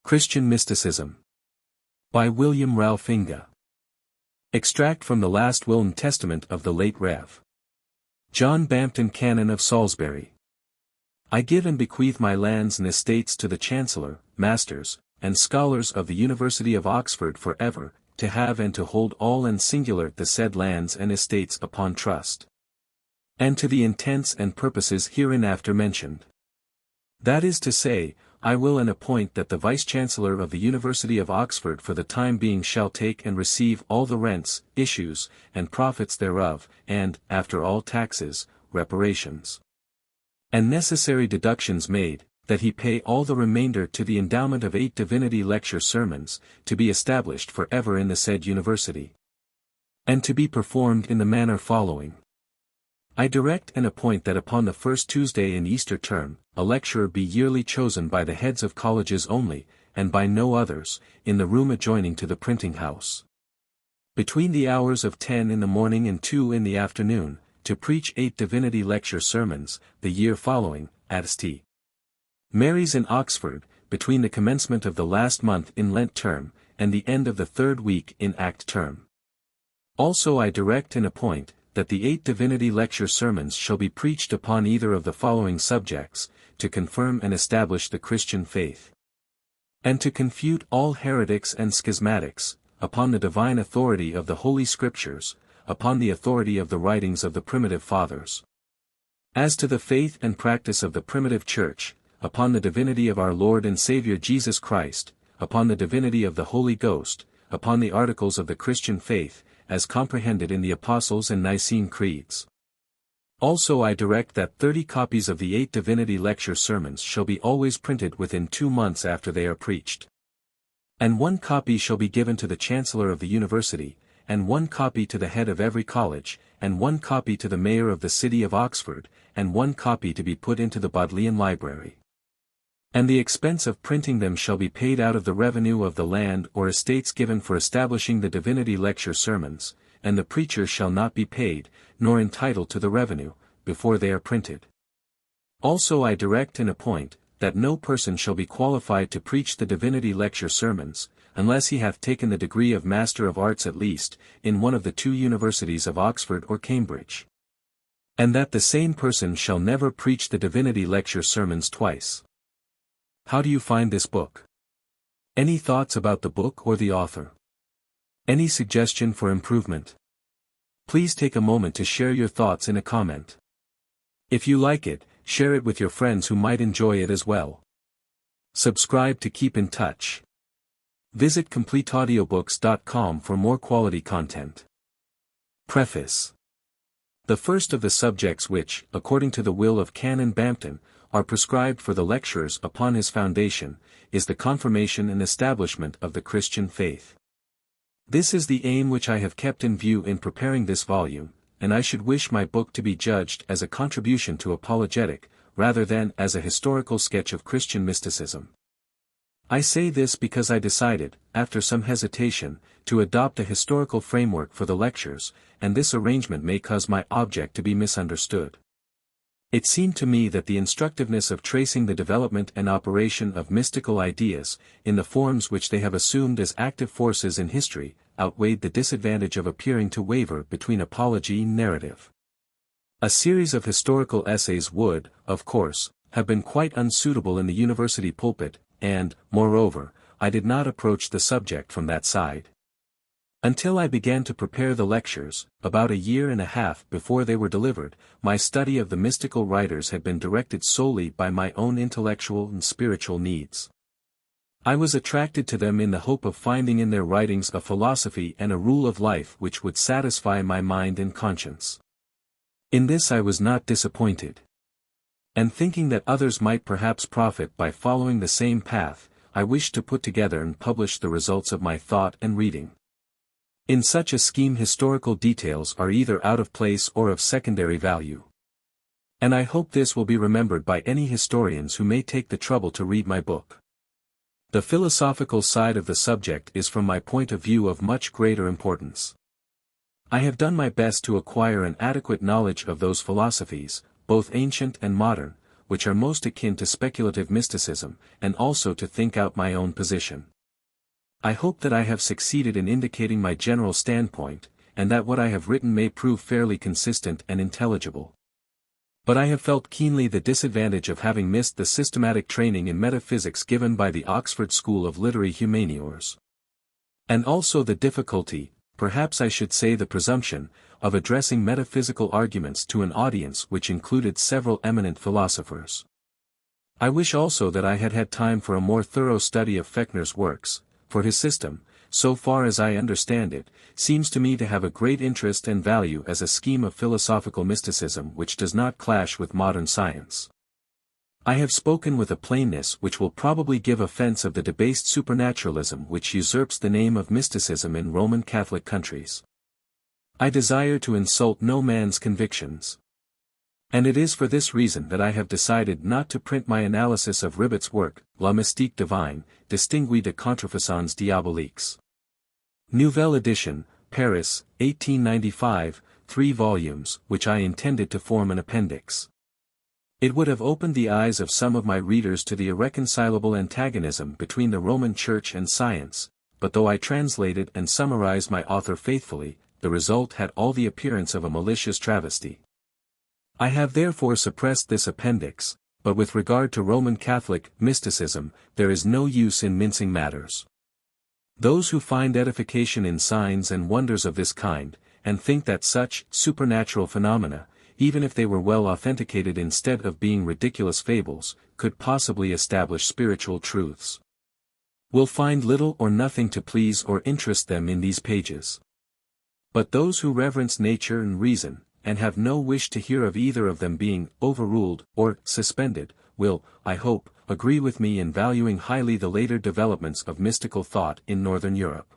Christian Mysticism. By William Ralph Inge. Extract from the last will and testament of the late Rev. John Bampton, Canon of Salisbury. I give and bequeath my lands and estates to the Chancellor, Masters, and Scholars of the University of Oxford for ever, to have and to hold all and singular the said lands and estates upon trust. And to the intents and purposes hereinafter mentioned. That is to say, I will and appoint that the Vice-Chancellor of the University of Oxford for the time being shall take and receive all the rents, issues, and profits thereof, and, after all taxes, reparations, and necessary deductions made, that he pay all the remainder to the endowment of 8 divinity lecture sermons, to be established for ever in the said university. And to be performed in the manner following. I direct and appoint that upon the first Tuesday in Easter term, a lecturer be yearly chosen by the heads of colleges only, and by no others, in the room adjoining to the printing house. Between the hours of 10 in the morning and 2 in the afternoon, to preach 8 divinity lecture sermons, the year following, at St. Mary's in Oxford, between the commencement of the last month in Lent term, and the end of the 3rd week in Act term. Also I direct and appoint, that the 8 divinity lecture sermons shall be preached upon either of the following subjects, to confirm and establish the Christian faith, and to confute all heretics and schismatics, upon the divine authority of the Holy Scriptures, upon the authority of the writings of the primitive fathers. As to the faith and practice of the primitive Church, upon the divinity of our Lord and Saviour Jesus Christ, upon the divinity of the Holy Ghost, upon the articles of the Christian faith, as comprehended in the Apostles' and Nicene Creeds. Also I direct that 30 copies of the 8 divinity lecture sermons shall be always printed within 2 months after they are preached. And 1 copy shall be given to the Chancellor of the University, and 1 copy to the head of every college, and 1 copy to the Mayor of the City of Oxford, and 1 copy to be put into the Bodleian Library. And the expense of printing them shall be paid out of the revenue of the land or estates given for establishing the divinity lecture sermons, and the preacher shall not be paid, nor entitled to the revenue, before they are printed. Also I direct and appoint, that no person shall be qualified to preach the divinity lecture sermons, unless he hath taken the degree of Master of Arts at least, in one of the 2 universities of Oxford or Cambridge. And that the same person shall never preach the divinity lecture sermons twice. How do you find this book? Any thoughts about the book or the author? Any suggestion for improvement? Please take a moment to share your thoughts in a comment. If you like it, share it with your friends who might enjoy it as well. Subscribe to keep in touch. Visit CompleteAudiobooks.com for more quality content. Preface. The first of the subjects which, according to the will of Canon Bampton, are prescribed for the lecturers upon his foundation, is the confirmation and establishment of the Christian faith. This is the aim which I have kept in view in preparing this volume, and I should wish my book to be judged as a contribution to apologetic, rather than as a historical sketch of Christian mysticism. I say this because I decided, after some hesitation, to adopt a historical framework for the lectures, and this arrangement may cause my object to be misunderstood. It seemed to me that the instructiveness of tracing the development and operation of mystical ideas, in the forms which they have assumed as active forces in history, outweighed the disadvantage of appearing to waver between apology and narrative. A series of historical essays would, of course, have been quite unsuitable in the university pulpit, and, moreover, I did not approach the subject from that side. Until I began to prepare the lectures, about 1.5 years before they were delivered, my study of the mystical writers had been directed solely by my own intellectual and spiritual needs. I was attracted to them in the hope of finding in their writings a philosophy and a rule of life which would satisfy my mind and conscience. In this I was not disappointed. And thinking that others might perhaps profit by following the same path, I wished to put together and publish the results of my thought and reading. In such a scheme historical details are either out of place or of secondary value. And I hope this will be remembered by any historians who may take the trouble to read my book. The philosophical side of the subject is from my point of view of much greater importance. I have done my best to acquire an adequate knowledge of those philosophies, both ancient and modern, which are most akin to speculative mysticism, and also to think out my own position. I hope that I have succeeded in indicating my general standpoint, and that what I have written may prove fairly consistent and intelligible. But I have felt keenly the disadvantage of having missed the systematic training in metaphysics given by the Oxford School of Literary Humaniores. And also the difficulty, perhaps I should say the presumption, of addressing metaphysical arguments to an audience which included several eminent philosophers. I wish also that I had had time for a more thorough study of Fechner's works, for his system, so far as I understand it, seems to me to have a great interest and value as a scheme of philosophical mysticism which does not clash with modern science. I have spoken with a plainness which will probably give offense of the debased supernaturalism which usurps the name of mysticism in Roman Catholic countries. I desire to insult no man's convictions. And it is for this reason that I have decided not to print my analysis of Ribot's work, La Mystique Divine, distinguée de Contrefaçons Diaboliques. Nouvelle edition, Paris, 1895, 3 volumes, which I intended to form an appendix. It would have opened the eyes of some of my readers to the irreconcilable antagonism between the Roman Church and science, but though I translated and summarized my author faithfully, the result had all the appearance of a malicious travesty. I have therefore suppressed this appendix, but with regard to Roman Catholic mysticism, there is no use in mincing matters. Those who find edification in signs and wonders of this kind, and think that such supernatural phenomena, even if they were well authenticated instead of being ridiculous fables, could possibly establish spiritual truths, will find little or nothing to please or interest them in these pages. But those who reverence nature and reason, and have no wish to hear of either of them being overruled or suspended, will, I hope, agree with me in valuing highly the later developments of mystical thought in Northern Europe.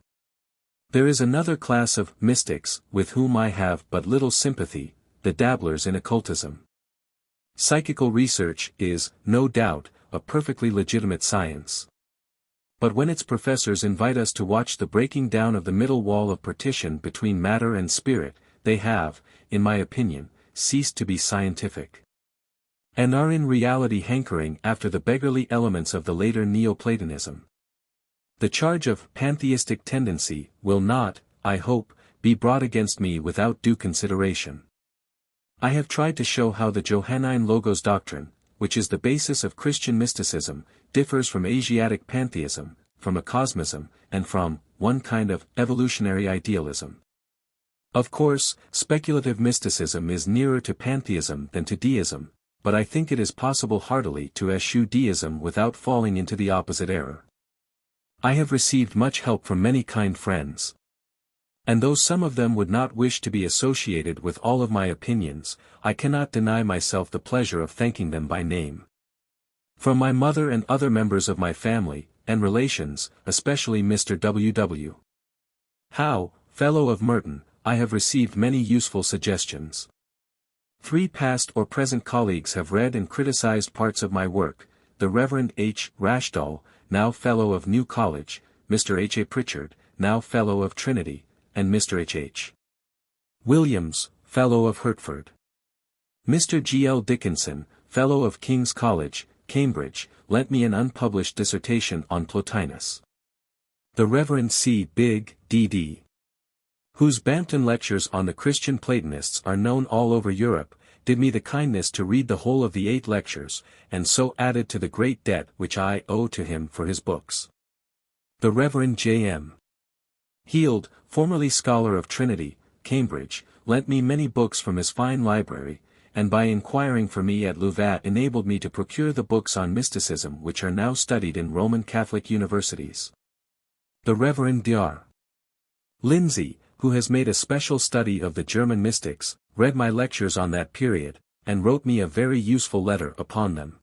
There is another class of mystics with whom I have but little sympathy, the dabblers in occultism. Psychical research is, no doubt, a perfectly legitimate science. But when its professors invite us to watch the breaking down of the middle wall of partition between matter and spirit, they have, in my opinion, ceased to be scientific, and are in reality hankering after the beggarly elements of the later Neoplatonism. The charge of pantheistic tendency will not, I hope, be brought against me without due consideration. I have tried to show how the Johannine Logos doctrine, which is the basis of Christian mysticism, differs from Asiatic pantheism, from acosmism, and from one kind of evolutionary idealism. Of course, speculative mysticism is nearer to pantheism than to deism, but I think it is possible heartily to eschew deism without falling into the opposite error. I have received much help from many kind friends. And though some of them would not wish to be associated with all of my opinions, I cannot deny myself the pleasure of thanking them by name. From my mother and other members of my family, and relations, especially Mr. W.W. Howe, Fellow of Merton, I have received many useful suggestions. 3 past or present colleagues have read and criticized parts of my work, the Reverend H. Rashdall, now Fellow of New College, Mr. H. A. Pritchard, now Fellow of Trinity, and Mr. H. H. Williams, Fellow of Hertford. Mr. G. L. Dickinson, Fellow of King's College, Cambridge, lent me an unpublished dissertation on Plotinus. The Reverend C. Big, D.D., whose Bampton lectures on the Christian Platonists are known all over Europe, did me the kindness to read the whole of the 8 lectures, and so added to the great debt which I owe to him for his books. The Reverend J. M. Heald, formerly Scholar of Trinity, Cambridge, lent me many books from his fine library, and by inquiring for me at Louvain enabled me to procure the books on mysticism which are now studied in Roman Catholic universities. The Reverend Dr. Lindsay, who has made a special study of the German mystics, read my lectures on that period, and wrote me a very useful letter upon them.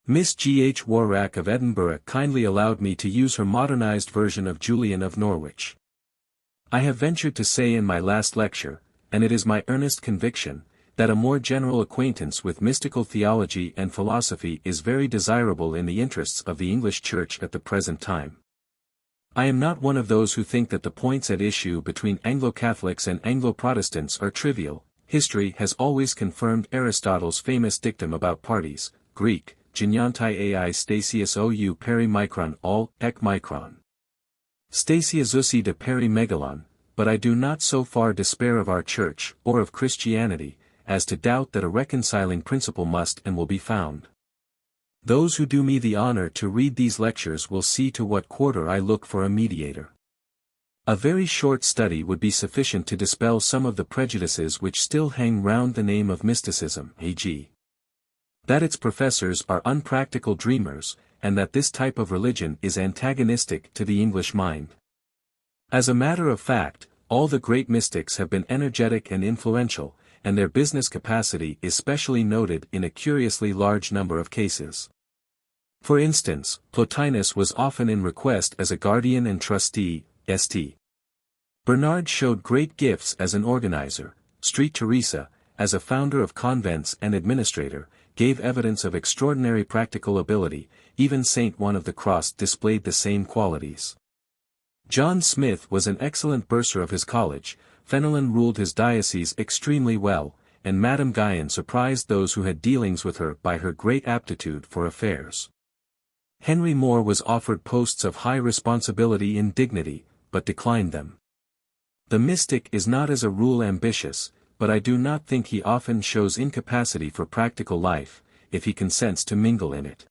Miss G. H. Warrack of Edinburgh kindly allowed me to use her modernized version of Julian of Norwich. I have ventured to say in my last lecture, and it is my earnest conviction, that a more general acquaintance with mystical theology and philosophy is very desirable in the interests of the English Church at the present time. I am not one of those who think that the points at issue between Anglo-Catholics and Anglo-Protestants are trivial. History has always confirmed Aristotle's famous dictum about parties, Greek, Gynyantai ai stasius ou perimikron all, ek micron. Stasius usi de perimegalon, but I do not so far despair of our Church, or of Christianity, as to doubt that a reconciling principle must and will be found. Those who do me the honor to read these lectures will see to what quarter I look for a mediator. A very short study would be sufficient to dispel some of the prejudices which still hang round the name of mysticism, e.g. that its professors are unpractical dreamers, and that this type of religion is antagonistic to the English mind. As a matter of fact, all the great mystics have been energetic and influential, and their business capacity is specially noted in a curiously large number of cases. For instance, Plotinus was often in request as a guardian and trustee, St. Bernard showed great gifts as an organizer, St. Teresa, as a founder of convents and administrator, gave evidence of extraordinary practical ability, even Saint One of the Cross displayed the same qualities. John Smith was an excellent bursar of his college, Fenelon ruled his diocese extremely well, and Madame Guyon surprised those who had dealings with her by her great aptitude for affairs. Henry More was offered posts of high responsibility and dignity, but declined them. The mystic is not as a rule ambitious, but I do not think he often shows incapacity for practical life, if he consents to mingle in it.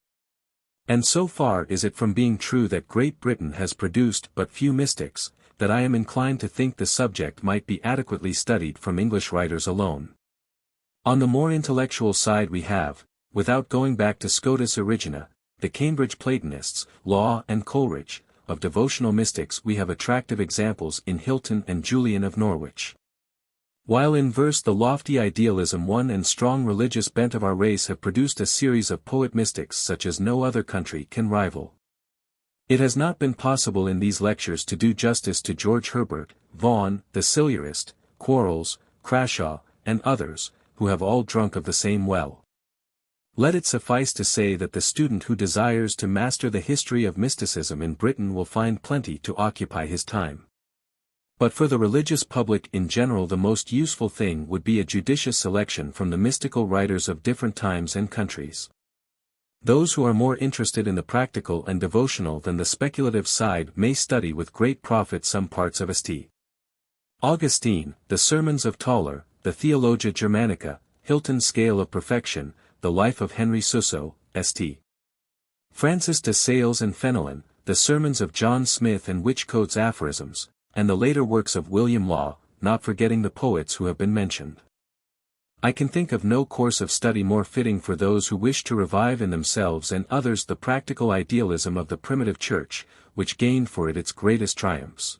And so far is it from being true that Great Britain has produced but few mystics, that I am inclined to think the subject might be adequately studied from English writers alone. On the more intellectual side we have, without going back to Scotus Erigena, the Cambridge Platonists, Law and Coleridge. Of devotional mystics we have attractive examples in Hilton and Julian of Norwich. While in verse the lofty idealism one and strong religious bent of our race have produced a series of poet mystics such as no other country can rival. It has not been possible in these lectures to do justice to George Herbert, Vaughan, the Silurist, Quarles, Crashaw, and others, who have all drunk of the same well. Let it suffice to say that the student who desires to master the history of mysticism in Britain will find plenty to occupy his time. But for the religious public in general the most useful thing would be a judicious selection from the mystical writers of different times and countries. Those who are more interested in the practical and devotional than the speculative side may study with great profit some parts of St. Augustine, the Sermons of Tauler, the Theologia Germanica, Hilton's Scale of Perfection, the Life of Henry Suso, St. Francis de Sales and Fenelon, the Sermons of John Smith and Whichcote's Aphorisms, and the later works of William Law, not forgetting the poets who have been mentioned. I can think of no course of study more fitting for those who wish to revive in themselves and others the practical idealism of the primitive Church, which gained for it its greatest triumphs.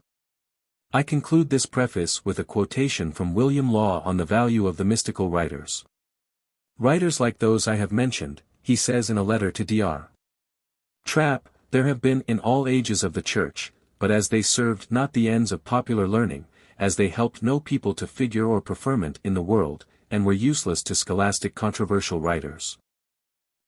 I conclude this preface with a quotation from William Law on the value of the mystical writers. Writers like those I have mentioned, he says in a letter to Dr. Trapp, there have been in all ages of the Church, but as they served not the ends of popular learning, as they helped no people to figure or preferment in the world, and were useless to scholastic controversial writers.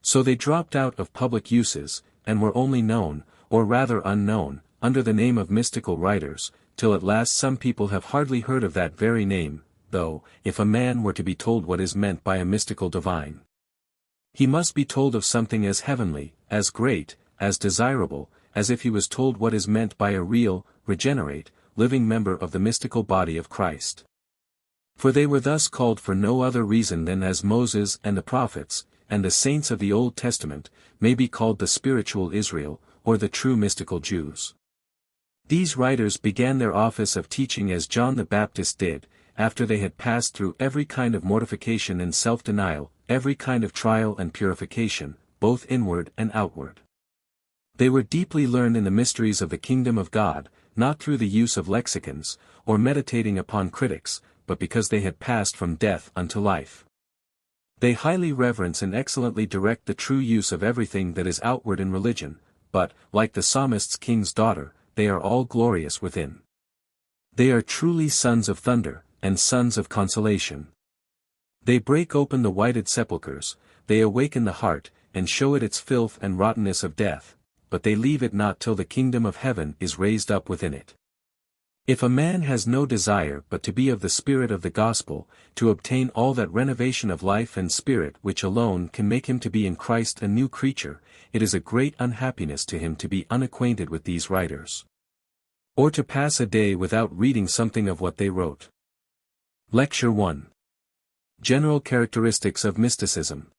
So they dropped out of public uses, and were only known, or rather unknown, under the name of mystical writers, till at last some people have hardly heard of that very name, though, if a man were to be told what is meant by a mystical divine, he must be told of something as heavenly, as great, as desirable, as if he was told what is meant by a real, regenerate, living member of the mystical body of Christ. For they were thus called for no other reason than as Moses and the prophets, and the saints of the Old Testament, may be called the spiritual Israel, or the true mystical Jews. These writers began their office of teaching as John the Baptist did, after they had passed through every kind of mortification and self-denial, every kind of trial and purification, both inward and outward. They were deeply learned in the mysteries of the kingdom of God, not through the use of lexicons, or meditating upon critics, but because they had passed from death unto life. They highly reverence and excellently direct the true use of everything that is outward in religion, but, like the psalmist's king's daughter, they are all glorious within. They are truly sons of thunder, and sons of consolation. They break open the whited sepulchres, they awaken the heart, and show it its filth and rottenness of death, but they leave it not till the kingdom of heaven is raised up within it. If a man has no desire but to be of the spirit of the gospel, to obtain all that renovation of life and spirit which alone can make him to be in Christ a new creature, it is a great unhappiness to him to be unacquainted with these writers. Or to pass a day without reading something of what they wrote. Lecture 1. General Characteristics of Mysticism.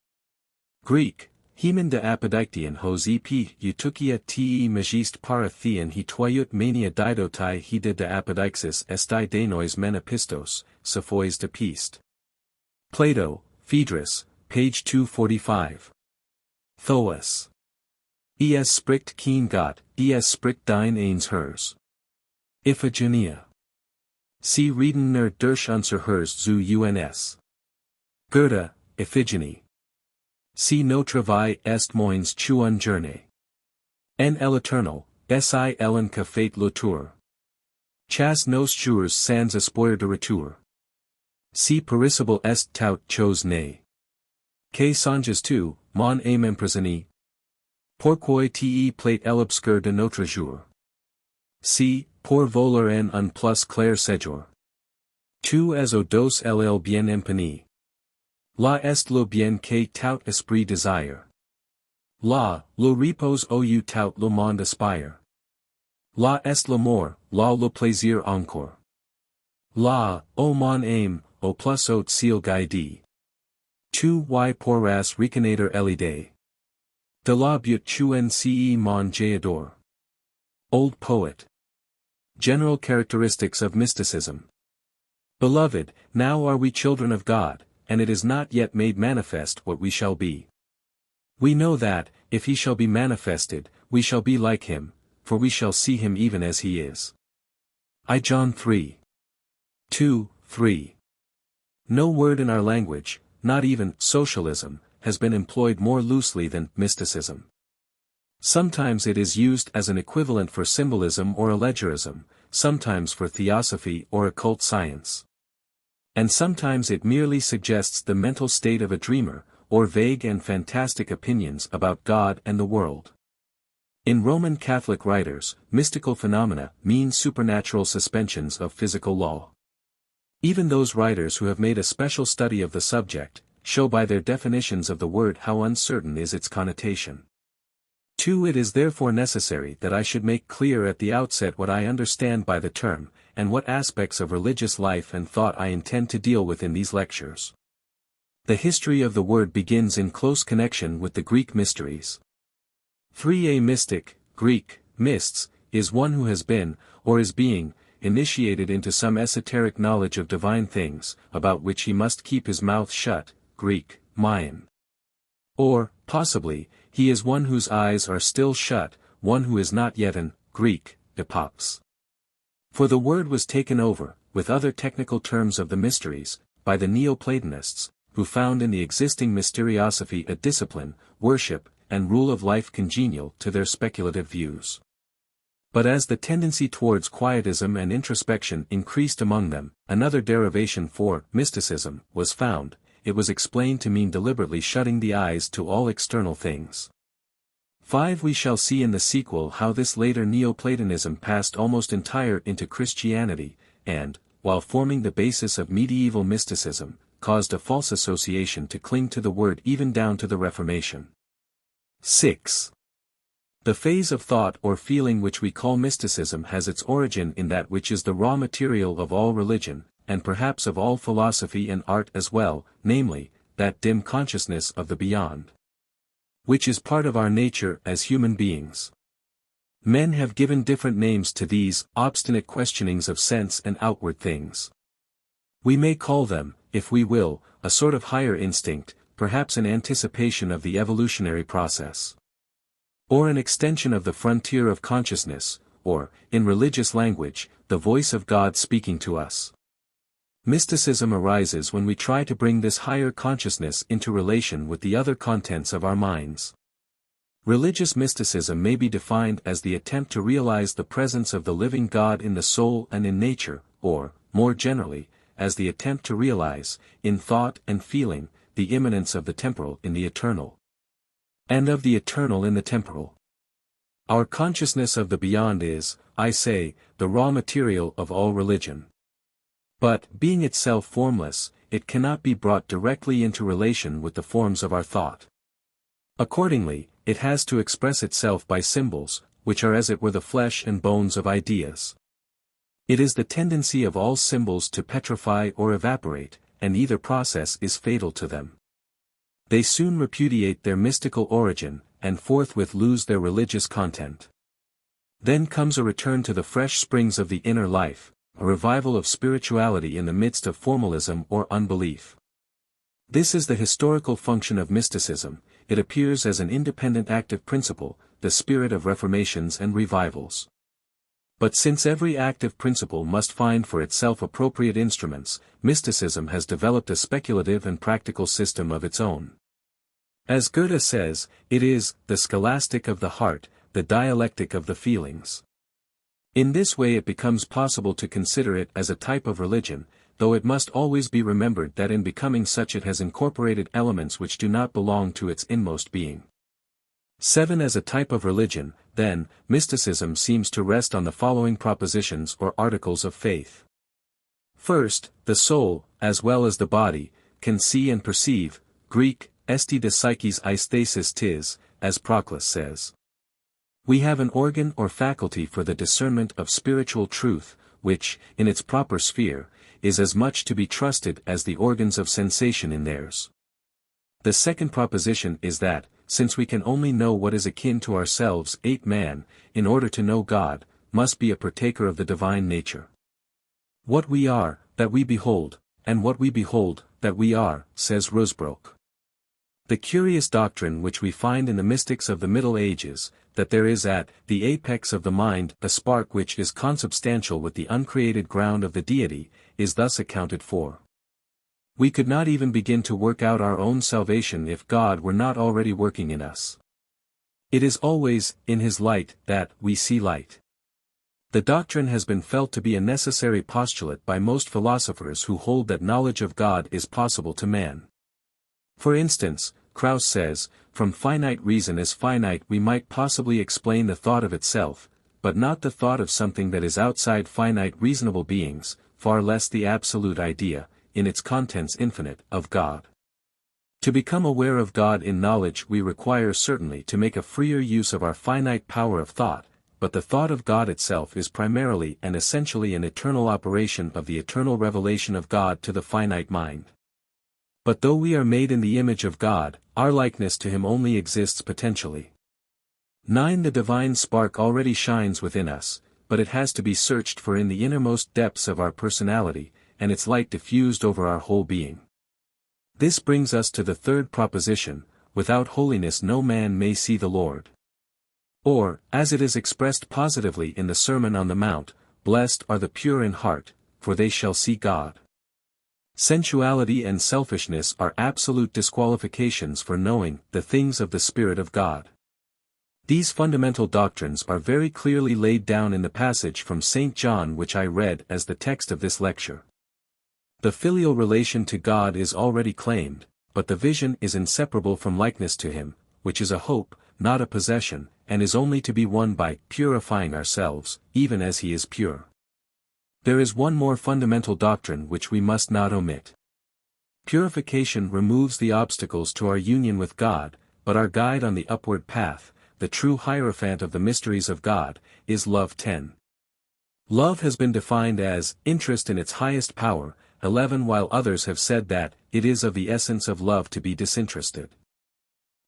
Greek, Hemen de apodiktion hos epi eutukia te magist para theon he toiut mania didotai he de apodixis esti denois menapistos, sophois de piste. Plato, Phaedrus, page 245. Thoas. Es spricht kein Gott, es spricht dein eins hers. Iphigenia. Sie reden nur durch unser Hers zu uns. Goethe, Iphigenie. Si notre vie est moins qu'une journée. En l'éternel, si ellen que fait l'auteur. Chas nos jours sans espoir de retour. Si perissable est tout chose né. Que songes tu, mon âme emprisonnée? Pourquoi te plate l'obscur de notre jour? Si, pour voler en un plus clair séjour. Tu es au dos ll bien empani. La est le bien que tout esprit desire. La, le repose ou tout le monde aspire. La est l'amour, la le plaisir encore. La, o mon âme, au plus haut ciel guide. Tu y pourras reconnaître l'idée. De la but tu nce mon j'adore. Old Poet. General Characteristics of Mysticism. Beloved, now are we children of God, and it is not yet made manifest what we shall be. We know that, if he shall be manifested, we shall be like him, for we shall see him even as he is. I John 3. 2, 3. No word in our language, not even socialism, has been employed more loosely than mysticism. Sometimes it is used as an equivalent for symbolism or allegorism, sometimes for theosophy or occult science. And sometimes it merely suggests the mental state of a dreamer, or vague and fantastic opinions about God and the world. In Roman Catholic writers, mystical phenomena mean supernatural suspensions of physical law. Even those writers who have made a special study of the subject, show by their definitions of the word how uncertain is its connotation. 2. It is therefore necessary that I should make clear at the outset what I understand by the term, and what aspects of religious life and thought I intend to deal with in these lectures. The history of the word begins in close connection with the Greek mysteries. 3. A mystic, Greek, mysts, is one who has been, or is being, initiated into some esoteric knowledge of divine things, about which he must keep his mouth shut, Greek, maion. Or, possibly, he is one whose eyes are still shut, one who is not yet an, Greek, epops. For the word was taken over, with other technical terms of the mysteries, by the Neoplatonists, who found in the existing mysteriosophy a discipline, worship, and rule of life congenial to their speculative views. But as the tendency towards quietism and introspection increased among them, another derivation for mysticism was found. It was explained to mean deliberately shutting the eyes to all external things. 5. We shall see in the sequel how this later Neoplatonism passed almost entire into Christianity, and, while forming the basis of medieval mysticism, caused a false association to cling to the word even down to the Reformation. 6. The phase of thought or feeling which we call mysticism has its origin in that which is the raw material of all religion, and perhaps of all philosophy and art as well, namely, that dim consciousness of the beyond, which is part of our nature as human beings. Men have given different names to these obstinate questionings of sense and outward things. We may call them, if we will, a sort of higher instinct, perhaps an anticipation of the evolutionary process, or an extension of the frontier of consciousness, or, in religious language, the voice of God speaking to us. Mysticism arises when we try to bring this higher consciousness into relation with the other contents of our minds. Religious mysticism may be defined as the attempt to realize the presence of the living God in the soul and in nature, or, more generally, as the attempt to realize, in thought and feeling, the immanence of the temporal in the eternal, and of the eternal in the temporal. Our consciousness of the beyond is, I say, the raw material of all religion. But, being itself formless, it cannot be brought directly into relation with the forms of our thought. Accordingly, it has to express itself by symbols, which are as it were the flesh and bones of ideas. It is the tendency of all symbols to petrify or evaporate, and either process is fatal to them. They soon repudiate their mystical origin, and forthwith lose their religious content. Then comes a return to the fresh springs of the inner life, a revival of spirituality in the midst of formalism or unbelief. This is the historical function of mysticism. It appears as an independent active principle, the spirit of reformations and revivals. But since every active principle must find for itself appropriate instruments, mysticism has developed a speculative and practical system of its own. As Goethe says, it is the scholastic of the heart, the dialectic of the feelings. In this way it becomes possible to consider it as a type of religion, though it must always be remembered that in becoming such it has incorporated elements which do not belong to its inmost being. 7. As a type of religion, then, mysticism seems to rest on the following propositions or articles of faith. First, the soul, as well as the body, can see and perceive, Greek, esti de psyches aisthesis tis, as Proclus says. We have an organ or faculty for the discernment of spiritual truth, which, in its proper sphere, is as much to be trusted as the organs of sensation in theirs. The second proposition is that, since we can only know what is akin to ourselves, 8. Man, in order to know God, must be a partaker of the divine nature. What we are, that we behold, and what we behold, that we are, says Rusbrook. The curious doctrine which we find in the mystics of the Middle Ages, that there is at the apex of the mind a spark which is consubstantial with the uncreated ground of the deity, is thus accounted for. We could not even begin to work out our own salvation if God were not already working in us. It is always, in His light, that we see light. The doctrine has been felt to be a necessary postulate by most philosophers who hold that knowledge of God is possible to man. For instance, Krauss says, from finite reason as finite we might possibly explain the thought of itself, but not the thought of something that is outside finite reasonable beings, far less the absolute idea, in its contents infinite, of God. To become aware of God in knowledge we require certainly to make a freer use of our finite power of thought, but the thought of God itself is primarily and essentially an eternal operation of the eternal revelation of God to the finite mind. But though we are made in the image of God, our likeness to Him only exists potentially. 9. The divine spark already shines within us, but it has to be searched for in the innermost depths of our personality, and its light diffused over our whole being. This brings us to the third proposition: without holiness no man may see the Lord. Or, as it is expressed positively in the Sermon on the Mount, blessed are the pure in heart, for they shall see God. Sensuality and selfishness are absolute disqualifications for knowing the things of the Spirit of God. These fundamental doctrines are very clearly laid down in the passage from St. John which I read as the text of this lecture. The filial relation to God is already claimed, but the vision is inseparable from likeness to Him, which is a hope, not a possession, and is only to be won by purifying ourselves, even as He is pure. There is one more fundamental doctrine which we must not omit. Purification removes the obstacles to our union with God, but our guide on the upward path, the true hierophant of the mysteries of God, is love. 10. Love has been defined as interest in its highest power, 11, while others have said that it is of the essence of love to be disinterested.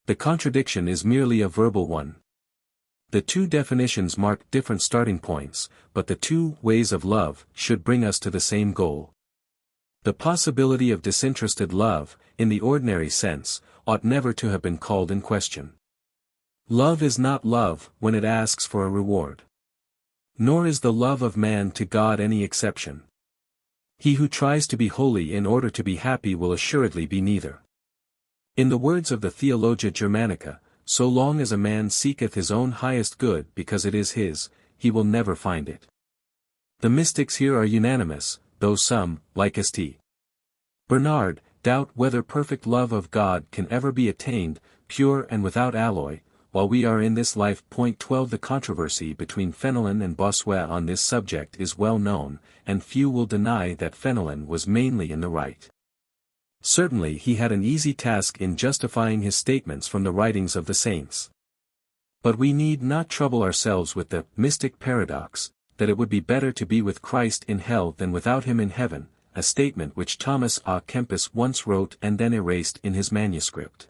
The contradiction is merely a verbal one. The two definitions mark different starting points, but the two ways of love should bring us to the same goal. The possibility of disinterested love, in the ordinary sense, ought never to have been called in question. Love is not love when it asks for a reward. Nor is the love of man to God any exception. He who tries to be holy in order to be happy will assuredly be neither. In the words of the Theologia Germanica, so long as a man seeketh his own highest good because it is his, he will never find it. The mystics here are unanimous, though some, like St. Bernard, doubt whether perfect love of God can ever be attained, pure and without alloy, while we are in this life. Point 12. The controversy between Fenelon and Bossuet on this subject is well known, and few will deny that Fenelon was mainly in the right. Certainly he had an easy task in justifying his statements from the writings of the saints. But we need not trouble ourselves with the mystic paradox, that it would be better to be with Christ in hell than without him in heaven, a statement which Thomas à Kempis once wrote and then erased in his manuscript.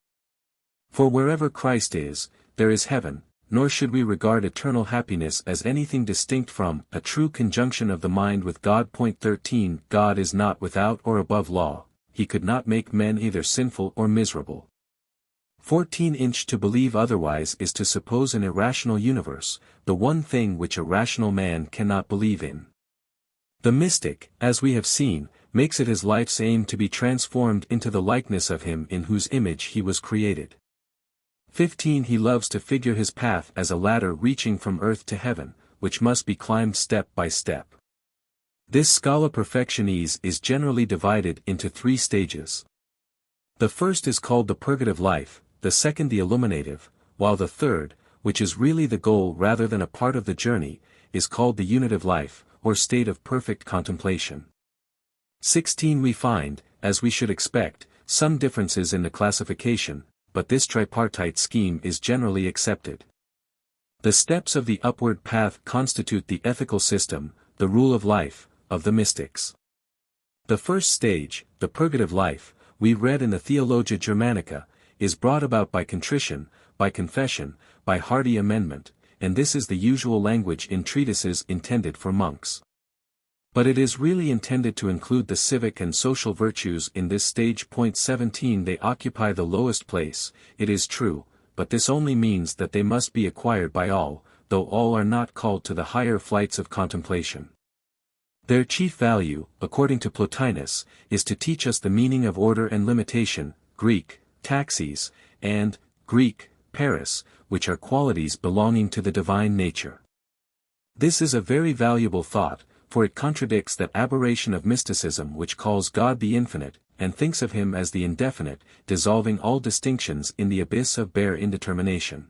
For wherever Christ is, there is heaven, nor should we regard eternal happiness as anything distinct from a true conjunction of the mind with God. Point 13. God is not without or above law, he could not make men either sinful or miserable. 14. To believe otherwise is to suppose an irrational universe, the one thing which a rational man cannot believe in. The mystic, as we have seen, makes it his life's aim to be transformed into the likeness of him in whose image he was created. 15. He loves to figure his path as a ladder reaching from earth to heaven, which must be climbed step by step. This scala perfectionis is generally divided into 3 stages. The first is called the purgative life, the second the illuminative, while the third, which is really the goal rather than a part of the journey, is called the unitive life, or state of perfect contemplation. 16. We find, as we should expect, some differences in the classification, but this tripartite scheme is generally accepted. The steps of the upward path constitute the ethical system, the rule of life, of the mystics. The first stage, the purgative life, we read in the Theologia Germanica, is brought about by contrition, by confession, by hearty amendment, and this is the usual language in treatises intended for monks. But it is really intended to include the civic and social virtues in this stage. Point 17. They occupy the lowest place, it is true, but this only means that they must be acquired by all, though all are not called to the higher flights of contemplation. Their chief value, according to Plotinus, is to teach us the meaning of order and limitation, Greek, taxis, and, Greek, paris, which are qualities belonging to the divine nature. This is a very valuable thought, for it contradicts that aberration of mysticism which calls God the infinite, and thinks of him as the indefinite, dissolving all distinctions in the abyss of bare indetermination.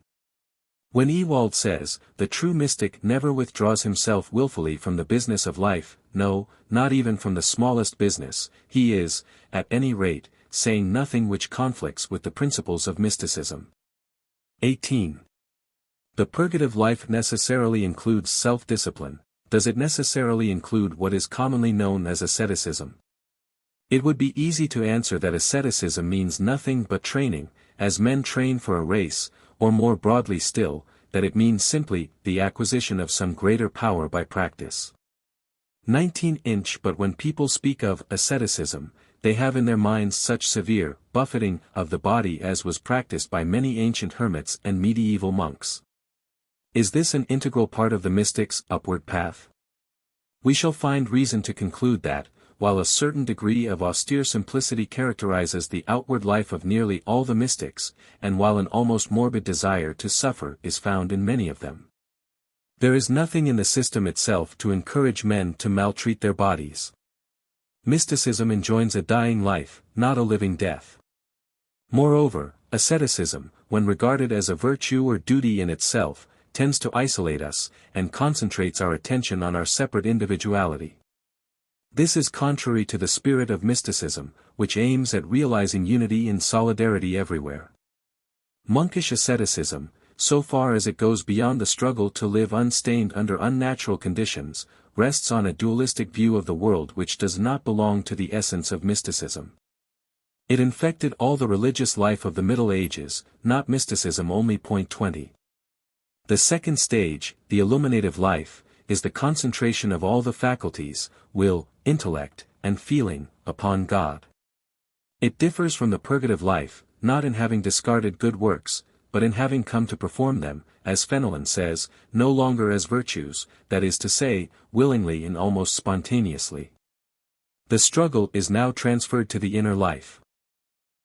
When Ewald says, the true mystic never withdraws himself willfully from the business of life, no, not even from the smallest business, he is, at any rate, saying nothing which conflicts with the principles of mysticism. 18. The purgative life necessarily includes self-discipline. Does it necessarily include what is commonly known as asceticism? It would be easy to answer that asceticism means nothing but training, as men train for a race, or more broadly still, that it means simply the acquisition of some greater power by practice. 19. But when people speak of asceticism, they have in their minds such severe buffeting of the body as was practiced by many ancient hermits and medieval monks. Is this an integral part of the mystic's upward path? We shall find reason to conclude that, while a certain degree of austere simplicity characterizes the outward life of nearly all the mystics, and while an almost morbid desire to suffer is found in many of them, there is nothing in the system itself to encourage men to maltreat their bodies. Mysticism enjoins a dying life, not a living death. Moreover, asceticism, when regarded as a virtue or duty in itself, tends to isolate us, and concentrates our attention on our separate individuality. This is contrary to the spirit of mysticism, which aims at realizing unity in solidarity everywhere. Monkish asceticism, so far as it goes beyond the struggle to live unstained under unnatural conditions, rests on a dualistic view of the world which does not belong to the essence of mysticism. It infected all the religious life of the Middle Ages, not mysticism only. 20. The second stage, the illuminative life, is the concentration of all the faculties, will, intellect, and feeling, upon God. It differs from the purgative life, not in having discarded good works, but in having come to perform them, as Fenelon says, no longer as virtues, that is to say, willingly and almost spontaneously. The struggle is now transferred to the inner life.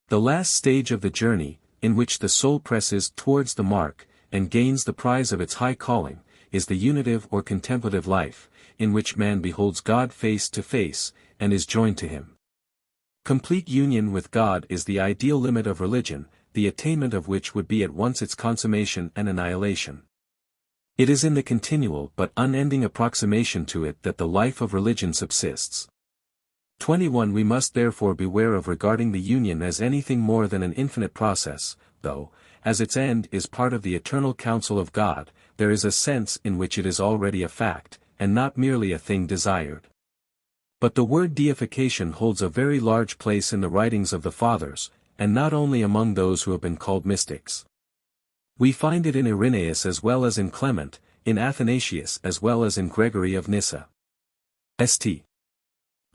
The last stage of the journey, in which the soul presses towards the mark, and gains the prize of its high calling, is the unitive or contemplative life, in which man beholds God face to face, and is joined to him. Complete union with God is the ideal limit of religion, the attainment of which would be at once its consummation and annihilation. It is in the continual but unending approximation to it that the life of religion subsists. 21. We must therefore beware of regarding the union as anything more than an infinite process, though, as its end is part of the eternal counsel of God, there is a sense in which it is already a fact, and not merely a thing desired. But the word deification holds a very large place in the writings of the Fathers, and not only among those who have been called mystics. We find it in Irenaeus as well as in Clement, in Athanasius as well as in Gregory of Nyssa. St.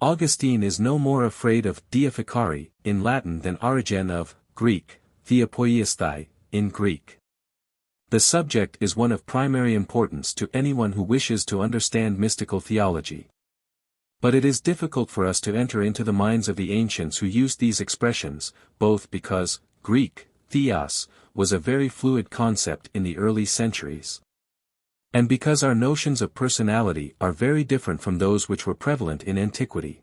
Augustine is no more afraid of deificare, in Latin than Origen of Greek, theopoiesthai, in Greek. The subject is one of primary importance to anyone who wishes to understand mystical theology. But it is difficult for us to enter into the minds of the ancients who used these expressions, both because Greek, theos, was a very fluid concept in the early centuries, and because our notions of personality are very different from those which were prevalent in antiquity.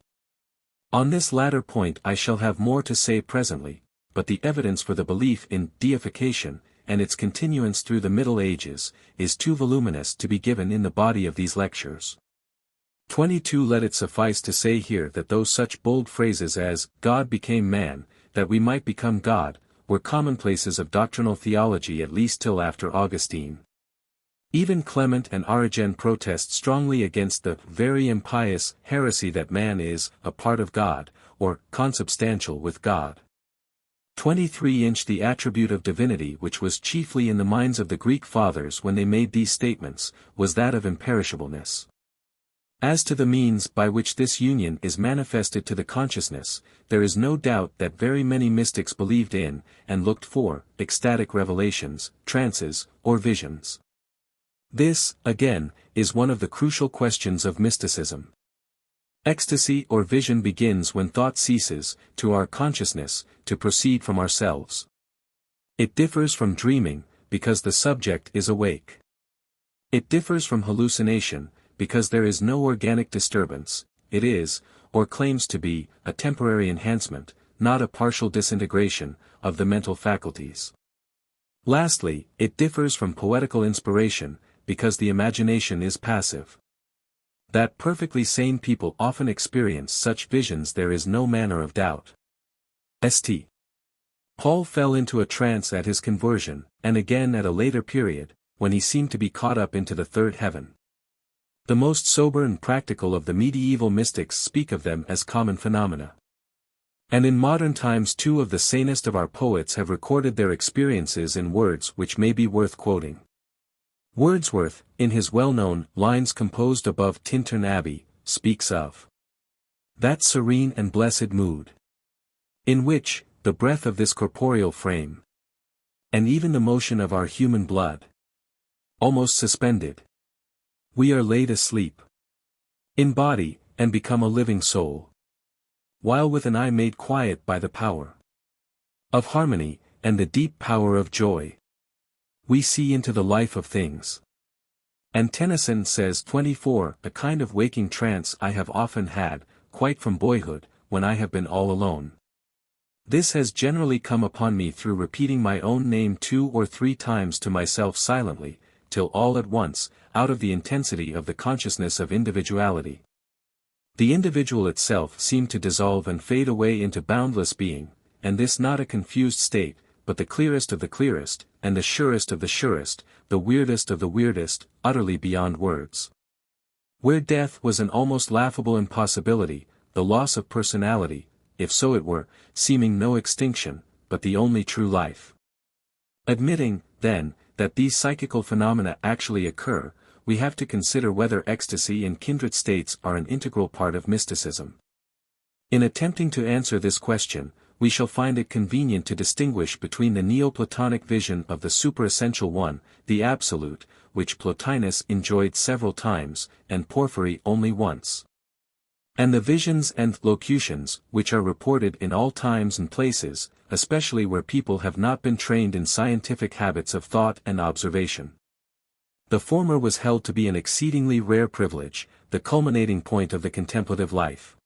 On this latter point I shall have more to say presently, but the evidence for the belief in deification, and its continuance through the Middle Ages, is too voluminous to be given in the body of these lectures. 22. Let it suffice to say here that though such bold phrases as, God became man, that we might become God, were commonplaces of doctrinal theology at least till after Augustine. Even Clement and Origen protest strongly against the very impious heresy that man is a part of God, or consubstantial with God. 23. The attribute of divinity which was chiefly in the minds of the Greek fathers when they made these statements, was that of imperishableness. As to the means by which this union is manifested to the consciousness, there is no doubt that very many mystics believed in, and looked for, ecstatic revelations, trances, or visions. This, again, is one of the crucial questions of mysticism. Ecstasy or vision begins when thought ceases, to our consciousness, to proceed from ourselves. It differs from dreaming, because the subject is awake. It differs from hallucination, because there is no organic disturbance. It is, or claims to be, a temporary enhancement, not a partial disintegration, of the mental faculties. Lastly, it differs from poetical inspiration, because the imagination is passive. That perfectly sane people often experience such visions there is no manner of doubt. St. Paul fell into a trance at his conversion, and again at a later period, when he seemed to be caught up into the third heaven. The most sober and practical of the medieval mystics speak of them as common phenomena. And in modern times two of the sanest of our poets have recorded their experiences in words which may be worth quoting. Wordsworth, in his well-known Lines Composed Above Tintern Abbey, speaks of that serene and blessed mood, in which, the breath of this corporeal frame, and even the motion of our human blood, almost suspended, we are laid asleep in body, and become a living soul, while with an eye made quiet by the power of harmony, and the deep power of joy, we see into the life of things. And Tennyson says 24, a kind of waking trance I have often had, quite from boyhood, when I have been all alone. This has generally come upon me through repeating my own name 2 or 3 times to myself silently, till all at once, out of the intensity of the consciousness of individuality, the individual itself seemed to dissolve and fade away into boundless being, and this not a confused state, but the clearest of the clearest, and the surest of the surest, the weirdest of the weirdest, utterly beyond words. Where death was an almost laughable impossibility, the loss of personality, if so it were, seeming no extinction, but the only true life. Admitting, then, that these psychical phenomena actually occur, we have to consider whether ecstasy and kindred states are an integral part of mysticism. In attempting to answer this question, we shall find it convenient to distinguish between the Neoplatonic vision of the superessential one, the Absolute, which Plotinus enjoyed several times, and Porphyry only once, and the visions and locutions, which are reported in all times and places, especially where people have not been trained in scientific habits of thought and observation. The former was held to be an exceedingly rare privilege, the culminating point of the contemplative life.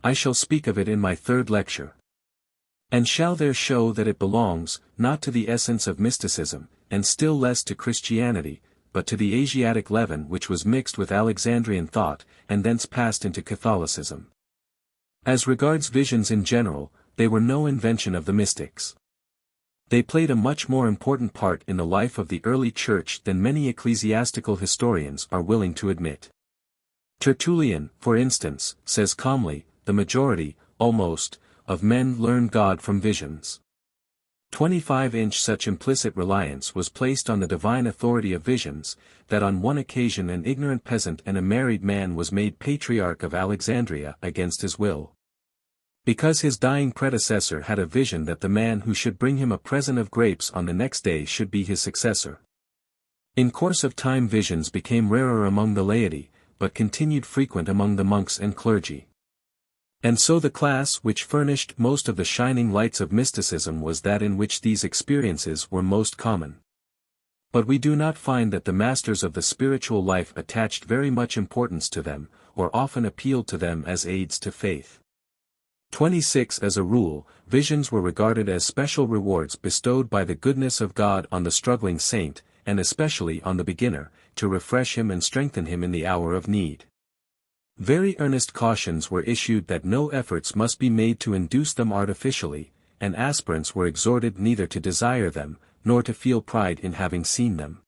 I shall speak of it in my third lecture. And shall there show that it belongs, not to the essence of mysticism, and still less to Christianity, but to the Asiatic leaven which was mixed with Alexandrian thought, and thence passed into Catholicism. As regards visions in general, they were no invention of the mystics. They played a much more important part in the life of the early Church than many ecclesiastical historians are willing to admit. Tertullian, for instance, says calmly, the majority, almost, of men learn God from visions. 25-inch such implicit reliance was placed on the divine authority of visions, that on one occasion an ignorant peasant and a married man was made Patriarch of Alexandria against his will. Because his dying predecessor had a vision that the man who should bring him a present of grapes on the next day should be his successor. In course of time visions became rarer among the laity, but continued frequent among the monks and clergy. And so the class which furnished most of the shining lights of mysticism was that in which these experiences were most common. But we do not find that the masters of the spiritual life attached very much importance to them, or often appealed to them as aids to faith. 26 As a rule, visions were regarded as special rewards bestowed by the goodness of God on the struggling saint, and especially on the beginner, to refresh him and strengthen him in the hour of need. Very earnest cautions were issued that no efforts must be made to induce them artificially, and aspirants were exhorted neither to desire them, nor to feel pride in having seen them.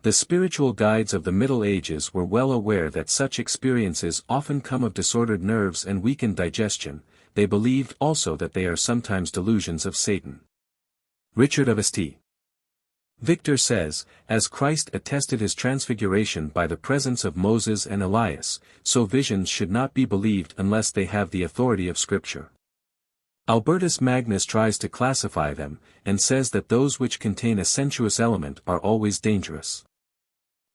The spiritual guides of the Middle Ages were well aware that such experiences often come of disordered nerves and weakened digestion. They believed also that they are sometimes delusions of Satan. Richard of St. Victor says, as Christ attested his transfiguration by the presence of Moses and Elias, so visions should not be believed unless they have the authority of Scripture. Albertus Magnus tries to classify them, and says that those which contain a sensuous element are always dangerous.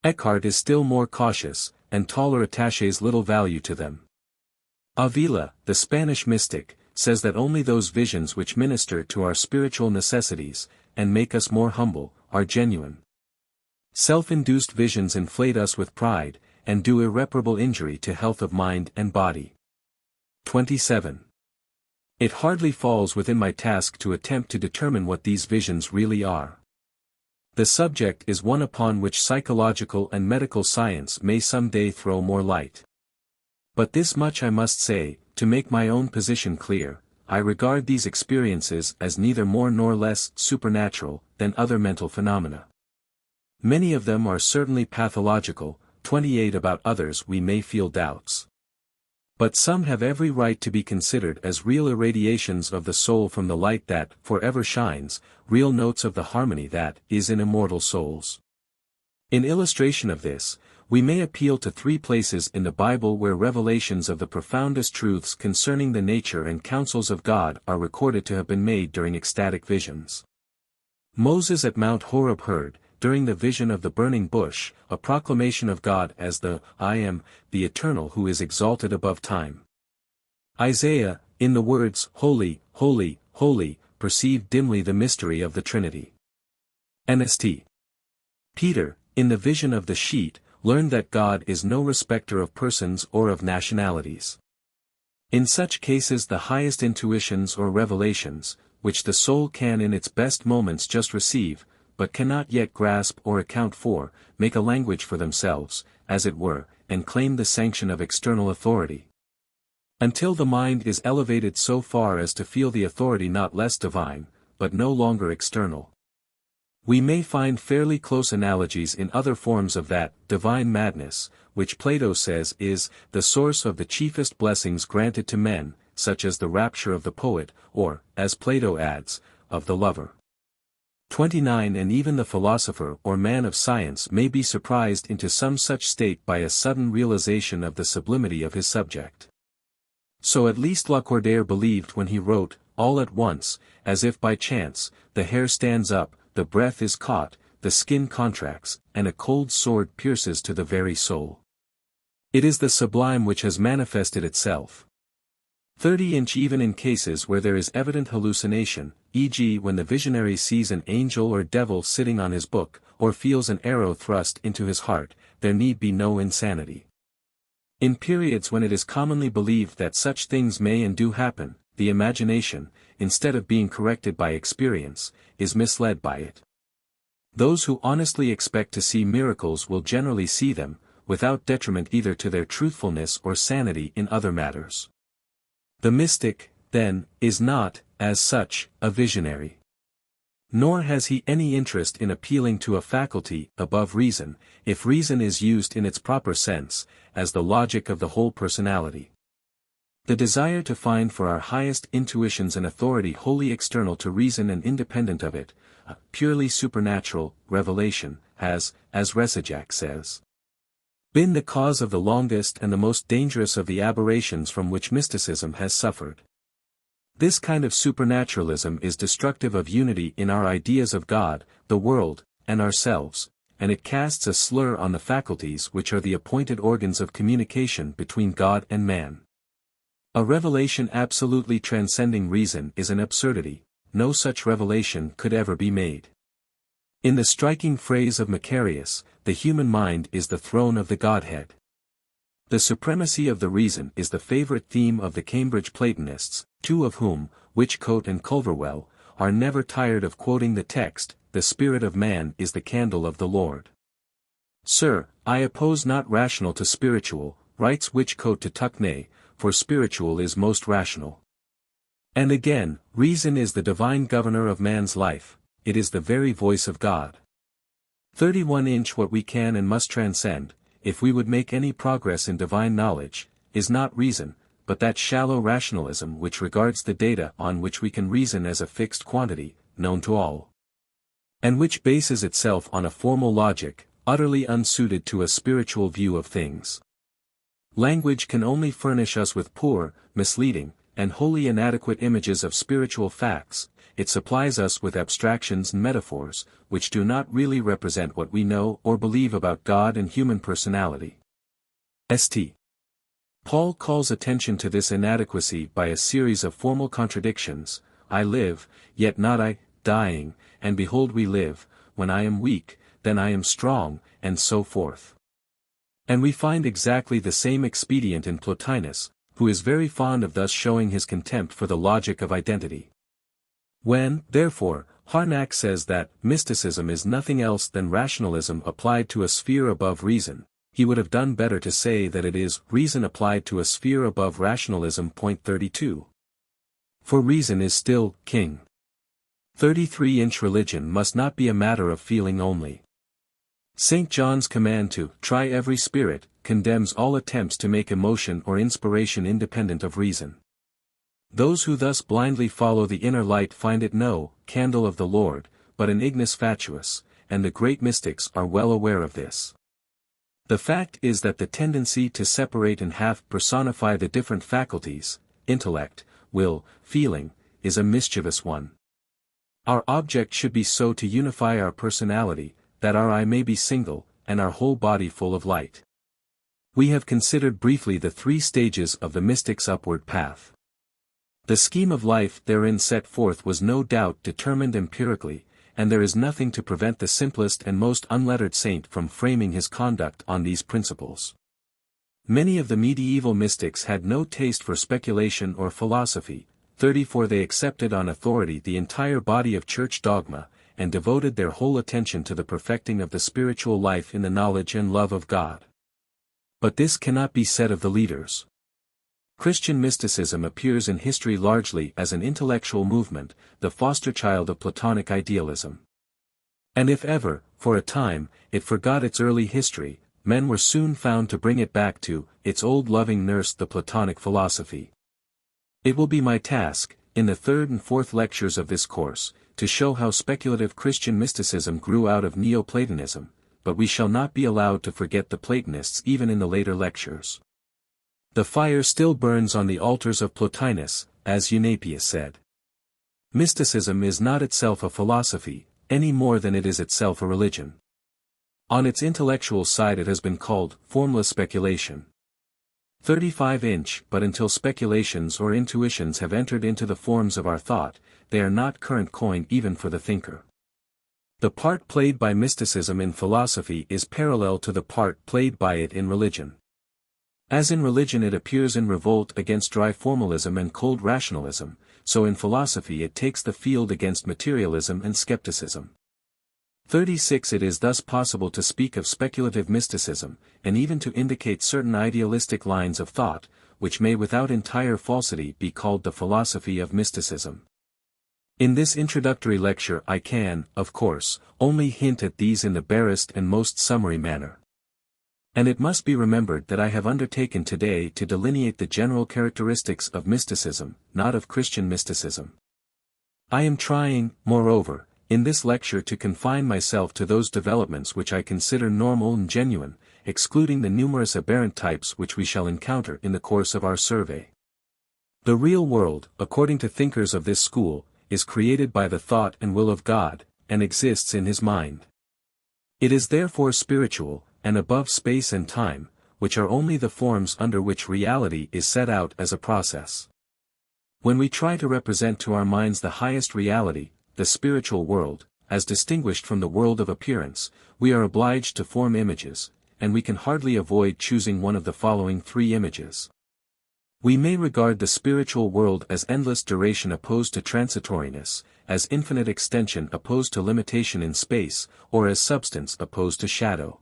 Eckhart is still more cautious, and Toller attaches little value to them. Avila, the Spanish mystic, says that only those visions which minister to our spiritual necessities, and make us more humble, are genuine. Self-induced visions inflate us with pride, and do irreparable injury to health of mind and body. 27. It hardly falls within my task to attempt to determine what these visions really are. The subject is one upon which psychological and medical science may some day throw more light. But this much I must say, to make my own position clear: I regard these experiences as neither more nor less supernatural than other mental phenomena. Many of them are certainly pathological. 28 About others we may feel doubts. But some have every right to be considered as real irradiations of the soul from the light that forever shines, real notes of the harmony that is in immortal souls. In illustration of this, we may appeal to 3 places in the Bible where revelations of the profoundest truths concerning the nature and counsels of God are recorded to have been made during ecstatic visions. Moses at Mount Horeb heard, during the vision of the burning bush, a proclamation of God as the I Am, the Eternal who is exalted above time. Isaiah, in the words, Holy, Holy, Holy, perceived dimly the mystery of the Trinity. St. Peter, in the vision of the sheet, learned that God is no respecter of persons or of nationalities. In such cases the highest intuitions or revelations, which the soul can in its best moments just receive, but cannot yet grasp or account for, make a language for themselves, as it were, and claim the sanction of external authority. Until the mind is elevated so far as to feel the authority not less divine, but no longer external. We may find fairly close analogies in other forms of that divine madness, which Plato says is the source of the chiefest blessings granted to men, such as the rapture of the poet, or, as Plato adds, of the lover. 29 And even the philosopher or man of science may be surprised into some such state by a sudden realization of the sublimity of his subject. So at least Lacordaire believed when he wrote, all at once, as if by chance, the hair stands up, the breath is caught, the skin contracts, and a cold sword pierces to the very soul. It is the sublime which has manifested itself. 30 Even in cases where there is evident hallucination, e.g. when the visionary sees an angel or devil sitting on his book, or feels an arrow thrust into his heart, there need be no insanity. In periods when it is commonly believed that such things may and do happen, the imagination, instead of being corrected by experience, is misled by it. Those who honestly expect to see miracles will generally see them, without detriment either to their truthfulness or sanity in other matters. The mystic, then, is not, as such, a visionary. Nor has he any interest in appealing to a faculty above reason, if reason is used in its proper sense, as the logic of the whole personality. The desire to find for our highest intuitions an authority wholly external to reason and independent of it, a purely supernatural revelation, has, as Resijak says, been the cause of the longest and the most dangerous of the aberrations from which mysticism has suffered. This kind of supernaturalism is destructive of unity in our ideas of God, the world, and ourselves, and it casts a slur on the faculties which are the appointed organs of communication between God and man. A revelation absolutely transcending reason is an absurdity. No such revelation could ever be made. In the striking phrase of Macarius, the human mind is the throne of the Godhead. The supremacy of the reason is the favorite theme of the Cambridge Platonists, two of whom, Whichcote and Culverwell, are never tired of quoting the text, "The spirit of man is the candle of the Lord." "Sir, I oppose not rational to spiritual," writes Whichcote to Tuckney, "for spiritual is most rational." And again, reason is the divine governor of man's life, it is the very voice of God. 31 What we can and must transcend, if we would make any progress in divine knowledge, is not reason, but that shallow rationalism which regards the data on which we can reason as a fixed quantity, known to all, and which bases itself on a formal logic, utterly unsuited to a spiritual view of things. Language can only furnish us with poor, misleading, and wholly inadequate images of spiritual facts. It supplies us with abstractions and metaphors, which do not really represent what we know or believe about God and human personality. St. Paul calls attention to this inadequacy by a series of formal contradictions: "I live, yet not I, dying, and behold we live, when I am weak, then I am strong," and so forth. And we find exactly the same expedient in Plotinus, who is very fond of thus showing his contempt for the logic of identity. When, therefore, Harnack says that mysticism is nothing else than rationalism applied to a sphere above reason, he would have done better to say that it is reason applied to a sphere above rationalism. 32. For reason is still king. 33 Religion must not be a matter of feeling only. St. John's command to try every spirit condemns all attempts to make emotion or inspiration independent of reason. Those who thus blindly follow the inner light find it no candle of the Lord, but an ignis fatuus, and the great mystics are well aware of this. The fact is that the tendency to separate and half personify the different faculties, intellect, will, feeling, is a mischievous one. Our object should be so to unify our personality, that our eye may be single, and our whole body full of light. We have considered briefly the three stages of the mystic's upward path. The scheme of life therein set forth was no doubt determined empirically, and there is nothing to prevent the simplest and most unlettered saint from framing his conduct on these principles. Many of the medieval mystics had no taste for speculation or philosophy. 34 They accepted on authority the entire body of church dogma, and devoted their whole attention to the perfecting of the spiritual life in the knowledge and love of God. But this cannot be said of the leaders. Christian mysticism appears in history largely as an intellectual movement, the foster-child of Platonic idealism. And if ever, for a time, it forgot its early history, men were soon found to bring it back to its old loving nurse, the Platonic philosophy. It will be my task, in the third and fourth lectures of this course, to show how speculative Christian mysticism grew out of Neoplatonism, but we shall not be allowed to forget the Platonists even in the later lectures. The fire still burns on the altars of Plotinus, as Eunapius said. Mysticism is not itself a philosophy, any more than it is itself a religion. On its intellectual side it has been called formless speculation. 35 But until speculations or intuitions have entered into the forms of our thought, they are not current coin even for the thinker. The part played by mysticism in philosophy is parallel to the part played by it in religion. As in religion it appears in revolt against dry formalism and cold rationalism, so in philosophy it takes the field against materialism and skepticism. 36 It is thus possible to speak of speculative mysticism, and even to indicate certain idealistic lines of thought, which may without entire falsity be called the philosophy of mysticism. In this introductory lecture I can, of course, only hint at these in the barest and most summary manner. And it must be remembered that I have undertaken today to delineate the general characteristics of mysticism, not of Christian mysticism. I am trying, moreover, in this lecture to confine myself to those developments which I consider normal and genuine, excluding the numerous aberrant types which we shall encounter in the course of our survey. The real world, according to thinkers of this school, is created by the thought and will of God, and exists in his mind. It is therefore spiritual, and above space and time, which are only the forms under which reality is set out as a process. When we try to represent to our minds the highest reality, the spiritual world, as distinguished from the world of appearance, we are obliged to form images, and we can hardly avoid choosing one of the following three images. We may regard the spiritual world as endless duration opposed to transitoriness, as infinite extension opposed to limitation in space, or as substance opposed to shadow.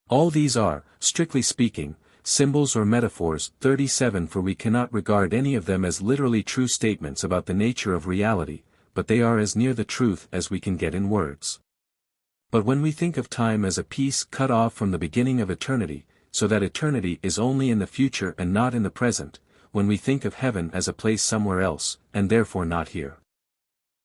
All these are, strictly speaking, symbols or metaphors. 37 For we cannot regard any of them as literally true statements about the nature of reality, but they are as near the truth as we can get in words. But when we think of time as a piece cut off from the beginning of eternity, so that eternity is only in the future and not in the present, when we think of heaven as a place somewhere else, and therefore not here.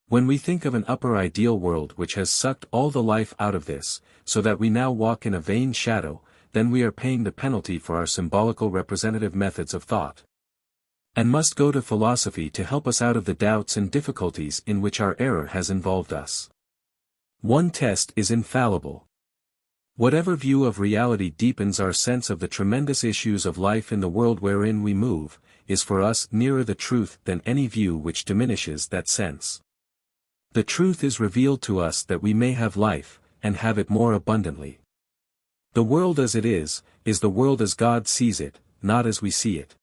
When we think of an upper ideal world which has sucked all the life out of this, so that we now walk in a vain shadow, then we are paying the penalty for our symbolical representative methods of thought. And must go to philosophy to help us out of the doubts and difficulties in which our error has involved us. One test is infallible. Whatever view of reality deepens our sense of the tremendous issues of life in the world wherein we move, is for us nearer the truth than any view which diminishes that sense. The truth is revealed to us that we may have life, and have it more abundantly. The world as it is the world as God sees it, not as we see it.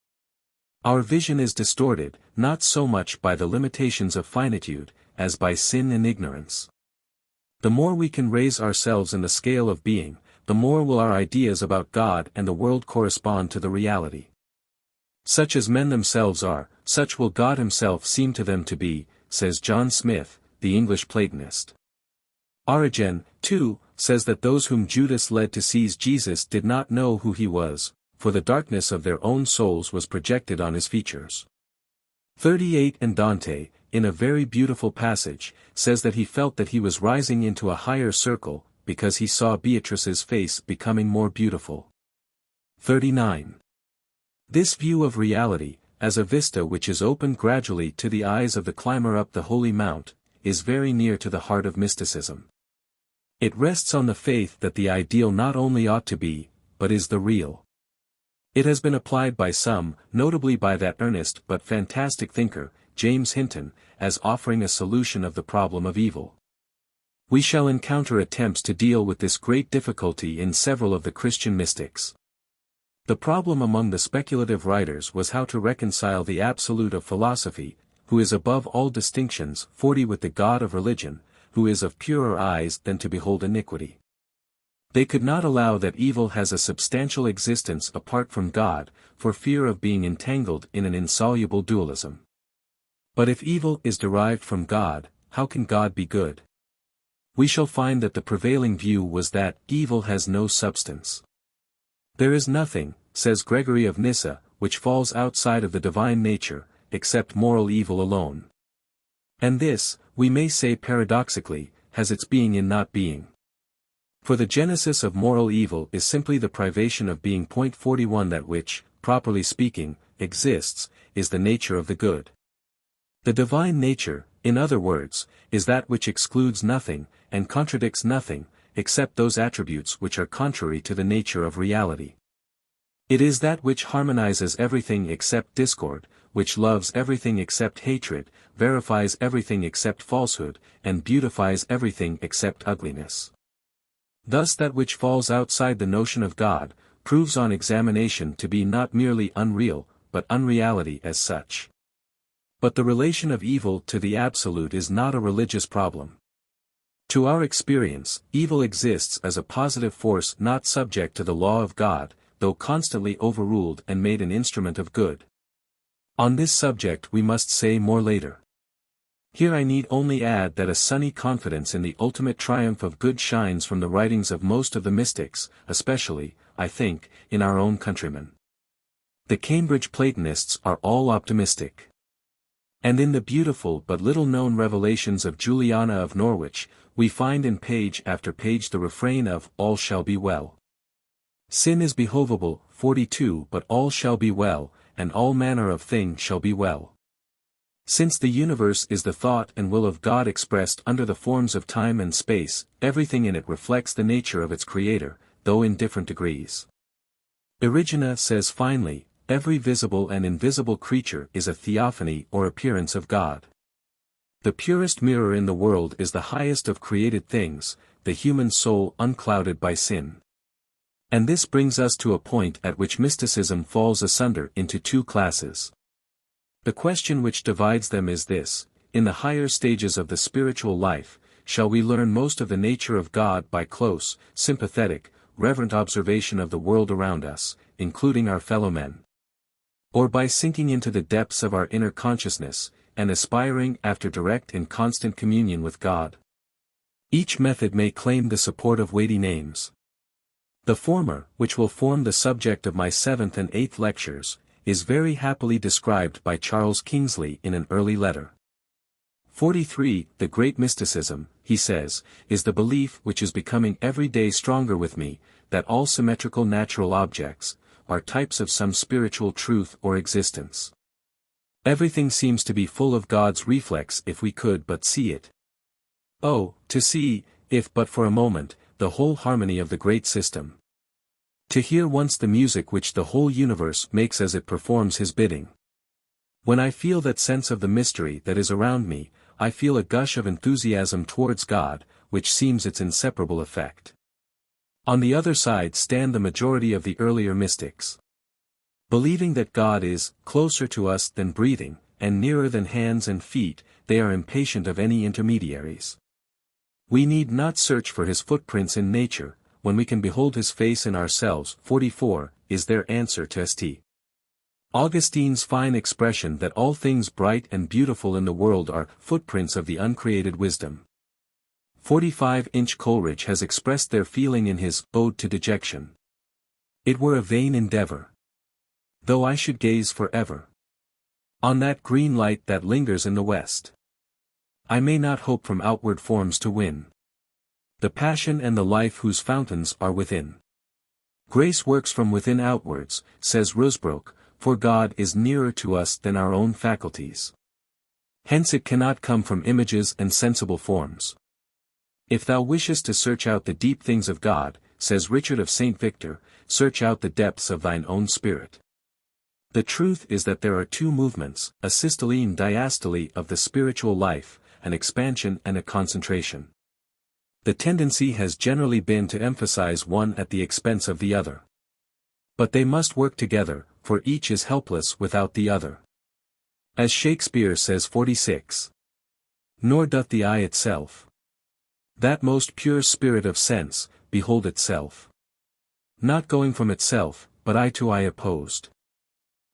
Our vision is distorted, not so much by the limitations of finitude, as by sin and ignorance. The more we can raise ourselves in the scale of being, the more will our ideas about God and the world correspond to the reality. Such as men themselves are, such will God himself seem to them to be, says John Smith, the English Platonist. Origen, too, says that those whom Judas led to seize Jesus did not know who he was, for the darkness of their own souls was projected on his features. 38 And Dante, in a very beautiful passage, says that he felt that he was rising into a higher circle, because he saw Beatrice's face becoming more beautiful. 39. This view of reality, as a vista which is opened gradually to the eyes of the climber up the holy mount, is very near to the heart of mysticism. It rests on the faith that the ideal not only ought to be, but is the real. It has been applied by some, notably by that earnest but fantastic thinker, James Hinton, as offering a solution of the problem of evil. We shall encounter attempts to deal with this great difficulty in several of the Christian mystics. The problem among the speculative writers was how to reconcile the absolute of philosophy, who is above all distinctions, 40 with the God of religion, who is of purer eyes than to behold iniquity. They could not allow that evil has a substantial existence apart from God, for fear of being entangled in an insoluble dualism. But if evil is derived from God, how can God be good? We shall find that the prevailing view was that evil has no substance. There is nothing, says Gregory of Nyssa, which falls outside of the divine nature, except moral evil alone. And this, we may say paradoxically, has its being in not being. For the genesis of moral evil is simply the privation of being. 41 That which, properly speaking, exists, is the nature of the good. The divine nature, in other words, is that which excludes nothing, and contradicts nothing, except those attributes which are contrary to the nature of reality. It is that which harmonizes everything except discord, which loves everything except hatred, verifies everything except falsehood, and beautifies everything except ugliness. Thus that which falls outside the notion of God, proves on examination to be not merely unreal, but unreality as such. But the relation of evil to the absolute is not a religious problem. To our experience, evil exists as a positive force not subject to the law of God, though constantly overruled and made an instrument of good. On this subject we must say more later. Here I need only add that a sunny confidence in the ultimate triumph of good shines from the writings of most of the mystics, especially, I think, in our own countrymen. The Cambridge Platonists are all optimistic. And in the beautiful but little-known revelations of Juliana of Norwich, we find in page after page the refrain of "all shall be well." Sin is behovable, 42, but all shall be well, and all manner of things shall be well. Since the universe is the thought and will of God expressed under the forms of time and space, everything in it reflects the nature of its creator, though in different degrees. Erigena says finally, every visible and invisible creature is a theophany or appearance of God. The purest mirror in the world is the highest of created things, the human soul unclouded by sin. And this brings us to a point at which mysticism falls asunder into two classes. The question which divides them is this: in the higher stages of the spiritual life, shall we learn most of the nature of God by close, sympathetic, reverent observation of the world around us, including our fellow men? Or by sinking into the depths of our inner consciousness, and aspiring after direct and constant communion with God? Each method may claim the support of weighty names. The former, which will form the subject of my 7th and 8th lectures, is very happily described by Charles Kingsley in an early letter. 43. The great mysticism, he says, is the belief which is becoming every day stronger with me, that all symmetrical natural objects are types of some spiritual truth or existence. Everything seems to be full of God's reflex if we could but see it. Oh, to see, if but for a moment, the whole harmony of the great system. To hear once the music which the whole universe makes as it performs his bidding. When I feel that sense of the mystery that is around me, I feel a gush of enthusiasm towards God, which seems its inseparable effect. On the other side stand the majority of the earlier mystics. Believing that God is closer to us than breathing, and nearer than hands and feet, they are impatient of any intermediaries. We need not search for his footprints in nature, when we can behold his face in ourselves. 44, is their answer to St. Augustine's fine expression that all things bright and beautiful in the world are footprints of the uncreated wisdom. 45. Inge Coleridge has expressed their feeling in his Ode to Dejection. It were a vain endeavor, though I should gaze forever on that green light that lingers in the west. I may not hope from outward forms to win the passion and the life whose fountains are within. Grace works from within outwards, says Rusbrook, for God is nearer to us than our own faculties. Hence it cannot come from images and sensible forms. If thou wishest to search out the deep things of God, says Richard of St. Victor, search out the depths of thine own spirit. The truth is that there are two movements, a systole and diastole of the spiritual life, an expansion and a concentration. The tendency has generally been to emphasize one at the expense of the other. But they must work together, for each is helpless without the other. As Shakespeare says 46. Nor doth the eye itself, that most pure spirit of sense, behold itself. Not going from itself, but eye to eye opposed.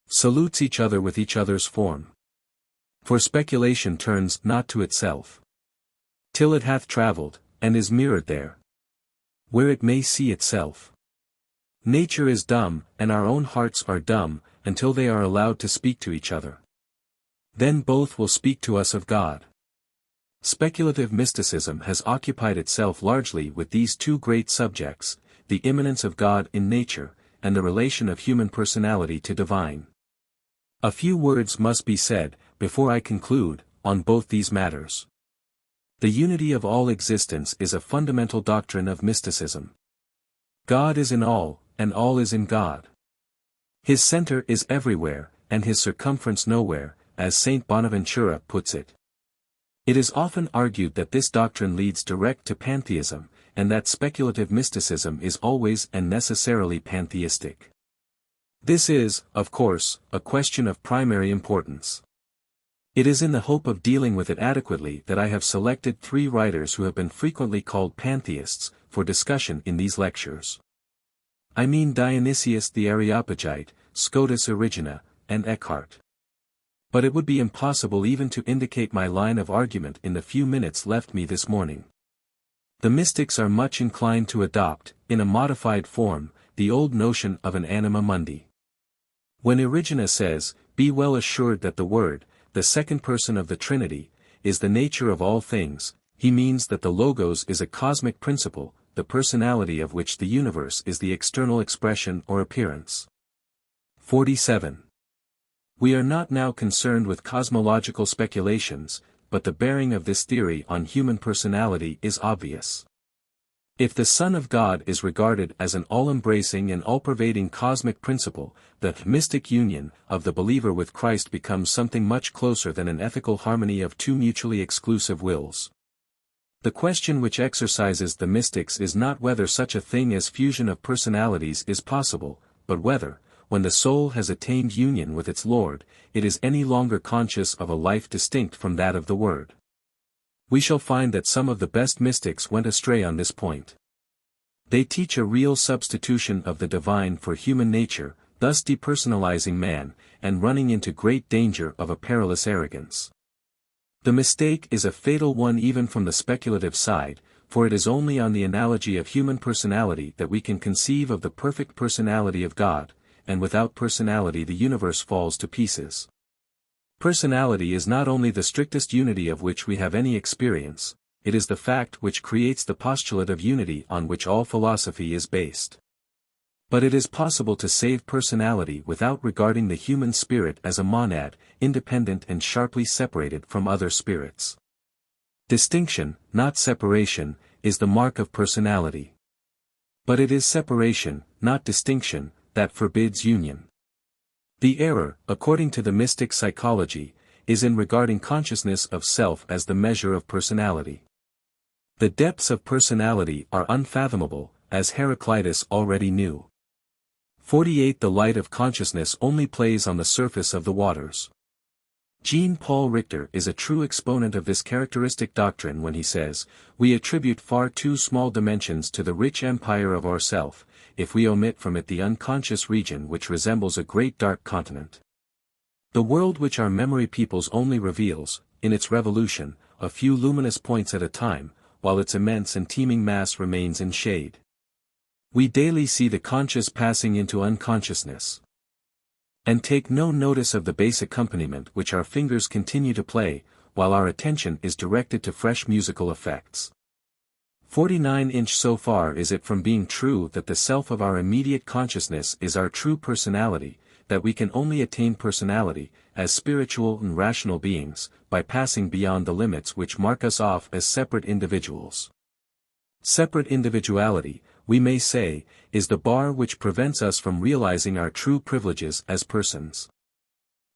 Salutes each other with each other's form. For speculation turns not to itself, till it hath travelled, and is mirrored there, where it may see itself. Nature is dumb, and our own hearts are dumb, until they are allowed to speak to each other. Then both will speak to us of God. Speculative mysticism has occupied itself largely with these two great subjects, the immanence of God in nature, and the relation of human personality to divine. A few words must be said, before I conclude, on both these matters. The unity of all existence is a fundamental doctrine of mysticism. God is in all, and all is in God. His center is everywhere, and his circumference nowhere, as Saint Bonaventura puts it. It is often argued that this doctrine leads direct to pantheism, and that speculative mysticism is always and necessarily pantheistic. This is, of course, a question of primary importance. It is in the hope of dealing with it adequately that I have selected 3 writers who have been frequently called pantheists, for discussion in these lectures. I mean Dionysius the Areopagite, Scotus Erigena, and Eckhart. But it would be impossible even to indicate my line of argument in the few minutes left me this morning. The mystics are much inclined to adopt, in a modified form, the old notion of an anima mundi. When Erigena says, "Be well assured that the Word, the second person of the Trinity, is the nature of all things," he means that the Logos is a cosmic principle, the personality of which the universe is the external expression or appearance. 47. We are not now concerned with cosmological speculations, but the bearing of this theory on human personality is obvious. If the Son of God is regarded as an all-embracing and all-pervading cosmic principle, the mystic union of the believer with Christ becomes something much closer than an ethical harmony of 2 mutually exclusive wills. The question which exercises the mystics is not whether such a thing as fusion of personalities is possible, but whether, when the soul has attained union with its Lord, it is any longer conscious of a life distinct from that of the Word. We shall find that some of the best mystics went astray on this point. They teach a real substitution of the divine for human nature, thus depersonalizing man, and running into great danger of a perilous arrogance. The mistake is a fatal one even from the speculative side, for it is only on the analogy of human personality that we can conceive of the perfect personality of God, and without personality the universe falls to pieces. Personality is not only the strictest unity of which we have any experience, it is the fact which creates the postulate of unity on which all philosophy is based. But it is possible to save personality without regarding the human spirit as a monad, independent and sharply separated from other spirits. Distinction, not separation, is the mark of personality. But it is separation, not distinction, that forbids union. The error, according to the mystic psychology, is in regarding consciousness of self as the measure of personality. The depths of personality are unfathomable, as Heraclitus already knew. 48 The light of consciousness only plays on the surface of the waters. Jean-Paul Richter is a true exponent of this characteristic doctrine when he says, "We attribute far too small dimensions to the rich empire of ourself, if we omit from it the unconscious region which resembles a great dark continent. The world which our memory peoples only reveals, in its revolution, a few luminous points at a time, while its immense and teeming mass remains in shade. We daily see the conscious passing into unconsciousness, and take no notice of the bass accompaniment which our fingers continue to play, while our attention is directed to fresh musical effects. 49 So far is it from being true that the self of our immediate consciousness is our true personality, that we can only attain personality, as spiritual and rational beings, by passing beyond the limits which mark us off as separate individuals. Separate individuality, we may say, is the bar which prevents us from realizing our true privileges as persons.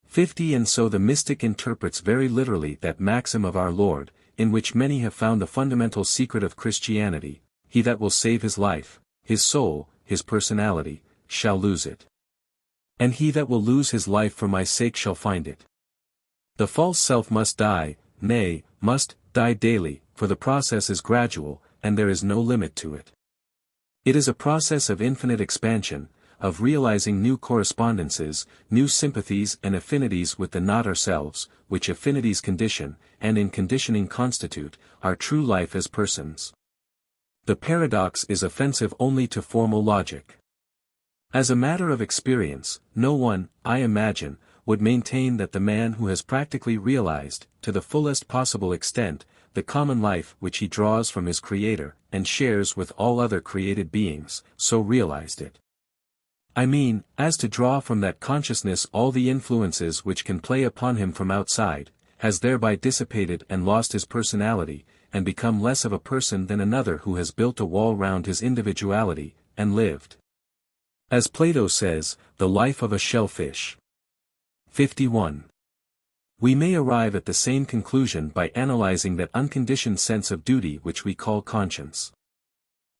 50 So the mystic interprets very literally that maxim of our Lord, in which many have found the fundamental secret of Christianity: he that will save his life, his soul, his personality, shall lose it. And he that will lose his life for my sake shall find it. The false self must die, nay, must die daily, for the process is gradual, and there is no limit to it. It is a process of infinite expansion, of realizing new correspondences, new sympathies and affinities with the not ourselves, which affinities condition, and in conditioning constitute, our true life as persons. The paradox is offensive only to formal logic. As a matter of experience, no one, I imagine, would maintain that the man who has practically realized, to the fullest possible extent, the common life which he draws from his Creator, and shares with all other created beings, so realized it. I mean, as to draw from that consciousness all the influences which can play upon him from outside, has thereby dissipated and lost his personality, and become less of a person than another who has built a wall round his individuality, and lived, as Plato says, the life of a shellfish. 51. We may arrive at the same conclusion by analyzing that unconditioned sense of duty which we call conscience.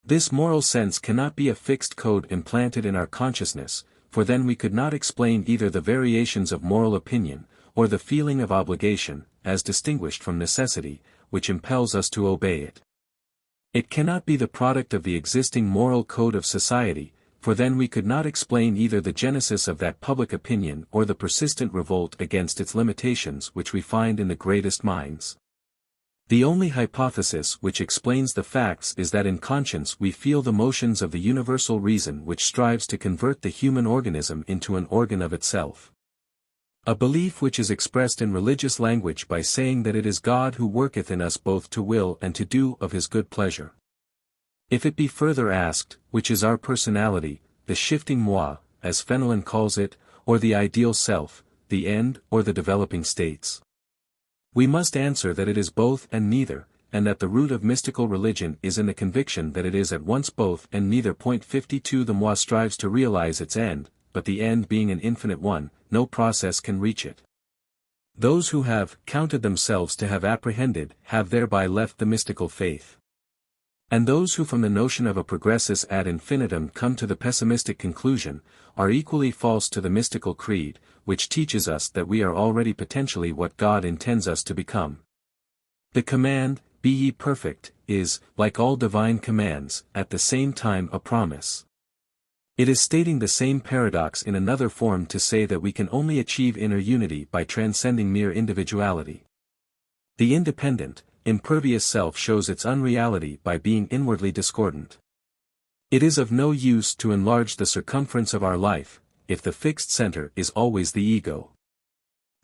This moral sense cannot be a fixed code implanted in our consciousness, for then we could not explain either the variations of moral opinion, or the feeling of obligation, as distinguished from necessity, which impels us to obey it. It cannot be the product of the existing moral code of society, for then we could not explain either the genesis of that public opinion or the persistent revolt against its limitations which we find in the greatest minds. The only hypothesis which explains the facts is that in conscience we feel the motions of the universal reason which strives to convert the human organism into an organ of itself. A belief which is expressed in religious language by saying that it is God who worketh in us both to will and to do of his good pleasure. If it be further asked, which is our personality, the shifting moi, as Fenelon calls it, or the ideal self, the end or the developing states? We must answer that it is both and neither, and that the root of mystical religion is in the conviction that it is at once both and neither. 52 The moi strives to realize its end, but the end being an infinite one, no process can reach it. Those who have counted themselves to have apprehended have thereby left the mystical faith. And those who from the notion of a progressus ad infinitum come to the pessimistic conclusion, are equally false to the mystical creed, which teaches us that we are already potentially what God intends us to become. The command, "Be ye perfect," is, like all divine commands, at the same time a promise. It is stating the same paradox in another form to say that we can only achieve inner unity by transcending mere individuality. The independent, impervious self shows its unreality by being inwardly discordant. It is of no use to enlarge the circumference of our life, if the fixed center is always the ego.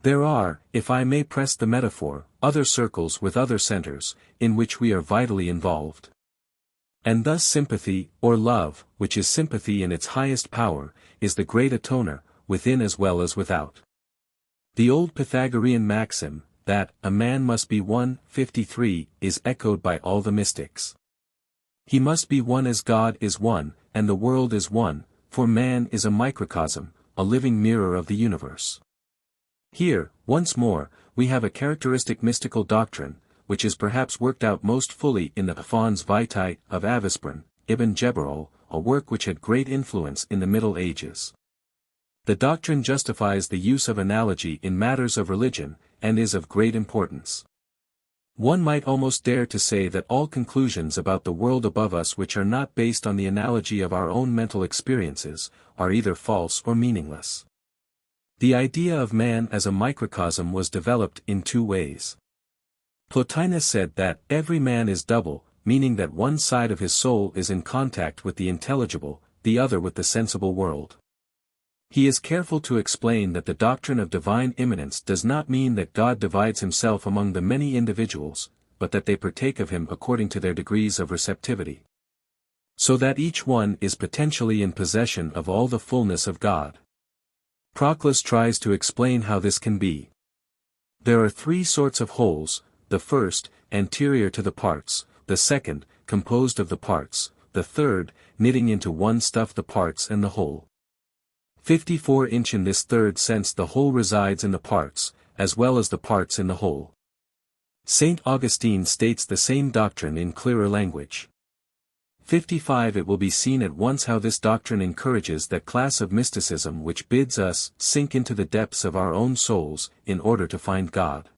There are, if I may press the metaphor, other circles with other centers, in which we are vitally involved. And thus sympathy, or love, which is sympathy in its highest power, is the great atoner, within as well as without. The old Pythagorean maxim, that a man must be one, 53, is echoed by all the mystics. He must be one as God is one, and the world is one, for man is a microcosm, a living mirror of the universe. Here, once more, we have a characteristic mystical doctrine, which is perhaps worked out most fully in the Fons Vitae of Avisprin, Ibn Jebirol, a work which had great influence in the Middle Ages. The doctrine justifies the use of analogy in matters of religion, and is of great importance. One might almost dare to say that all conclusions about the world above us which are not based on the analogy of our own mental experiences, are either false or meaningless. The idea of man as a microcosm was developed in two ways. Plotinus said that every man is double, meaning that one side of his soul is in contact with the intelligible, the other with the sensible world. He is careful to explain that the doctrine of divine immanence does not mean that God divides himself among the many individuals, but that they partake of him according to their degrees of receptivity. So that each one is potentially in possession of all the fullness of God. Proclus tries to explain how this can be. There are three sorts of wholes: the first, anterior to the parts; the second, composed of the parts; the third, knitting into one stuff the parts and the whole. 54 inch In this third sense the whole resides in the parts, as well as the parts in the whole. Saint Augustine states the same doctrine in clearer language. 55 It will be seen at once how this doctrine encourages that class of mysticism which bids us sink into the depths of our own souls, in order to find God.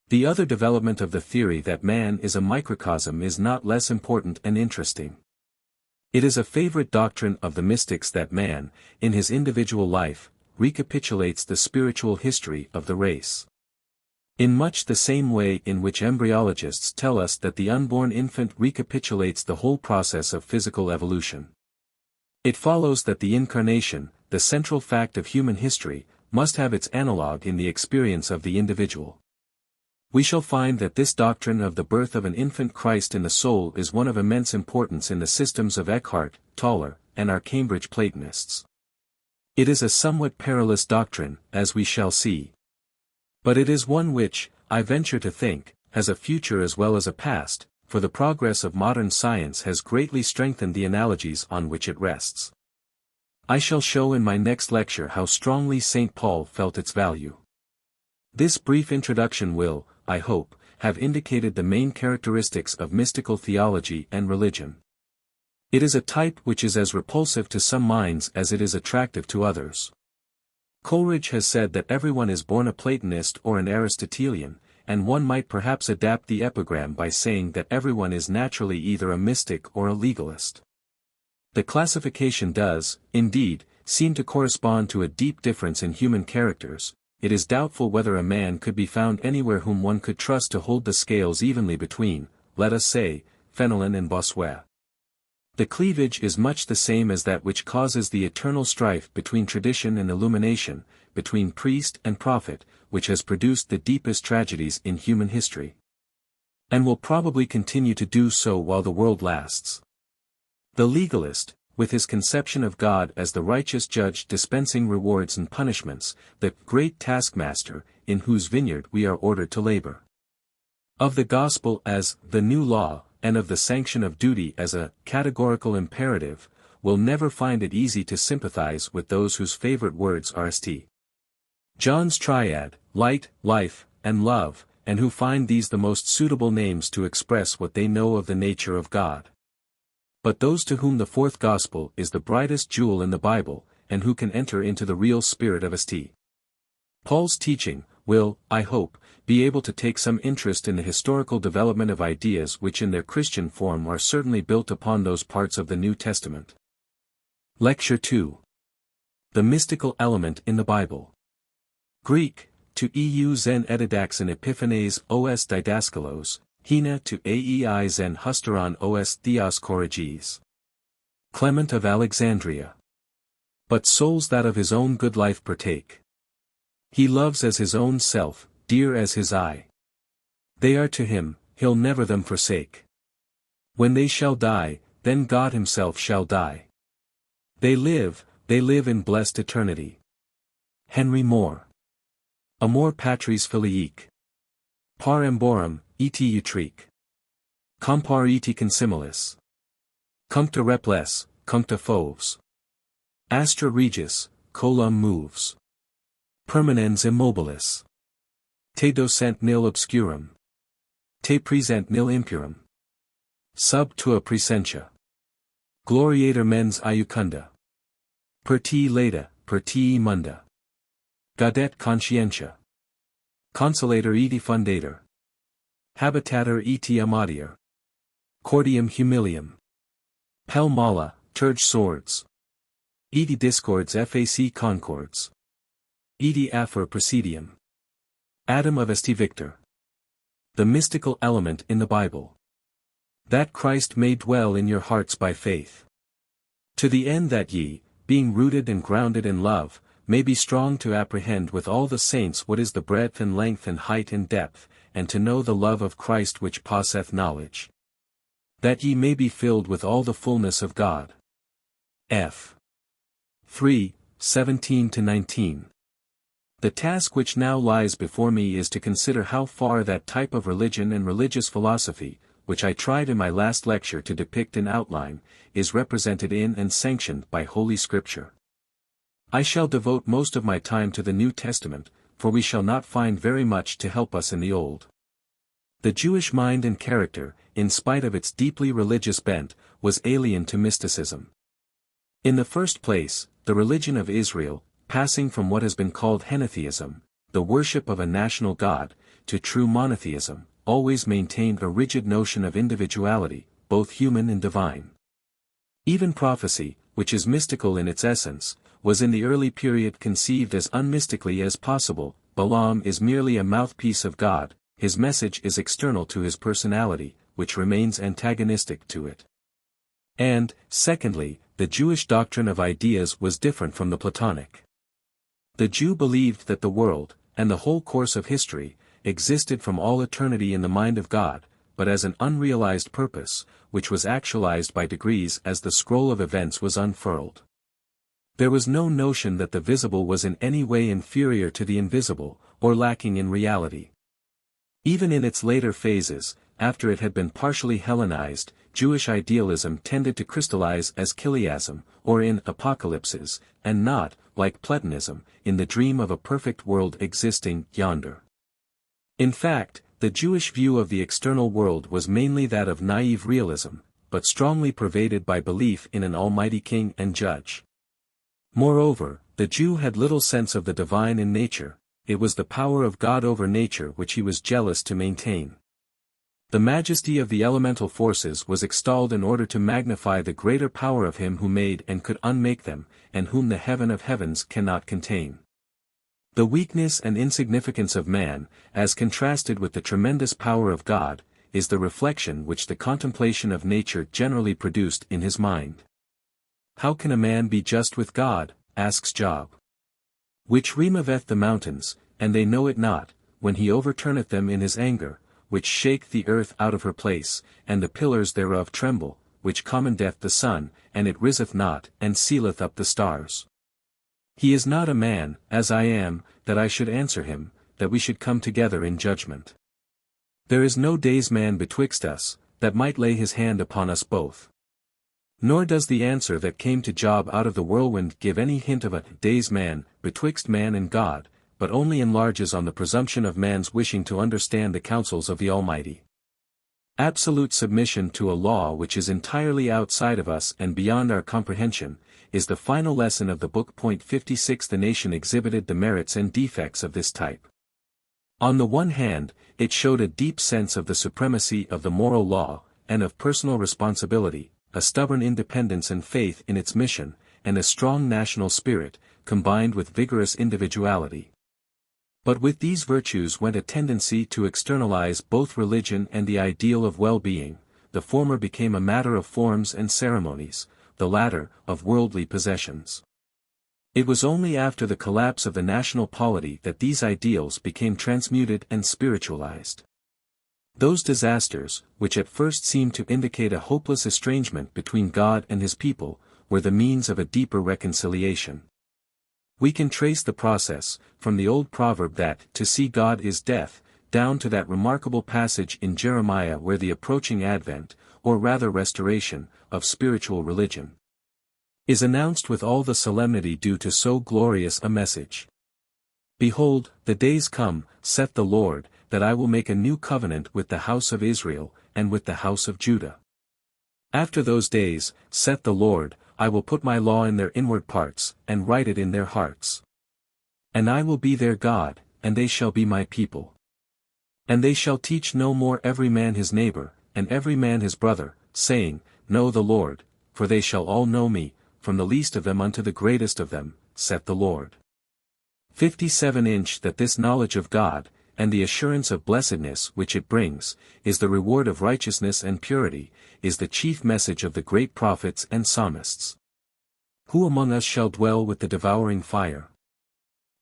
The other development of the theory that man is a microcosm is not less important and interesting. It is a favorite doctrine of the mystics that man, in his individual life, recapitulates the spiritual history of the race. In much the same way in which embryologists tell us that the unborn infant recapitulates the whole process of physical evolution. It follows that the incarnation, the central fact of human history, must have its analogue in the experience of the individual. We shall find that this doctrine of the birth of an infant Christ in the soul is one of immense importance in the systems of Eckhart, Toller, and our Cambridge Platonists. It is a somewhat perilous doctrine, as we shall see. But it is one which, I venture to think, has a future as well as a past, for the progress of modern science has greatly strengthened the analogies on which it rests. I shall show in my next lecture how strongly St. Paul felt its value. This brief introduction will, I hope, have indicated the main characteristics of mystical theology and religion. It is a type which is as repulsive to some minds as it is attractive to others. Coleridge has said that everyone is born a Platonist or an Aristotelian, and one might perhaps adapt the epigram by saying that everyone is naturally either a mystic or a legalist. The classification does, indeed, seem to correspond to a deep difference in human characters. It is doubtful whether a man could be found anywhere whom one could trust to hold the scales evenly between, let us say, Fenelon and Bossuet. The cleavage is much the same as that which causes the eternal strife between tradition and illumination, between priest and prophet, which has produced the deepest tragedies in human history. And will probably continue to do so while the world lasts. The legalist, with his conception of God as the righteous judge dispensing rewards and punishments, the great taskmaster, in whose vineyard we are ordered to labor. Of the gospel as the new law, and of the sanction of duty as a categorical imperative, will never find it easy to sympathize with those whose favorite words are St. John's triad, light, life, and love, and who find these the most suitable names to express what they know of the nature of God. But those to whom the fourth gospel is the brightest jewel in the Bible, and who can enter into the real spirit of St. Paul's teaching, will, I hope, be able to take some interest in the historical development of ideas which in their Christian form are certainly built upon those parts of the New Testament. Lecture 2. The mystical element in the Bible. Greek, to eu zen edidaxin epiphanes os didaskalos, hina to aei zen husteron os theos corriges. Clement of Alexandria. But souls that of his own good life partake. He loves as his own self, dear as his eye. They are to him, he'll never them forsake. When they shall die, then God himself shall die. They live in blessed eternity. Henry Moore. Amor patris filiique. Par emborum, et utrique. Compar et consimilis. Cuncta reples, cuncta foves. Astra regis, colum moves. Permanens immobilis. Te docent nil obscurum. Te present nil impurum. Sub tua presentia. Gloriator mens iucunda. Per te leda, per te munda. Gaudet conscientia. Consolator eti fundator. Habitator eti amatior. Cordium humilium. Pell malla, turge swords. Eti discords fac concords. Eti afer presidium. Adam of St. Victor. The mystical element in the Bible. That Christ may dwell in your hearts by faith. To the end that ye, being rooted and grounded in love, may be strong to apprehend with all the saints what is the breadth and length and height and depth, and to know the love of Christ which passeth knowledge. That ye may be filled with all the fullness of God. F. 3, 17-19. The task which now lies before me is to consider how far that type of religion and religious philosophy, which I tried in my last lecture to depict in outline, is represented in and sanctioned by Holy Scripture. I shall devote most of my time to the New Testament, for we shall not find very much to help us in the Old. The Jewish mind and character, in spite of its deeply religious bent, was alien to mysticism. In the first place, the religion of Israel, passing from what has been called henotheism, the worship of a national god, to true monotheism, always maintained a rigid notion of individuality, both human and divine. Even prophecy, which is mystical in its essence, was in the early period conceived as unmystically as possible. Balaam is merely a mouthpiece of God, his message is external to his personality, which remains antagonistic to it. And, secondly, the Jewish doctrine of ideas was different from the Platonic. The Jew believed that the world, and the whole course of history, existed from all eternity in the mind of God, but as an unrealized purpose, which was actualized by degrees as the scroll of events was unfurled. There was no notion that the visible was in any way inferior to the invisible, or lacking in reality. Even in its later phases, after it had been partially Hellenized, Jewish idealism tended to crystallize as chiliasm, or in apocalypses, and not, like Platonism, in the dream of a perfect world existing yonder. In fact, the Jewish view of the external world was mainly that of naive realism, but strongly pervaded by belief in an almighty king and judge. Moreover, the Jew had little sense of the divine in nature, it was the power of God over nature which he was jealous to maintain. The majesty of the elemental forces was extolled in order to magnify the greater power of him who made and could unmake them, and whom the heaven of heavens cannot contain. The weakness and insignificance of man, as contrasted with the tremendous power of God, is the reflection which the contemplation of nature generally produced in his mind. How can a man be just with God, asks Job. Which removeth the mountains, and they know it not, when he overturneth them in his anger, which shake the earth out of her place, and the pillars thereof tremble, which commandeth the sun, and it riseth not, and sealeth up the stars. He is not a man, as I am, that I should answer him, that we should come together in judgment. There is no day's man betwixt us, that might lay his hand upon us both. Nor does the answer that came to Job out of the whirlwind give any hint of a day's man, betwixt man and God, but only enlarges on the presumption of man's wishing to understand the counsels of the Almighty. Absolute submission to a law which is entirely outside of us and beyond our comprehension, is the final lesson of the book. 56 The nation exhibited the merits and defects of this type. On the one hand, it showed a deep sense of the supremacy of the moral law, and of personal responsibility, a stubborn independence and faith in its mission, and a strong national spirit, combined with vigorous individuality. But with these virtues went a tendency to externalize both religion and the ideal of well-being, the former became a matter of forms and ceremonies, the latter, of worldly possessions. It was only after the collapse of the national polity that these ideals became transmuted and spiritualized. Those disasters, which at first seemed to indicate a hopeless estrangement between God and his people, were the means of a deeper reconciliation. We can trace the process, from the old proverb that to see God is death, down to that remarkable passage in Jeremiah where the approaching advent, or rather restoration, of spiritual religion is announced with all the solemnity due to so glorious a message. Behold, the days come, saith the Lord, that I will make a new covenant with the house of Israel, and with the house of Judah. After those days, saith the Lord, I will put my law in their inward parts, and write it in their hearts. And I will be their God, and they shall be my people. And they shall teach no more every man his neighbor, and every man his brother, saying, Know the Lord, for they shall all know me, from the least of them unto the greatest of them, saith the Lord. 57 Inch that this knowledge of God, and the assurance of blessedness which it brings, is the reward of righteousness and purity, is the chief message of the great prophets and psalmists. Who among us shall dwell with the devouring fire?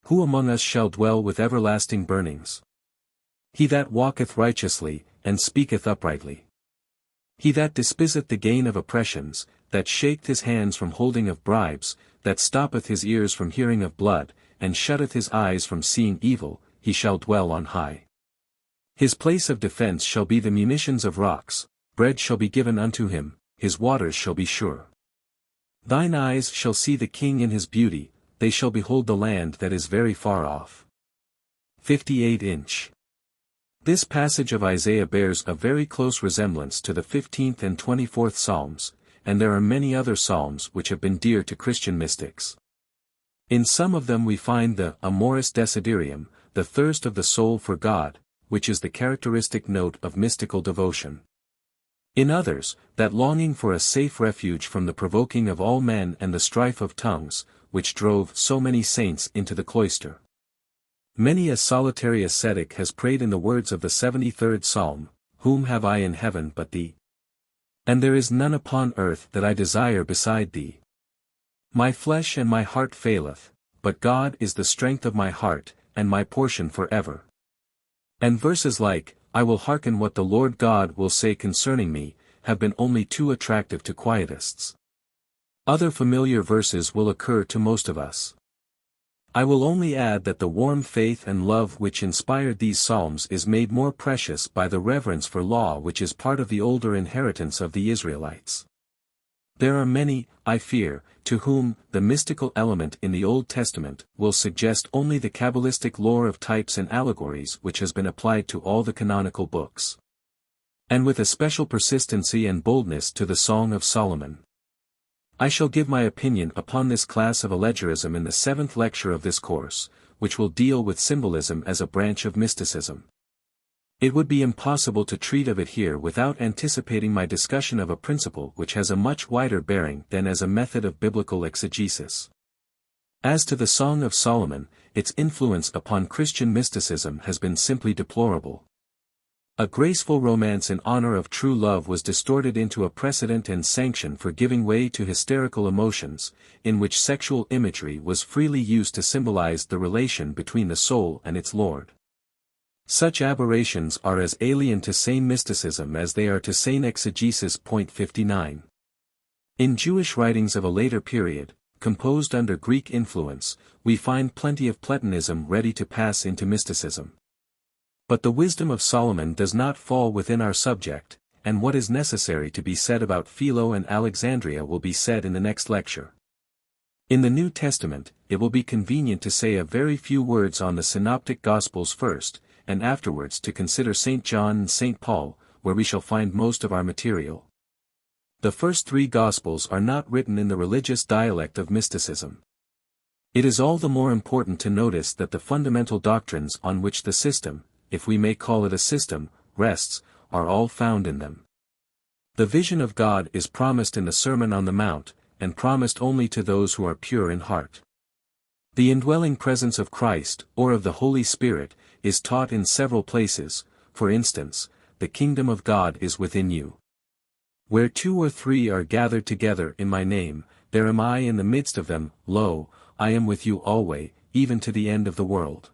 Who among us shall dwell with everlasting burnings? He that walketh righteously, and speaketh uprightly. He that despiseth the gain of oppressions, that shaketh his hands from holding of bribes, that stoppeth his ears from hearing of blood, and shutteth his eyes from seeing evil, he shall dwell on high. His place of defense shall be the munitions of rocks, bread shall be given unto him, his waters shall be sure. Thine eyes shall see the king in his beauty, they shall behold the land that is very far off. 58 Inch. This passage of Isaiah bears a very close resemblance to the 15th and 24th Psalms, and there are many other psalms which have been dear to Christian mystics. In some of them we find the amoris desiderium, the thirst of the soul for God, which is the characteristic note of mystical devotion. In others, that longing for a safe refuge from the provoking of all men and the strife of tongues, which drove so many saints into the cloister. Many a solitary ascetic has prayed in the words of the 73rd Psalm, Whom have I in heaven but thee? And there is none upon earth that I desire beside thee. My flesh and my heart faileth, but God is the strength of my heart, and my portion forever. And verses like, I will hearken what the Lord God will say concerning me, have been only too attractive to quietists. Other familiar verses will occur to most of us. I will only add that the warm faith and love which inspired these psalms is made more precious by the reverence for law which is part of the older inheritance of the Israelites. There are many, I fear, to whom the mystical element in the Old Testament will suggest only the Kabbalistic lore of types and allegories which has been applied to all the canonical books. and with a special persistency and boldness to the Song of Solomon. I shall give my opinion upon this class of allegorism in the 7th lecture of this course, which will deal with symbolism as a branch of mysticism. It would be impossible to treat of it here without anticipating my discussion of a principle which has a much wider bearing than as a method of biblical exegesis. As to the Song of Solomon, its influence upon Christian mysticism has been simply deplorable. A graceful romance in honor of true love was distorted into a precedent and sanction for giving way to hysterical emotions, in which sexual imagery was freely used to symbolize the relation between the soul and its Lord. Such aberrations are as alien to sane mysticism as they are to sane exegesis. 59. In Jewish writings of a later period, composed under Greek influence, we find plenty of Platonism ready to pass into mysticism. But the wisdom of Solomon does not fall within our subject, and what is necessary to be said about Philo and Alexandria will be said in the next lecture. In the New Testament, it will be convenient to say a very few words on the Synoptic Gospels first, and afterwards to consider St. John and St. Paul, where we shall find most of our material. The first 3 Gospels are not written in the religious dialect of mysticism. It is all the more important to notice that the fundamental doctrines on which the system, if we may call it a system, rests, are all found in them. The vision of God is promised in the Sermon on the Mount, and promised only to those who are pure in heart. The indwelling presence of Christ, or of the Holy Spirit, is taught in several places. For instance, the kingdom of God is within you. Where 2 or 3 are gathered together in my name, there am I in the midst of them. Lo, I am with you always, even to the end of the world.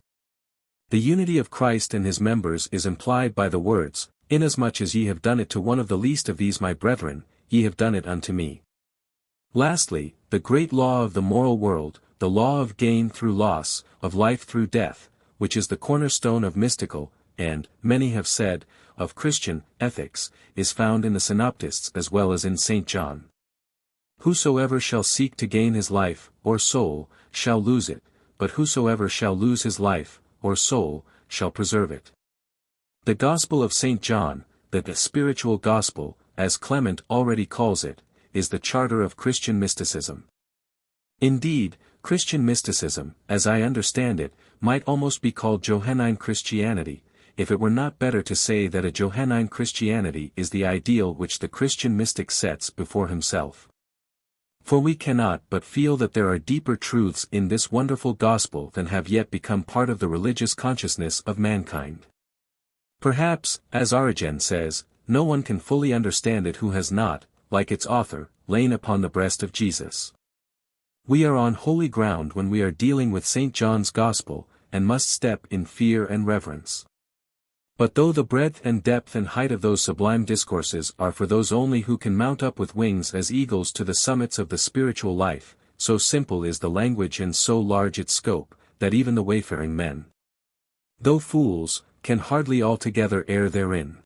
The unity of Christ and his members is implied by the words, inasmuch as ye have done it to one of the least of these my brethren, ye have done it unto me. Lastly, the great law of the moral world, the law of gain through loss, of life through death, which is the cornerstone of mystical, and, many have said, of Christian, ethics, is found in the Synoptists as well as in St. John. Whosoever shall seek to gain his life, or soul, shall lose it, but whosoever shall lose his life, or soul, shall preserve it. The Gospel of St. John, the spiritual gospel, as Clement already calls it, is the charter of Christian mysticism. Indeed, Christian mysticism, as I understand it, might almost be called Johannine Christianity, if it were not better to say that a Johannine Christianity is the ideal which the Christian mystic sets before himself. For we cannot but feel that there are deeper truths in this wonderful gospel than have yet become part of the religious consciousness of mankind. Perhaps, as Origen says, no one can fully understand it who has not, like its author, lain upon the breast of Jesus. We are on holy ground when we are dealing with St. John's Gospel, and must step in fear and reverence. But though the breadth and depth and height of those sublime discourses are for those only who can mount up with wings as eagles to the summits of the spiritual life, so simple is the language and so large its scope, that even the wayfaring men, though fools, can hardly altogether err therein.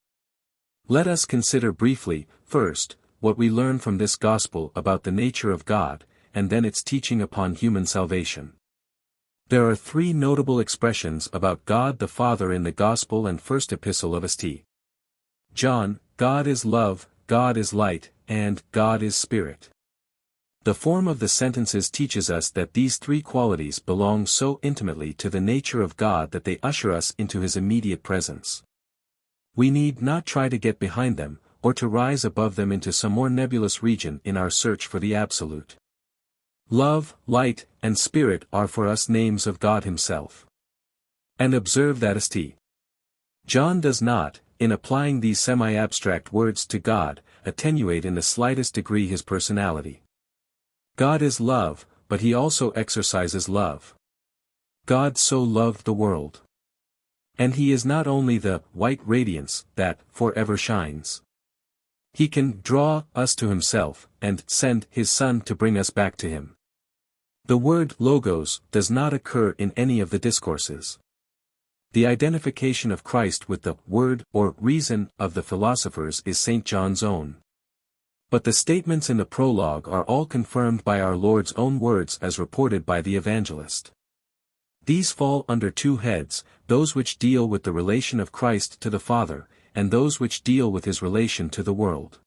Let us consider briefly, first, what we learn from this gospel about the nature of God, and then its teaching upon human salvation. There are 3 notable expressions about God the Father in the Gospel and First Epistle of St. John: God is love, God is light, and God is spirit. The form of the sentences teaches us that these 3 qualities belong so intimately to the nature of God that they usher us into his immediate presence. We need not try to get behind them, or to rise above them into some more nebulous region in our search for the absolute. Love, light, and spirit are for us names of God himself. And observe that St. John does not, in applying these semi-abstract words to God, attenuate in the slightest degree his personality. God is love, but he also exercises love. God so loved the world. And he is not only the white radiance that forever shines. He can draw us to himself, and send his Son to bring us back to him. The word logos does not occur in any of the discourses. The identification of Christ with the word or reason of the philosophers is St. John's own. But the statements in the prologue are all confirmed by our Lord's own words as reported by the evangelist. These fall under 2 heads, those which deal with the relation of Christ to the Father, and those which deal with his relation to the world.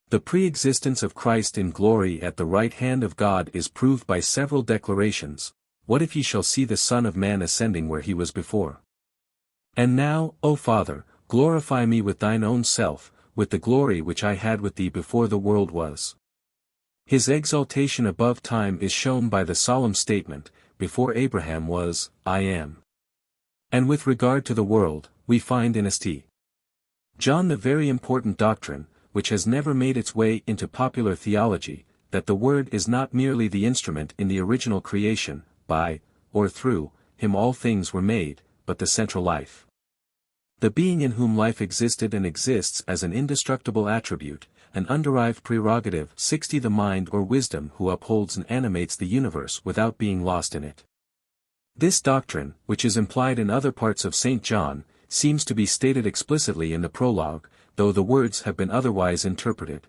The pre-existence of Christ in glory at the right hand of God is proved by several declarations. What if ye shall see the Son of Man ascending where he was before? And now, O Father, glorify me with thine own self, with the glory which I had with thee before the world was. His exaltation above time is shown by the solemn statement, before Abraham was, I am. And with regard to the world, we find in St. John the very important doctrine, which has never made its way into popular theology, that the Word is not merely the instrument in the original creation, by, or through, him all things were made, but the central life. The being in whom life existed and exists as an indestructible attribute, an underived prerogative. 60 The mind or wisdom who upholds and animates the universe without being lost in it. This doctrine, which is implied in other parts of St. John, seems to be stated explicitly in the prologue, though the words have been otherwise interpreted.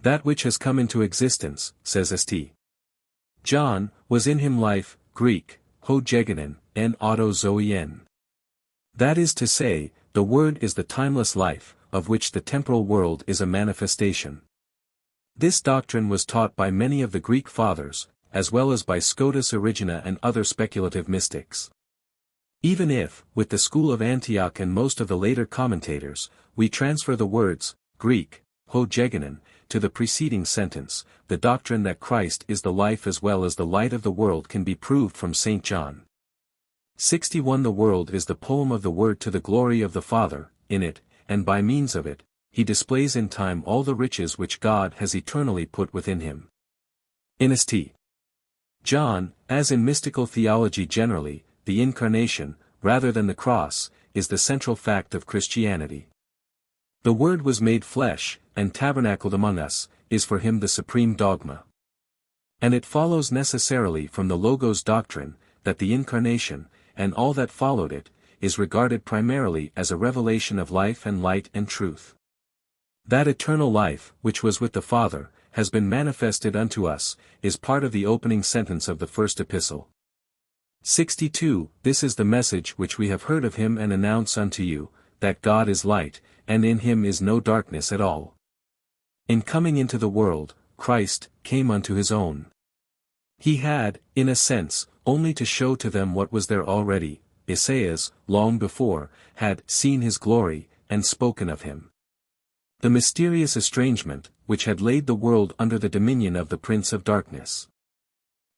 That which has come into existence, says St. John, was in him life, Greek, ho gegenin, en auto zoien. That is to say, the Word is the timeless life, of which the temporal world is a manifestation. This doctrine was taught by many of the Greek fathers, as well as by Scotus Erigena and other speculative mystics. Even if, with the school of Antioch and most of the later commentators, we transfer the words, Greek, ho gegenin, to the preceding sentence, the doctrine that Christ is the life as well as the light of the world can be proved from St. John. 61 The world is the poem of the Word to the glory of the Father. In it, and by means of it, he displays in time all the riches which God has eternally put within him. In St. John, as in mystical theology generally, the Incarnation, rather than the cross, is the central fact of Christianity. The Word was made flesh, and tabernacled among us, is for him the supreme dogma. And it follows necessarily from the Logos doctrine, that the Incarnation, and all that followed it, is regarded primarily as a revelation of life and light and truth. That eternal life, which was with the Father, has been manifested unto us, is part of the opening sentence of the first epistle. 62 This is the message which we have heard of him and announce unto you, that God is light, and in him is no darkness at all. In coming into the world, Christ came unto his own. He had, in a sense, only to show to them what was there already. Esaias, long before, had seen his glory, and spoken of him. The mysterious estrangement, which had laid the world under the dominion of the Prince of Darkness,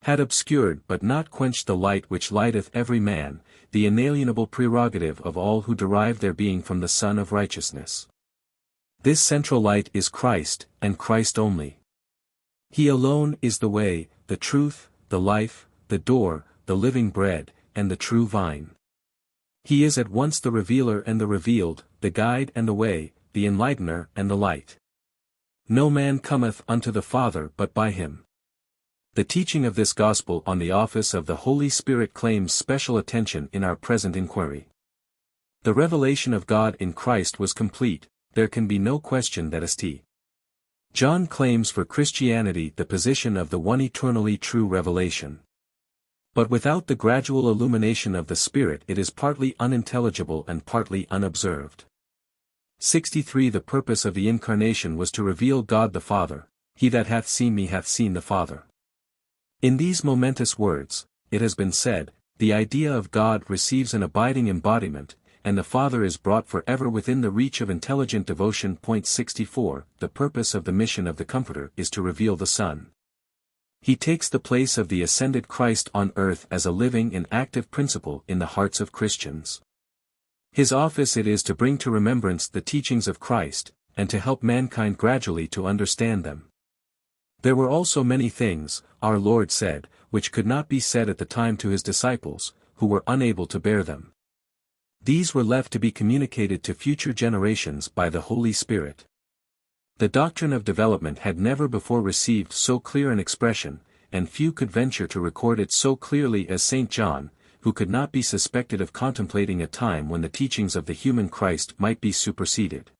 had obscured but not quenched the light which lighteth every man, the inalienable prerogative of all who derive their being from the Son of Righteousness. This central light is Christ, and Christ only. He alone is the way, the truth, the life, the door, the living bread, and the true vine. He is at once the revealer and the revealed, the guide and the way, the enlightener and the light. No man cometh unto the Father but by him. The teaching of this gospel on the office of the Holy Spirit claims special attention in our present inquiry. The revelation of God in Christ was complete. There can be no question that St. John claims for Christianity the position of the one eternally true revelation. But without the gradual illumination of the Spirit it is partly unintelligible and partly unobserved. 63 The purpose of the Incarnation was to reveal God the Father. He that hath seen me hath seen the Father. In these momentous words, it has been said, the idea of God receives an abiding embodiment, and the Father is brought forever within the reach of intelligent devotion. 64 The purpose of the mission of the Comforter is to reveal the Son. He takes the place of the ascended Christ on earth as a living and active principle in the hearts of Christians. His office it is to bring to remembrance the teachings of Christ, and to help mankind gradually to understand them. There were also many things, our Lord said, which could not be said at the time to his disciples, who were unable to bear them. These were left to be communicated to future generations by the Holy Spirit. The doctrine of development had never before received so clear an expression, and few could venture to record it so clearly as St. John, who could not be suspected of contemplating a time when the teachings of the human Christ might be superseded.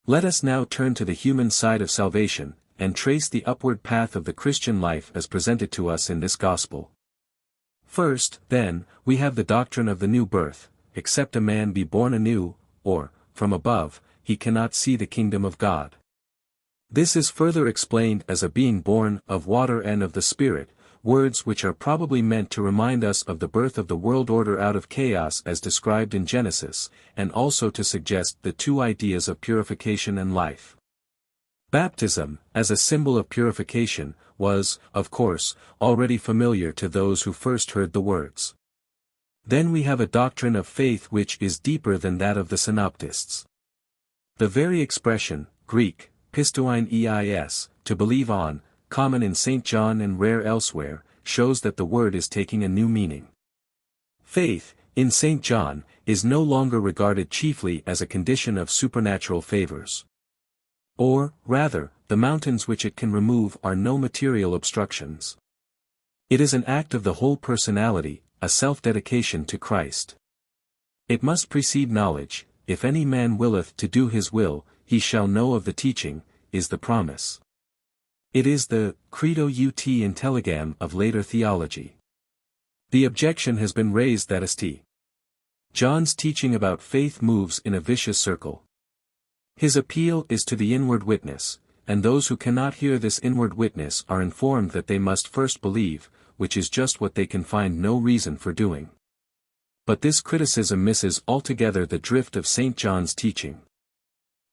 Let us now turn to the human side of salvation, and trace the upward path of the Christian life as presented to us in this gospel. First, then, we have the doctrine of the new birth. Except a man be born anew, or, from above, he cannot see the kingdom of God. This is further explained as a being born of water and of the Spirit, words which are probably meant to remind us of the birth of the world order out of chaos as described in Genesis, and also to suggest the two ideas of purification and life. Baptism, as a symbol of purification, was, of course, already familiar to those who first heard the words. Then we have a doctrine of faith which is deeper than that of the synoptists. The very expression, Greek, pistoin eis, to believe on, common in St. John and rare elsewhere, shows that the word is taking a new meaning. Faith, in St. John, is no longer regarded chiefly as a condition of supernatural favors. Or, rather, the mountains which it can remove are no material obstructions. It is an act of the whole personality, a self-dedication to Christ. It must precede knowledge. If any man willeth to do his will, he shall know of the teaching, is the promise. It is the credo ut intelligam of later theology. The objection has been raised that St. John's teaching about faith moves in a vicious circle. His appeal is to the inward witness, and those who cannot hear this inward witness are informed that they must first believe, which is just what they can find no reason for doing. But this criticism misses altogether the drift of St. John's teaching.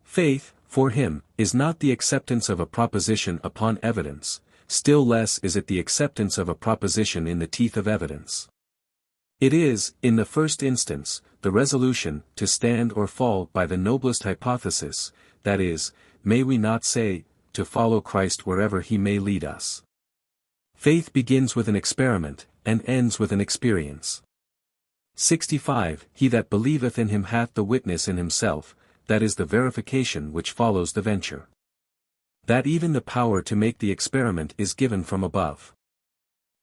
Faith, for him, is not the acceptance of a proposition upon evidence, still less is it the acceptance of a proposition in the teeth of evidence. It is, in the first instance, the resolution to stand or fall by the noblest hypothesis, that is, may we not say, to follow Christ wherever he may lead us. Faith begins with an experiment, and ends with an experience. 65 He that believeth in him hath the witness in himself, that is the verification which follows the venture. That even the power to make the experiment is given from above.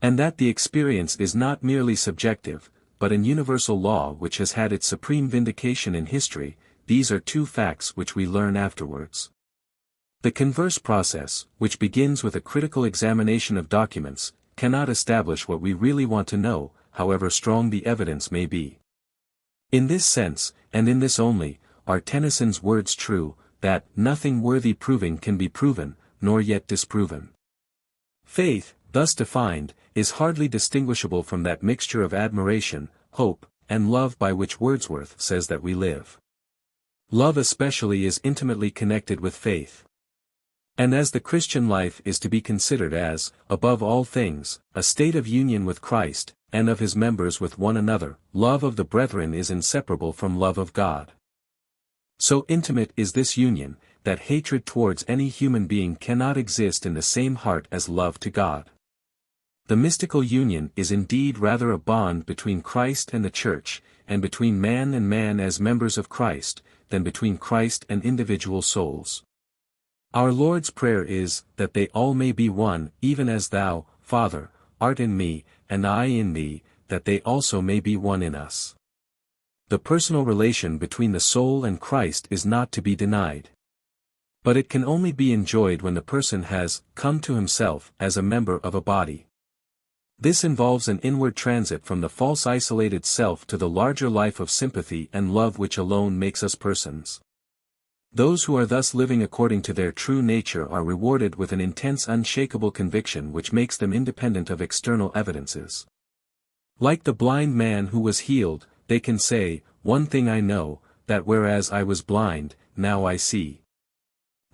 And that the experience is not merely subjective, but an universal law which has had its supreme vindication in history, these are two facts which we learn afterwards. The converse process, which begins with a critical examination of documents, cannot establish what we really want to know, however strong the evidence may be. In this sense, and in this only, are Tennyson's words true, that nothing worthy proving can be proven, nor yet disproven. Faith, thus defined, is hardly distinguishable from that mixture of admiration, hope, and love by which Wordsworth says that we live. Love especially is intimately connected with faith. And as the Christian life is to be considered as, above all things, a state of union with Christ, and of his members with one another, love of the brethren is inseparable from love of God. So intimate is this union, that hatred towards any human being cannot exist in the same heart as love to God. The mystical union is indeed rather a bond between Christ and the Church, and between man and man as members of Christ, than between Christ and individual souls. Our Lord's prayer is, that they all may be one, even as thou, Father, art in me, and I in thee, that they also may be one in us. The personal relation between the soul and Christ is not to be denied. But it can only be enjoyed when the person has come to himself as a member of a body. This involves an inward transit from the false isolated self to the larger life of sympathy and love which alone makes us persons. Those who are thus living according to their true nature are rewarded with an intense unshakable conviction which makes them independent of external evidences. Like the blind man who was healed, they can say, "One thing I know, that whereas I was blind, now I see."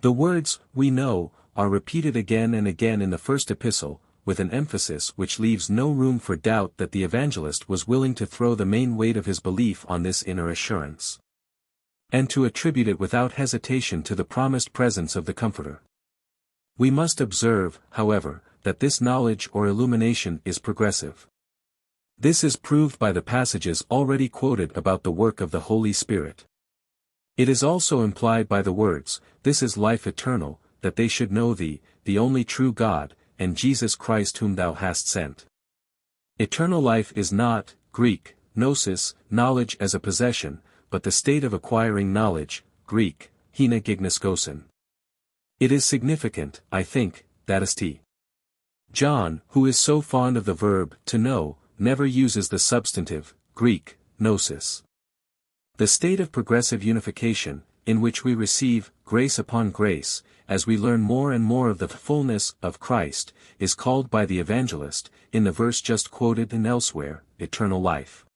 The words, "we know," are repeated again and again in the first epistle, with an emphasis which leaves no room for doubt that the evangelist was willing to throw the main weight of his belief on this inner assurance, and to attribute it without hesitation to the promised presence of the Comforter. We must observe, however, that this knowledge or illumination is progressive. This is proved by the passages already quoted about the work of the Holy Spirit. It is also implied by the words, "This is life eternal, that they should know thee, the only true God, and Jesus Christ whom thou hast sent." Eternal life is not, Greek, gnosis, knowledge as a possession, but the state of acquiring knowledge, Greek, hina gignoskosin. It is significant, I think, that St. John, who is so fond of the verb, to know, never uses the substantive, Greek, gnosis. The state of progressive unification, in which we receive grace upon grace, as we learn more and more of the fullness of Christ, is called by the evangelist, in the verse just quoted and elsewhere, eternal life.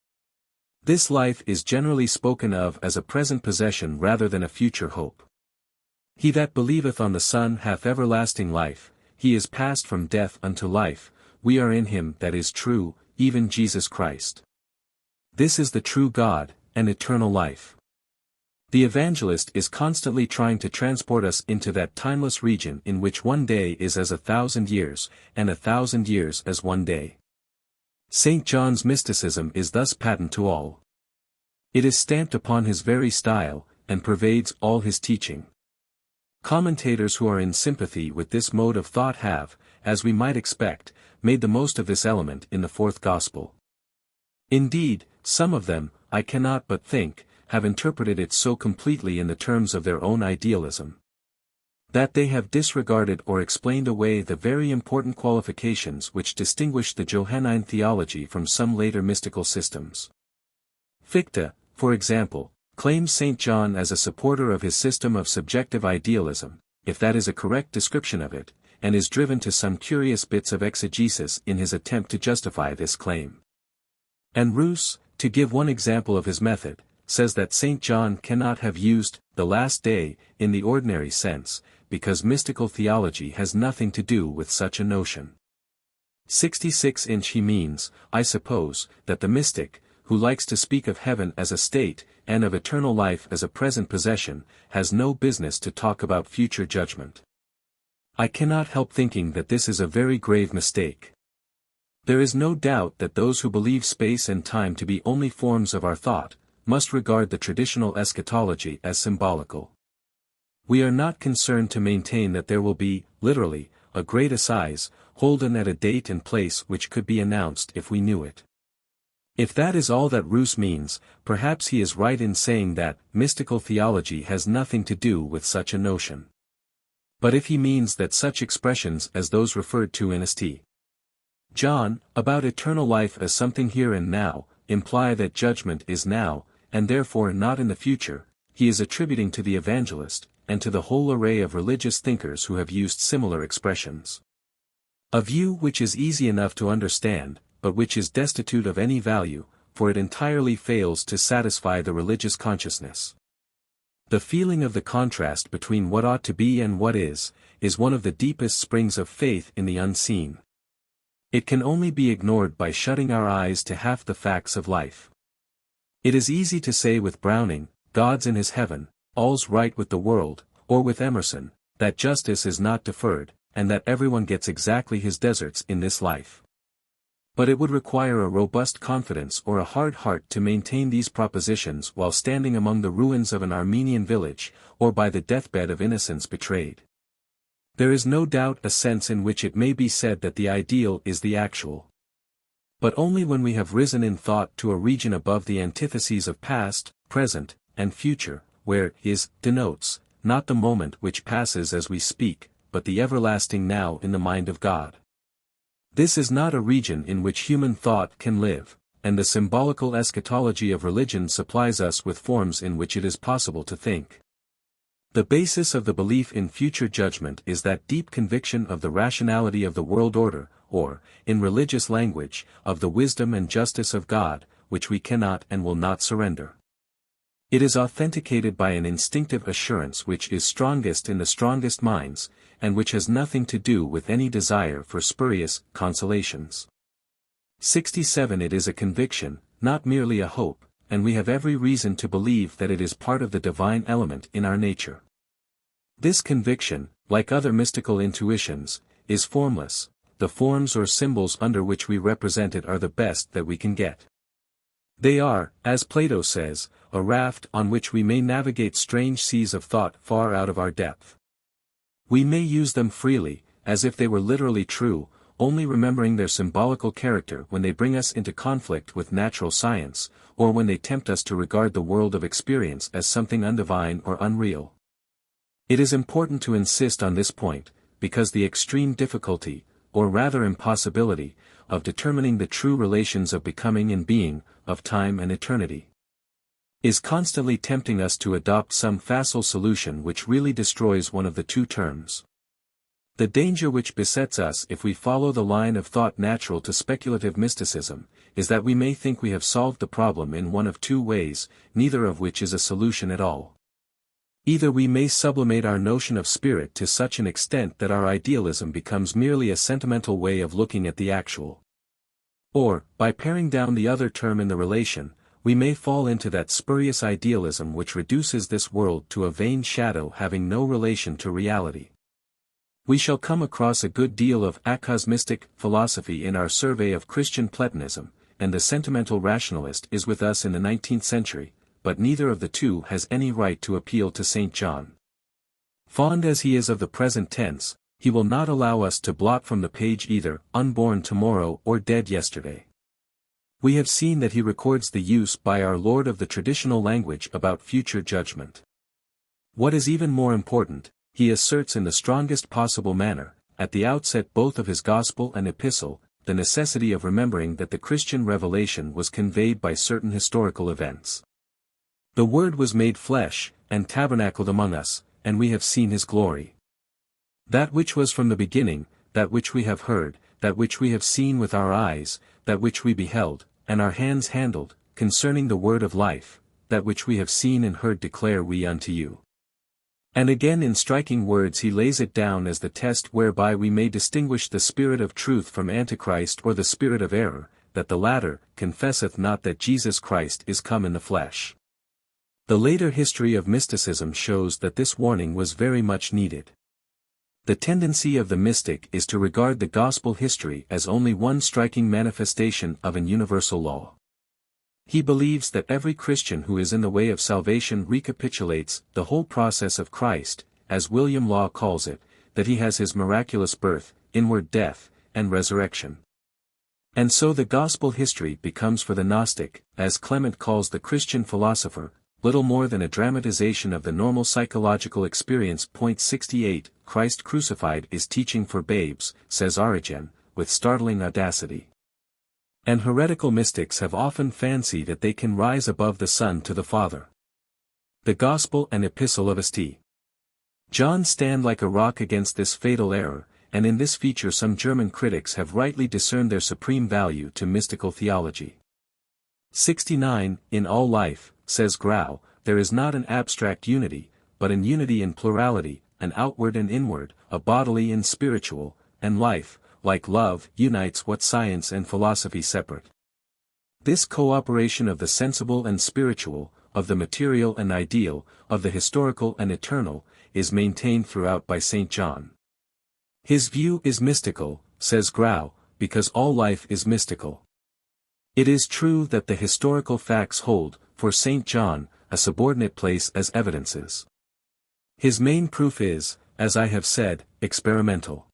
This life is generally spoken of as a present possession rather than a future hope. He that believeth on the Son hath everlasting life, he is passed from death unto life, we are in him that is true, even Jesus Christ. This is the true God, and eternal life. The evangelist is constantly trying to transport us into that timeless region in which one day is as 1,000 years, and 1,000 years as one day. St. John's mysticism is thus patent to all. It is stamped upon his very style, and pervades all his teaching. Commentators who are in sympathy with this mode of thought have, as we might expect, made the most of this element in the fourth Gospel. Indeed, some of them, I cannot but think, have interpreted it so completely in the terms of their own idealism, that they have disregarded or explained away the very important qualifications which distinguish the Johannine theology from some later mystical systems. Fichte, for example, claims St. John as a supporter of his system of subjective idealism, if that is a correct description of it, and is driven to some curious bits of exegesis in his attempt to justify this claim. And Roos, to give one example of his method, says that St. John cannot have used the last day in the ordinary sense, because mystical theology has nothing to do with such a notion. 66 Inch he means, I suppose, that the mystic, who likes to speak of heaven as a state, and of eternal life as a present possession, has no business to talk about future judgment. I cannot help thinking that this is a very grave mistake. There is no doubt that those who believe space and time to be only forms of our thought, must regard the traditional eschatology as symbolical. We are not concerned to maintain that there will be, literally, a great assize, holden at a date and place which could be announced if we knew it. If that is all that Roos means, perhaps he is right in saying that mystical theology has nothing to do with such a notion. But if he means that such expressions as those referred to in St. John, about eternal life as something here and now, imply that judgment is now, and therefore not in the future, he is attributing to the evangelist, and to the whole array of religious thinkers who have used similar expressions. A view which is easy enough to understand, but which is destitute of any value, for it entirely fails to satisfy the religious consciousness. The feeling of the contrast between what ought to be and what is one of the deepest springs of faith in the unseen. It can only be ignored by shutting our eyes to half the facts of life. It is easy to say with Browning, God's in his heaven, all's right with the world, or with Emerson, that justice is not deferred, and that everyone gets exactly his deserts in this life. But it would require a robust confidence or a hard heart to maintain these propositions while standing among the ruins of an Armenian village, or by the deathbed of innocence betrayed. There is no doubt a sense in which it may be said that the ideal is the actual. But only when we have risen in thought to a region above the antitheses of past, present, and future, where is denotes, not the moment which passes as we speak, but the everlasting now in the mind of God. This is not a region in which human thought can live, and the symbolical eschatology of religion supplies us with forms in which it is possible to think. The basis of the belief in future judgment is that deep conviction of the rationality of the world order, or, in religious language, of the wisdom and justice of God, which we cannot and will not surrender. It is authenticated by an instinctive assurance which is strongest in the strongest minds, and which has nothing to do with any desire for spurious consolations. 67 It is a conviction, not merely a hope, and we have every reason to believe that it is part of the divine element in our nature. This conviction, like other mystical intuitions, is formless. The forms or symbols under which we represent it are the best that we can get. They are, as Plato says, a raft on which we may navigate strange seas of thought far out of our depth. We may use them freely, as if they were literally true, only remembering their symbolical character when they bring us into conflict with natural science, or when they tempt us to regard the world of experience as something undivine or unreal. It is important to insist on this point, because the extreme difficulty, or rather impossibility, of determining the true relations of becoming and being, of time and eternity, is constantly tempting us to adopt some facile solution which really destroys one of the two terms. The danger which besets us if we follow the line of thought natural to speculative mysticism, is that we may think we have solved the problem in one of two ways, neither of which is a solution at all. Either we may sublimate our notion of spirit to such an extent that our idealism becomes merely a sentimental way of looking at the actual. Or, by paring down the other term in the relation, we may fall into that spurious idealism which reduces this world to a vain shadow having no relation to reality. We shall come across a good deal of acosmistic philosophy in our survey of Christian Platonism, and the sentimental rationalist is with us in the 19th century, but neither of the two has any right to appeal to St. John. Fond as he is of the present tense, he will not allow us to blot from the page either unborn tomorrow or dead yesterday. We have seen that he records the use by our Lord of the traditional language about future judgment. What is even more important, he asserts in the strongest possible manner, at the outset both of his gospel and epistle, the necessity of remembering that the Christian revelation was conveyed by certain historical events. The Word was made flesh, and tabernacled among us, and we have seen his glory. That which was from the beginning, that which we have heard, that which we have seen with our eyes, that which we beheld, and our hands handled, concerning the word of life, that which we have seen and heard declare we unto you. And again in striking words he lays it down as the test whereby we may distinguish the spirit of truth from Antichrist or the spirit of error, that the latter confesseth not that Jesus Christ is come in the flesh. The later history of mysticism shows that this warning was very much needed. The tendency of the mystic is to regard the gospel history as only one striking manifestation of an universal law. He believes that every Christian who is in the way of salvation recapitulates the whole process of Christ, as William Law calls it, that he has his miraculous birth, inward death, and resurrection. And so the gospel history becomes for the Gnostic, as Clement calls the Christian philosopher, little more than a dramatization of the normal psychological experience. 68 Christ crucified is teaching for babes, says Origen, with startling audacity. And heretical mystics have often fancied that they can rise above the Son to the Father. The Gospel and Epistle of St. John stand like a rock against this fatal error, and in this feature some German critics have rightly discerned their supreme value to mystical theology. 69 In all life, says Grau, there is not an abstract unity, but an unity in plurality, an outward and inward, a bodily and spiritual, and life, like love, unites what science and philosophy separate. This cooperation of the sensible and spiritual, of the material and ideal, of the historical and eternal, is maintained throughout by St. John. His view is mystical, says Grau, because all life is mystical. It is true that the historical facts hold, for St. John, a subordinate place as evidences. His main proof is, as I have said, experimental.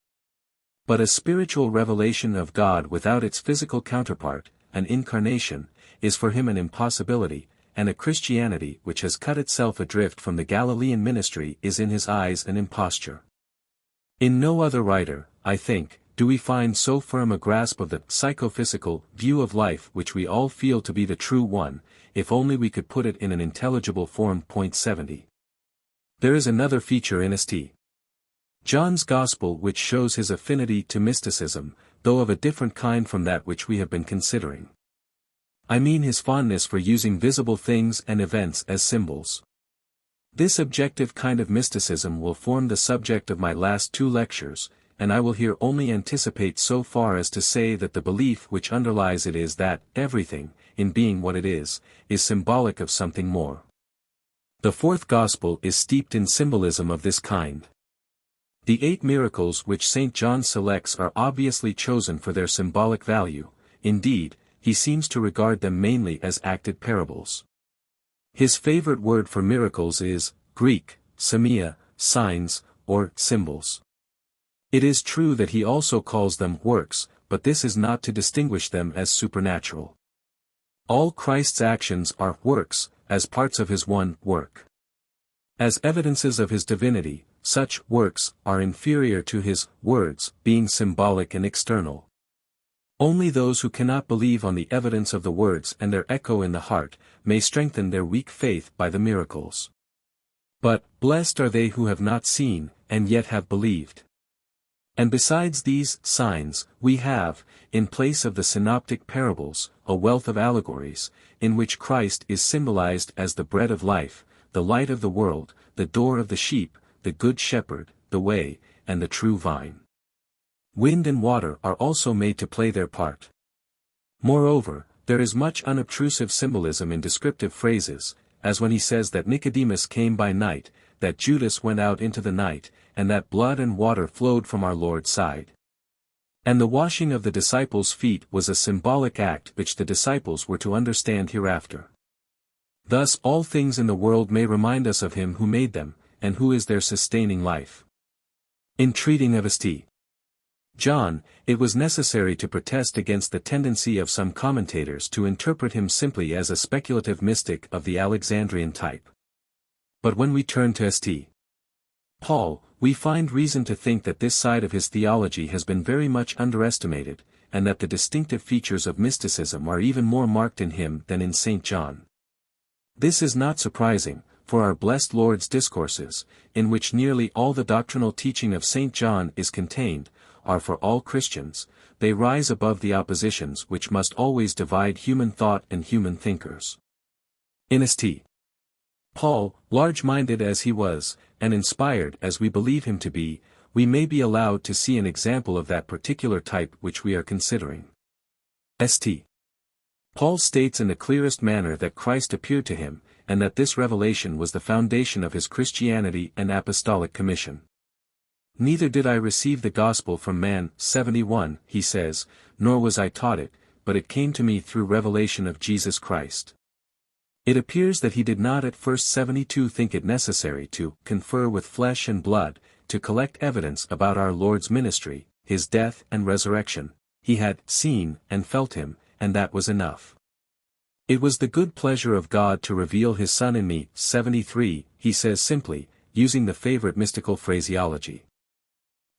But a spiritual revelation of God without its physical counterpart, an incarnation, is for him an impossibility, and a Christianity which has cut itself adrift from the Galilean ministry is in his eyes an imposture. In no other writer, I think, do we find so firm a grasp of the psychophysical view of life which we all feel to be the true one, if only we could put it in an intelligible form. 70. There is another feature in St. John's Gospel which shows his affinity to mysticism, though of a different kind from that which we have been considering. I mean his fondness for using visible things and events as symbols. This objective kind of mysticism will form the subject of my last two lectures, and I will here only anticipate so far as to say that the belief which underlies it is that everything, in being what it is symbolic of something more. The fourth Gospel is steeped in symbolism of this kind. The 8 miracles which St. John selects are obviously chosen for their symbolic value, indeed, he seems to regard them mainly as acted parables. His favorite word for miracles is, Greek, semia, signs, or symbols. It is true that he also calls them works, but this is not to distinguish them as supernatural. All Christ's actions are works, as parts of his one work. As evidences of his divinity, such works are inferior to his words, being symbolic and external. Only those who cannot believe on the evidence of the words and their echo in the heart, may strengthen their weak faith by the miracles. But, blessed are they who have not seen, and yet have believed. And besides these signs, we have, in place of the synoptic parables, a wealth of allegories, in which Christ is symbolized as the bread of life, the light of the world, the door of the sheep, the good shepherd, the way, and the true vine. Wind and water are also made to play their part. Moreover, there is much unobtrusive symbolism in descriptive phrases, as when he says that Nicodemus came by night, that Judas went out into the night, and that blood and water flowed from our Lord's side. And the washing of the disciples' feet was a symbolic act which the disciples were to understand hereafter. Thus all things in the world may remind us of him who made them, and who is their sustaining life. In treating of St. John, it was necessary to protest against the tendency of some commentators to interpret him simply as a speculative mystic of the Alexandrian type. But when we turn to St. Paul, we find reason to think that this side of his theology has been very much underestimated, and that the distinctive features of mysticism are even more marked in him than in St. John. This is not surprising, for our blessed Lord's discourses, in which nearly all the doctrinal teaching of St. John is contained, are for all Christians. They rise above the oppositions which must always divide human thought and human thinkers. In St. Paul, large-minded as he was, and inspired as we believe him to be, we may be allowed to see an example of that particular type which we are considering. St. Paul states in the clearest manner that Christ appeared to him, and that this revelation was the foundation of his Christianity and apostolic commission. Neither did I receive the gospel from man, 71, he says, nor was I taught it, but it came to me through revelation of Jesus Christ. It appears that he did not at first 72 think it necessary to confer with flesh and blood, to collect evidence about our Lord's ministry, his death and resurrection. He had seen and felt him, and that was enough. It was the good pleasure of God to reveal his Son in me, 73, he says simply, using the favorite mystical phraseology.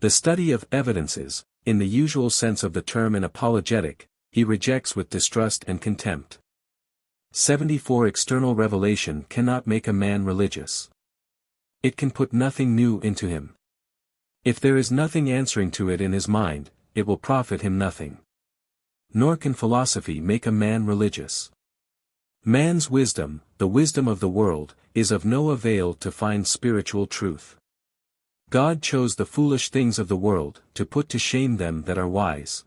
The study of evidences, in the usual sense of the term in apologetic, he rejects with distrust and contempt. 74 External revelation cannot make a man religious. It can put nothing new into him. If there is nothing answering to it in his mind, it will profit him nothing. Nor can philosophy make a man religious. Man's wisdom, the wisdom of the world, is of no avail to find spiritual truth. God chose the foolish things of the world, to put to shame them that are wise.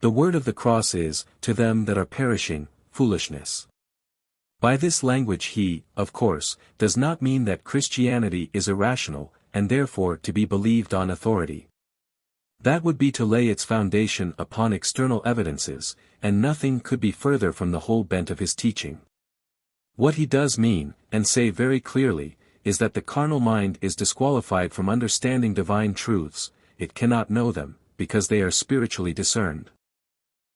The word of the cross is, to them that are perishing, foolishness. By this language he, of course, does not mean that Christianity is irrational, and therefore to be believed on authority. That would be to lay its foundation upon external evidences, and nothing could be further from the whole bent of his teaching. What he does mean, and say very clearly, is that the carnal mind is disqualified from understanding divine truths, it cannot know them, because they are spiritually discerned.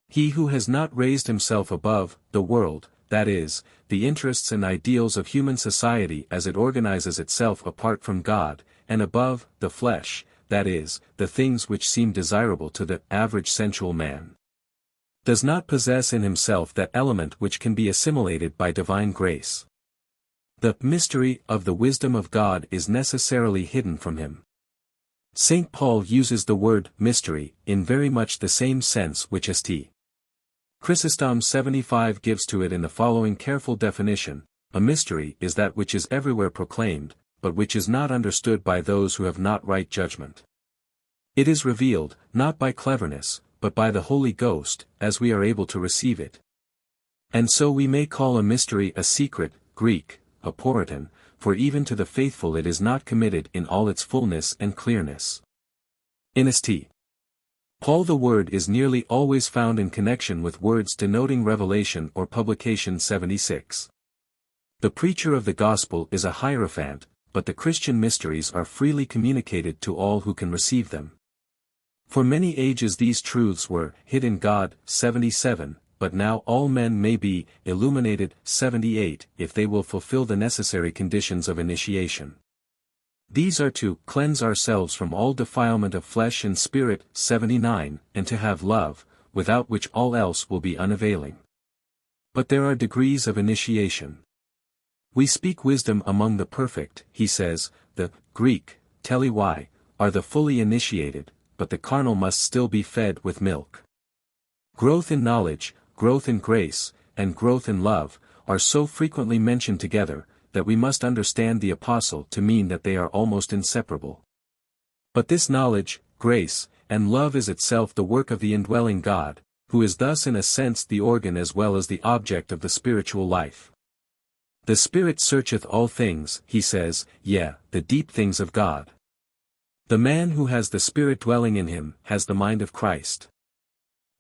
He who has not raised himself above the world, that is, the interests and ideals of human society as it organizes itself apart from God, and above the flesh, that is, the things which seem desirable to the average sensual man, does not possess in himself that element which can be assimilated by divine grace. The mystery of the wisdom of God is necessarily hidden from him. St. Paul uses the word mystery in very much the same sense which St. Chrysostom 75 gives to it in the following careful definition: a mystery is that which is everywhere proclaimed, but which is not understood by those who have not right judgment. It is revealed, not by cleverness, but by the Holy Ghost, as we are able to receive it. And so we may call a mystery a secret, Greek, aporiton, for even to the faithful it is not committed in all its fullness and clearness. In St. Paul the word is nearly always found in connection with words denoting revelation or publication 76. The preacher of the gospel is a hierophant, but the Christian mysteries are freely communicated to all who can receive them. For many ages these truths were hid in God, 77, but now all men may be illuminated, 78, if they will fulfill the necessary conditions of initiation. These are to cleanse ourselves from all defilement of flesh and spirit, 79, and to have love, without which all else will be unavailing. But there are degrees of initiation. We speak wisdom among the perfect, he says, the Greek, telei, are the fully initiated, but the carnal must still be fed with milk. Growth in knowledge, growth in grace, and growth in love, are so frequently mentioned together, that we must understand the apostle to mean that they are almost inseparable. But this knowledge, grace, and love is itself the work of the indwelling God, who is thus in a sense the organ as well as the object of the spiritual life. The Spirit searcheth all things, he says, yea, the deep things of God. The man who has the Spirit dwelling in him has the mind of Christ.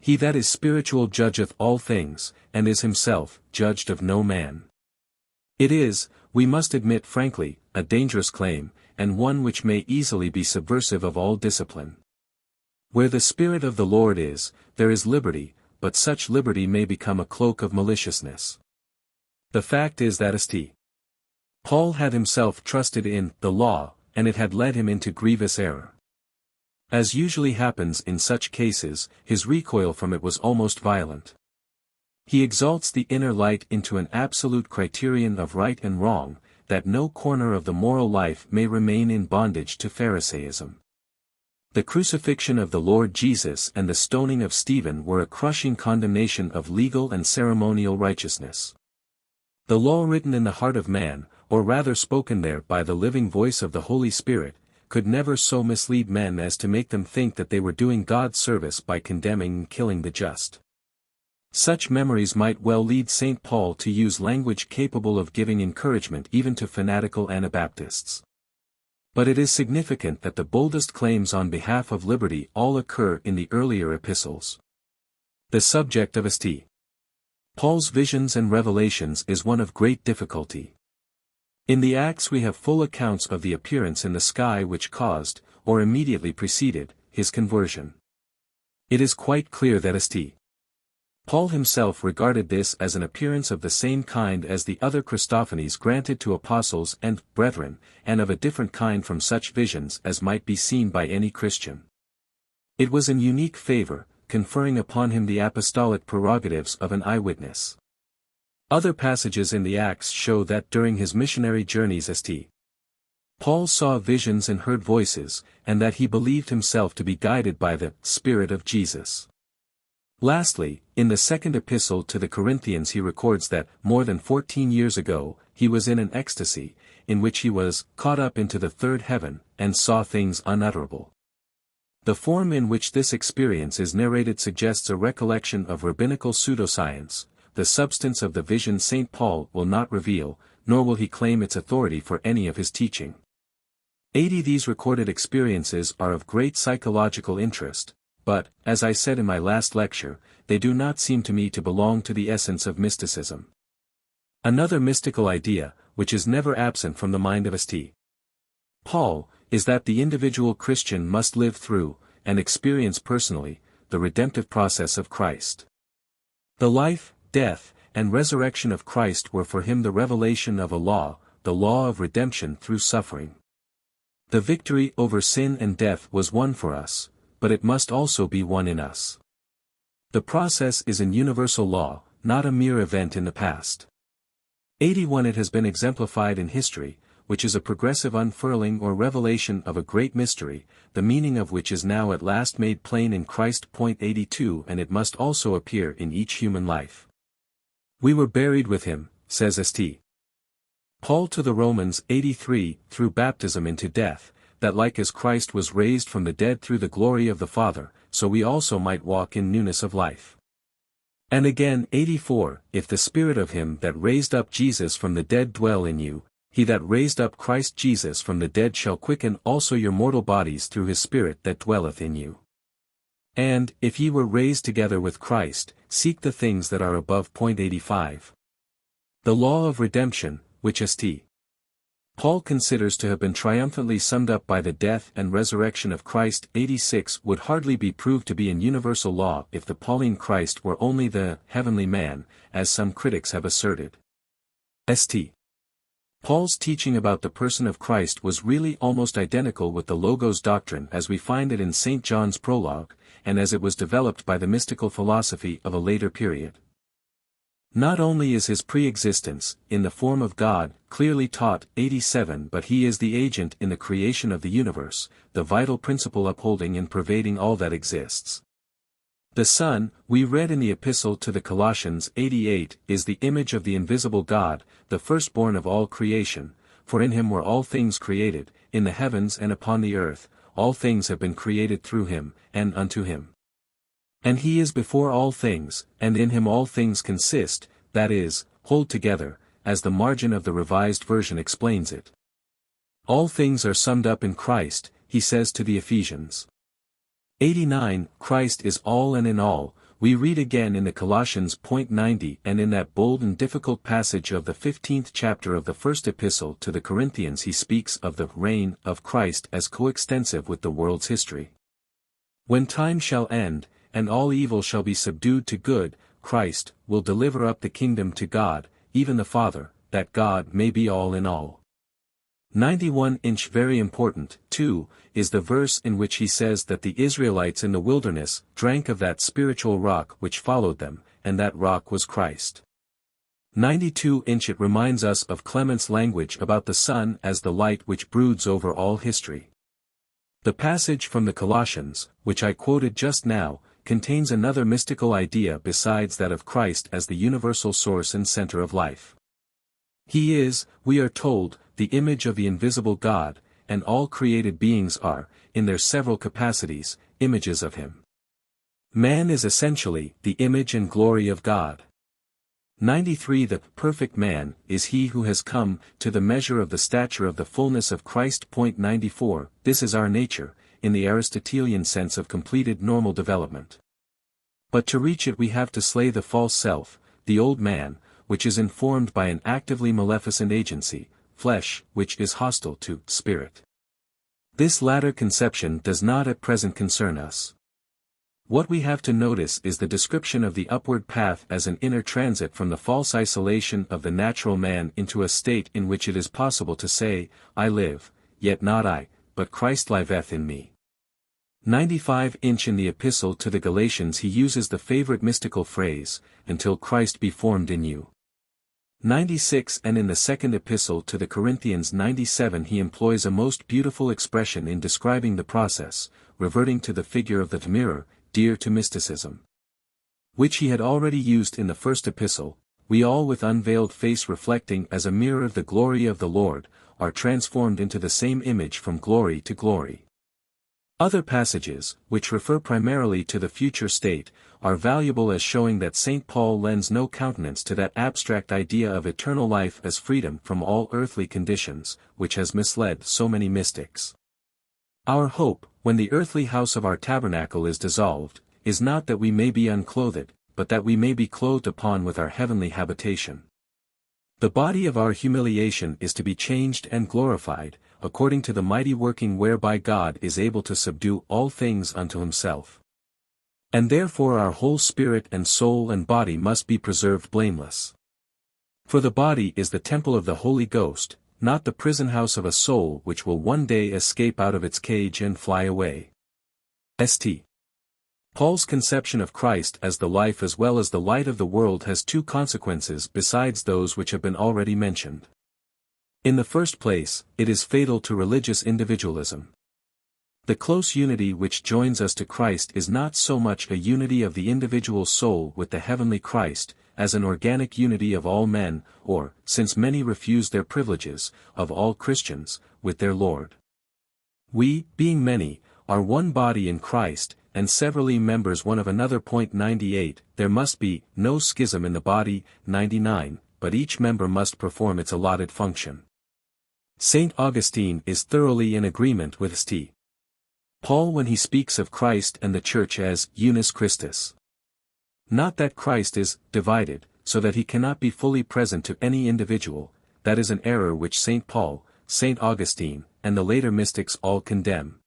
He that is spiritual judgeth all things, and is himself judged of no man. It is, we must admit frankly, a dangerous claim, and one which may easily be subversive of all discipline. Where the Spirit of the Lord is, there is liberty, but such liberty may become a cloak of maliciousness. The fact is that St. Paul had himself trusted in the law, and it had led him into grievous error. As usually happens in such cases, his recoil from it was almost violent. He exalts the inner light into an absolute criterion of right and wrong, that no corner of the moral life may remain in bondage to Pharisaism. The crucifixion of the Lord Jesus and the stoning of Stephen were a crushing condemnation of legal and ceremonial righteousness. The law written in the heart of man, or rather spoken there by the living voice of the Holy Spirit, could never so mislead men as to make them think that they were doing God service by condemning and killing the just. Such memories might well lead St. Paul to use language capable of giving encouragement even to fanatical Anabaptists. But it is significant that the boldest claims on behalf of liberty all occur in the earlier epistles. The subject of St. Paul's visions and revelations is one of great difficulty. In the Acts we have full accounts of the appearance in the sky which caused, or immediately preceded, his conversion. It is quite clear that St. Paul himself regarded this as an appearance of the same kind as the other Christophanies granted to apostles and brethren, and of a different kind from such visions as might be seen by any Christian. It was an unique favor, conferring upon him the apostolic prerogatives of an eyewitness. Other passages in the Acts show that during his missionary journeys St. Paul saw visions and heard voices, and that he believed himself to be guided by the Spirit of Jesus. Lastly, in the second epistle to the Corinthians he records that, more than 14 years ago, he was in an ecstasy, in which he was caught up into the third heaven, and saw things unutterable. The form in which this experience is narrated suggests a recollection of rabbinical pseudoscience. The substance of the vision St. Paul will not reveal, nor will he claim its authority for any of his teaching. These recorded experiences are of great psychological interest, but, as I said in my last lecture, they do not seem to me to belong to the essence of mysticism. Another mystical idea, which is never absent from the mind of St. Paul, is that the individual Christian must live through, and experience personally, the redemptive process of Christ. The life, death, and resurrection of Christ were for him the revelation of a law, the law of redemption through suffering. The victory over sin and death was won for us, but it must also be won in us. The process is an universal law, not a mere event in the past. 81 It has been exemplified in history, which is a progressive unfurling or revelation of a great mystery, the meaning of which is now at last made plain in Christ. 82 And it must also appear in each human life. We were buried with him, says St. Paul to the Romans 83, through baptism into death, that like as Christ was raised from the dead through the glory of the Father, so we also might walk in newness of life. And again 84, if the Spirit of him that raised up Jesus from the dead dwell in you, he that raised up Christ Jesus from the dead shall quicken also your mortal bodies through his Spirit that dwelleth in you. And, if ye were raised together with Christ, seek the things that are above. 85. The law of redemption, which St. Paul considers to have been triumphantly summed up by the death and resurrection of Christ. 86 would hardly be proved to be an universal law if the Pauline Christ were only the heavenly man, as some critics have asserted. St. Paul's teaching about the person of Christ was really almost identical with the Logos doctrine as we find it in St. John's prologue, and as it was developed by the mystical philosophy of a later period. Not only is his pre-existence, in the form of God, clearly taught, 87, but he is the agent in the creation of the universe, the vital principle upholding and pervading all that exists. The Son, we read in the Epistle to the Colossians 88, is the image of the invisible God, the firstborn of all creation, for in him were all things created, in the heavens and upon the earth, all things have been created through him, and unto him. And he is before all things, and in him all things consist, that is, hold together, as the margin of the Revised Version explains it. All things are summed up in Christ, he says to the Ephesians. 89, Christ is all and in all, we read again in the Colossians. 90 and in that bold and difficult passage of the 15th chapter of the first epistle to the Corinthians he speaks of the reign of Christ as coextensive with the world's history. When time shall end, and all evil shall be subdued to good, Christ will deliver up the kingdom to God, even the Father, that God may be all in all. 91 inch very important, too, is the verse in which he says that the Israelites in the wilderness drank of that spiritual rock which followed them, and that rock was Christ. 92 inch it reminds us of Clement's language about the Son as the light which broods over all history. The passage from the Colossians, which I quoted just now, contains another mystical idea besides that of Christ as the universal source and center of life. He is, we are told, the image of the invisible God, and all created beings are, in their several capacities, images of him. Man is essentially the image and glory of God. 93 The perfect man is he who has come to the measure of the stature of the fullness of Christ. 94 This is our nature, in the Aristotelian sense of completed normal development. But to reach it we have to slay the false self, the old man, which is informed by an actively maleficent agency, flesh, which is hostile to spirit. This latter conception does not at present concern us. What we have to notice is the description of the upward path as an inner transit from the false isolation of the natural man into a state in which it is possible to say, I live, yet not I, but Christ liveth in me. 95 inch in the Epistle to the Galatians he uses the favorite mystical phrase, until Christ be formed in you. 96 and in the second epistle to the Corinthians 97 he employs a most beautiful expression in describing the process, reverting to the figure of the mirror, dear to mysticism. Which he had already used in the first epistle, we all with unveiled face reflecting as a mirror the glory of the Lord, are transformed into the same image from glory to glory. Other passages, which refer primarily to the future state, are valuable as showing that St. Paul lends no countenance to that abstract idea of eternal life as freedom from all earthly conditions, which has misled so many mystics. Our hope, when the earthly house of our tabernacle is dissolved, is not that we may be unclothed, but that we may be clothed upon with our heavenly habitation. The body of our humiliation is to be changed and glorified, according to the mighty working whereby God is able to subdue all things unto himself. And therefore our whole spirit and soul and body must be preserved blameless. For the body is the temple of the Holy Ghost, not the prison house of a soul which will one day escape out of its cage and fly away. St. Paul's conception of Christ as the life as well as the light of the world has two consequences besides those which have been already mentioned. In the first place, it is fatal to religious individualism. The close unity which joins us to Christ is not so much a unity of the individual soul with the heavenly Christ, as an organic unity of all men, or, since many refuse their privileges, of all Christians, with their Lord. We, being many, are one body in Christ, and severally members one of another. 98 There must be no schism in the body. 99 But each member must perform its allotted function. St. Augustine is thoroughly in agreement with St. Paul when he speaks of Christ and the Church as unus Christus. Not that Christ is divided, so that he cannot be fully present to any individual, that is an error which St. Paul, St. Augustine, and the later mystics all condemn.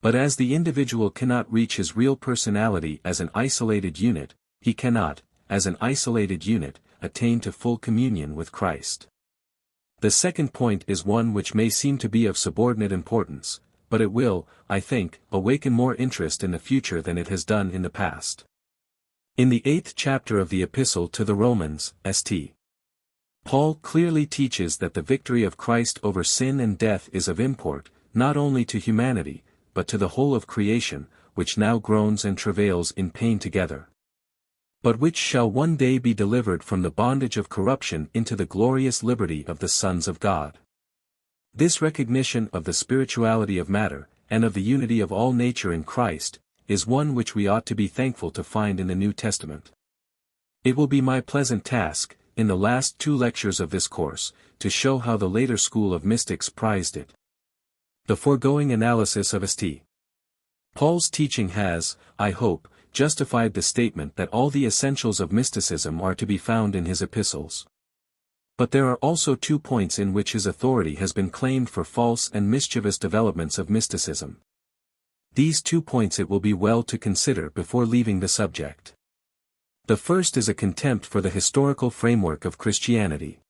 But as the individual cannot reach his real personality as an isolated unit, he cannot, as an isolated unit, attain to full communion with Christ. The second point is one which may seem to be of subordinate importance, but it will, I think, awaken more interest in the future than it has done in the past. In the 8th chapter of the Epistle to the Romans, St. Paul clearly teaches that the victory of Christ over sin and death is of import, not only to humanity, but to the whole of creation, which now groans and travails in pain together, but which shall one day be delivered from the bondage of corruption into the glorious liberty of the sons of God. This recognition of the spirituality of matter, and of the unity of all nature in Christ, is one which we ought to be thankful to find in the New Testament. It will be my pleasant task, in the last 2 lectures of this course, to show how the later school of mystics prized it. The foregoing analysis of St. Paul's teaching has, I hope, justified the statement that all the essentials of mysticism are to be found in his epistles. But there are also 2 points in which his authority has been claimed for false and mischievous developments of mysticism. These 2 points it will be well to consider before leaving the subject. The first is a contempt for the historical framework of Christianity.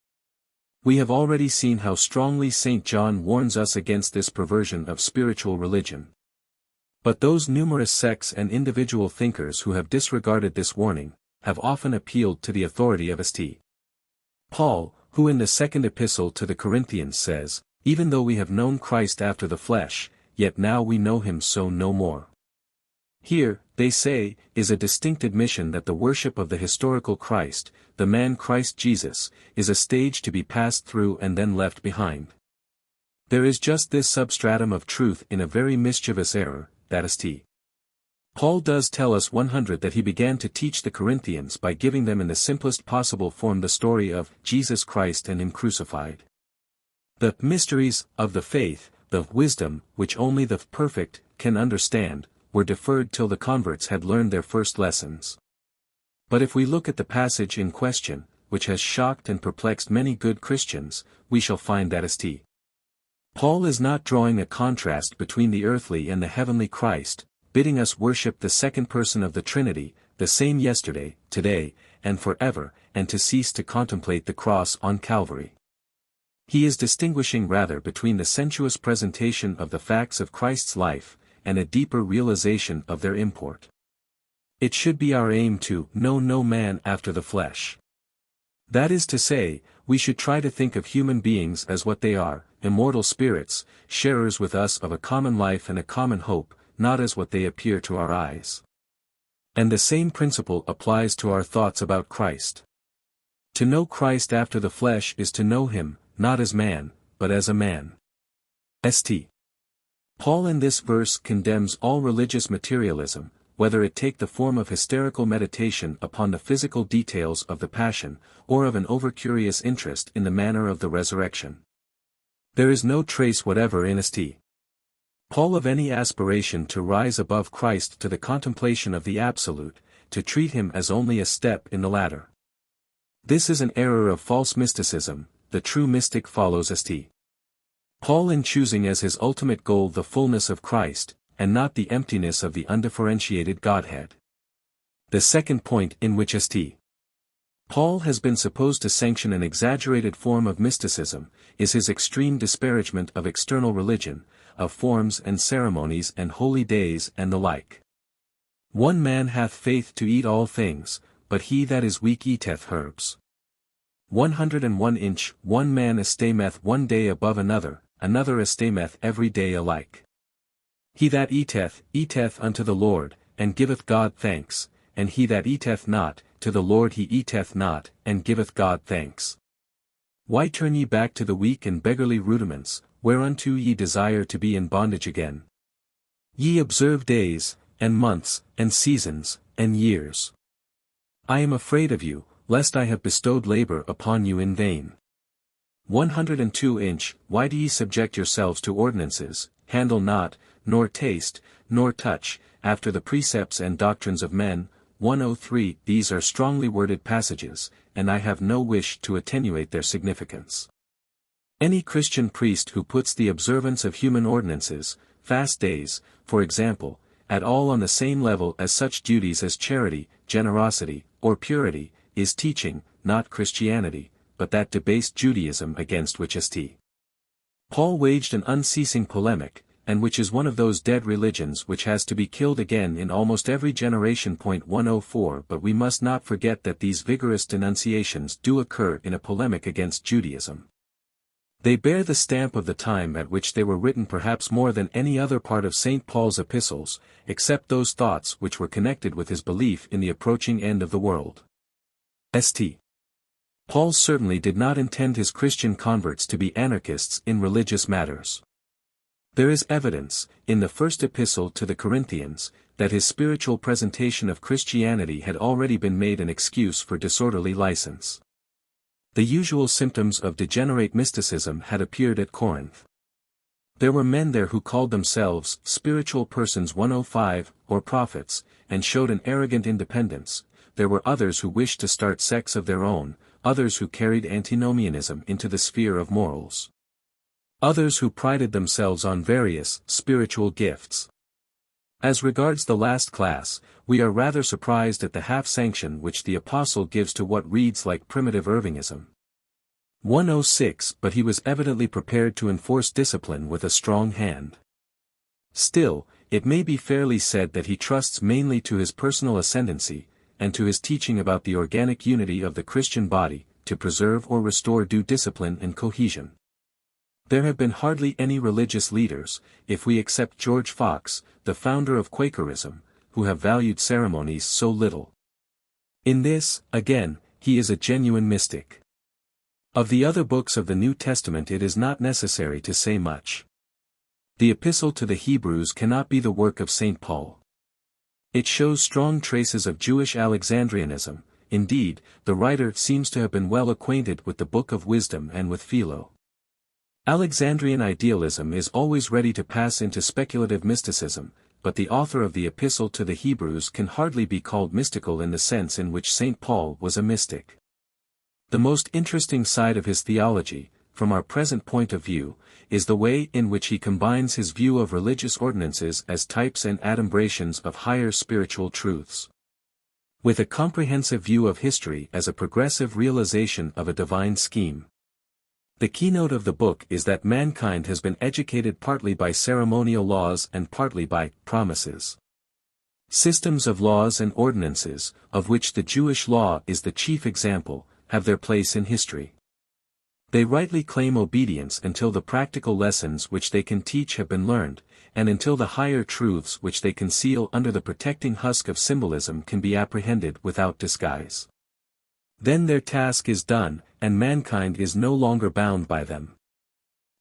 We have already seen how strongly St. John warns us against this perversion of spiritual religion. But those numerous sects and individual thinkers who have disregarded this warning, have often appealed to the authority of St. Paul, who in the 2nd epistle to the Corinthians says, "Even though we have known Christ after the flesh, yet now we know him so no more." Here, they say, is a distinct admission that the worship of the historical Christ, the man Christ Jesus, is a stage to be passed through and then left behind. There is just this substratum of truth in a very mischievous error, that St. Paul does tell us 100 that he began to teach the Corinthians by giving them in the simplest possible form the story of Jesus Christ and him crucified. The mysteries of the faith, the wisdom which only the perfect can understand, were deferred till the converts had learned their first lessons. But if we look at the passage in question, which has shocked and perplexed many good Christians, we shall find that St. Paul is not drawing a contrast between the earthly and the heavenly Christ, bidding us worship the second person of the Trinity, the same yesterday, today, and forever, and to cease to contemplate the cross on Calvary. He is distinguishing rather between the sensuous presentation of the facts of Christ's life, and a deeper realization of their import. It should be our aim to know no man after the flesh. That is to say, we should try to think of human beings as what they are, immortal spirits, sharers with us of a common life and a common hope, not as what they appear to our eyes. And the same principle applies to our thoughts about Christ. To know Christ after the flesh is to know him, not as man, but as a man. St. Paul in this verse condemns all religious materialism, whether it take the form of hysterical meditation upon the physical details of the Passion, or of an overcurious interest in the manner of the resurrection. There is no trace whatever in St. Paul of any aspiration to rise above Christ to the contemplation of the Absolute, to treat him as only a step in the ladder. This is an error of false mysticism. The true mystic follows St. Paul in choosing as his ultimate goal the fullness of Christ, and not the emptiness of the undifferentiated Godhead. The second point in which St. Paul has been supposed to sanction an exaggerated form of mysticism, is his extreme disparagement of external religion, of forms and ceremonies and holy days and the like. One man hath faith to eat all things, but he that is weak eateth herbs. 101 inch, one man estameth one day above another, another estameth every day alike. He that eateth, eateth unto the Lord, and giveth God thanks, and he that eateth not, to the Lord he eateth not, and giveth God thanks. Why turn ye back to the weak and beggarly rudiments, whereunto ye desire to be in bondage again? Ye observe days, and months, and seasons, and years. I am afraid of you, lest I have bestowed labor upon you in vain. 102 inch, why do ye subject yourselves to ordinances, handle not, nor taste, nor touch, after the precepts and doctrines of men? 103. These are strongly worded passages, and I have no wish to attenuate their significance. Any Christian priest who puts the observance of human ordinances, fast days, for example, at all on the same level as such duties as charity, generosity, or purity, is teaching, not Christianity, but that debased Judaism against which St. Paul waged an unceasing polemic, and which is one of those dead religions which has to be killed again in almost every generation. 104 But we must not forget that these vigorous denunciations do occur in a polemic against Judaism. They bear the stamp of the time at which they were written, perhaps more than any other part of St. Paul's epistles, except those thoughts which were connected with his belief in the approaching end of the world. St. Paul certainly did not intend his Christian converts to be anarchists in religious matters. There is evidence, in the first epistle to the Corinthians, that his spiritual presentation of Christianity had already been made an excuse for disorderly license. The usual symptoms of degenerate mysticism had appeared at Corinth. There were men there who called themselves spiritual persons 105, or prophets, and showed an arrogant independence. There were others who wished to start sects of their own, others who carried antinomianism into the sphere of morals. Others who prided themselves on various spiritual gifts. As regards the last class, we are rather surprised at the half-sanction which the apostle gives to what reads like primitive Irvingism. 106 But he was evidently prepared to enforce discipline with a strong hand. Still, it may be fairly said that he trusts mainly to his personal ascendancy, and to his teaching about the organic unity of the Christian body, to preserve or restore due discipline and cohesion. There have been hardly any religious leaders, if we except George Fox, the founder of Quakerism, who have valued ceremonies so little. In this, again, he is a genuine mystic. Of the other books of the New Testament it is not necessary to say much. The Epistle to the Hebrews cannot be the work of St. Paul. It shows strong traces of Jewish Alexandrianism. Indeed, the writer seems to have been well acquainted with the Book of Wisdom and with Philo. Alexandrian idealism is always ready to pass into speculative mysticism, but the author of the Epistle to the Hebrews can hardly be called mystical in the sense in which St. Paul was a mystic. The most interesting side of his theology, from our present point of view, is the way in which he combines his view of religious ordinances as types and adumbrations of higher spiritual truths, with a comprehensive view of history as a progressive realization of a divine scheme. The keynote of the book is that mankind has been educated partly by ceremonial laws and partly by promises. Systems of laws and ordinances, of which the Jewish law is the chief example, have their place in history. They rightly claim obedience until the practical lessons which they can teach have been learned, and until the higher truths which they conceal under the protecting husk of symbolism can be apprehended without disguise. Then their task is done, and mankind is no longer bound by them.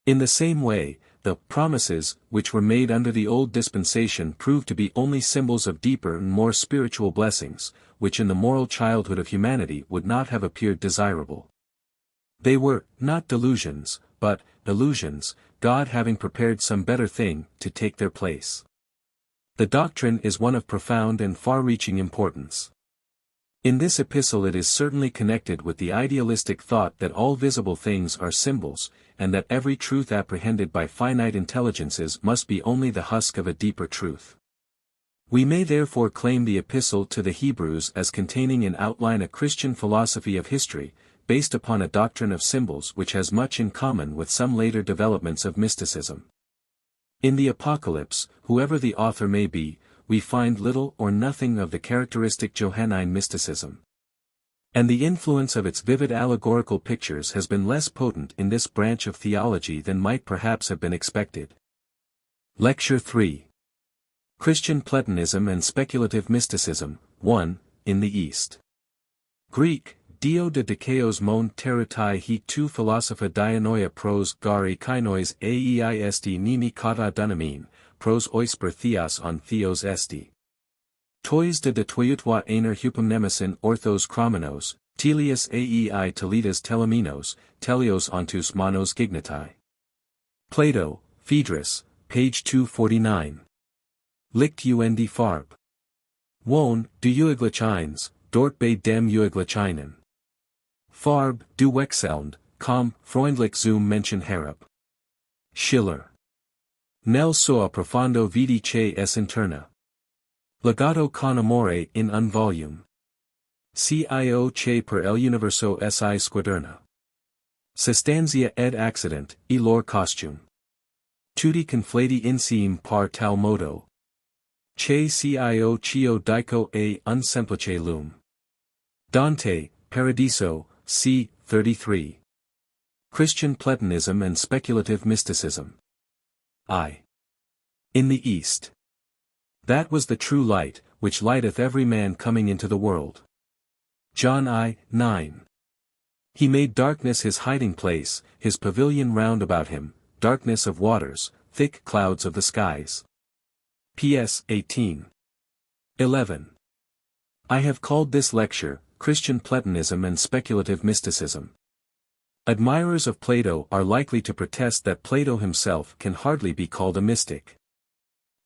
In the same way, the promises which were made under the old dispensation proved to be only symbols of deeper and more spiritual blessings, which in the moral childhood of humanity would not have appeared desirable. They were not delusions, but illusions, God having prepared some better thing to take their place. The doctrine is one of profound and far-reaching importance. In this epistle it is certainly connected with the idealistic thought that all visible things are symbols, and that every truth apprehended by finite intelligences must be only the husk of a deeper truth. We may therefore claim the epistle to the Hebrews as containing in outline a Christian philosophy of history, based upon a doctrine of symbols which has much in common with some later developments of mysticism. In the Apocalypse, whoever the author may be, we find little or nothing of the characteristic Johannine mysticism. And the influence of its vivid allegorical pictures has been less potent in this branch of theology than might perhaps have been expected. Lecture 3. Christian Platonism and Speculative Mysticism, 1, in the East. Greek, Dio de Dikeos mon terutai he tu philosopha dianoia pros gari kainois aeist nimi kata dunamin, pros oisper theos on theos esti. Tois de toiutwa aner hupomnemesin orthos chromenos, telius aei teletas teleminos, telios ontus monos gignatai. Plato, Phaedrus, page 249. Licht und Farb. Wohn, du Ueglachines, dort bei dem Ueglachinen. Farb, du wechselnd, komm, freundlich zum Menschen herab. Schiller. Nel sua profondo vidi che es interna. Legato con amore in un volume. Cio che per el universo si squaderna. Sestantia ed accident, e lor costume. Tutti conflati insieme par tal modo. Che cio chio dico a un semplice lume. Dante, Paradiso, c. 33. Christian Platonism and Speculative Mysticism. I. In the East. That was the true light, which lighteth every man coming into the world. John I, 9. He made darkness his hiding place, his pavilion round about him, darkness of waters, thick clouds of the skies. P.S. 18. 11. I have called this lecture, Christian Platonism and Speculative Mysticism. Admirers of Plato are likely to protest that Plato himself can hardly be called a mystic.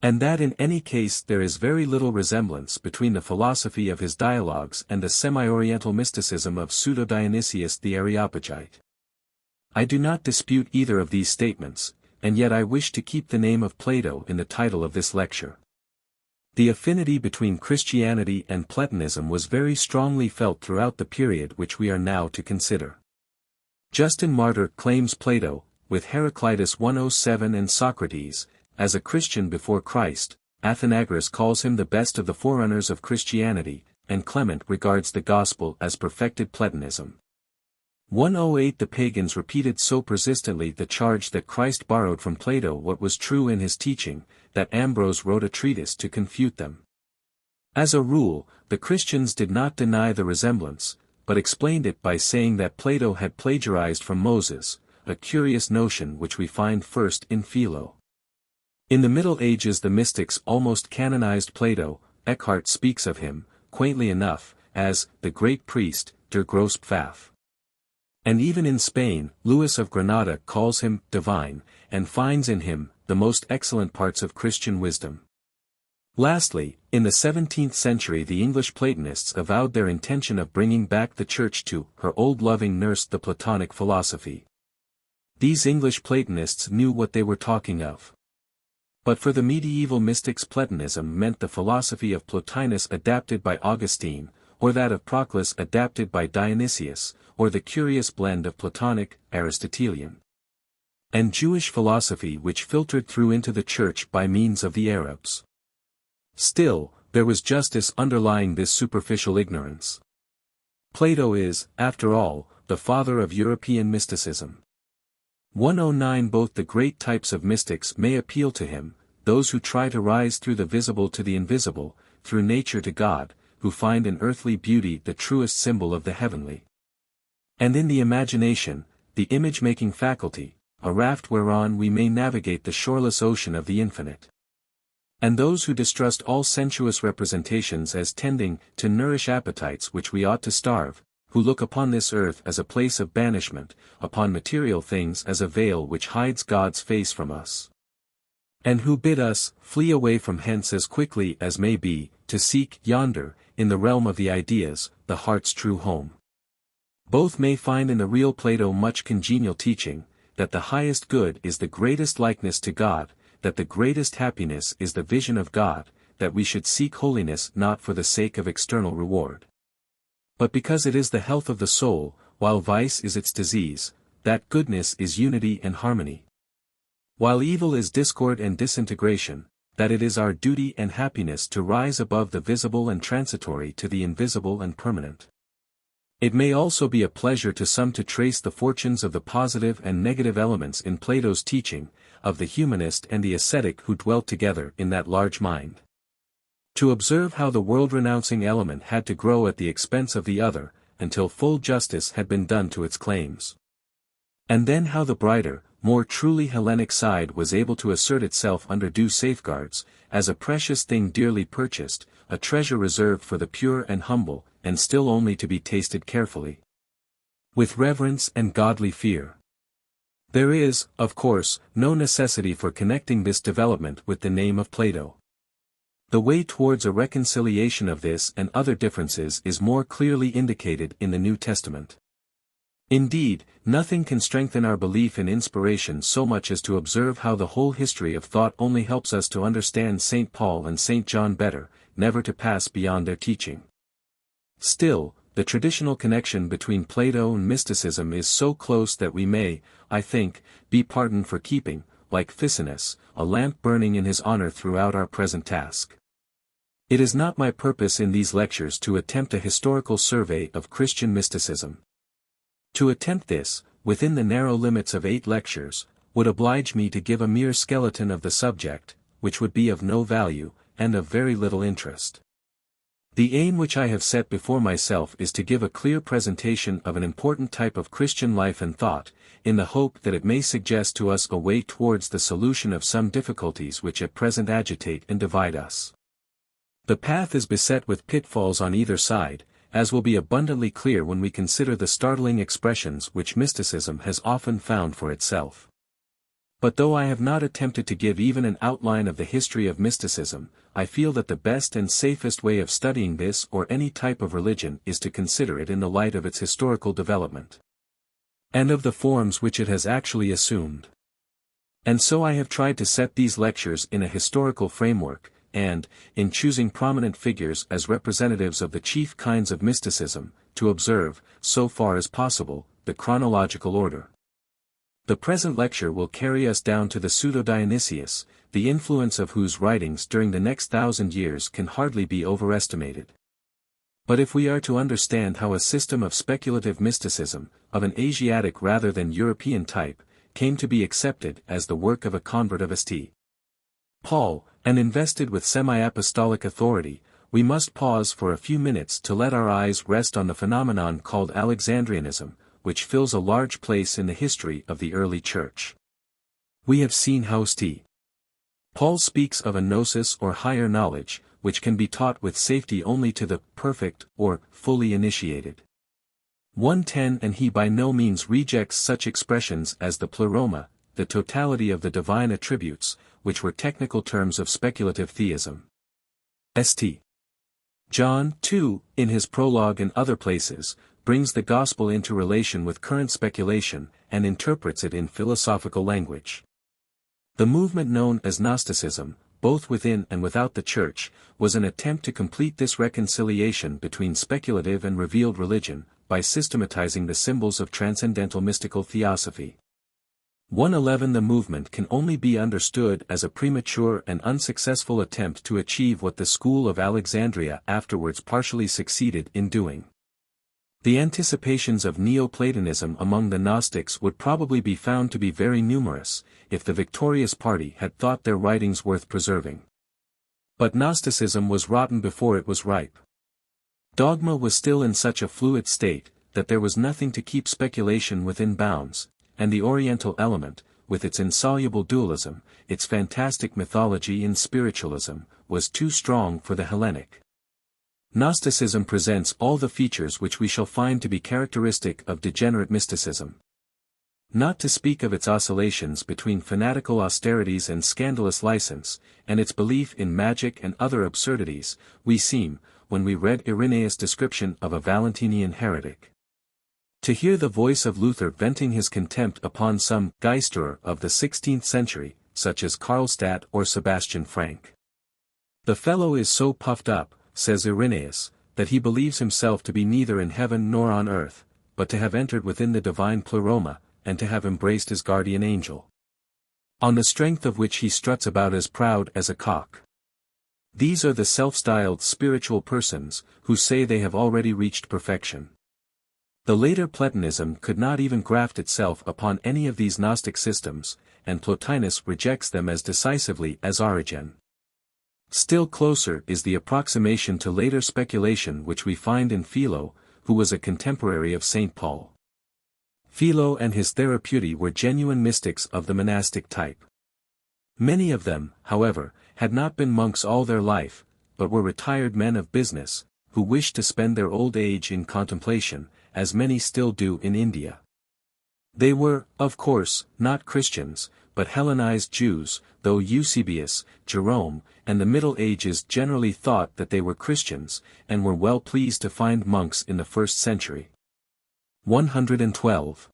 And that in any case there is very little resemblance between the philosophy of his dialogues and the semi-oriental mysticism of Pseudo-Dionysius the Areopagite. I do not dispute either of these statements, and yet I wish to keep the name of Plato in the title of this lecture. The affinity between Christianity and Platonism was very strongly felt throughout the period which we are now to consider. Justin Martyr claims Plato, with Heraclitus 107 and Socrates, as a Christian before Christ. Athenagoras calls him the best of the forerunners of Christianity, and Clement regards the Gospel as perfected Platonism. 108 The pagans repeated so persistently the charge that Christ borrowed from Plato what was true in his teaching, that Ambrose wrote a treatise to confute them. As a rule, the Christians did not deny the resemblance, but explained it by saying that Plato had plagiarized from Moses, a curious notion which we find first in Philo. In the Middle Ages the mystics almost canonized Plato. Eckhart speaks of him, quaintly enough, as the great priest, der grosse Pfaff. And even in Spain, Louis of Granada calls him divine, and finds in him the most excellent parts of Christian wisdom. Lastly, in the 17th century the English Platonists avowed their intention of bringing back the Church to her old loving nurse, the Platonic philosophy. These English Platonists knew what they were talking of. But for the medieval mystics Platonism meant the philosophy of Plotinus adapted by Augustine, or that of Proclus adapted by Dionysius, or the curious blend of Platonic, Aristotelian, and Jewish philosophy which filtered through into the Church by means of the Arabs. Still, there was justice underlying this superficial ignorance. Plato is, after all, the father of European mysticism. 109 Both the great types of mystics may appeal to him, those who try to rise through the visible to the invisible, through nature to God, who find in earthly beauty the truest symbol of the heavenly. And in the imagination, the image-making faculty, a raft whereon we may navigate the shoreless ocean of the infinite. And those who distrust all sensuous representations as tending to nourish appetites which we ought to starve, who look upon this earth as a place of banishment, upon material things as a veil which hides God's face from us. And who bid us flee away from hence as quickly as may be, to seek yonder, in the realm of the ideas, the heart's true home. Both may find in the real Plato much congenial teaching, that the highest good is the greatest likeness to God, that the greatest happiness is the vision of God, that we should seek holiness not for the sake of external reward, but because it is the health of the soul, while vice is its disease, that goodness is unity and harmony, while evil is discord and disintegration, that it is our duty and happiness to rise above the visible and transitory to the invisible and permanent. It may also be a pleasure to some to trace the fortunes of the positive and negative elements in Plato's teaching, of the humanist and the ascetic who dwelt together in that large mind. To observe how the world-renouncing element had to grow at the expense of the other, until full justice had been done to its claims. And then how the brighter, more truly Hellenic side was able to assert itself under due safeguards, as a precious thing dearly purchased, a treasure reserved for the pure and humble, and still only to be tasted carefully, with reverence and godly fear. There is, of course, no necessity for connecting this development with the name of Plato. The way towards a reconciliation of this and other differences is more clearly indicated in the New Testament. Indeed, nothing can strengthen our belief in inspiration so much as to observe how the whole history of thought only helps us to understand St. Paul and St. John better, never to pass beyond their teaching. Still, the traditional connection between Plato and mysticism is so close that we may, I think, be pardoned for keeping, like Ficinus, a lamp burning in his honor throughout our present task. It is not my purpose in these lectures to attempt a historical survey of Christian mysticism. To attempt this, within the narrow limits of 8 lectures, would oblige me to give a mere skeleton of the subject, which would be of no value, and of very little interest. The aim which I have set before myself is to give a clear presentation of an important type of Christian life and thought, in the hope that it may suggest to us a way towards the solution of some difficulties which at present agitate and divide us. The path is beset with pitfalls on either side, as will be abundantly clear when we consider the startling expressions which mysticism has often found for itself. But though I have not attempted to give even an outline of the history of mysticism, I feel that the best and safest way of studying this or any type of religion is to consider it in the light of its historical development, and of the forms which it has actually assumed. And so I have tried to set these lectures in a historical framework, and, in choosing prominent figures as representatives of the chief kinds of mysticism, to observe, so far as possible, the chronological order. The present lecture will carry us down to the Pseudo-Dionysius, the influence of whose writings during the next 1,000 years can hardly be overestimated. But if we are to understand how a system of speculative mysticism, of an Asiatic rather than European type, came to be accepted as the work of a convert of St. Paul, and invested with semi-apostolic authority, we must pause for a few minutes to let our eyes rest on the phenomenon called Alexandrianism, which fills a large place in the history of the early Church. We have seen how St. Paul speaks of a gnosis or higher knowledge, which can be taught with safety only to the perfect or fully initiated. 1:10 And he by no means rejects such expressions as the pleroma, the totality of the divine attributes, which were technical terms of speculative theism. St. John, too, in his prologue and other places, brings the gospel into relation with current speculation, and interprets it in philosophical language. The movement known as Gnosticism, both within and without the Church, was an attempt to complete this reconciliation between speculative and revealed religion, by systematizing the symbols of transcendental mystical theosophy. 111 The movement can only be understood as a premature and unsuccessful attempt to achieve what the school of Alexandria afterwards partially succeeded in doing. The anticipations of Neoplatonism among the Gnostics would probably be found to be very numerous, if the victorious party had thought their writings worth preserving. But Gnosticism was rotten before it was ripe. Dogma was still in such a fluid state, that there was nothing to keep speculation within bounds, and the Oriental element, with its insoluble dualism, its fantastic mythology and spiritualism, was too strong for the Hellenic. Gnosticism presents all the features which we shall find to be characteristic of degenerate mysticism. Not to speak of its oscillations between fanatical austerities and scandalous license, and its belief in magic and other absurdities, we seem, when we read Irenaeus' description of a Valentinian heretic, to hear the voice of Luther venting his contempt upon some Geisterer of the 16th century, such as Karlstadt or Sebastian Frank. The fellow is so puffed up, says Irenaeus, that he believes himself to be neither in heaven nor on earth, but to have entered within the divine pleroma, and to have embraced his guardian angel. On the strength of which he struts about as proud as a cock. These are the self-styled spiritual persons, who say they have already reached perfection. The later Platonism could not even graft itself upon any of these Gnostic systems, and Plotinus rejects them as decisively as Origen. Still closer is the approximation to later speculation which we find in Philo, who was a contemporary of St. Paul. Philo and his Therapeutae were genuine mystics of the monastic type. Many of them, however, had not been monks all their life, but were retired men of business, who wished to spend their old age in contemplation, as many still do in India. They were, of course, not Christians, but Hellenized Jews, though Eusebius, Jerome, and the Middle Ages generally thought that they were Christians, and were well pleased to find monks in the 1st century. 112.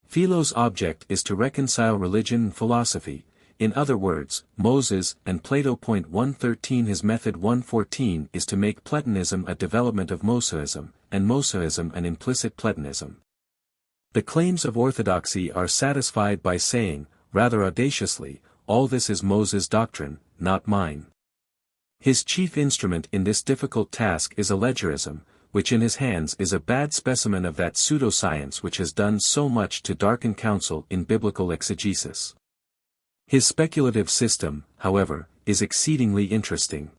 Philo's object is to reconcile religion and philosophy, in other words, Moses and Plato. 113 His method 114 is to make Platonism a development of Mosaism, and Mosaism and implicit Platonism. The claims of orthodoxy are satisfied by saying, rather audaciously, all this is Moses' doctrine, not mine. His chief instrument in this difficult task is allegorism, which in his hands is a bad specimen of that pseudoscience which has done so much to darken counsel in biblical exegesis. His speculative system, however, is exceedingly interesting.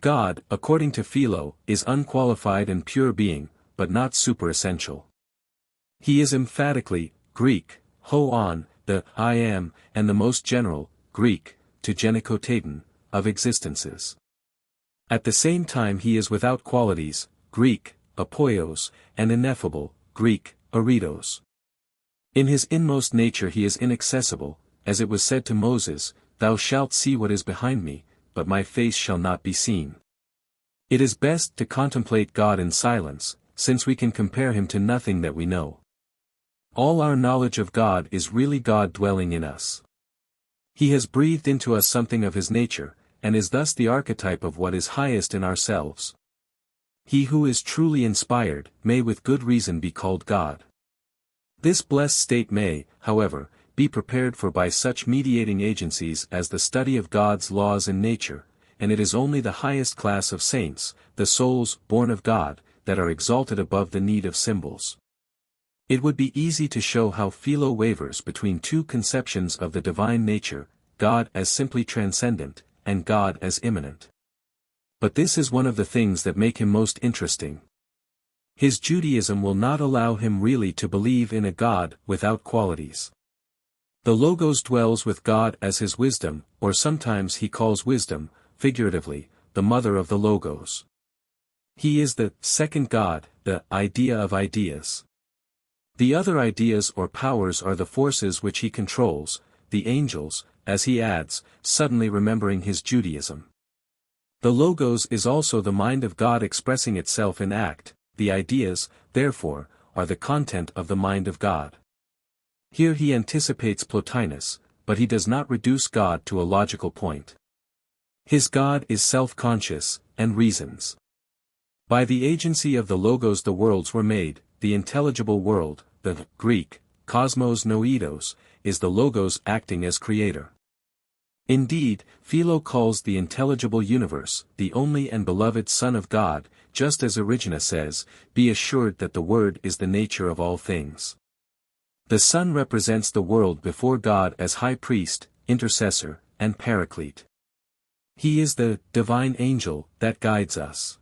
God, according to Philo, is unqualified and pure being, but not superessential. He is emphatically, Greek, hoon, the I am, and the most general, Greek, to genikotaton, of existences. At the same time he is without qualities, Greek, apoios, and ineffable, Greek, aritos. In his inmost nature he is inaccessible, as it was said to Moses, "Thou shalt see what is behind me, but my face shall not be seen." It is best to contemplate God in silence, since we can compare him to nothing that we know. All our knowledge of God is really God dwelling in us. He has breathed into us something of his nature, and is thus the archetype of what is highest in ourselves. He who is truly inspired, may with good reason be called God. This blessed state may, however, be prepared for by such mediating agencies as the study of God's laws in nature, and it is only the highest class of saints, the souls born of God, that are exalted above the need of symbols. It would be easy to show how Philo wavers between two conceptions of the divine nature, God as simply transcendent, and God as immanent. But this is one of the things that make him most interesting. His Judaism will not allow him really to believe in a God without qualities. The Logos dwells with God as his wisdom, or sometimes he calls wisdom, figuratively, the mother of the Logos. He is the second God, the idea of ideas. The other ideas or powers are the forces which he controls, the angels, as he adds, suddenly remembering his Judaism. The Logos is also the mind of God expressing itself in act, the ideas, therefore, are the content of the mind of God. Here he anticipates Plotinus, but he does not reduce God to a logical point. His God is self-conscious, and reasons. By the agency of the Logos the worlds were made, the intelligible world, the Greek, cosmos noedos, is the Logos acting as creator. Indeed, Philo calls the intelligible universe, the only and beloved Son of God, just as Origena says, "Be assured that the Word is the nature of all things." The Son represents the world before God as High Priest, Intercessor, and Paraclete. He is the divine angel that guides us.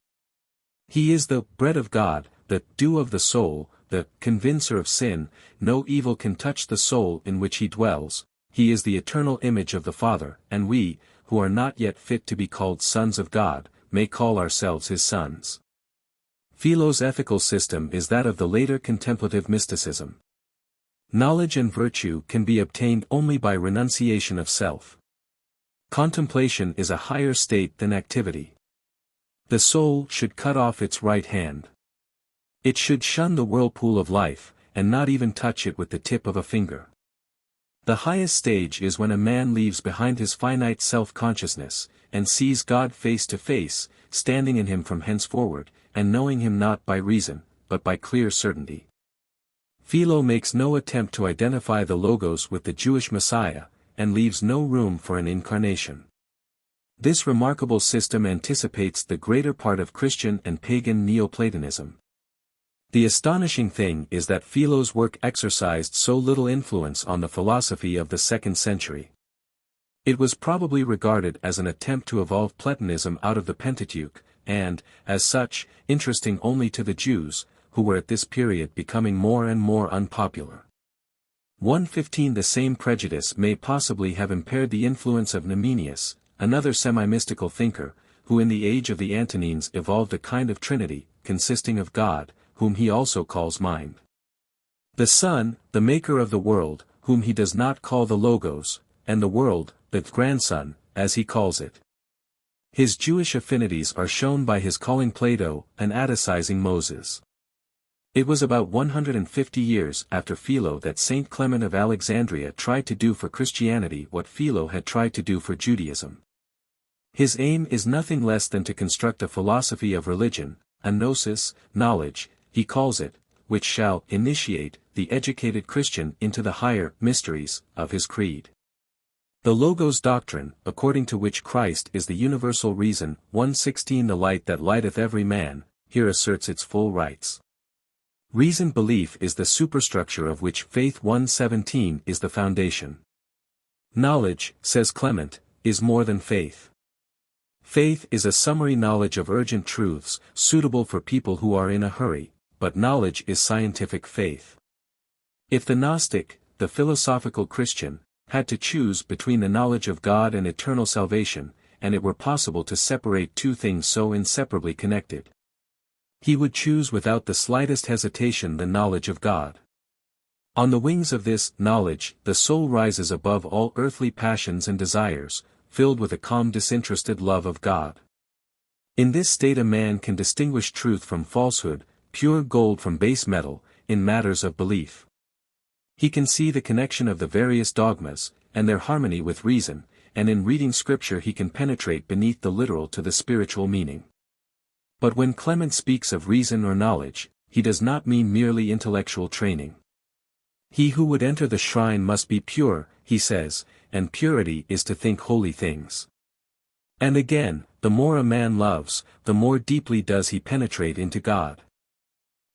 He is the bread of God, the dew of the soul, the convincer of sin. No evil can touch the soul in which he dwells. He is the eternal image of the Father, and we, who are not yet fit to be called sons of God, may call ourselves his sons. Philo's ethical system is that of the later contemplative mysticism. Knowledge and virtue can be obtained only by renunciation of self. Contemplation is a higher state than activity. The soul should cut off its right hand. It should shun the whirlpool of life, and not even touch it with the tip of a finger. The highest stage is when a man leaves behind his finite self-consciousness, and sees God face to face, standing in him from henceforward, and knowing him not by reason, but by clear certainty. Philo makes no attempt to identify the Logos with the Jewish Messiah, and leaves no room for an incarnation. This remarkable system anticipates the greater part of Christian and pagan Neoplatonism. The astonishing thing is that Philo's work exercised so little influence on the philosophy of the 2nd century. It was probably regarded as an attempt to evolve Platonism out of the Pentateuch, and, as such, interesting only to the Jews, who were at this period becoming more and more unpopular. 115 The same prejudice may possibly have impaired the influence of Numenius, another semi-mystical thinker, who in the age of the Antonines evolved a kind of trinity, consisting of God, whom he also calls mind. The Son, the maker of the world, whom he does not call the Logos, and the world, the grandson, as he calls it. His Jewish affinities are shown by his calling Plato and Atticizing Moses. It was about 150 years after Philo that Saint Clement of Alexandria tried to do for Christianity what Philo had tried to do for Judaism. His aim is nothing less than to construct a philosophy of religion, a gnosis, knowledge, he calls it, which shall initiate the educated Christian into the higher mysteries of his creed. The Logos doctrine, according to which Christ is the universal reason, 1:16 the light that lighteth every man, here asserts its full rights. Reason belief is the superstructure of which faith 1:17 is the foundation. Knowledge, says Clement, is more than faith. Faith is a summary knowledge of urgent truths, suitable for people who are in a hurry, but knowledge is scientific faith. If the Gnostic, the philosophical Christian, had to choose between the knowledge of God and eternal salvation, and it were possible to separate two things so inseparably connected, he would choose without the slightest hesitation the knowledge of God. On the wings of this knowledge, the soul rises above all earthly passions and desires, filled with a calm disinterested love of God. In this state a man can distinguish truth from falsehood, pure gold from base metal, in matters of belief. He can see the connection of the various dogmas, and their harmony with reason, and in reading Scripture he can penetrate beneath the literal to the spiritual meaning. But when Clement speaks of reason or knowledge, he does not mean merely intellectual training. He who would enter the shrine must be pure, he says, and purity is to think holy things. And again, the more a man loves, the more deeply does he penetrate into God.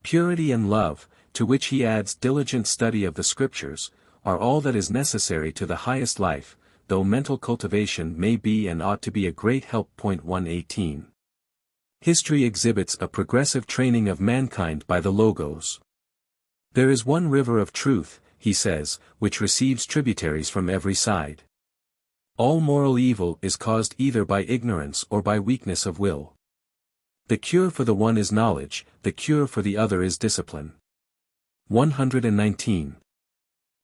Purity and love, to which he adds diligent study of the Scriptures, are all that is necessary to the highest life, though mental cultivation may be and ought to be a great help. 118. History exhibits a progressive training of mankind by the Logos. There is one river of truth, he says, which receives tributaries from every side. All moral evil is caused either by ignorance or by weakness of will. The cure for the one is knowledge, the cure for the other is discipline. 119.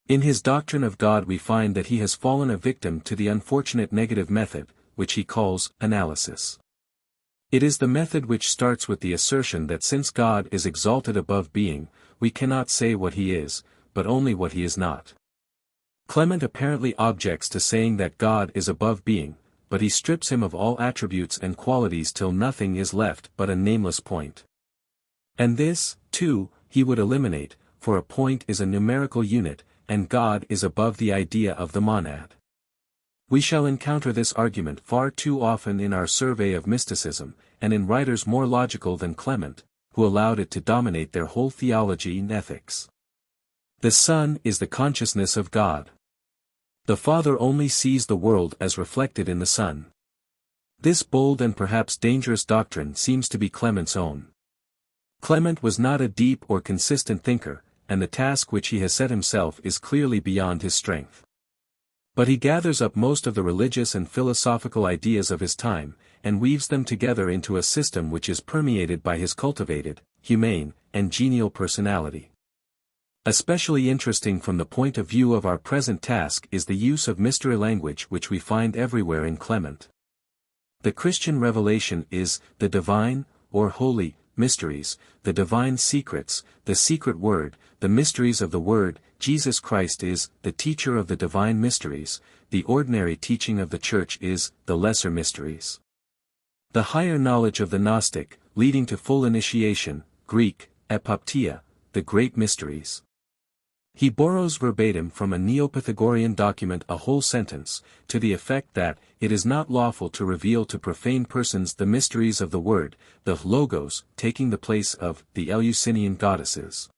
In his doctrine of God we find that he has fallen a victim to the unfortunate negative method, which he calls analysis. It is the method which starts with the assertion that since God is exalted above being, we cannot say what he is, but only what he is not. Clement apparently objects to saying that God is above being, but he strips him of all attributes and qualities till nothing is left but a nameless point. And this, too, he would eliminate, for a point is a numerical unit, and God is above the idea of the monad. We shall encounter this argument far too often in our survey of mysticism, and in writers more logical than Clement, who allowed it to dominate their whole theology and ethics. The Son is the consciousness of God. The Father only sees the world as reflected in the Son. This bold and perhaps dangerous doctrine seems to be Clement's own. Clement was not a deep or consistent thinker, and the task which he has set himself is clearly beyond his strength. But he gathers up most of the religious and philosophical ideas of his time, and weaves them together into a system which is permeated by his cultivated, humane, and genial personality. Especially interesting from the point of view of our present task is the use of mystery language which we find everywhere in Clement. The Christian revelation is the divine, or holy, mysteries, the divine secrets, the secret word, the mysteries of the Word. Jesus Christ is the teacher of the divine mysteries, the ordinary teaching of the Church is the lesser mysteries. The higher knowledge of the Gnostic, leading to full initiation, Greek, epoptia, the great mysteries. He borrows verbatim from a Neo-Pythagorean document a whole sentence, to the effect that, it is not lawful to reveal to profane persons the mysteries of the Word, the Logos, taking the place of the Eleusinian goddesses.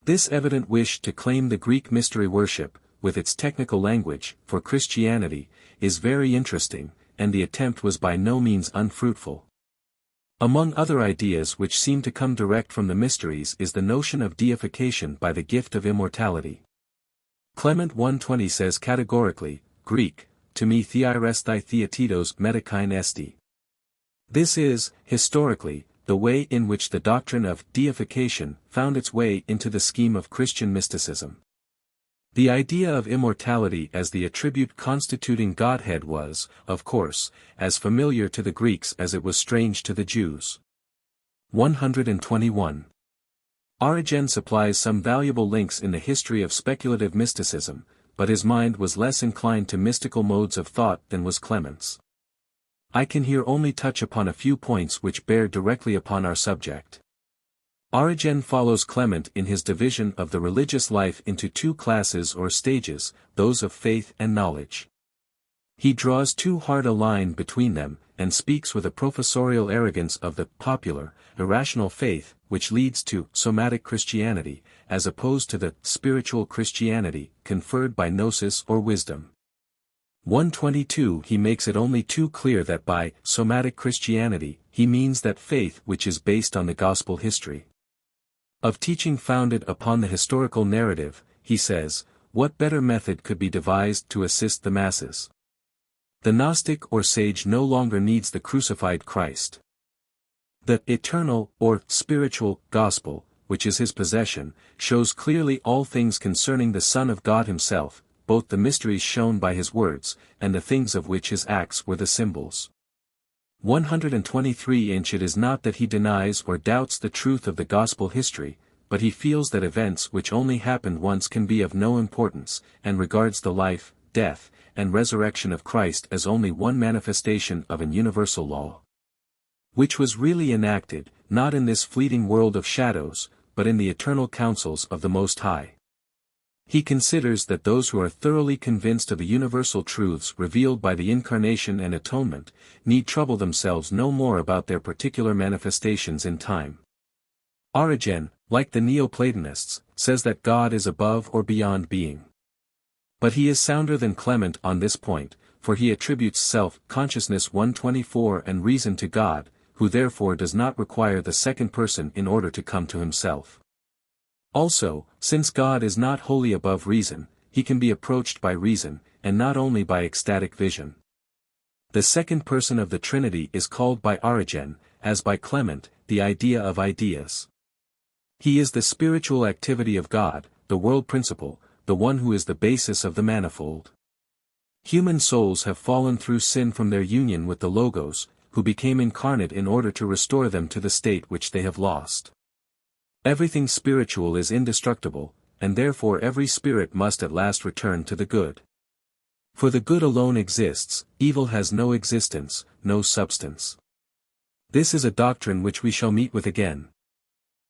This evident wish to claim the Greek mystery worship, with its technical language, for Christianity, is very interesting, and the attempt was by no means unfruitful. Among other ideas which seem to come direct from the mysteries is the notion of deification by the gift of immortality. Clement 1:20 says categorically, Greek, to me theiresti theatitos metakain esti. This is, historically, the way in which the doctrine of deification found its way into the scheme of Christian mysticism. The idea of immortality as the attribute constituting Godhead was, of course, as familiar to the Greeks as it was strange to the Jews. 121. Origen supplies some valuable links in the history of speculative mysticism, but his mind was less inclined to mystical modes of thought than was Clement's. I can here only touch upon a few points which bear directly upon our subject. Origen follows Clement in his division of the religious life into two classes or stages, those of faith and knowledge. He draws too hard a line between them, and speaks with a professorial arrogance of the popular, irrational faith, which leads to somatic Christianity, as opposed to the spiritual Christianity, conferred by gnosis or wisdom. 122 He makes it only too clear that by somatic Christianity, he means that faith which is based on the gospel history of teaching founded upon the historical narrative. He says, what better method could be devised to assist the masses? The Gnostic or sage no longer needs the crucified Christ. The eternal, or spiritual, gospel, which is his possession, shows clearly all things concerning the Son of God himself, both the mysteries shown by his words, and the things of which his acts were the symbols. 123 It is not that he denies or doubts the truth of the gospel history, but he feels that events which only happened once can be of no importance, and regards the life, death, and resurrection of Christ as only one manifestation of an universal law, which was really enacted, not in this fleeting world of shadows, but in the eternal counsels of the Most High. He considers that those who are thoroughly convinced of the universal truths revealed by the Incarnation and Atonement, need trouble themselves no more about their particular manifestations in time. Origen, like the Neoplatonists, says that God is above or beyond being. But he is sounder than Clement on this point, for he attributes self-consciousness 124 and reason to God, who therefore does not require the second person in order to come to himself. Also, since God is not wholly above reason, he can be approached by reason, and not only by ecstatic vision. The second person of the Trinity is called by Origen, as by Clement, the idea of ideas. He is the spiritual activity of God, the world principle, the one who is the basis of the manifold. Human souls have fallen through sin from their union with the Logos, who became incarnate in order to restore them to the state which they have lost. Everything spiritual is indestructible, and therefore every spirit must at last return to the good. For the good alone exists, evil has no existence, no substance. This is a doctrine which we shall meet with again.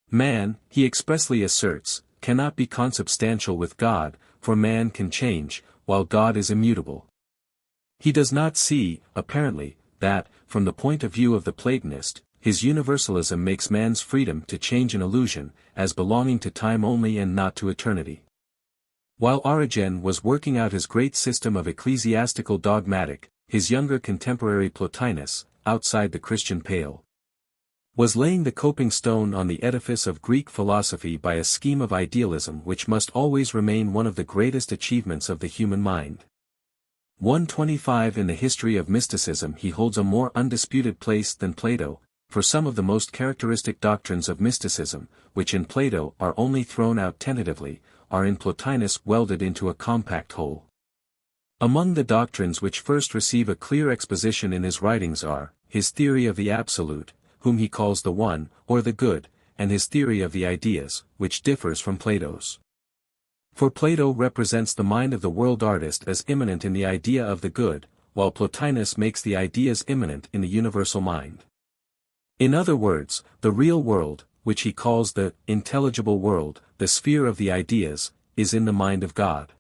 Man, he expressly asserts, cannot be consubstantial with God, for man can change, while God is immutable. He does not see, apparently, that, from the point of view of the Platonist, his universalism makes man's freedom to change an illusion, as belonging to time only and not to eternity. While Origen was working out his great system of ecclesiastical dogmatic, his younger contemporary Plotinus, outside the Christian pale, was laying the coping stone on the edifice of Greek philosophy by a scheme of idealism which must always remain one of the greatest achievements of the human mind. 125 In the history of mysticism he holds a more undisputed place than Plato, for some of the most characteristic doctrines of mysticism, which in Plato are only thrown out tentatively, are in Plotinus welded into a compact whole. Among the doctrines which first receive a clear exposition in his writings are, his theory of the Absolute, whom he calls the One, or the Good, and his theory of the Ideas, which differs from Plato's. For Plato represents the mind of the world artist as immanent in the idea of the good, while Plotinus makes the ideas immanent in the universal mind. In other words, the real world, which he calls the intelligible world, the sphere of the ideas, is in the mind of God.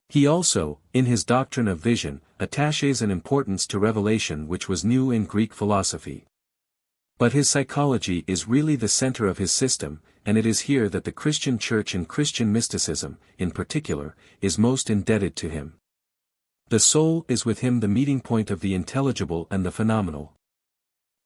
He also, in his doctrine of vision, attaches an importance to revelation which was new in Greek philosophy. But his psychology is really the center of his system, and it is here that the Christian Church and Christian mysticism, in particular, is most indebted to him. The soul is with him the meeting point of the intelligible and the phenomenal.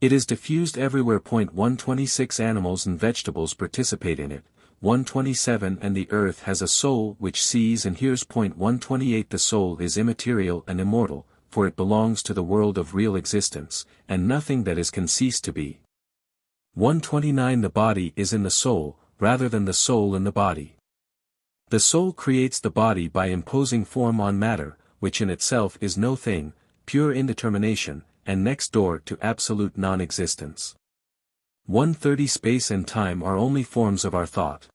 It is diffused everywhere. 126 Animals and vegetables participate in it. 127 And the earth has a soul which sees and hears. 128 The soul is immaterial and immortal, for it belongs to the world of real existence, and nothing that is can cease to be. 129 The body is in the soul, rather than the soul in the body. The soul creates the body by imposing form on matter, which in itself is no thing, pure indetermination, and next door to absolute non-existence. 130 Space and time are only forms of our thought.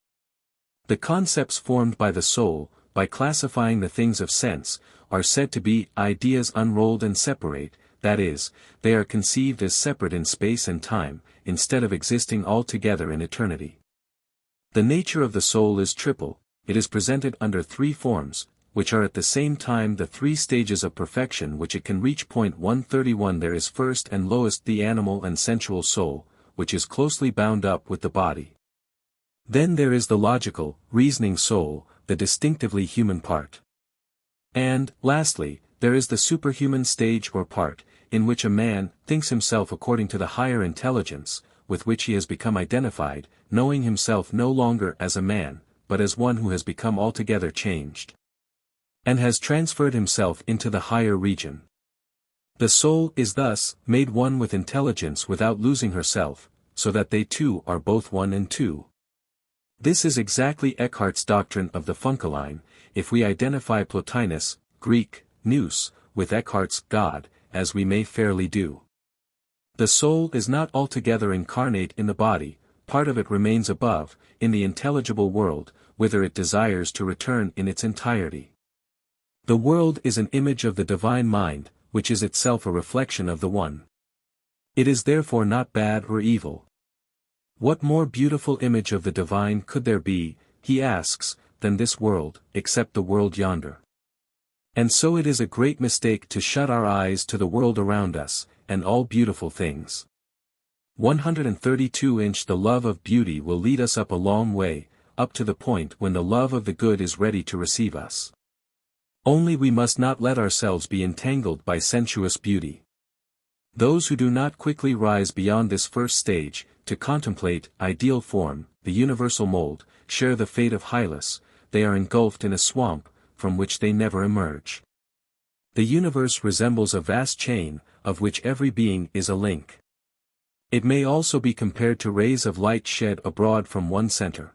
The concepts formed by the soul, by classifying the things of sense, are said to be ideas unrolled and separate, that is, they are conceived as separate in space and time, instead of existing all together in eternity. The nature of the soul is triple. It is presented under three forms, which are at the same time the three stages of perfection which it can reach. 131 There is first and lowest the animal and sensual soul, which is closely bound up with the body. Then there is the logical, reasoning soul, the distinctively human part. And, lastly, there is the superhuman stage or part, in which a man thinks himself according to the higher intelligence, with which he has become identified, knowing himself no longer as a man, but as one who has become altogether changed, and has transferred himself into the higher region. The soul is thus made one with intelligence without losing herself, so that they two are both one and two. This is exactly Eckhart's doctrine of the Funkeline, if we identify Plotinus, Greek, nous, with Eckhart's God, as we may fairly do. The soul is not altogether incarnate in the body, part of it remains above, in the intelligible world, whither it desires to return in its entirety. The world is an image of the divine mind, which is itself a reflection of the One. It is therefore not bad or evil. What more beautiful image of the divine could there be, he asks, than this world, except the world yonder? And so it is a great mistake to shut our eyes to the world around us, and all beautiful things. 132 The love of beauty will lead us up a long way, up to the point when the love of the good is ready to receive us. Only we must not let ourselves be entangled by sensuous beauty. Those who do not quickly rise beyond this first stage, to contemplate ideal form, the universal mold, share the fate of Hylas. They are engulfed in a swamp, from which they never emerge. The universe resembles a vast chain, of which every being is a link. It may also be compared to rays of light shed abroad from one center.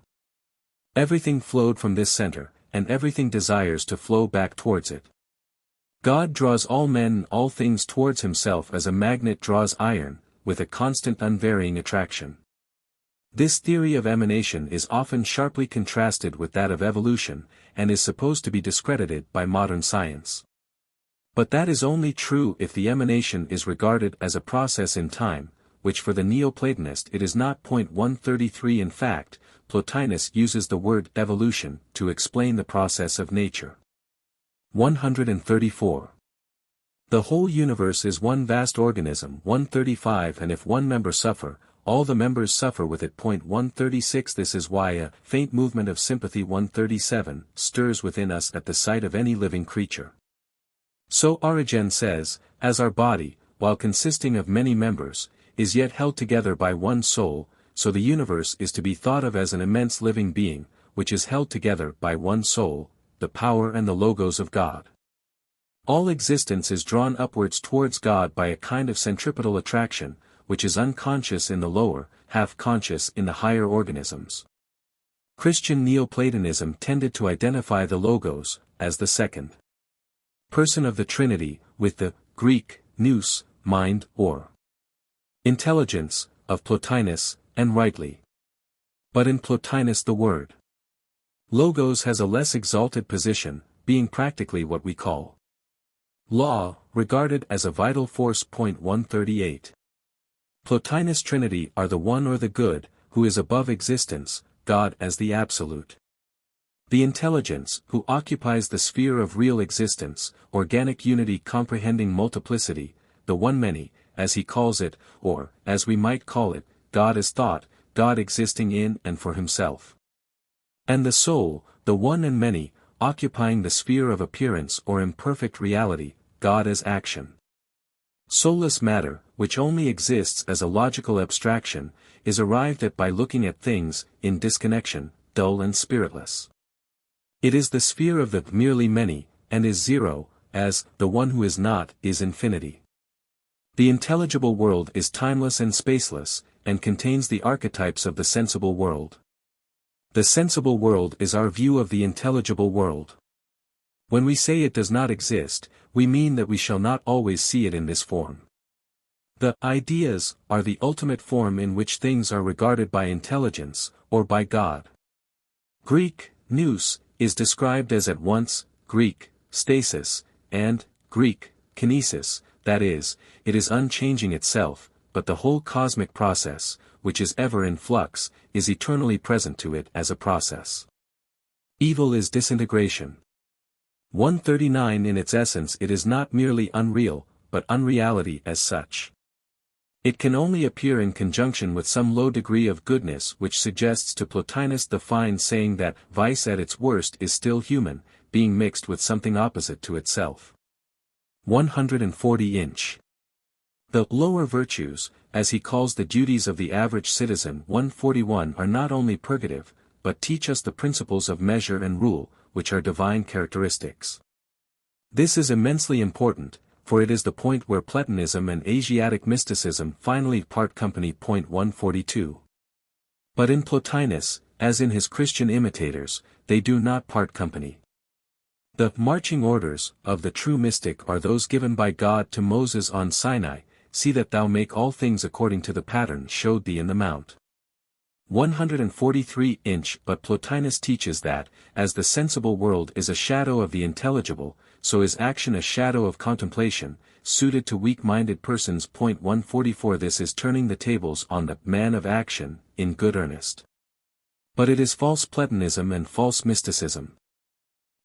Everything flowed from this center, and everything desires to flow back towards it. God draws all men and all things towards himself as a magnet draws iron, with a constant unvarying attraction. This theory of emanation is often sharply contrasted with that of evolution, and is supposed to be discredited by modern science. But that is only true if the emanation is regarded as a process in time, which for the Neoplatonist it is not. 133 In fact, Plotinus uses the word evolution to explain the process of nature. 134. The whole universe is one vast organism. 135 And if one member suffer, all the members suffer with it. 136 This is why a faint movement of sympathy 137 stirs within us at the sight of any living creature. So Origen says, as our body, while consisting of many members, is yet held together by one soul, so the universe is to be thought of as an immense living being, which is held together by one soul, the power and the logos of God. All existence is drawn upwards towards God by a kind of centripetal attraction, which is unconscious in the lower, half-conscious in the higher organisms. Christian Neoplatonism tended to identify the logos, as the second person of the Trinity, with the Greek, nous, mind or intelligence, of Plotinus, and rightly. But in Plotinus the word logos has a less exalted position, being practically what we call law, regarded as a vital force. 138. Plotinus Trinity are the one or the good, who is above existence, God as the absolute. The intelligence, who occupies the sphere of real existence, organic unity comprehending multiplicity, the one many, as he calls it, or, as we might call it, God as thought, God existing in and for himself. And the soul, the one and many, occupying the sphere of appearance or imperfect reality, God as action. Soulless matter, which only exists as a logical abstraction, is arrived at by looking at things, in disconnection, dull and spiritless. It is the sphere of the merely many, and is zero, as the one who is not is infinity. The intelligible world is timeless and spaceless, and contains the archetypes of the sensible world. The sensible world is our view of the intelligible world. When we say it does not exist, we mean that we shall not always see it in this form. The ideas are the ultimate form in which things are regarded by intelligence, or by God. Greek, nous, is described as at once, Greek, stasis, and, Greek, kinesis, that is, it is unchanging itself, but the whole cosmic process, which is ever in flux, is eternally present to it as a process. Evil is disintegration. 139 In its essence it is not merely unreal, but unreality as such. It can only appear in conjunction with some low degree of goodness which suggests to Plotinus the fine saying that vice at its worst is still human, being mixed with something opposite to itself. 140 Inch. The lower virtues, as he calls the duties of the average citizen 141 are not only purgative, but teach us the principles of measure and rule, which are divine characteristics. This is immensely important, for it is the point where Platonism and Asiatic mysticism finally part company. 142. But in Plotinus, as in his Christian imitators, they do not part company. The marching orders of the true mystic are those given by God to Moses on Sinai, see that thou make all things according to the pattern showed thee in the mount. 143 Inch. But Plotinus teaches that, as the sensible world is a shadow of the intelligible, so is action a shadow of contemplation, suited to weak-minded persons. 144 This is turning the tables on the man of action, in good earnest. But it is false Platonism and false mysticism.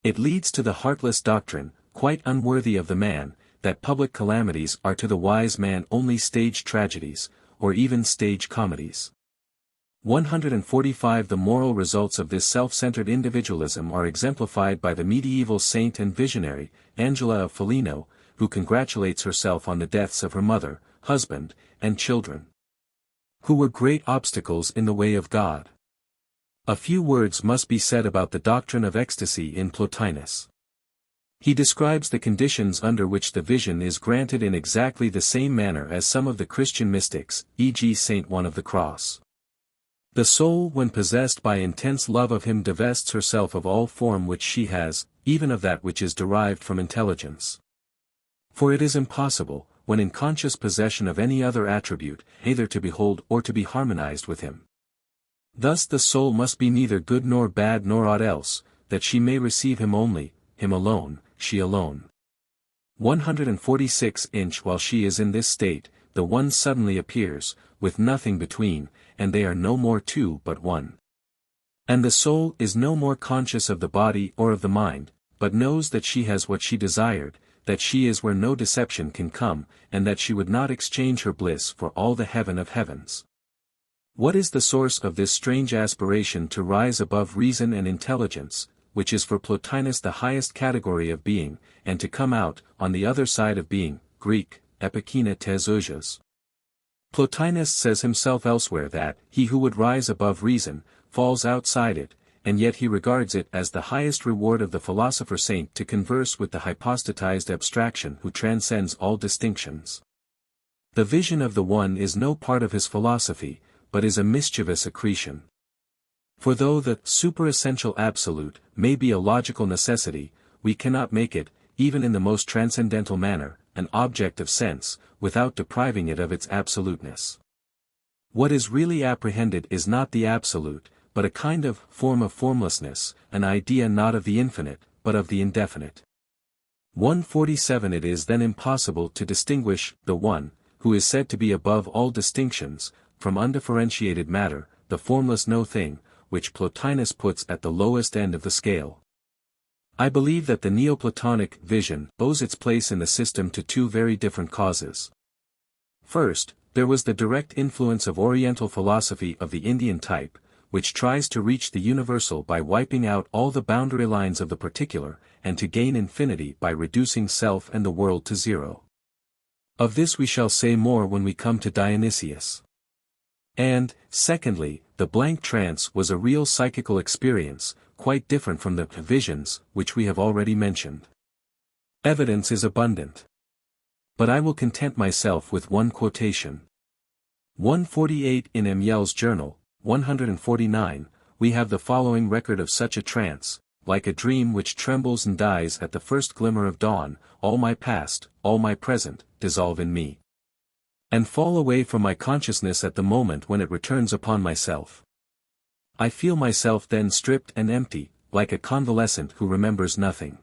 It leads to the heartless doctrine, quite unworthy of the man, that public calamities are to the wise man only stage tragedies, or even stage comedies. 145 The moral results of this self-centered individualism are exemplified by the medieval saint and visionary, Angela of Foligno, who congratulates herself on the deaths of her mother, husband, and children, who were great obstacles in the way of God. A few words must be said about the doctrine of ecstasy in Plotinus. He describes the conditions under which the vision is granted in exactly the same manner as some of the Christian mystics, e.g. Saint One of the Cross. The soul when possessed by intense love of him divests herself of all form which she has, even of that which is derived from intelligence. For it is impossible, when in conscious possession of any other attribute, either to behold or to be harmonized with him. Thus the soul must be neither good nor bad nor aught else, that she may receive him only, him alone, she alone. 146 Inch. While she is in this state, the one suddenly appears, with nothing between, and they are no more two but one. And the soul is no more conscious of the body or of the mind, but knows that she has what she desired, that she is where no deception can come, and that she would not exchange her bliss for all the heaven of heavens. What is the source of this strange aspiration to rise above reason and intelligence, which is for Plotinus the highest category of being, and to come out, on the other side of being, Greek, epikina tes ousios? Plotinus says himself elsewhere that, he who would rise above reason, falls outside it, and yet he regards it as the highest reward of the philosopher saint to converse with the hypostatized abstraction who transcends all distinctions. The vision of the one is no part of his philosophy, but is a mischievous accretion. For though the superessential absolute may be a logical necessity, we cannot make it, even in the most transcendental manner, an object of sense, without depriving it of its absoluteness. What is really apprehended is not the absolute, but a kind of form of formlessness, an idea not of the infinite, but of the indefinite. 147 It is then impossible to distinguish the one, who is said to be above all distinctions, from undifferentiated matter, the formless no thing, which Plotinus puts at the lowest end of the scale. I believe that the Neoplatonic vision owes its place in the system to two very different causes. First, there was the direct influence of Oriental philosophy of the Indian type, which tries to reach the universal by wiping out all the boundary lines of the particular, and to gain infinity by reducing self and the world to zero. Of this we shall say more when we come to Dionysius. And, secondly, the blank trance was a real psychical experience, quite different from the visions, which we have already mentioned. Evidence is abundant. But I will content myself with one quotation. 148 In Amiel's journal, 149, we have the following record of such a trance: like a dream which trembles and dies at the first glimmer of dawn, all my past, all my present, dissolve in me, and fall away from my consciousness at the moment when it returns upon myself. I feel myself then stripped and empty, like a convalescent who remembers nothing.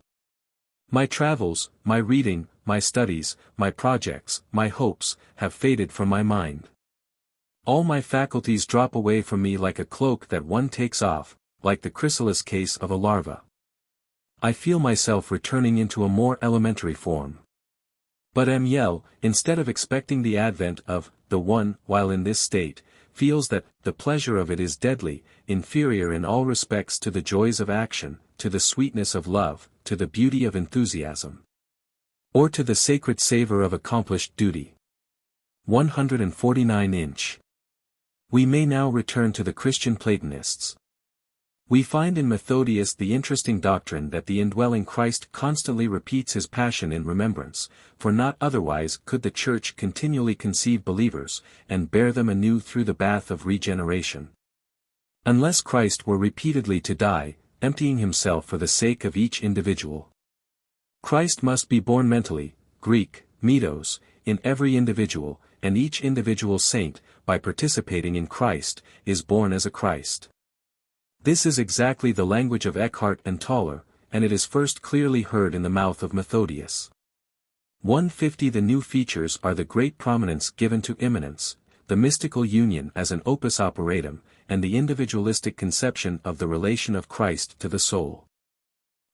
My travels, my reading, my studies, my projects, my hopes, have faded from my mind. All my faculties drop away from me like a cloak that one takes off, like the chrysalis case of a larva. I feel myself returning into a more elementary form. But Amiel, instead of expecting the advent of the One while in this state, feels that the pleasure of it is deadly, inferior in all respects to the joys of action, to the sweetness of love, to the beauty of enthusiasm, or to the sacred savor of accomplished duty. 149 inch. We may now return to the Christian Platonists. We find in Methodius the interesting doctrine that the indwelling Christ constantly repeats his passion in remembrance, for not otherwise could the Church continually conceive believers, and bear them anew through the bath of regeneration. Unless Christ were repeatedly to die, emptying himself for the sake of each individual. Christ must be born mentally, Greek, metos, in every individual, and each individual saint, by participating in Christ, is born as a Christ. This is exactly the language of Eckhart and Tauler, and it is first clearly heard in the mouth of Methodius. 150 The new features are the great prominence given to immanence, the mystical union as an opus operatum, and the individualistic conception of the relation of Christ to the soul.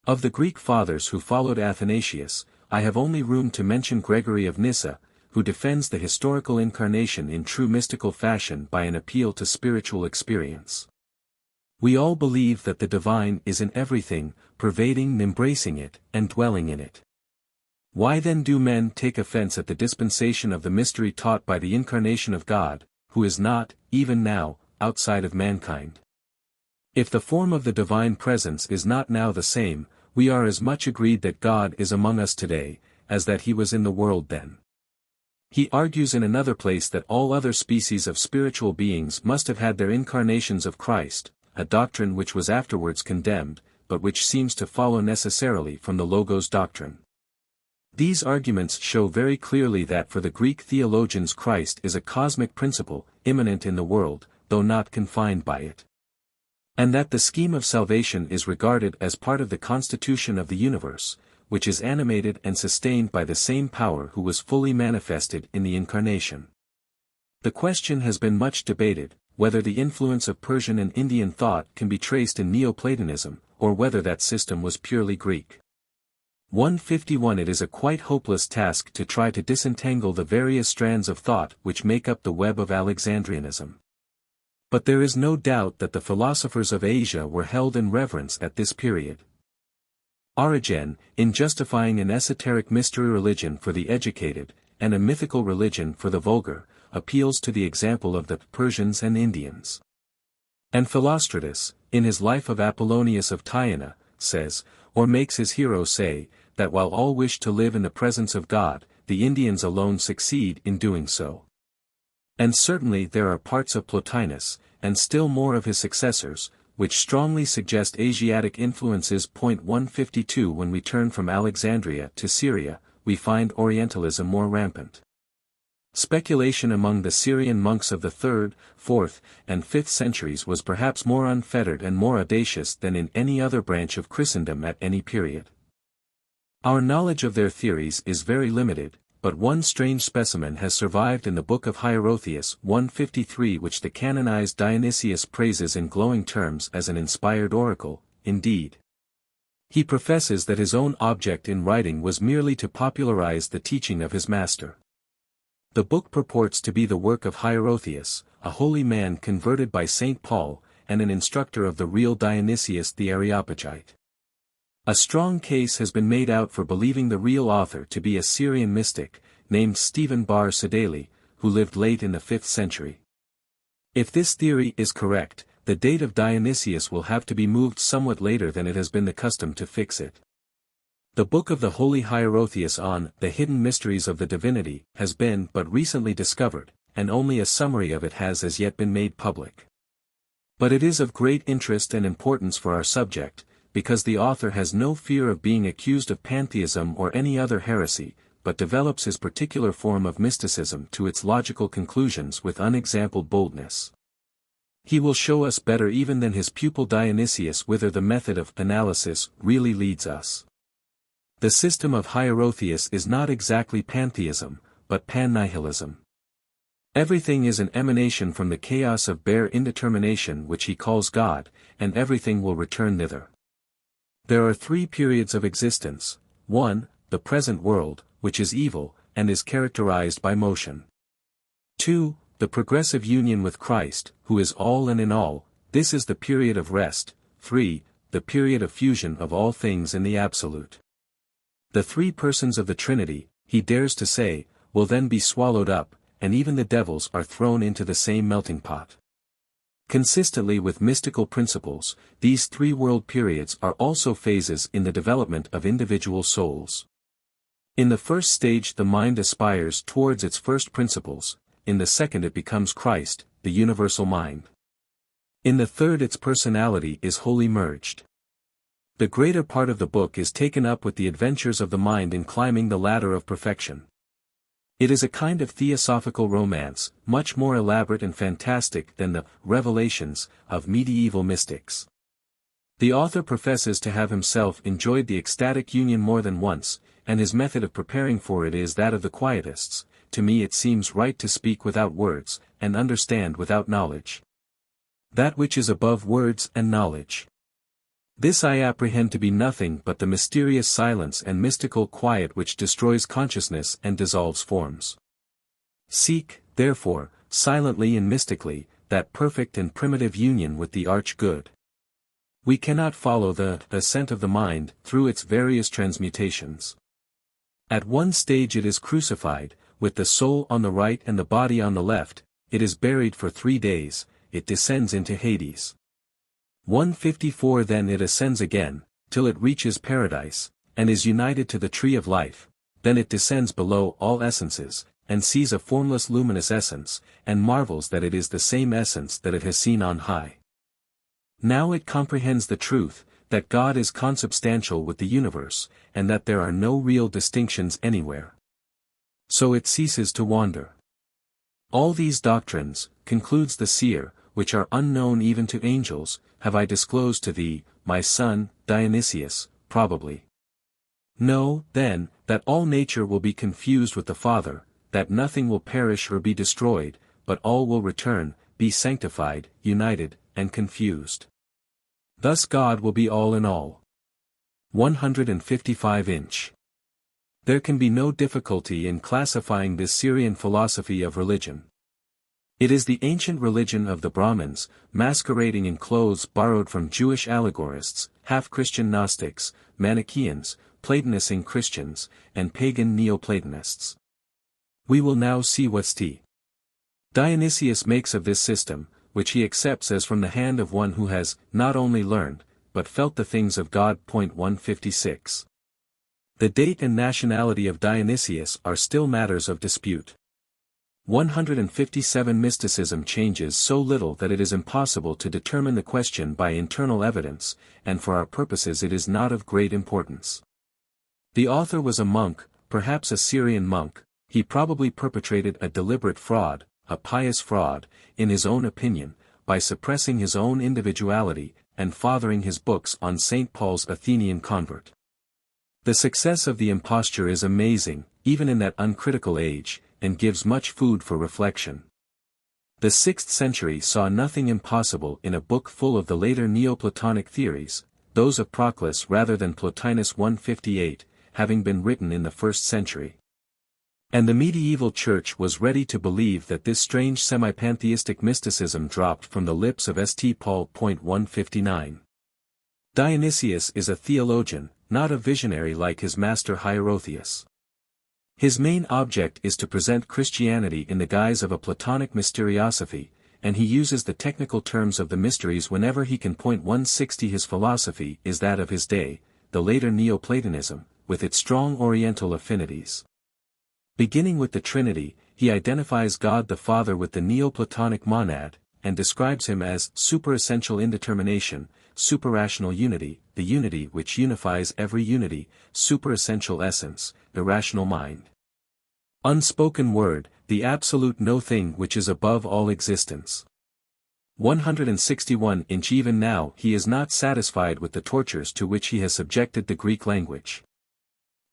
Of the Greek fathers who followed Athanasius, I have only room to mention Gregory of Nyssa, who defends the historical incarnation in true mystical fashion by an appeal to spiritual experience. We all believe that the divine is in everything, pervading and embracing it, and dwelling in it. Why then do men take offense at the dispensation of the mystery taught by the incarnation of God, who is not, even now, outside of mankind? If the form of the divine presence is not now the same, we are as much agreed that God is among us today, as that he was in the world then. He argues in another place that all other species of spiritual beings must have had their incarnations of Christ, a doctrine which was afterwards condemned, but which seems to follow necessarily from the Logos doctrine. These arguments show very clearly that for the Greek theologians Christ is a cosmic principle, immanent in the world, though not confined by it. And that the scheme of salvation is regarded as part of the constitution of the universe, which is animated and sustained by the same power who was fully manifested in the Incarnation. The question has been much debated, whether the influence of Persian and Indian thought can be traced in Neoplatonism, or whether that system was purely Greek. 151 It is a quite hopeless task to try to disentangle the various strands of thought which make up the web of Alexandrianism. But there is no doubt that the philosophers of Asia were held in reverence at this period. Origen, in justifying an esoteric mystery religion for the educated, and a mythical religion for the vulgar, appeals to the example of the Persians and Indians. And Philostratus, in his Life of Apollonius of Tyana, says, or makes his hero say, that while all wish to live in the presence of God, the Indians alone succeed in doing so. And certainly there are parts of Plotinus, and still more of his successors, which strongly suggest Asiatic influences. 152 When we turn from Alexandria to Syria, we find Orientalism more rampant. Speculation among the Syrian monks of the 3rd, 4th, and 5th centuries was perhaps more unfettered and more audacious than in any other branch of Christendom at any period. Our knowledge of their theories is very limited, but one strange specimen has survived in the Book of Hierotheus 153 which the canonized Dionysius praises in glowing terms as an inspired oracle. Indeed, he professes that his own object in writing was merely to popularize the teaching of his master. The book purports to be the work of Hierotheus, a holy man converted by St. Paul, and an instructor of the real Dionysius the Areopagite. A strong case has been made out for believing the real author to be a Syrian mystic, named Stephen Bar Sedeli, who lived late in the 5th century. If this theory is correct, the date of Dionysius will have to be moved somewhat later than it has been the custom to fix it. The book of the Holy Hierotheus on the hidden mysteries of the divinity has been but recently discovered, and only a summary of it has as yet been made public. But it is of great interest and importance for our subject, because the author has no fear of being accused of pantheism or any other heresy, but develops his particular form of mysticism to its logical conclusions with unexampled boldness. He will show us better even than his pupil Dionysius whither the method of analysis really leads us. The system of Hierotheus is not exactly pantheism, but pan-nihilism. Everything is an emanation from the chaos of bare indetermination which he calls God, and everything will return thither. There are three periods of existence: 1, the present world, which is evil, and is characterized by motion. 2, the progressive union with Christ, who is all and in all, this is the period of rest. 3, the period of fusion of all things in the Absolute. The three persons of the Trinity, he dares to say, will then be swallowed up, and even the devils are thrown into the same melting pot. Consistently with mystical principles, these three world periods are also phases in the development of individual souls. In the first stage the mind aspires towards its first principles, in the second it becomes Christ, the universal mind. In the third its personality is wholly merged. The greater part of the book is taken up with the adventures of the mind in climbing the ladder of perfection. It is a kind of theosophical romance, much more elaborate and fantastic than the revelations of medieval mystics. The author professes to have himself enjoyed the ecstatic union more than once, and his method of preparing for it is that of the Quietists. To me it seems right to speak without words, and understand without knowledge. That which is above words and knowledge. This I apprehend to be nothing but the mysterious silence and mystical quiet which destroys consciousness and dissolves forms. Seek, therefore, silently and mystically, that perfect and primitive union with the arch-good. We cannot follow the ascent of the mind through its various transmutations. At one stage it is crucified, with the soul on the right and the body on the left, it is buried for 3 days, it descends into Hades. 154 Then it ascends again, till it reaches paradise, and is united to the tree of life, then it descends below all essences, and sees a formless luminous essence, and marvels that it is the same essence that it has seen on high. Now it comprehends the truth, that God is consubstantial with the universe, and that there are no real distinctions anywhere. So it ceases to wander. All these doctrines, concludes the seer, which are unknown even to angels, have I disclosed to thee, my son, Dionysius, probably. Know, then, that all nature will be confused with the Father, that nothing will perish or be destroyed, but all will return, be sanctified, united, and confused. Thus God will be all in all. 155 inch. There can be no difficulty in classifying this Syrian philosophy of religion. It is the ancient religion of the Brahmins, masquerading in clothes borrowed from Jewish allegorists, half-Christian Gnostics, Manichaeans, Platonising Christians, and pagan Neoplatonists. We will now see what St. Dionysius makes of this system, which he accepts as from the hand of one who has not only learned, but felt the things of God. 156. The date and nationality of Dionysius are still matters of dispute. 157 Mysticism changes so little that it is impossible to determine the question by internal evidence, and for our purposes it is not of great importance. The author was a monk, perhaps a Syrian monk. He probably perpetrated a deliberate fraud, a pious fraud, in his own opinion, by suppressing his own individuality, and fathering his books on St. Paul's Athenian convert. The success of the imposture is amazing, even in that uncritical age, and gives much food for reflection. The 6th century saw nothing impossible in a book full of the later Neoplatonic theories, those of Proclus rather than Plotinus. 158, having been written in the 1st century. And the medieval church was ready to believe that this strange semi-pantheistic mysticism dropped from the lips of St. Paul. 159. Dionysius is a theologian, not a visionary like his master Hierotheus. His main object is to present Christianity in the guise of a Platonic mysteriosophy, and he uses the technical terms of the mysteries whenever he can. 160 His philosophy is that of his day, the later Neoplatonism, with its strong Oriental affinities. Beginning with the Trinity, he identifies God the Father with the Neoplatonic monad, and describes him as superessential indetermination, superrational unity, the unity which unifies every unity, superessential essence, irrational mind. Unspoken word, the absolute no thing which is above all existence. 161 inch. Even now he is not satisfied with the tortures to which he has subjected the Greek language.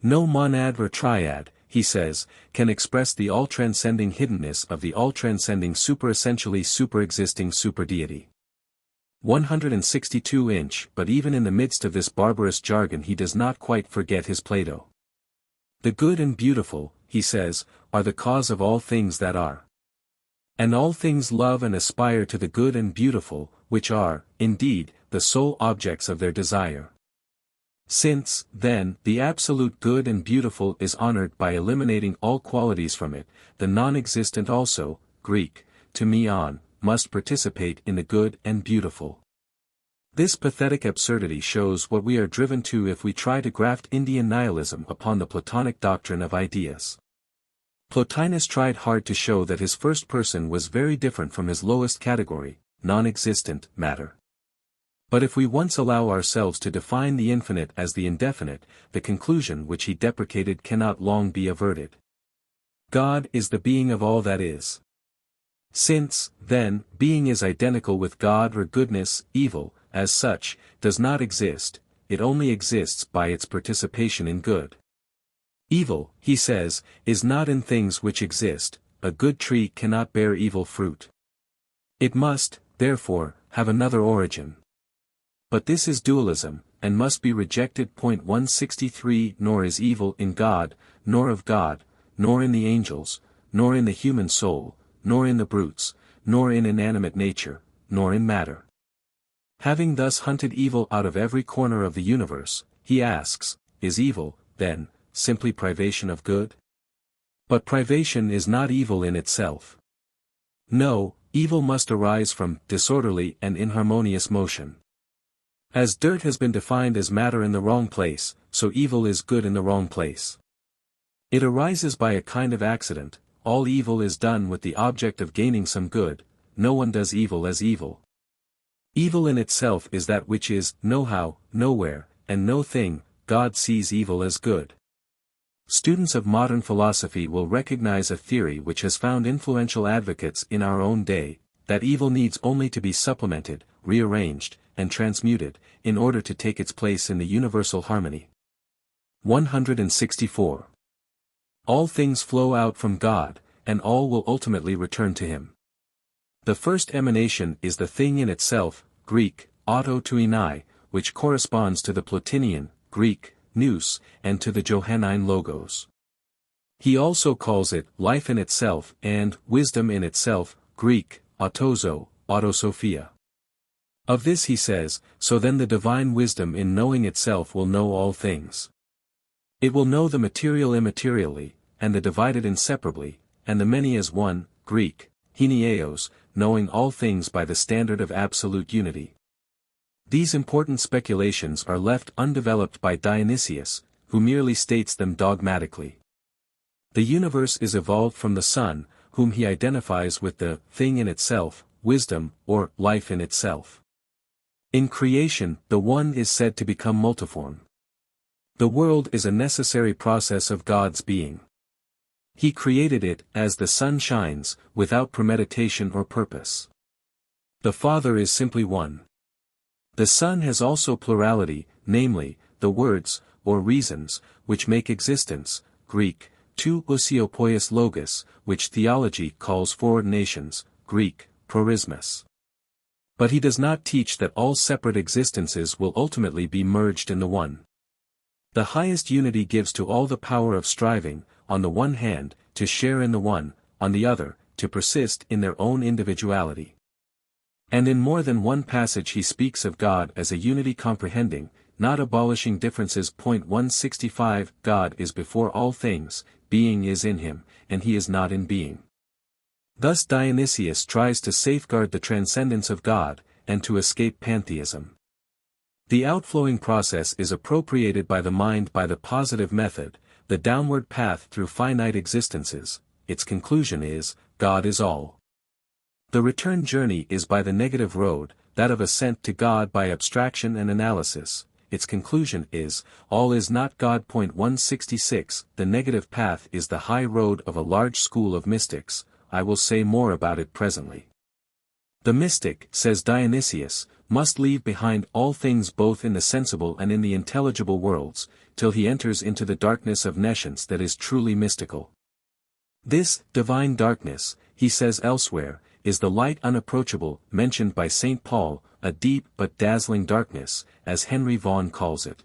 No monad or triad, he says, can express the all-transcending hiddenness of the all-transcending super-essentially super-existing super-deity. 162 Inch. But even in the midst of this barbarous jargon he does not quite forget his Plato. The good and beautiful, he says, are the cause of all things that are. And all things love and aspire to the good and beautiful, which are, indeed, the sole objects of their desire. Since, then, the absolute good and beautiful is honored by eliminating all qualities from it, the non-existent also, Greek, to me on, must participate in the good and beautiful. This pathetic absurdity shows what we are driven to if we try to graft Indian nihilism upon the Platonic doctrine of ideas. Plotinus tried hard to show that his first person was very different from his lowest category, non-existent, matter. But if we once allow ourselves to define the infinite as the indefinite, the conclusion which he deprecated cannot long be averted. God is the being of all that is. Since, then, being is identical with God or goodness, evil, as such, does not exist, it only exists by its participation in good. Evil, he says, is not in things which exist, a good tree cannot bear evil fruit. It must, therefore, have another origin. But this is dualism, and must be rejected. 163 Nor is evil in God, nor of God, nor in the angels, nor in the human soul, nor in the brutes, nor in inanimate nature, nor in matter. Having thus hunted evil out of every corner of the universe, he asks, is evil, then, simply privation of good? But privation is not evil in itself. No, evil must arise from disorderly and inharmonious motion. As dirt has been defined as matter in the wrong place, so evil is good in the wrong place. It arises by a kind of accident, all evil is done with the object of gaining some good, no one does evil as evil. Evil in itself is that which is, no-how, nowhere, and no thing. God sees evil as good. Students of modern philosophy will recognize a theory which has found influential advocates in our own day, that evil needs only to be supplemented, rearranged, and transmuted, in order to take its place in the universal harmony. 164. All things flow out from God, and all will ultimately return to Him. The first emanation is the thing in itself, Greek, auto tuinai, which corresponds to the Plotinian, Greek, nous, and to the Johannine logos. He also calls it life in itself and wisdom in itself, Greek, autozo, autosophia. Of this he says, so then the divine wisdom in knowing itself will know all things. It will know the material immaterially, and the divided inseparably, and the many as one, Greek, heniaos, knowing all things by the standard of absolute unity. These important speculations are left undeveloped by Dionysius, who merely states them dogmatically. The universe is evolved from the Son, whom he identifies with the thing in itself, wisdom, or life in itself. In creation, the One is said to become multiform. The world is a necessary process of God's being. He created it as the sun shines, without premeditation or purpose. The Father is simply one. The Son has also plurality, namely, the words, or reasons, which make existence, Greek, tu ousiopoios logos, which theology calls foreordinations, Greek, prorismos. But he does not teach that all separate existences will ultimately be merged in the one. The highest unity gives to all the power of striving, on the one hand, to share in the one, on the other, to persist in their own individuality. And in more than one passage he speaks of God as a unity comprehending, not abolishing differences. 165 God is before all things, being is in him, and he is not in being. Thus Dionysius tries to safeguard the transcendence of God, and to escape pantheism. The outflowing process is appropriated by the mind by the positive method, the downward path through finite existences. Its conclusion is, God is all. The return journey is by the negative road, that of ascent to God by abstraction and analysis. Its conclusion is, all is not God. 166 The negative path is the high road of a large school of mystics. I will say more about it presently. The mystic, says Dionysius, must leave behind all things both in the sensible and in the intelligible worlds, till he enters into the darkness of nescience that is truly mystical. This divine darkness, he says elsewhere, is the light unapproachable, mentioned by St. Paul, a deep but dazzling darkness, as Henry Vaughan calls it.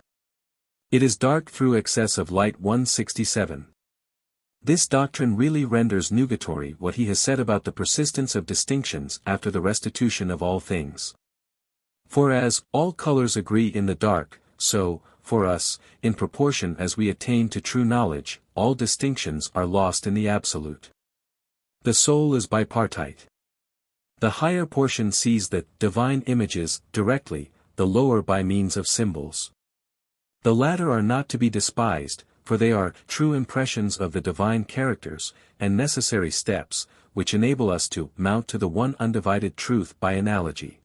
It is dark through excess of light. 167. This doctrine really renders nugatory what he has said about the persistence of distinctions after the restitution of all things. For as all colors agree in the dark, so, for us, in proportion as we attain to true knowledge, all distinctions are lost in the absolute. The soul is bipartite. The higher portion sees the divine images directly, the lower by means of symbols. The latter are not to be despised, for they are true impressions of the divine characters, and necessary steps, which enable us to mount to the one undivided truth by analogy.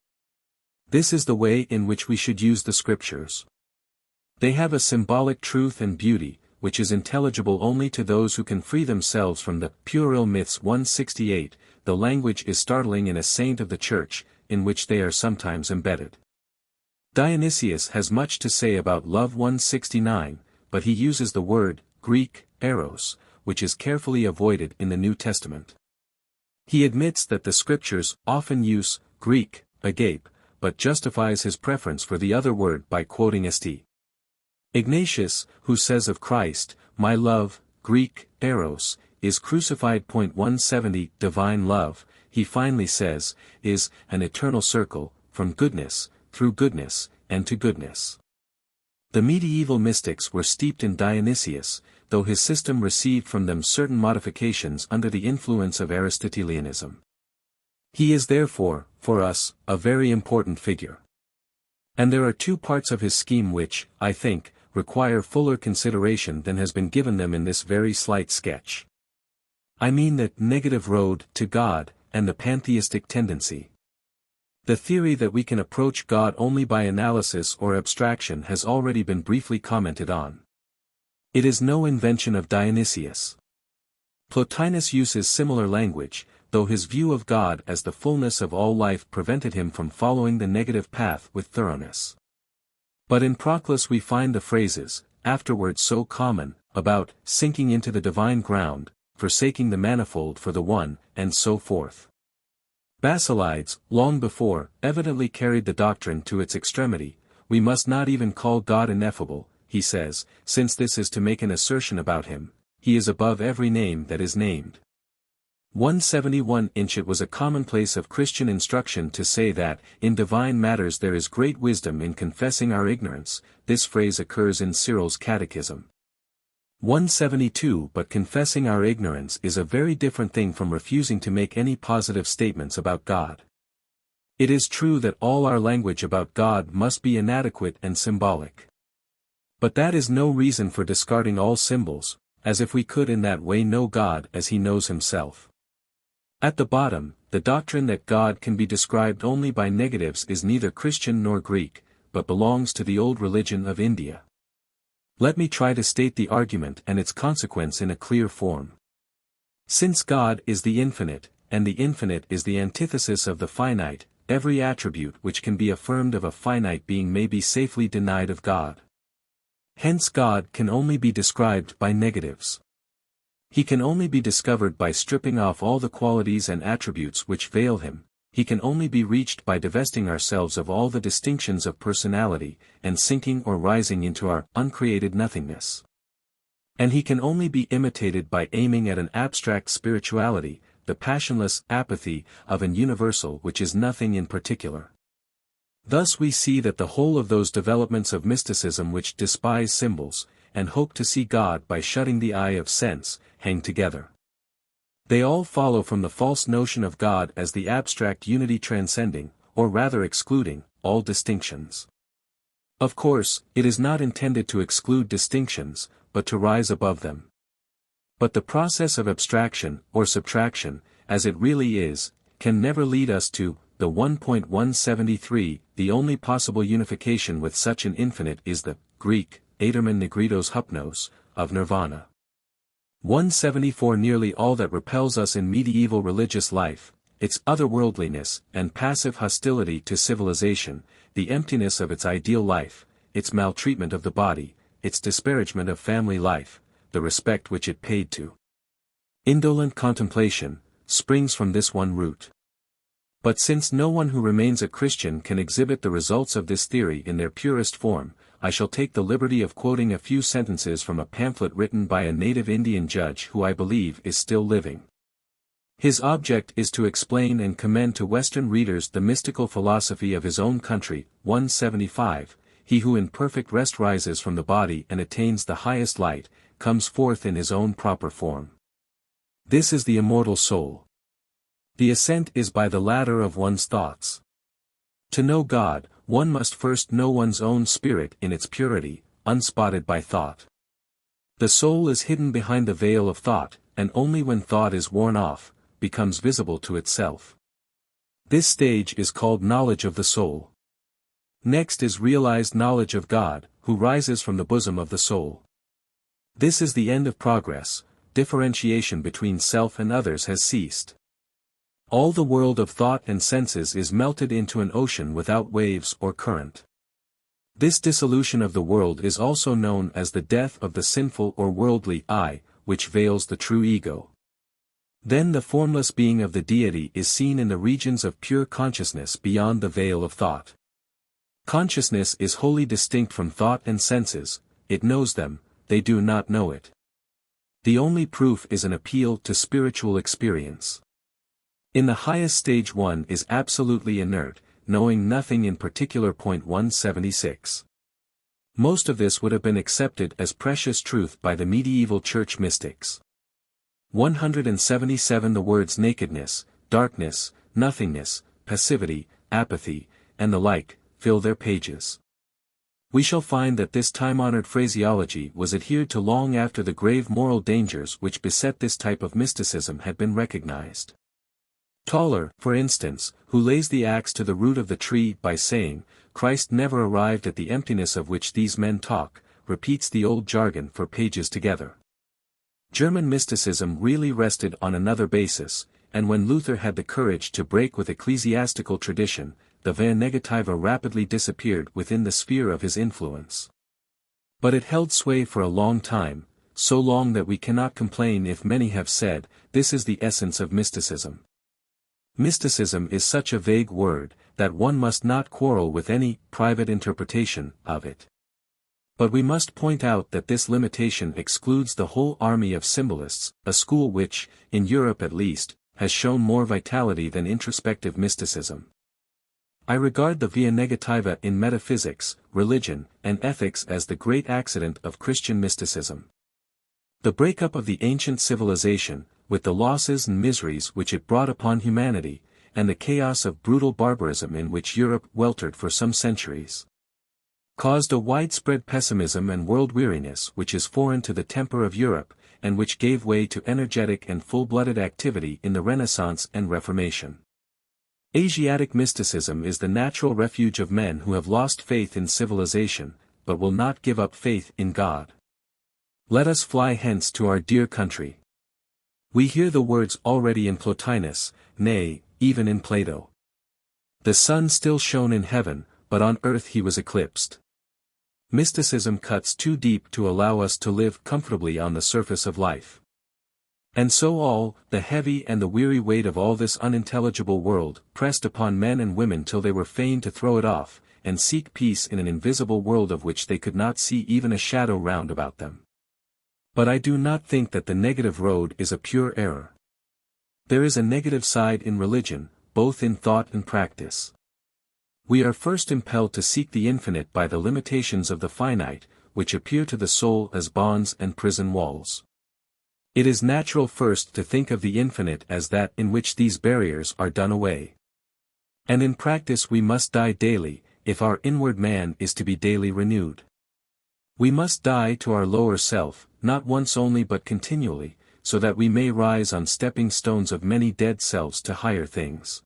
This is the way in which we should use the Scriptures. They have a symbolic truth and beauty, which is intelligible only to those who can free themselves from the puerile myths. 168. The language is startling in a saint of the Church, in which they are sometimes embedded. Dionysius has much to say about love. 169, but he uses the word, Greek, eros, which is carefully avoided in the New Testament. He admits that the Scriptures often use Greek, agape, but justifies his preference for the other word by quoting St. Ignatius, who says of Christ, "My love, Greek, eros, is crucified." 170. Divine love, he finally says, is an eternal circle, from goodness, through goodness, and to goodness. The medieval mystics were steeped in Dionysius, though his system received from them certain modifications under the influence of Aristotelianism. He is therefore, for us, a very important figure. And there are two parts of his scheme which, I think, require fuller consideration than has been given them in this very slight sketch. I mean the negative road to God, and the pantheistic tendency. The theory that we can approach God only by analysis or abstraction has already been briefly commented on. It is no invention of Dionysius. Plotinus uses similar language, though his view of God as the fullness of all life prevented him from following the negative path with thoroughness. But in Proclus we find the phrases, afterwards so common, about sinking into the divine ground, forsaking the manifold for the one, and so forth. Basilides, long before, evidently carried the doctrine to its extremity. We must not even call God ineffable, he says, since this is to make an assertion about him. He is above every name that is named. 171. It was a commonplace of Christian instruction to say that, in divine matters there is great wisdom in confessing our ignorance. This phrase occurs in Cyril's Catechism. 172. But confessing our ignorance is a very different thing from refusing to make any positive statements about God. It is true that all our language about God must be inadequate and symbolic. But that is no reason for discarding all symbols, as if we could in that way know God as he knows himself. At the bottom, the doctrine that God can be described only by negatives is neither Christian nor Greek, but belongs to the old religion of India. Let me try to state the argument and its consequence in a clear form. Since God is the infinite, and the infinite is the antithesis of the finite, every attribute which can be affirmed of a finite being may be safely denied of God. Hence God can only be described by negatives. He can only be discovered by stripping off all the qualities and attributes which veil him. He can only be reached by divesting ourselves of all the distinctions of personality, and sinking or rising into our uncreated nothingness. And he can only be imitated by aiming at an abstract spirituality, the passionless apathy of an universal which is nothing in particular. Thus we see that the whole of those developments of mysticism which despise symbols, and hope to see God by shutting the eye of sense, hang together. They all follow from the false notion of God as the abstract unity transcending, or rather excluding, all distinctions. Of course, it is not intended to exclude distinctions, but to rise above them. But the process of abstraction, or subtraction, as it really is, can never lead us to the 1.173. The only possible unification with such an infinite is the Greek, atermen negritos hupnos, of nirvana. 174. Nearly all that repels us in medieval religious life, its otherworldliness and passive hostility to civilization, the emptiness of its ideal life, its maltreatment of the body, its disparagement of family life, the respect which it paid to indolent contemplation, springs from this one root. But since no one who remains a Christian can exhibit the results of this theory in their purest form, I shall take the liberty of quoting a few sentences from a pamphlet written by a native Indian judge who I believe is still living. His object is to explain and commend to Western readers the mystical philosophy of his own country. 175, he who in perfect rest rises from the body and attains the highest light, comes forth in his own proper form. This is the immortal soul. The ascent is by the ladder of one's thoughts. To know God, one must first know one's own spirit in its purity, unspotted by thought. The soul is hidden behind the veil of thought, and only when thought is worn off, becomes visible to itself. This stage is called knowledge of the soul. Next is realized knowledge of God, who rises from the bosom of the soul. This is the end of progress. Differentiation between self and others has ceased. All the world of thought and senses is melted into an ocean without waves or current. This dissolution of the world is also known as the death of the sinful or worldly I, which veils the true ego. Then the formless being of the deity is seen in the regions of pure consciousness beyond the veil of thought. Consciousness is wholly distinct from thought and senses, it knows them, they do not know it. The only proof is an appeal to spiritual experience. In the highest stage one is absolutely inert, knowing nothing in particular. 176. Most of this would have been accepted as precious truth by the medieval church mystics. 177 The words nakedness, darkness, nothingness, passivity, apathy, and the like, fill their pages. We shall find that this time-honored phraseology was adhered to long after the grave moral dangers which beset this type of mysticism had been recognized. Toller, for instance, who lays the axe to the root of the tree by saying, Christ never arrived at the emptiness of which these men talk, repeats the old jargon for pages together. German mysticism really rested on another basis, and when Luther had the courage to break with ecclesiastical tradition, the Via Negativa rapidly disappeared within the sphere of his influence. But it held sway for a long time, so long that we cannot complain if many have said, this is the essence of mysticism. Mysticism is such a vague word, that one must not quarrel with any private interpretation of it. But we must point out that this limitation excludes the whole army of symbolists, a school which, in Europe at least, has shown more vitality than introspective mysticism. I regard the Via Negativa in metaphysics, religion, and ethics as the great accident of Christian mysticism. The breakup of the ancient civilization, with the losses and miseries which it brought upon humanity, and the chaos of brutal barbarism in which Europe weltered for some centuries, caused a widespread pessimism and world-weariness which is foreign to the temper of Europe, and which gave way to energetic and full-blooded activity in the Renaissance and Reformation. Asiatic mysticism is the natural refuge of men who have lost faith in civilization, but will not give up faith in God. Let us fly hence to our dear country. We hear the words already in Plotinus, nay, even in Plato. The sun still shone in heaven, but on earth he was eclipsed. Mysticism cuts too deep to allow us to live comfortably on the surface of life. And so all, the heavy and the weary weight of all this unintelligible world, pressed upon men and women till they were fain to throw it off, and seek peace in an invisible world of which they could not see even a shadow round about them. But I do not think that the negative road is a pure error. There is a negative side in religion, both in thought and practice. We are first impelled to seek the infinite by the limitations of the finite, which appear to the soul as bonds and prison walls. It is natural first to think of the infinite as that in which these barriers are done away. And in practice we must die daily, if our inward man is to be daily renewed. We must die to our lower self, not once only but continually, so that we may rise on stepping stones of many dead selves to higher things.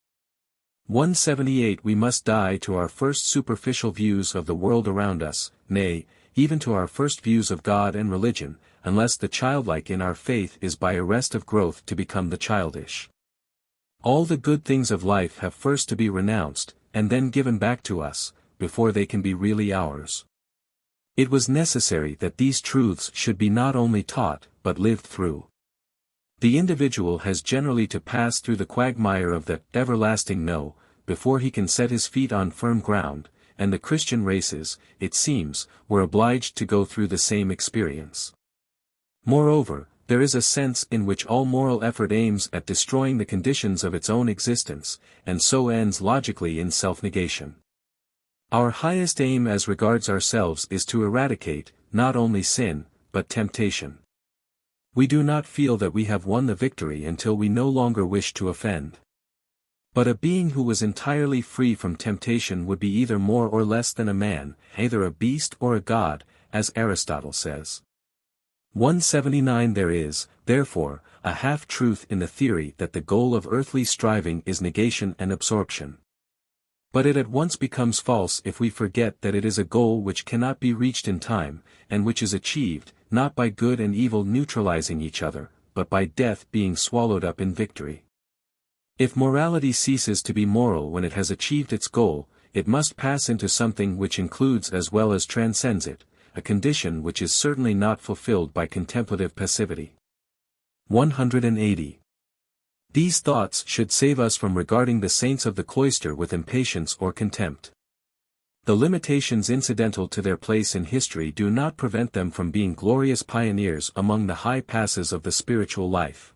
178 We must die to our first superficial views of the world around us, nay, even to our first views of God and religion, unless the childlike in our faith is by arrest of growth to become the childish. All the good things of life have first to be renounced, and then given back to us, before they can be really ours. It was necessary that these truths should be not only taught, but lived through. The individual has generally to pass through the quagmire of the everlasting no, before he can set his feet on firm ground, and the Christian races, it seems, were obliged to go through the same experience. Moreover, there is a sense in which all moral effort aims at destroying the conditions of its own existence, and so ends logically in self-negation. Our highest aim as regards ourselves is to eradicate, not only sin, but temptation. We do not feel that we have won the victory until we no longer wish to offend. But a being who was entirely free from temptation would be either more or less than a man, either a beast or a god, as Aristotle says. 179 There is, therefore, a half-truth in the theory that the goal of earthly striving is negation and absorption. But it at once becomes false if we forget that it is a goal which cannot be reached in time, and which is achieved, not by good and evil neutralizing each other, but by death being swallowed up in victory. If morality ceases to be moral when it has achieved its goal, it must pass into something which includes as well as transcends it, a condition which is certainly not fulfilled by contemplative passivity. 180. These thoughts should save us from regarding the saints of the cloister with impatience or contempt. The limitations incidental to their place in history do not prevent them from being glorious pioneers among the high passes of the spiritual life.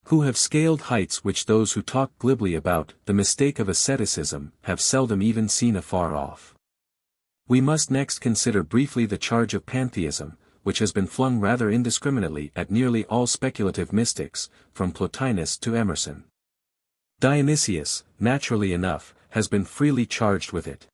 Who have scaled heights which those who talk glibly about the mistake of asceticism have seldom even seen afar off. We must next consider briefly the charge of pantheism, which has been flung rather indiscriminately at nearly all speculative mystics, from Plotinus to Emerson. Dionysius, naturally enough, has been freely charged with it.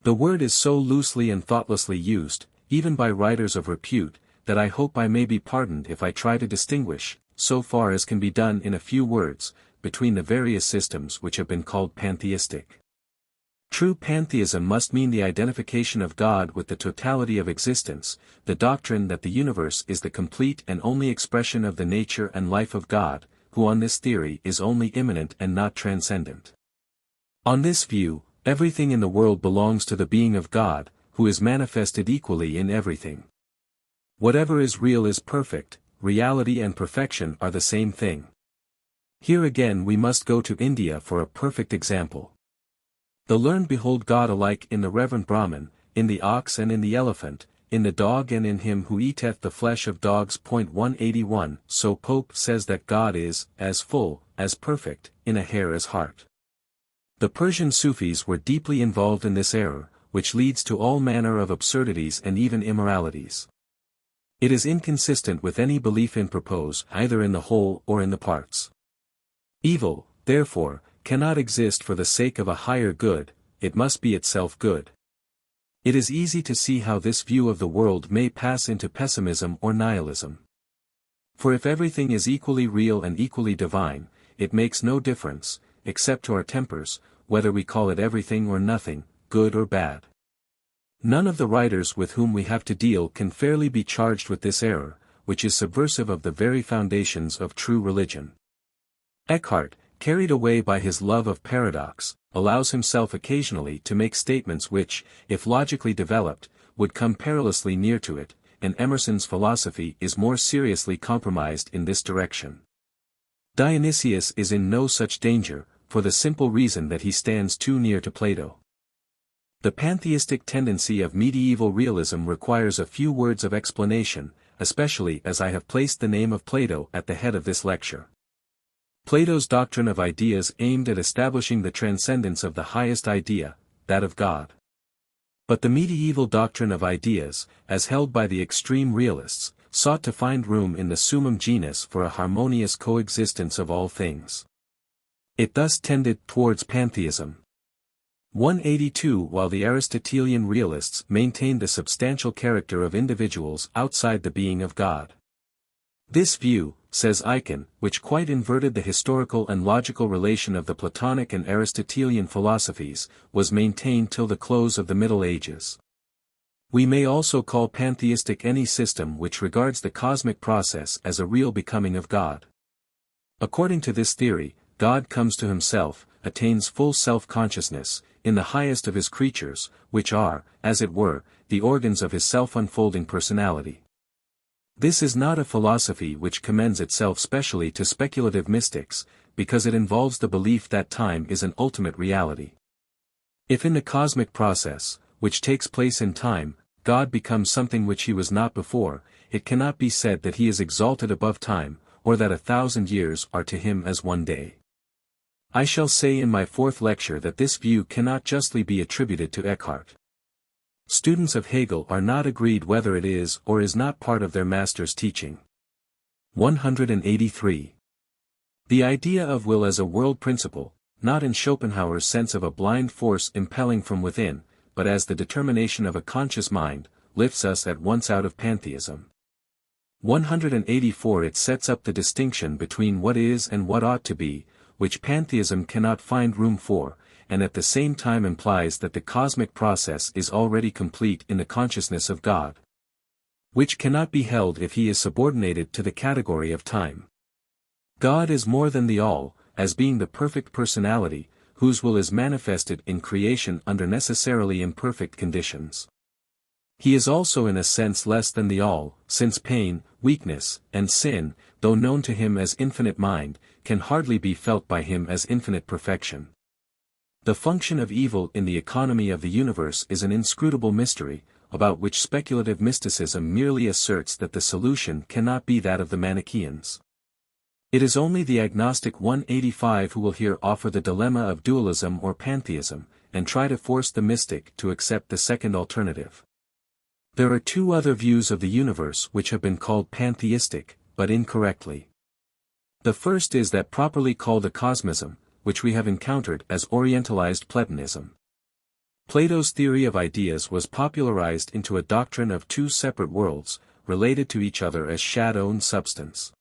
The word is so loosely and thoughtlessly used, even by writers of repute, that I hope I may be pardoned if I try to distinguish, so far as can be done in a few words, between the various systems which have been called pantheistic. True pantheism must mean the identification of God with the totality of existence, the doctrine that the universe is the complete and only expression of the nature and life of God, who on this theory is only immanent and not transcendent. On this view, everything in the world belongs to the being of God, who is manifested equally in everything. Whatever is real is perfect, reality and perfection are the same thing. Here again we must go to India for a perfect example. The learned behold God alike in the reverend Brahmin, in the ox and in the elephant, in the dog and in him who eateth the flesh of dogs. 181 So Pope says that God is, as full, as perfect, in a hair as heart. The Persian Sufis were deeply involved in this error, which leads to all manner of absurdities and even immoralities. It is inconsistent with any belief in purpose, either in the whole or in the parts. Evil, therefore, cannot exist for the sake of a higher good, it must be itself good. It is easy to see how this view of the world may pass into pessimism or nihilism. For if everything is equally real and equally divine, it makes no difference, except to our tempers, whether we call it everything or nothing, good or bad. None of the writers with whom we have to deal can fairly be charged with this error, which is subversive of the very foundations of true religion. Eckhart, carried away by his love of paradox, allows himself occasionally to make statements which, if logically developed, would come perilously near to it, and Emerson's philosophy is more seriously compromised in this direction. Dionysius is in no such danger, for the simple reason that he stands too near to Plato. The pantheistic tendency of medieval realism requires a few words of explanation, especially as I have placed the name of Plato at the head of this lecture. Plato's doctrine of ideas aimed at establishing the transcendence of the highest idea, that of God. But the medieval doctrine of ideas, as held by the extreme realists, sought to find room in the summum genus for a harmonious coexistence of all things. It thus tended towards pantheism. 182 While the Aristotelian realists maintained the substantial character of individuals outside the being of God. This view, says Eichen, which quite inverted the historical and logical relation of the Platonic and Aristotelian philosophies, was maintained till the close of the Middle Ages. We may also call pantheistic any system which regards the cosmic process as a real becoming of God. According to this theory, God comes to himself, attains full self-consciousness, in the highest of his creatures, which are, as it were, the organs of his self-unfolding personality. This is not a philosophy which commends itself specially to speculative mystics, because it involves the belief that time is an ultimate reality. If in the cosmic process, which takes place in time, God becomes something which he was not before, it cannot be said that he is exalted above time, or that 1,000 years are to him as one day. I shall say in my fourth lecture that this view cannot justly be attributed to Eckhart. Students of Hegel are not agreed whether it is or is not part of their master's teaching. 183. The idea of will as a world principle, not in Schopenhauer's sense of a blind force impelling from within, but as the determination of a conscious mind, lifts us at once out of pantheism. 184. It sets up the distinction between what is and what ought to be, which pantheism cannot find room for, and at the same time implies that the cosmic process is already complete in the consciousness of God, which cannot be held if he is subordinated to the category of time. God is more than the all, as being the perfect personality, whose will is manifested in creation under necessarily imperfect conditions. He is also in a sense less than the all, since pain, weakness, and sin, though known to him as infinite mind, can hardly be felt by him as infinite perfection. The function of evil in the economy of the universe is an inscrutable mystery, about which speculative mysticism merely asserts that the solution cannot be that of the Manichaeans. It is only the agnostic 185 who will here offer the dilemma of dualism or pantheism, and try to force the mystic to accept the second alternative. There are two other views of the universe which have been called pantheistic, but incorrectly. The first is that properly called a cosmism, which we have encountered as orientalized Platonism. Plato's theory of ideas was popularized into a doctrine of two separate worlds, related to each other as shadow and substance.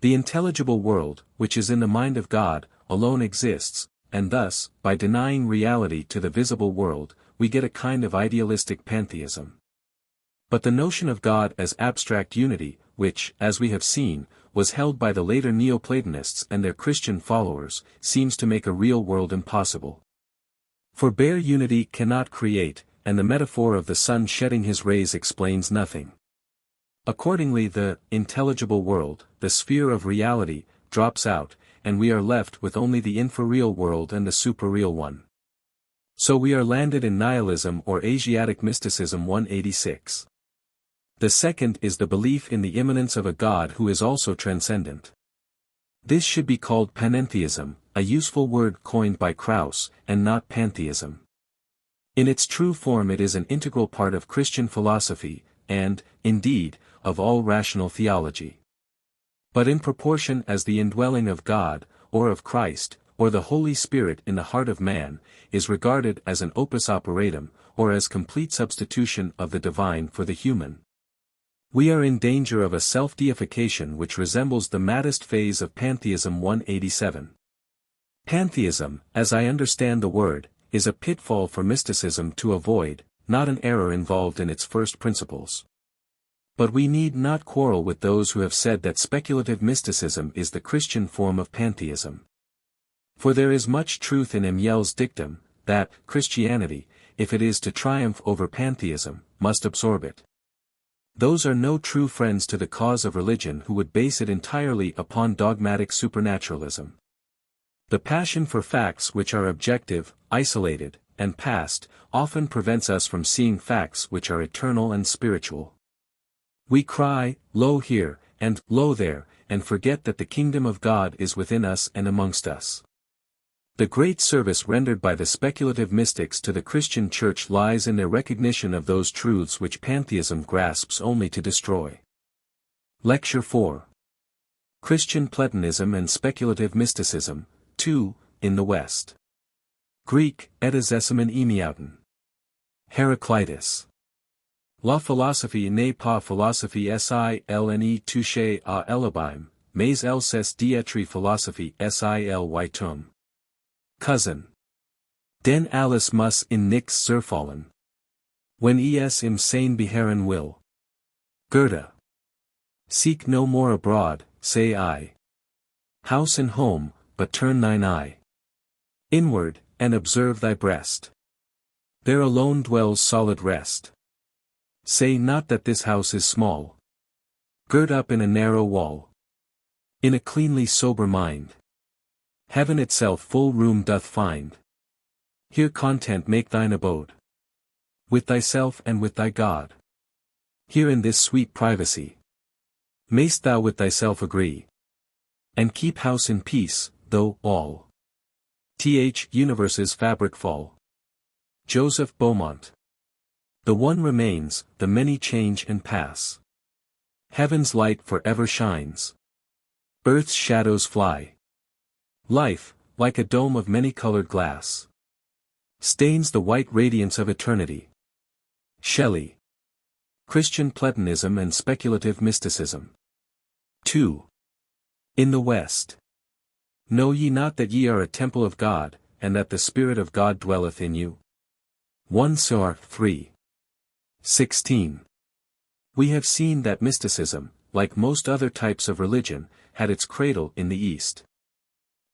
The intelligible world, which is in the mind of God, alone exists, and thus, by denying reality to the visible world, we get a kind of idealistic pantheism. But the notion of God as abstract unity, which, as we have seen, was held by the later Neoplatonists and their Christian followers, seems to make a real world impossible. For bare unity cannot create, and the metaphor of the sun shedding his rays explains nothing. Accordingly the intelligible world, the sphere of reality, drops out, and we are left with only the infrareal world and the suprareal one. So we are landed in nihilism or Asiatic mysticism 186. The second is the belief in the immanence of a God who is also transcendent. This should be called panentheism, a useful word coined by Krauss, and not pantheism. In its true form it is an integral part of Christian philosophy, and, indeed, of all rational theology. But in proportion as the indwelling of God, or of Christ, or the Holy Spirit in the heart of man, is regarded as an opus operatum, or as complete substitution of the divine for the human, we are in danger of a self-deification which resembles the maddest phase of pantheism 187. Pantheism, as I understand the word, is a pitfall for mysticism to avoid, not an error involved in its first principles. But we need not quarrel with those who have said that speculative mysticism is the Christian form of pantheism. For there is much truth in Amiel's dictum, that Christianity, if it is to triumph over pantheism, must absorb it. Those are no true friends to the cause of religion who would base it entirely upon dogmatic supernaturalism. The passion for facts which are objective, isolated, and past, often prevents us from seeing facts which are eternal and spiritual. We cry, "Lo here," and "Lo there," and forget that the kingdom of God is within us and amongst us. The great service rendered by the speculative mystics to the Christian Church lies in their recognition of those truths which pantheism grasps only to destroy. Lecture 4. Christian Platonism and Speculative Mysticism, 2, in the West. Greek, Etazesimon Emiauten. Heraclitus. La philosophie n'est pas philosophie silne touche à l'abîme, mais elle cesse d'être philosophie sil tum. Cousin. Den alles muss in nix zerfallen. When es im Sein beharren will. Goethe. Seek no more abroad, say I. House and home, but turn thine eye. Inward, and observe thy breast. There alone dwells solid rest. Say not that this house is small. Girt up in a narrow wall. In a cleanly sober mind. Heaven itself full room doth find. Here content make thine abode. With thyself and with thy God. Here in this sweet privacy. Mayst thou with thyself agree. And keep house in peace, though all universe's fabric fall. Joseph Beaumont. The one remains, the many change and pass. Heaven's light forever shines. Earth's shadows fly. Life, like a dome of many-colored glass, stains the white radiance of eternity. Shelley. Christian Platonism and Speculative Mysticism. 2. In the West. Know ye not that ye are a temple of God, and that the Spirit of God dwelleth in you? 1 Cor 3. 16. We have seen that mysticism, like most other types of religion, had its cradle in the East.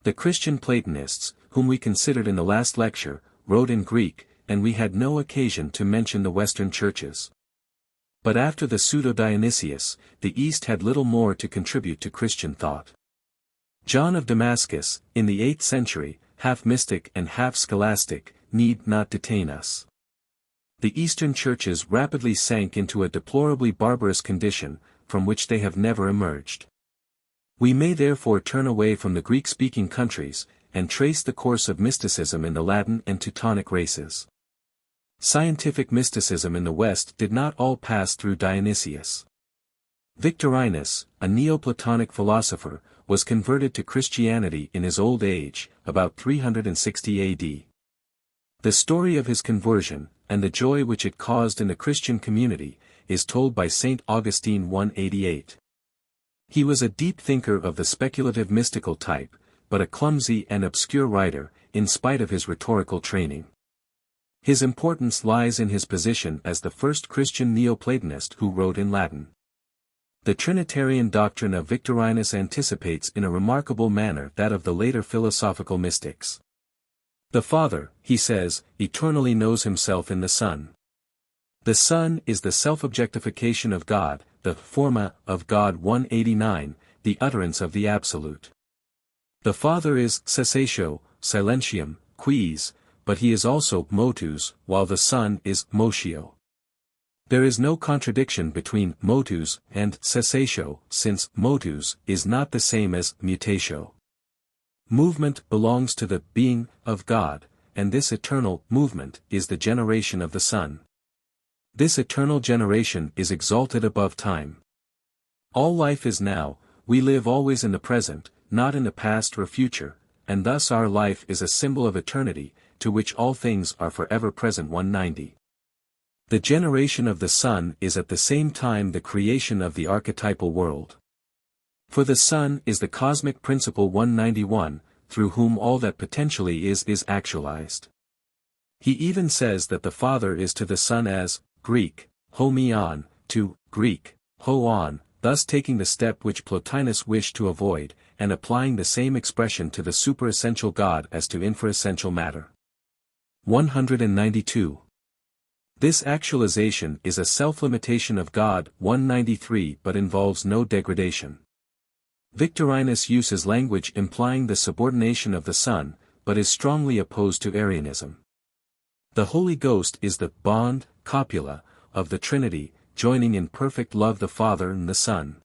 The Christian Platonists, whom we considered in the last lecture, wrote in Greek, and we had no occasion to mention the Western churches. But after the Pseudo-Dionysius, the East had little more to contribute to Christian thought. John of Damascus, in the 8th century, half mystic and half scholastic, need not detain us. The Eastern churches rapidly sank into a deplorably barbarous condition, from which they have never emerged. We may therefore turn away from the Greek-speaking countries, and trace the course of mysticism in the Latin and Teutonic races. Scientific mysticism in the West did not all pass through Dionysius. Victorinus, a Neoplatonic philosopher, was converted to Christianity in his old age, about 360 AD. The story of his conversion, and the joy which it caused in the Christian community, is told by St. Augustine 188. He was a deep thinker of the speculative mystical type, but a clumsy and obscure writer, in spite of his rhetorical training. His importance lies in his position as the first Christian Neoplatonist who wrote in Latin. The Trinitarian doctrine of Victorinus anticipates in a remarkable manner that of the later philosophical mystics. The Father, he says, eternally knows himself in the Son. The Son is the self-objectification of God, the forma of God 189, the utterance of the Absolute. The Father is cessatio, silentium, quis, but he is also motus, while the Son is motio. There is no contradiction between motus and cessatio, since motus is not the same as mutatio. Movement belongs to the being of God, and this eternal movement is the generation of the Son. This eternal generation is exalted above time. All life is now, we live always in the present, not in the past or future, and thus our life is a symbol of eternity, to which all things are forever present. 190. The generation of the Son is at the same time the creation of the archetypal world. For the Son is the cosmic principle 191, through whom all that potentially is actualized. He even says that the Father is to the Son as, Greek, homion, to, Greek, hoon, thus taking the step which Plotinus wished to avoid, and applying the same expression to the superessential God as to infraessential matter. 192. This actualization is a self-limitation of God 193 but involves no degradation. Victorinus uses language implying the subordination of the Son, but is strongly opposed to Arianism. The Holy Ghost is the bond, copula, of the Trinity, joining in perfect love the Father and the Son.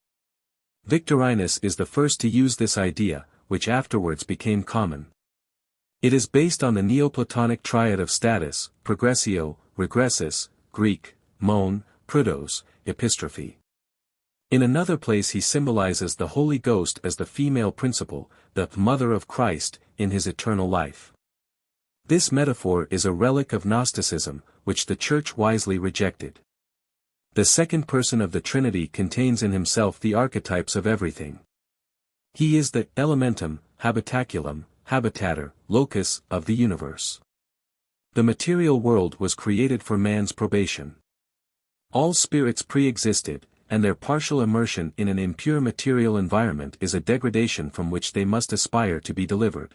Victorinus is the first to use this idea, which afterwards became common. It is based on the Neoplatonic triad of status, progressio, regressus, Greek, mon, prudos, epistrophe. In another place he symbolizes the Holy Ghost as the female principle, the mother of Christ, in his eternal life. This metaphor is a relic of Gnosticism, which the Church wisely rejected. The second person of the Trinity contains in himself the archetypes of everything. He is the elementum, habitaculum, habitator, locus, of the universe. The material world was created for man's probation. All spirits pre-existed, and their partial immersion in an impure material environment is a degradation from which they must aspire to be delivered.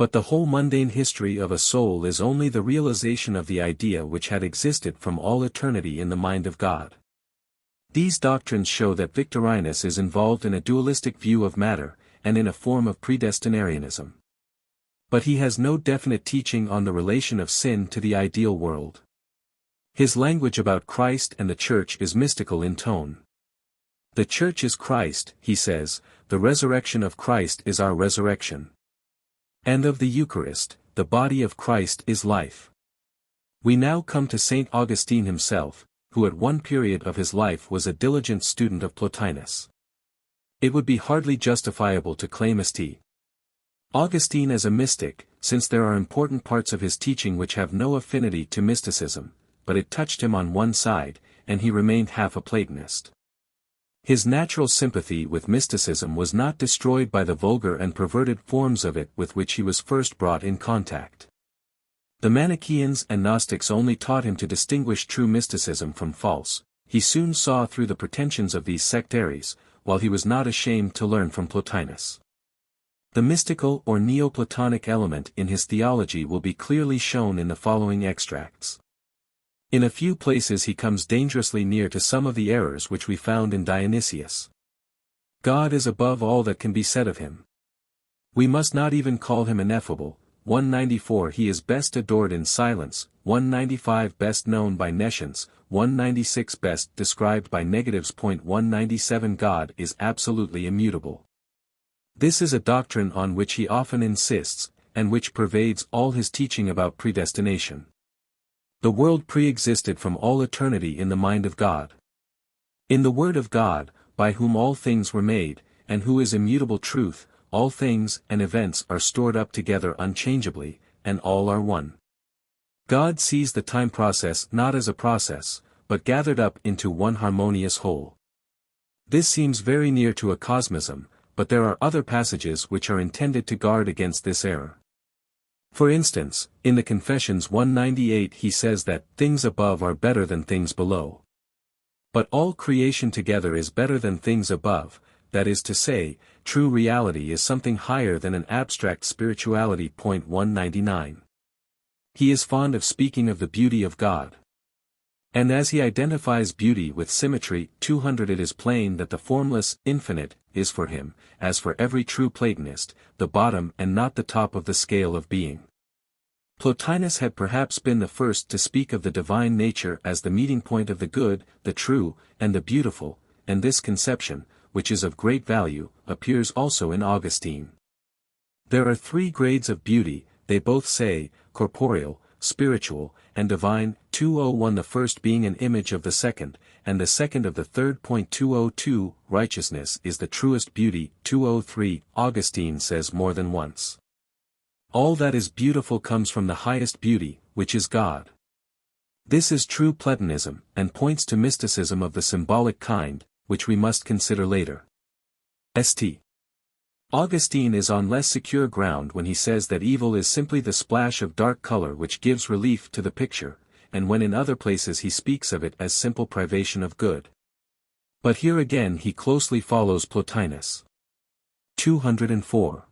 But the whole mundane history of a soul is only the realization of the idea which had existed from all eternity in the mind of God. These doctrines show that Victorinus is involved in a dualistic view of matter, and in a form of predestinarianism. But he has no definite teaching on the relation of sin to the ideal world. His language about Christ and the Church is mystical in tone. The Church is Christ, he says, the resurrection of Christ is our resurrection. And of the Eucharist, the body of Christ is life. We now come to St. Augustine himself, who at one period of his life was a diligent student of Plotinus. It would be hardly justifiable to claim St. Augustine as a mystic, since there are important parts of his teaching which have no affinity to mysticism, but it touched him on one side, and he remained half a Platonist. His natural sympathy with mysticism was not destroyed by the vulgar and perverted forms of it with which he was first brought in contact. The Manichaeans and Gnostics only taught him to distinguish true mysticism from false. He soon saw through the pretensions of these sectaries, while he was not ashamed to learn from Plotinus. The mystical or Neoplatonic element in his theology will be clearly shown in the following extracts. In a few places he comes dangerously near to some of the errors which we found in Dionysius. God is above all that can be said of him. We must not even call him ineffable. 194 He is best adored in silence, 195 best known by nescience, 196 best described by negatives. 197 God is absolutely immutable. This is a doctrine on which he often insists, and which pervades all his teaching about predestination. The world pre-existed from all eternity in the mind of God. In the Word of God, by whom all things were made, and who is immutable truth, all things and events are stored up together unchangeably, and all are one. God sees the time process not as a process, but gathered up into one harmonious whole. This seems very near to a cosmism, but there are other passages which are intended to guard against this error. For instance, in the Confessions 198 he says that things above are better than things below. But all creation together is better than things above, that is to say, true reality is something higher than an abstract spirituality. 199. He is fond of speaking of the beauty of God. And as he identifies beauty with symmetry, 200 it is plain that the formless, infinite, is for him, as for every true Platonist, the bottom and not the top of the scale of being. Plotinus had perhaps been the first to speak of the divine nature as the meeting point of the good, the true, and the beautiful, and this conception, which is of great value, appears also in Augustine. There are three grades of beauty, they both say, corporeal, spiritual, and divine. 201 The first being an image of the second, and the second of the third. 202 Righteousness is the truest beauty. 203 Augustine says more than once, all that is beautiful comes from the highest beauty, which is God. This is true Platonism, and points to mysticism of the symbolic kind, which we must consider later. St. Augustine is on less secure ground when he says that evil is simply the splash of dark color which gives relief to the picture, and when in other places he speaks of it as simple privation of good. But here again he closely follows Plotinus. 204.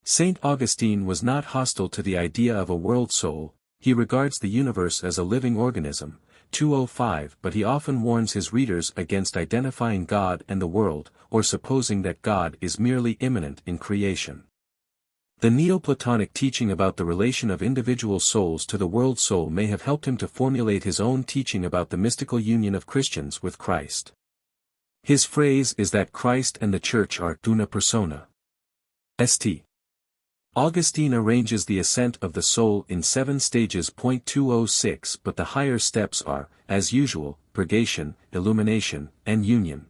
Saint Augustine was not hostile to the idea of a world soul, he regards the universe as a living organism. 205 But he often warns his readers against identifying God and the world, or supposing that God is merely immanent in creation. The Neoplatonic teaching about the relation of individual souls to the world soul may have helped him to formulate his own teaching about the mystical union of Christians with Christ. His phrase is that Christ and the Church are una persona. St. Augustine arranges the ascent of the soul in 7 stages. 206 But the higher steps are, as usual, purgation, illumination, and union.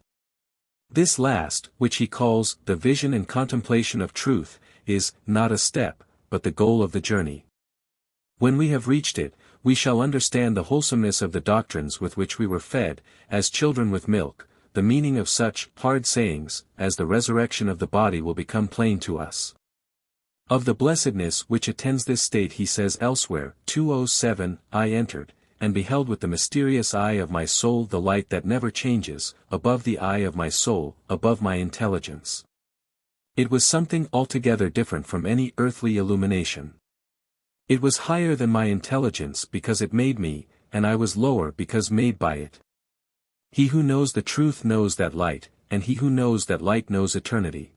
This last, which he calls the vision and contemplation of truth, is not a step, but the goal of the journey. When we have reached it, we shall understand the wholesomeness of the doctrines with which we were fed, as children with milk. The meaning of such hard sayings as the resurrection of the body will become plain to us. Of the blessedness which attends this state he says elsewhere. 207 I entered, and beheld with the mysterious eye of my soul the light that never changes, above the eye of my soul, above my intelligence. It was something altogether different from any earthly illumination. It was higher than my intelligence because it made me, and I was lower because made by it. He who knows the truth knows that light, and he who knows that light knows eternity.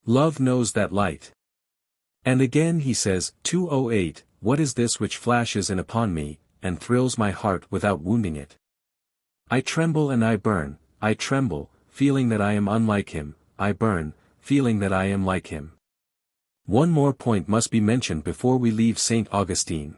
Love knows that light. And again he says, 208, what is this which flashes in upon me, and thrills my heart without wounding it? I tremble and I burn, I tremble, feeling that I am unlike him, I burn, feeling that I am like him. One more point must be mentioned before we leave St. Augustine.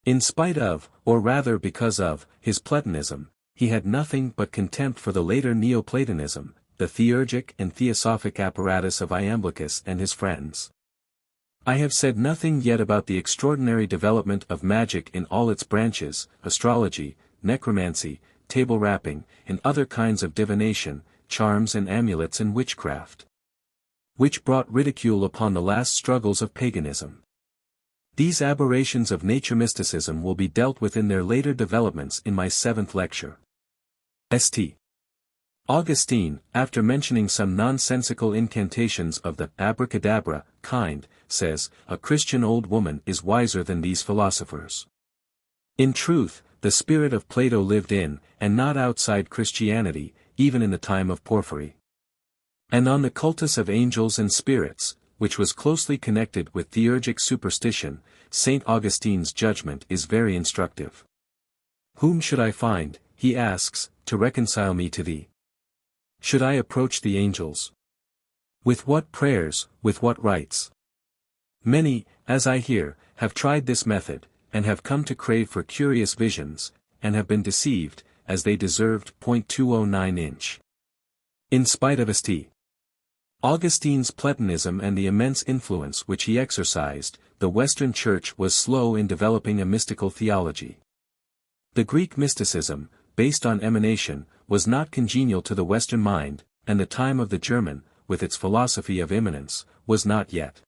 In spite of, or rather because of, his Platonism, he had nothing but contempt for the later Neoplatonism, the theurgic and theosophic apparatus of Iamblichus and his friends. I have said nothing yet about the extraordinary development of magic in all its branches, astrology, necromancy, table rapping, and other kinds of divination, charms and amulets and witchcraft, which brought ridicule upon the last struggles of paganism. These aberrations of nature-mysticism will be dealt with in their later developments in my 7th lecture. St. Augustine, after mentioning some nonsensical incantations of the abracadabra kind, says, a Christian old woman is wiser than these philosophers. In truth, the spirit of Plato lived in, and not outside Christianity, even in the time of Porphyry. And on the cultus of angels and spirits, which was closely connected with theurgic superstition, St. Augustine's judgment is very instructive. Whom should I find, he asks, to reconcile me to thee? Should I approach the angels? With what prayers, with what rites? Many, as I hear, have tried this method, and have come to crave for curious visions, and have been deceived, as they deserved. 209 inch. In spite of St. Augustine's Platonism and the immense influence which he exercised, the Western Church was slow in developing a mystical theology. The Greek mysticism, based on emanation, was not congenial to the Western mind, and the time of the German, with its philosophy of immanence, was not yet.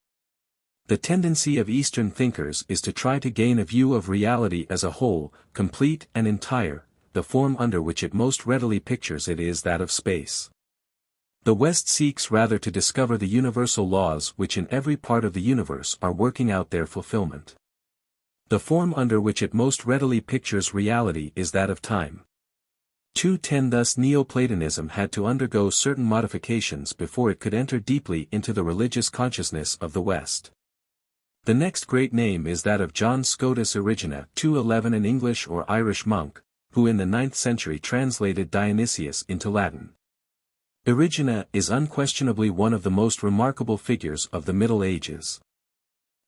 The tendency of Eastern thinkers is to try to gain a view of reality as a whole, complete and entire. The form under which it most readily pictures it is that of space. The West seeks rather to discover the universal laws which in every part of the universe are working out their fulfillment. The form under which it most readily pictures reality is that of time. 210 Thus Neoplatonism had to undergo certain modifications before it could enter deeply into the religious consciousness of the West. The next great name is that of John Scotus Erigena, 211, an English or Irish monk, who in the 9th century translated Dionysius into Latin. Erigena is unquestionably one of the most remarkable figures of the Middle Ages.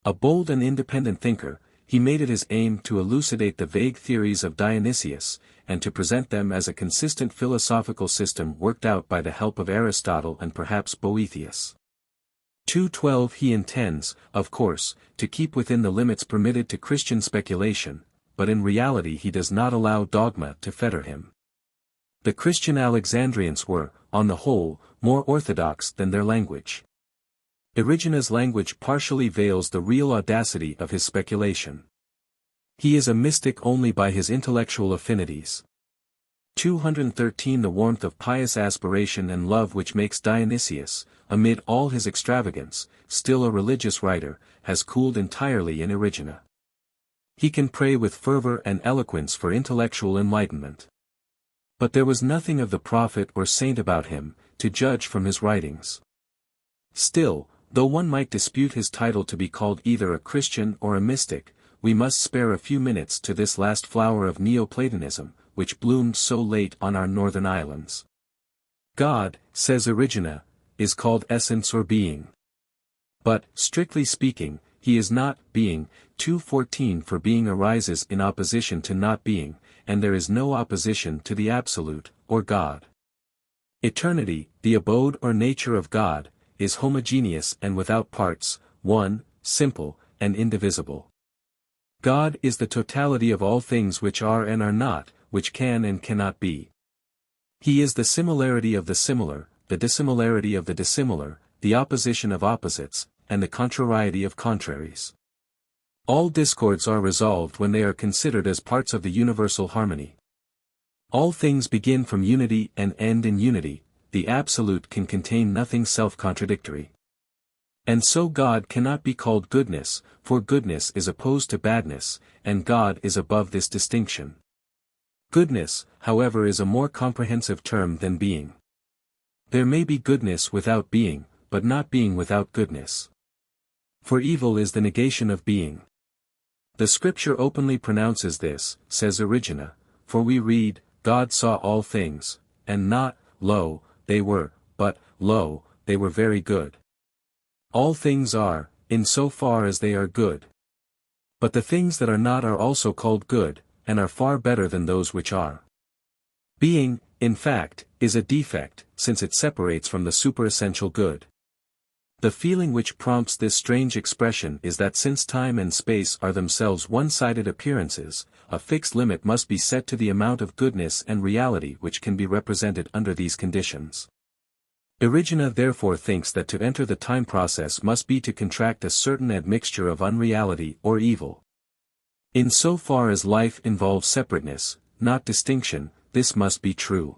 A bold and independent thinker, he made it his aim to elucidate the vague theories of Dionysius, and to present them as a consistent philosophical system worked out by the help of Aristotle and perhaps Boethius. 212 He intends, of course, to keep within the limits permitted to Christian speculation, but in reality he does not allow dogma to fetter him. The Christian Alexandrians were, on the whole, more orthodox than their language. Erigena's language partially veils the real audacity of his speculation. He is a mystic only by his intellectual affinities. 213 The warmth of pious aspiration and love which makes Dionysius, amid all his extravagance, still a religious writer, has cooled entirely in Erigena. He can pray with fervor and eloquence for intellectual enlightenment. But there was nothing of the prophet or saint about him, to judge from his writings. Still, though one might dispute his title to be called either a Christian or a mystic, we must spare a few minutes to this last flower of Neoplatonism, which bloomed so late on our northern islands. God, says Erigena, is called essence or being. But, strictly speaking, he is not being. 214 For being arises in opposition to not being, and there is no opposition to the Absolute, or God. Eternity, the abode or nature of God, is homogeneous and without parts, one, simple, and indivisible. God is the totality of all things which are and are not, which can and cannot be. He is the similarity of the similar, the dissimilarity of the dissimilar, the opposition of opposites, and the contrariety of contraries. All discords are resolved when they are considered as parts of the universal harmony. All things begin from unity and end in unity, the Absolute can contain nothing self-contradictory. And so God cannot be called goodness, for goodness is opposed to badness, and God is above this distinction. Goodness, however, is a more comprehensive term than being. There may be goodness without being, but not being without goodness. For evil is the negation of being. The Scripture openly pronounces this, says Origena, for we read, God saw all things, and not, lo, they were, but, lo, they were very good. All things are, in so far as they are good. But the things that are not are also called good, and are far better than those which are. Being, in fact, is a defect, since it separates from the superessential good. The feeling which prompts this strange expression is that since time and space are themselves one-sided appearances, a fixed limit must be set to the amount of goodness and reality which can be represented under these conditions. Origena therefore thinks that to enter the time process must be to contract a certain admixture of unreality or evil. In so far as life involves separateness, not distinction, this must be true.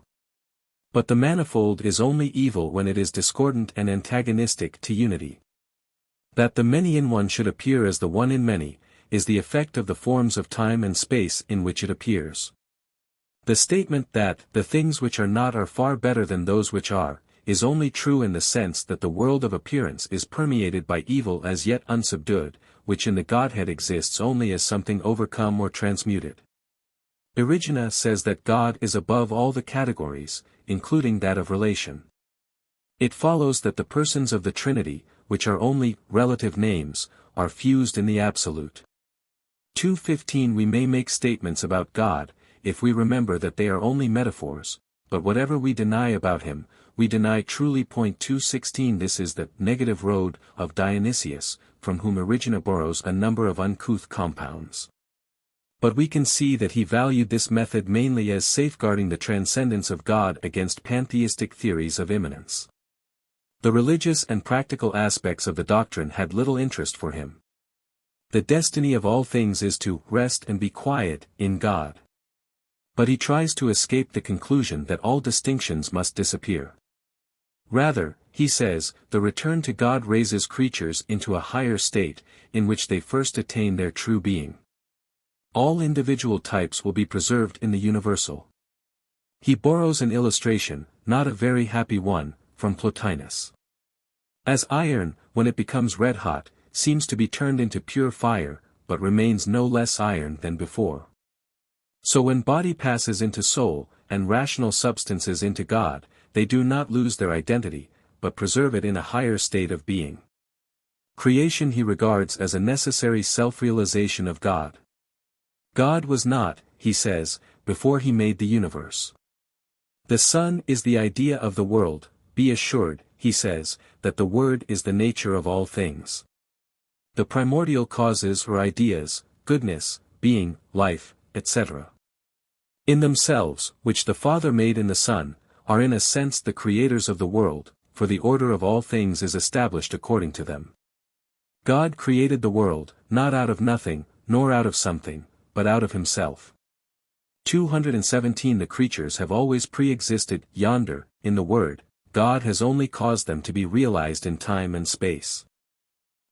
But the manifold is only evil when it is discordant and antagonistic to unity. That the many in one should appear as the one in many, is the effect of the forms of time and space in which it appears. The statement that the things which are not are far better than those which are, is only true in the sense that the world of appearance is permeated by evil as yet unsubdued, which in the Godhead exists only as something overcome or transmuted. Origena says that God is above all the categories, including that of relation. It follows that the persons of the Trinity, which are only relative names, are fused in the Absolute. 2:15 We may make statements about God, if we remember that they are only metaphors, but whatever we deny about him, we deny truly. 2:16 This is the negative road of Dionysius, from whom Origena borrows a number of uncouth compounds. But we can see that he valued this method mainly as safeguarding the transcendence of God against pantheistic theories of immanence. The religious and practical aspects of the doctrine had little interest for him. The destiny of all things is to rest and be quiet in God. But he tries to escape the conclusion that all distinctions must disappear. Rather, he says, the return to God raises creatures into a higher state, in which they first attain their true being. All individual types will be preserved in the universal. He borrows an illustration, not a very happy one, from Plotinus. As iron, when it becomes red-hot, seems to be turned into pure fire, but remains no less iron than before. So when body passes into soul, and rational substances into God, they do not lose their identity, but preserve it in a higher state of being. Creation he regards as a necessary self-realization of God. God was not, he says, before he made the universe. The Son is the idea of the world. Be assured, he says, that the Word is the nature of all things. The primordial causes or ideas, goodness, being, life, etc. in themselves, which the Father made in the Son, are in a sense the creators of the world, for the order of all things is established according to them. God created the world, not out of nothing, nor out of something, but out of himself. 217 The creatures have always pre-existed, yonder, in the Word, God has only caused them to be realized in time and space.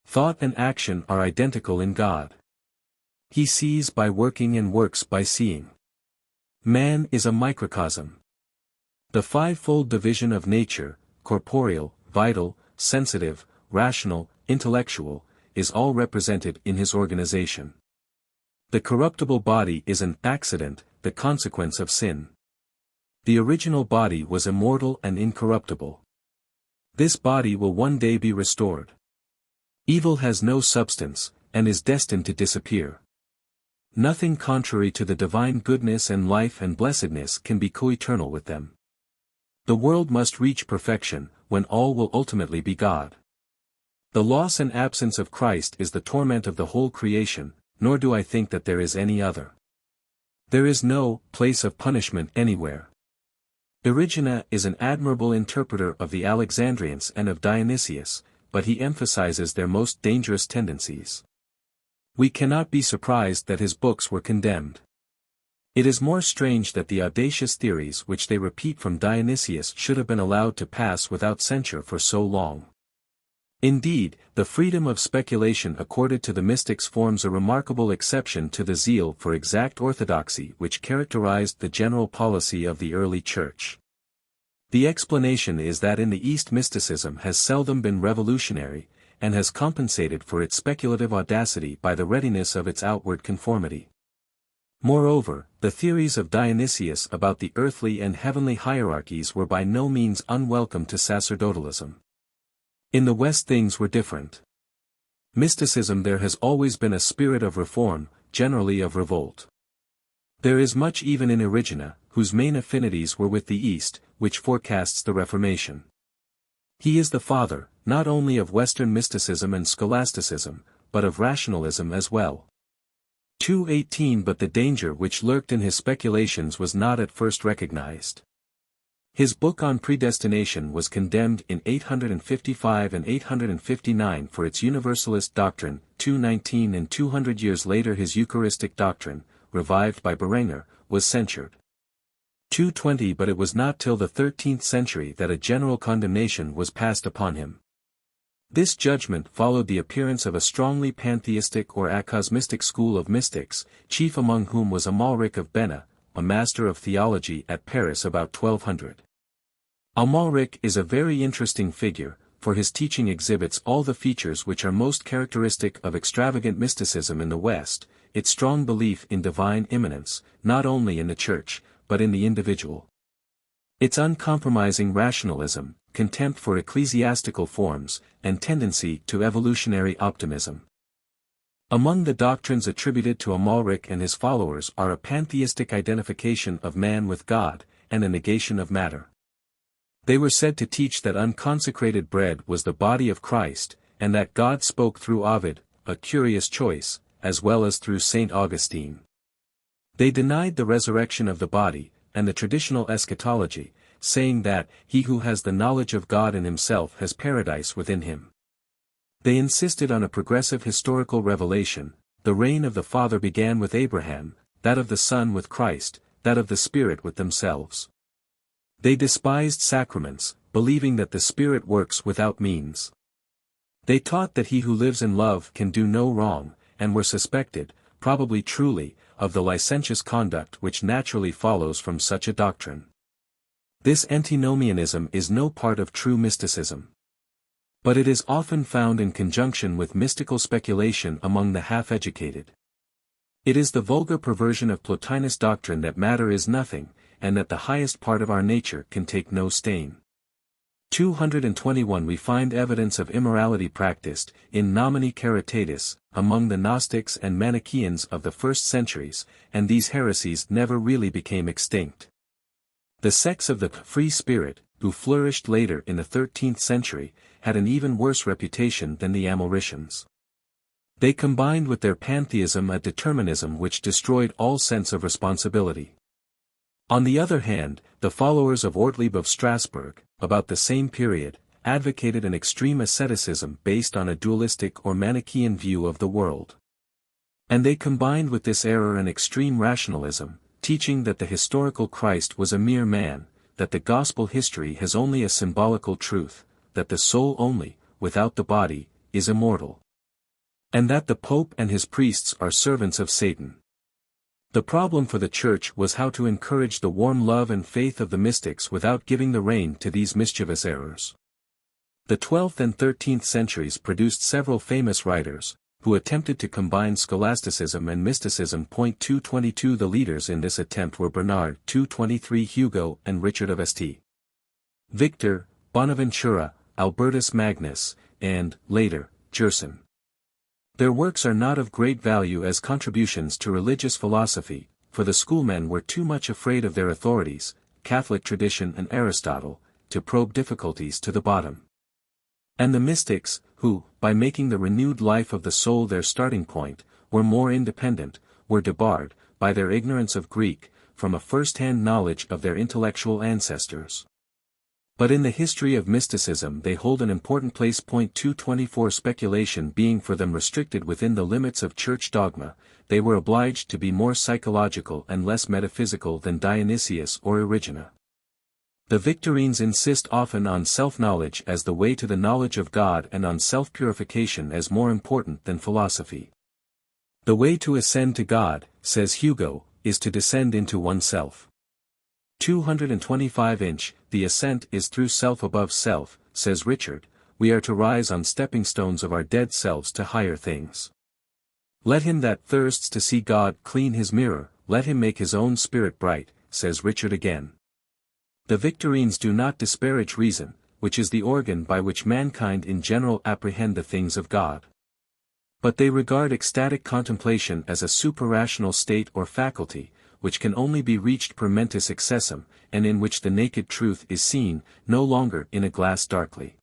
Thought and action are identical in God. He sees by working and works by seeing. Man is a microcosm. The fivefold division of nature, corporeal, vital, sensitive, rational, intellectual, is all represented in his organization. The corruptible body is an accident, the consequence of sin. The original body was immortal and incorruptible. This body will one day be restored. Evil has no substance, and is destined to disappear. Nothing contrary to the divine goodness and life and blessedness can be co-eternal with them. The world must reach perfection, when all will ultimately be God. The loss and absence of Christ is the torment of the whole creation, nor do I think that there is any other. There is no place of punishment anywhere. Origena is an admirable interpreter of the Alexandrians and of Dionysius, but he emphasizes their most dangerous tendencies. We cannot be surprised that his books were condemned. It is more strange that the audacious theories which they repeat from Dionysius should have been allowed to pass without censure for so long. Indeed, the freedom of speculation accorded to the mystics forms a remarkable exception to the zeal for exact orthodoxy which characterized the general policy of the early Church. The explanation is that in the East mysticism has seldom been revolutionary, and has compensated for its speculative audacity by the readiness of its outward conformity. Moreover, the theories of Dionysius about the earthly and heavenly hierarchies were by no means unwelcome to sacerdotalism. In the West things were different. Mysticism there has always been a spirit of reform, generally of revolt. There is much even in Origena, whose main affinities were with the East, which forecasts the Reformation. He is the father, not only of Western mysticism and scholasticism, but of rationalism as well. 218 But the danger which lurked in his speculations was not at first recognized. His book on predestination was condemned in 855 and 859 for its Universalist doctrine, 219 and 200 years later his Eucharistic doctrine, revived by Berenger, was censured. 220 But it was not till the 13th century that a general condemnation was passed upon him. This judgment followed the appearance of a strongly pantheistic or acosmistic school of mystics, chief among whom was Amalric of Bena, a master of theology at Paris about 1200. Amalric is a very interesting figure, for his teaching exhibits all the features which are most characteristic of extravagant mysticism in the West, its strong belief in divine immanence, not only in the Church, but in the individual. Its uncompromising rationalism, contempt for ecclesiastical forms, and tendency to evolutionary optimism. Among the doctrines attributed to Amalric and his followers are a pantheistic identification of man with God, and a negation of matter. They were said to teach that unconsecrated bread was the body of Christ, and that God spoke through Ovid, a curious choice, as well as through St. Augustine. They denied the resurrection of the body, and the traditional eschatology, saying that he who has the knowledge of God in himself has paradise within him. They insisted on a progressive historical revelation. The reign of the Father began with Abraham, that of the Son with Christ, that of the Spirit with themselves. They despised sacraments, believing that the Spirit works without means. They taught that he who lives in love can do no wrong, and were suspected, probably truly, of the licentious conduct which naturally follows from such a doctrine. This antinomianism is no part of true mysticism. But it is often found in conjunction with mystical speculation among the half-educated. It is the vulgar perversion of Plotinus doctrine that matter is nothing, and that the highest part of our nature can take no stain. 221 We find evidence of immorality practiced, in nomine caritatis, among the Gnostics and Manichaeans of the first centuries, and these heresies never really became extinct. The sects of the free spirit, who flourished later in the 13th century, had an even worse reputation than the Amalricians. They combined with their pantheism a determinism which destroyed all sense of responsibility. On the other hand, the followers of Ortlieb of Strasbourg, about the same period, advocated an extreme asceticism based on a dualistic or Manichaean view of the world. And they combined with this error an extreme rationalism, teaching that the historical Christ was a mere man, that the gospel history has only a symbolical truth, that the soul only, without the body, is immortal. And that the Pope and his priests are servants of Satan. The problem for the Church was how to encourage the warm love and faith of the mystics without giving the rein to these mischievous errors. The 12th and 13th centuries produced several famous writers, who attempted to combine scholasticism and mysticism. 222 The leaders in this attempt were Bernard 223 Hugo and Richard of St. Victor, Bonaventura, Albertus Magnus, and, later, Gerson. Their works are not of great value as contributions to religious philosophy, for the schoolmen were too much afraid of their authorities, Catholic tradition and Aristotle, to probe difficulties to the bottom. And the mystics, who, by making the renewed life of the soul their starting point, were more independent, were debarred, by their ignorance of Greek, from a first-hand knowledge of their intellectual ancestors. But in the history of mysticism they hold an important place. 224 Speculation being for them restricted within the limits of church dogma, they were obliged to be more psychological and less metaphysical than Dionysius or Erigena. The Victorines insist often on self-knowledge as the way to the knowledge of God and on self-purification as more important than philosophy. The way to ascend to God, says Hugo, is to descend into oneself. 225 Inch, the ascent is through self above self, says Richard, we are to rise on stepping stones of our dead selves to higher things. Let him that thirsts to see God clean his mirror, let him make his own spirit bright, says Richard again. The Victorines do not disparage reason, which is the organ by which mankind in general apprehend the things of God. But they regard ecstatic contemplation as a suprarational state or faculty, which can only be reached per mentis excessum, and in which the naked truth is seen, no longer in a glass darkly.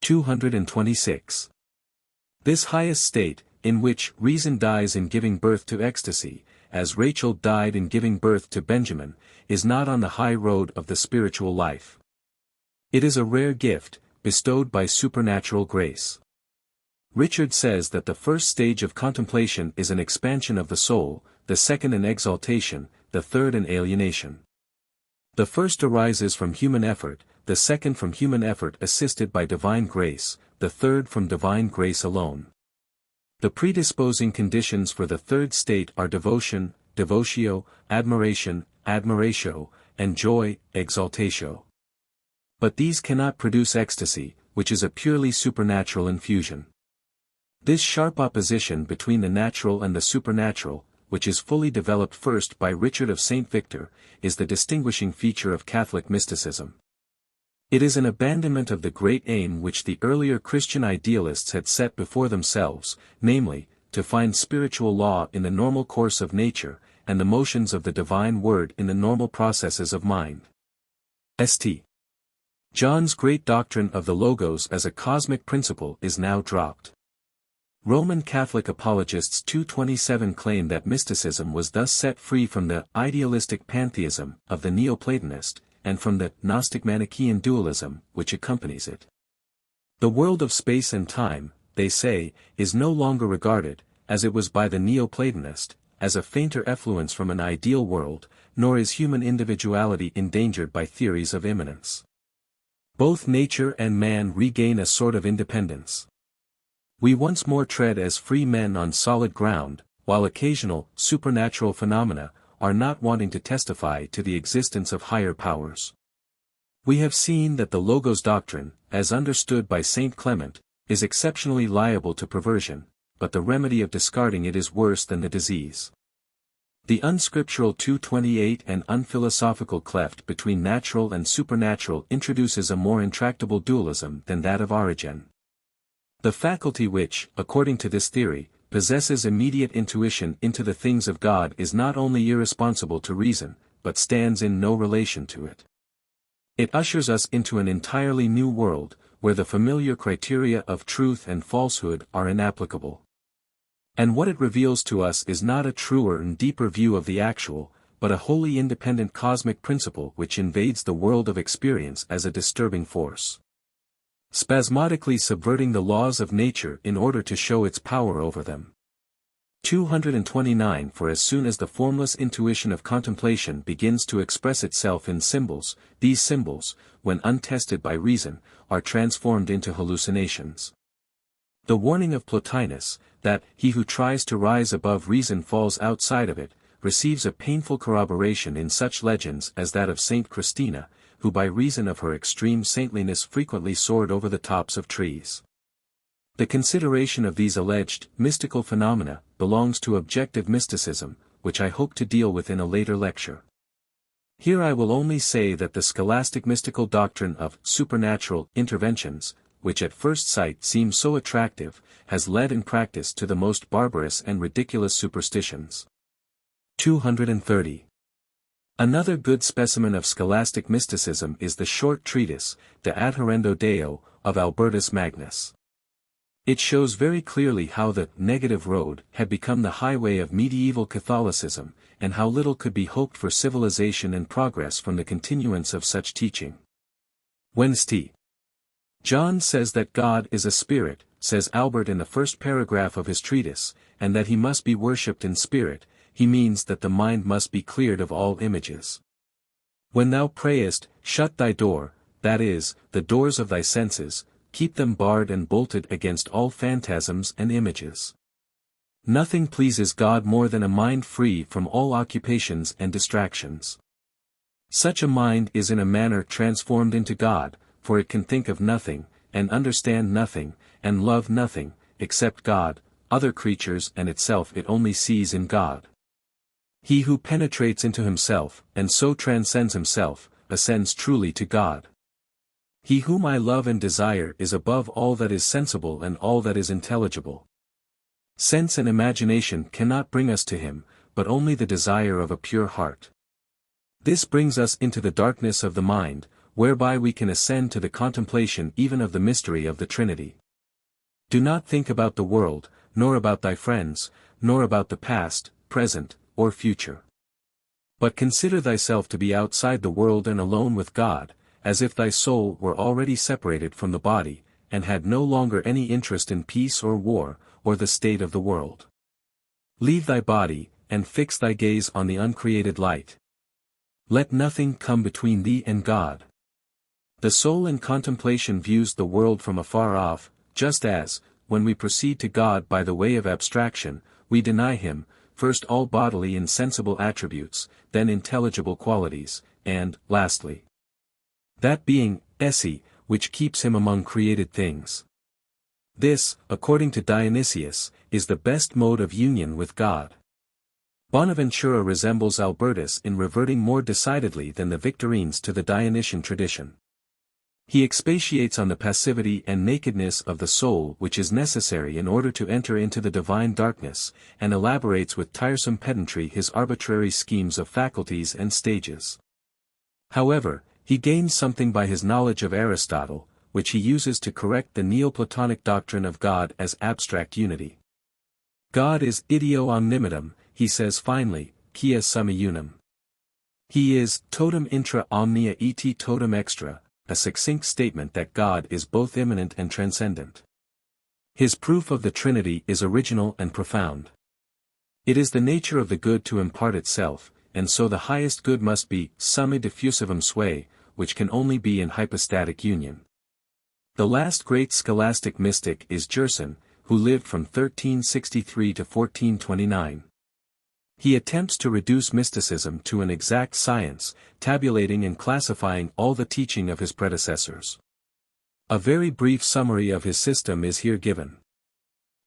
226. This highest state, in which reason dies in giving birth to ecstasy, as Rachel died in giving birth to Benjamin, is not on the high road of the spiritual life. It is a rare gift, bestowed by supernatural grace. Richard says that the first stage of contemplation is an expansion of the soul, the second an exaltation, the third an alienation. The first arises from human effort, the second from human effort assisted by divine grace, the third from divine grace alone. The predisposing conditions for the third state are devotion, devotio, admiration, admiratio, and joy, exaltatio. But these cannot produce ecstasy, which is a purely supernatural infusion. This sharp opposition between the natural and the supernatural, which is fully developed first by Richard of St. Victor, is the distinguishing feature of Catholic mysticism. It is an abandonment of the great aim which the earlier Christian idealists had set before themselves, namely, to find spiritual law in the normal course of nature, and the motions of the divine word in the normal processes of mind. St. John's great doctrine of the Logos as a cosmic principle is now dropped. Roman Catholic apologists 227 claim that mysticism was thus set free from the idealistic pantheism of the Neoplatonist, and from the Gnostic Manichaean dualism which accompanies it. The world of space and time, they say, is no longer regarded, as it was by the Neoplatonist, as a fainter effluence from an ideal world, nor is human individuality endangered by theories of immanence. Both nature and man regain a sort of independence. We once more tread as free men on solid ground, while occasional, supernatural phenomena are not wanting to testify to the existence of higher powers. We have seen that the Logos doctrine, as understood by Saint Clement, is exceptionally liable to perversion, but the remedy of discarding it is worse than the disease. The unscriptural 228 and unphilosophical cleft between natural and supernatural introduces a more intractable dualism than that of Origen. The faculty which, according to this theory, possesses immediate intuition into the things of God is not only irresponsible to reason, but stands in no relation to it. It ushers us into an entirely new world, where the familiar criteria of truth and falsehood are inapplicable. And what it reveals to us is not a truer and deeper view of the actual, but a wholly independent cosmic principle which invades the world of experience as a disturbing force, spasmodically subverting the laws of nature in order to show its power over them. 229 For as soon as the formless intuition of contemplation begins to express itself in symbols, these symbols, when untested by reason, are transformed into hallucinations. The warning of Plotinus, that he who tries to rise above reason falls outside of it, receives a painful corroboration in such legends as that of Saint Christina, who by reason of her extreme saintliness frequently soared over the tops of trees. The consideration of these alleged mystical phenomena belongs to objective mysticism, which I hope to deal with in a later lecture. Here I will only say that the scholastic mystical doctrine of supernatural interventions, which at first sight seems so attractive, has led in practice to the most barbarous and ridiculous superstitions. 230. Another good specimen of scholastic mysticism is the short treatise, De Adhærendo Deo, of Albertus Magnus. It shows very clearly how the negative road had become the highway of medieval Catholicism, and how little could be hoped for civilization and progress from the continuance of such teaching. When St. John says that God is a spirit, says Albert in the first paragraph of his treatise, and that he must be worshipped in spirit, he means that the mind must be cleared of all images. When thou prayest, shut thy door, that is, the doors of thy senses, keep them barred and bolted against all phantasms and images. Nothing pleases God more than a mind free from all occupations and distractions. Such a mind is in a manner transformed into God, for it can think of nothing, and understand nothing, and love nothing, except God, other creatures and itself it only sees in God. He who penetrates into himself, and so transcends himself, ascends truly to God. He whom I love and desire is above all that is sensible and all that is intelligible. Sense and imagination cannot bring us to him, but only the desire of a pure heart. This brings us into the darkness of the mind, whereby we can ascend to the contemplation even of the mystery of the Trinity. Do not think about the world, nor about thy friends, nor about the past, present, or future. But consider thyself to be outside the world and alone with God, as if thy soul were already separated from the body, and had no longer any interest in peace or war, or the state of the world. Leave thy body, and fix thy gaze on the uncreated light. Let nothing come between thee and God. The soul in contemplation views the world from afar off, just as, when we proceed to God by the way of abstraction, we deny him, first all bodily and sensible attributes, then intelligible qualities, and, lastly, that being, esse, which keeps him among created things. This, according to Dionysius, is the best mode of union with God. Bonaventura resembles Albertus in reverting more decidedly than the Victorines to the Dionysian tradition. He expatiates on the passivity and nakedness of the soul which is necessary in order to enter into the divine darkness, and elaborates with tiresome pedantry his arbitrary schemes of faculties and stages. However, he gains something by his knowledge of Aristotle, which he uses to correct the Neoplatonic doctrine of God as abstract unity. God is ideo omnimitum, he says finally, quia summa unum. He is totum intra omnia et totum extra, a succinct statement that God is both immanent and transcendent. His proof of the Trinity is original and profound. It is the nature of the good to impart itself, and so the highest good must be summa diffusivum sui, which can only be in hypostatic union. The last great scholastic mystic is Gerson, who lived from 1363 to 1429. He attempts to reduce mysticism to an exact science, tabulating and classifying all the teaching of his predecessors. A very brief summary of his system is here given.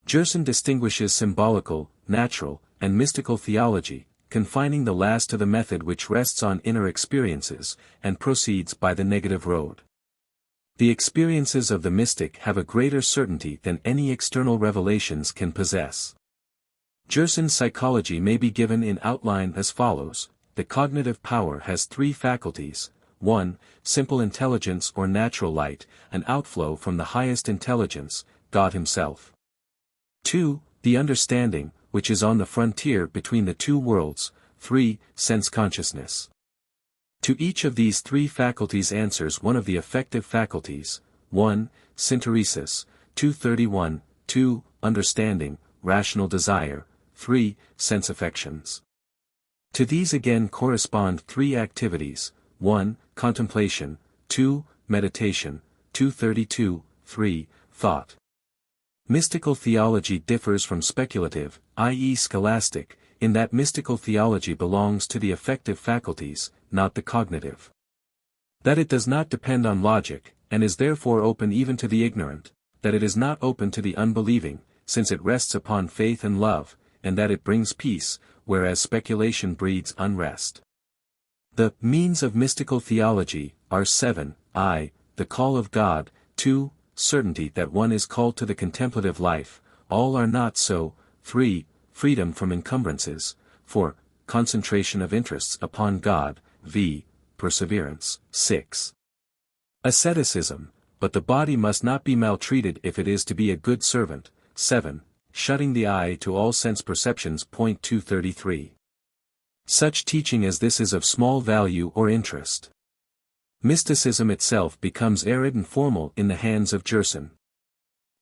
Gerson distinguishes symbolical, natural, and mystical theology, confining the last to the method which rests on inner experiences, and proceeds by the negative road. The experiences of the mystic have a greater certainty than any external revelations can possess. Gerson's psychology may be given in outline as follows: the cognitive power has three faculties: 1. Simple intelligence or natural light, an outflow from the highest intelligence, God himself. 2. The understanding, which is on the frontier between the two worlds. 3. Sense consciousness. To each of these three faculties answers one of the affective faculties: 1. Synteresis, 231, 2. Understanding, rational desire, 3. Sense affections. To these again correspond three activities: 1. Contemplation, 2. Meditation, 232, 3. Thought. Mystical theology differs from speculative, i.e. scholastic, in that mystical theology belongs to the affective faculties, not the cognitive. That it does not depend on logic, and is therefore open even to the ignorant, that it is not open to the unbelieving, since it rests upon faith and love, and that it brings peace, whereas speculation breeds unrest. The means of mystical theology are 7, I. The call of God, 2. Certainty that one is called to the contemplative life, all are not so, 3. Freedom from encumbrances, 4. Concentration of interests upon God, v. Perseverance, 6. Asceticism, but the body must not be maltreated if it is to be a good servant, 7. Shutting the eye to all sense perceptions. 233. Such teaching as this is of small value or interest. Mysticism itself becomes arid and formal in the hands of Gerson.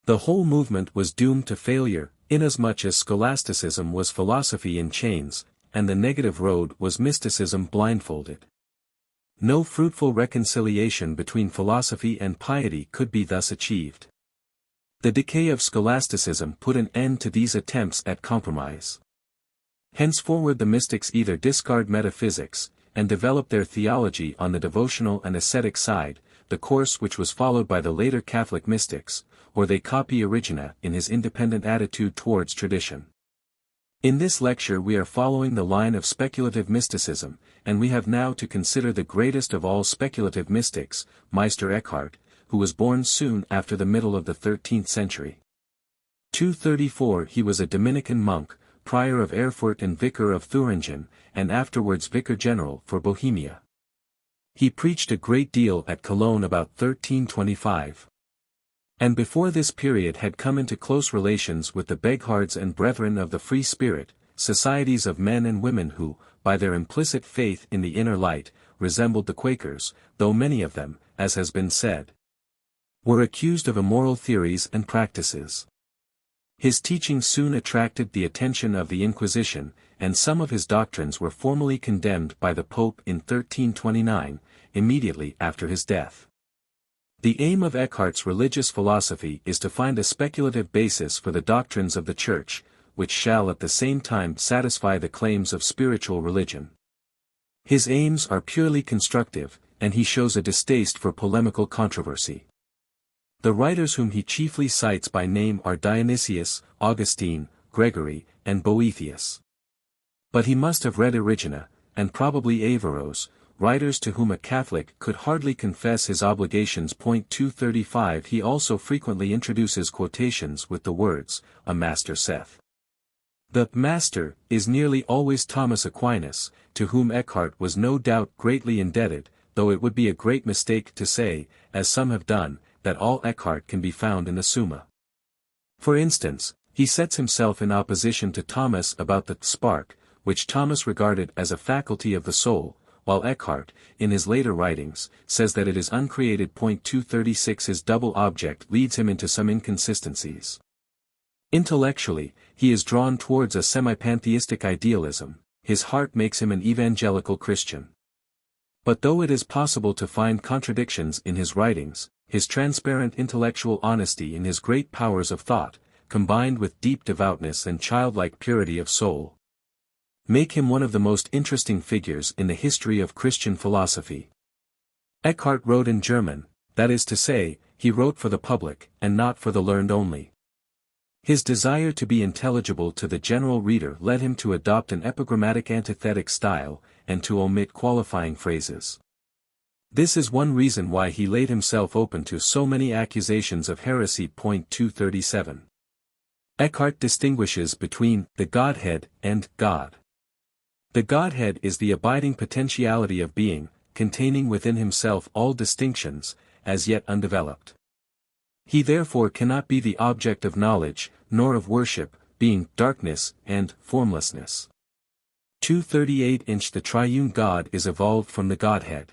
The whole movement was doomed to failure, inasmuch as scholasticism was philosophy in chains, and the negative road was mysticism blindfolded. No fruitful reconciliation between philosophy and piety could be thus achieved. The decay of scholasticism put an end to these attempts at compromise. Henceforward the mystics either discard metaphysics, and develop their theology on the devotional and ascetic side, the course which was followed by the later Catholic mystics, or they copy Origena in his independent attitude towards tradition. In this lecture we are following the line of speculative mysticism, and we have now to consider the greatest of all speculative mystics, Meister Eckhart, who was born soon after the middle of the 13th century. 234 He was a Dominican monk, prior of Erfurt and vicar of Thuringen, and afterwards vicar general for Bohemia. He preached a great deal at Cologne about 1325. And before this period had come into close relations with the Beghards and Brethren of the Free Spirit, societies of men and women who, by their implicit faith in the inner light, resembled the Quakers, though many of them, as has been said, were accused of immoral theories and practices. His teaching soon attracted the attention of the Inquisition, and some of his doctrines were formally condemned by the Pope in 1329, immediately after his death. The aim of Eckhart's religious philosophy is to find a speculative basis for the doctrines of the Church, which shall at the same time satisfy the claims of spiritual religion. His aims are purely constructive, and he shows a distaste for polemical controversy. The writers whom he chiefly cites by name are Dionysius, Augustine, Gregory, and Boethius. But he must have read Origena, and probably Averroes, writers to whom a Catholic could hardly confess his obligations. 235 He also frequently introduces quotations with the words, "A master saith." The "master" is nearly always Thomas Aquinas, to whom Eckhart was no doubt greatly indebted, though it would be a great mistake to say, as some have done, that all Eckhart can be found in the Summa. For instance, he sets himself in opposition to Thomas about the spark, which Thomas regarded as a faculty of the soul, while Eckhart, in his later writings, says that it is uncreated. 236 His double object leads him into some inconsistencies. Intellectually, he is drawn towards a semi-pantheistic idealism, his heart makes him an evangelical Christian. But though it is possible to find contradictions in his writings, his transparent intellectual honesty and his great powers of thought, combined with deep devoutness and childlike purity of soul, make him one of the most interesting figures in the history of Christian philosophy. Eckhart wrote in German, that is to say, he wrote for the public, and not for the learned only. His desire to be intelligible to the general reader led him to adopt an epigrammatic antithetic style, and to omit qualifying phrases. This is one reason why he laid himself open to so many accusations of heresy. 237. Eckhart distinguishes between the Godhead and God. The Godhead is the abiding potentiality of being, containing within himself all distinctions, as yet undeveloped. He therefore cannot be the object of knowledge, nor of worship, being darkness and formlessness. 238 The triune God is evolved from the Godhead.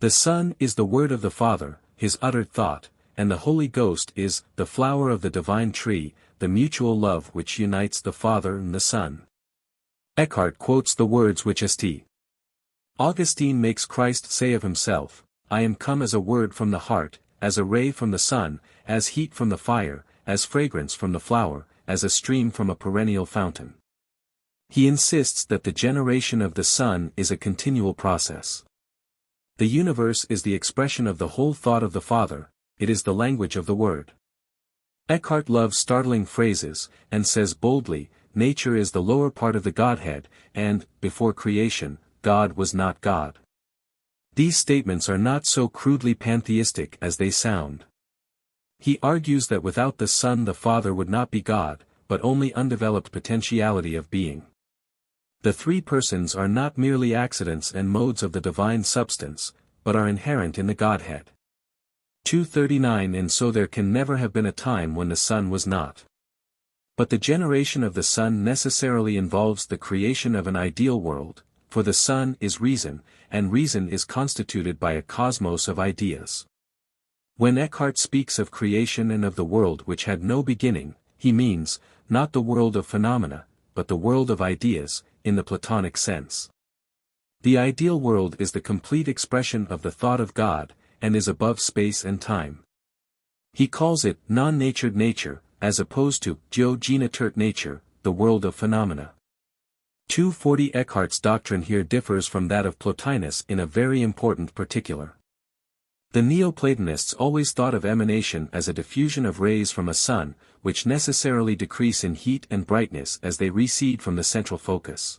The Son is the Word of the Father, his uttered thought, and the Holy Ghost is the flower of the divine tree, the mutual love which unites the Father and the Son. Eckhart quotes the words which St. Augustine makes Christ say of himself, "I am come as a word from the heart, as a ray from the sun, as heat from the fire, as fragrance from the flower, as a stream from a perennial fountain." He insists that the generation of the Son is a continual process. The universe is the expression of the whole thought of the Father, it is the language of the Word. Eckhart loves startling phrases, and says boldly, nature is the lower part of the Godhead, and, before creation, God was not God. These statements are not so crudely pantheistic as they sound. He argues that without the Son the Father would not be God, but only undeveloped potentiality of being. The three persons are not merely accidents and modes of the divine substance, but are inherent in the Godhead. 239 And so there can never have been a time when the Son was not. But the generation of the Son necessarily involves the creation of an ideal world, for the Son is reason, and reason is constituted by a cosmos of ideas. When Eckhart speaks of creation and of the world which had no beginning, he means, not the world of phenomena, but the world of ideas, in the Platonic sense. The ideal world is the complete expression of the thought of God, and is above space and time. He calls it non-natured nature, as opposed to geogenitert nature, the world of phenomena. 240 Eckhart's doctrine here differs from that of Plotinus in a very important particular. The Neoplatonists always thought of emanation as a diffusion of rays from a sun, which necessarily decrease in heat and brightness as they recede from the central focus.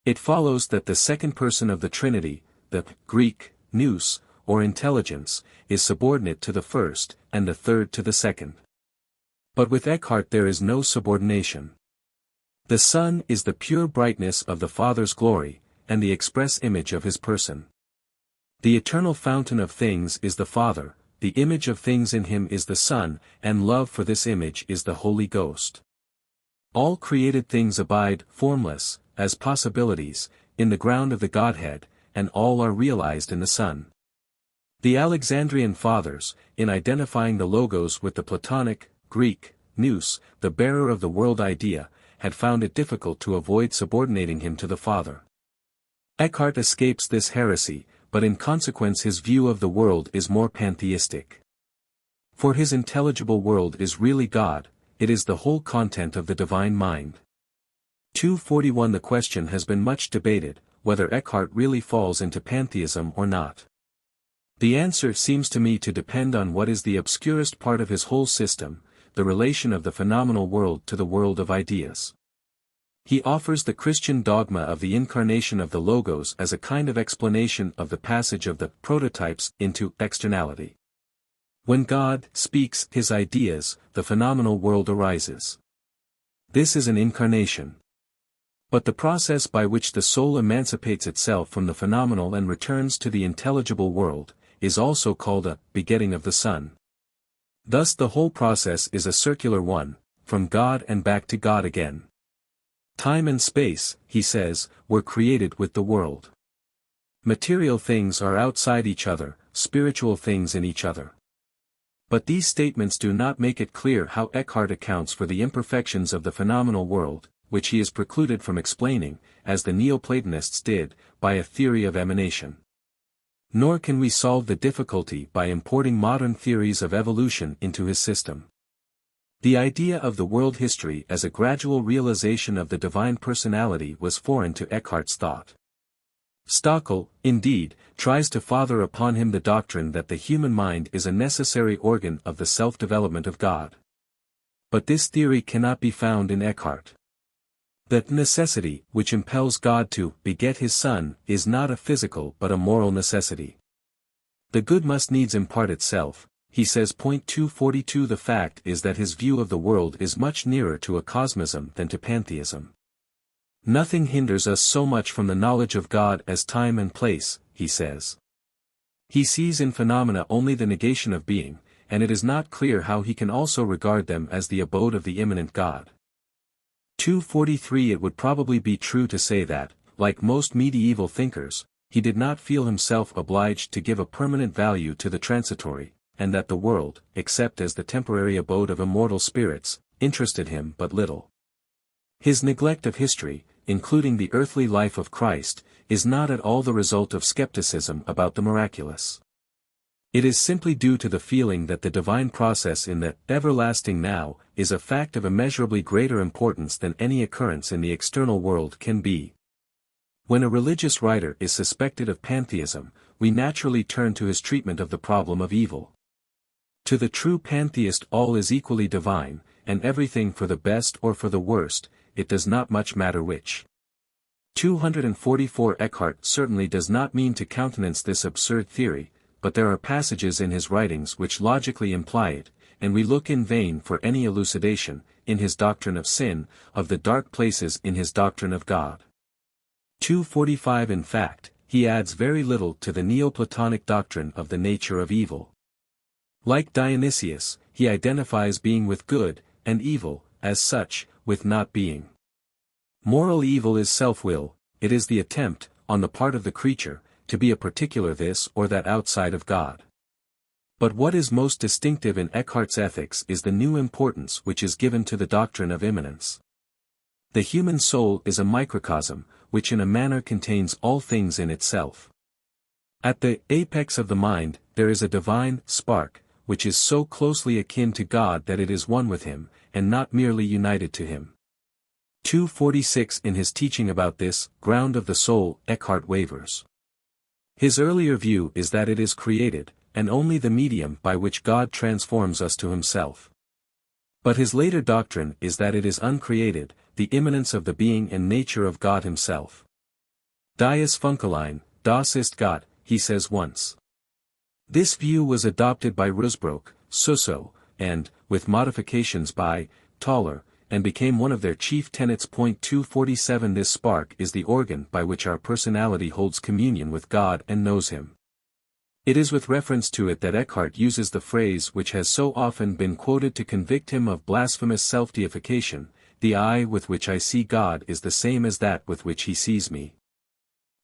It follows that the second person of the Trinity, the Greek nous, or intelligence, is subordinate to the first, and the third to the second. But with Eckhart there is no subordination. The Son is the pure brightness of the Father's glory, and the express image of his person. The eternal fountain of things is the Father, the image of things in him is the Son, and love for this image is the Holy Ghost. All created things abide, formless, as possibilities, in the ground of the Godhead, and all are realized in the Son. The Alexandrian Fathers, in identifying the Logos with the Platonic, Greek, nous, the bearer of the world idea, had found it difficult to avoid subordinating him to the Father. Eckhart escapes this heresy, but in consequence his view of the world is more pantheistic. For his intelligible world is really God, it is the whole content of the divine mind. 241 The question has been much debated, whether Eckhart really falls into pantheism or not. The answer seems to me to depend on what is the obscurest part of his whole system, the relation of the phenomenal world to the world of ideas. He offers the Christian dogma of the incarnation of the Logos as a kind of explanation of the passage of the prototypes into externality. When God speaks his ideas, the phenomenal world arises. This is an incarnation. But the process by which the soul emancipates itself from the phenomenal and returns to the intelligible world, is also called a begetting of the Son. Thus the whole process is a circular one, from God and back to God again. Time and space, he says, were created with the world. Material things are outside each other, spiritual things in each other. But these statements do not make it clear how Eckhart accounts for the imperfections of the phenomenal world, which he is precluded from explaining, as the Neoplatonists did, by a theory of emanation. Nor can we solve the difficulty by importing modern theories of evolution into his system. The idea of the world history as a gradual realization of the divine personality was foreign to Eckhart's thought. Stockel, indeed, tries to father upon him the doctrine that the human mind is a necessary organ of the self-development of God. But this theory cannot be found in Eckhart. That necessity, which impels God to beget his Son, is not a physical but a moral necessity. The good must needs impart itself, he says. 242 The fact is that his view of the world is much nearer to a cosmism than to pantheism. Nothing hinders us so much from the knowledge of God as time and place, he says. He sees in phenomena only the negation of being, and it is not clear how he can also regard them as the abode of the immanent God. 243 It would probably be true to say that, like most medieval thinkers, he did not feel himself obliged to give a permanent value to the transitory, and that the world, except as the temporary abode of immortal spirits, interested him but little. His neglect of history, including the earthly life of Christ, is not at all the result of skepticism about the miraculous. It is simply due to the feeling that the divine process in the everlasting now is a fact of immeasurably greater importance than any occurrence in the external world can be. When a religious writer is suspected of pantheism, we naturally turn to his treatment of the problem of evil. To the true pantheist all is equally divine, and everything for the best or for the worst, it does not much matter which. 244 Eckhart certainly does not mean to countenance this absurd theory, but there are passages in his writings which logically imply it, and we look in vain for any elucidation, in his doctrine of sin, of the dark places in his doctrine of God. 245 In fact, he adds very little to the Neoplatonic doctrine of the nature of evil. Like Dionysius, he identifies being with good, and evil, as such, with not being. Moral evil is self-will, it is the attempt, on the part of the creature, to be a particular this or that outside of God. But what is most distinctive in Eckhart's ethics is the new importance which is given to the doctrine of immanence. The human soul is a microcosm, which in a manner contains all things in itself. At the apex of the mind, there is a divine spark, which is so closely akin to God that it is one with Him, and not merely united to Him. 246 In his teaching about this ground of the soul, Eckhart wavers. His earlier view is that it is created, and only the medium by which God transforms us to Himself. But his later doctrine is that it is uncreated, the immanence of the being and nature of God Himself. Dies Funkeline, das ist Gott, he says once. This view was adopted by Rusbrook, Suso, and, with modifications by Tauler, and became one of their chief tenets. 247 This spark is the organ by which our personality holds communion with God and knows Him. It is with reference to it that Eckhart uses the phrase which has so often been quoted to convict him of blasphemous self-deification, "The eye with which I see God is the same as that with which He sees me."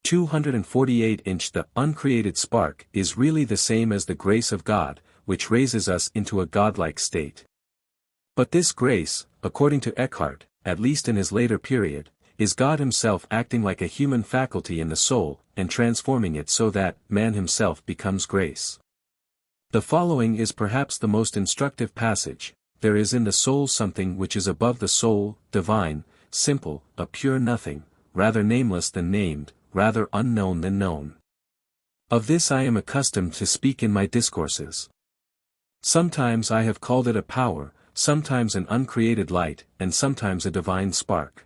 248 The uncreated spark is really the same as the grace of God, which raises us into a godlike state. But this grace, according to Eckhart, at least in his later period, is God Himself acting like a human faculty in the soul, and transforming it so that man himself becomes grace. The following is perhaps the most instructive passage: "There is in the soul something which is above the soul, divine, simple, a pure nothing, rather nameless than named, rather unknown than known. Of this I am accustomed to speak in my discourses. Sometimes I have called it a power, sometimes an uncreated light, and sometimes a divine spark.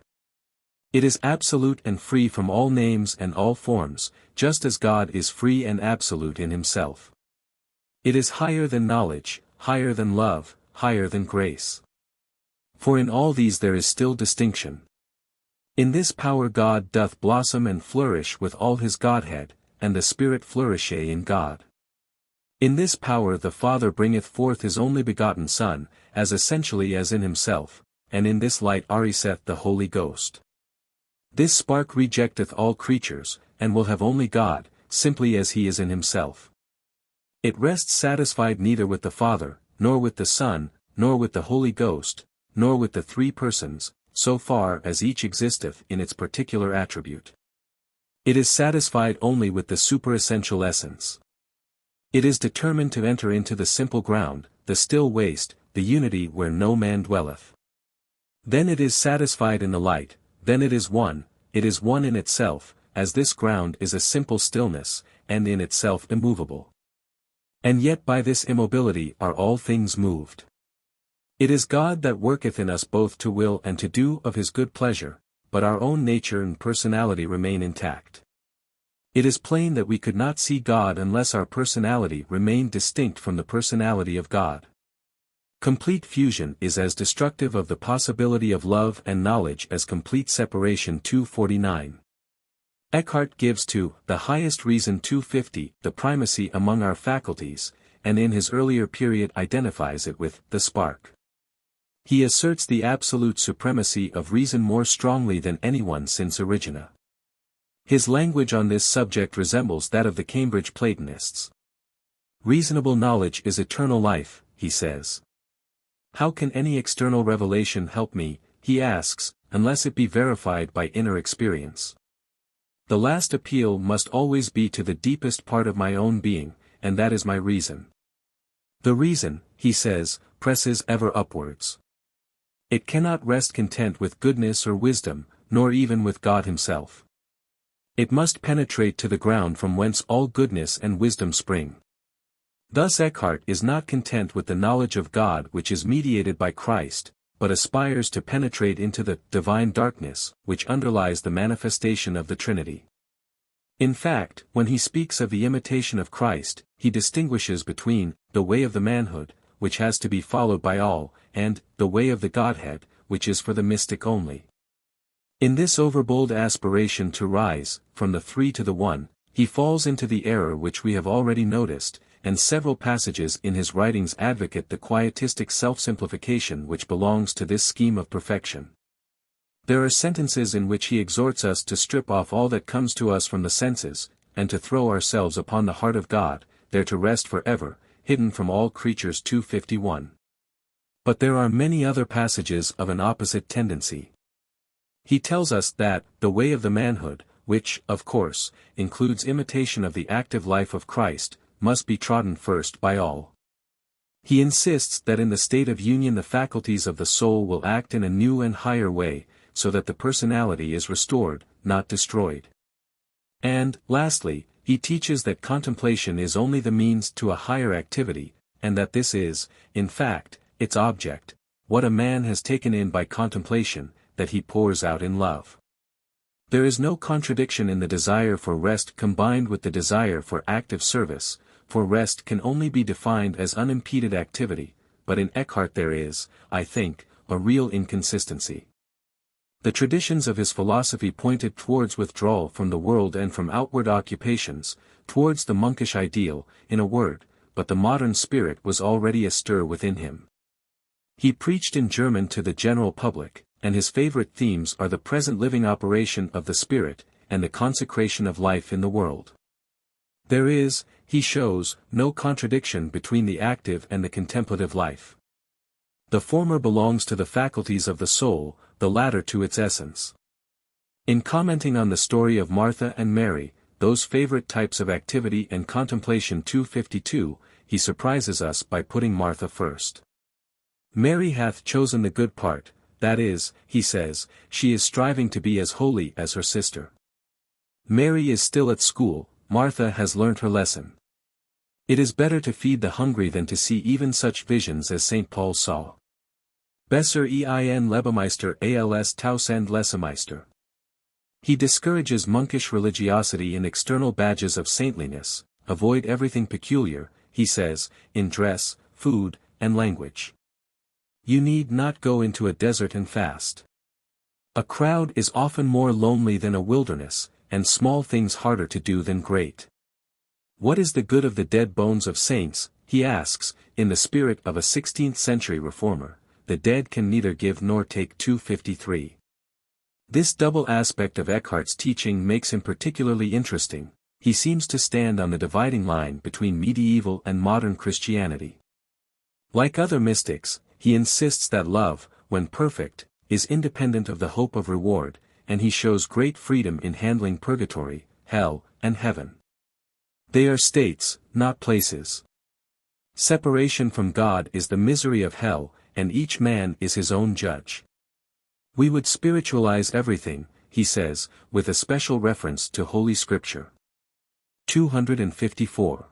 It is absolute and free from all names and all forms, just as God is free and absolute in Himself. It is higher than knowledge, higher than love, higher than grace. For in all these there is still distinction. In this power God doth blossom and flourish with all His Godhead, and the Spirit flourisheth in God. In this power the Father bringeth forth His only begotten Son, as essentially as in Himself, and in this light ariseth the Holy Ghost. This spark rejecteth all creatures, and will have only God, simply as He is in Himself. It rests satisfied neither with the Father, nor with the Son, nor with the Holy Ghost, nor with the three persons, so far as each existeth in its particular attribute. It is satisfied only with the superessential essence. It is determined to enter into the simple ground, the still waste, the unity where no man dwelleth. Then it is satisfied in the light, then it is one in itself, as this ground is a simple stillness, and in itself immovable. And yet by this immobility are all things moved. It is God that worketh in us both to will and to do of His good pleasure, but our own nature and personality remain intact. It is plain that we could not see God unless our personality remained distinct from the personality of God. Complete fusion is as destructive of the possibility of love and knowledge as complete separation. 249. Eckhart gives to the highest reason 250 the primacy among our faculties, and in his earlier period identifies it with the spark. He asserts the absolute supremacy of reason more strongly than anyone since Origena. His language on this subject resembles that of the Cambridge Platonists. Reasonable knowledge is eternal life, he says. How can any external revelation help me, he asks, unless it be verified by inner experience? The last appeal must always be to the deepest part of my own being, and that is my reason. The reason, he says, presses ever upwards. It cannot rest content with goodness or wisdom, nor even with God Himself. It must penetrate to the ground from whence all goodness and wisdom spring. Thus Eckhart is not content with the knowledge of God which is mediated by Christ, but aspires to penetrate into the divine darkness which underlies the manifestation of the Trinity. In fact, when he speaks of the imitation of Christ, he distinguishes between the way of the manhood, which has to be followed by all, and the way of the Godhead, which is for the mystic only. In this overbold aspiration to rise from the three to the one, he falls into the error which we have already noticed, and several passages in his writings advocate the quietistic self-simplification which belongs to this scheme of perfection. There are sentences in which he exhorts us to strip off all that comes to us from the senses, and to throw ourselves upon the heart of God, there to rest forever, hidden from all creatures. 251. But there are many other passages of an opposite tendency. He tells us that, the way of the manhood, which, of course, includes imitation of the active life of Christ, must be trodden first by all. He insists that in the state of union the faculties of the soul will act in a new and higher way, so that the personality is restored, not destroyed. And, lastly, he teaches that contemplation is only the means to a higher activity, and that this is, in fact, its object, what a man has taken in by contemplation, that he pours out in love. There is no contradiction in the desire for rest combined with the desire for active service, for rest can only be defined as unimpeded activity, but in Eckhart there is, I think, a real inconsistency. The traditions of his philosophy pointed towards withdrawal from the world and from outward occupations, towards the monkish ideal, in a word, but the modern spirit was already astir within him. He preached in German to the general public, and his favorite themes are the present living operation of the spirit, and the consecration of life in the world. There is, he shows, no contradiction between the active and the contemplative life. The former belongs to the faculties of the soul, the latter to its essence. In commenting on the story of Martha and Mary, those favorite types of activity and contemplation 252, he surprises us by putting Martha first. Mary hath chosen the good part, that is, he says, she is striving to be as holy as her sister. Mary is still at school, Martha has learnt her lesson. It is better to feed the hungry than to see even such visions as St. Paul saw. Besser ein Lebemeister als tausend Lesemeister. He discourages monkish religiosity in external badges of saintliness, avoid everything peculiar, he says, in dress, food, and language. You need not go into a desert and fast. A crowd is often more lonely than a wilderness, and small things harder to do than great. What is the good of the dead bones of saints, he asks, in the spirit of a 16th-century reformer, the dead can neither give nor take. 253. This double aspect of Eckhart's teaching makes him particularly interesting. He seems to stand on the dividing line between medieval and modern Christianity. Like other mystics, he insists that love, when perfect, is independent of the hope of reward, and he shows great freedom in handling purgatory, hell, and heaven. They are states, not places. Separation from God is the misery of hell, and each man is his own judge. We would spiritualize everything, he says, with a special reference to Holy Scripture. 254.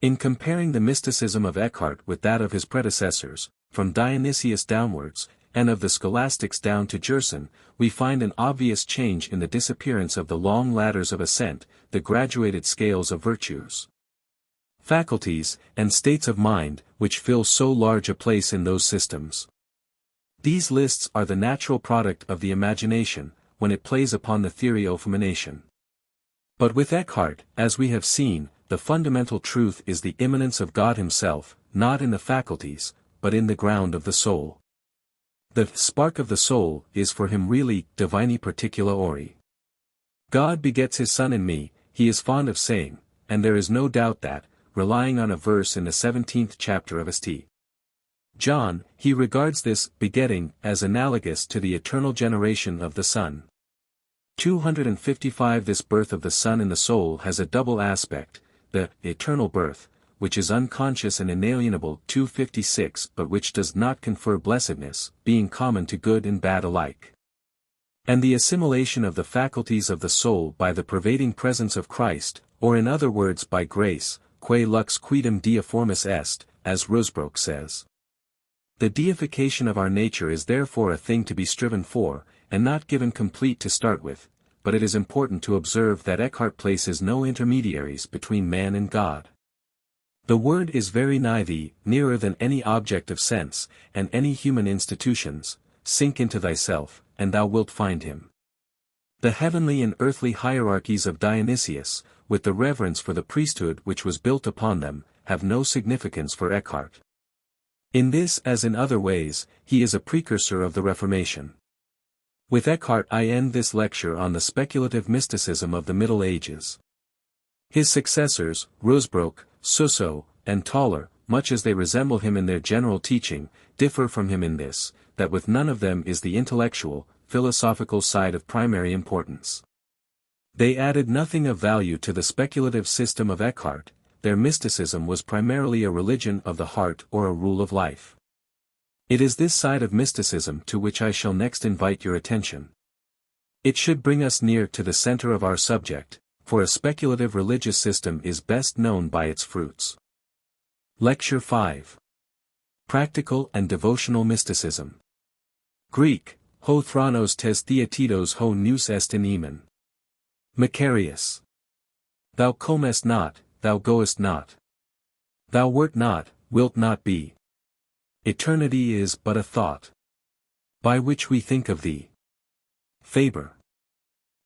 In comparing the mysticism of Eckhart with that of his predecessors, from Dionysius downwards, and of the scholastics down to Gerson, we find an obvious change in the disappearance of the long ladders of ascent, the graduated scales of virtues. Faculties, and states of mind, which fill so large a place in those systems. These lists are the natural product of the imagination, when it plays upon the theory of illumination. But with Eckhart, as we have seen, the fundamental truth is the immanence of God himself, not in the faculties, but in the ground of the soul. The spark of the soul is for him really divini particula ori. God begets his Son in me, he is fond of saying, and there is no doubt that, relying on a verse in the 17th chapter of St. John, he regards this begetting as analogous to the eternal generation of the Son. 255 This birth of the Son in the soul has a double aspect, the eternal birth, which is unconscious and inalienable. 256 But which does not confer blessedness, being common to good and bad alike. And the assimilation of the faculties of the soul by the pervading presence of Christ, or in other words by grace, quae lux quidem deiformis est, as Rusbrook says. The deification of our nature is therefore a thing to be striven for, and not given complete to start with, but it is important to observe that Eckhart places no intermediaries between man and God. The Word is very nigh thee, nearer than any object of sense, and any human institutions. Sink into thyself, and thou wilt find him. The heavenly and earthly hierarchies of Dionysius, with the reverence for the priesthood which was built upon them, have no significance for Eckhart. In this as in other ways, he is a precursor of the Reformation. With Eckhart I end this lecture on the speculative mysticism of the Middle Ages. His successors, Rusbrook, Suso, and Tauler, much as they resemble him in their general teaching, differ from him in this, that with none of them is the intellectual, philosophical side of primary importance. They added nothing of value to the speculative system of Eckhart. Their mysticism was primarily a religion of the heart or a rule of life. It is this side of mysticism to which I shall next invite your attention. It should bring us near to the center of our subject, for a speculative religious system is best known by its fruits. Lecture 5. Practical and Devotional Mysticism. Greek, ho thronos tes theatitos ho nous est in emen. Macarius. Thou comest not, thou goest not. Thou wert not, wilt not be. Eternity is but a thought, by which we think of thee. Faber.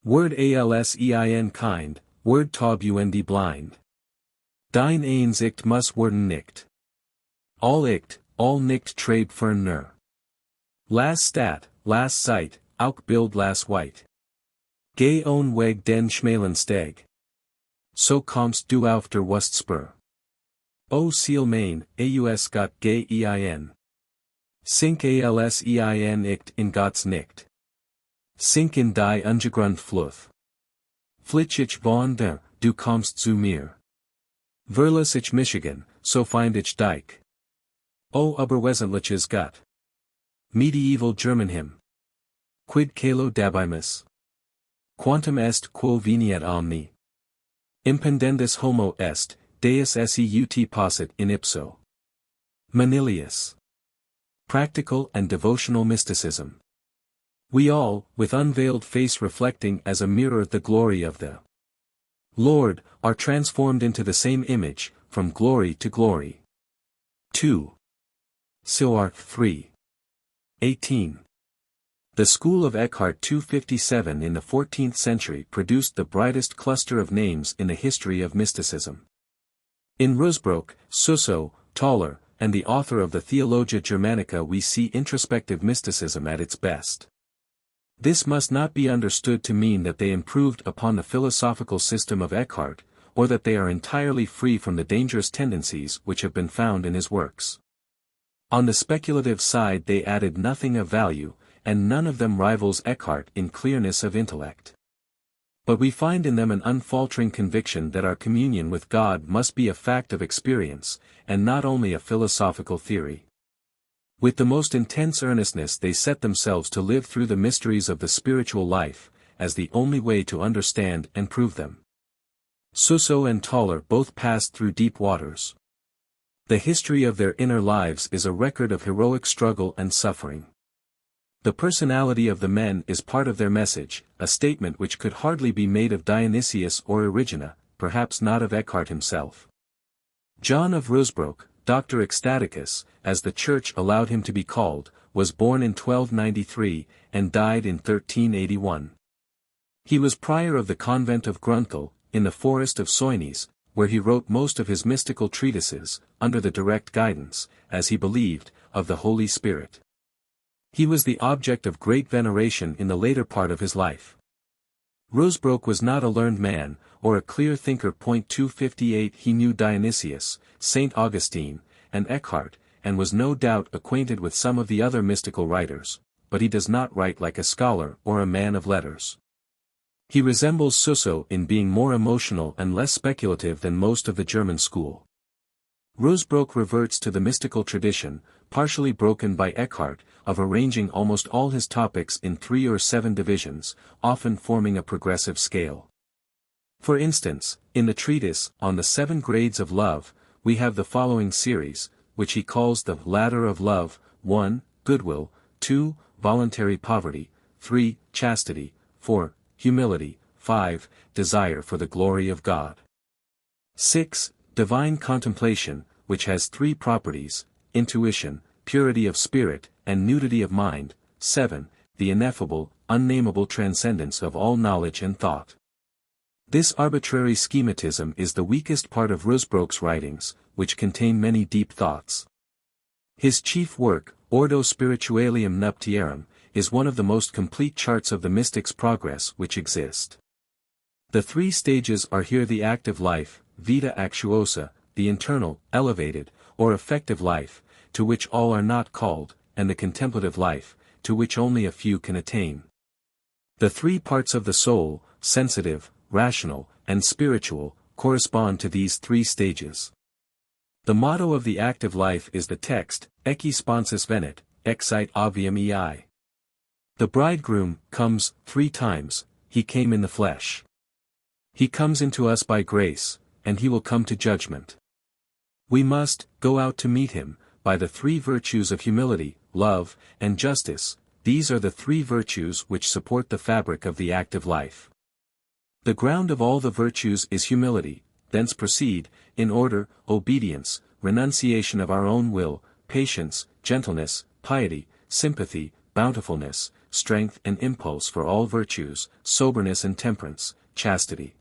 Word alsein kind, word taub und blind. Dein eins icht muss worden nicht. All nicht trade fern nur. Las stat, las sight, auch bild las white. Geh on weg den schmalen steg. So kommst du auf der Wustspur. O seal main, aus Gott gein. Sink alsein icht in Gott's nicht. Sink in die Untergrund Fluth. Flitch ich von der, du kommst zu mir. Verlass ich Michigan, so find ich dich. O aber wesentliches Gott. Medieval German hymn. Quid calo dabimus? Quantum est quo veniat omni? Impendendus homo est, Deus seut possit in ipso. Manilius. Practical and Devotional Mysticism. We all, with unveiled face reflecting as a mirror the glory of the Lord, are transformed into the same image, from glory to glory. 2. Silart 3. 18. The school of Eckhart 257 in the 14th century produced the brightest cluster of names in the history of mysticism. In Rusbrook, Suso, Tauler, and the author of the Theologia Germanica we see introspective mysticism at its best. This must not be understood to mean that they improved upon the philosophical system of Eckhart, or that they are entirely free from the dangerous tendencies which have been found in his works. On the speculative side they added nothing of value, and none of them rivals Eckhart in clearness of intellect. But we find in them an unfaltering conviction that our communion with God must be a fact of experience, and not only a philosophical theory. With the most intense earnestness they set themselves to live through the mysteries of the spiritual life, as the only way to understand and prove them. Suso and Tauler both passed through deep waters. The history of their inner lives is a record of heroic struggle and suffering. The personality of the men is part of their message, a statement which could hardly be made of Dionysius or Erigena, perhaps not of Eckhart himself. John of Rusbrook, Dr. Ecstaticus, as the Church allowed him to be called, was born in 1293, and died in 1381. He was prior of the convent of Grunthal, in the forest of Soignies, where he wrote most of his mystical treatises, under the direct guidance, as he believed, of the Holy Spirit. He was the object of great veneration in the later part of his life. Rusbrook was not a learned man, or a clear thinker. 258 He knew Dionysius, St. Augustine, and Eckhart, and was no doubt acquainted with some of the other mystical writers, but he does not write like a scholar or a man of letters. He resembles Suso in being more emotional and less speculative than most of the German school. Rusbrook reverts to the mystical tradition, partially broken by Eckhart, of arranging almost all his topics in 3 or 7 divisions, often forming a progressive scale. For instance, in the treatise, On the 7 Grades of Love, we have the following series, which he calls the Ladder of Love: 1. Goodwill, 2. Voluntary poverty, 3. Chastity, 4. Humility, 5. Desire for the glory of God. 6. Divine contemplation, which has 3 properties: intuition, purity of spirit, and nudity of mind. 7. The ineffable, unnameable transcendence of all knowledge and thought. This arbitrary schematism is the weakest part of Rusbrook's writings, which contain many deep thoughts. His chief work, Ordo Spiritualium Nuptiarum, is one of the most complete charts of the mystic's progress which exist. The three stages are here: the active life, vita actuosa, the internal, elevated, or effective life, to which all are not called, and the contemplative life, to which only a few can attain. The three parts of the soul, sensitive, rational, and spiritual, correspond to these three stages. The motto of the active life is the text, Ecce sponsus venit, excite obvium ei. The bridegroom comes 3 times, he came in the flesh. He comes into us by grace, and he will come to judgment. We must go out to meet him, by the 3 virtues of humility, love, and justice. These are the 3 virtues which support the fabric of the active life. The ground of all the virtues is humility, thence proceed, in order, obedience, renunciation of our own will, patience, gentleness, piety, sympathy, bountifulness, strength and impulse for all virtues, soberness and temperance, chastity.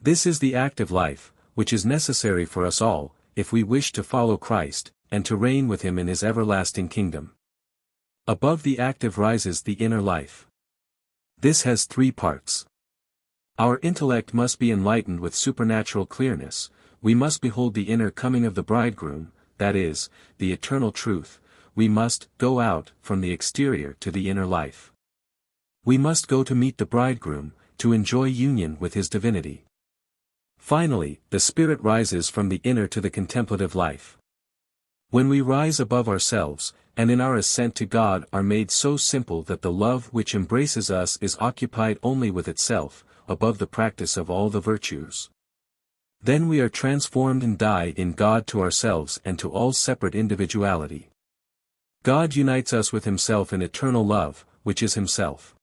This is the active life, which is necessary for us all, if we wish to follow Christ, and to reign with him in his everlasting kingdom. Above the active rises the inner life. This has 3 parts. Our intellect must be enlightened with supernatural clearness, we must behold the inner coming of the bridegroom, that is, the eternal truth. We must go out from the exterior to the inner life. We must go to meet the bridegroom, to enjoy union with his divinity. Finally, the spirit rises from the inner to the contemplative life. When we rise above ourselves, and in our ascent to God are made so simple that the love which embraces us is occupied only with itself, above the practice of all the virtues. Then we are transformed and die in God to ourselves and to all separate individuality. God unites us with himself in eternal love, which is himself.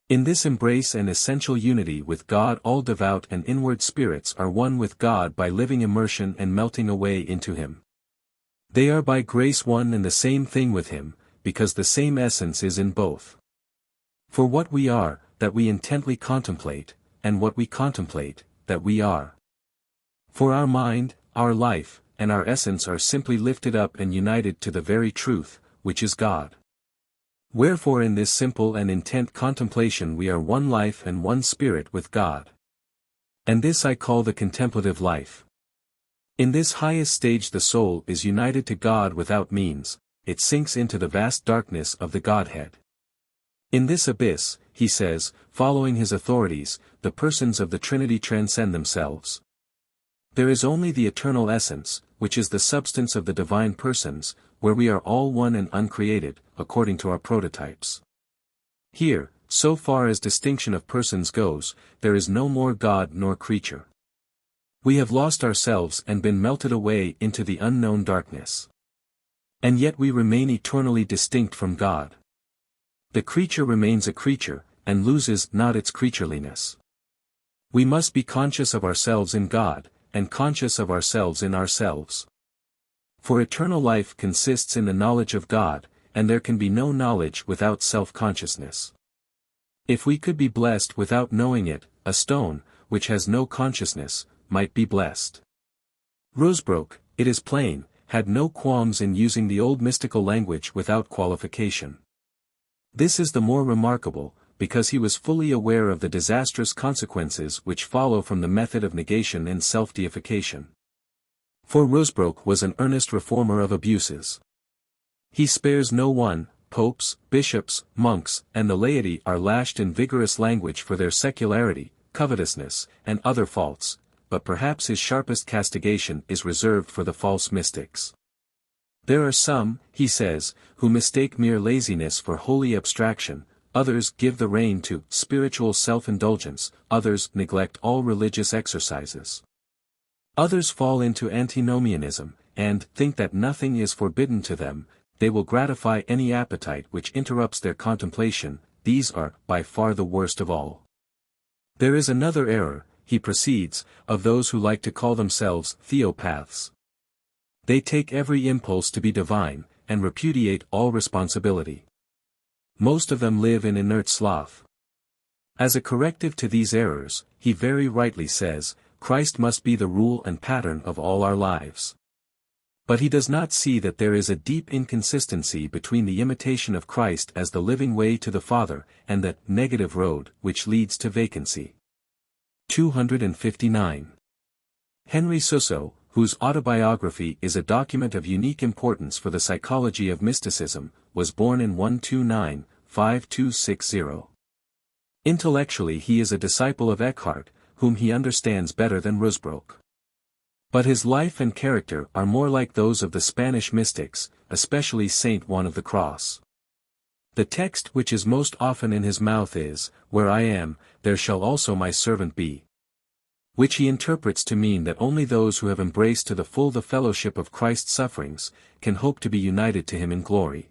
In this embrace and essential unity with God, all devout and inward spirits are one with God by living immersion and melting away into him. They are by grace one and the same thing with him, because the same essence is in both. For what we are, that we intently contemplate, and what we contemplate, that we are. For our mind, our life, and our essence are simply lifted up and united to the very truth, which is God. Wherefore in this simple and intent contemplation we are one life and one spirit with God. And this I call the contemplative life. In this highest stage the soul is united to God without means, it sinks into the vast darkness of the Godhead. In this abyss, he says, following his authorities, the persons of the Trinity transcend themselves. There is only the eternal essence, which is the substance of the divine persons, where we are all one and uncreated, according to our prototypes. Here, so far as distinction of persons goes, there is no more God nor creature. We have lost ourselves and been melted away into the unknown darkness. And yet we remain eternally distinct from God. The creature remains a creature, and loses not its creatureliness. We must be conscious of ourselves in God, and conscious of ourselves in ourselves. For eternal life consists in the knowledge of God, and there can be no knowledge without self-consciousness. If we could be blessed without knowing it, a stone, which has no consciousness, might be blessed. Rosebrook, it is plain, had no qualms in using the old mystical language without qualification. This is the more remarkable, because he was fully aware of the disastrous consequences which follow from the method of negation and self-deification. For Rosebrook was an earnest reformer of abuses. He spares no one. Popes, bishops, monks, and the laity are lashed in vigorous language for their secularity, covetousness, and other faults, but perhaps his sharpest castigation is reserved for the false mystics. There are some, he says, who mistake mere laziness for holy abstraction, others give the rein to spiritual self-indulgence, others neglect all religious exercises. Others fall into antinomianism, and think that nothing is forbidden to them. They will gratify any appetite which interrupts their contemplation. These are, by far the worst of all. There is another error, he proceeds, of those who like to call themselves theopaths. They take every impulse to be divine, and repudiate all responsibility. Most of them live in inert sloth. As a corrective to these errors, he very rightly says, Christ must be the rule and pattern of all our lives. But he does not see that there is a deep inconsistency between the imitation of Christ as the living way to the Father, and the negative road which leads to vacancy. 259. Henry Suso, whose autobiography is a document of unique importance for the psychology of mysticism, was born in 129-5260. Intellectually he is a disciple of Eckhart, whom he understands better than Rusbrook. But his life and character are more like those of the Spanish mystics, especially Saint Juan of the Cross. The text which is most often in his mouth is, "Where I am, there shall also my servant be," which he interprets to mean that only those who have embraced to the full the fellowship of Christ's sufferings, can hope to be united to him in glory.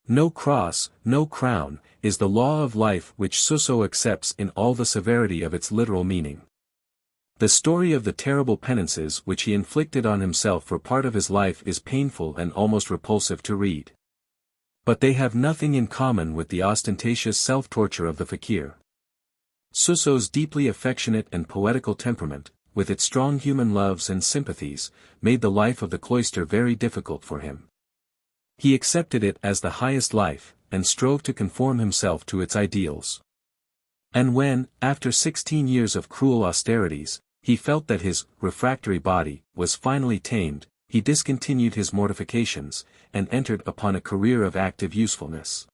No cross, no crown, is the law of life which Suso accepts in all the severity of its literal meaning. The story of the terrible penances which he inflicted on himself for part of his life is painful and almost repulsive to read. But they have nothing in common with the ostentatious self-torture of the fakir. Suso's deeply affectionate and poetical temperament, with its strong human loves and sympathies, made the life of the cloister very difficult for him. He accepted it as the highest life, and strove to conform himself to its ideals. And when, after 16 years of cruel austerities, he felt that his refractory body was finally tamed, he discontinued his mortifications, and entered upon a career of active usefulness.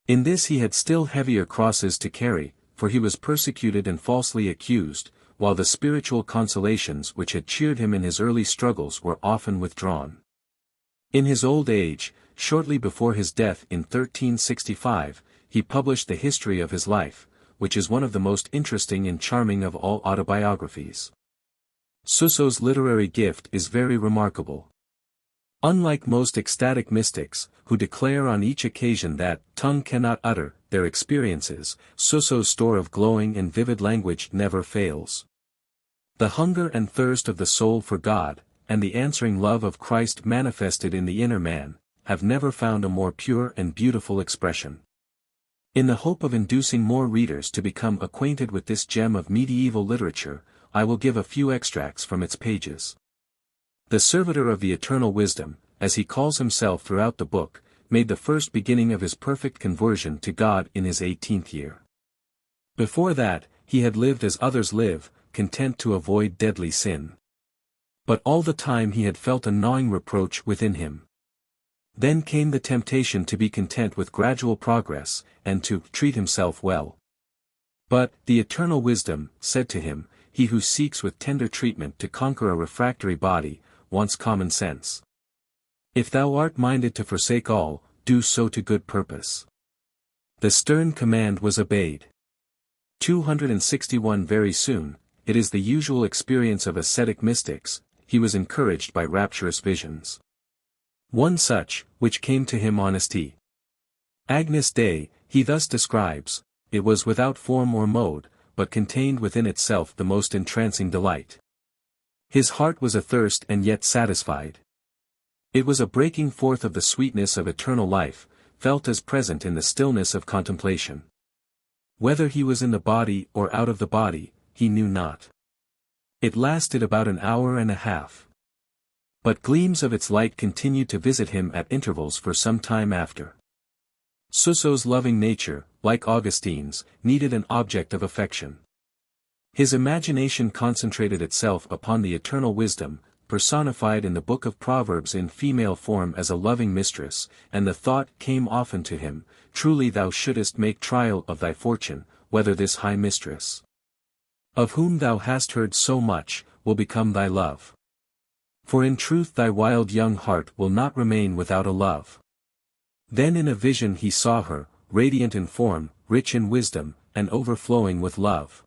In this he had still heavier crosses to carry, for he was persecuted and falsely accused, while the spiritual consolations which had cheered him in his early struggles were often withdrawn. In his old age, shortly before his death in 1365, he published the history of his life, which is one of the most interesting and charming of all autobiographies. Suso's literary gift is very remarkable. Unlike most ecstatic mystics, who declare on each occasion that tongue cannot utter their experiences, Suso's store of glowing and vivid language never fails. The hunger and thirst of the soul for God, and the answering love of Christ manifested in the inner man, have never found a more pure and beautiful expression. In the hope of inducing more readers to become acquainted with this gem of medieval literature, I will give a few extracts from its pages. The servitor of the eternal wisdom, as he calls himself throughout the book, made the first beginning of his perfect conversion to God in his 18th year. Before that, he had lived as others live, content to avoid deadly sin. But all the time he had felt a gnawing reproach within him. Then came the temptation to be content with gradual progress, and to treat himself well. But, the eternal wisdom, said to him, he who seeks with tender treatment to conquer a refractory body, wants common sense. If thou art minded to forsake all, do so to good purpose. The stern command was obeyed. 261. Very soon, it is the usual experience of ascetic mystics, he was encouraged by rapturous visions. One such, which came to him on St. Agnes Day, he thus describes, it was without form or mode, but contained within itself the most entrancing delight. His heart was athirst and yet satisfied. It was a breaking forth of the sweetness of eternal life, felt as present in the stillness of contemplation. Whether he was in the body or out of the body, he knew not. It lasted about an hour and a half. But gleams of its light continued to visit him at intervals for some time after. Suso's loving nature, like Augustine's, needed an object of affection. His imagination concentrated itself upon the eternal wisdom, personified in the book of Proverbs in female form as a loving mistress, and the thought came often to him, truly thou shouldest make trial of thy fortune, whether this high mistress, of whom thou hast heard so much, will become thy love. For in truth thy wild young heart will not remain without a love. Then in a vision he saw her, radiant in form, rich in wisdom, and overflowing with love.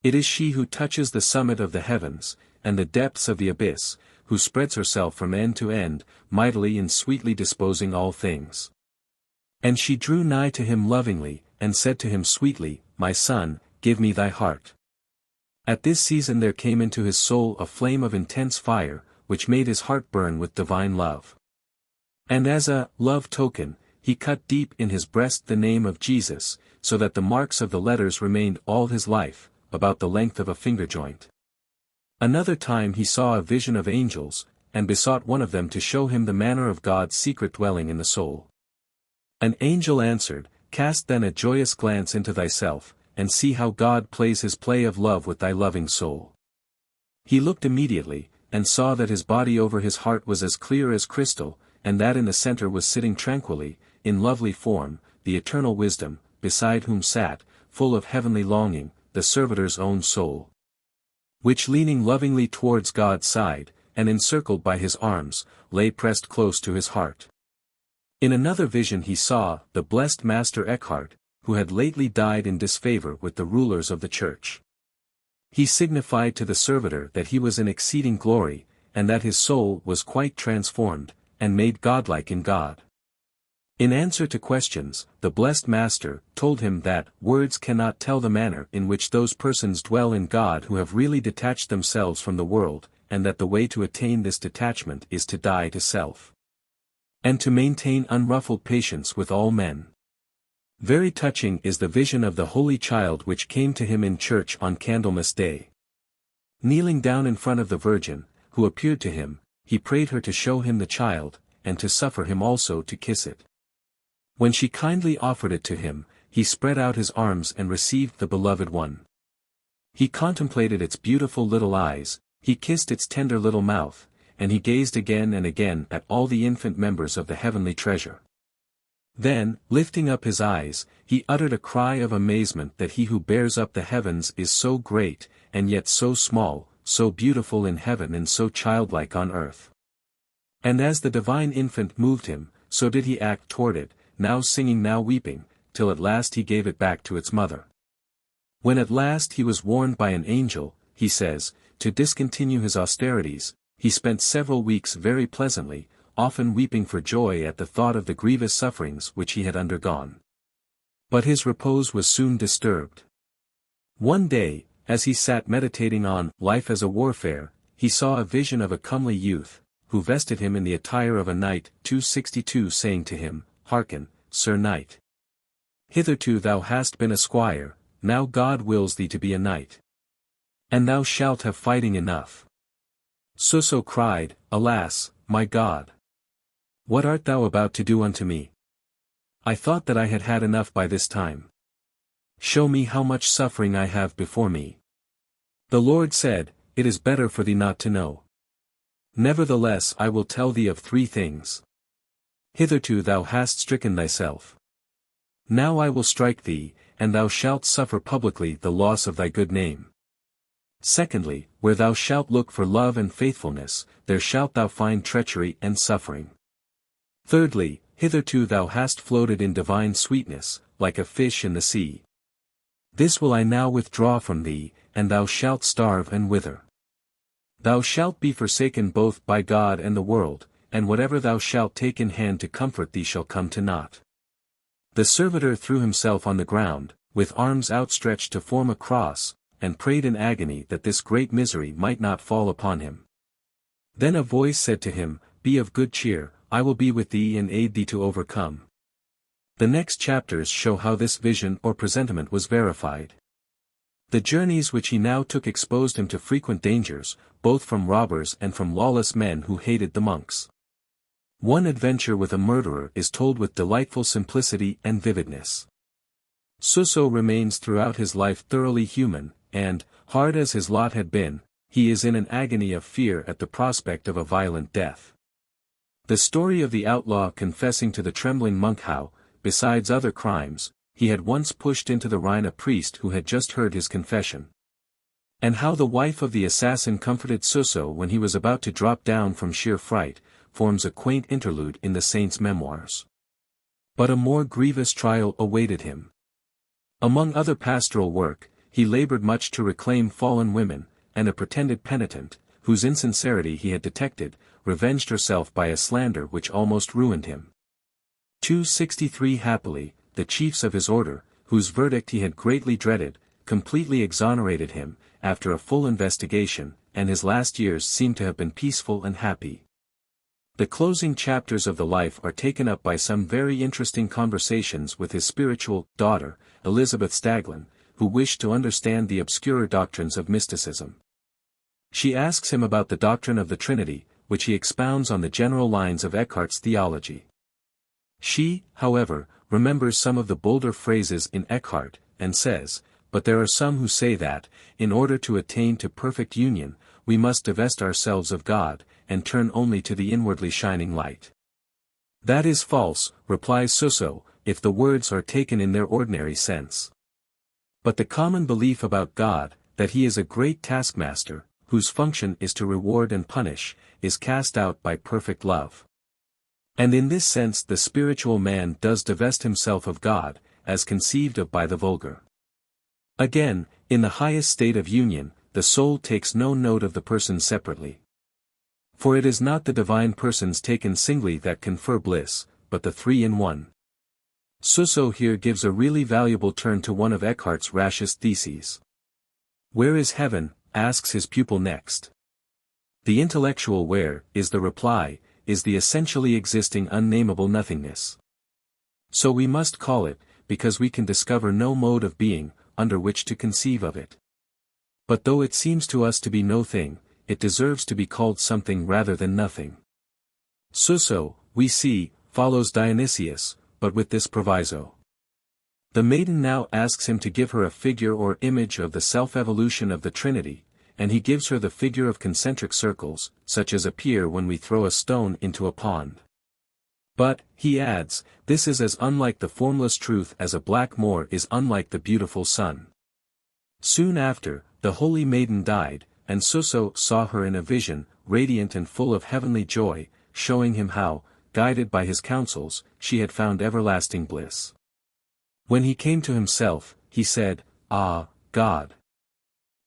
It is she who touches the summit of the heavens, and the depths of the abyss, who spreads herself from end to end, mightily and sweetly disposing all things. And she drew nigh to him lovingly, and said to him sweetly, My son, give me thy heart. At this season there came into his soul a flame of intense fire, which made his heart burn with divine love. And as a love token, he cut deep in his breast the name of Jesus, so that the marks of the letters remained all his life, about the length of a finger joint. Another time he saw a vision of angels, and besought one of them to show him the manner of God's secret dwelling in the soul. An angel answered, Cast then a joyous glance into thyself, and see how God plays his play of love with thy loving soul. He looked immediately, and saw that his body over his heart was as clear as crystal, and that in the center was sitting tranquilly, in lovely form, the eternal wisdom, beside whom sat, full of heavenly longing, the servitor's own soul, which leaning lovingly towards God's side, and encircled by his arms, lay pressed close to his heart. In another vision he saw the blessed Master Eckhart, who had lately died in disfavor with the rulers of the Church. He signified to the servitor that he was in exceeding glory, and that his soul was quite transformed, and made godlike in God. In answer to questions, the blessed Master told him that words cannot tell the manner in which those persons dwell in God who have really detached themselves from the world, and that the way to attain this detachment is to die to self, and to maintain unruffled patience with all men. Very touching is the vision of the Holy Child which came to him in church on Candlemas Day. Kneeling down in front of the Virgin, who appeared to him, he prayed her to show him the child, and to suffer him also to kiss it. When she kindly offered it to him, he spread out his arms and received the beloved one. He contemplated its beautiful little eyes, he kissed its tender little mouth, and he gazed again and again at all the infant members of the heavenly treasure. Then, lifting up his eyes, he uttered a cry of amazement that he who bears up the heavens is so great, and yet so small, so beautiful in heaven and so childlike on earth. And as the divine infant moved him, so did he act toward it, now singing now weeping, till at last he gave it back to its mother. When at last he was warned by an angel, he says, to discontinue his austerities, he spent several weeks very pleasantly, often weeping for joy at the thought of the grievous sufferings which he had undergone. But his repose was soon disturbed. One day, as he sat meditating on life as a warfare, he saw a vision of a comely youth, who vested him in the attire of a knight, 262, saying to him, Hearken, Sir Knight. Hitherto thou hast been a squire, now God wills thee to be a knight. And thou shalt have fighting enough. Suso cried, Alas, my God! What art thou about to do unto me? I thought that I had had enough by this time. Show me how much suffering I have before me. The Lord said, It is better for thee not to know. Nevertheless I will tell thee of 3 things. Hitherto thou hast stricken thyself. Now I will strike thee, and thou shalt suffer publicly the loss of thy good name. Secondly, where thou shalt look for love and faithfulness, there shalt thou find treachery and suffering. Thirdly, hitherto thou hast floated in divine sweetness, like a fish in the sea. This will I now withdraw from thee, and thou shalt starve and wither. Thou shalt be forsaken both by God and the world, and whatever thou shalt take in hand to comfort thee shall come to naught. The servitor threw himself on the ground, with arms outstretched to form a cross, and prayed in agony that this great misery might not fall upon him. Then a voice said to him, Be of good cheer, I will be with thee and aid thee to overcome. The next chapters show how this vision or presentiment was verified. The journeys which he now took exposed him to frequent dangers, both from robbers and from lawless men who hated the monks. One adventure with a murderer is told with delightful simplicity and vividness. Suso remains throughout his life thoroughly human, and, hard as his lot had been, he is in an agony of fear at the prospect of a violent death. The story of the outlaw confessing to the trembling monk how, besides other crimes, he had once pushed into the Rhine a priest who had just heard his confession. And how the wife of the assassin comforted Suso when he was about to drop down from sheer fright, forms a quaint interlude in the saint's memoirs. But a more grievous trial awaited him. Among other pastoral work, he labored much to reclaim fallen women, and a pretended penitent, whose insincerity he had detected, revenged herself by a slander which almost ruined him. 263 Happily, the chiefs of his order, whose verdict he had greatly dreaded, completely exonerated him, after a full investigation, and his last years seem to have been peaceful and happy. The closing chapters of the life are taken up by some very interesting conversations with his spiritual daughter, Elizabeth Staglin, who wished to understand the obscurer doctrines of mysticism. She asks him about the doctrine of the Trinity, which he expounds on the general lines of Eckhart's theology. She, however, remembers some of the bolder phrases in Eckhart, and says, "But there are some who say that, in order to attain to perfect union, we must divest ourselves of God, and turn only to the inwardly shining light." "That is false," replies Suso, "if the words are taken in their ordinary sense. But the common belief about God, that he is a great taskmaster, whose function is to reward and punish, is cast out by perfect love. And in this sense the spiritual man does divest himself of God, as conceived of by the vulgar. Again, in the highest state of union, the soul takes no note of the persons separately. For it is not the divine persons taken singly that confer bliss, but the three in one." Suso here gives a really valuable turn to one of Eckhart's rashest theses. "Where is heaven?" asks his pupil next. "The intellectual where," is the reply, "is the essentially existing unnameable nothingness. So we must call it, because we can discover no mode of being, under which to conceive of it. But though it seems to us to be no thing, it deserves to be called something rather than nothing." Suso, we see, follows Dionysius, but with this proviso. The maiden now asks him to give her a figure or image of the self-evolution of the Trinity, and he gives her the figure of concentric circles, such as appear when we throw a stone into a pond. "But," he adds, "this is as unlike the formless truth as a black moor is unlike the beautiful sun." Soon after, the holy maiden died, and Suso saw her in a vision, radiant and full of heavenly joy, showing him how, guided by his counsels, she had found everlasting bliss. When he came to himself, he said, "Ah, God!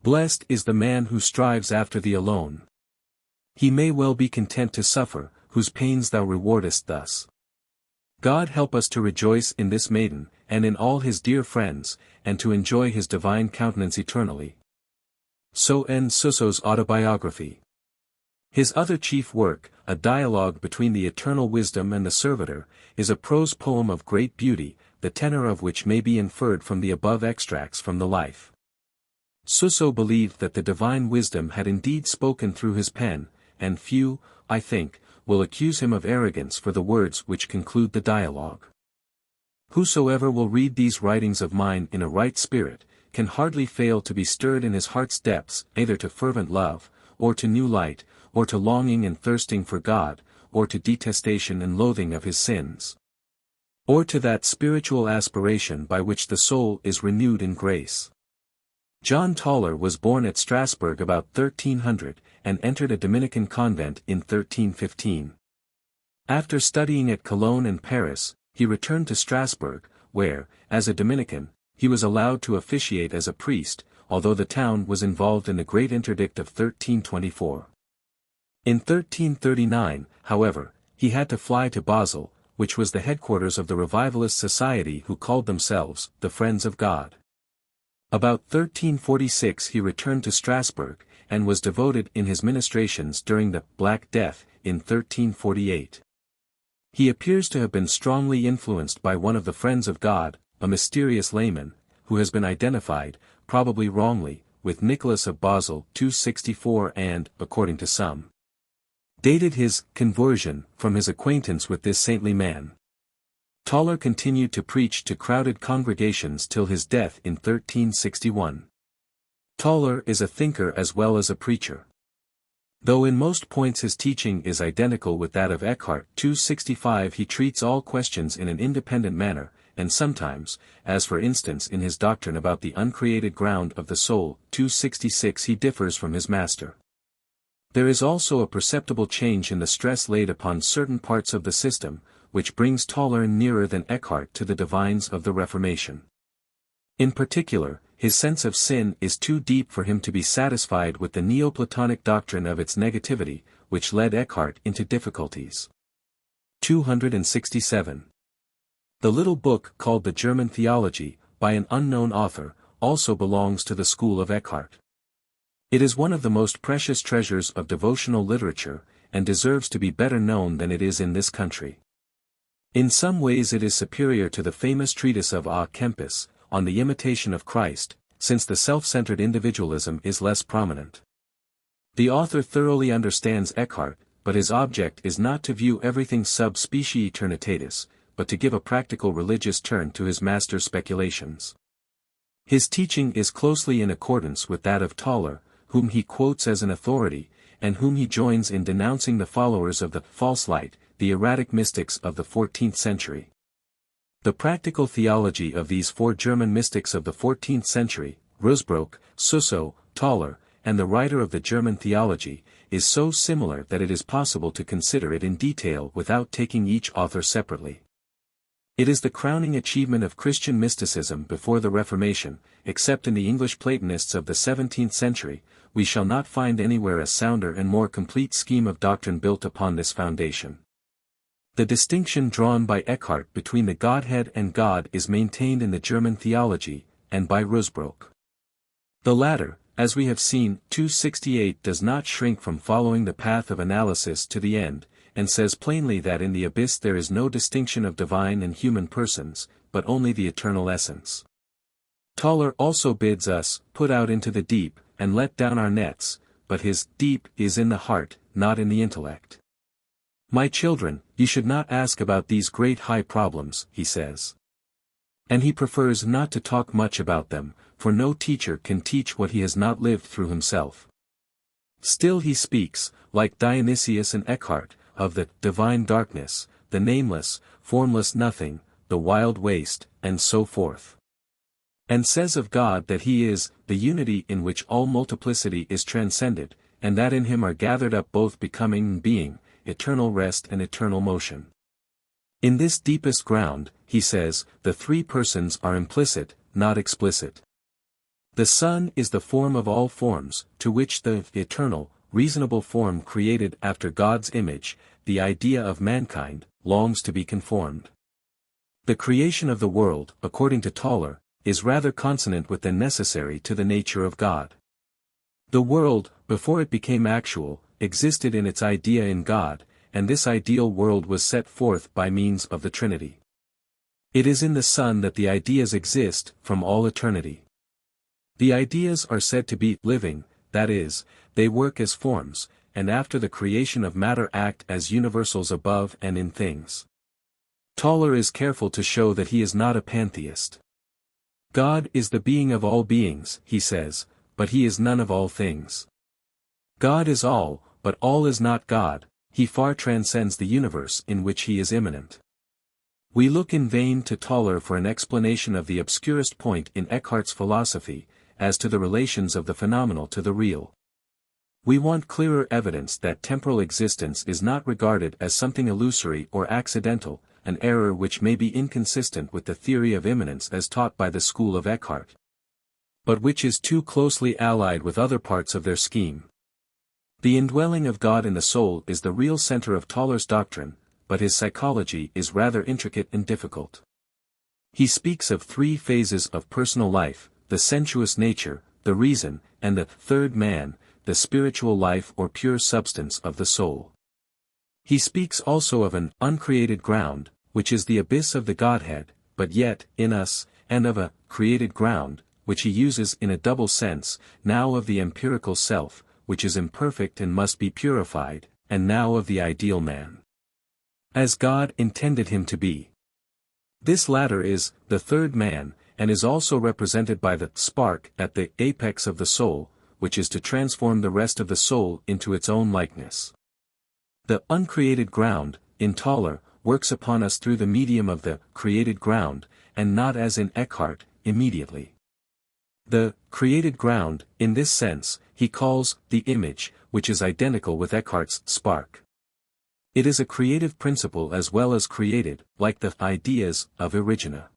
Blessed is the man who strives after thee alone. He may well be content to suffer, whose pains thou rewardest thus. God help us to rejoice in this maiden, and in all his dear friends, and to enjoy his divine countenance eternally." So ends Suso's autobiography. His other chief work, A Dialogue Between the Eternal Wisdom and the Servitor, is a prose poem of great beauty, the tenor of which may be inferred from the above extracts from the life. Suso believed that the divine wisdom had indeed spoken through his pen, and few, I think, will accuse him of arrogance for the words which conclude the dialogue. Whosoever will read these writings of mine in a right spirit, can hardly fail to be stirred in his heart's depths either to fervent love, or to new light, or to longing and thirsting for God, or to detestation and loathing of his sins, or to that spiritual aspiration by which the soul is renewed in grace. John Tauler was born at Strasbourg about 1300, and entered a Dominican convent in 1315. After studying at Cologne and Paris, he returned to Strasbourg, where, as a Dominican, he was allowed to officiate as a priest, although the town was involved in the Great Interdict of 1324. In 1339, however, he had to fly to Basel, which was the headquarters of the Revivalist Society who called themselves the Friends of God. About 1346 he returned to Strasbourg, and was devoted in his ministrations during the Black Death, in 1348. He appears to have been strongly influenced by one of the Friends of God, a mysterious layman, who has been identified, probably wrongly, with Nicholas of Basel 264 and, according to some, dated his conversion from his acquaintance with this saintly man. Tauler continued to preach to crowded congregations till his death in 1361. Tauler is a thinker as well as a preacher. Though in most points his teaching is identical with that of Eckhart 265, he treats all questions in an independent manner, and sometimes, as for instance in his doctrine about the uncreated ground of the soul 266, he differs from his master. There is also a perceptible change in the stress laid upon certain parts of the system, which brings Tauler nearer than Eckhart to the divines of the Reformation. In particular, his sense of sin is too deep for him to be satisfied with the Neoplatonic doctrine of its negativity, which led Eckhart into difficulties. 267. The little book called The German Theology, by an unknown author, also belongs to the school of Eckhart. It is one of the most precious treasures of devotional literature, and deserves to be better known than it is in this country. In some ways it is superior to the famous treatise of A. Kempis, on the imitation of Christ, since the self-centered individualism is less prominent. The author thoroughly understands Eckhart, but his object is not to view everything sub specie eternitatis, but to give a practical religious turn to his master's speculations. His teaching is closely in accordance with that of Tauler, whom he quotes as an authority, and whom he joins in denouncing the followers of the false light, the erratic mystics of the 14th century. The practical theology of these four German mystics of the 14th century, Rusbrook, Suso, Tauler, and the writer of the German Theology, is so similar that it is possible to consider it in detail without taking each author separately. It is the crowning achievement of Christian mysticism before the Reformation. Except in the English Platonists of the 17th century, we shall not find anywhere a sounder and more complete scheme of doctrine built upon this foundation. The distinction drawn by Eckhart between the Godhead and God is maintained in the German Theology, and by Rusbrook. The latter, as we have seen, 268 does not shrink from following the path of analysis to the end, and says plainly that in the abyss there is no distinction of divine and human persons, but only the eternal essence. Tauler also bids us put out into the deep, and let down our nets, but his deep is in the heart, not in the intellect. My children, you should not ask about these great high problems, he says. And he prefers not to talk much about them, for no teacher can teach what he has not lived through himself. Still he speaks, like Dionysius and Eckhart, of the divine darkness, the nameless, formless nothing, the wild waste, and so forth. And says of God that he is the unity in which all multiplicity is transcended, and that in him are gathered up both becoming and being, eternal rest and eternal motion. In this deepest ground, he says, the three persons are implicit, not explicit. The Son is the form of all forms, to which the eternal, reasonable form created after God's image, the idea of mankind, longs to be conformed. The creation of the world, according to Tauler, is rather consonant with than necessary to the nature of God. The world, before it became actual, existed in its idea in God, and this ideal world was set forth by means of the Trinity. It is in the Son that the ideas exist, from all eternity. The ideas are said to be living, that is, they work as forms, and after the creation of matter act as universals above and in things. Tauler is careful to show that he is not a pantheist. God is the being of all beings, he says, but he is none of all things. God is all, but all is not God, he far transcends the universe in which he is immanent. We look in vain to Tauler for an explanation of the obscurest point in Eckhart's philosophy, as to the relations of the phenomenal to the real. We want clearer evidence that temporal existence is not regarded as something illusory or accidental, an error which may be inconsistent with the theory of immanence as taught by the school of Eckhart, but which is too closely allied with other parts of their scheme. The indwelling of God in the soul is the real center of Tauler's doctrine, but his psychology is rather intricate and difficult. He speaks of three phases of personal life, the sensuous nature, the reason, and the third man, the spiritual life or pure substance of the soul. He speaks also of an uncreated ground, which is the abyss of the Godhead, but yet, in us, and of a created ground, which he uses in a double sense, now of the empirical self, which is imperfect and must be purified, and now of the ideal man, as God intended him to be. This latter is the third man, and is also represented by the spark at the apex of the soul, which is to transform the rest of the soul into its own likeness. The uncreated ground, in Tauler, works upon us through the medium of the created ground, and not as in Eckhart, immediately. The created ground, in this sense, he calls the image, which is identical with Eckhart's spark. It is a creative principle as well as created, like the ideas of Erigena.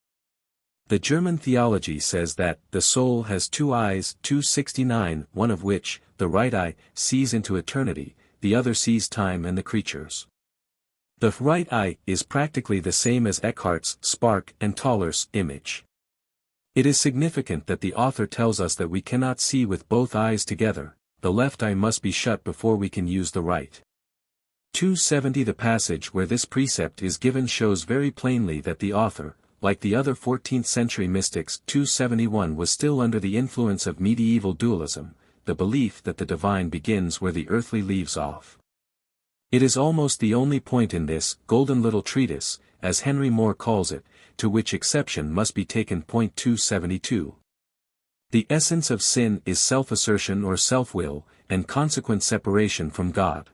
The German Theology says that the soul has two eyes, 269, one of which, the right eye, sees into eternity, the other sees time and the creatures. The right eye is practically the same as Eckhart's spark and Tauler's image. It is significant that the author tells us that we cannot see with both eyes together, the left eye must be shut before we can use the right. 270 The passage where this precept is given shows very plainly that the author, like the other 14th century mystics, 271 was still under the influence of medieval dualism, the belief that the divine begins where the earthly leaves off. It is almost the only point in this golden little treatise, as Henry Moore calls it, to which exception must be taken. Point 272. The essence of sin is self-assertion or self-will, and consequent separation from God.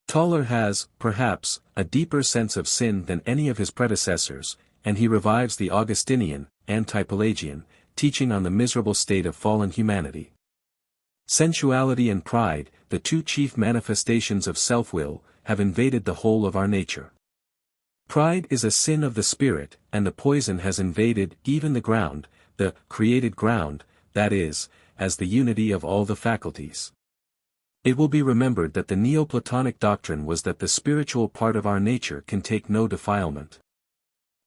Tauler has, perhaps, a deeper sense of sin than any of his predecessors, and he revives the Augustinian, anti-Pelagian, teaching on the miserable state of fallen humanity. Sensuality and pride, the two chief manifestations of self-will, have invaded the whole of our nature. Pride is a sin of the spirit, and the poison has invaded even the ground, the created ground, that is, as the unity of all the faculties. It will be remembered that the Neoplatonic doctrine was that the spiritual part of our nature can take no defilement.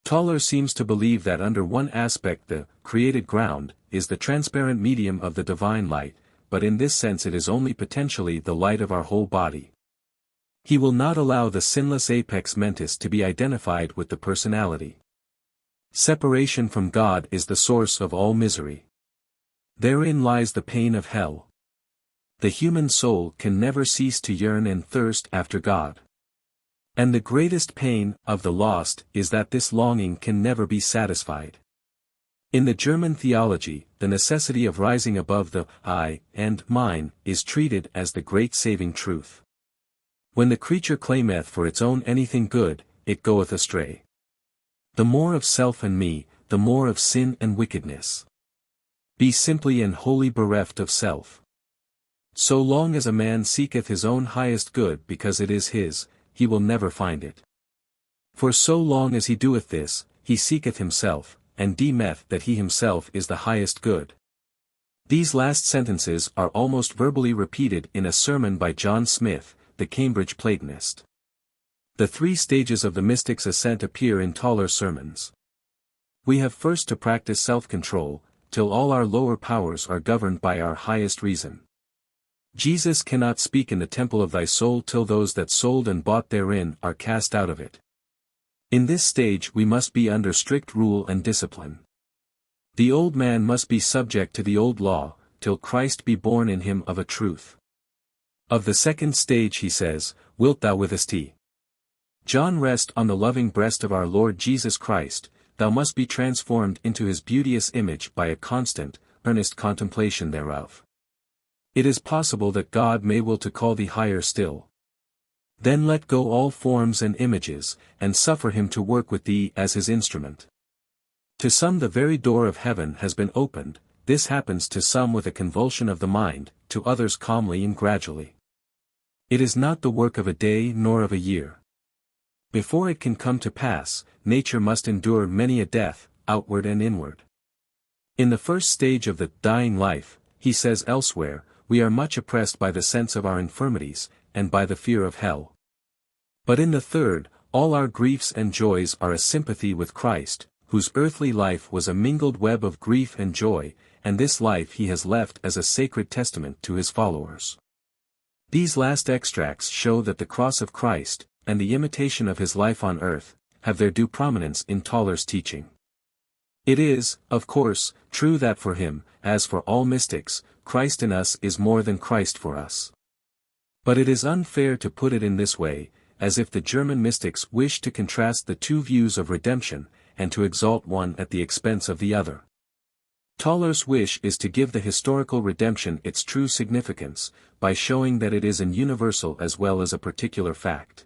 Tauler seems to believe that under one aspect the created ground is the transparent medium of the divine light, but in this sense it is only potentially the light of our whole body. He will not allow the sinless apex mentis to be identified with the personality. Separation from God is the source of all misery. Therein lies the pain of hell. The human soul can never cease to yearn and thirst after God. And the greatest pain of the lost is that this longing can never be satisfied. In the German theology, the necessity of rising above the I and mine is treated as the great saving truth. When the creature claimeth for its own anything good, it goeth astray. The more of self and me, the more of sin and wickedness. Be simply and wholly bereft of self. So long as a man seeketh his own highest good because it is his, he will never find it. For so long as he doeth this, he seeketh himself, and deemeth that he himself is the highest good. These last sentences are almost verbally repeated in a sermon by John Smith, the Cambridge Platonist. The three stages of the mystic's ascent appear in Tauler's sermons. We have first to practice self-control, till all our lower powers are governed by our highest reason. Jesus cannot speak in the temple of thy soul till those that sold and bought therein are cast out of it. In this stage we must be under strict rule and discipline. The old man must be subject to the old law, till Christ be born in him of a truth. Of the second stage he says, Wilt thou withest he? John rest on the loving breast of our Lord Jesus Christ, thou must be transformed into his beauteous image by a constant, earnest contemplation thereof. It is possible that God may will to call thee higher still. Then let go all forms and images, and suffer him to work with thee as his instrument. To some the very door of heaven has been opened, this happens to some with a convulsion of the mind, to others calmly and gradually. It is not the work of a day nor of a year. Before it can come to pass, nature must endure many a death, outward and inward. In the first stage of the dying life, he says elsewhere, we are much oppressed by the sense of our infirmities, and by the fear of hell. But in the third, all our griefs and joys are a sympathy with Christ, whose earthly life was a mingled web of grief and joy, and this life he has left as a sacred testament to his followers. These last extracts show that the cross of Christ, and the imitation of his life on earth, have their due prominence in Tauler's teaching. It is, of course, true that for him, as for all mystics, Christ in us is more than Christ for us. But it is unfair to put it in this way, as if the German mystics wished to contrast the two views of redemption, and to exalt one at the expense of the other. Tauler's wish is to give the historical redemption its true significance, by showing that it is an universal as well as a particular fact.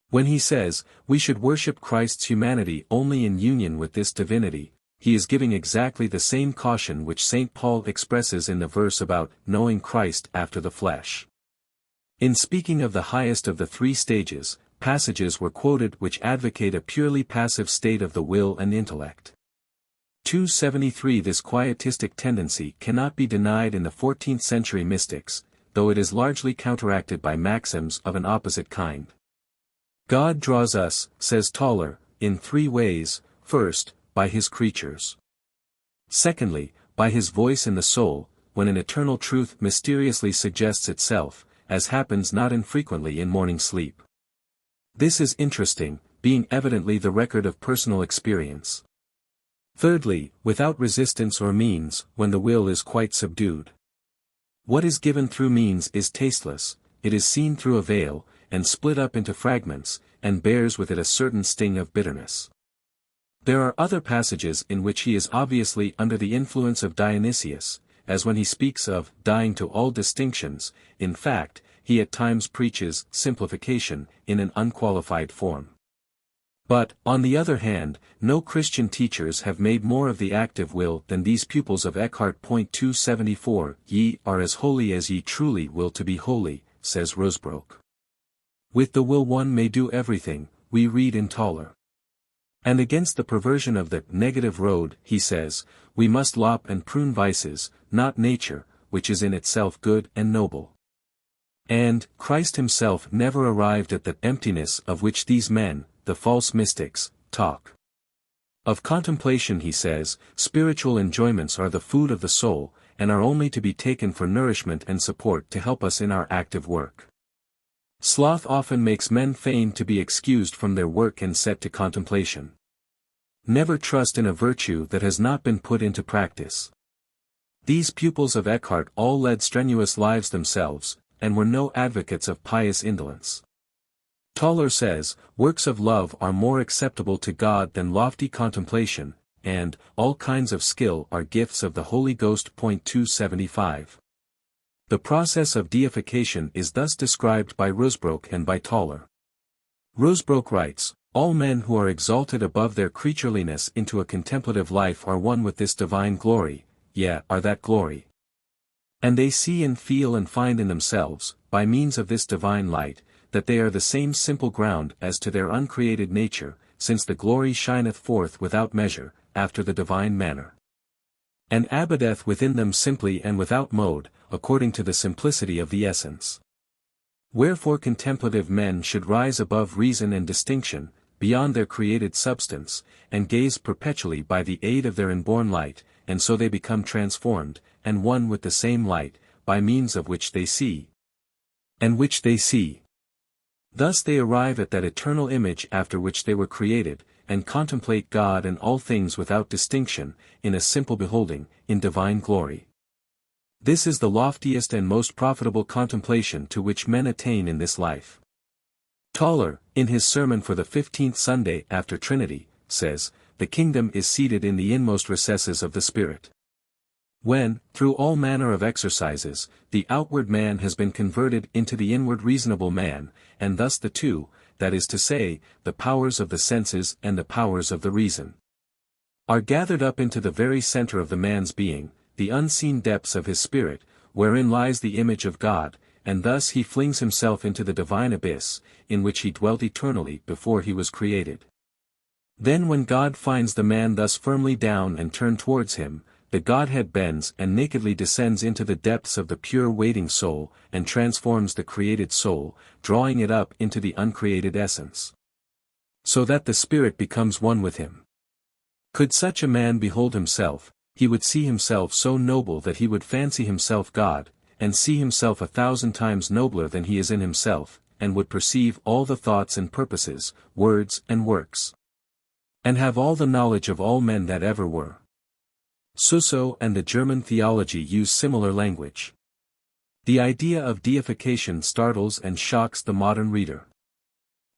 When he says, we should worship Christ's humanity only in union with this divinity, he is giving exactly the same caution which St. Paul expresses in the verse about knowing Christ after the flesh. In speaking of the highest of the three stages, passages were quoted which advocate a purely passive state of the will and intellect. 273 This quietistic tendency cannot be denied in the 14th century mystics, though it is largely counteracted by maxims of an opposite kind. God draws us, says Tauler, in three ways: first, by his creatures. Secondly, by his voice in the soul, when an eternal truth mysteriously suggests itself, as happens not infrequently in morning sleep. This is interesting, being evidently the record of personal experience. Thirdly, without resistance or means, when the will is quite subdued. What is given through means is tasteless, it is seen through a veil, and split up into fragments, and bears with it a certain sting of bitterness. There are other passages in which he is obviously under the influence of Dionysius, as when he speaks of dying to all distinctions. In fact, he at times preaches simplification in an unqualified form. But, on the other hand, no Christian teachers have made more of the active will than these pupils of Eckhart. 274 Ye are as holy as ye truly will to be holy, says Rosebrook. With the will one may do everything, we read in Toller. And against the perversion of the negative road, he says, we must lop and prune vices, not nature, which is in itself good and noble. And, Christ himself never arrived at the emptiness of which these men, the false mystics, talk. Of contemplation he says, spiritual enjoyments are the food of the soul, and are only to be taken for nourishment and support to help us in our active work. Sloth often makes men feign to be excused from their work and set to contemplation. Never trust in a virtue that has not been put into practice. These pupils of Eckhart all led strenuous lives themselves, and were no advocates of pious indolence. Toller says, works of love are more acceptable to God than lofty contemplation, and all kinds of skill are gifts of the Holy Ghost. 275. The process of deification is thus described by Rosebrook and by Toller. Rosebrook writes, all men who are exalted above their creatureliness into a contemplative life are one with this divine glory, are that glory. And they see and feel and find in themselves, by means of this divine light, that they are the same simple ground as to their uncreated nature, since the glory shineth forth without measure, after the divine manner. And abideth within them simply and without mode, according to the simplicity of the essence. Wherefore contemplative men should rise above reason and distinction, beyond their created substance, and gaze perpetually by the aid of their inborn light, and so they become transformed, and one with the same light, by means of which they see. And which they see. Thus they arrive at that eternal image after which they were created, and contemplate God and all things without distinction, in a simple beholding, in divine glory. This is the loftiest and most profitable contemplation to which men attain in this life. Toller, in his sermon for the 15th Sunday after Trinity, says, the kingdom is seated in the inmost recesses of the Spirit. When, through all manner of exercises, the outward man has been converted into the inward reasonable man, and thus the two, that is to say, the powers of the senses and the powers of the reason, are gathered up into the very center of the man's being, the unseen depths of his spirit, wherein lies the image of God, and thus he flings himself into the divine abyss, in which he dwelt eternally before he was created. Then when God finds the man thus firmly down and turned towards him, the Godhead bends and nakedly descends into the depths of the pure waiting soul, and transforms the created soul, drawing it up into the uncreated essence. So that the Spirit becomes one with him. Could such a man behold himself, he would see himself so noble that he would fancy himself God, and see himself 1,000 times nobler than he is in himself, and would perceive all the thoughts and purposes, words and works, and have all the knowledge of all men that ever were. Suso and the German Theology use similar language. The idea of deification startles and shocks the modern reader.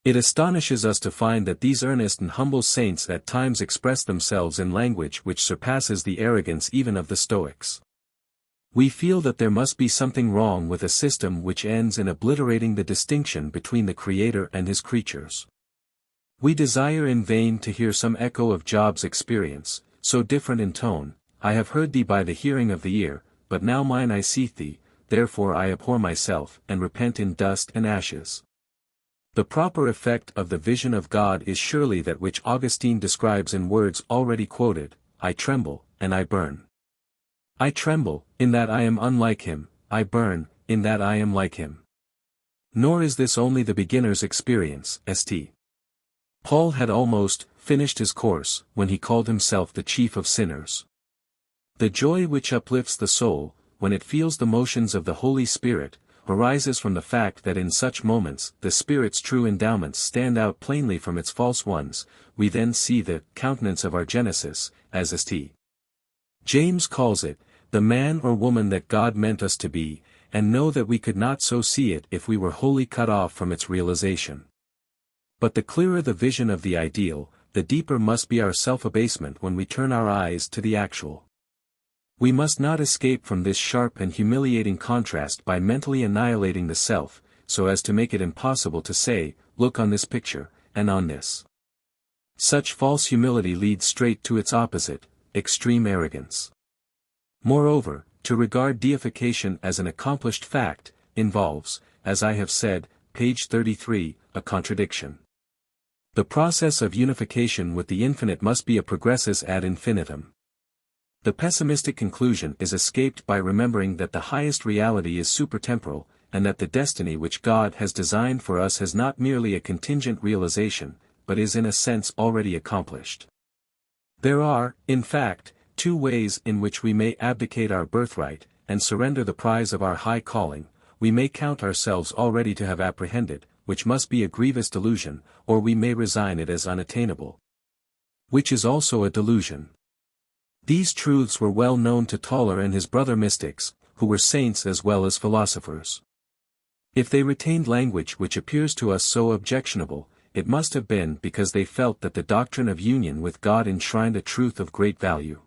It astonishes us to find that these earnest and humble saints at times express themselves in language which surpasses the arrogance even of the Stoics. We feel that there must be something wrong with a system which ends in obliterating the distinction between the Creator and his creatures. We desire in vain to hear some echo of Job's experience, so different in tone. I have heard thee by the hearing of the ear, but now mine eye seeth thee, therefore I abhor myself, and repent in dust and ashes. The proper effect of the vision of God is surely that which Augustine describes in words already quoted, I tremble, and I burn. I tremble, in that I am unlike him, I burn, in that I am like him. Nor is this only the beginner's experience, St. Paul had almost finished his course, when he called himself the chief of sinners. The joy which uplifts the soul, when it feels the motions of the Holy Spirit, arises from the fact that in such moments the Spirit's true endowments stand out plainly from its false ones. We then see the countenance of our Genesis, as St. James calls it, the man or woman that God meant us to be, and know that we could not so see it if we were wholly cut off from its realization. But the clearer the vision of the ideal, the deeper must be our self-abasement when we turn our eyes to the actual. We must not escape from this sharp and humiliating contrast by mentally annihilating the self, so as to make it impossible to say, look on this picture, and on this. Such false humility leads straight to its opposite, extreme arrogance. Moreover, to regard deification as an accomplished fact, involves, as I have said, page 33, a contradiction. The process of unification with the infinite must be a progressus ad infinitum. The pessimistic conclusion is escaped by remembering that the highest reality is supertemporal, and that the destiny which God has designed for us has not merely a contingent realization, but is in a sense already accomplished. There are, in fact, two ways in which we may abdicate our birthright, and surrender the prize of our high calling. We may count ourselves already to have apprehended, which must be a grievous delusion, or we may resign it as unattainable, which is also a delusion. These truths were well known to Toller and his brother mystics, who were saints as well as philosophers. If they retained language which appears to us so objectionable, it must have been because they felt that the doctrine of union with God enshrined a truth of great value.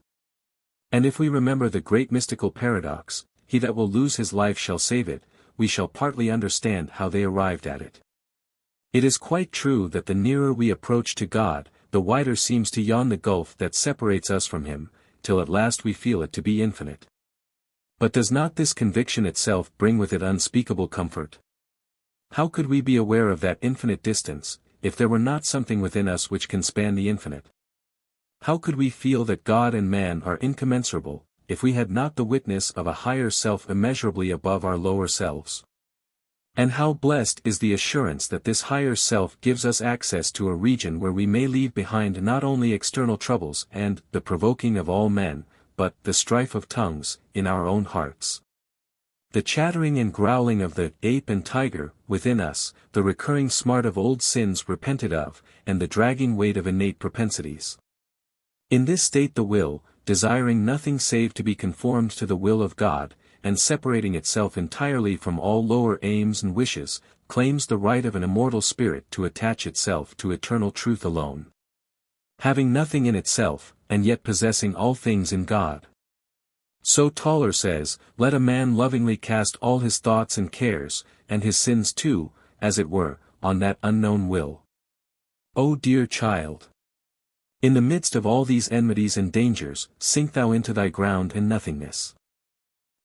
And if we remember the great mystical paradox, he that will lose his life shall save it, we shall partly understand how they arrived at it. It is quite true that the nearer we approach to God, the wider seems to yawn the gulf that separates us from him, till at last we feel it to be infinite. But does not this conviction itself bring with it unspeakable comfort? How could we be aware of that infinite distance, if there were not something within us which can span the infinite? How could we feel that God and man are incommensurable, if we had not the witness of a higher self immeasurably above our lower selves? And how blessed is the assurance that this higher self gives us access to a region where we may leave behind not only external troubles and the provoking of all men, but the strife of tongues, in our own hearts. The chattering and growling of the ape and tiger within us, the recurring smart of old sins repented of, and the dragging weight of innate propensities. In this state the will, desiring nothing save to be conformed to the will of God, and separating itself entirely from all lower aims and wishes, claims the right of an immortal spirit to attach itself to eternal truth alone. Having nothing in itself, and yet possessing all things in God. So Toller says, let a man lovingly cast all his thoughts and cares, and his sins too, as it were, on that unknown will. O dear child! In the midst of all these enmities and dangers, sink thou into thy ground and nothingness.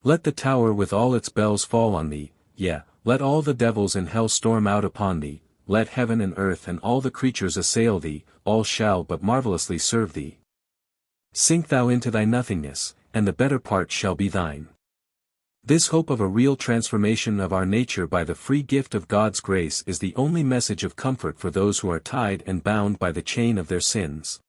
Let the tower with all its bells fall on thee, yea, let all the devils in hell storm out upon thee, let heaven and earth and all the creatures assail thee, all shall but marvelously serve thee. Sink thou into thy nothingness, and the better part shall be thine. This hope of a real transformation of our nature by the free gift of God's grace is the only message of comfort for those who are tied and bound by the chain of their sins.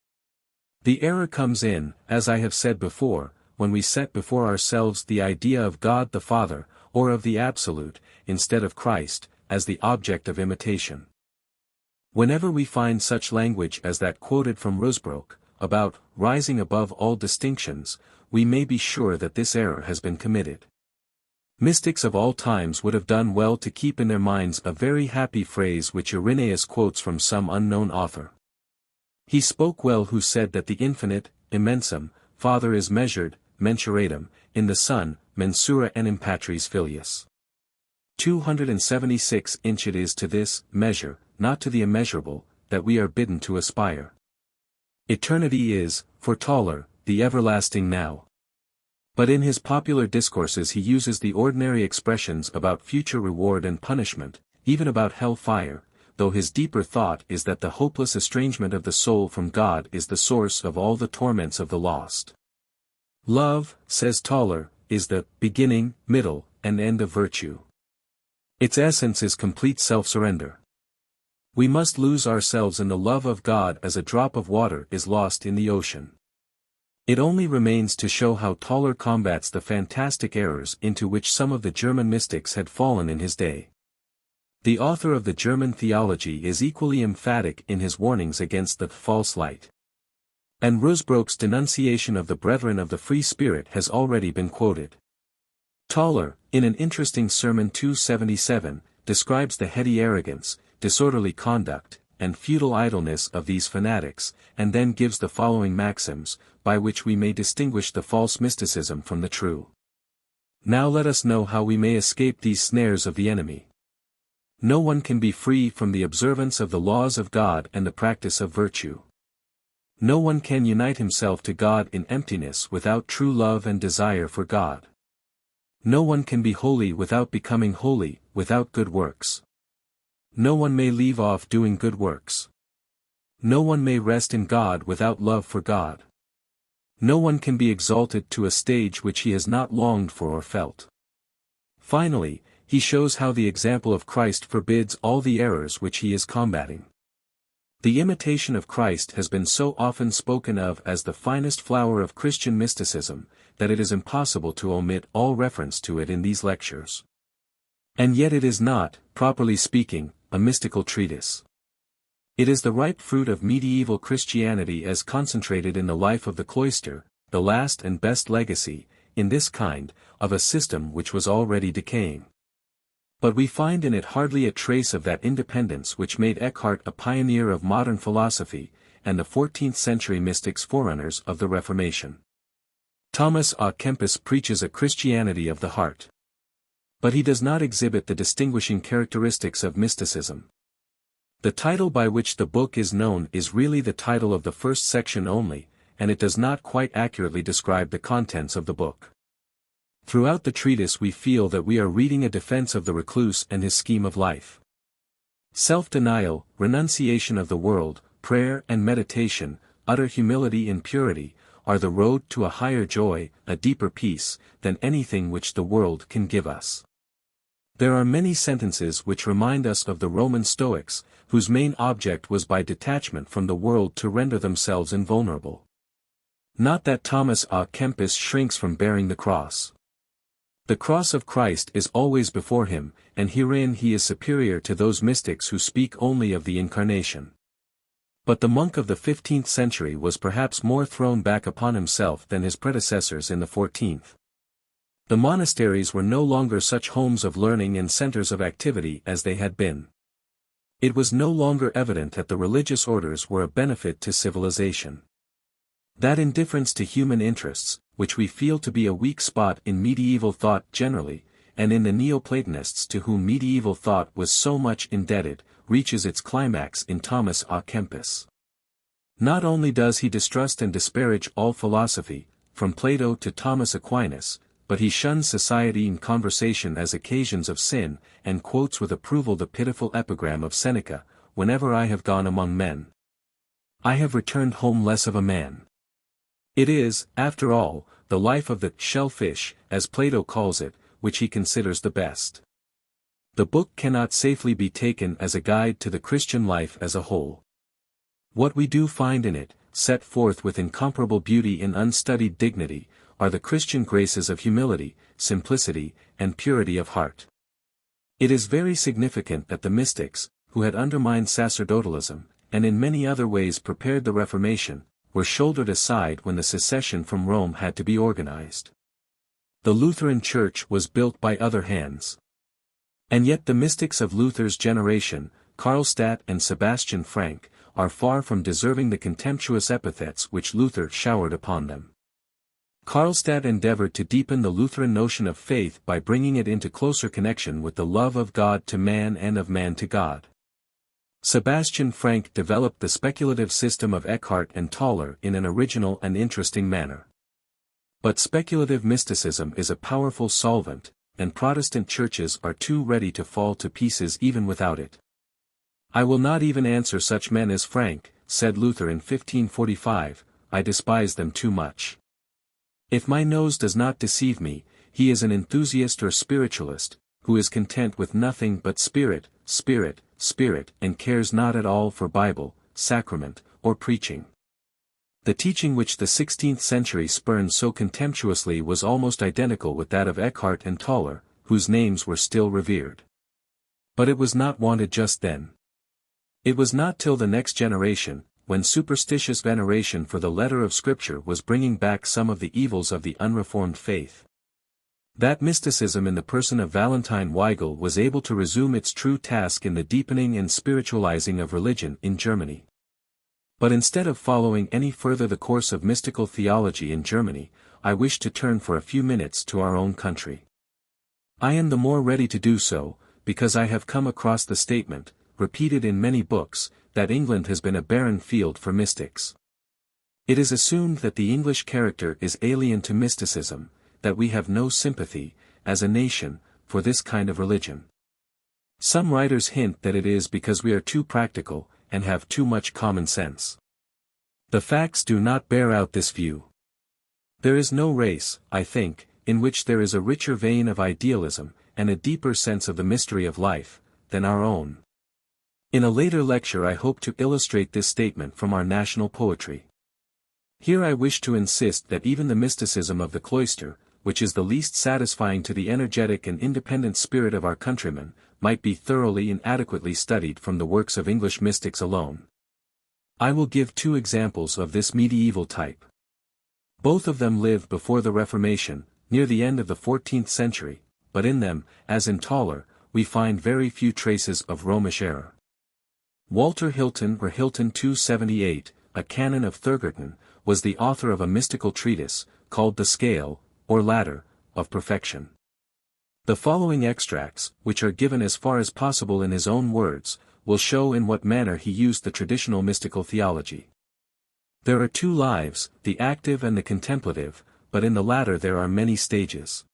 The error comes in, as I have said before, when we set before ourselves the idea of God the Father, or of the Absolute, instead of Christ, as the object of imitation. Whenever we find such language as that quoted from Rusbrook, about rising above all distinctions, we may be sure that this error has been committed. Mystics of all times would have done well to keep in their minds a very happy phrase which Irenaeus quotes from some unknown author. He spoke well who said that the infinite, immensum, Father is measured, mensuratum, in the Son, mensura enim patris filius. 276 inch it is to this measure, not to the immeasurable, that we are bidden to aspire. Eternity is, for Toller, the everlasting now. But in his popular discourses he uses the ordinary expressions about future reward and punishment, even about hell fire, though his deeper thought is that the hopeless estrangement of the soul from God is the source of all the torments of the lost. Love, says Toller, is the beginning, middle, and end of virtue. Its essence is complete self-surrender. We must lose ourselves in the love of God as a drop of water is lost in the ocean. It only remains to show how Toller combats the fantastic errors into which some of the German mystics had fallen in his day. The author of the German Theology is equally emphatic in his warnings against the false light. And Rusbrook's denunciation of the Brethren of the Free Spirit has already been quoted. Tauler, in an interesting Sermon 277, describes the heady arrogance, disorderly conduct, and futile idleness of these fanatics, and then gives the following maxims, by which we may distinguish the false mysticism from the true. Now let us know how we may escape these snares of the enemy. No one can be free from the observance of the laws of God and the practice of virtue. No one can unite himself to God in emptiness without true love and desire for God. No one can be holy without becoming holy, without good works. No one may leave off doing good works. No one may rest in God without love for God. No one can be exalted to a stage which he has not longed for or felt. Finally, he shows how the example of Christ forbids all the errors which he is combating. The imitation of Christ has been so often spoken of as the finest flower of Christian mysticism, that it is impossible to omit all reference to it in these lectures. And yet it is not, properly speaking, a mystical treatise. It is the ripe fruit of medieval Christianity as concentrated in the life of the cloister, the last and best legacy, in this kind, of a system which was already decaying. But we find in it hardly a trace of that independence which made Eckhart a pioneer of modern philosophy, and the 14th-century mystics forerunners of the Reformation. Thomas à Kempis preaches a Christianity of the heart. But he does not exhibit the distinguishing characteristics of mysticism. The title by which the book is known is really the title of the first section only, and it does not quite accurately describe the contents of the book. Throughout the treatise we feel that we are reading a defense of the recluse and his scheme of life. Self-denial, renunciation of the world, prayer and meditation, utter humility and purity, are the road to a higher joy, a deeper peace, than anything which the world can give us. There are many sentences which remind us of the Roman Stoics, whose main object was by detachment from the world to render themselves invulnerable. Not that Thomas à Kempis shrinks from bearing the cross. The cross of Christ is always before him, and herein he is superior to those mystics who speak only of the Incarnation. But the monk of the 15th century was perhaps more thrown back upon himself than his predecessors in the 14th. The monasteries were no longer such homes of learning and centers of activity as they had been. It was no longer evident that the religious orders were a benefit to civilization. That indifference to human interests, which we feel to be a weak spot in medieval thought generally, and in the Neoplatonists to whom medieval thought was so much indebted, reaches its climax in Thomas à Kempis. Not only does he distrust and disparage all philosophy, from Plato to Thomas Aquinas, but he shuns society and conversation as occasions of sin, and quotes with approval the pitiful epigram of Seneca, "Whenever I have gone among men, I have returned home less of a man." It is, after all, the life of the shellfish, as Plato calls it, which he considers the best. The book cannot safely be taken as a guide to the Christian life as a whole. What we do find in it, set forth with incomparable beauty and unstudied dignity, are the Christian graces of humility, simplicity, and purity of heart. It is very significant that the mystics, who had undermined sacerdotalism, and in many other ways prepared the Reformation, were shouldered aside when the secession from Rome had to be organized. The Lutheran Church was built by other hands. And yet the mystics of Luther's generation, Karlstadt and Sebastian Frank, are far from deserving the contemptuous epithets which Luther showered upon them. Karlstadt endeavored to deepen the Lutheran notion of faith by bringing it into closer connection with the love of God to man and of man to God. Sebastian Frank developed the speculative system of Eckhart and Tauler in an original and interesting manner. But speculative mysticism is a powerful solvent, and Protestant churches are too ready to fall to pieces even without it. "I will not even answer such men as Frank," said Luther in 1545, "I despise them too much. If my nose does not deceive me, he is an enthusiast or spiritualist, who is content with nothing but spirit, spirit, spirit, and cares not at all for Bible, sacrament, or preaching." The teaching which the 16th century spurned so contemptuously was almost identical with that of Eckhart and Tauler, whose names were still revered. But it was not wanted just then. It was not till the next generation, when superstitious veneration for the letter of Scripture was bringing back some of the evils of the unreformed faith. That mysticism in the person of Valentine Weigel was able to resume its true task in the deepening and spiritualizing of religion in Germany. But instead of following any further the course of mystical theology in Germany, I wish to turn for a few minutes to our own country. I am the more ready to do so, because I have come across the statement, repeated in many books, that England has been a barren field for mystics. It is assumed that the English character is alien to mysticism, that we have no sympathy, as a nation, for this kind of religion. Some writers hint that it is because we are too practical, and have too much common sense. The facts do not bear out this view. There is no race, I think, in which there is a richer vein of idealism, and a deeper sense of the mystery of life, than our own. In a later lecture I hope to illustrate this statement from our national poetry. Here I wish to insist that even the mysticism of the cloister, which is the least satisfying to the energetic and independent spirit of our countrymen, might be thoroughly and adequately studied from the works of English mystics alone. I will give two examples of this medieval type. Both of them lived before the Reformation, near the end of the 14th century, but in them, as in Tauler, we find very few traces of Romish error. Walter Hilton or Hilton 278, a canon of Thurgerton, was the author of a mystical treatise, called The Scale, or Ladder, of Perfection. The following extracts, which are given as far as possible in his own words, will show in what manner he used the traditional mystical theology. There are two lives, the active and the contemplative, but in the latter there are many stages.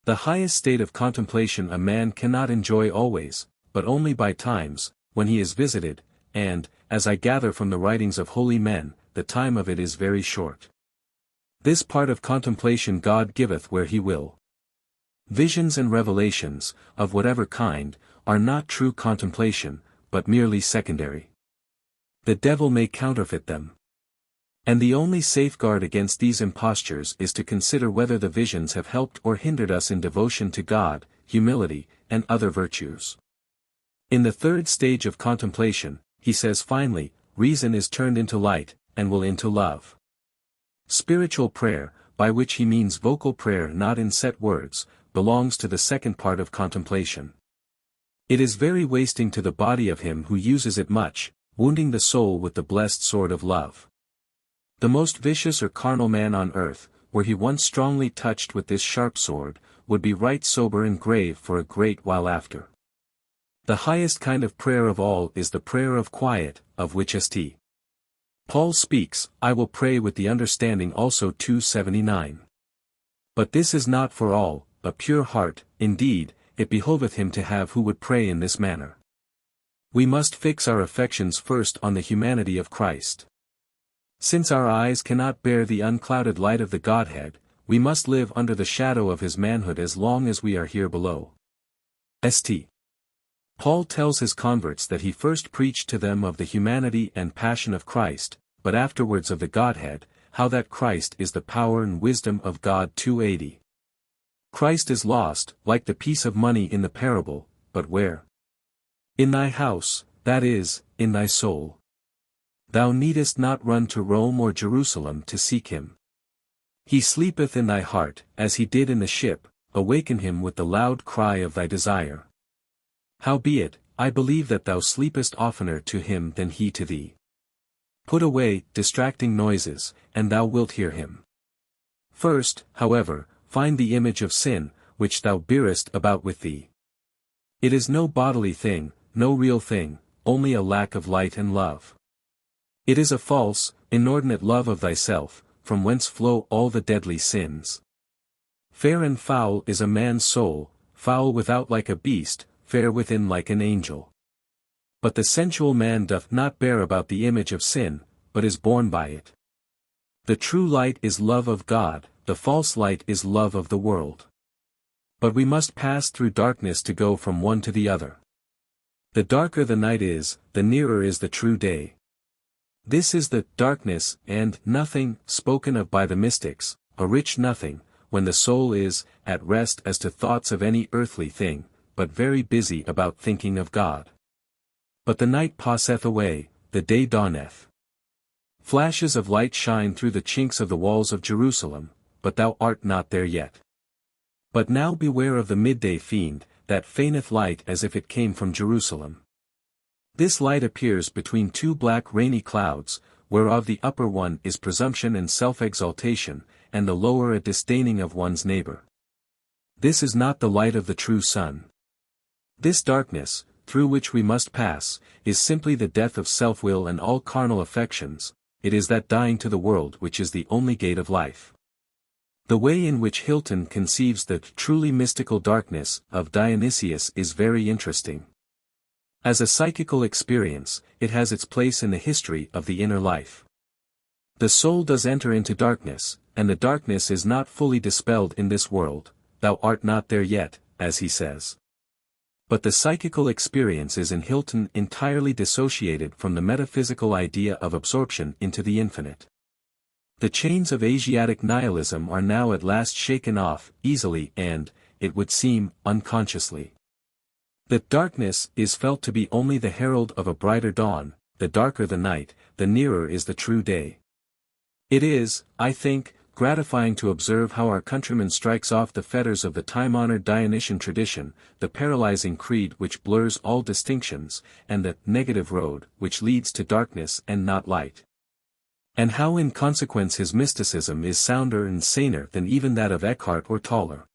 The highest state of contemplation a man cannot enjoy always, but only by times, when he is visited, and, as I gather from the writings of holy men, the time of it is very short. This part of contemplation God giveth where he will. Visions and revelations, of whatever kind, are not true contemplation, but merely secondary. The devil may counterfeit them. And the only safeguard against these impostures is to consider whether the visions have helped or hindered us in devotion to God, humility, and other virtues. In the third stage of contemplation, he says finally, reason is turned into light, and will into love. Spiritual prayer, by which he means vocal prayer not in set words, belongs to the second part of contemplation. It is very wasting to the body of him who uses it much, wounding the soul with the blessed sword of love. The most vicious or carnal man on earth, were he once strongly touched with this sharp sword, would be right sober and grave for a great while after. The highest kind of prayer of all is the prayer of quiet, of which St. Paul speaks, I will pray with the understanding also 279. But this is not for all, a pure heart, indeed, it behoveth him to have who would pray in this manner. We must fix our affections first on the humanity of Christ. Since our eyes cannot bear the unclouded light of the Godhead, we must live under the shadow of his manhood as long as we are here below. St. Paul tells his converts that he first preached to them of the humanity and passion of Christ, but afterwards of the Godhead, how that Christ is the power and wisdom of God 280. Christ is lost, like the piece of money in the parable, but where? In thy house, that is, in thy soul. Thou needest not run to Rome or Jerusalem to seek him. He sleepeth in thy heart, as he did in the ship, awaken him with the loud cry of thy desire. Howbeit, I believe that thou sleepest oftener to him than he to thee. Put away distracting noises, and thou wilt hear him. First, however, find the image of sin, which thou bearest about with thee. It is no bodily thing, no real thing, only a lack of light and love. It is a false, inordinate love of thyself, from whence flow all the deadly sins. Fair and foul is a man's soul, foul without like a beast, fair within like an angel. But the sensual man doth not bear about the image of sin, but is born by it. The true light is love of God, the false light is love of the world. But we must pass through darkness to go from one to the other. The darker the night is, the nearer is the true day. This is the darkness and nothing spoken of by the mystics, a rich nothing, when the soul is at rest as to thoughts of any earthly thing, but very busy about thinking of God. But the night passeth away, the day dawneth. Flashes of light shine through the chinks of the walls of Jerusalem, but thou art not there yet. But now beware of the midday fiend, that feigneth light as if it came from Jerusalem. This light appears between two black rainy clouds, whereof the upper one is presumption and self-exaltation, and the lower a disdaining of one's neighbor. This is not the light of the true sun. This darkness, through which we must pass, is simply the death of self-will and all carnal affections. It is that dying to the world which is the only gate of life. The way in which Hilton conceives the truly mystical darkness of Dionysius is very interesting. As a psychical experience, it has its place in the history of the inner life. The soul does enter into darkness, and the darkness is not fully dispelled in this world. Thou art not there yet, as he says. But the psychical experience is in Hilton entirely dissociated from the metaphysical idea of absorption into the infinite. The chains of Asiatic nihilism are now at last shaken off, easily and, it would seem, unconsciously. That darkness is felt to be only the herald of a brighter dawn. The darker the night, the nearer is the true day. It is, I think, gratifying to observe how our countryman strikes off the fetters of the time-honored Dionysian tradition, the paralyzing creed which blurs all distinctions, and the negative road which leads to darkness and not light. And how in consequence his mysticism is sounder and saner than even that of Eckhart or Tauler.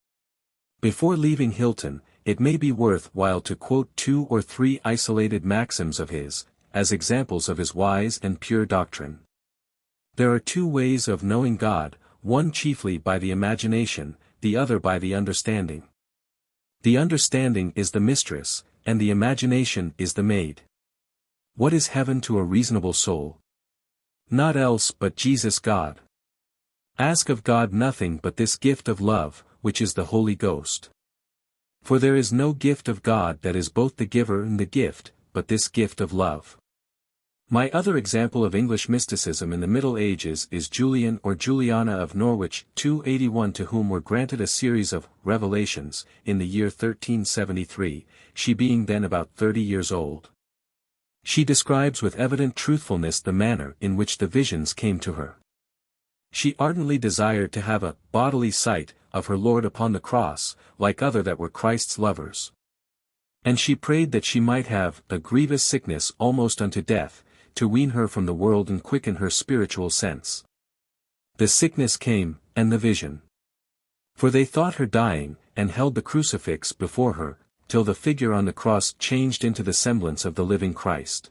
Before leaving Hilton, it may be worth while to quote 2 or 3 isolated maxims of his, as examples of his wise and pure doctrine. There are 2 ways of knowing God, one chiefly by the imagination, the other by the understanding. The understanding is the mistress, and the imagination is the maid. What is heaven to a reasonable soul? Naught else but Jesus God. Ask of God nothing but this gift of love, which is the Holy Ghost. For there is no gift of God that is both the giver and the gift, but this gift of love. My other example of English mysticism in the Middle Ages is Julian or Juliana of Norwich, 281, to whom were granted a series of revelations, in the year 1373, she being then about 30 years old. She describes with evident truthfulness the manner in which the visions came to her. She ardently desired to have a bodily sight of her Lord upon the cross, like other that were Christ's lovers. And she prayed that she might have a grievous sickness almost unto death, to wean her from the world and quicken her spiritual sense. The sickness came, and the vision. For they thought her dying, and held the crucifix before her, till the figure on the cross changed into the semblance of the living Christ.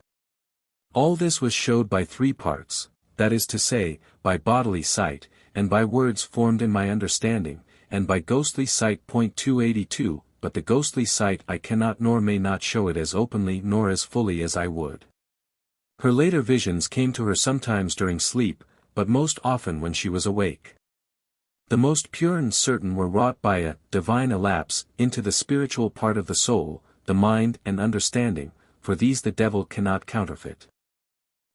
All this was showed by 3 parts, that is to say, by bodily sight, and by words formed in my understanding, and by ghostly sight. 282, but the ghostly sight I cannot nor may not show it as openly nor as fully as I would. Her later visions came to her sometimes during sleep, but most often when she was awake. The most pure and certain were wrought by a divine elapse into the spiritual part of the soul, the mind and understanding, for these the devil cannot counterfeit.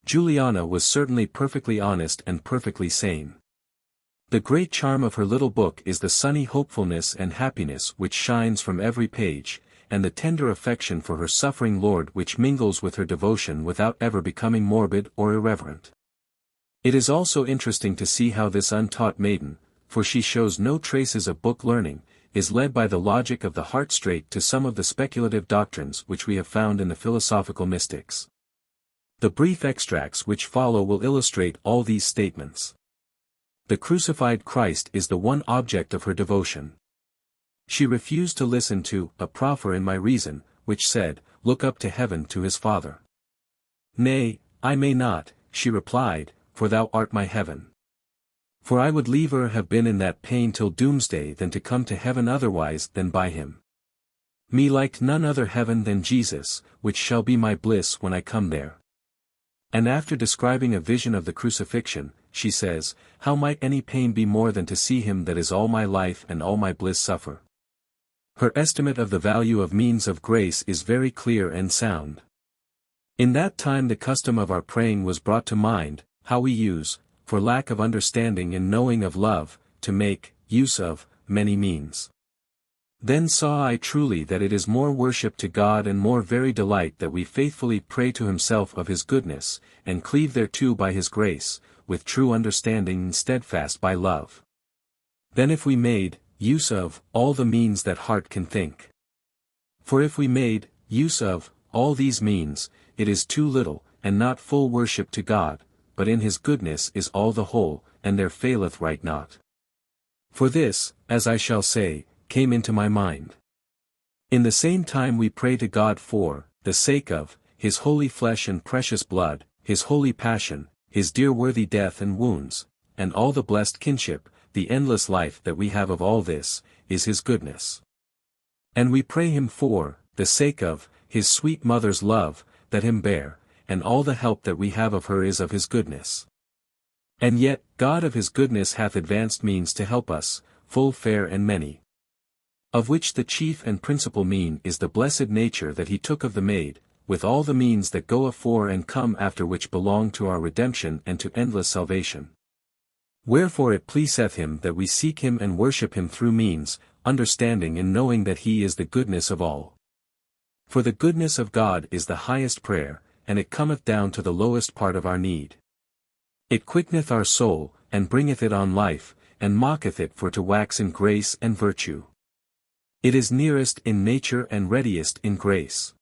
Juliana was certainly perfectly honest and perfectly sane. The great charm of her little book is the sunny hopefulness and happiness which shines from every page, and the tender affection for her suffering Lord which mingles with her devotion without ever becoming morbid or irreverent. It is also interesting to see how this untaught maiden, for she shows no traces of book learning, is led by the logic of the heart straight to some of the speculative doctrines which we have found in the philosophical mystics. The brief extracts which follow will illustrate all these statements. The crucified Christ is the one object of her devotion. She refused to listen to a proffer in my reason, which said, "Look up to heaven to his Father." "Nay, I may not," she replied, "for thou art my heaven. For I would liever have been in that pain till doomsday than to come to heaven otherwise than by him. Me liked none other heaven than Jesus, which shall be my bliss when I come there." And after describing a vision of the crucifixion, she says, "How might any pain be more than to see him that is all my life and all my bliss suffer?" Her estimate of the value of means of grace is very clear and sound. In that time the custom of our praying was brought to mind, how we use, for lack of understanding and knowing of love, to make use of many means. Then saw I truly that it is more worship to God and more very delight that we faithfully pray to himself of his goodness, and cleave thereto by his grace, with true understanding and steadfast by love. Then if we made use of, all the means that heart can think. For if we made, use of, all these means, it is too little, and not full worship to God, but in his goodness is all the whole, and there faileth right not. For this, as I shall say, came into my mind. In the same time we pray to God for, the sake of, his holy flesh and precious blood, his holy passion, his dear worthy death and wounds, and all the blessed kinship, the endless life that we have of all this, is his goodness. And we pray him for, the sake of, his sweet mother's love, that him bear, and all the help that we have of her is of his goodness. And yet, God of his goodness hath advanced means to help us, full fair and many. Of which the chief and principal mean is the blessed nature that he took of the maid, with all the means that go afore and come after which belong to our redemption and to endless salvation. Wherefore it pleaseth him that we seek him and worship him through means, understanding and knowing that he is the goodness of all. For the goodness of God is the highest prayer, and it cometh down to the lowest part of our need. It quickeneth our soul, and bringeth it on life, and mocketh it for to wax in grace and virtue. It is nearest in nature and readiest in grace.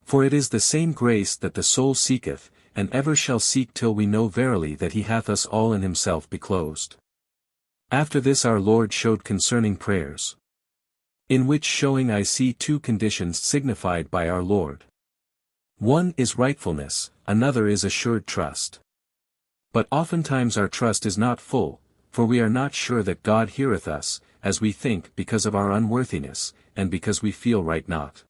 For it is the same grace that the soul seeketh, and ever shall seek till we know verily that he hath us all in himself beclosed. After this our Lord showed concerning prayers. In which showing I see two conditions signified by our Lord. One is rightfulness, another is assured trust. But oftentimes our trust is not full, for we are not sure that God heareth us, as we think because of our unworthiness, and because we feel right not.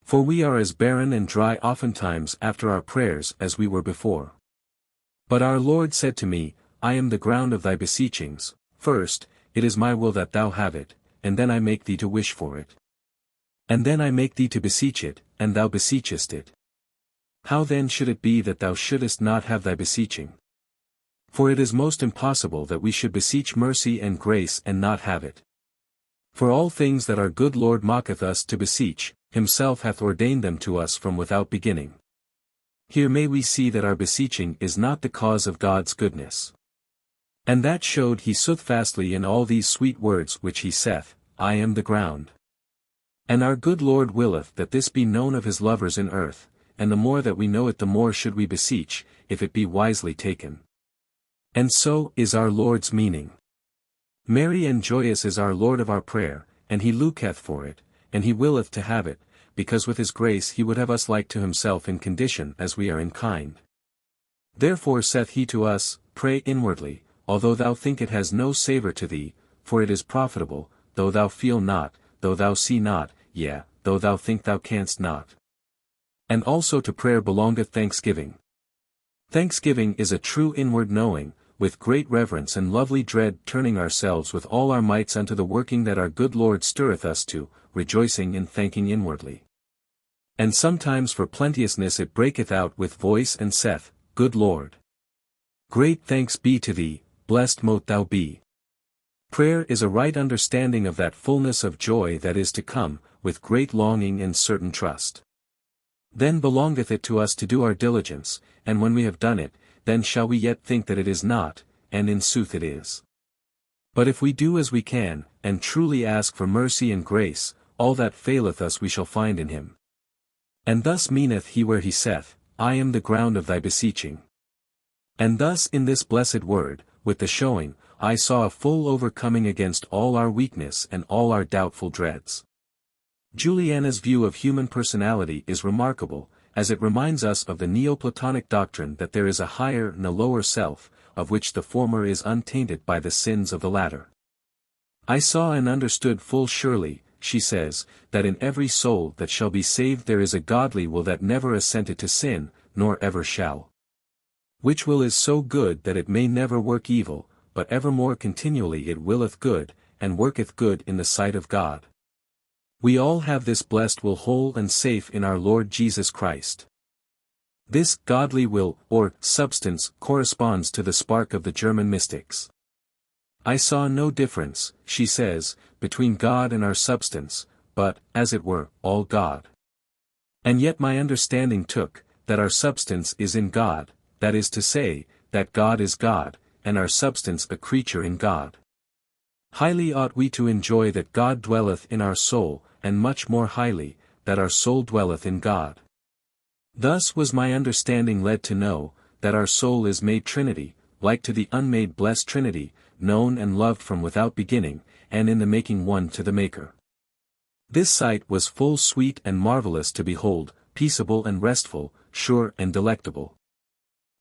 For we are as barren and dry oftentimes after our prayers as we were before. But our Lord said to me, I am the ground of thy beseechings, first, it is my will that thou have it, and then I make thee to wish for it. And then I make thee to beseech it, and thou beseechest it. How then should it be that thou shouldest not have thy beseeching? For it is most impossible that we should beseech mercy and grace and not have it. For all things that our good Lord mocketh us to beseech, himself hath ordained them to us from without beginning. Here may we see that our beseeching is not the cause of God's goodness. And that showed he soothfastly in all these sweet words which he saith, I am the ground. And our good Lord willeth that this be known of his lovers in earth, and the more that we know it the more should we beseech, if it be wisely taken. And so is our Lord's meaning. Merry and joyous is our Lord of our prayer, and he looketh for it, and he willeth to have it, because with his grace he would have us like to himself in condition as we are in kind. Therefore saith he to us, Pray inwardly, although thou think it has no savour to thee, for it is profitable, though thou feel not, though thou see not, yea, though thou think thou canst not. And also to prayer belongeth thanksgiving. Thanksgiving is a true inward knowing, with great reverence and lovely dread turning ourselves with all our mights unto the working that our good Lord stirreth us to, rejoicing and thanking inwardly. And sometimes for plenteousness it breaketh out with voice and saith, Good Lord, great thanks be to thee, blessed mote thou be. Prayer is a right understanding of that fullness of joy that is to come, with great longing and certain trust. Then belongeth it to us to do our diligence, and when we have done it, then shall we yet think that it is not, and in sooth it is. But if we do as we can, and truly ask for mercy and grace, all that faileth us we shall find in him. And thus meaneth he where he saith, I am the ground of thy beseeching. And thus in this blessed word, with the showing, I saw a full overcoming against all our weakness and all our doubtful dreads. Juliana's view of human personality is remarkable, as it reminds us of the Neoplatonic doctrine that there is a higher and a lower self, of which the former is untainted by the sins of the latter. I saw and understood full surely, she says, that in every soul that shall be saved there is a godly will that never assented to sin, nor ever shall. Which will is so good that it may never work evil, but evermore continually it willeth good, and worketh good in the sight of God. We all have this blessed will whole and safe in our Lord Jesus Christ. This godly will, or substance, corresponds to the spark of the German mystics. I saw no difference, she says, between God and our substance, but, as it were, all God. And yet my understanding took, that our substance is in God, that is to say, that God is God, and our substance a creature in God. Highly ought we to enjoy that God dwelleth in our soul, and much more highly, that our soul dwelleth in God. Thus was my understanding led to know, that our soul is made Trinity, like to the unmade blessed Trinity, known and loved from without beginning, and in the making one to the Maker. This sight was full sweet and marvellous to behold, peaceable and restful, sure and delectable.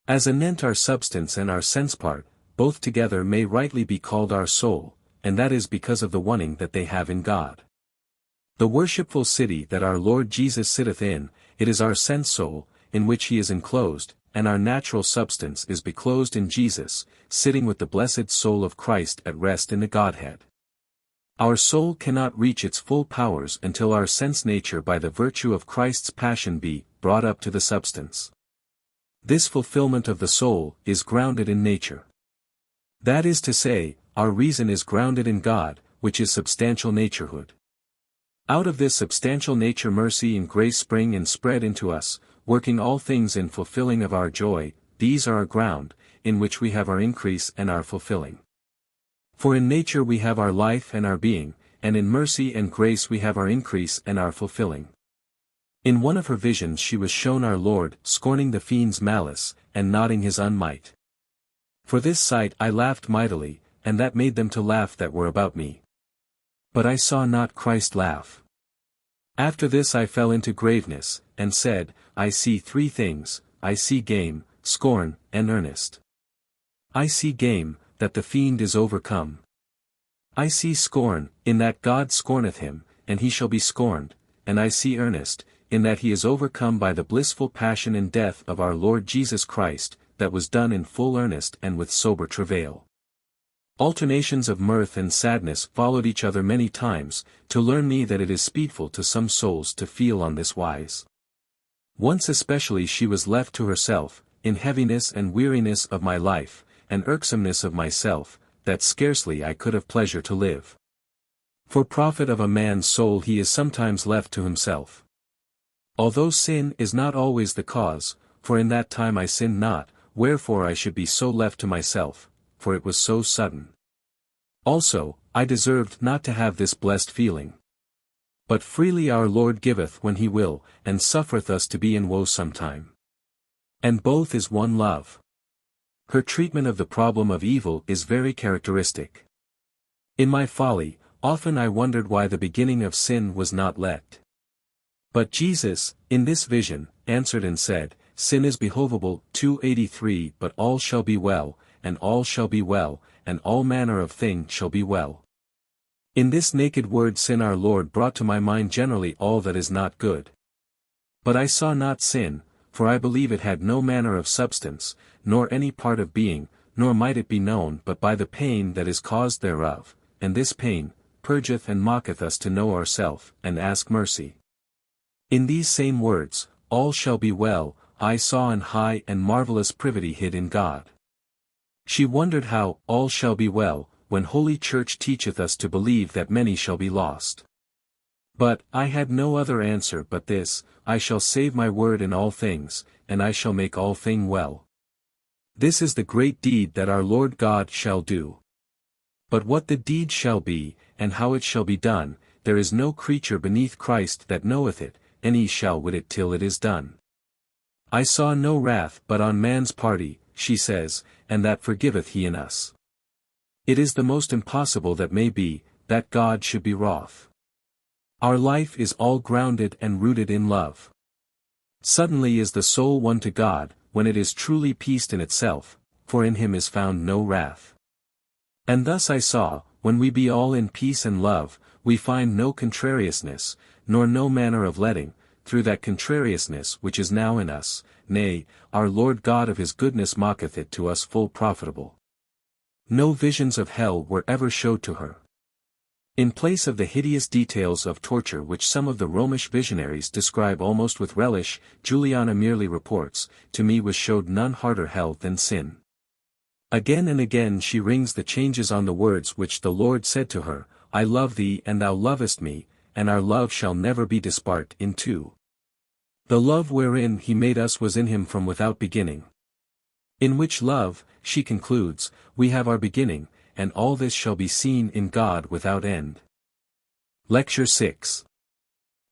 As anent our substance and our sense part, both together may rightly be called our soul, and that is because of the oneing that they have in God. The worshipful city that our Lord Jesus sitteth in, it is our sense soul, in which he is enclosed, and our natural substance is beclosed in Jesus, sitting with the blessed soul of Christ at rest in the Godhead. Our soul cannot reach its full powers until our sense nature by the virtue of Christ's passion be brought up to the substance. This fulfillment of the soul is grounded in nature. That is to say, our reason is grounded in God, which is substantial naturehood. Out of this substantial nature mercy and grace spring and spread into us, working all things in fulfilling of our joy, these are our ground, in which we have our increase and our fulfilling. For in nature we have our life and our being, and in mercy and grace we have our increase and our fulfilling. In one of her visions she was shown our Lord scorning the fiend's malice, and nodding his unmight. For this sight I laughed mightily, and that made them to laugh that were about me. But I saw not Christ laugh. After this I fell into graveness, and said, I see three things, I see game, scorn, and earnest. I see game, that the fiend is overcome. I see scorn, in that God scorneth him, and he shall be scorned, and I see earnest, in that he is overcome by the blissful passion and death of our Lord Jesus Christ, that was done in full earnest and with sober travail. Alternations of mirth and sadness followed each other many times, to learn me that it is speedful to some souls to feel on this wise. Once especially she was left to herself, in heaviness and weariness of my life, and irksomeness of myself, that scarcely I could have pleasure to live. For profit of a man's soul he is sometimes left to himself. Although sin is not always the cause, for in that time I sinned not, wherefore I should be so left to myself, for it was so sudden. Also, I deserved not to have this blessed feeling. But freely our Lord giveth when he will, and suffereth us to be in woe sometime. And both is one love. Her treatment of the problem of evil is very characteristic. In my folly, often I wondered why the beginning of sin was not let. But Jesus, in this vision, answered and said, Sin is behovable, 283 but all shall be well, and all shall be well, and all manner of thing shall be well. In this naked word sin our Lord brought to my mind generally all that is not good. But I saw not sin, for I believe it had no manner of substance, nor any part of being, nor might it be known but by the pain that is caused thereof, and this pain purgeth and mocketh us to know ourself, and ask mercy. In these same words, all shall be well, I saw an high and marvellous privity hid in God. She wondered how, all shall be well, when Holy Church teacheth us to believe that many shall be lost. But, I had no other answer but this, I shall save my word in all things, and I shall make all thing well. This is the great deed that our Lord God shall do. But what the deed shall be, and how it shall be done, there is no creature beneath Christ that knoweth it, and he shall wit it till it is done. I saw no wrath but on man's party, she says, and that forgiveth he in us. It is the most impossible that may be, that God should be wroth. Our life is all grounded and rooted in love. Suddenly is the soul one to God, when it is truly peaced in itself, for in him is found no wrath. And thus I saw, when we be all in peace and love, we find no contrariousness, nor no manner of letting, through that contrariousness which is now in us, nay, our Lord God of his goodness mocketh it to us full profitable. No visions of hell were ever showed to her. In place of the hideous details of torture which some of the Romish visionaries describe almost with relish, Juliana merely reports, to me was showed none harder hell than sin. Again and again she rings the changes on the words which the Lord said to her, I love thee and thou lovest me, and our love shall never be dispart in two. The love wherein he made us was in him from without beginning. In which love, she concludes, we have our beginning, and all this shall be seen in God without end. Lecture 6.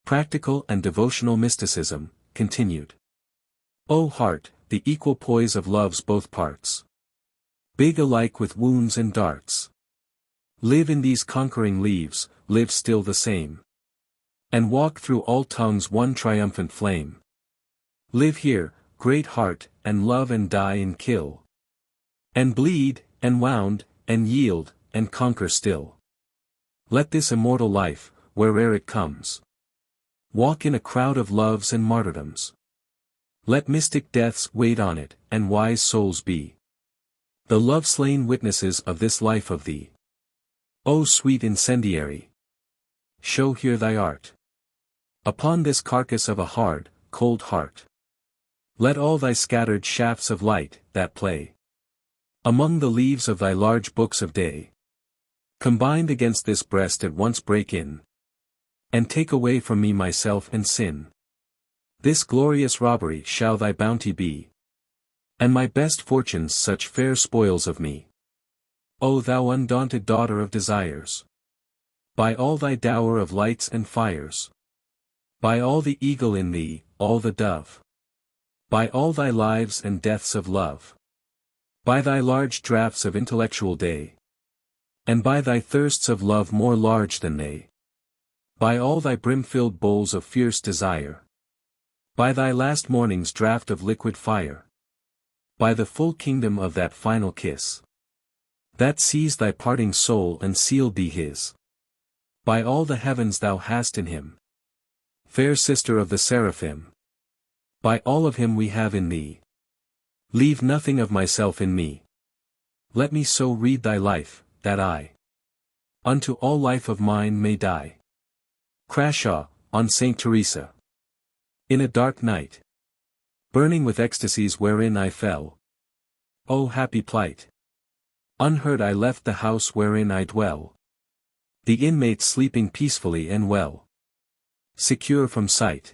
Practical and Devotional Mysticism, continued. O heart, the equal poise of love's both parts. Big alike with wounds and darts. Live in these conquering leaves, live still the same. And walk through all tongues one triumphant flame. Live here, great heart, and love and die and kill. And bleed, and wound, and yield, and conquer still. Let this immortal life, where'er it comes, walk in a crowd of loves and martyrdoms. Let mystic deaths wait on it, and wise souls be the love-slain witnesses of this life of thee. O sweet incendiary, show here thy art. Upon this carcass of a hard, cold heart. Let all thy scattered shafts of light, that play among the leaves of thy large books of day, combined against this breast at once break in, and take away from me myself and sin. This glorious robbery shall thy bounty be, and my best fortunes such fair spoils of me. O thou undaunted daughter of desires, by all thy dower of lights and fires, by all the eagle in thee, all the dove, by all thy lives and deaths of love, by thy large draughts of intellectual day, and by thy thirsts of love more large than they, by all thy brim-filled bowls of fierce desire, by thy last morning's draught of liquid fire, by the full kingdom of that final kiss, that seized thy parting soul and sealed thee his, by all the heavens thou hast in him, fair sister of the seraphim, by all of him we have in thee. Leave nothing of myself in me. Let me so read thy life, that I unto all life of mine may die. Crashaw, on Saint Teresa. In a dark night, burning with ecstasies wherein I fell. O happy plight! Unheard I left the house wherein I dwell. The inmates sleeping peacefully and well, secure from sight.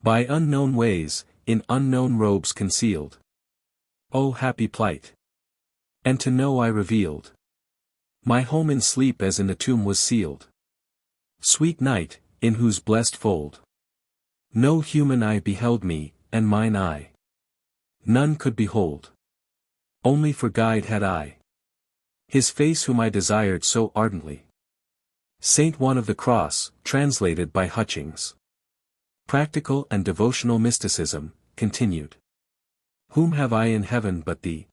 By unknown ways, in unknown robes concealed. O happy plight! And to know I revealed my home in sleep as in the tomb was sealed. Sweet night, in whose blessed fold no human eye beheld me, and mine eye none could behold. Only for guide had I his face whom I desired so ardently. Saint One of the Cross, translated by Hutchings. Practical and Devotional Mysticism, continued. Whom have I in heaven but thee?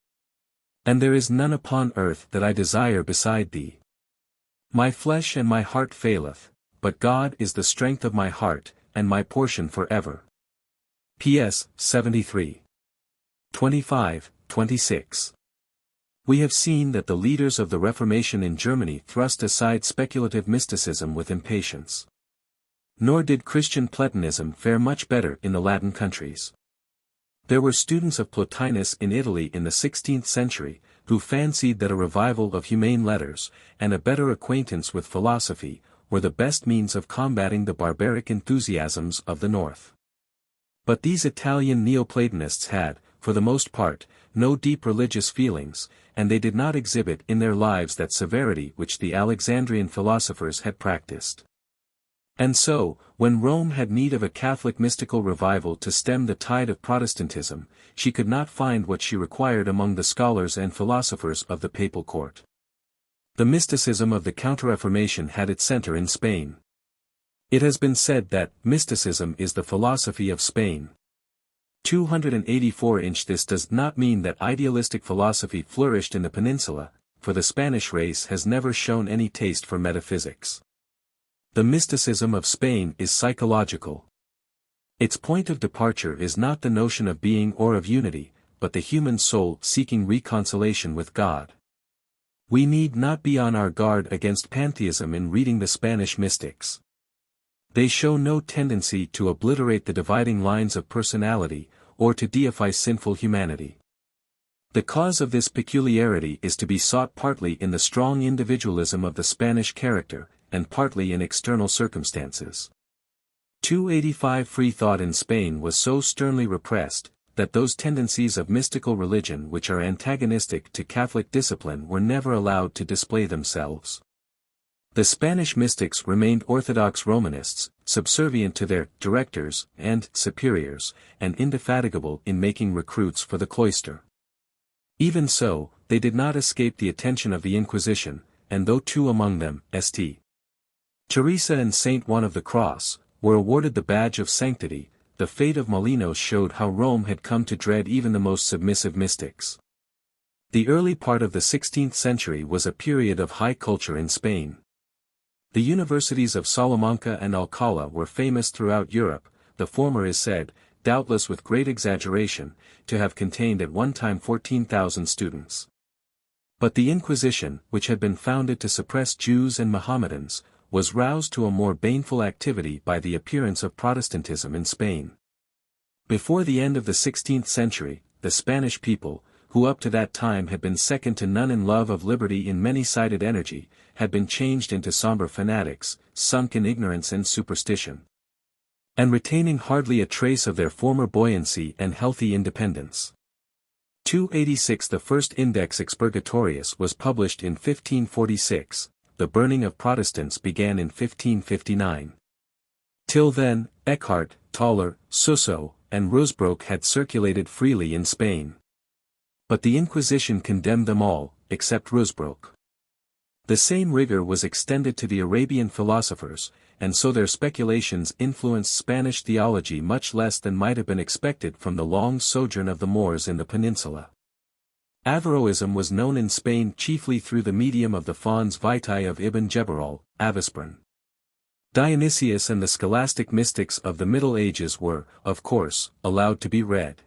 And there is none upon earth that I desire beside thee. My flesh and my heart faileth, but God is the strength of my heart, and my portion forever. P.S. 73. 25, 26. We have seen that the leaders of the Reformation in Germany thrust aside speculative mysticism with impatience. Nor did Christian Platonism fare much better in the Latin countries. There were students of Plotinus in Italy in the 16th century, who fancied that a revival of humane letters, and a better acquaintance with philosophy, were the best means of combating the barbaric enthusiasms of the North. But these Italian Neoplatonists had, for the most part, no deep religious feelings, and they did not exhibit in their lives that severity which the Alexandrian philosophers had practiced. And so, when Rome had need of a Catholic mystical revival to stem the tide of Protestantism, she could not find what she required among the scholars and philosophers of the papal court. The mysticism of the Counter-Reformation had its center in Spain. It has been said that mysticism is the philosophy of Spain. 284. This does not mean that idealistic philosophy flourished in the peninsula, for the Spanish race has never shown any taste for metaphysics. The mysticism of Spain is psychological. Its point of departure is not the notion of being or of unity, but the human soul seeking reconciliation with God. We need not be on our guard against pantheism in reading the Spanish mystics. They show no tendency to obliterate the dividing lines of personality, or to deify sinful humanity. The cause of this peculiarity is to be sought partly in the strong individualism of the Spanish character, and partly in external circumstances. 285. Free thought in Spain was so sternly repressed, that those tendencies of mystical religion which are antagonistic to Catholic discipline were never allowed to display themselves. The Spanish mystics remained orthodox Romanists, subservient to their directors and superiors, and indefatigable in making recruits for the cloister. Even so, they did not escape the attention of the Inquisition, and though two among them, St. Teresa and Saint One of the Cross, were awarded the badge of sanctity, the fate of Molinos showed how Rome had come to dread even the most submissive mystics. The early part of the 16th century was a period of high culture in Spain. The universities of Salamanca and Alcala were famous throughout Europe. The former is said, doubtless with great exaggeration, to have contained at one time 14,000 students. But the Inquisition, which had been founded to suppress Jews and Mohammedans, was roused to a more baneful activity by the appearance of Protestantism in Spain. Before the end of the 16th century, the Spanish people, who up to that time had been second to none in love of liberty in many-sided energy, had been changed into somber fanatics, sunk in ignorance and superstition, and retaining hardly a trace of their former buoyancy and healthy independence. 286 The first Index Expurgatorius was published in 1546, the burning of Protestants began in 1559. Till then, Eckhart, Toller, Suso, and Rusbrook had circulated freely in Spain. But the Inquisition condemned them all, except Rusbrook. The same rigor was extended to the Arabian philosophers, and so their speculations influenced Spanish theology much less than might have been expected from the long sojourn of the Moors in the peninsula. Averroism was known in Spain chiefly through the medium of the Fons Vitae of Ibn Jabirol, Avisprin. Dionysius and the scholastic mystics of the Middle Ages were, of course, allowed to be read.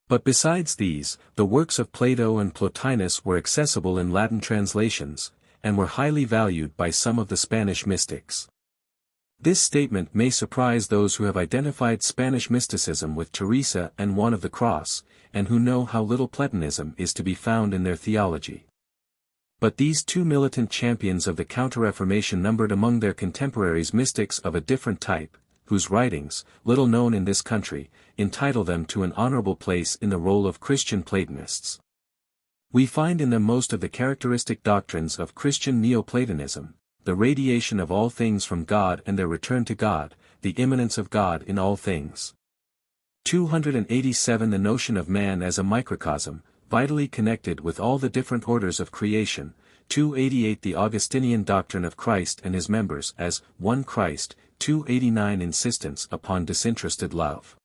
But besides these, the works of Plato and Plotinus were accessible in Latin translations, and were highly valued by some of the Spanish mystics. This statement may surprise those who have identified Spanish mysticism with Teresa and One of the Cross, and who know how little Platonism is to be found in their theology. But these two militant champions of the Counter-Reformation numbered among their contemporaries mystics of a different type, whose writings, little known in this country, entitle them to an honorable place in the roll of Christian Platonists. We find in them most of the characteristic doctrines of Christian Neoplatonism, the radiation of all things from God and their return to God, the immanence of God in all things. 287 The notion of man as a microcosm, vitally connected with all the different orders of creation. 288 The Augustinian doctrine of Christ and his members as one Christ. 289 Insistence upon disinterested love.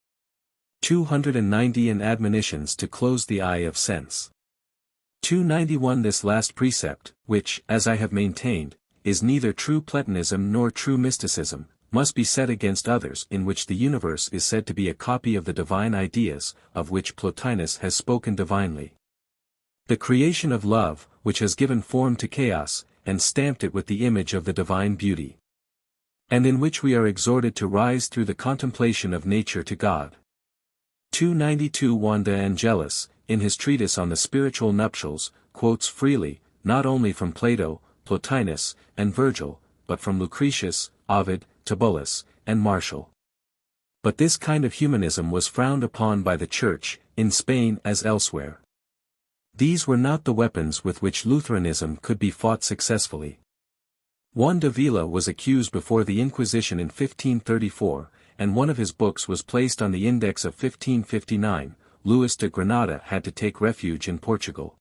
290 An admonitions to close the eye of sense. 291 This last precept, which, as I have maintained, is neither true Platonism nor true mysticism, must be set against others in which the universe is said to be a copy of the divine ideas, of which Plotinus has spoken divinely. The creation of love, which has given form to chaos, and stamped it with the image of the divine beauty, and in which we are exhorted to rise through the contemplation of nature to God. 292 Juan de Angelis, in his treatise on the spiritual nuptials, quotes freely, not only from Plato, Plotinus, and Virgil, but from Lucretius, Ovid, Tibullus, and Martial. But this kind of humanism was frowned upon by the Church, in Spain as elsewhere. These were not the weapons with which Lutheranism could be fought successfully. Juan de Vila was accused before the Inquisition in 1534, and one of his books was placed on the Index of 1559. Luis de Granada had to take refuge in Portugal.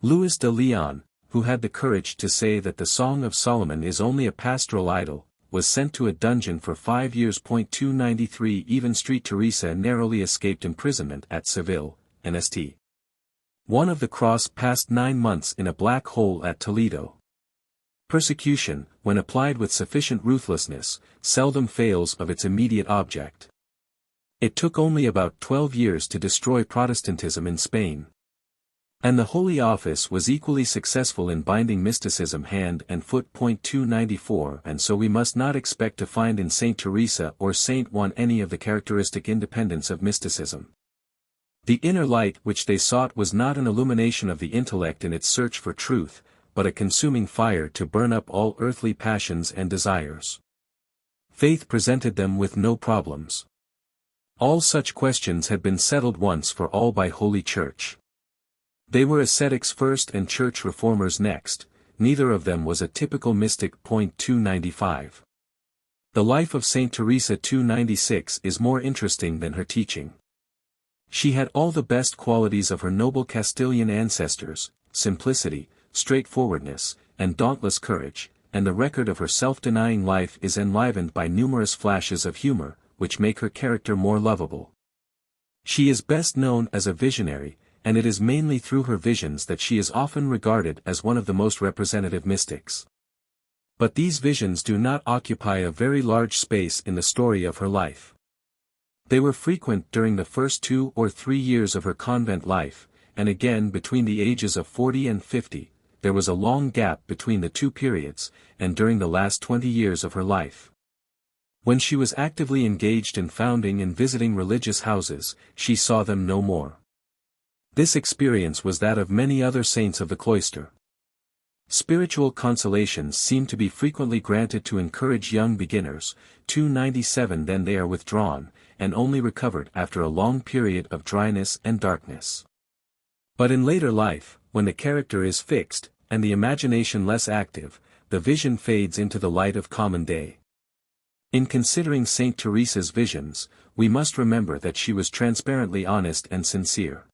Luis de Leon, who had the courage to say that the Song of Solomon is only a pastoral idyll, was sent to a dungeon for 5 years. 293 Even Street Teresa narrowly escaped imprisonment at Seville, and St. One of the Cross passed 9 months in a black hole at Toledo. Persecution, when applied with sufficient ruthlessness, seldom fails of its immediate object. It took only about 12 years to destroy Protestantism in Spain. And the Holy Office was equally successful in binding mysticism hand and foot. 294 And so we must not expect to find in Saint Teresa or Saint One any of the characteristic independence of mysticism. The inner light which they sought was not an illumination of the intellect in its search for truth, but a consuming fire to burn up all earthly passions and desires. Faith presented them with no problems. All such questions had been settled once for all by Holy Church. They were ascetics first and church reformers next, neither of them was a typical mystic. 295. The life of Saint Teresa 296 is more interesting than her teaching. She had all the best qualities of her noble Castilian ancestors, simplicity, straightforwardness, and dauntless courage, and the record of her self-denying life is enlivened by numerous flashes of humor, which make her character more lovable. She is best known as a visionary, and it is mainly through her visions that she is often regarded as one of the most representative mystics. But these visions do not occupy a very large space in the story of her life. They were frequent during the first 2 or 3 years of her convent life, and again between the ages of 40 and 50, there was a long gap between the two periods, and during the last 20 years of her life. When she was actively engaged in founding and visiting religious houses, she saw them no more. This experience was that of many other saints of the cloister. Spiritual consolations seem to be frequently granted to encourage young beginners. 297. Then they are withdrawn, and only recovered after a long period of dryness and darkness. But in later life, when the character is fixed, and the imagination less active, the vision fades into the light of common day. In considering Saint Teresa's visions, we must remember that she was transparently honest and sincere.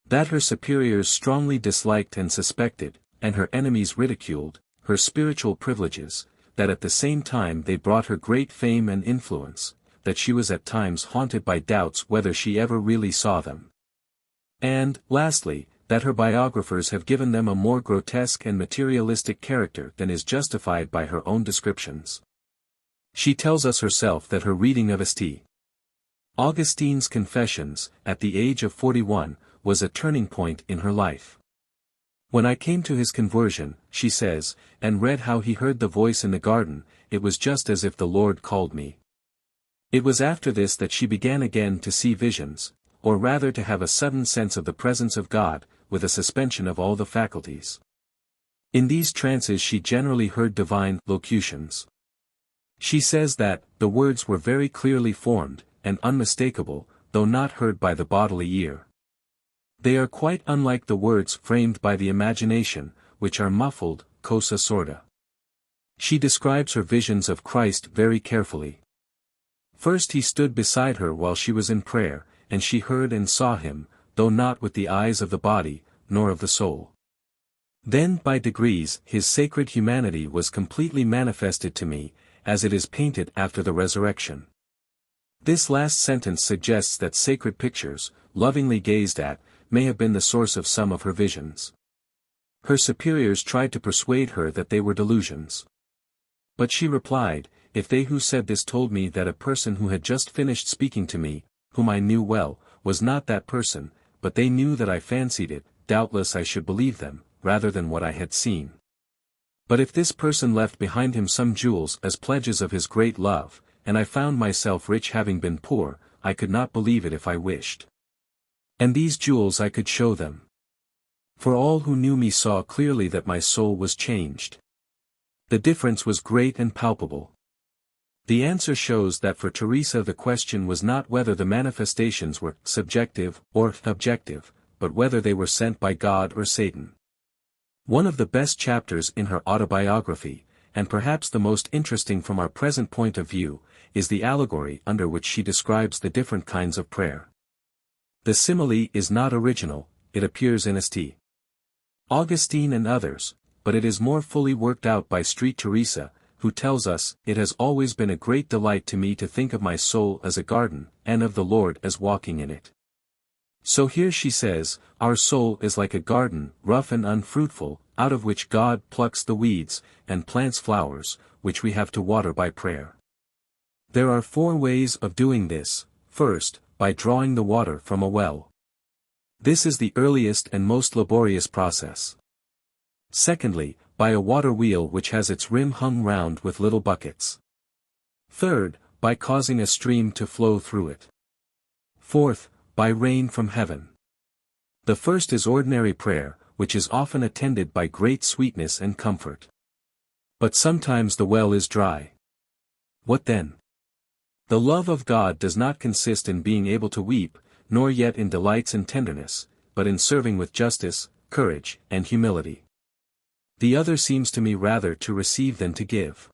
That her superiors strongly disliked and suspected, and her enemies ridiculed, her spiritual privileges, that at the same time they brought her great fame and influence, that she was at times haunted by doubts whether she ever really saw them. And, lastly, that her biographers have given them a more grotesque and materialistic character than is justified by her own descriptions. She tells us herself that her reading of St. Augustine's Confessions, at the age of 41, was a turning point in her life. When I came to his conversion, she says, and read how he heard the voice in the garden, it was just as if the Lord called me. It was after this that she began again to see visions, or rather to have a sudden sense of the presence of God, with a suspension of all the faculties. In these trances she generally heard divine locutions. She says that, the words were very clearly formed, and unmistakable, though not heard by the bodily ear. They are quite unlike the words framed by the imagination, which are muffled, cosa sorda. She describes her visions of Christ very carefully. First he stood beside her while she was in prayer, and she heard and saw him, though not with the eyes of the body, nor of the soul. Then by degrees his sacred humanity was completely manifested to me, as it is painted after the resurrection. This last sentence suggests that sacred pictures, lovingly gazed at, may have been the source of some of her visions. Her superiors tried to persuade her that they were delusions. But she replied, if they who said this told me that a person who had just finished speaking to me, whom I knew well, was not that person, but they knew that I fancied it, doubtless I should believe them, rather than what I had seen. But if this person left behind him some jewels as pledges of his great love, and I found myself rich having been poor, I could not believe it if I wished. And these jewels I could show them. For all who knew me saw clearly that my soul was changed. The difference was great and palpable. The answer shows that for Teresa the question was not whether the manifestations were subjective or objective, but whether they were sent by God or Satan. One of the best chapters in her autobiography, and perhaps the most interesting from our present point of view, is the allegory under which she describes the different kinds of prayer. The simile is not original, it appears in St. Augustine and others, but it is more fully worked out by St. Teresa, who tells us, it has always been a great delight to me to think of my soul as a garden, and of the Lord as walking in it. So here she says, our soul is like a garden, rough and unfruitful, out of which God plucks the weeds, and plants flowers, which we have to water by prayer. There are 4 ways of doing this. First, by drawing the water from a well. This is the earliest and most laborious process. Secondly, by a water wheel which has its rim hung round with little buckets. Third, by causing a stream to flow through it. Fourth, by rain from heaven. The first is ordinary prayer, which is often attended by great sweetness and comfort. But sometimes the well is dry. What then? The love of God does not consist in being able to weep, nor yet in delights and tenderness, but in serving with justice, courage, and humility. The other seems to me rather to receive than to give.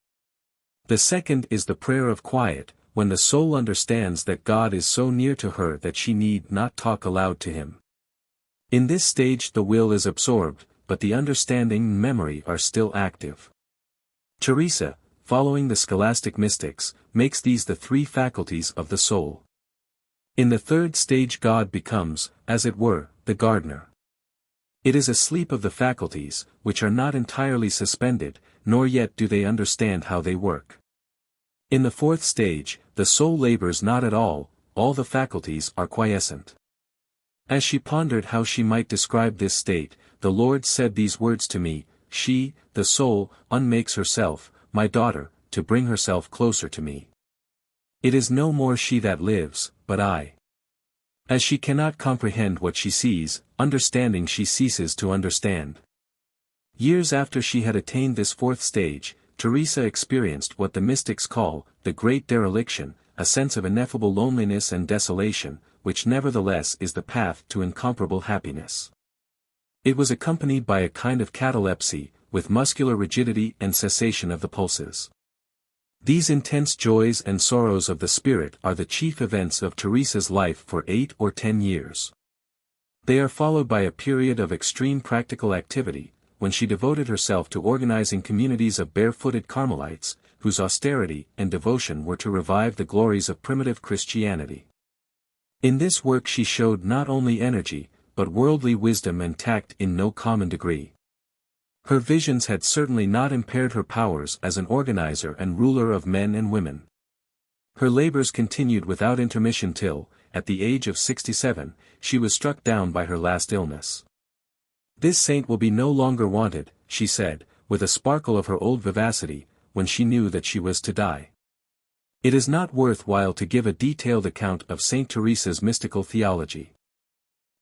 The second is the prayer of quiet, when the soul understands that God is so near to her that she need not talk aloud to him. In this stage the will is absorbed, but the understanding and memory are still active. Teresa, following the scholastic mystics, makes these the three faculties of the soul. In the third stage God becomes, as it were, the gardener. It is a sleep of the faculties, which are not entirely suspended, nor yet do they understand how they work. In the fourth stage, the soul labors not at all the faculties are quiescent. As she pondered how she might describe this state, the Lord said these words to me, "She, the soul, unmakes herself, my daughter, to bring herself closer to me. It is no more she that lives, but I." As she cannot comprehend what she sees, understanding she ceases to understand. Years after she had attained this fourth stage, Teresa experienced what the mystics call, the great dereliction, a sense of ineffable loneliness and desolation, which nevertheless is the path to incomparable happiness. It was accompanied by a kind of catalepsy, with muscular rigidity and cessation of the pulses. These intense joys and sorrows of the spirit are the chief events of Teresa's life for 8 or 10 years. They are followed by a period of extreme practical activity, when she devoted herself to organizing communities of barefooted Carmelites, whose austerity and devotion were to revive the glories of primitive Christianity. In this work she showed not only energy, but worldly wisdom and tact in no common degree. Her visions had certainly not impaired her powers as an organizer and ruler of men and women. Her labors continued without intermission till, at the age of 67, she was struck down by her last illness. "This saint will be no longer wanted," she said, with a sparkle of her old vivacity, when she knew that she was to die. It is not worth while to give a detailed account of Saint Teresa's mystical theology.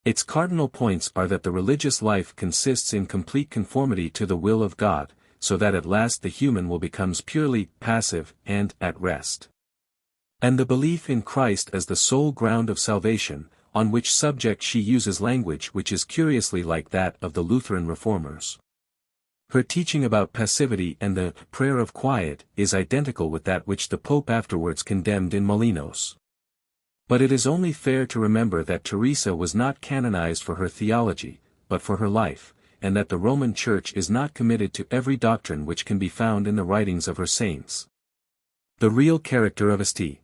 Its cardinal points are that the religious life consists in complete conformity to the will of God, so that at last the human will becomes purely passive and at rest. And the belief in Christ as the sole ground of salvation, on which subject she uses language which is curiously like that of the Lutheran reformers. Her teaching about passivity and the prayer of quiet is identical with that which the Pope afterwards condemned in Molinos. But it is only fair to remember that Teresa was not canonized for her theology, but for her life, and that the Roman Church is not committed to every doctrine which can be found in the writings of her saints. The real character of St.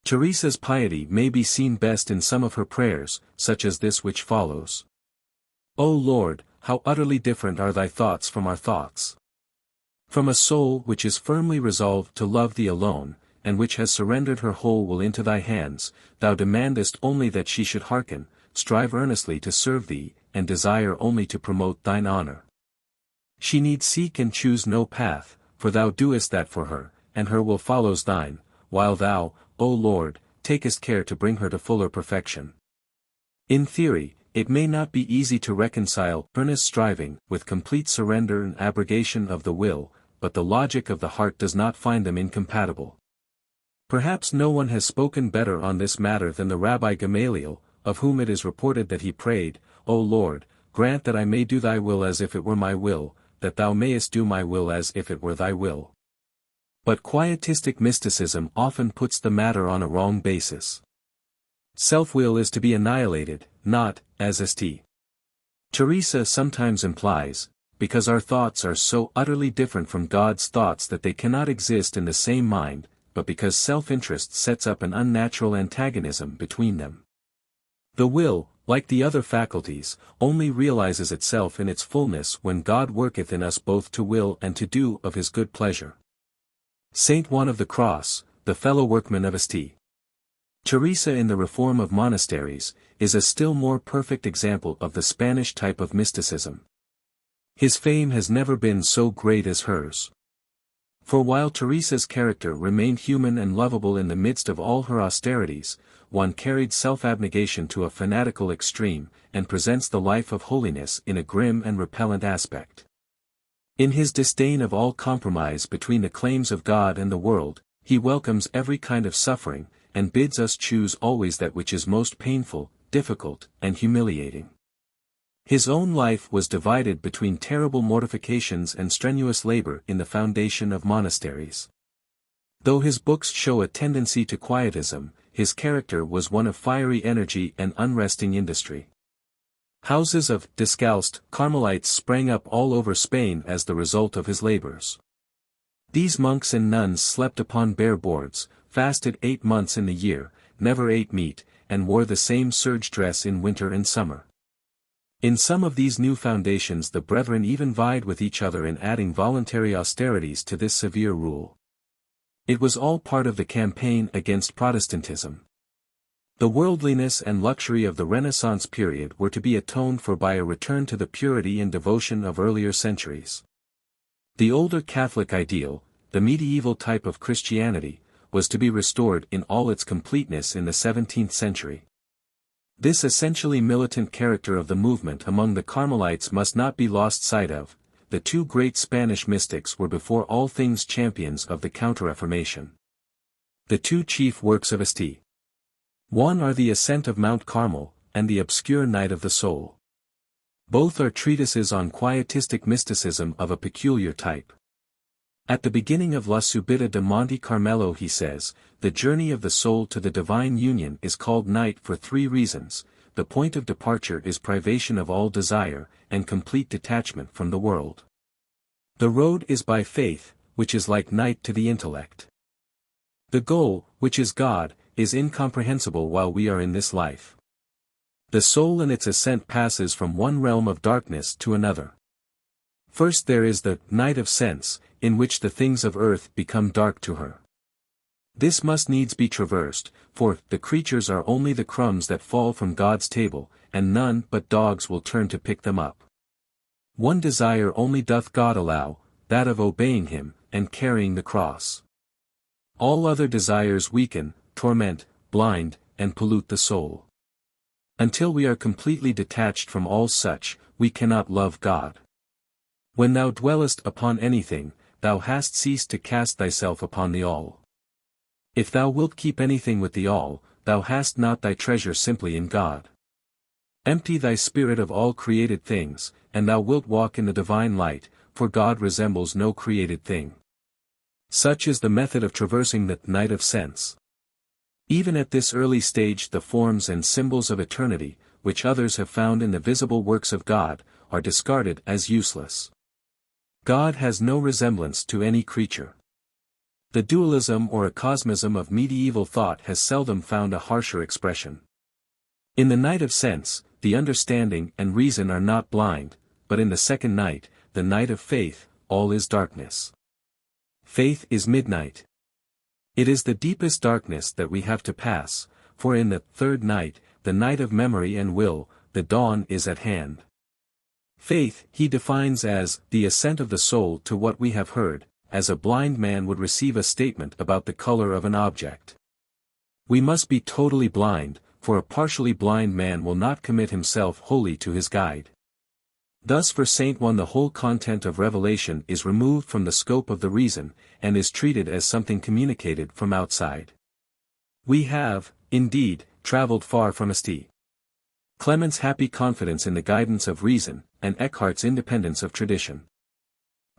Teresa's piety may be seen best in some of her prayers, such as this which follows. O Lord, how utterly different are thy thoughts from our thoughts. From a soul which is firmly resolved to love thee alone, and which has surrendered her whole will into thy hands, thou demandest only that she should hearken, strive earnestly to serve thee, and desire only to promote thine honor. She need seek and choose no path, for thou doest that for her, and her will follows thine, while thou, O Lord, takest care to bring her to fuller perfection. In theory, it may not be easy to reconcile earnest striving with complete surrender and abrogation of the will, but the logic of the heart does not find them incompatible. Perhaps no one has spoken better on this matter than the Rabbi Gamaliel, of whom it is reported that he prayed, O Lord, grant that I may do thy will as if it were my will, that thou mayest do my will as if it were thy will. But quietistic mysticism often puts the matter on a wrong basis. Self-will is to be annihilated, not, as St. Teresa sometimes implies, because our thoughts are so utterly different from God's thoughts that they cannot exist in the same mind, but because self-interest sets up an unnatural antagonism between them. The will, like the other faculties, only realizes itself in its fullness when God worketh in us both to will and to do of his good pleasure. Saint Juan of the Cross, the fellow workman of St. Teresa in the reform of monasteries, is a still more perfect example of the Spanish type of mysticism. His fame has never been so great as hers. For while Teresa's character remained human and lovable in the midst of all her austerities, one carried self-abnegation to a fanatical extreme, and presents the life of holiness in a grim and repellent aspect. In his disdain of all compromise between the claims of God and the world, He welcomes every kind of suffering, and bids us choose always that which is most painful, difficult, and humiliating. His own life was divided between terrible mortifications and strenuous labor in the foundation of monasteries. Though his books show a tendency to quietism, his character was one of fiery energy and unresting industry. Houses of descalced Carmelites sprang up all over Spain as the result of his labors. These monks and nuns slept upon bare boards, fasted 8 months in the year, never ate meat, and wore the same serge dress in winter and summer. In some of these new foundations the brethren even vied with each other in adding voluntary austerities to this severe rule. It was all part of the campaign against Protestantism. The worldliness and luxury of the Renaissance period were to be atoned for by a return to the purity and devotion of earlier centuries. The older Catholic ideal, the medieval type of Christianity, was to be restored in all its completeness in the 17th century. This essentially militant character of the movement among the Carmelites must not be lost sight of. The two great Spanish mystics were before all things champions of the Counter-Reformation. The two chief works of St. One are the Ascent of Mount Carmel, and the Obscure Night of the Soul. Both are treatises on quietistic mysticism of a peculiar type. At the beginning of La Subida de Monte Carmelo he says, the journey of the soul to the divine union is called night for 3 reasons. The point of departure is privation of all desire, and complete detachment from the world. The road is by faith, which is like night to the intellect. The goal, which is God, is incomprehensible while we are in this life. The soul in its ascent passes from one realm of darkness to another. First there is the night of sense, in which the things of earth become dark to her. This must needs be traversed, for the creatures are only the crumbs that fall from God's table, and none but dogs will turn to pick them up. One desire only doth God allow, that of obeying him, and carrying the cross. All other desires weaken, torment, blind, and pollute the soul. Until we are completely detached from all such, we cannot love God. When thou dwellest upon anything, thou hast ceased to cast thyself upon the all. If thou wilt keep anything with the all, thou hast not thy treasure simply in God. Empty thy spirit of all created things, and thou wilt walk in the divine light, for God resembles no created thing. Such is the method of traversing the night of sense. Even at this early stage the forms and symbols of eternity, which others have found in the visible works of God, are discarded as useless. God has no resemblance to any creature. The dualism or acosmism of medieval thought has seldom found a harsher expression. In the night of sense, the understanding and reason are not blind, but in the second night, the night of faith, all is darkness. Faith is midnight. It is the deepest darkness that we have to pass, for in the third night, the night of memory and will, the dawn is at hand. Faith he defines as the assent of the soul to what we have heard, as a blind man would receive a statement about the color of an object. We must be totally blind, for a partially blind man will not commit himself wholly to his guide. Thus for Saint One the whole content of revelation is removed from the scope of the reason, and is treated as something communicated from outside. We have, indeed, travelled far from St. Clement's happy confidence in the guidance of reason, and Eckhart's independence of tradition.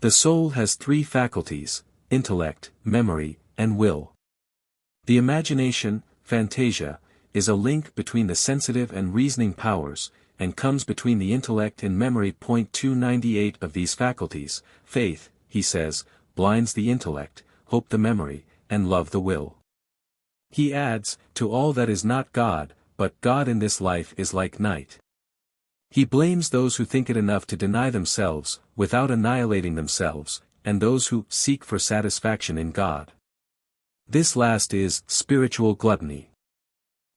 The soul has 3 faculties, intellect, memory, and will. The imagination, phantasia, is a link between the sensitive and reasoning powers, and comes between the intellect and memory. 298 of these faculties, faith, he says, blinds the intellect, hope the memory, and love the will. He adds, to all that is not God, but God in this life is like night. He blames those who think it enough to deny themselves, without annihilating themselves, and those who seek for satisfaction in God. This last is spiritual gluttony.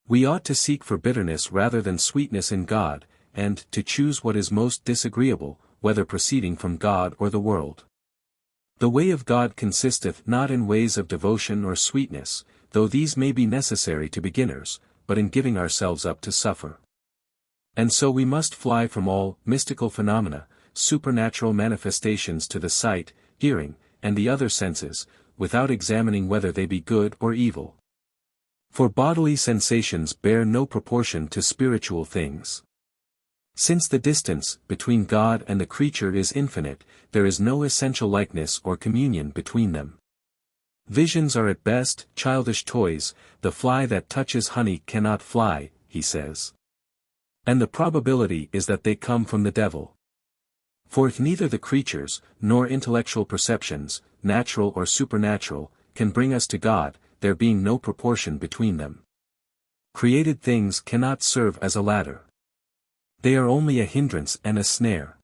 We ought to seek for bitterness rather than sweetness in God, and to choose what is most disagreeable, whether proceeding from God or the world. The way of God consisteth not in ways of devotion or sweetness, though these may be necessary to beginners, but in giving ourselves up to suffer. And so we must fly from all mystical phenomena, supernatural manifestations to the sight, hearing, and the other senses, without examining whether they be good or evil. For bodily sensations bear no proportion to spiritual things. Since the distance between God and the creature is infinite, there is no essential likeness or communion between them. Visions are at best childish toys, the fly that touches honey cannot fly, he says. And the probability is that they come from the devil. For if neither the creatures, nor intellectual perceptions, natural or supernatural, can bring us to God, there being no proportion between them, created things cannot serve as a ladder. They are only a hindrance and a snare.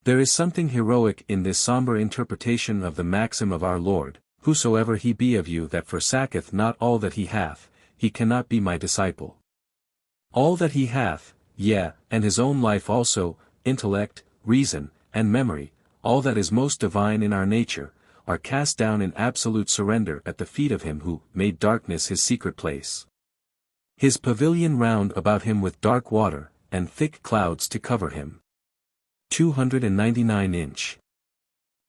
There is something heroic in this somber interpretation of the maxim of our Lord, "Whosoever he be of you that forsaketh not all that he hath, he cannot be my disciple." All that he hath, yea, and his own life also, intellect, reason, and memory, all that is most divine in our nature, are cast down in absolute surrender at the feet of him who made darkness his secret place, his pavilion round about him with dark water, and thick clouds to cover him. 299 inch.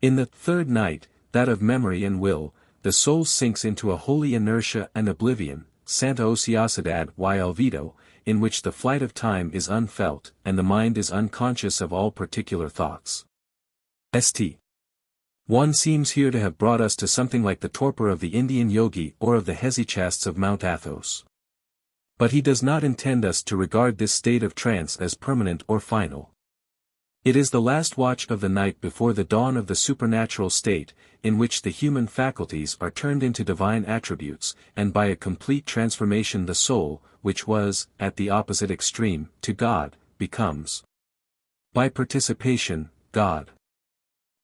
In the third night, that of memory and will, the soul sinks into a holy inertia and oblivion, Santa Ociosidad y Olvido, in which the flight of time is unfelt, and the mind is unconscious of all particular thoughts. St. One seems here to have brought us to something like the torpor of the Indian yogi or of the hesychasts of Mount Athos. But he does not intend us to regard this state of trance as permanent or final. It is the last watch of the night before the dawn of the supernatural state, in which the human faculties are turned into divine attributes, and by a complete transformation the soul, which was, at the opposite extreme, to God, becomes, by participation, God.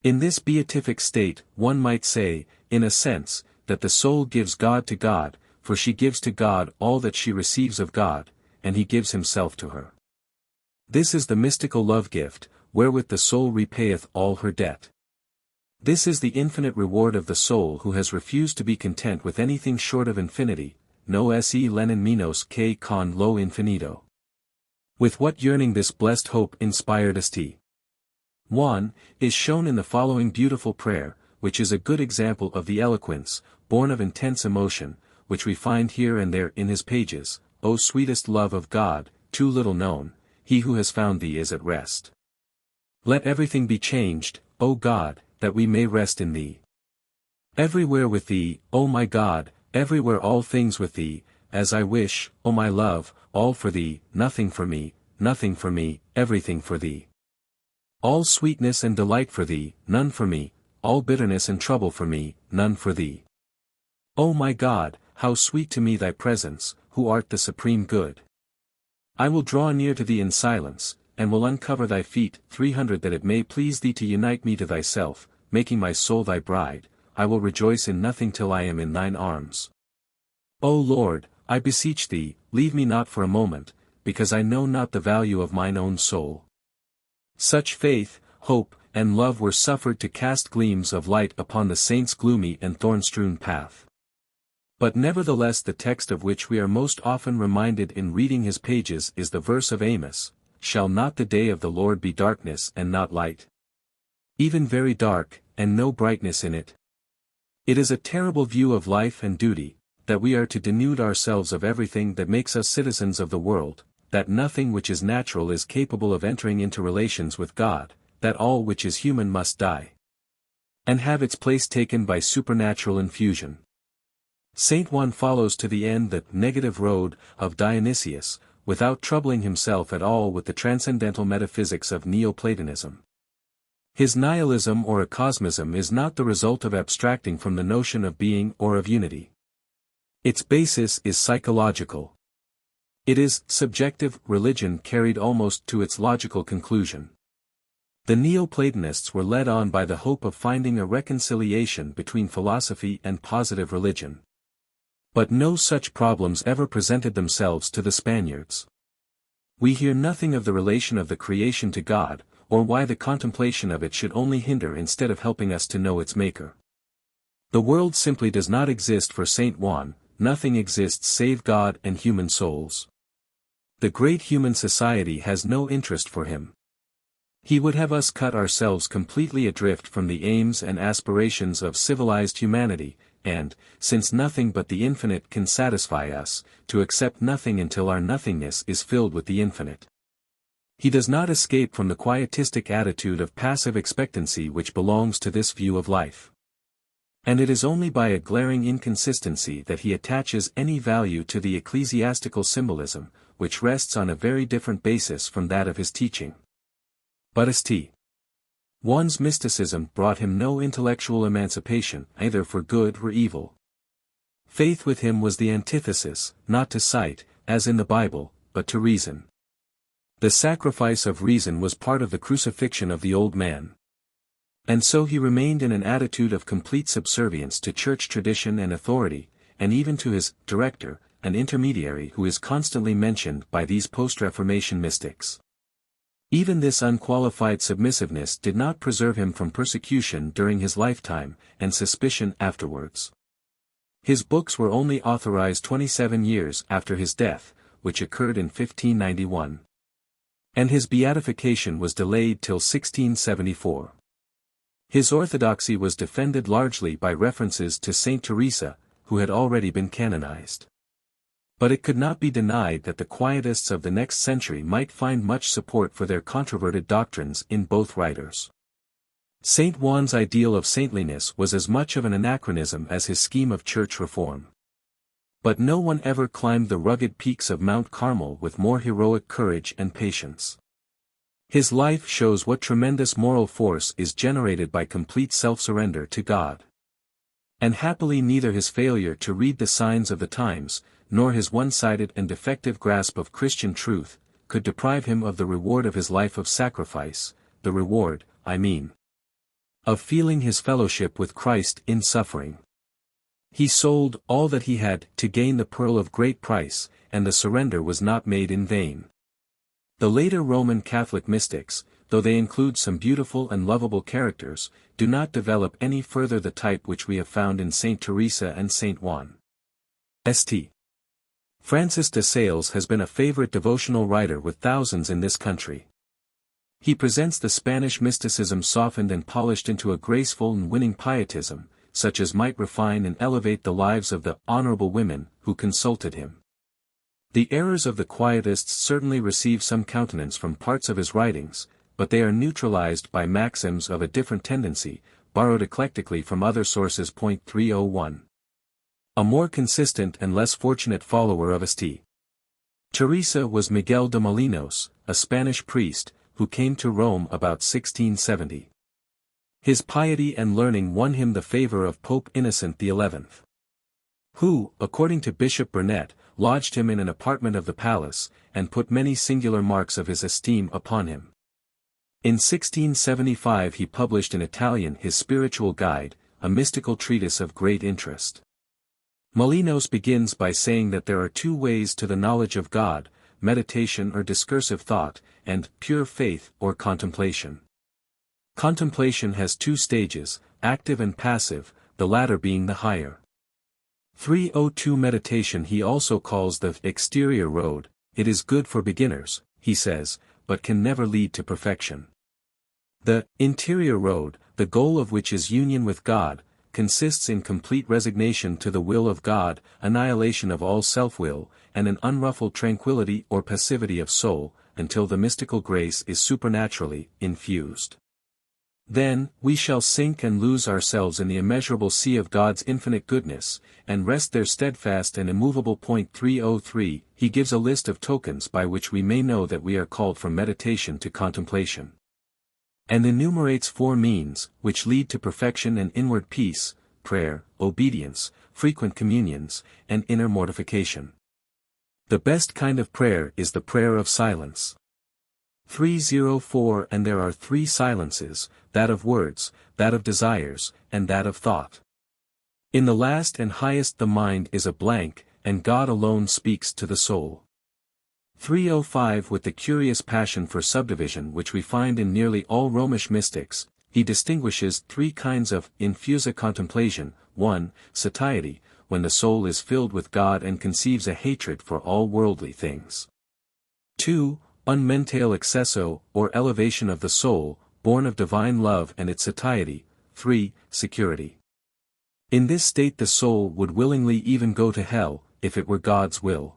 In this beatific state, one might say, in a sense, that the soul gives God to God, for she gives to God all that she receives of God, and he gives himself to her. This is the mystical love gift, wherewith the soul repayeth all her debt. This is the infinite reward of the soul who has refused to be content with anything short of infinity, no se lenin menos que con lo infinito. With what yearning this blessed hope inspired St. Juan, is shown in the following beautiful prayer, which is a good example of the eloquence, born of intense emotion, which we find here and there in his pages. O sweetest love of God, too little known, he who has found thee is at rest. Let everything be changed, O God, that we may rest in thee. Everywhere with thee, O my God, everywhere all things with thee, as I wish, O my love, all for thee, nothing for me, everything for thee. All sweetness and delight for thee, none for me, all bitterness and trouble for me, none for thee. O my God, how sweet to me thy presence, who art the supreme good. I will draw near to thee in silence, and will uncover thy feet. 300 That it may please thee to unite me to thyself, making my soul thy bride, I will rejoice in nothing till I am in thine arms. O Lord, I beseech thee, leave me not for a moment, because I know not the value of mine own soul. Such faith, hope, and love were suffered to cast gleams of light upon the saint's gloomy and thorn-strewn path. But nevertheless the text of which we are most often reminded in reading his pages is the verse of Amos, "Shall not the day of the Lord be darkness and not light? Even very dark, and no brightness in it?" It is a terrible view of life and duty, that we are to denude ourselves of everything that makes us citizens of the world, that nothing which is natural is capable of entering into relations with God, that all which is human must die, and have its place taken by supernatural infusion. Saint Juan follows to the end the negative road of Dionysius, without troubling himself at all with the transcendental metaphysics of Neoplatonism. His nihilism or acosmism is not the result of abstracting from the notion of being or of unity. Its basis is psychological. It is subjective religion carried almost to its logical conclusion. The Neoplatonists were led on by the hope of finding a reconciliation between philosophy and positive religion. But no such problems ever presented themselves to the Spaniards. We hear nothing of the relation of the creation to God, or why the contemplation of it should only hinder instead of helping us to know its maker. The world simply does not exist for Saint Juan, nothing exists save God and human souls. The great human society has no interest for him. He would have us cut ourselves completely adrift from the aims and aspirations of civilized humanity, and, since nothing but the infinite can satisfy us, to accept nothing until our nothingness is filled with the infinite. He does not escape from the quietistic attitude of passive expectancy which belongs to this view of life. And it is only by a glaring inconsistency that he attaches any value to the ecclesiastical symbolism, which rests on a very different basis from that of his teaching. But St. Juan's mysticism brought him no intellectual emancipation, either for good or evil. Faith with him was the antithesis, not to sight, as in the Bible, but to reason. The sacrifice of reason was part of the crucifixion of the old man. And so he remained in an attitude of complete subservience to church tradition and authority, and even to his director, an intermediary who is constantly mentioned by these post-Reformation mystics. Even this unqualified submissiveness did not preserve him from persecution during his lifetime, and suspicion afterwards. His books were only authorized 27 years after his death, which occurred in 1591. And his beatification was delayed till 1674. His orthodoxy was defended largely by references to Saint Teresa, who had already been canonized. But it could not be denied that the Quietists of the next century might find much support for their controverted doctrines in both writers. Saint Juan's ideal of saintliness was as much of an anachronism as his scheme of church reform. But no one ever climbed the rugged peaks of Mount Carmel with more heroic courage and patience. His life shows what tremendous moral force is generated by complete self-surrender to God. And happily neither his failure to read the signs of the times, nor his one-sided and defective grasp of Christian truth, could deprive him of the reward of his life of sacrifice, the reward, of feeling his fellowship with Christ in suffering. He sold all that he had to gain the pearl of great price, and the surrender was not made in vain. The later Roman Catholic mystics, though they include some beautiful and lovable characters, do not develop any further the type which we have found in Saint Teresa and Saint Juan. St. Francis de Sales has been a favorite devotional writer with thousands in this country. He presents the Spanish mysticism softened and polished into a graceful and winning pietism, such as might refine and elevate the lives of the honorable women who consulted him. The errors of the Quietists certainly receive some countenance from parts of his writings, but they are neutralized by maxims of a different tendency, borrowed eclectically from other sources. 301. A more consistent and less fortunate follower of St. Teresa was Miguel de Molinos, a Spanish priest, who came to Rome about 1670. His piety and learning won him the favor of Pope Innocent XI. Who, according to Bishop Burnet, lodged him in an apartment of the palace, and put many singular marks of his esteem upon him. In 1675 he published in Italian his Spiritual Guide, a mystical treatise of great interest. Molinos begins by saying that there are two ways to the knowledge of God, meditation or discursive thought, and pure faith or contemplation. Contemplation has two stages, active and passive, the latter being the higher. 302 Meditation he also calls the exterior road. It is good for beginners, he says, but can never lead to perfection. The interior road, the goal of which is union with God, consists in complete resignation to the will of God, annihilation of all self-will, and an unruffled tranquility or passivity of soul, until the mystical grace is supernaturally infused. Then, we shall sink and lose ourselves in the immeasurable sea of God's infinite goodness, and rest there steadfast and immovable. 303, he gives a list of tokens by which we may know that we are called from meditation to contemplation. And enumerates 4 means, which lead to perfection and inward peace: prayer, obedience, frequent communions, and inner mortification. The best kind of prayer is the prayer of silence. 304 And there are 3 silences, that of words, that of desires, and that of thought. In the last and highest the mind is a blank, and God alone speaks to the soul. 305 With the curious passion for subdivision which we find in nearly all Romish mystics, he distinguishes 3 kinds of infusa contemplation: 1. Satiety, when the soul is filled with God and conceives a hatred for all worldly things. 2. un mentale accesso, or elevation of the soul, born of divine love and its satiety. 3. Security. In this state the soul would willingly even go to hell, if it were God's will.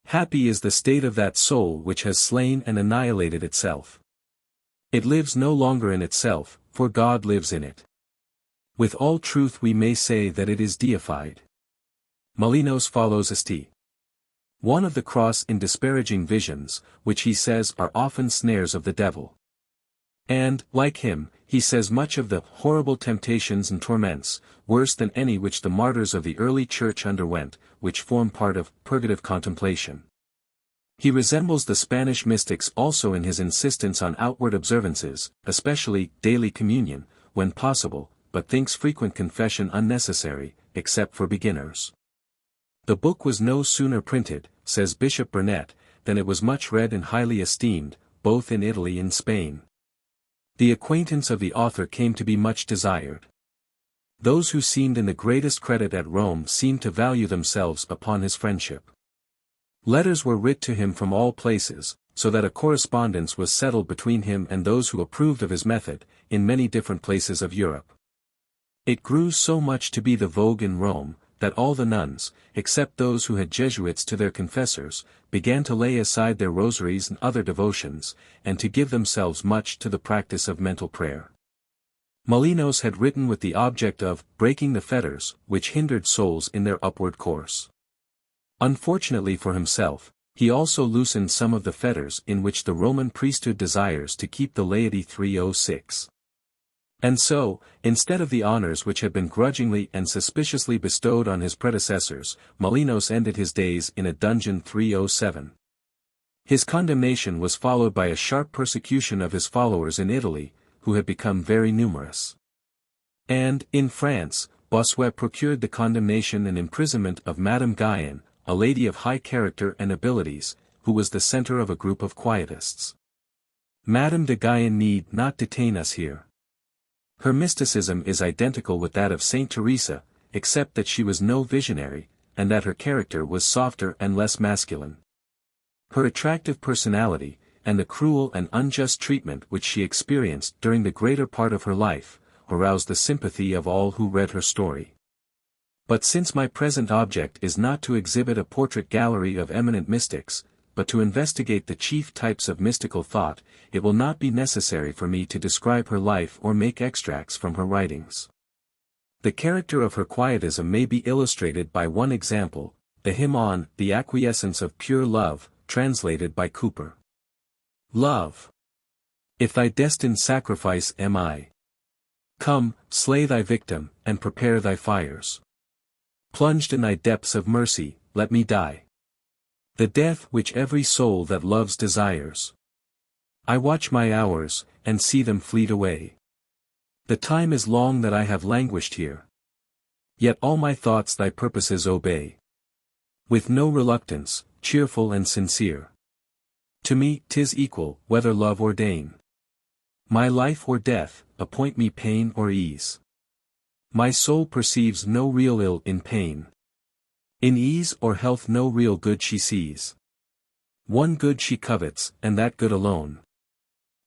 Happy is the state of that soul which has slain and annihilated itself. It lives no longer in itself, for God lives in it. With all truth we may say that it is deified. Molinos follows St. One of the cross in disparaging visions, which he says are often snares of the devil. And, like him, he says much of the horrible temptations and torments, worse than any which the martyrs of the early church underwent, which form part of purgative contemplation. He resembles the Spanish mystics also in his insistence on outward observances, especially daily communion, when possible, but thinks frequent confession unnecessary, except for beginners. The book was no sooner printed, says Bishop Burnet, than it was much read and highly esteemed, both in Italy and Spain. The acquaintance of the author came to be much desired. Those who seemed in the greatest credit at Rome seemed to value themselves upon his friendship. Letters were writ to him from all places, so that a correspondence was settled between him and those who approved of his method, in many different places of Europe. It grew so much to be the vogue in Rome, that all the nuns, except those who had Jesuits to their confessors, began to lay aside their rosaries and other devotions, and to give themselves much to the practice of mental prayer. Molinos had written with the object of breaking the fetters which hindered souls in their upward course. Unfortunately for himself, he also loosened some of the fetters in which the Roman priesthood desires to keep the laity. 306. And so, instead of the honors which had been grudgingly and suspiciously bestowed on his predecessors, Molinos ended his days in a dungeon. 307. His condemnation was followed by a sharp persecution of his followers in Italy, who had become very numerous. And, in France, Bossuet procured the condemnation and imprisonment of Madame Guyon, a lady of high character and abilities, who was the center of a group of quietists. Madame de Guyon need not detain us here. Her mysticism is identical with that of Saint Teresa, except that she was no visionary, and that her character was softer and less masculine. Her attractive personality, and the cruel and unjust treatment which she experienced during the greater part of her life, aroused the sympathy of all who read her story. But since my present object is not to exhibit a portrait gallery of eminent mystics, but to investigate the chief types of mystical thought, it will not be necessary for me to describe her life or make extracts from her writings. The character of her quietism may be illustrated by one example, the hymn on The Acquiescence of Pure Love, translated by Cooper. Love. If thy destined sacrifice am I. Come, slay thy victim, and prepare thy fires. Plunged in thy depths of mercy, let me die. The death which every soul that loves desires. I watch my hours, and see them fleet away. The time is long that I have languished here. Yet all my thoughts thy purposes obey. With no reluctance, cheerful and sincere. To me 'tis equal, whether love ordain. My life or death, appoint me pain or ease. My soul perceives no real ill in pain. In ease or health no real good she sees. One good she covets, and that good alone.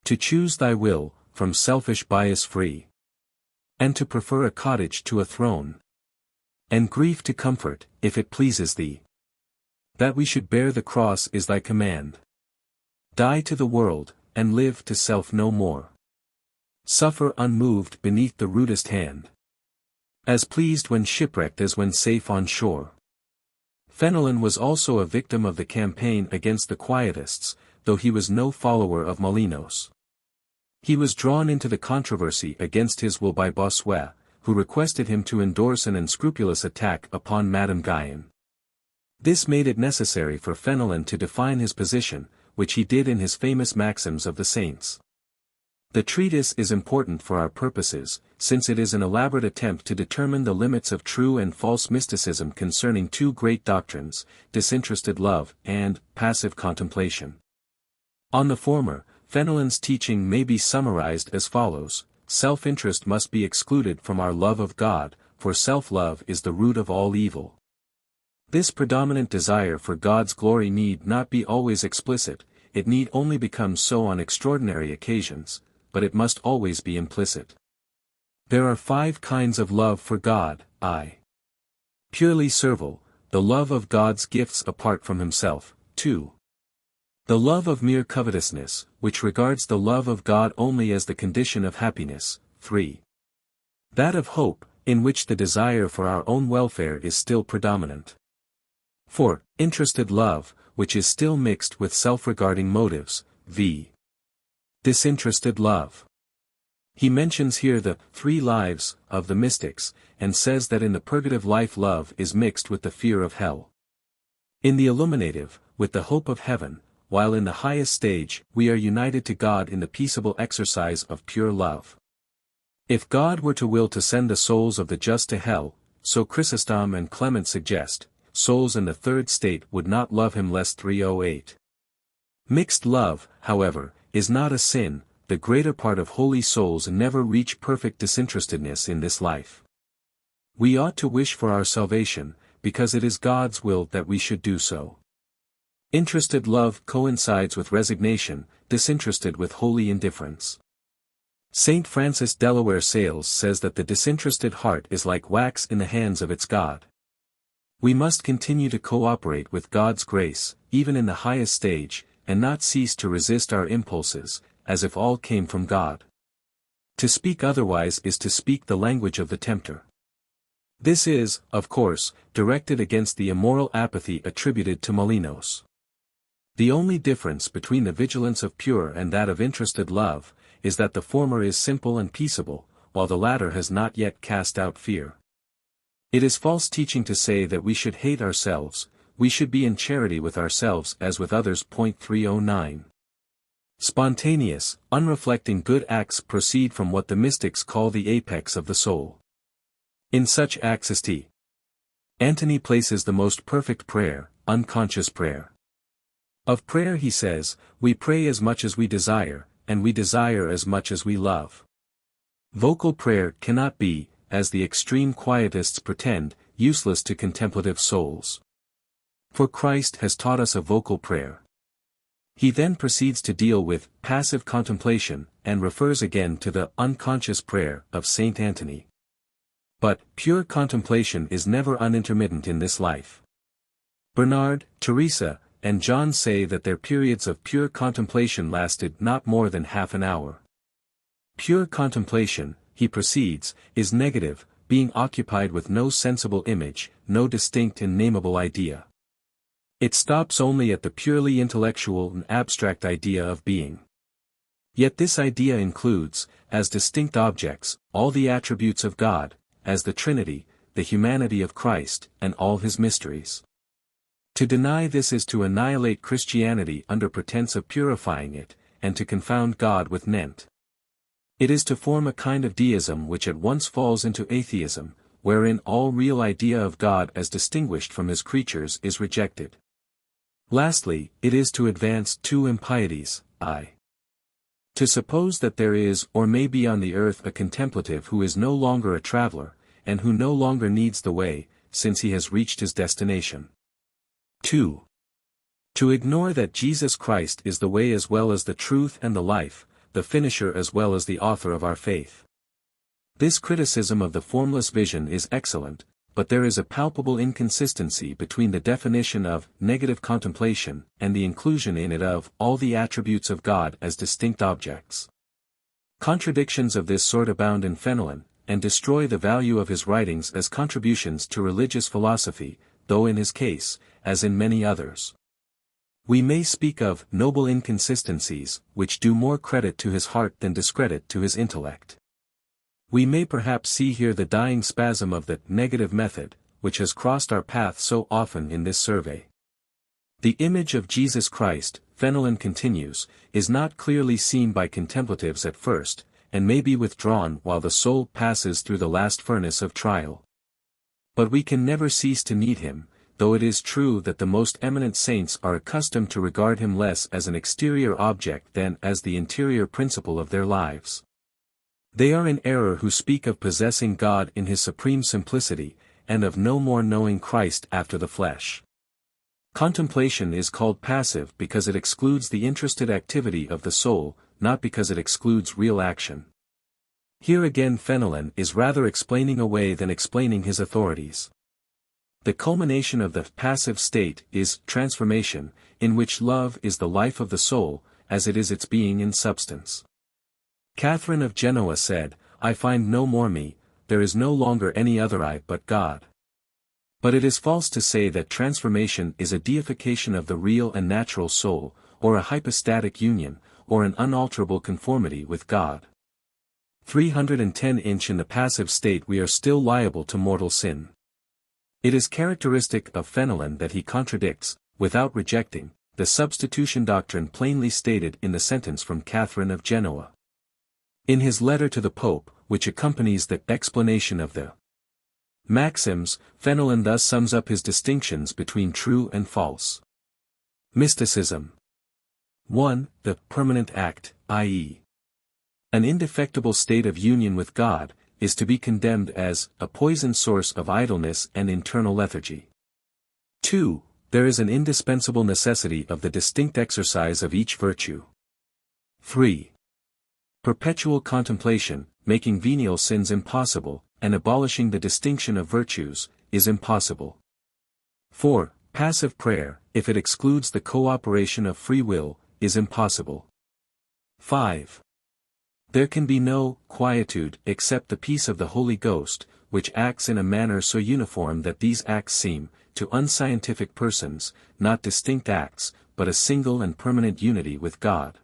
To choose thy will, from selfish bias free. And to prefer a cottage to a throne. And grief to comfort, if it pleases thee. That we should bear the cross is thy command. Die to the world, and live to self no more. Suffer unmoved beneath the rudest hand. As pleased when shipwrecked as when safe on shore. Fenelon was also a victim of the campaign against the Quietists, though he was no follower of Molinos. He was drawn into the controversy against his will by Bossuet, who requested him to endorse an unscrupulous attack upon Madame Guyon. This made it necessary for Fenelon to define his position, which he did in his famous Maxims of the Saints. The treatise is important for our purposes, since it is an elaborate attempt to determine the limits of true and false mysticism concerning two great doctrines, disinterested love and passive contemplation. On the former, Fenelon's teaching may be summarized as follows: self-interest must be excluded from our love of God, for self-love is the root of all evil. This predominant desire for God's glory need not be always explicit, it need only become so on extraordinary occasions, but it must always be implicit. There are 5 kinds of love for God, I. Purely servile, the love of God's gifts apart from himself, 2. The love of mere covetousness, which regards the love of God only as the condition of happiness, 3. That of hope, in which the desire for our own welfare is still predominant. 4. Interested love, which is still mixed with self-regarding motives, v. Disinterested love. He mentions here the 3 lives of the mystics, and says that in the purgative life love is mixed with the fear of hell. In the illuminative, with the hope of heaven, while in the highest stage we are united to God in the peaceable exercise of pure love. If God were to will to send the souls of the just to hell, so Chrysostom and Clement suggest, souls in the 3rd state would not love him less. 308. Mixed love, however, is not a sin. The greater part of holy souls never reach perfect disinterestedness in this life. We ought to wish for our salvation, because it is God's will that we should do so. Interested love coincides with resignation, disinterested with holy indifference. Saint Francis Delaware Sales says that the disinterested heart is like wax in the hands of its God. We must continue to cooperate with God's grace, even in the highest stage, and not cease to resist our impulses, as if all came from God. To speak otherwise is to speak the language of the tempter. This is, of course, directed against the immoral apathy attributed to Molinos. The only difference between the vigilance of pure and that of interested love, is that the former is simple and peaceable, while the latter has not yet cast out fear. It is false teaching to say that we should hate ourselves, we should be in charity with ourselves as with others. 309. Spontaneous, unreflecting good acts proceed from what the mystics call the apex of the soul. In such acts as T. Antony places the most perfect prayer, unconscious prayer. Of prayer he says, we pray as much as we desire, and we desire as much as we love. Vocal prayer cannot be, as the extreme quietists pretend, useless to contemplative souls. For Christ has taught us a vocal prayer. He then proceeds to deal with passive contemplation, and refers again to the unconscious prayer of Saint Antony. But pure contemplation is never unintermittent in this life. Bernard, Teresa, and John say that their periods of pure contemplation lasted not more than half an hour. Pure contemplation, he proceeds, is negative, being occupied with no sensible image, no distinct and nameable idea. It stops only at the purely intellectual and abstract idea of being. Yet this idea includes, as distinct objects, all the attributes of God, as the Trinity, the humanity of Christ, and all his mysteries. To deny this is to annihilate Christianity under pretense of purifying it, and to confound God with Nent. It is to form a kind of deism which at once falls into atheism, wherein all real idea of God as distinguished from his creatures is rejected. Lastly, it is to advance 2 impieties, I. To suppose that there is or may be on the earth a contemplative who is no longer a traveler, and who no longer needs the way, since he has reached his destination. 2. To ignore that Jesus Christ is the way as well as the truth and the life, the finisher as well as the author of our faith. This criticism of the formless vision is excellent, but there is a palpable inconsistency between the definition of negative contemplation and the inclusion in it of all the attributes of God as distinct objects. Contradictions of this sort abound in Fenelon, and destroy the value of his writings as contributions to religious philosophy, though in his case, as in many others. We may speak of noble inconsistencies, which do more credit to his heart than discredit to his intellect. We may perhaps see here the dying spasm of the negative method, which has crossed our path so often in this survey. The image of Jesus Christ, Fenelon continues, is not clearly seen by contemplatives at first, and may be withdrawn while the soul passes through the last furnace of trial. But we can never cease to need him, though it is true that the most eminent saints are accustomed to regard him less as an exterior object than as the interior principle of their lives. They are in error who speak of possessing God in his supreme simplicity, and of no more knowing Christ after the flesh. Contemplation is called passive because it excludes the interested activity of the soul, not because it excludes real action. Here again Fenelon is rather explaining away than explaining his authorities. The culmination of the passive state is transformation, in which love is the life of the soul, as it is its being in substance. Catherine of Genoa said, "I find no more me, there is no longer any other I but God." But it is false to say that transformation is a deification of the real and natural soul, or a hypostatic union, or an unalterable conformity with God. 310 In the passive state we are still liable to mortal sin. It is characteristic of Fenelon that he contradicts, without rejecting, the substitution doctrine plainly stated in the sentence from Catherine of Genoa. In his letter to the Pope, which accompanies the explanation of the Maxims, Fenelon thus sums up his distinctions between true and false. Mysticism. 1. The permanent act, i.e., an indefectible state of union with God, is to be condemned as a poisoned source of idleness and internal lethargy. 2. There is an indispensable necessity of the distinct exercise of each virtue. 3. Perpetual contemplation, making venial sins impossible, and abolishing the distinction of virtues, is impossible. 4. Passive prayer, if it excludes the cooperation of free will, is impossible. 5. There can be no quietude except the peace of the Holy Ghost, which acts in a manner so uniform that these acts seem, to unscientific persons, not distinct acts, but a single and permanent unity with God.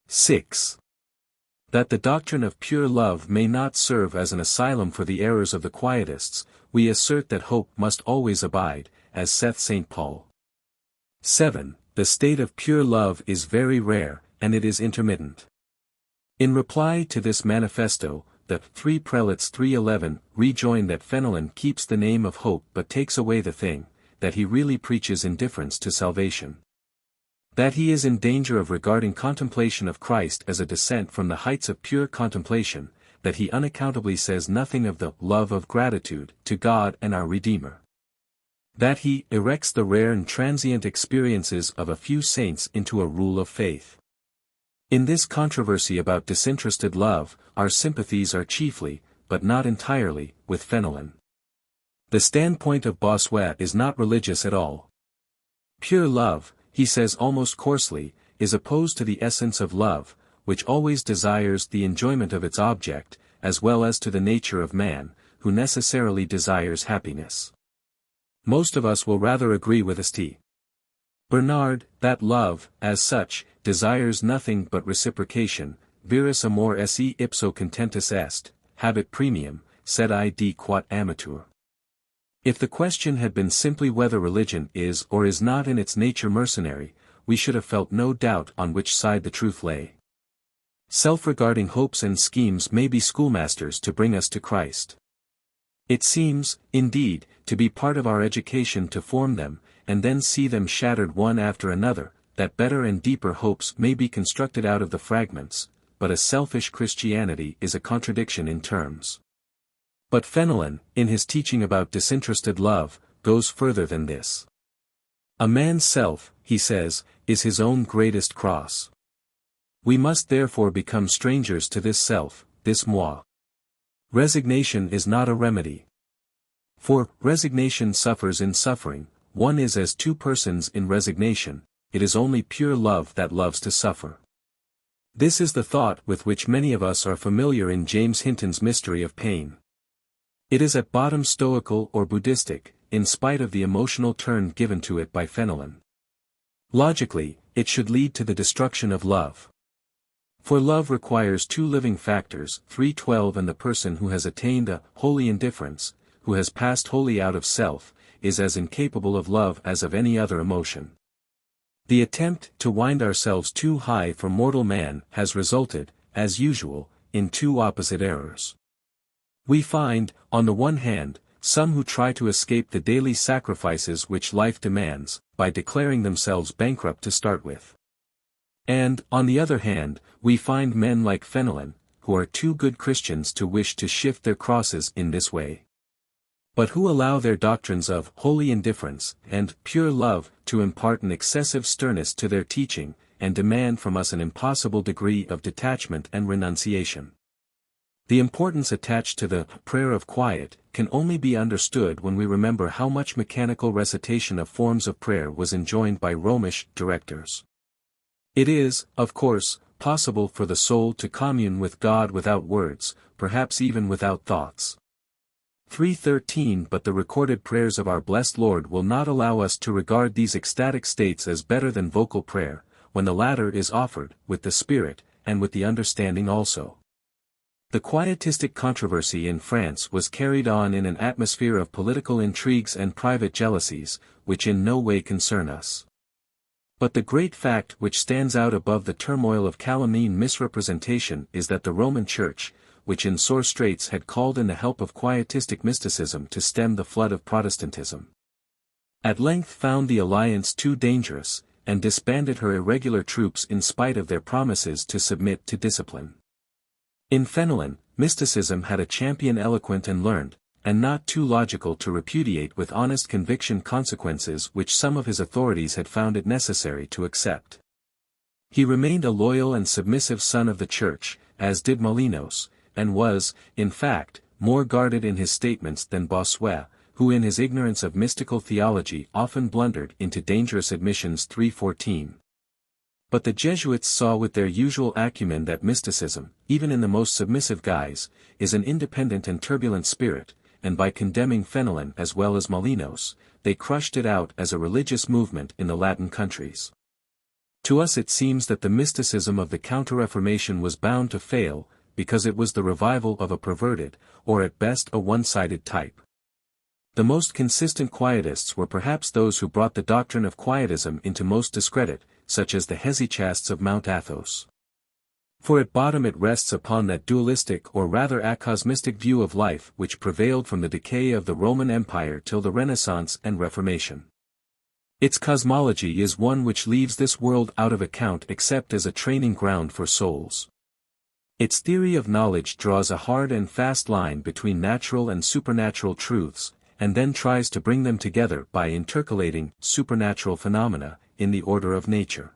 6. That the doctrine of pure love may not serve as an asylum for the errors of the Quietists, we assert that hope must always abide, as saith St. Paul. 7. The state of pure love is very rare, and it is intermittent. In reply to this manifesto, the Three Prelates 311 rejoin that Fenelon keeps the name of hope but takes away the thing, that he really preaches indifference to salvation. That he is in danger of regarding contemplation of Christ as a descent from the heights of pure contemplation, that he unaccountably says nothing of the love of gratitude to God and our Redeemer. That he erects the rare and transient experiences of a few saints into a rule of faith. In this controversy about disinterested love, our sympathies are chiefly, but not entirely, with Fenelon. The standpoint of Bossuet is not religious at all. Pure love, he says almost coarsely, is opposed to the essence of love, which always desires the enjoyment of its object, as well as to the nature of man, who necessarily desires happiness. Most of us will rather agree with St. Bernard, that love, as such, desires nothing but reciprocation, viris amor esse ipso contentus est, habet premium, sed id quod amatur. If the question had been simply whether religion is or is not in its nature mercenary, we should have felt no doubt on which side the truth lay. Self-regarding hopes and schemes may be schoolmasters to bring us to Christ. It seems, indeed, to be part of our education to form them, and then see them shattered one after another, that better and deeper hopes may be constructed out of the fragments, but a selfish Christianity is a contradiction in terms. But Fenelon, in his teaching about disinterested love, goes further than this. A man's self, he says, is his own greatest cross. We must therefore become strangers to this self, this moi. Resignation is not a remedy. For resignation suffers in suffering, one is as two persons in resignation, it is only pure love that loves to suffer. This is the thought with which many of us are familiar in James Hinton's Mystery of Pain. It is at bottom stoical or Buddhistic, in spite of the emotional turn given to it by Fenelon. Logically, it should lead to the destruction of love. For love requires two living factors, 312, and the person who has attained a holy indifference, who has passed wholly out of self, is as incapable of love as of any other emotion. The attempt to wind ourselves too high for mortal man has resulted, as usual, in two opposite errors. We find, on the one hand, some who try to escape the daily sacrifices which life demands, by declaring themselves bankrupt to start with. And, on the other hand, we find men like Fenelon, who are too good Christians to wish to shift their crosses in this way. but who allow their doctrines of holy indifference and pure love to impart an excessive sternness to their teaching, and demand from us an impossible degree of detachment and renunciation. The importance attached to the prayer of quiet can only be understood when we remember how much mechanical recitation of forms of prayer was enjoined by Romish directors. It is, of course, possible for the soul to commune with God without words, perhaps even without thoughts. 3:13 But the recorded prayers of our blessed Lord will not allow us to regard these ecstatic states as better than vocal prayer, when the latter is offered with the spirit, and with the understanding also. The quietistic controversy in France was carried on in an atmosphere of political intrigues and private jealousies, which in no way concern us. But the great fact which stands out above the turmoil of calumny misrepresentation is that the Roman Church, which in sore straits had called in the help of quietistic mysticism to stem the flood of Protestantism, at length found the alliance too dangerous, and disbanded her irregular troops in spite of their promises to submit to discipline. In Fenelon, mysticism had a champion eloquent and learned, and not too logical to repudiate with honest conviction consequences which some of his authorities had found it necessary to accept. He remained a loyal and submissive son of the Church, as did Molinos, and was, in fact, more guarded in his statements than Bossuet, who in his ignorance of mystical theology often blundered into dangerous admissions. 3:14. But the Jesuits saw with their usual acumen that mysticism, even in the most submissive guise, is an independent and turbulent spirit, and by condemning Fenelon as well as Molinos, they crushed it out as a religious movement in the Latin countries. To us it seems that the mysticism of the Counter-Reformation was bound to fail, because it was the revival of a perverted, or at best a one-sided type. The most consistent quietists were perhaps those who brought the doctrine of quietism into most discredit, such as the hesychasts of Mount Athos. For at bottom it rests upon that dualistic or rather acosmistic view of life which prevailed from the decay of the Roman Empire till the Renaissance and Reformation. Its cosmology is one which leaves this world out of account except as a training ground for souls. Its theory of knowledge draws a hard and fast line between natural and supernatural truths, and then tries to bring them together by intercalating supernatural phenomena in the order of nature.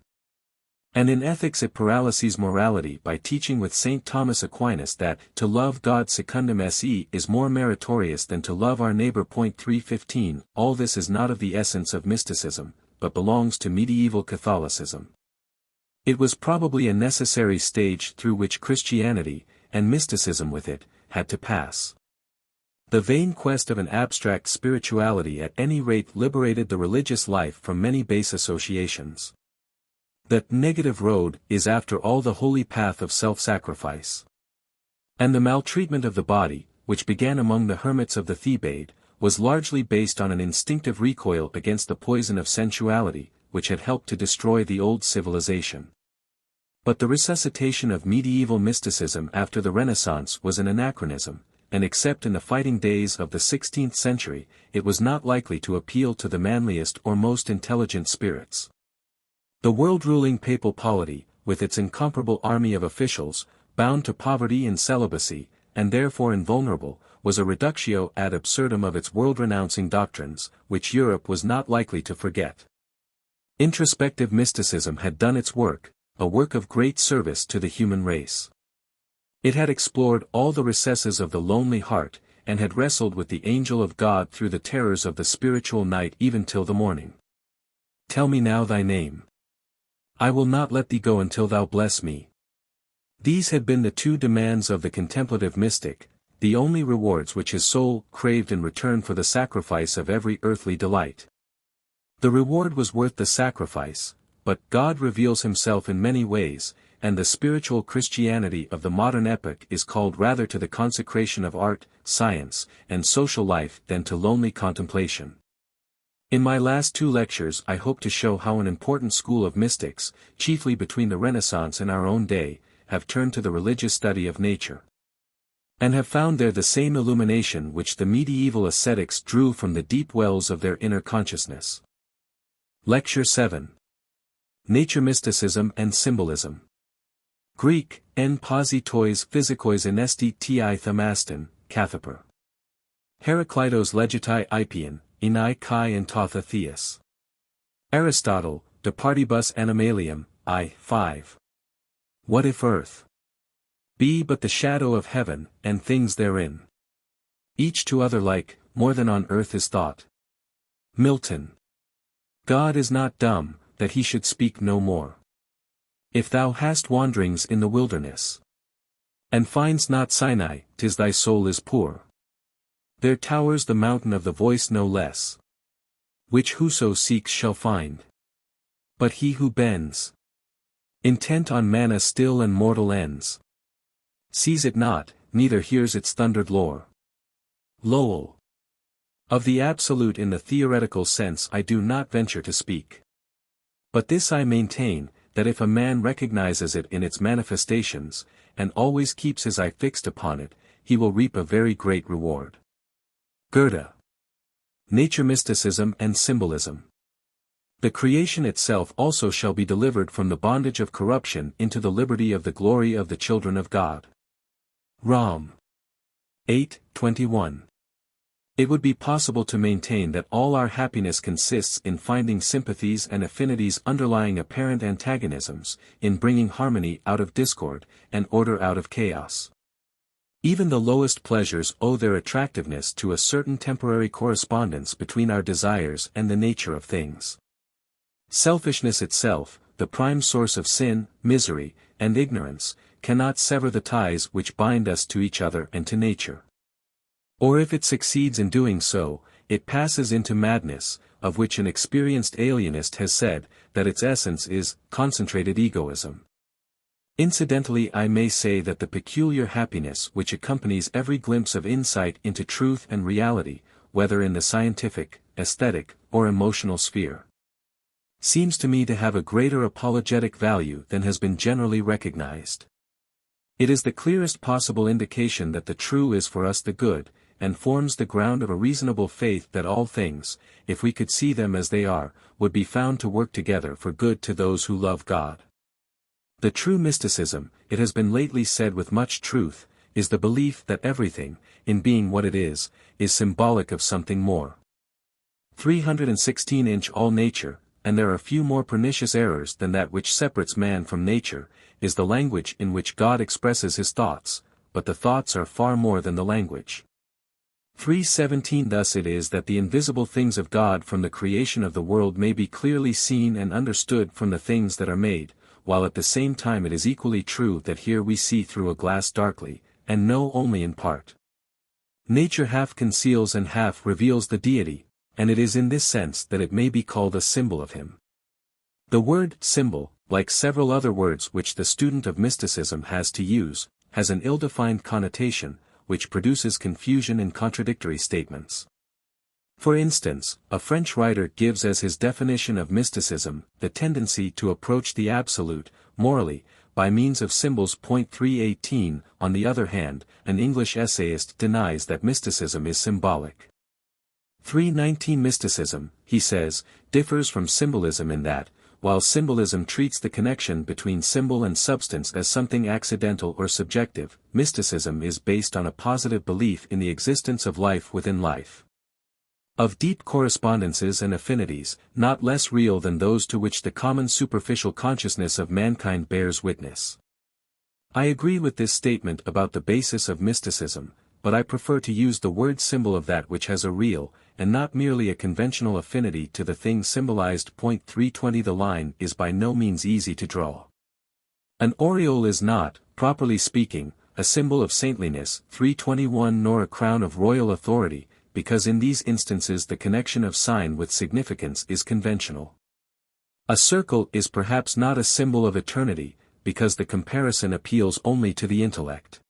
And in ethics it paralyses morality by teaching with St. Thomas Aquinas that to love God secundum se is more meritorious than to love our neighbor. 3:15 All this is not of the essence of mysticism, but belongs to medieval Catholicism. It was probably a necessary stage through which Christianity, and mysticism with it, had to pass. The vain quest of an abstract spirituality at any rate liberated the religious life from many base associations. The negative road is after all the holy path of self-sacrifice. And the maltreatment of the body, which began among the hermits of the Thebaid, was largely based on an instinctive recoil against the poison of sensuality, which had helped to destroy the old civilization. But the resuscitation of medieval mysticism after the Renaissance was an anachronism, and except in the fighting days of the 16th century, it was not likely to appeal to the manliest or most intelligent spirits. The world-ruling papal polity, with its incomparable army of officials, bound to poverty and celibacy, and therefore invulnerable, was a reductio ad absurdum of its world-renouncing doctrines, which Europe was not likely to forget. Introspective mysticism had done its work, a work of great service to the human race. It had explored all the recesses of the lonely heart, and had wrestled with the angel of God through the terrors of the spiritual night even till the morning. Tell me now thy name. I will not let thee go until thou bless me. These had been the two demands of the contemplative mystic, the only rewards which his soul craved in return for the sacrifice of every earthly delight. The reward was worth the sacrifice, but God reveals himself in many ways, and the spiritual Christianity of the modern epoch is called rather to the consecration of art, science, and social life than to lonely contemplation. In my last two lectures I hope to show how an important school of mystics, chiefly between the Renaissance and our own day, have turned to the religious study of nature, and have found there the same illumination which the medieval ascetics drew from the deep wells of their inner consciousness. Lecture 7. Nature-Mysticism and Symbolism. Greek, en positois physikois enesti ti themaston, kathaper. Heraclitos legitai Ipian, Enai Kai and Tatha Theus. Aristotle, De Partibus Animalium, I. 5. What if earth be but the shadow of heaven, and things therein, each to other like, more than on earth is thought? Milton. God is not dumb, that he should speak no more. If thou hast wanderings in the wilderness, and find'st not Sinai, 'tis thy soul is poor. There towers the mountain of the voice no less, which whoso seeks shall find. But he who bends, intent on manna still and mortal ends, sees it not, neither hears its thundered lore. Lowell. Of the absolute in the theoretical sense I do not venture to speak. But this I maintain, that if a man recognizes it in its manifestations, and always keeps his eye fixed upon it, he will reap a very great reward. Goethe. Nature-Mysticism and Symbolism. The creation itself also shall be delivered from the bondage of corruption into the liberty of the glory of the children of God. Rom. 8:21. It would be possible to maintain that all our happiness consists in finding sympathies and affinities underlying apparent antagonisms, in bringing harmony out of discord, and order out of chaos. Even the lowest pleasures owe their attractiveness to a certain temporary correspondence between our desires and the nature of things. Selfishness itself, the prime source of sin, misery, and ignorance, cannot sever the ties which bind us to each other and to nature. Or if it succeeds in doing so, it passes into madness, of which an experienced alienist has said, that its essence is concentrated egoism. Incidentally, I may say that the peculiar happiness which accompanies every glimpse of insight into truth and reality, whether in the scientific, aesthetic, or emotional sphere, seems to me to have a greater apologetic value than has been generally recognized. It is the clearest possible indication that the true is for us the good, and forms the ground of a reasonable faith that all things, if we could see them as they are, would be found to work together for good to those who love God. The true mysticism, it has been lately said with much truth, is the belief that everything, in being what it is symbolic of something more. 316 all nature, and there are few more pernicious errors than that which separates man from nature, is the language in which God expresses his thoughts, but the thoughts are far more than the language. 317 Thus it is that the invisible things of God from the creation of the world may be clearly seen and understood from the things that are made, while at the same time it is equally true that here we see through a glass darkly, and know only in part. Nature half conceals and half reveals the deity, and it is in this sense that it may be called a symbol of him. The word symbol, like several other words which the student of mysticism has to use, has an ill-defined connotation, which produces confusion in contradictory statements. For instance, a French writer gives as his definition of mysticism, the tendency to approach the absolute, morally, by means of symbols. 318. On the other hand, an English essayist denies that mysticism is symbolic. 319 Mysticism, he says, differs from symbolism in that, while symbolism treats the connection between symbol and substance as something accidental or subjective, mysticism is based on a positive belief in the existence of life within life, of deep correspondences and affinities, not less real than those to which the common superficial consciousness of mankind bears witness. I agree with this statement about the basis of mysticism, but I prefer to use the word symbol of that which has a real, and not merely a conventional affinity to the thing symbolized. 320 The line is by no means easy to draw. An aureole is not, properly speaking, a symbol of saintliness. 321 Nor a crown of royal authority, because in these instances the connection of sign with significance is conventional. A circle is perhaps not a symbol of eternity, because the comparison appeals only to the intellect.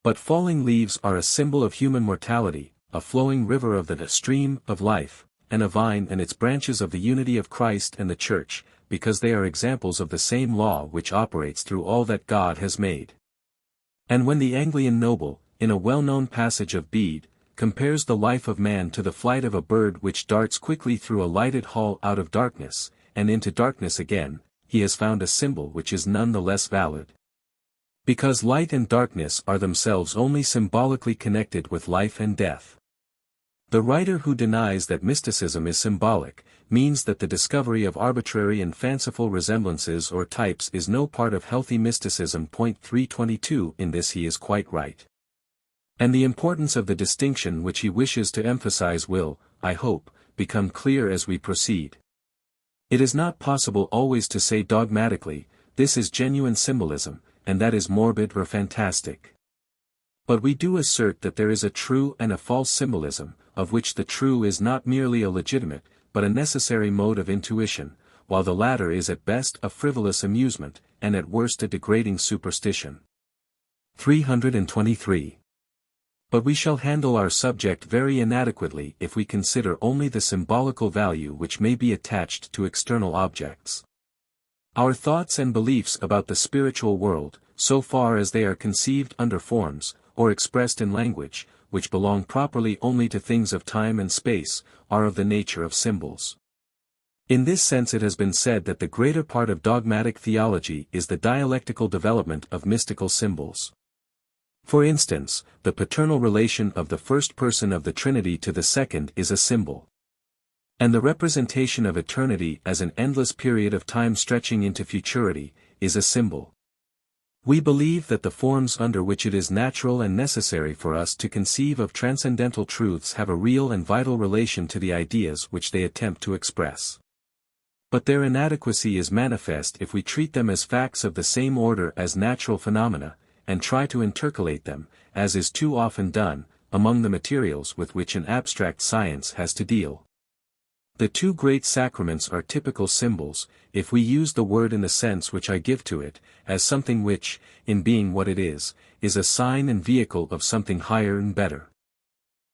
But falling leaves are a symbol of human mortality, a flowing river of the stream of life, and a vine and its branches of the unity of Christ and the Church, because they are examples of the same law which operates through all that God has made. And when the Anglian noble, in a well-known passage of Bede, compares the life of man to the flight of a bird which darts quickly through a lighted hall out of darkness, and into darkness again, he has found a symbol which is none the less valid. Because light and darkness are themselves only symbolically connected with life and death. The writer who denies that mysticism is symbolic, means that the discovery of arbitrary and fanciful resemblances or types is no part of healthy mysticism. 322 In this he is quite right. And the importance of the distinction which he wishes to emphasize will, I hope, become clear as we proceed. It is not possible always to say dogmatically, this is genuine symbolism, and that is morbid or fantastic. But we do assert that there is a true and a false symbolism, of which the true is not merely a legitimate, but a necessary mode of intuition, while the latter is at best a frivolous amusement, and at worst a degrading superstition. 323. But we shall handle our subject very inadequately if we consider only the symbolical value which may be attached to external objects. Our thoughts and beliefs about the spiritual world, so far as they are conceived under forms, or expressed in language, which belong properly only to things of time and space, are of the nature of symbols. In this sense it has been said that the greater part of dogmatic theology is the dialectical development of mystical symbols. For instance, the paternal relation of the first person of the Trinity to the second is a symbol. And the representation of eternity as an endless period of time stretching into futurity, is a symbol. We believe that the forms under which it is natural and necessary for us to conceive of transcendental truths have a real and vital relation to the ideas which they attempt to express. But their inadequacy is manifest if we treat them as facts of the same order as natural phenomena, and try to intercalate them, as is too often done, among the materials with which an abstract science has to deal. The two great sacraments are typical symbols, if we use the word in the sense which I give to it, as something which, in being what it is a sign and vehicle of something higher and better.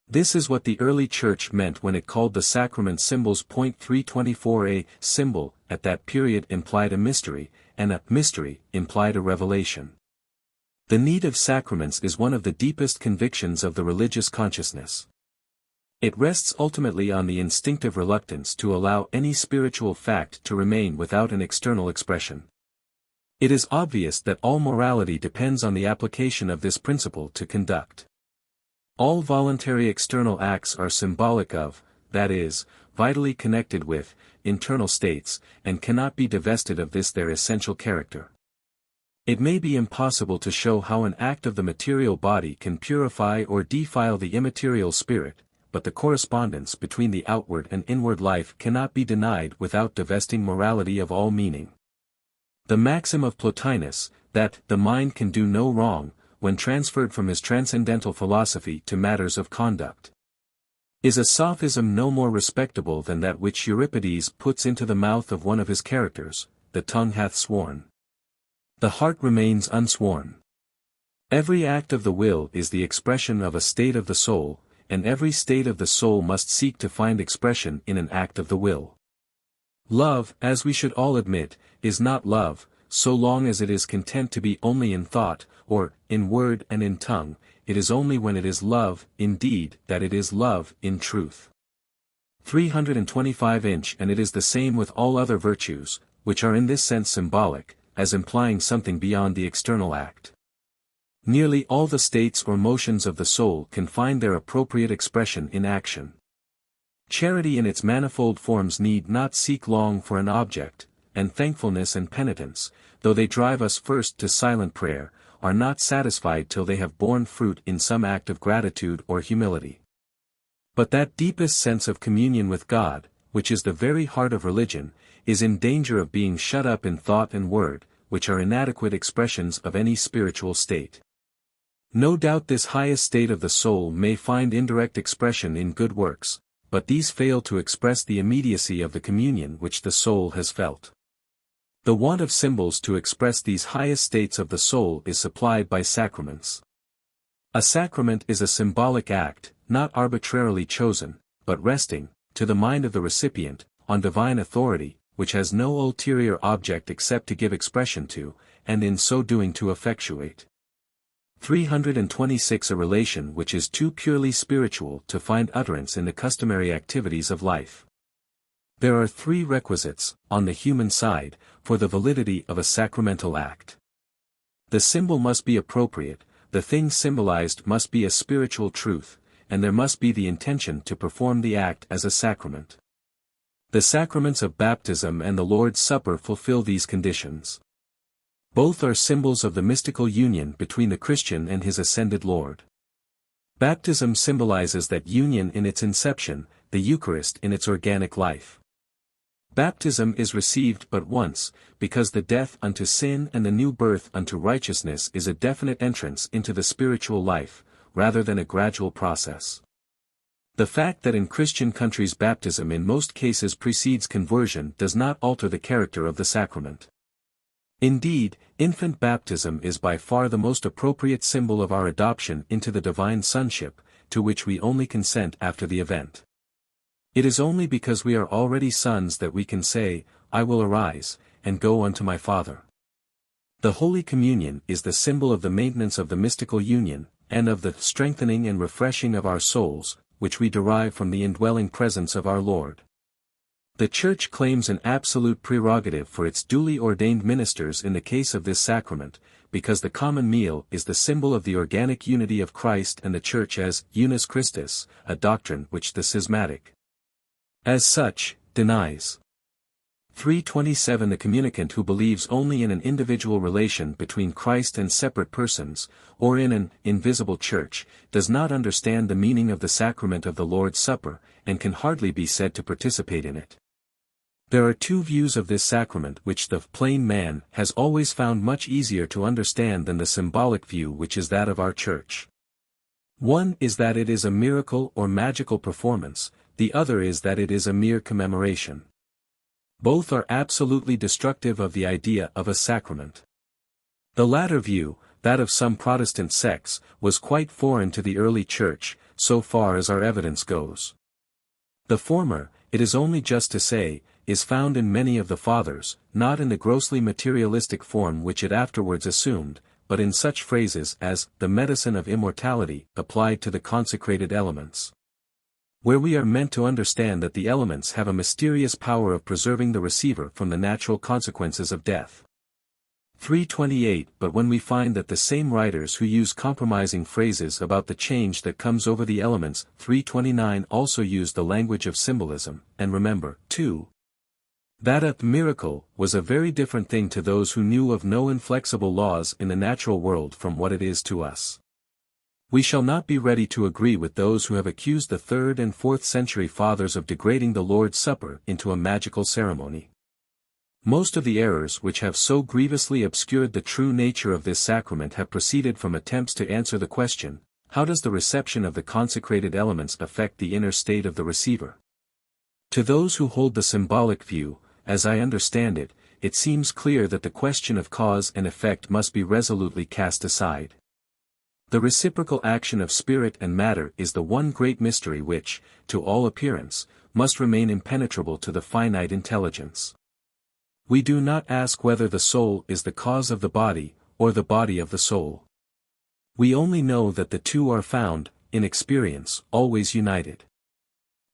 This is what the early Church meant when it called the sacrament symbols. 324 A symbol, at that period implied a mystery, and a mystery implied a revelation. The need of sacraments is one of the deepest convictions of the religious consciousness. It rests ultimately on the instinctive reluctance to allow any spiritual fact to remain without an external expression. It is obvious that all morality depends on the application of this principle to conduct. All voluntary external acts are symbolic of, that is, vitally connected with, internal states, and cannot be divested of this their essential character. It may be impossible to show how an act of the material body can purify or defile the immaterial spirit, but the correspondence between the outward and inward life cannot be denied without divesting morality of all meaning. The maxim of Plotinus, that the mind can do no wrong, when transferred from his transcendental philosophy to matters of conduct, is a sophism no more respectable than that which Euripides puts into the mouth of one of his characters, the tongue hath sworn. The heart remains unsworn. Every act of the will is the expression of a state of the soul, and every state of the soul must seek to find expression in an act of the will. Love, as we should all admit, is not love, so long as it is content to be only in thought, or, in word and in tongue. It is only when it is love, indeed, that it is love, in truth. 325 Inch. And it is the same with all other virtues, which are in this sense symbolic, as implying something beyond the external act. Nearly all the states or motions of the soul can find their appropriate expression in action. Charity in its manifold forms need not seek long for an object, and thankfulness and penitence, though they drive us first to silent prayer, are not satisfied till they have borne fruit in some act of gratitude or humility. But that deepest sense of communion with God, which is the very heart of religion, is in danger of being shut up in thought and word, which are inadequate expressions of any spiritual state. No doubt this highest state of the soul may find indirect expression in good works, but these fail to express the immediacy of the communion which the soul has felt. The want of symbols to express these highest states of the soul is supplied by sacraments. A sacrament is a symbolic act, not arbitrarily chosen, but resting, to the mind of the recipient, on divine authority, which has no ulterior object except to give expression to, and in so doing to effectuate. 326 A relation which is too purely spiritual to find utterance in the customary activities of life. There are three requisites, on the human side, for the validity of a sacramental act. The symbol must be appropriate, the thing symbolized must be a spiritual truth, and there must be the intention to perform the act as a sacrament. The sacraments of baptism and the Lord's Supper fulfill these conditions. Both are symbols of the mystical union between the Christian and his ascended Lord. Baptism symbolizes that union in its inception, the Eucharist in its organic life. Baptism is received but once, because the death unto sin and the new birth unto righteousness is a definite entrance into the spiritual life, rather than a gradual process. The fact that in Christian countries baptism in most cases precedes conversion does not alter the character of the sacrament. Indeed, infant baptism is by far the most appropriate symbol of our adoption into the divine sonship, to which we only consent after the event. It is only because we are already sons that we can say, "I will arise, and go unto my Father." The Holy Communion is the symbol of the maintenance of the mystical union, and of the strengthening and refreshing of our souls, which we derive from the indwelling presence of our Lord. The Church claims an absolute prerogative for its duly ordained ministers in the case of this sacrament, because the common meal is the symbol of the organic unity of Christ and the Church as unus Christus, a doctrine which the schismatic, as such, denies. 327 The communicant who believes only in an individual relation between Christ and separate persons, or in an invisible church, does not understand the meaning of the sacrament of the Lord's Supper, and can hardly be said to participate in it. There are two views of this sacrament which the plain man has always found much easier to understand than the symbolic view which is that of our Church. One is that it is a miracle or magical performance, the other is that it is a mere commemoration. Both are absolutely destructive of the idea of a sacrament. The latter view, that of some Protestant sects, was quite foreign to the early Church, so far as our evidence goes. The former, it is only just to say, is found in many of the Fathers, not in the grossly materialistic form which it afterwards assumed, but in such phrases as, the medicine of immortality, applied to the consecrated elements. Where we are meant to understand that the elements have a mysterious power of preserving the receiver from the natural consequences of death. 328 But when we find that the same writers who use compromising phrases about the change that comes over the elements, 329 also use the language of symbolism, and remember, too, that a miracle was a very different thing to those who knew of no inflexible laws in the natural world from what it is to us. We shall not be ready to agree with those who have accused the 3rd and 4th century Fathers of degrading the Lord's Supper into a magical ceremony. Most of the errors which have so grievously obscured the true nature of this sacrament have proceeded from attempts to answer the question, how does the reception of the consecrated elements affect the inner state of the receiver? To those who hold the symbolic view, as I understand it, it seems clear that the question of cause and effect must be resolutely cast aside. The reciprocal action of spirit and matter is the one great mystery which, to all appearance, must remain impenetrable to the finite intelligence. We do not ask whether the soul is the cause of the body, or the body of the soul. We only know that the two are found, in experience, always united.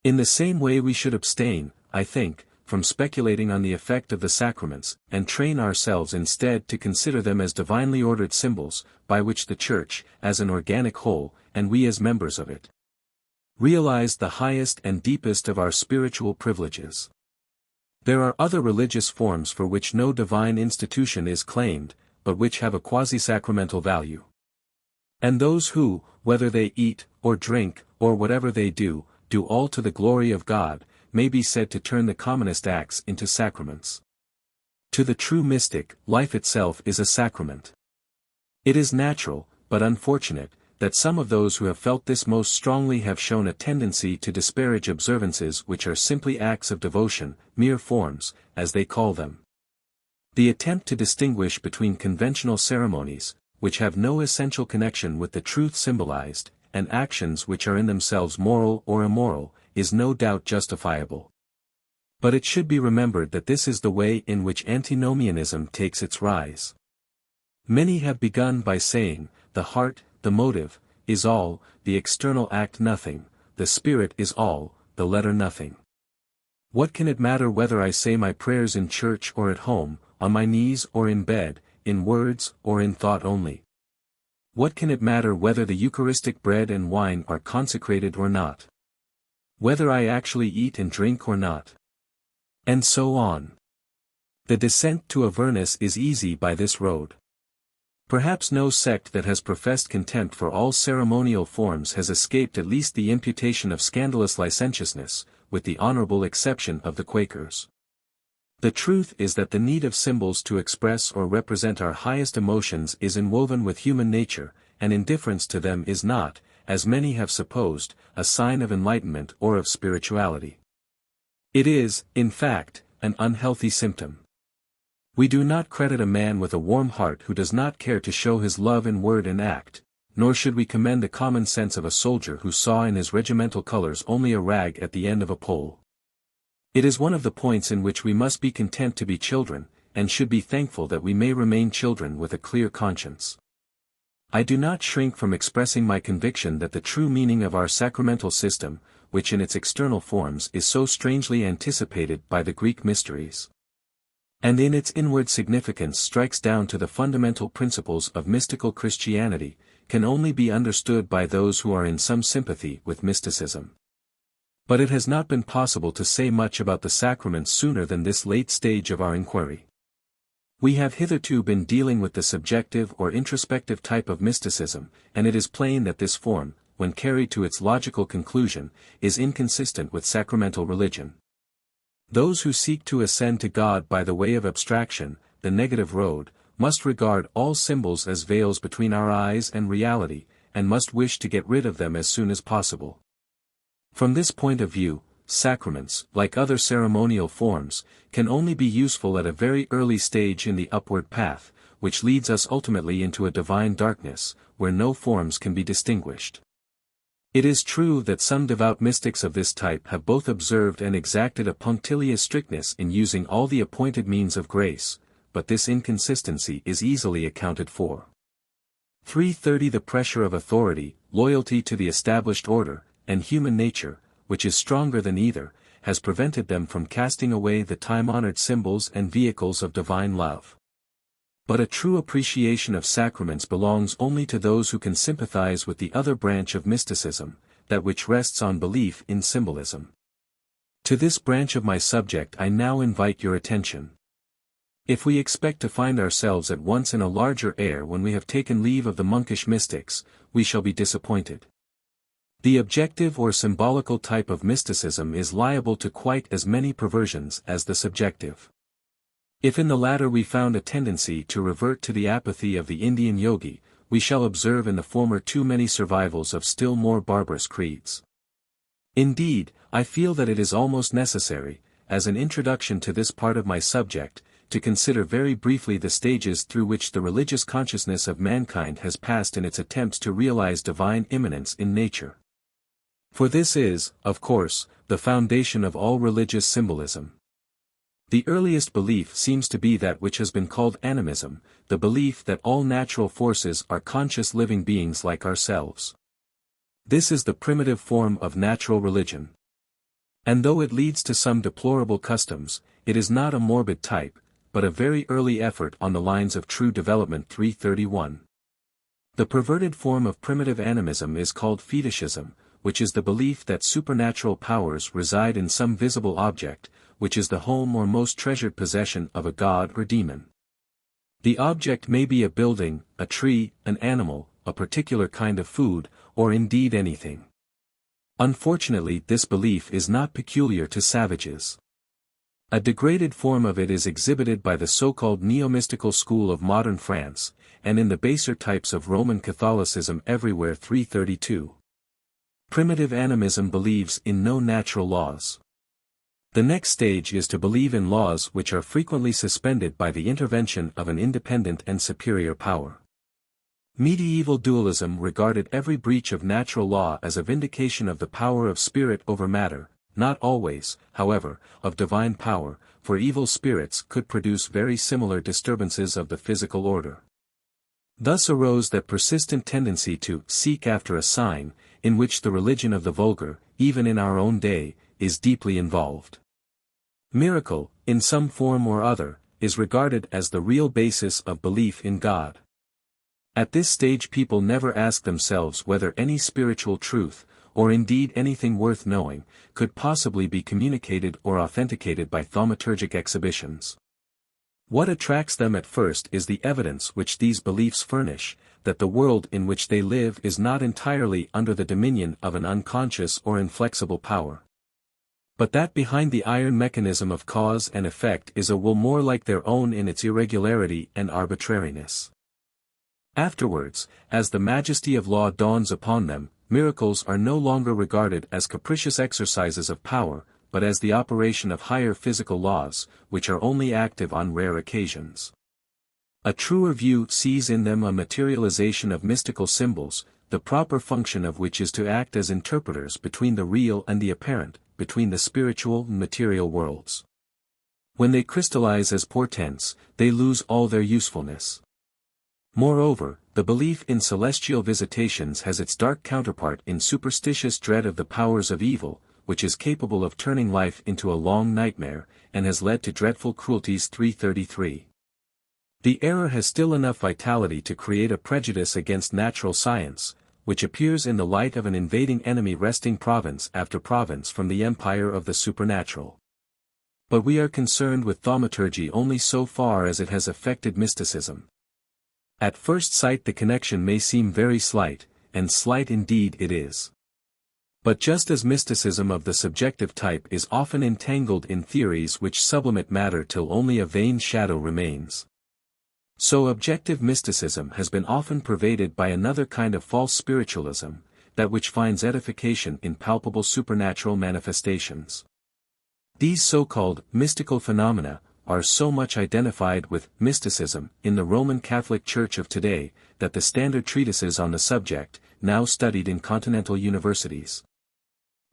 In the same way we should abstain, I think, from speculating on the effect of the sacraments, and train ourselves instead to consider them as divinely ordered symbols, by which the Church, as an organic whole, and we as members of it, realize the highest and deepest of our spiritual privileges. There are other religious forms for which no divine institution is claimed, but which have a quasi-sacramental value. And those who, whether they eat, or drink, or whatever they do all to the glory of God, may be said to turn the commonest acts into sacraments. To the true mystic, life itself is a sacrament. It is natural, but unfortunate, that some of those who have felt this most strongly have shown a tendency to disparage observances which are simply acts of devotion, mere forms, as they call them. The attempt to distinguish between conventional ceremonies, which have no essential connection with the truth symbolized, and actions which are in themselves moral or immoral, is no doubt justifiable. But it should be remembered that this is the way in which antinomianism takes its rise. Many have begun by saying, the heart, the motive, is all, the external act nothing, the spirit is all, the letter nothing. What can it matter whether I say my prayers in church or at home, on my knees or in bed, in words or in thought only? What can it matter whether the Eucharistic bread and wine are consecrated or not? Whether I actually eat and drink or not? And so on. The descent to Avernus is easy by this road. Perhaps no sect that has professed contempt for all ceremonial forms has escaped at least the imputation of scandalous licentiousness, with the honorable exception of the Quakers. The truth is that the need of symbols to express or represent our highest emotions is inwoven with human nature, and indifference to them is not, as many have supposed, a sign of enlightenment or of spirituality. It is, in fact, an unhealthy symptom. We do not credit a man with a warm heart who does not care to show his love in word and act, nor should we commend the common sense of a soldier who saw in his regimental colors only a rag at the end of a pole. It is one of the points in which we must be content to be children, and should be thankful that we may remain children with a clear conscience. I do not shrink from expressing my conviction that the true meaning of our sacramental system, which in its external forms is so strangely anticipated by the Greek mysteries, and in its inward significance strikes down to the fundamental principles of mystical Christianity, can only be understood by those who are in some sympathy with mysticism. But it has not been possible to say much about the sacraments sooner than this late stage of our inquiry. We have hitherto been dealing with the subjective or introspective type of mysticism, and it is plain that this form, when carried to its logical conclusion, is inconsistent with sacramental religion. Those who seek to ascend to God by the way of abstraction, the negative road, must regard all symbols as veils between our eyes and reality, and must wish to get rid of them as soon as possible. From this point of view, sacraments, like other ceremonial forms, can only be useful at a very early stage in the upward path, which leads us ultimately into a divine darkness, where no forms can be distinguished. It is true that some devout mystics of this type have both observed and exacted a punctilious strictness in using all the appointed means of grace, but this inconsistency is easily accounted for. 330 The pressure of authority, loyalty to the established order, and human nature, which is stronger than either, has prevented them from casting away the time-honored symbols and vehicles of divine love. But a true appreciation of sacraments belongs only to those who can sympathize with the other branch of mysticism, that which rests on belief in symbolism. To this branch of my subject I now invite your attention. If we expect to find ourselves at once in a larger air when we have taken leave of the monkish mystics, we shall be disappointed. The objective or symbolical type of mysticism is liable to quite as many perversions as the subjective. If in the latter we found a tendency to revert to the apathy of the Indian yogi, we shall observe in the former too many survivals of still more barbarous creeds. Indeed, I feel that it is almost necessary, as an introduction to this part of my subject, to consider very briefly the stages through which the religious consciousness of mankind has passed in its attempts to realize divine immanence in nature. For this is, of course, the foundation of all religious symbolism. The earliest belief seems to be that which has been called animism, the belief that all natural forces are conscious living beings like ourselves. This is the primitive form of natural religion. And though it leads to some deplorable customs, it is not a morbid type, but a very early effort on the lines of true development. 331. The perverted form of primitive animism is called fetishism, which is the belief that supernatural powers reside in some visible object, which is the home or most treasured possession of a god or demon. The object may be a building, a tree, an animal, a particular kind of food, or indeed anything. Unfortunately, this belief is not peculiar to savages. A degraded form of it is exhibited by the so-called neo-mystical school of modern France, and in the baser types of Roman Catholicism everywhere. 332. Primitive animism believes in no natural laws. The next stage is to believe in laws which are frequently suspended by the intervention of an independent and superior power. Medieval dualism regarded every breach of natural law as a vindication of the power of spirit over matter, not always, however, of divine power, for evil spirits could produce very similar disturbances of the physical order. Thus arose that persistent tendency to seek after a sign, in which the religion of the vulgar, even in our own day, is deeply involved. Miracle, in some form or other, is regarded as the real basis of belief in God. At this stage people never ask themselves whether any spiritual truth, or indeed anything worth knowing, could possibly be communicated or authenticated by thaumaturgic exhibitions. What attracts them at first is the evidence which these beliefs furnish, that the world in which they live is not entirely under the dominion of an unconscious or inflexible power, but that behind the iron mechanism of cause and effect is a will more like their own in its irregularity and arbitrariness. Afterwards, as the majesty of law dawns upon them, miracles are no longer regarded as capricious exercises of power, but as the operation of higher physical laws, which are only active on rare occasions. A truer view sees in them a materialization of mystical symbols, the proper function of which is to act as interpreters between the real and the apparent, between the spiritual and material worlds. When they crystallize as portents, they lose all their usefulness. Moreover, the belief in celestial visitations has its dark counterpart in superstitious dread of the powers of evil, which is capable of turning life into a long nightmare, and has led to dreadful cruelties. 333. The error has still enough vitality to create a prejudice against natural science, which appears in the light of an invading enemy wresting province after province from the empire of the supernatural. But we are concerned with thaumaturgy only so far as it has affected mysticism. At first sight the connection may seem very slight, and slight indeed it is. But just as mysticism of the subjective type is often entangled in theories which sublimate matter till only a vain shadow remains, so objective mysticism has been often pervaded by another kind of false spiritualism, that which finds edification in palpable supernatural manifestations. These so-called mystical phenomena are so much identified with mysticism in the Roman Catholic Church of today, that the standard treatises on the subject, now studied in continental universities,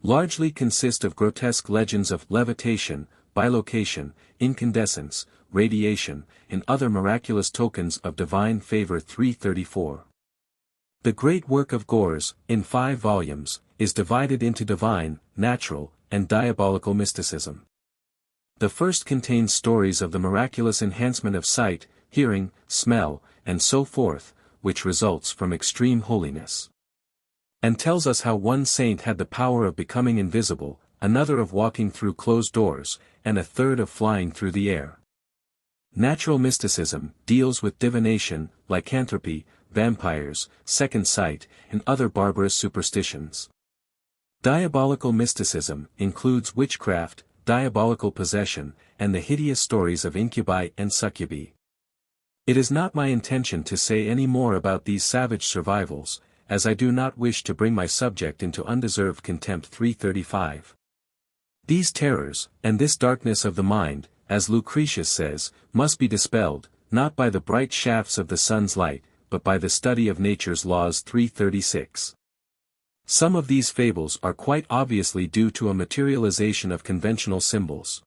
largely consist of grotesque legends of levitation, bilocation, incandescence, radiation, and other miraculous tokens of divine favor. 334. The great work of Gores, in 5 volumes, is divided into divine, natural, and diabolical mysticism. The first contains stories of the miraculous enhancement of sight, hearing, smell, and so forth, which results from extreme holiness, and tells us how one saint had the power of becoming invisible, another of walking through closed doors, and a third of flying through the air. Natural mysticism deals with divination, lycanthropy, vampires, second sight, and other barbarous superstitions. Diabolical mysticism includes witchcraft, diabolical possession, and the hideous stories of incubi and succubi. It is not my intention to say any more about these savage survivals, as I do not wish to bring my subject into undeserved contempt. 335. These terrors, and this darkness of the mind, as Lucretius says, must be dispelled, not by the bright shafts of the sun's light, but by the study of nature's laws. 336. Some of these fables are quite obviously due to a materialization of conventional symbols.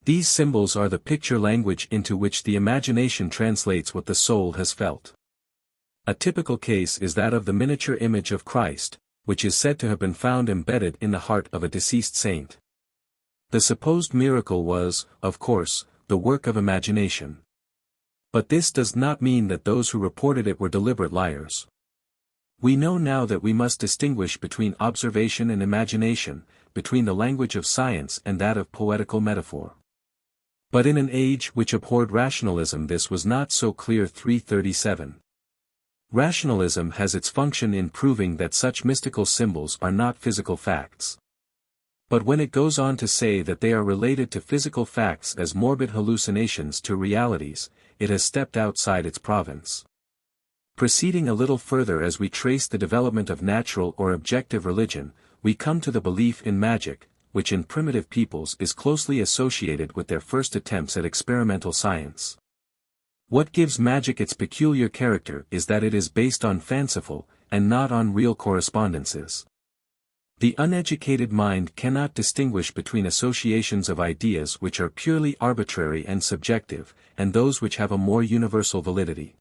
These symbols are the picture language into which the imagination translates what the soul has felt. A typical case is that of the miniature image of Christ, which is said to have been found embedded in the heart of a deceased saint. The supposed miracle was, of course, the work of imagination. But this does not mean that those who reported it were deliberate liars. We know now that we must distinguish between observation and imagination, between the language of science and that of poetical metaphor. But in an age which abhorred rationalism this was not so clear. 337. Rationalism has its function in proving that such mystical symbols are not physical facts. But when it goes on to say that they are related to physical facts as morbid hallucinations to realities, it has stepped outside its province. Proceeding a little further as we trace the development of natural or objective religion, we come to the belief in magic, which in primitive peoples is closely associated with their first attempts at experimental science. What gives magic its peculiar character is that it is based on fanciful, and not on real correspondences. The uneducated mind cannot distinguish between associations of ideas which are purely arbitrary and subjective, and those which have a more universal validity.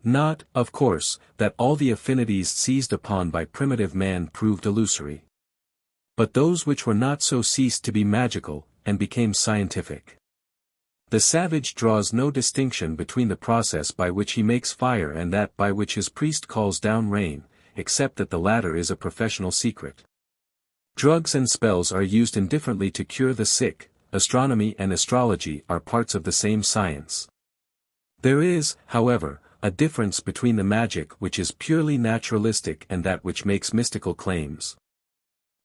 Not, of course, that all the affinities seized upon by primitive man proved illusory. But those which were not so ceased to be magical, and became scientific. The savage draws no distinction between the process by which he makes fire and that by which his priest calls down rain, except that the latter is a professional secret. Drugs and spells are used indifferently to cure the sick. Astronomy and astrology are parts of the same science. There is, however, a difference between the magic which is purely naturalistic and that which makes mystical claims.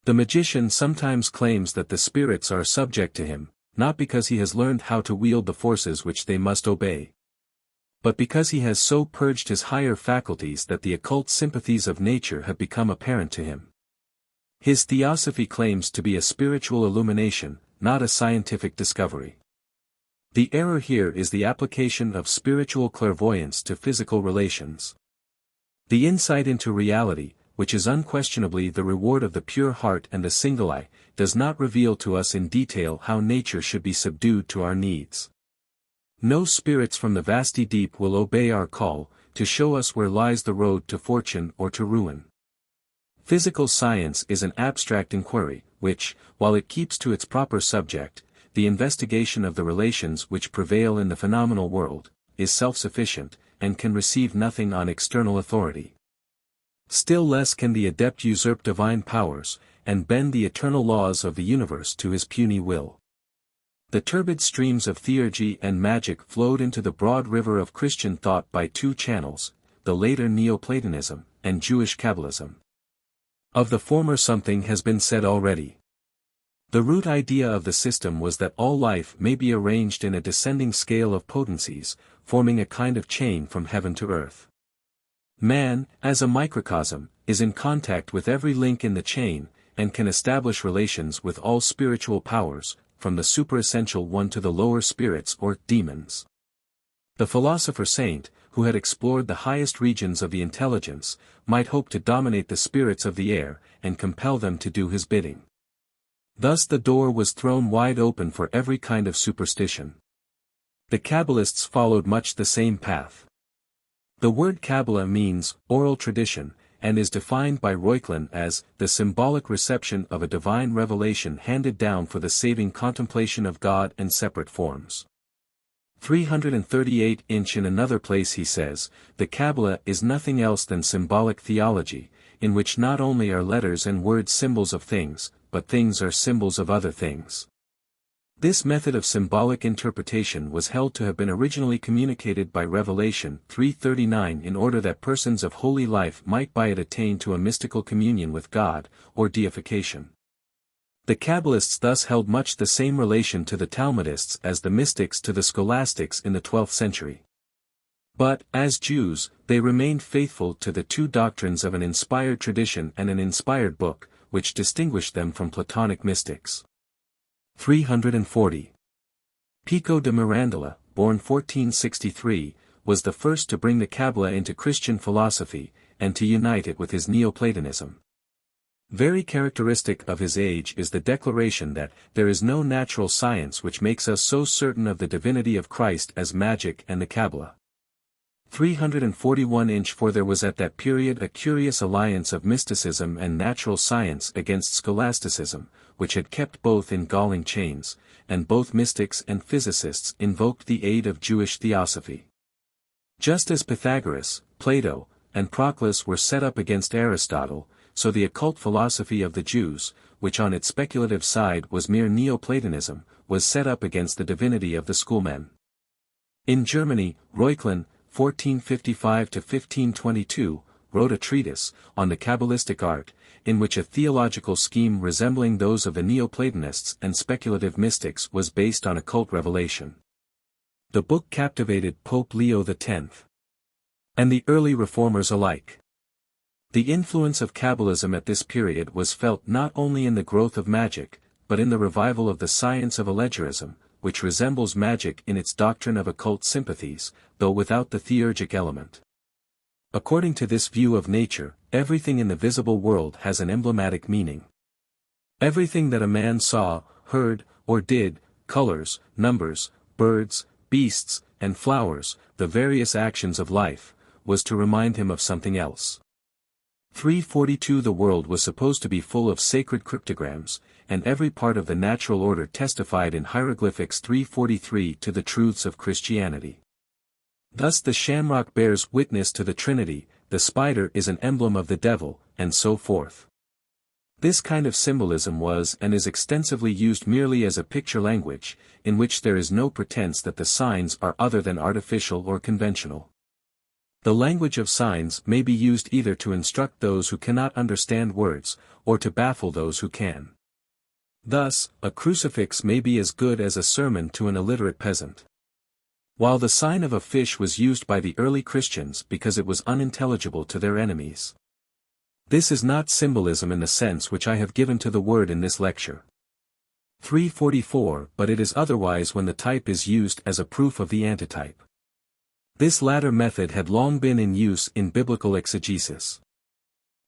The magician sometimes claims that the spirits are subject to him, not because he has learned how to wield the forces which they must obey, but because he has so purged his higher faculties that the occult sympathies of nature have become apparent to him. His theosophy claims to be a spiritual illumination, not a scientific discovery. The error here is the application of spiritual clairvoyance to physical relations. The insight into reality, which is unquestionably the reward of the pure heart and the single eye, does not reveal to us in detail how nature should be subdued to our needs. No spirits from the vasty deep will obey our call, to show us where lies the road to fortune or to ruin. Physical science is an abstract inquiry, which, while it keeps to its proper subject, the investigation of the relations which prevail in the phenomenal world, is self-sufficient, and can receive nothing on external authority. Still less can the adept usurp divine powers, and bend the eternal laws of the universe to his puny will. The turbid streams of theurgy and magic flowed into the broad river of Christian thought by two channels, the later Neoplatonism, and Jewish Kabbalism. Of the former something has been said already. The root idea of the system was that all life may be arranged in a descending scale of potencies, forming a kind of chain from heaven to earth. Man, as a microcosm, is in contact with every link in the chain, and can establish relations with all spiritual powers, from the superessential one to the lower spirits or demons. The philosopher saint, who had explored the highest regions of the intelligence, might hope to dominate the spirits of the air, and compel them to do his bidding. Thus the door was thrown wide open for every kind of superstition. The Kabbalists followed much the same path. The word Kabbalah means oral tradition, and is defined by Reuchlin as the symbolic reception of a divine revelation handed down for the saving contemplation of God in separate forms. 338 Inch. In another place he says, the Kabbalah is nothing else than symbolic theology, in which not only are letters and words symbols of things, but things are symbols of other things. This method of symbolic interpretation was held to have been originally communicated by Revelation 3:39 in order that persons of holy life might by it attain to a mystical communion with God, or deification. The Kabbalists thus held much the same relation to the Talmudists as the mystics to the scholastics in the 12th century. But, as Jews, they remained faithful to the two doctrines of an inspired tradition and an inspired book, which distinguished them from Platonic mystics. 340. Pico de Mirandola, born 1463, was the first to bring the Kabbalah into Christian philosophy, and to unite it with his Neoplatonism. Very characteristic of his age is the declaration that there is no natural science which makes us so certain of the divinity of Christ as magic and the Kabbalah. 341 Inch. For there was at that period a curious alliance of mysticism and natural science against scholasticism, which had kept both in galling chains, and both mystics and physicists invoked the aid of Jewish theosophy. Just as Pythagoras, Plato, and Proclus were set up against Aristotle, so the occult philosophy of the Jews, which on its speculative side was mere Neoplatonism, was set up against the divinity of the schoolmen. In Germany, Reuchlin, 1455–1522, wrote a treatise, on the Kabbalistic art, in which a theological scheme resembling those of the Neoplatonists and speculative mystics was based on occult revelation. The book captivated Pope Leo X and the early reformers alike. The influence of Kabbalism at this period was felt not only in the growth of magic, but in the revival of the science of allegorism, which resembles magic in its doctrine of occult sympathies, though without the theurgic element. According to this view of nature, everything in the visible world has an emblematic meaning. Everything that a man saw, heard, or did, colors, numbers, birds, beasts, and flowers, the various actions of life, was to remind him of something else. 342 The world was supposed to be full of sacred cryptograms, and every part of the natural order testified in hieroglyphics. 343 To the truths of Christianity. Thus the shamrock bears witness to the Trinity, the spider is an emblem of the devil, and so forth. This kind of symbolism was and is extensively used merely as a picture language, in which there is no pretense that the signs are other than artificial or conventional. The language of signs may be used either to instruct those who cannot understand words, or to baffle those who can. Thus, a crucifix may be as good as a sermon to an illiterate peasant. While the sign of a fish was used by the early Christians because it was unintelligible to their enemies. This is not symbolism in the sense which I have given to the word in this lecture. 344 But it is otherwise when the type is used as a proof of the antitype. This latter method had long been in use in biblical exegesis.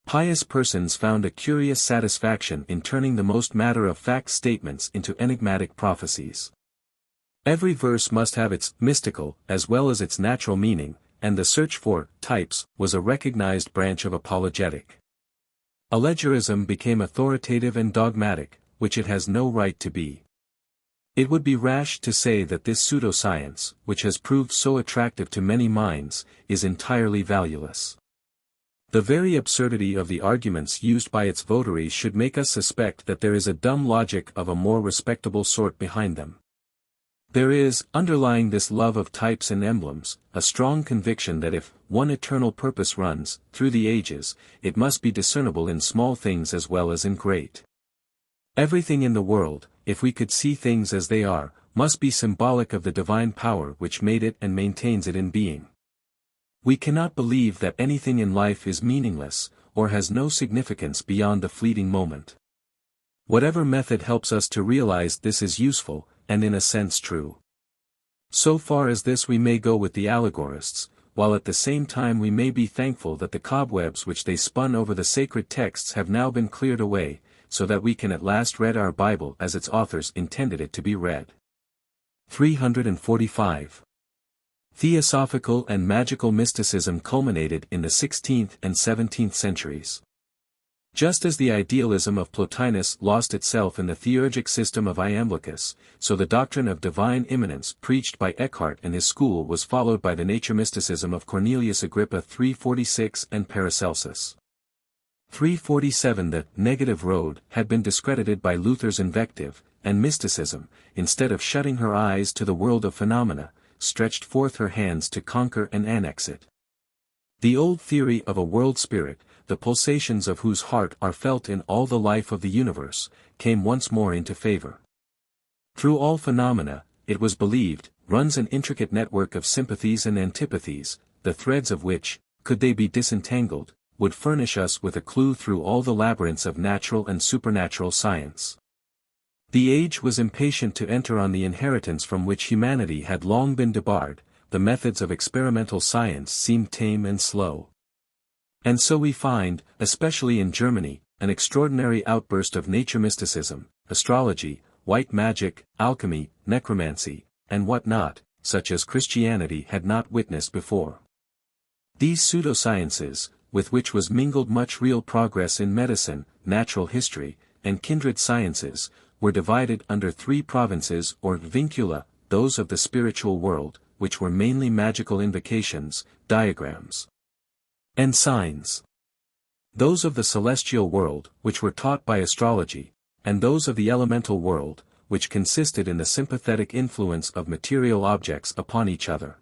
Pious persons found a curious satisfaction in turning the most matter-of-fact statements into enigmatic prophecies. Every verse must have its mystical as well as its natural meaning, and the search for types was a recognized branch of apologetic. Allegorism became authoritative and dogmatic, which it has no right to be. It would be rash to say that this pseudoscience, which has proved so attractive to many minds, is entirely valueless. The very absurdity of the arguments used by its votaries should make us suspect that there is a dumb logic of a more respectable sort behind them. There is, underlying this love of types and emblems, a strong conviction that if one eternal purpose runs through the ages, it must be discernible in small things as well as in great. Everything in the world, if we could see things as they are, must be symbolic of the divine power which made it and maintains it in being. We cannot believe that anything in life is meaningless, or has no significance beyond the fleeting moment. Whatever method helps us to realize this is useful, and in a sense true. So far as this we may go with the allegorists, while at the same time we may be thankful that the cobwebs which they spun over the sacred texts have now been cleared away, so that we can at last read our Bible as its authors intended it to be read. 345. Theosophical and magical mysticism culminated in the 16th and 17th centuries. Just as the idealism of Plotinus lost itself in the theurgic system of Iamblichus, so the doctrine of divine immanence preached by Eckhart and his school was followed by the nature-mysticism of Cornelius Agrippa 346 and Paracelsus. 347 The negative road had been discredited by Luther's invective, and mysticism, instead of shutting her eyes to the world of phenomena, stretched forth her hands to conquer and annex it. The old theory of a world spirit, the pulsations of whose heart are felt in all the life of the universe, came once more into favor. Through all phenomena, it was believed, runs an intricate network of sympathies and antipathies, the threads of which, could they be disentangled, would furnish us with a clue through all the labyrinths of natural and supernatural science. The age was impatient to enter on the inheritance from which humanity had long been debarred. The methods of experimental science seemed tame and slow. And so we find, especially in Germany, an extraordinary outburst of nature-mysticism, astrology, white magic, alchemy, necromancy, and what not, such as Christianity had not witnessed before. These pseudosciences, with which was mingled much real progress in medicine, natural history, and kindred sciences, were divided under three provinces or vincula, those of the spiritual world, which were mainly magical invocations, diagrams, and signs. Those of the celestial world, which were taught by astrology, and those of the elemental world, which consisted in the sympathetic influence of material objects upon each other.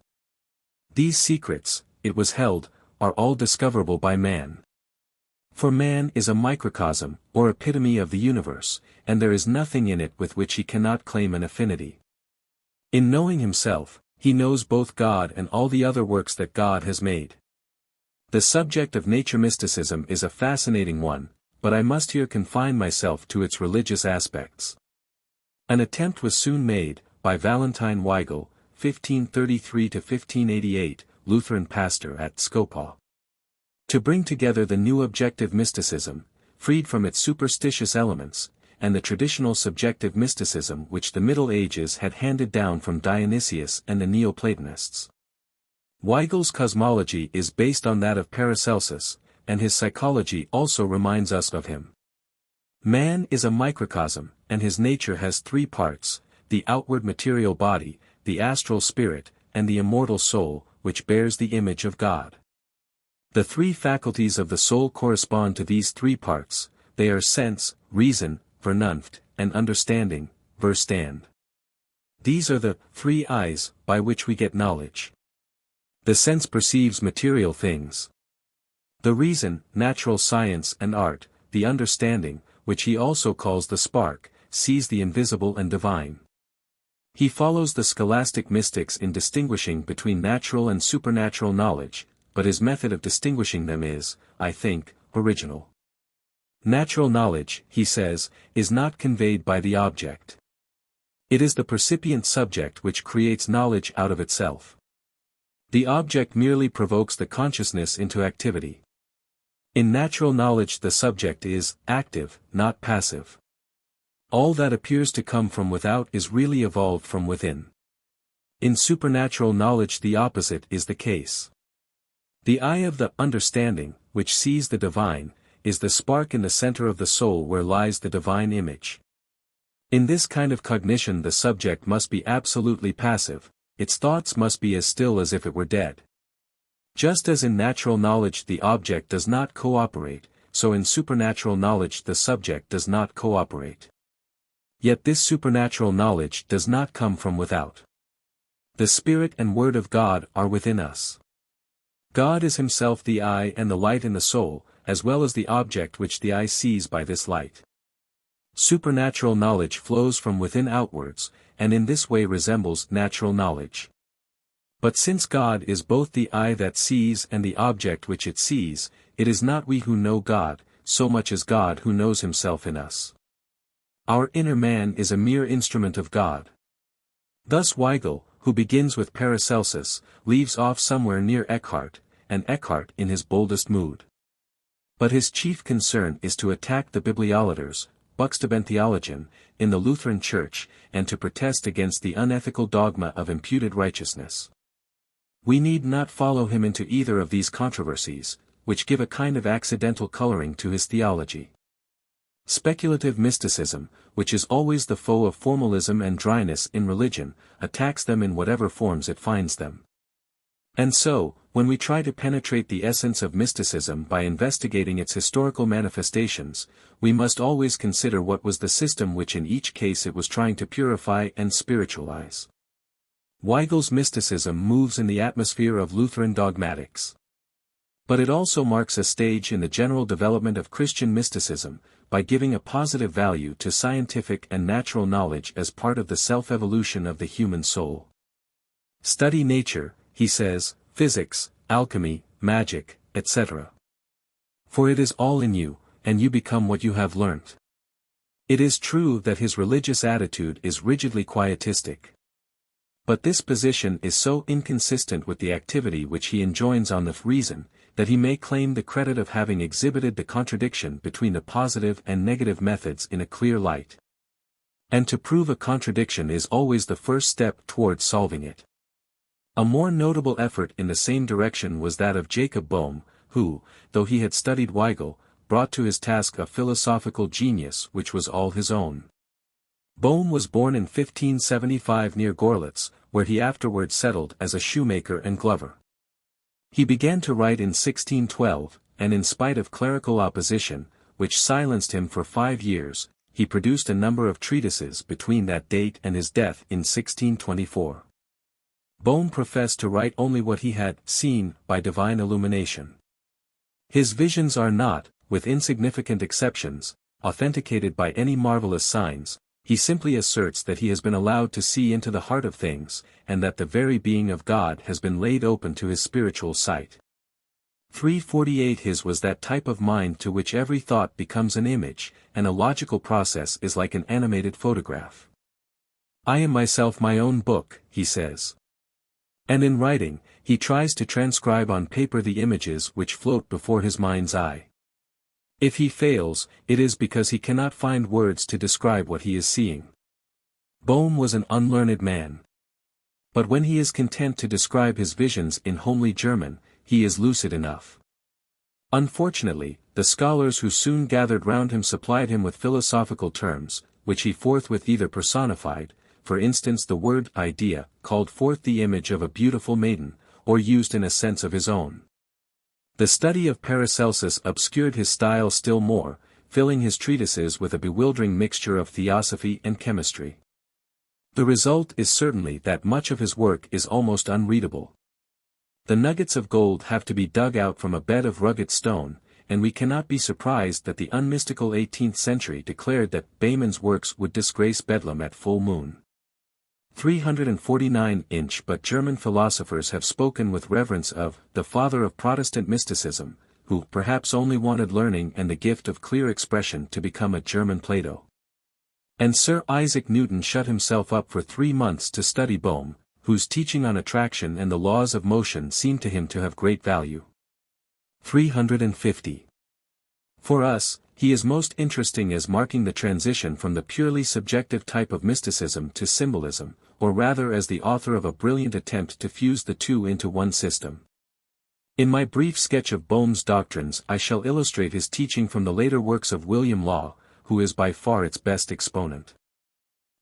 These secrets, it was held, are all discoverable by man. For man is a microcosm, or epitome of the universe, and there is nothing in it with which he cannot claim an affinity. In knowing himself, he knows both God and all the other works that God has made. The subject of nature-mysticism is a fascinating one, but I must here confine myself to its religious aspects. An attempt was soon made, by Valentine Weigel, 1533–1588, Lutheran pastor at Skopje, to bring together the new objective mysticism, freed from its superstitious elements, and the traditional subjective mysticism which the Middle Ages had handed down from Dionysius and the Neoplatonists. Weigel's cosmology is based on that of Paracelsus, and his psychology also reminds us of him. Man is a microcosm, and his nature has three parts: the outward material body, the astral spirit, and the immortal soul, which bears the image of God. The three faculties of the soul correspond to these three parts: they are sense, reason, Vernunft, and understanding, Verstand. These are the three eyes by which we get knowledge. The sense perceives material things. The reason, natural science and art, the understanding, which he also calls the spark, sees the invisible and divine. He follows the scholastic mystics in distinguishing between natural and supernatural knowledge, but his method of distinguishing them is, I think, original. Natural knowledge, he says, is not conveyed by the object. It is the percipient subject which creates knowledge out of itself. The object merely provokes the consciousness into activity. In natural knowledge the subject is active, not passive. All that appears to come from without is really evolved from within. In supernatural knowledge the opposite is the case. The eye of the understanding, which sees the divine, is the spark in the center of the soul where lies the divine image. In this kind of cognition the subject must be absolutely passive, its thoughts must be as still as if it were dead. Just as in natural knowledge the object does not cooperate, so in supernatural knowledge the subject does not cooperate. Yet this supernatural knowledge does not come from without. The Spirit and Word of God are within us. God is himself the eye and the light in the soul, as well as the object which the eye sees by this light. Supernatural knowledge flows from within outwards, and in this way resembles natural knowledge. But since God is both the eye that sees and the object which it sees, it is not we who know God, so much as God who knows himself in us. Our inner man is a mere instrument of God. Thus Weigel, who begins with Paracelsus, leaves off somewhere near Eckhart, and Eckhart in his boldest mood. But his chief concern is to attack the bibliolaters, Buxtebentheologian, in the Lutheran Church, and to protest against the unethical dogma of imputed righteousness. We need not follow him into either of these controversies, which give a kind of accidental coloring to his theology. Speculative mysticism, which is always the foe of formalism and dryness in religion, attacks them in whatever forms it finds them. And so, when we try to penetrate the essence of mysticism by investigating its historical manifestations, we must always consider what was the system which in each case it was trying to purify and spiritualize. Weigel's mysticism moves in the atmosphere of Lutheran dogmatics. But it also marks a stage in the general development of Christian mysticism, by giving a positive value to scientific and natural knowledge as part of the self-evolution of the human soul. Study nature, he says, physics, alchemy, magic, etc. For it is all in you, and you become what you have learnt. It is true that his religious attitude is rigidly quietistic. But this position is so inconsistent with the activity which he enjoins on the reason, that he may claim the credit of having exhibited the contradiction between the positive and negative methods in a clear light. And to prove a contradiction is always the first step towards solving it. A more notable effort in the same direction was that of Jacob Boehme, who, though he had studied Weigel, brought to his task a philosophical genius which was all his own. Boehme was born in 1575 near Gorlitz, where he afterwards settled as a shoemaker and glover. He began to write in 1612, and in spite of clerical opposition, which silenced him for 5 years, he produced a number of treatises between that date and his death in 1624. Boehme professed to write only what he had seen by divine illumination. His visions are not, with insignificant exceptions, authenticated by any marvelous signs. He simply asserts that he has been allowed to see into the heart of things, and that the very being of God has been laid open to his spiritual sight. 348 His was that type of mind to which every thought becomes an image, and a logical process is like an animated photograph. I am myself my own book, he says. And in writing, he tries to transcribe on paper the images which float before his mind's eye. If he fails, it is because he cannot find words to describe what he is seeing. Boehme was an unlearned man. But when he is content to describe his visions in homely German, he is lucid enough. Unfortunately, the scholars who soon gathered round him supplied him with philosophical terms, which he forthwith either personified, for instance the word idea called forth the image of a beautiful maiden, or used in a sense of his own. The study of Paracelsus obscured his style still more, filling his treatises with a bewildering mixture of theosophy and chemistry. The result is certainly that much of his work is almost unreadable. The nuggets of gold have to be dug out from a bed of rugged stone, and we cannot be surprised that the unmystical 18th century declared that Bayman's works would disgrace Bedlam at full moon. 349 But German philosophers have spoken with reverence of the father of Protestant mysticism, who perhaps only wanted learning and the gift of clear expression to become a German Plato. And Sir Isaac Newton shut himself up for 3 months to study Bohm, whose teaching on attraction and the laws of motion seemed to him to have great value. 350. For us, he is most interesting as marking the transition from the purely subjective type of mysticism to symbolism, or rather as the author of a brilliant attempt to fuse the two into one system. In my brief sketch of Bohm's doctrines I shall illustrate his teaching from the later works of William Law, who is by far its best exponent.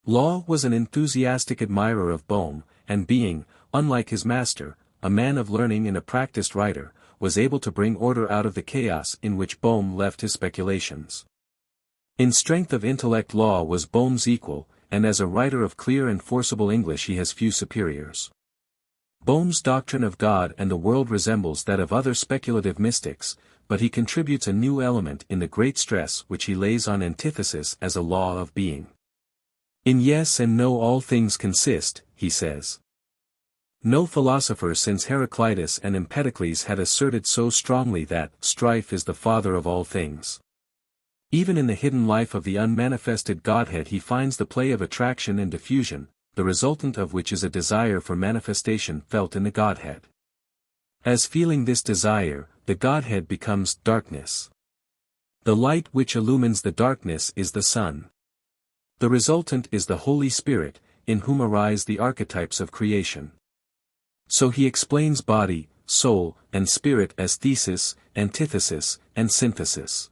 Law was an enthusiastic admirer of Bohm, and being, unlike his master, a man of learning and a practiced writer, was able to bring order out of the chaos in which Bohm left his speculations. In strength of intellect Law was Bohm's equal, and as a writer of clear and forcible English he has few superiors. Bohm's doctrine of God and the world resembles that of other speculative mystics, but he contributes a new element in the great stress which he lays on antithesis as a law of being. In yes and no all things consist, he says. No philosopher since Heraclitus and Empedocles had asserted so strongly that strife is the father of all things. Even in the hidden life of the unmanifested Godhead he finds the play of attraction and diffusion, the resultant of which is a desire for manifestation felt in the Godhead. As feeling this desire, the Godhead becomes darkness. The light which illumines the darkness is the sun. The resultant is the Holy Spirit, in whom arise the archetypes of creation. So he explains body, soul, and spirit as thesis, antithesis, and synthesis.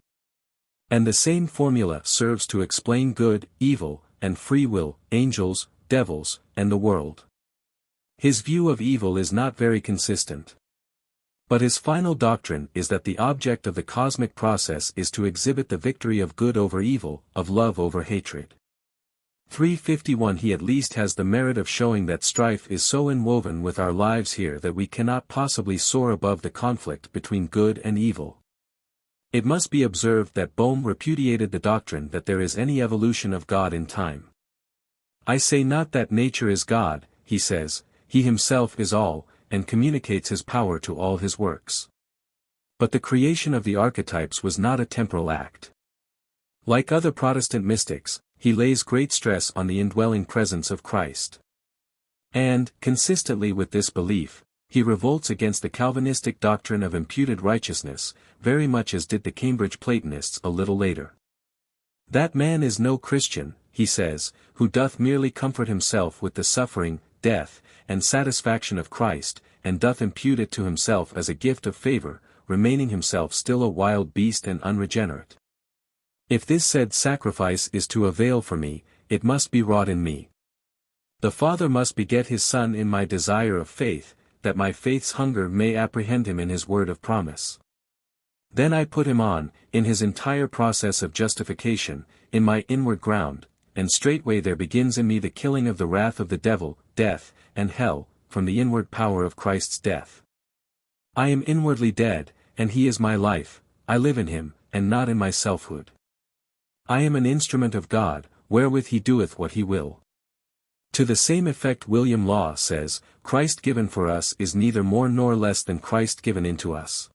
And the same formula serves to explain good, evil, and free will, angels, devils, and the world. His view of evil is not very consistent. But his final doctrine is that the object of the cosmic process is to exhibit the victory of good over evil, of love over hatred. 351 He at least has the merit of showing that strife is so inwoven with our lives here that we cannot possibly soar above the conflict between good and evil. It must be observed that Bohm repudiated the doctrine that there is any evolution of God in time. I say not that nature is God, he says, he himself is all, and communicates his power to all his works. But the creation of the archetypes was not a temporal act. Like other Protestant mystics, he lays great stress on the indwelling presence of Christ. And, consistently with this belief, he revolts against the Calvinistic doctrine of imputed righteousness, very much as did the Cambridge Platonists a little later. That man is no Christian, he says, who doth merely comfort himself with the suffering, death, and satisfaction of Christ, and doth impute it to himself as a gift of favor, remaining himself still a wild beast and unregenerate. If this said sacrifice is to avail for me, it must be wrought in me. The Father must beget his Son in my desire of faith, that my faith's hunger may apprehend him in his word of promise. Then I put him on, in his entire process of justification, in my inward ground, and straightway there begins in me the killing of the wrath of the devil, death, and hell, from the inward power of Christ's death. I am inwardly dead, and he is my life, I live in him, and not in my selfhood. I am an instrument of God, wherewith he doeth what he will. To the same effect William Law says, Christ given for us is neither more nor less than Christ given into us.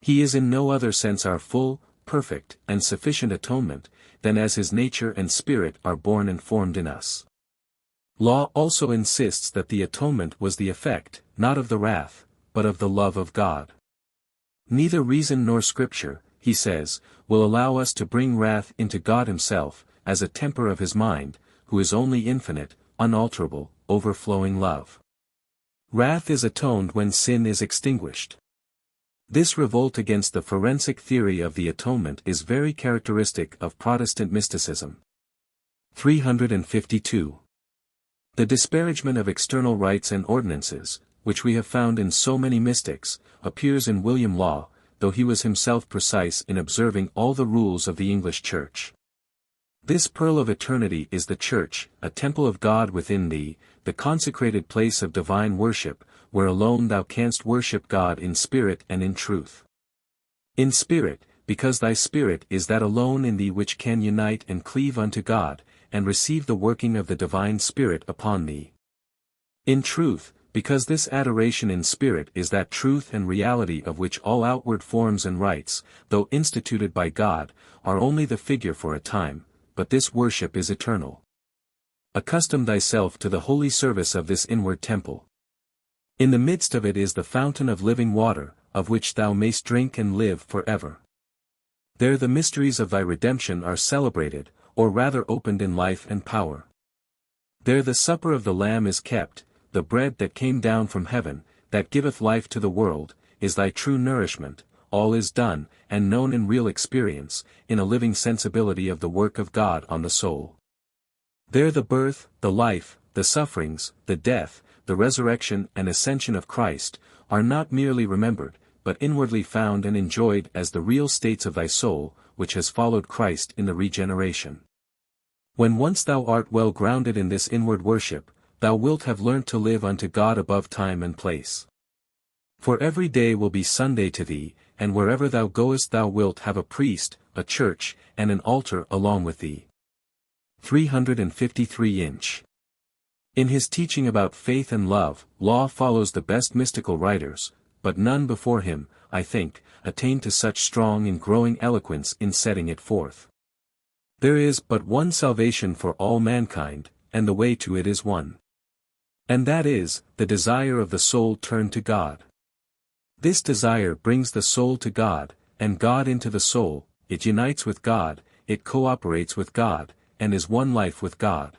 He is in no other sense our full, perfect, and sufficient atonement, than as his nature and spirit are born and formed in us. Law also insists that the atonement was the effect, not of the wrath, but of the love of God. Neither reason nor scripture, he says, will allow us to bring wrath into God himself, as a temper of his mind, who is only infinite, unalterable, overflowing love. Wrath is atoned when sin is extinguished. This revolt against the forensic theory of the atonement is very characteristic of Protestant mysticism. 352. The disparagement of external rites and ordinances, which we have found in so many mystics, appears in William Law, though he was himself precise in observing all the rules of the English Church. This pearl of eternity is the Church, a temple of God within thee, the consecrated place of divine worship, where alone thou canst worship God in spirit and in truth. In spirit, because thy spirit is that alone in thee which can unite and cleave unto God, and receive the working of the divine Spirit upon thee. In truth, because this adoration in spirit is that truth and reality of which all outward forms and rites, though instituted by God, are only the figure for a time, but this worship is eternal. Accustom thyself to the holy service of this inward temple. In the midst of it is the fountain of living water, of which thou mayst drink and live forever. There the mysteries of thy redemption are celebrated, or rather opened in life and power. There the supper of the Lamb is kept, the bread that came down from heaven, that giveth life to the world, is thy true nourishment, all is done, and known in real experience, in a living sensibility of the work of God on the soul. There the birth, the life, the sufferings, the death, the resurrection and ascension of Christ, are not merely remembered, but inwardly found and enjoyed as the real states of thy soul, which has followed Christ in the regeneration. When once thou art well grounded in this inward worship, thou wilt have learnt to live unto God above time and place. For every day will be Sunday to thee, and wherever thou goest thou wilt have a priest, a church, and an altar along with thee. 353 Inch. In his teaching about faith and love, Law follows the best mystical writers, but none before him, I think, attained to such strong and growing eloquence in setting it forth. There is but one salvation for all mankind, and the way to it is one. And that is, the desire of the soul turned to God. This desire brings the soul to God, and God into the soul, it unites with God, it cooperates with God, and is one life with God.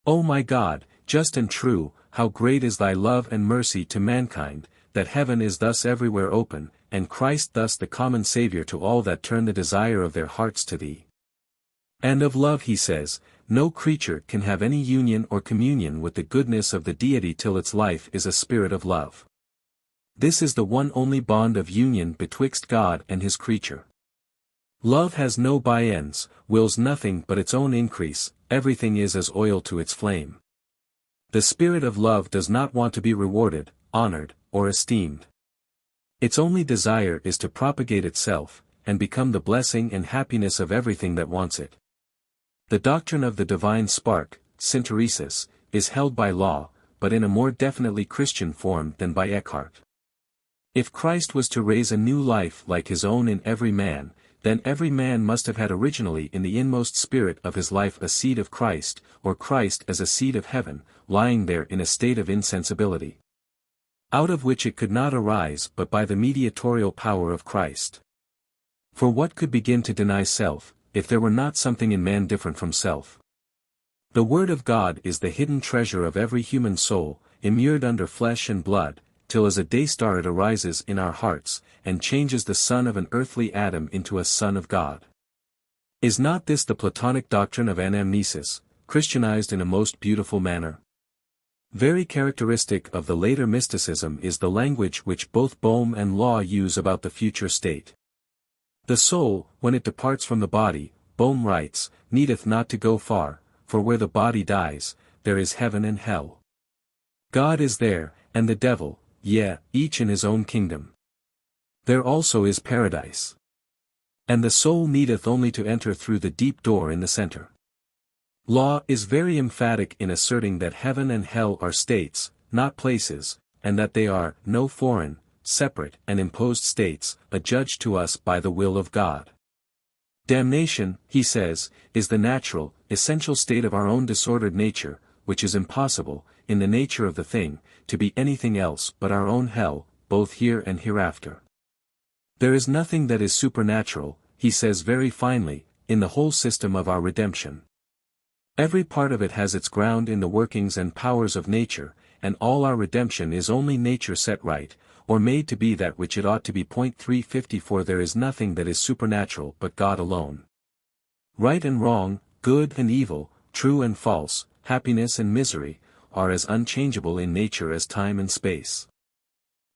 O my God, just and true, how great is thy love and mercy to mankind, that heaven is thus everywhere open, and Christ thus the common Saviour to all that turn the desire of their hearts to thee. And of love he says, no creature can have any union or communion with the goodness of the Deity till its life is a spirit of love. This is the one only bond of union betwixt God and his creature. Love has no by-ends, wills nothing but its own increase, everything is as oil to its flame. The spirit of love does not want to be rewarded, honored, or esteemed. Its only desire is to propagate itself, and become the blessing and happiness of everything that wants it. The doctrine of the divine spark, synteresis, is held by Law, but in a more definitely Christian form than by Eckhart. If Christ was to raise a new life like his own in every man, then every man must have had originally in the inmost spirit of his life a seed of Christ, or Christ as a seed of heaven, lying there in a state of insensibility, out of which it could not arise but by the mediatorial power of Christ. For what could begin to deny self, if there were not something in man different from self? The Word of God is the hidden treasure of every human soul, immured under flesh and blood, till as a day-star it arises in our hearts, and changes the son of an earthly Adam into a son of God. Is not this the Platonic doctrine of anamnesis, Christianized in a most beautiful manner? Very characteristic of the later mysticism is the language which both Bohm and Law use about the future state. The soul, when it departs from the body, Bohm writes, needeth not to go far, for where the body dies, there is heaven and hell. God is there, and the devil, yea, each in his own kingdom. There also is paradise. And the soul needeth only to enter through the deep door in the center. Law is very emphatic in asserting that heaven and hell are states, not places, and that they are no foreign, separate and imposed states, adjudged to us by the will of God. Damnation, he says, is the natural, essential state of our own disordered nature, which is impossible, in the nature of the thing, to be anything else but our own hell, both here and hereafter. There is nothing that is supernatural, he says very finely, in the whole system of our redemption. Every part of it has its ground in the workings and powers of nature, and all our redemption is only nature set right, or made to be that which it ought to be. 354 There is nothing that is supernatural but God alone. Right and wrong, good and evil, true and false, happiness and misery, are as unchangeable in nature as time and space.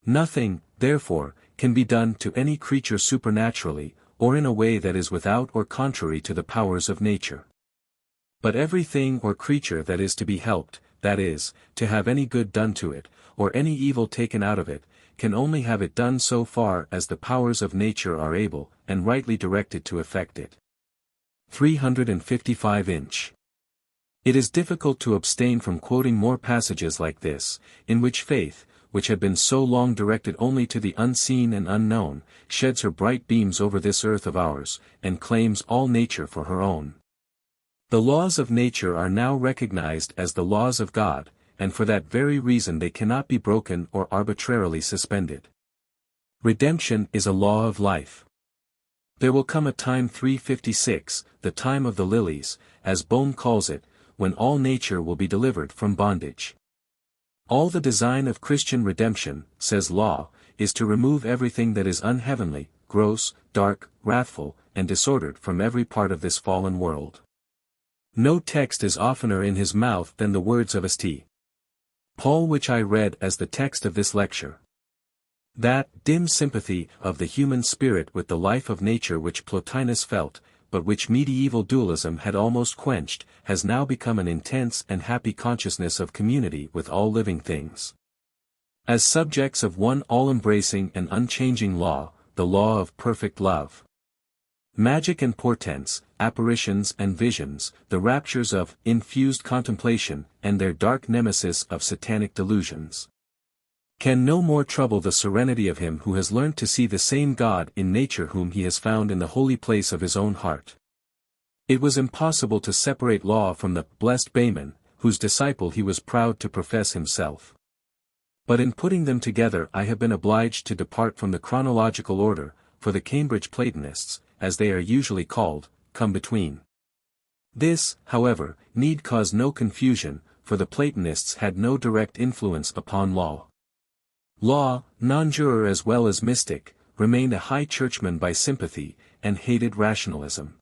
Nothing, therefore, can be done to any creature supernaturally, or in a way that is without or contrary to the powers of nature. But everything or creature that is to be helped, that is, to have any good done to it, or any evil taken out of it, can only have it done so far as the powers of nature are able, and rightly directed to effect it. 355 Inch. It is difficult to abstain from quoting more passages like this, in which faith, which had been so long directed only to the unseen and unknown, sheds her bright beams over this earth of ours, and claims all nature for her own. The laws of nature are now recognized as the laws of God, and for that very reason they cannot be broken or arbitrarily suspended. Redemption is a law of life. There will come a time 356, the time of the lilies, as Bohm calls it, when all nature will be delivered from bondage. All the design of Christian redemption, says Law, is to remove everything that is unheavenly, gross, dark, wrathful, and disordered from every part of this fallen world. No text is oftener in his mouth than the words of St. Paul which I read as the text of this lecture. That dim sympathy of the human spirit with the life of nature which Plotinus felt, but which medieval dualism had almost quenched, has now become an intense and happy consciousness of community with all living things. As subjects of one all-embracing and unchanging law, the law of perfect love. Magic and portents, apparitions and visions, the raptures of infused contemplation, and their dark nemesis of satanic delusions, can no more trouble the serenity of him who has learnt to see the same God in nature whom he has found in the holy place of his own heart. It was impossible to separate law from the blessed Behmen, whose disciple he was proud to profess himself. But in putting them together I have been obliged to depart from the chronological order, for the Cambridge Platonists, as they are usually called, come between. This, however, need cause no confusion, for the Platonists had no direct influence upon law. Law, non-juror as well as mystic, remained a high churchman by sympathy, and hated rationalism.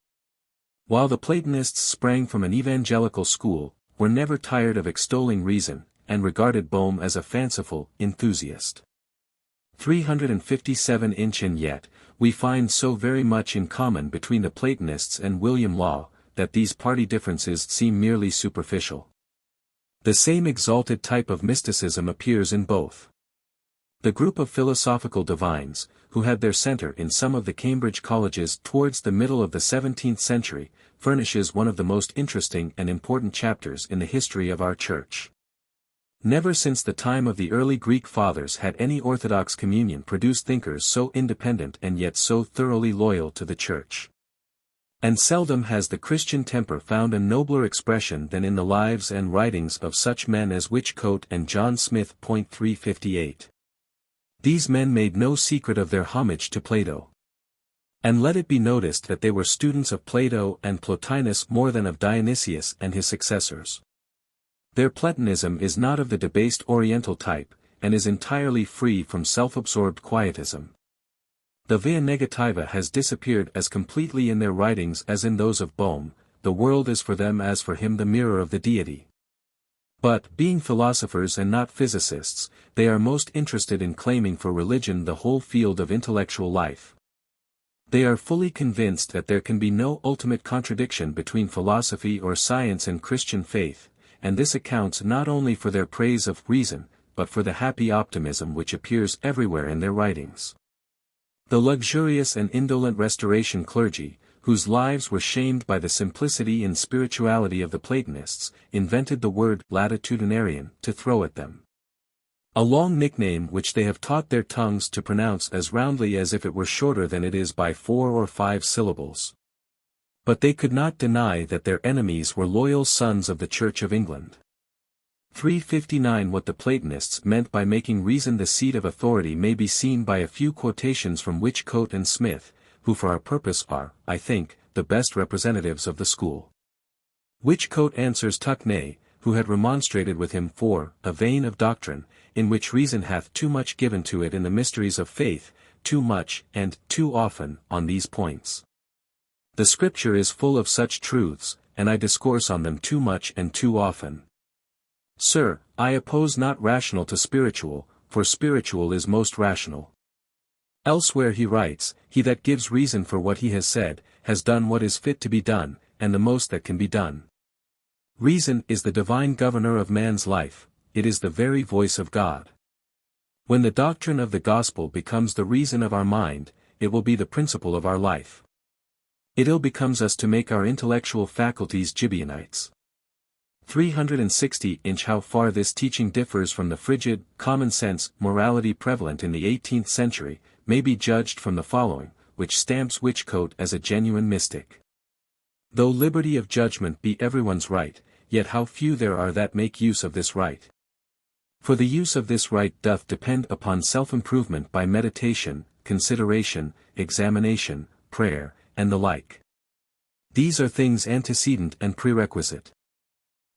While the Platonists sprang from an evangelical school, were never tired of extolling reason, and regarded Bohm as a fanciful enthusiast. 357 Inch. And yet, we find so very much in common between the Platonists and William Law, that these party differences seem merely superficial. The same exalted type of mysticism appears in both. The group of philosophical divines, who had their center in some of the Cambridge colleges towards the middle of the 17th century, furnishes one of the most interesting and important chapters in the history of our Church. Never since the time of the early Greek fathers had any Orthodox communion produced thinkers so independent and yet so thoroughly loyal to the Church. And seldom has the Christian temper found a nobler expression than in the lives and writings of such men as Whichcote and John Smith. 358. These men made no secret of their homage to Plato. And let it be noticed that they were students of Plato and Plotinus more than of Dionysius and his successors. Their Platonism is not of the debased Oriental type, and is entirely free from self-absorbed quietism. The via negativa has disappeared as completely in their writings as in those of Bohm. The world is for them as for him the mirror of the deity. But, being philosophers and not physicists, they are most interested in claiming for religion the whole field of intellectual life. They are fully convinced that there can be no ultimate contradiction between philosophy or science and Christian faith, and this accounts not only for their praise of reason, but for the happy optimism which appears everywhere in their writings. The luxurious and indolent Restoration clergy, whose lives were shamed by the simplicity and spirituality of the Platonists, invented the word latitudinarian to throw at them. A long nickname which they have taught their tongues to pronounce as roundly as if it were shorter than it is by 4 or 5 syllables. But they could not deny that their enemies were loyal sons of the Church of England. 359 What the Platonists meant by making reason the seat of authority may be seen by a few quotations from Whichcote and Smith, who for our purpose are, I think, the best representatives of the school. Whichcote answers Tuckney, who had remonstrated with him for a vein of doctrine, in which reason hath too much given to it in the mysteries of faith, too much, and too often, on these points. The Scripture is full of such truths, and I discourse on them too much and too often. Sir, I oppose not rational to spiritual, for spiritual is most rational. Elsewhere he writes, he that gives reason for what he has said, has done what is fit to be done, and the most that can be done. Reason is the divine governor of man's life, it is the very voice of God. When the doctrine of the gospel becomes the reason of our mind, it will be the principle of our life. It ill becomes us to make our intellectual faculties Gibeonites. 360 How far this teaching differs from the frigid, common-sense morality prevalent in the 18th century, may be judged from the following, which stamps Whichcote as a genuine mystic. Though liberty of judgment be everyone's right, yet how few there are that make use of this right. For the use of this right doth depend upon self-improvement by meditation, consideration, examination, prayer, and the like. These are things antecedent and prerequisite.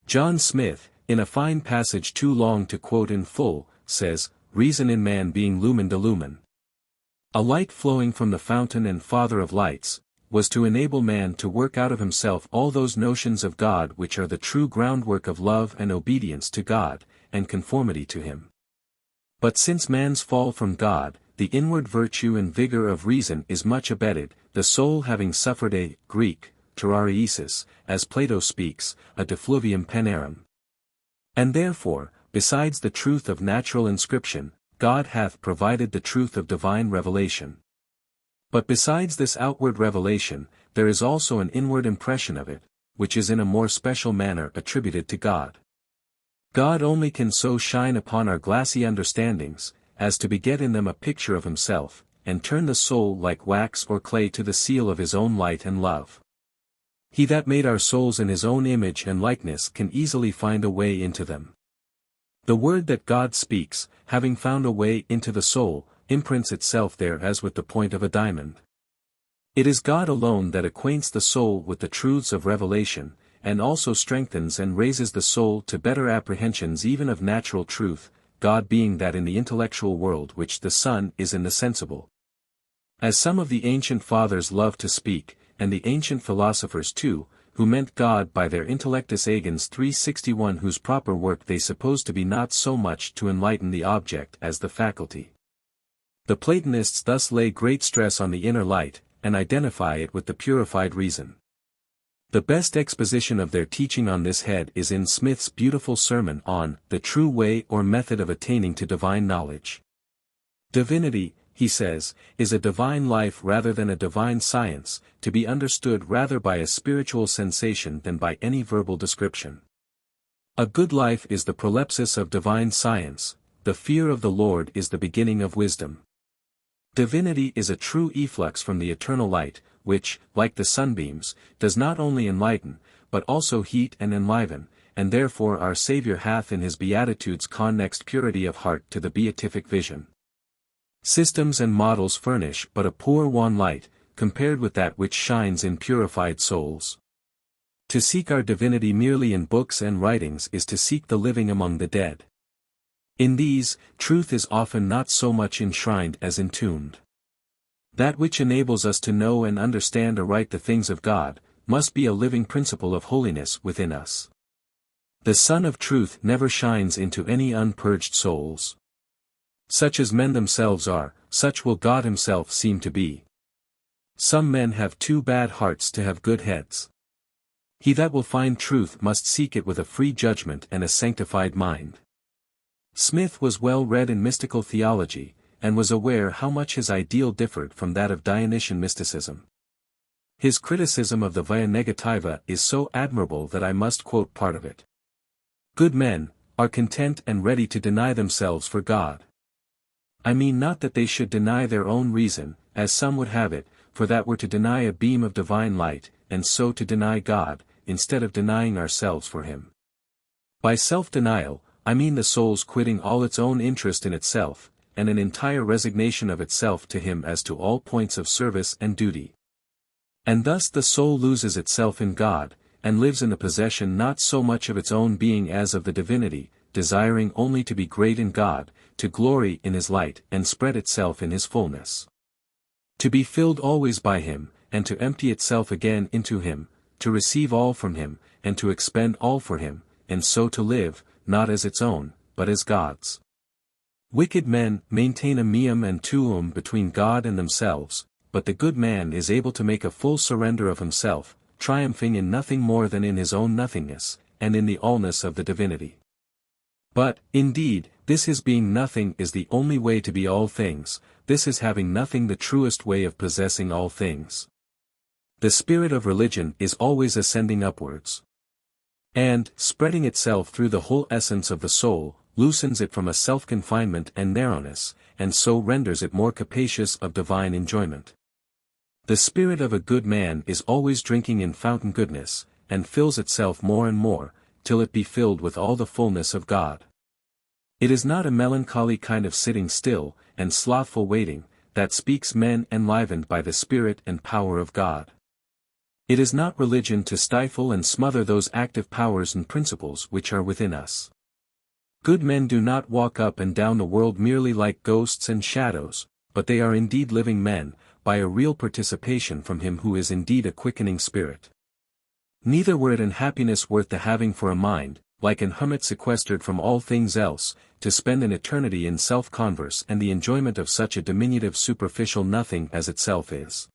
John Smith, in a fine passage too long to quote in full, says, reason in man being lumen de lumen. A light flowing from the fountain and Father of lights, was to enable man to work out of himself all those notions of God which are the true groundwork of love and obedience to God, and conformity to Him. But since man's fall from God, the inward virtue and vigor of reason is much abated, the soul having suffered a Greek terrariasis, as Plato speaks, a defluvium penarum. And therefore, besides the truth of natural inscription, God hath provided the truth of divine revelation. But besides this outward revelation, there is also an inward impression of it, which is in a more special manner attributed to God. God only can so shine upon our glassy understandings, as to beget in them a picture of Himself, and turn the soul like wax or clay to the seal of His own light and love. He that made our souls in His own image and likeness can easily find a way into them. The word that God speaks, having found a way into the soul, imprints itself there as with the point of a diamond. It is God alone that acquaints the soul with the truths of revelation, and also strengthens and raises the soul to better apprehensions even of natural truth, God being that in the intellectual world which the Son is in the sensible. As some of the ancient fathers love to speak, and the ancient philosophers too, who meant God by their intellectus agens 361, whose proper work they suppose to be not so much to enlighten the object as the faculty. The Platonists thus lay great stress on the inner light, and identify it with the purified reason. The best exposition of their teaching on this head is in Smith's beautiful sermon on the true way or method of attaining to divine knowledge. Divinity, he says, is a divine life rather than a divine science, to be understood rather by a spiritual sensation than by any verbal description. A good life is the prolepsis of divine science, the fear of the Lord is the beginning of wisdom. Divinity is a true efflux from the eternal light, which, like the sunbeams, does not only enlighten, but also heat and enliven, and therefore our Saviour hath in His Beatitudes connexed purity of heart to the beatific vision. Systems and models furnish but a poor wan light, compared with that which shines in purified souls. To seek our divinity merely in books and writings is to seek the living among the dead. In these, truth is often not so much enshrined as entombed. That which enables us to know and understand aright the things of God, must be a living principle of holiness within us. The Sun of Truth never shines into any unpurged souls. Such as men themselves are, such will God Himself seem to be. Some men have too bad hearts to have good heads. He that will find truth must seek it with a free judgment and a sanctified mind. Smith was well read in mystical theology, and was aware how much his ideal differed from that of Dionysian mysticism. His criticism of the Via Negativa is so admirable that I must quote part of it. Good men are content and ready to deny themselves for God. I mean not that they should deny their own reason, as some would have it, for that were to deny a beam of divine light, and so to deny God, instead of denying ourselves for Him. By self-denial, I mean the soul's quitting all its own interest in itself, and an entire resignation of itself to Him as to all points of service and duty. And thus the soul loses itself in God, and lives in the possession not so much of its own being as of the divinity, desiring only to be great in God, to glory in his light and spread itself in his fullness. To be filled always by him, and to empty itself again into him, to receive all from him, and to expend all for him, and so to live, not as its own, but as God's. Wicked men maintain a meum and tuum between God and themselves, but the good man is able to make a full surrender of himself, triumphing in nothing more than in his own nothingness, and in the allness of the divinity. But, indeed, this his being nothing is the only way to be all things, this is having nothing the truest way of possessing all things. The spirit of religion is always ascending upwards, and, spreading itself through the whole essence of the soul, loosens it from a self-confinement and narrowness, and so renders it more capacious of divine enjoyment. The spirit of a good man is always drinking in fountain goodness, and fills itself more and more, till it be filled with all the fullness of God. It is not a melancholy kind of sitting still, and slothful waiting, that speaks men enlivened by the Spirit and power of God. It is not religion to stifle and smother those active powers and principles which are within us. Good men do not walk up and down the world merely like ghosts and shadows, but they are indeed living men, by a real participation from him who is indeed a quickening spirit. Neither were it an happiness worth the having for a mind, like an hermit sequestered from all things else, to spend an eternity in self-converse and the enjoyment of such a diminutive superficial nothing as itself is.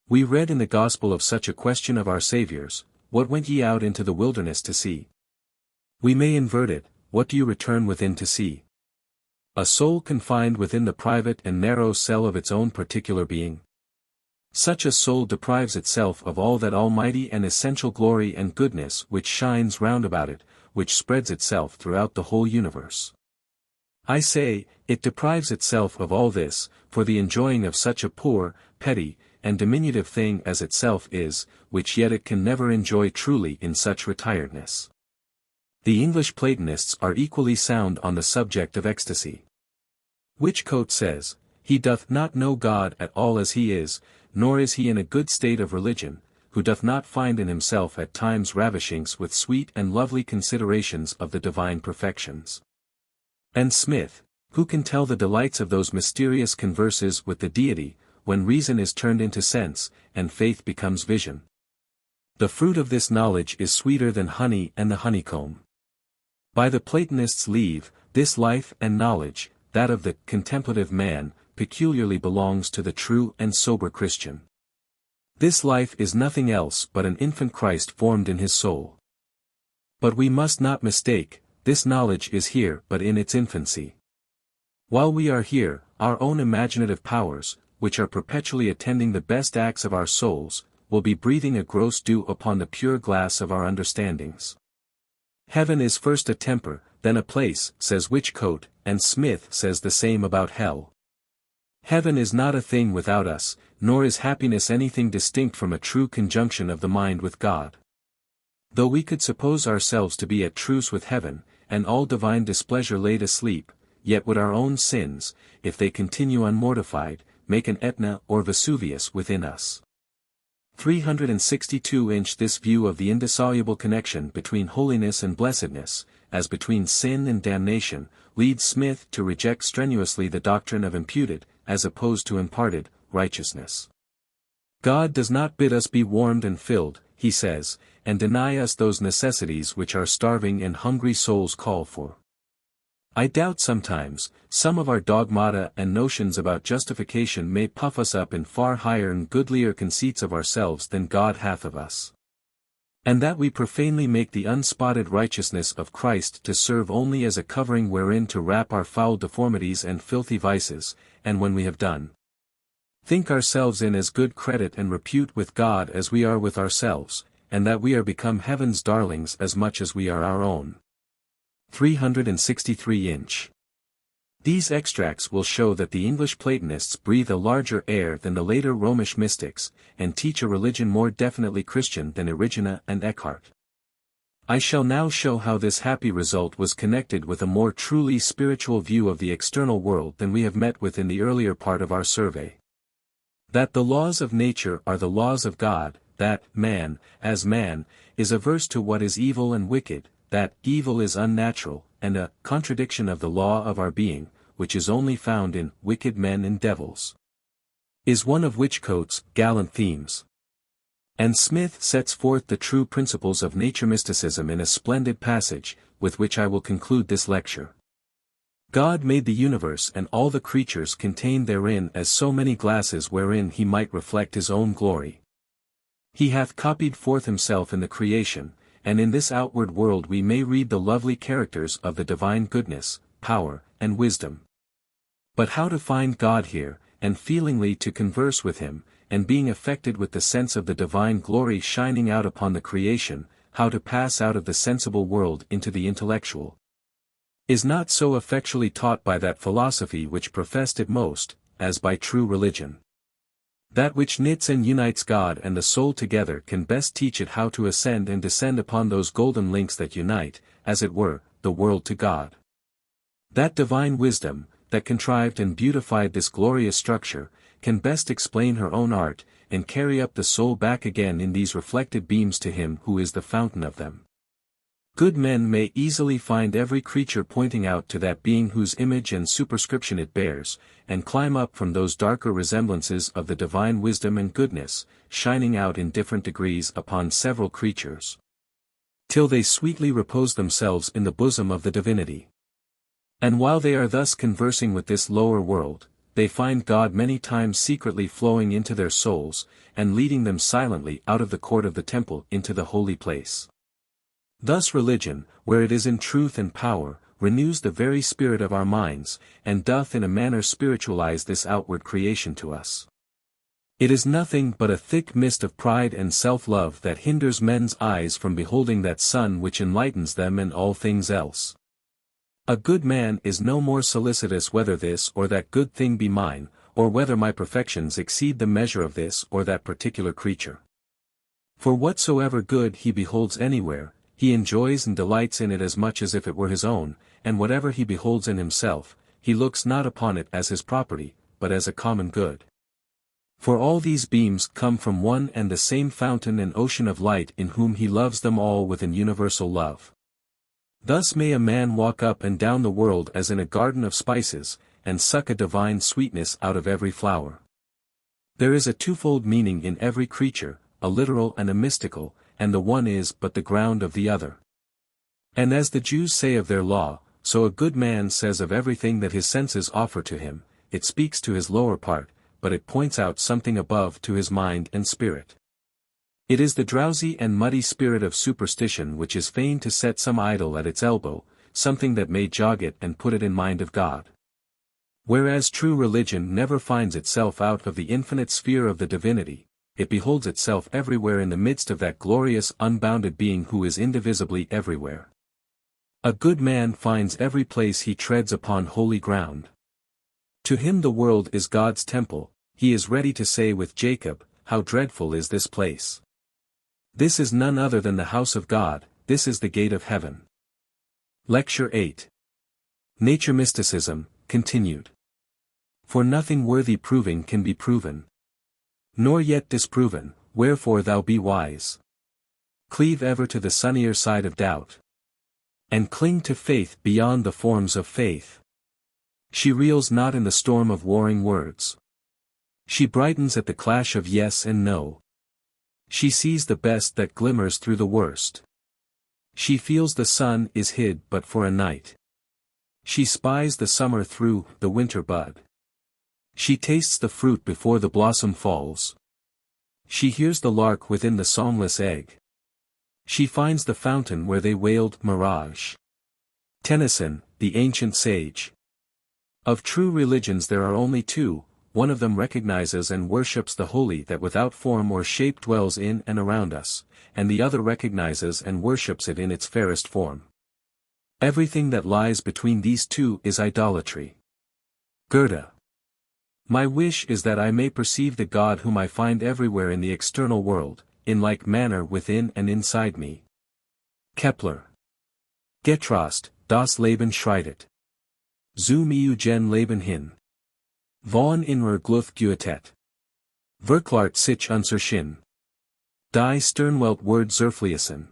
We read in the Gospel of such a question of our Saviour's, "What went ye out into the wilderness to see?" We may invert it, "What do you return within to see?" A soul confined within the private and narrow cell of its own particular being. Such a soul deprives itself of all that almighty and essential glory and goodness which shines round about it, which spreads itself throughout the whole universe. I say, it deprives itself of all this, for the enjoying of such a poor, petty, and diminutive thing as itself is, which yet it can never enjoy truly in such retiredness. The English Platonists are equally sound on the subject of ecstasy. Whichcote says, "He doth not know God at all as he is, nor is he in a good state of religion, who doth not find in himself at times ravishings with sweet and lovely considerations of the divine perfections." And Smith, "Who can tell the delights of those mysterious converses with the deity, when reason is turned into sense, and faith becomes vision? The fruit of this knowledge is sweeter than honey and the honeycomb." By the Platonists' leave, this life and knowledge, that of the contemplative man, peculiarly belongs to the true and sober Christian. This life is nothing else but an infant Christ formed in his soul. But we must not mistake, this knowledge is here but in its infancy. While we are here, our own imaginative powers, which are perpetually attending the best acts of our souls, will be breathing a gross dew upon the pure glass of our understandings. Heaven is first a temper, then a place, says Whichcote, and Smith says the same about hell. Heaven is not a thing without us, nor is happiness anything distinct from a true conjunction of the mind with God. Though we could suppose ourselves to be at truce with heaven, and all divine displeasure laid asleep, yet would our own sins, if they continue unmortified, make an Etna or Vesuvius within us. 362 This view of the indissoluble connection between holiness and blessedness, as between sin and damnation, leads Smith to reject strenuously the doctrine of imputed, as opposed to imparted, righteousness. God does not bid us be warmed and filled, he says, and deny us those necessities which our starving and hungry souls call for. I doubt sometimes, some of our dogmata and notions about justification may puff us up in far higher and goodlier conceits of ourselves than God hath of us. And that we profanely make the unspotted righteousness of Christ to serve only as a covering wherein to wrap our foul deformities and filthy vices, and when we have done, think ourselves in as good credit and repute with God as we are with ourselves, and that we are become heaven's darlings as much as we are our own. 363 These extracts will show that the English Platonists breathe a larger air than the later Romish mystics, and teach a religion more definitely Christian than Erigena and Eckhart. I shall now show how this happy result was connected with a more truly spiritual view of the external world than we have met with in the earlier part of our survey. That the laws of nature are the laws of God, that man, as man, is averse to what is evil and wicked, that evil is unnatural, and a contradiction of the law of our being, which is only found in wicked men and devils, is one of Whichcote's gallant themes. And Smith sets forth the true principles of Nature-Mysticism in a splendid passage, with which I will conclude this lecture. God made the universe and all the creatures contained therein as so many glasses wherein he might reflect his own glory. He hath copied forth himself in the creation, and in this outward world we may read the lovely characters of the divine goodness, power, and wisdom. But how to find God here, and feelingly to converse with him, and being affected with the sense of the divine glory shining out upon the creation, how to pass out of the sensible world into the intellectual, is not so effectually taught by that philosophy which professed it most, as by true religion. That which knits and unites God and the soul together can best teach it how to ascend and descend upon those golden links that unite, as it were, the world to God. That divine wisdom, that contrived and beautified this glorious structure, can best explain her own art, and carry up the soul back again in these reflected beams to him who is the fountain of them. Good men may easily find every creature pointing out to that being whose image and superscription it bears, and climb up from those darker resemblances of the divine wisdom and goodness, shining out in different degrees upon several creatures, till they sweetly repose themselves in the bosom of the divinity. And while they are thus conversing with this lower world, they find God many times secretly flowing into their souls, and leading them silently out of the court of the temple into the holy place. Thus religion, where it is in truth and power, renews the very spirit of our minds, and doth in a manner spiritualize this outward creation to us. It is nothing but a thick mist of pride and self-love that hinders men's eyes from beholding that sun which enlightens them and all things else. A good man is no more solicitous whether this or that good thing be mine, or whether my perfections exceed the measure of this or that particular creature. For whatsoever good he beholds anywhere, he enjoys and delights in it as much as if it were his own, and whatever he beholds in himself, he looks not upon it as his property, but as a common good. For all these beams come from one and the same fountain and ocean of light in whom he loves them all with an universal love. Thus may a man walk up and down the world as in a garden of spices, and suck a divine sweetness out of every flower. There is a twofold meaning in every creature, a literal and a mystical, and the one is but the ground of the other. And as the Jews say of their law, so a good man says of everything that his senses offer to him, it speaks to his lower part, but it points out something above to his mind and spirit. It is the drowsy and muddy spirit of superstition which is fain to set some idol at its elbow, something that may jog it and put it in mind of God. Whereas true religion never finds itself out of the infinite sphere of the divinity, it beholds itself everywhere in the midst of that glorious unbounded being who is indivisibly everywhere. A good man finds every place he treads upon holy ground. To him the world is God's temple, he is ready to say with Jacob, how dreadful is this place. This is none other than the house of God, this is the gate of heaven. Lecture 8. Nature-Mysticism, continued. For nothing worthy proving can be proven, nor yet disproven, wherefore thou be wise. Cleave ever to the sunnier side of doubt, and cling to faith beyond the forms of faith. She reels not in the storm of warring words. She brightens at the clash of yes and no. She sees the best that glimmers through the worst. She feels the sun is hid but for a night. She spies the summer through the winter bud. She tastes the fruit before the blossom falls. She hears the lark within the songless egg. She finds the fountain where they wailed mirage. Tennyson, the ancient sage. Of true religions there are only two, one of them recognizes and worships the holy that without form or shape dwells in and around us, and the other recognizes and worships it in its fairest form. Everything that lies between these two is idolatry. Goethe. My wish is that I may perceive the God whom I find everywhere in the external world, in like manner within and inside me. Kepler. Getrost, das Leben schreitet. Zu mir gen Leben hin. Von inner Gluth Guetet. Verklart sich unser Sinn. Die Sternwelt Word Zerfließen.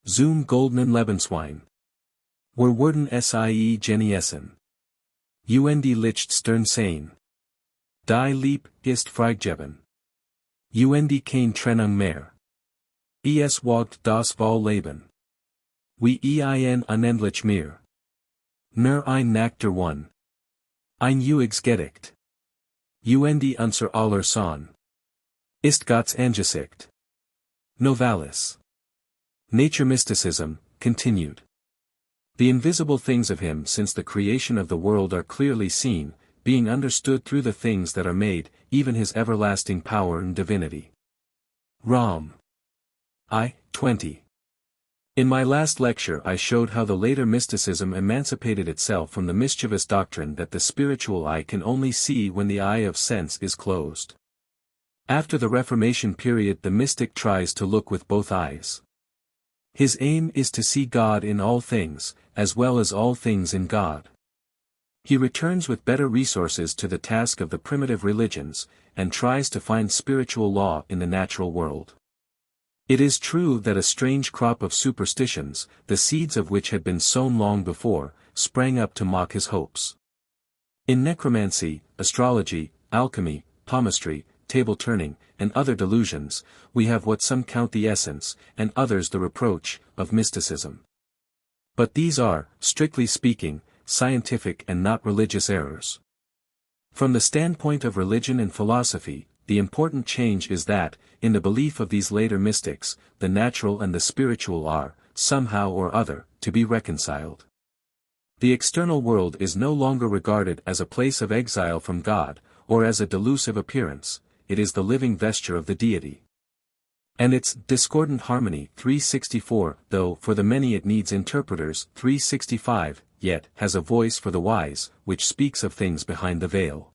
Zum goldenen Lebenswein. Wir werden sie genießen. Und Licht Stern sein. Die Lieb ist freigeben. Und kein Trennung mehr. Es wagt das Wahl Leben. Wie ein unendlich mehr. Nur ein Nachter one. Ein Uigs Gedicht. Und unser aller Son. Ist Gott's Angesicht. Novalis. Nature-Mysticism, continued. The invisible things of him since the creation of the world are clearly seen, being understood through the things that are made, even his everlasting power and divinity. Rom. I. 20. In my last lecture I showed how the later mysticism emancipated itself from the mischievous doctrine that the spiritual eye can only see when the eye of sense is closed. After the Reformation period the mystic tries to look with both eyes. His aim is to see God in all things, as well as all things in God. He returns with better resources to the task of the primitive religions, and tries to find spiritual law in the natural world. It is true that a strange crop of superstitions, the seeds of which had been sown long before, sprang up to mock his hopes. In necromancy, astrology, alchemy, palmistry, table-turning, and other delusions, we have what some count the essence, and others the reproach, of mysticism. But these are, strictly speaking, scientific and not religious errors. From the standpoint of religion and philosophy, the important change is that, in the belief of these later mystics, the natural and the spiritual are, somehow or other, to be reconciled. The external world is no longer regarded as a place of exile from God, or as a delusive appearance, it is the living vesture of the deity. And its discordant harmony 364, though for the many it needs interpreters 365, yet has a voice for the wise, which speaks of things behind the veil.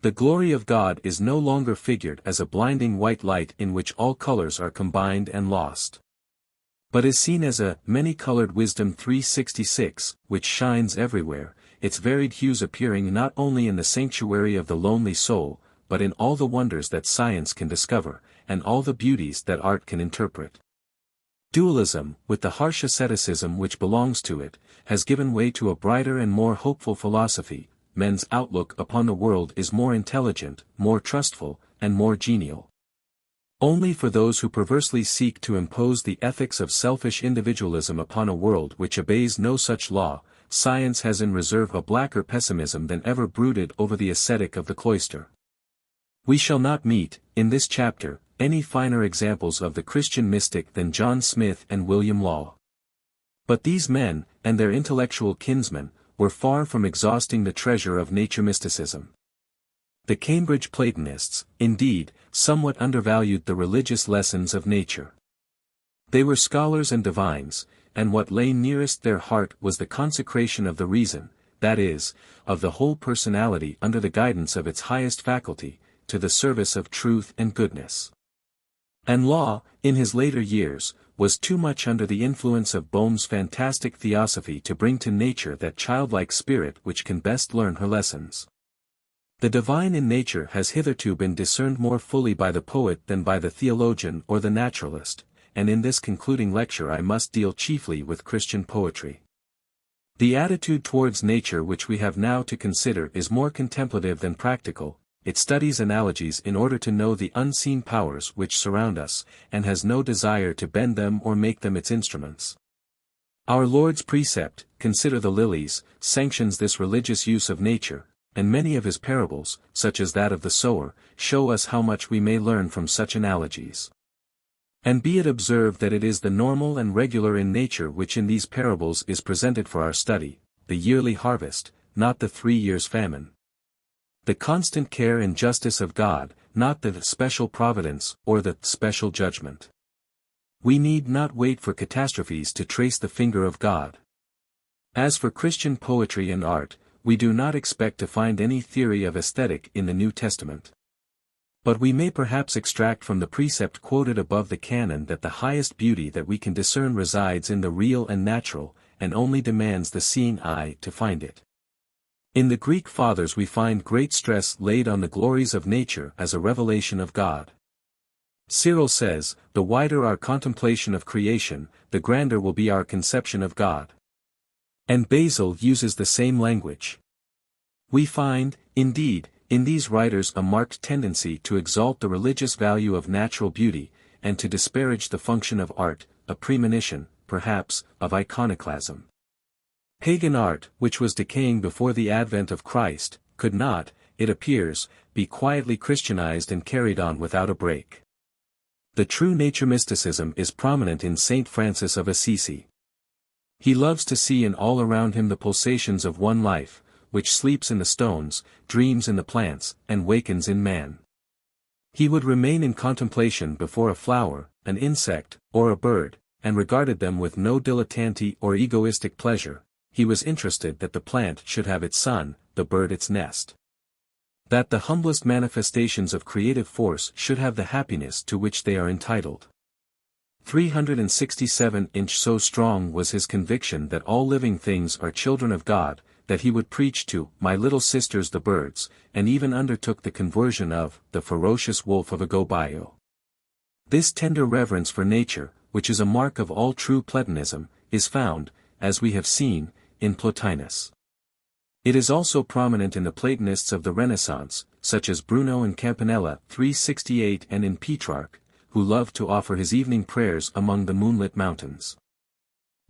The glory of God is no longer figured as a blinding white light in which all colors are combined and lost, but is seen as a many-colored wisdom 366, which shines everywhere, its varied hues appearing not only in the sanctuary of the lonely soul, but in all the wonders that science can discover, and all the beauties that art can interpret. Dualism, with the harsh asceticism which belongs to it, has given way to a brighter and more hopeful philosophy. Men's outlook upon the world is more intelligent, more trustful, and more genial. Only for those who perversely seek to impose the ethics of selfish individualism upon a world which obeys no such law, science has in reserve a blacker pessimism than ever brooded over the ascetic of the cloister. We shall not meet, in this chapter, any finer examples of the Christian mystic than John Smith and William Law. But these men, and their intellectual kinsmen, were far from exhausting the treasure of nature-mysticism. The Cambridge Platonists, indeed, somewhat undervalued the religious lessons of nature. They were scholars and divines, and what lay nearest their heart was the consecration of the reason, that is, of the whole personality under the guidance of its highest faculty, to the service of truth and goodness. And Law, in his later years, was too much under the influence of Boehme's fantastic theosophy to bring to nature that childlike spirit which can best learn her lessons. The divine in nature has hitherto been discerned more fully by the poet than by the theologian or the naturalist, and in this concluding lecture I must deal chiefly with Christian poetry. The attitude towards nature which we have now to consider is more contemplative than practical. It studies analogies in order to know the unseen powers which surround us, and has no desire to bend them or make them its instruments. Our Lord's precept, "Consider the lilies," sanctions this religious use of nature, and many of his parables, such as that of the sower, show us how much we may learn from such analogies. And be it observed that it is the normal and regular in nature which in these parables is presented for our study, the yearly harvest, not the 3 years' famine. The constant care and justice of God, not the special providence or the special judgment. We need not wait for catastrophes to trace the finger of God. As for Christian poetry and art, we do not expect to find any theory of aesthetic in the New Testament. But we may perhaps extract from the precept quoted above the canon that the highest beauty that we can discern resides in the real and natural, and only demands the seeing eye to find it. In the Greek Fathers we find great stress laid on the glories of nature as a revelation of God. Cyril says, the wider our contemplation of creation, the grander will be our conception of God. And Basil uses the same language. We find, indeed, in these writers a marked tendency to exalt the religious value of natural beauty, and to disparage the function of art, a premonition, perhaps, of iconoclasm. Pagan art, which was decaying before the advent of Christ, could not, it appears, be quietly Christianized and carried on without a break. The true nature-mysticism is prominent in Saint Francis of Assisi. He loves to see in all around him the pulsations of one life, which sleeps in the stones, dreams in the plants, and wakens in man. He would remain in contemplation before a flower, an insect, or a bird, and regarded them with no dilettante or egoistic pleasure. He was interested that the plant should have its sun, the bird its nest. That the humblest manifestations of creative force should have the happiness to which they are entitled. 367-inch. So strong was his conviction that all living things are children of God, that he would preach to "my little sisters the birds," and even undertook the conversion of "the ferocious wolf of Agobayo." This tender reverence for nature, which is a mark of all true Platonism, is found, as we have seen, in Plotinus. It is also prominent in the Platonists of the Renaissance, such as Bruno and Campanella 368, and in Petrarch, who loved to offer his evening prayers among the moonlit mountains.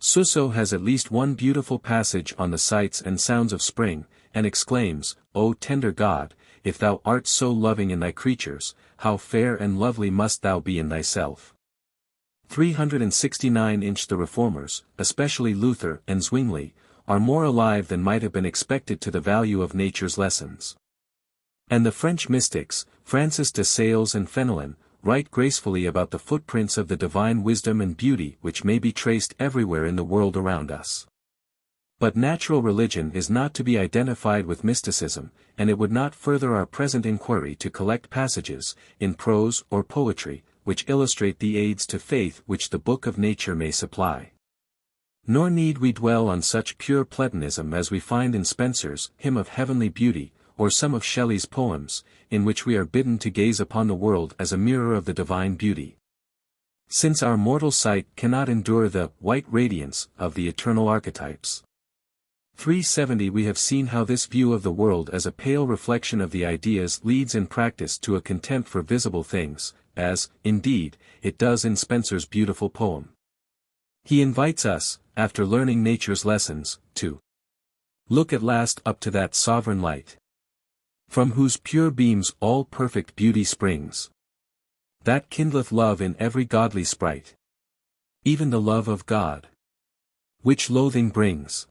Suso has at least one beautiful passage on the sights and sounds of spring, and exclaims, "O tender God, if thou art so loving in thy creatures, how fair and lovely must thou be in thyself." 369-inch. The Reformers, especially Luther and Zwingli, are more alive than might have been expected to the value of nature's lessons. And the French mystics, Francis de Sales and Fenelon, write gracefully about the footprints of the divine wisdom and beauty which may be traced everywhere in the world around us. But natural religion is not to be identified with mysticism, and it would not further our present inquiry to collect passages, in prose or poetry, which illustrate the aids to faith which the book of nature may supply. Nor need we dwell on such pure Platonism as we find in Spenser's Hymn of Heavenly Beauty, or some of Shelley's poems, in which we are bidden to gaze upon the world as a mirror of the divine beauty. Since our mortal sight cannot endure the white radiance of the eternal archetypes. 370. We have seen how this view of the world as a pale reflection of the ideas leads in practice to a contempt for visible things, as, indeed, it does in Spenser's beautiful poem. He invites us, after learning nature's lessons, to look at last up to that sovereign light, from whose pure beams all perfect beauty springs, that kindleth love in every godly sprite, even the love of God, which loathing brings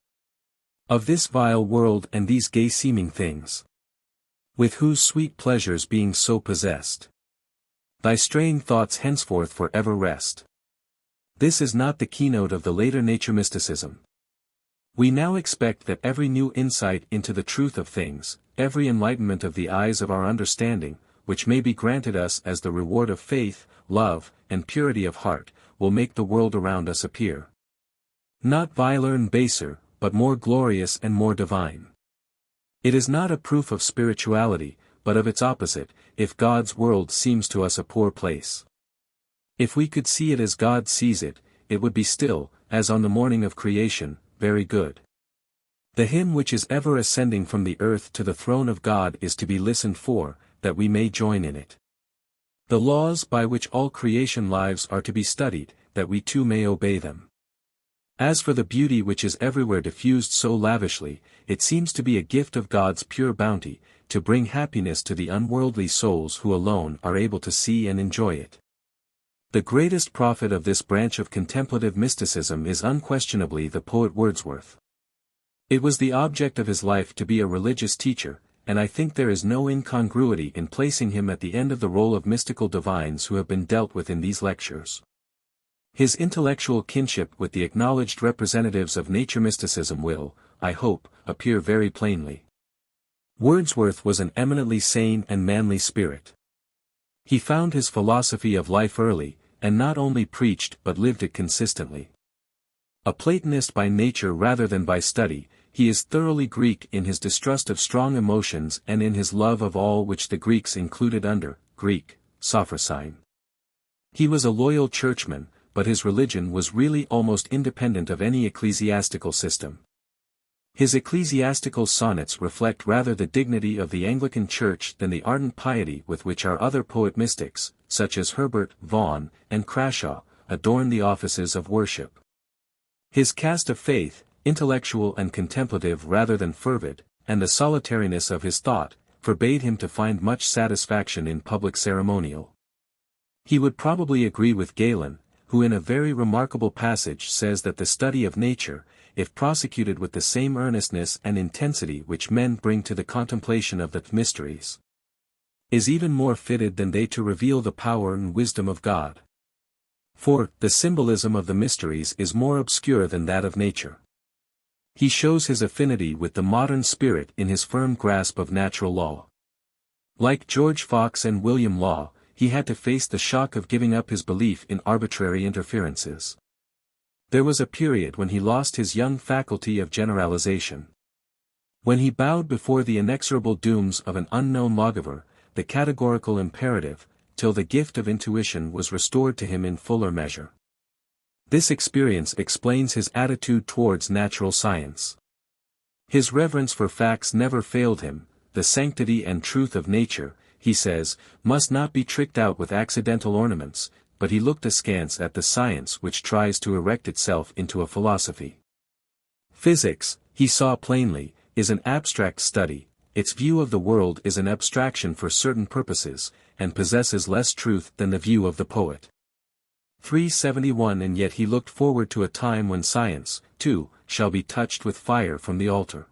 of this vile world and these gay-seeming things, with whose sweet pleasures being so possessed, thy straying thoughts henceforth for ever rest. This is not the keynote of the later nature-mysticism. We now expect that every new insight into the truth of things, every enlightenment of the eyes of our understanding, which may be granted us as the reward of faith, love, and purity of heart, will make the world around us appear not viler and baser, but more glorious and more divine. It is not a proof of spirituality, but of its opposite, if God's world seems to us a poor place. If we could see it as God sees it, it would be still, as on the morning of creation, very good. The hymn which is ever ascending from the earth to the throne of God is to be listened for, that we may join in it. The laws by which all creation lives are to be studied, that we too may obey them. As for the beauty which is everywhere diffused so lavishly, it seems to be a gift of God's pure bounty, to bring happiness to the unworldly souls who alone are able to see and enjoy it. The greatest prophet of this branch of contemplative mysticism is unquestionably the poet Wordsworth. It was the object of his life to be a religious teacher, and I think there is no incongruity in placing him at the end of the roll of mystical divines who have been dealt with in these lectures. His intellectual kinship with the acknowledged representatives of nature mysticism will, I hope, appear very plainly. Wordsworth was an eminently sane and manly spirit. He found his philosophy of life early, and not only preached but lived it consistently. A Platonist by nature rather than by study, he is thoroughly Greek in his distrust of strong emotions and in his love of all which the Greeks included under Greek sophrosyne. He was a loyal churchman, but his religion was really almost independent of any ecclesiastical system. His ecclesiastical sonnets reflect rather the dignity of the Anglican Church than the ardent piety with which our other poet-mystics, such as Herbert, Vaughan, and Crashaw, adorn the offices of worship. His cast of faith, intellectual and contemplative rather than fervid, and the solitariness of his thought, forbade him to find much satisfaction in public ceremonial. He would probably agree with Galen, who in a very remarkable passage says that the study of nature, if prosecuted with the same earnestness and intensity which men bring to the contemplation of the mysteries, is even more fitted than they to reveal the power and wisdom of God. For, the symbolism of the mysteries is more obscure than that of nature. He shows his affinity with the modern spirit in his firm grasp of natural law. Like George Fox and William Law, he had to face the shock of giving up his belief in arbitrary interferences. There was a period when he lost his young faculty of generalization. When he bowed before the inexorable dooms of an unknown lawgiver, the categorical imperative, till the gift of intuition was restored to him in fuller measure. This experience explains his attitude towards natural science. His reverence for facts never failed him. The sanctity and truth of nature, he says, must not be tricked out with accidental ornaments, but he looked askance at the science which tries to erect itself into a philosophy. Physics, he saw plainly, is an abstract study, its view of the world is an abstraction for certain purposes, and possesses less truth than the view of the poet. 371 And yet he looked forward to a time when science, too, shall be touched with fire from the altar.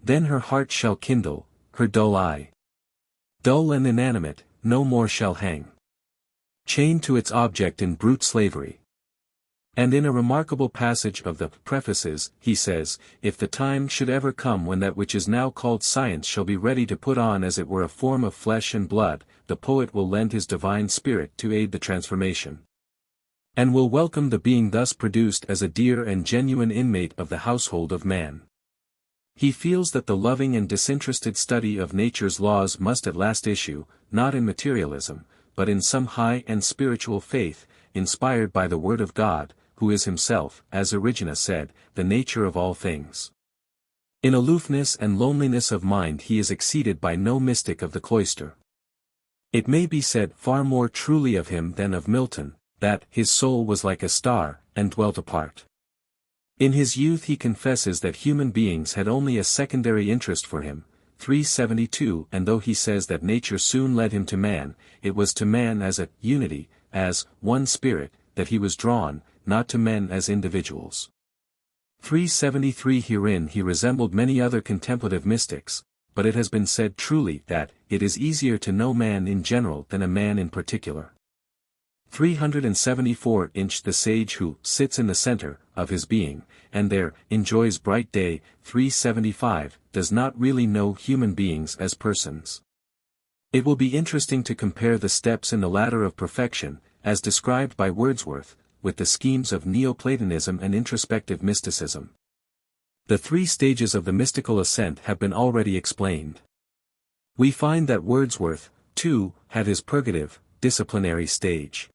Then her heart shall kindle, her dull eye, dull and inanimate, no more shall hang, chained to its object in brute slavery. And in a remarkable passage of the Prefaces, he says, if the time should ever come when that which is now called science shall be ready to put on as it were a form of flesh and blood, the poet will lend his divine spirit to aid the transformation, and will welcome the being thus produced as a dear and genuine inmate of the household of man. He feels that the loving and disinterested study of nature's laws must at last issue, not in materialism, but in some high and spiritual faith, inspired by the Word of God, who is himself, as Origenes said, the nature of all things. In aloofness and loneliness of mind he is exceeded by no mystic of the cloister. It may be said far more truly of him than of Milton, that his soul was like a star, and dwelt apart. In his youth he confesses that human beings had only a secondary interest for him, 372, and though he says that nature soon led him to man, it was to man as a unity, as one spirit, that he was drawn, not to men as individuals. 373 Herein he resembled many other contemplative mystics, but it has been said truly that it is easier to know man in general than a man in particular. 374 Inch the sage who sits in the center of his being, and there enjoys bright day, 375, does not really know human beings as persons. It will be interesting to compare the steps in the ladder of perfection, as described by Wordsworth, with the schemes of Neoplatonism and introspective mysticism. The three stages of the mystical ascent have been already explained. We find that Wordsworth, too, had his purgative, disciplinary stage.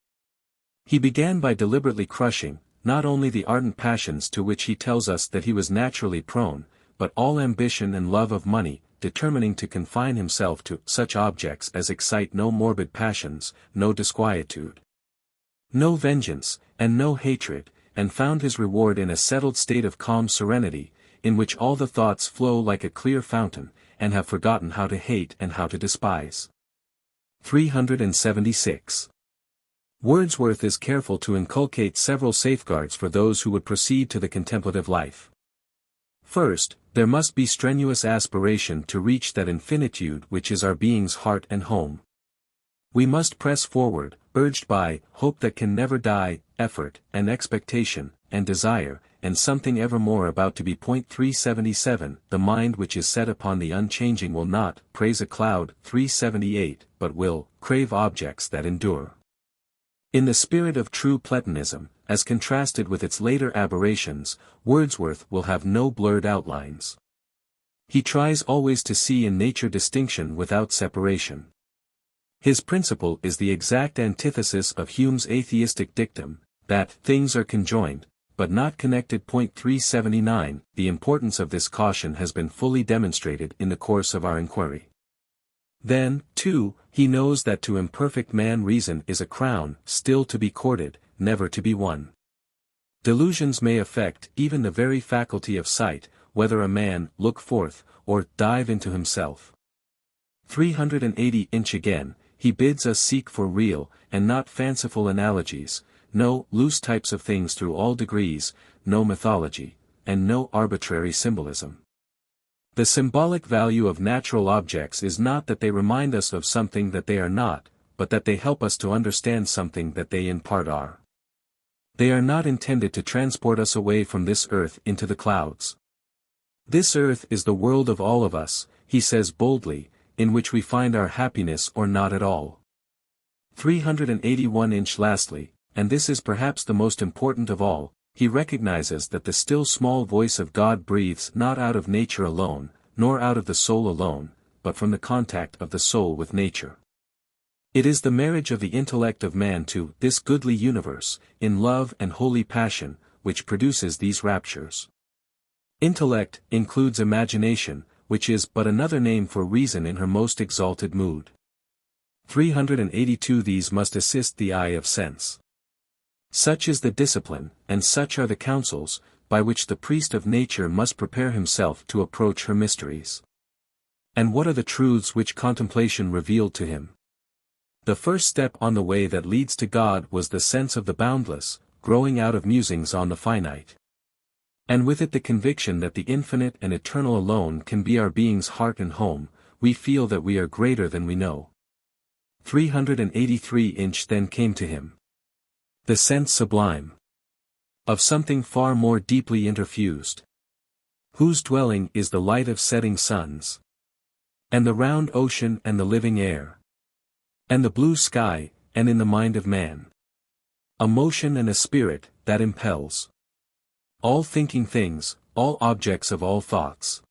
He began by deliberately crushing, not only the ardent passions to which he tells us that he was naturally prone, but all ambition and love of money, determining to confine himself to such objects as excite no morbid passions, no disquietude, no vengeance, and no hatred, and found his reward in a settled state of calm serenity, in which all the thoughts flow like a clear fountain, and have forgotten how to hate and how to despise. 376. Wordsworth is careful to inculcate several safeguards for those who would proceed to the contemplative life. First, there must be strenuous aspiration to reach that infinitude which is our being's heart and home. We must press forward, urged by hope that can never die, effort, and expectation, and desire, and something evermore about to be. 377 The mind which is set upon the unchanging will not praise a cloud, 378, but will crave objects that endure. In the spirit of true Platonism, as contrasted with its later aberrations, Wordsworth will have no blurred outlines. He tries always to see in nature distinction without separation. His principle is the exact antithesis of Hume's atheistic dictum, that things are conjoined, but not connected. 379. The importance of this caution has been fully demonstrated in the course of our inquiry. Then, too, he knows that to imperfect man reason is a crown, still to be courted, never to be won. Delusions may affect even the very faculty of sight, whether a man look forth, or dive into himself. 380 inch again, he bids us seek for real, and not fanciful analogies, no loose types of things through all degrees, no mythology, and no arbitrary symbolism. The symbolic value of natural objects is not that they remind us of something that they are not, but that they help us to understand something that they in part are. They are not intended to transport us away from this earth into the clouds. This earth is the world of all of us, he says boldly, in which we find our happiness or not at all. 381 inch lastly, and this is perhaps the most important of all, he recognizes that the still small voice of God breathes not out of nature alone, nor out of the soul alone, but from the contact of the soul with nature. It is the marriage of the intellect of man to this goodly universe, in love and holy passion, which produces these raptures. Intellect includes imagination, which is but another name for reason in her most exalted mood. 382 These must assist the eye of sense. Such is the discipline, and such are the counsels, by which the priest of nature must prepare himself to approach her mysteries. And what are the truths which contemplation revealed to him? The first step on the way that leads to God was the sense of the boundless, growing out of musings on the finite. And with it the conviction that the infinite and eternal alone can be our being's heart and home, we feel that we are greater than we know. 383 inch then came to him. The sense sublime. Of something far more deeply interfused. Whose dwelling is the light of setting suns. And the round ocean and the living air. And the blue sky, and in the mind of man. A motion and a spirit, that impels. All thinking things, all objects of all thoughts.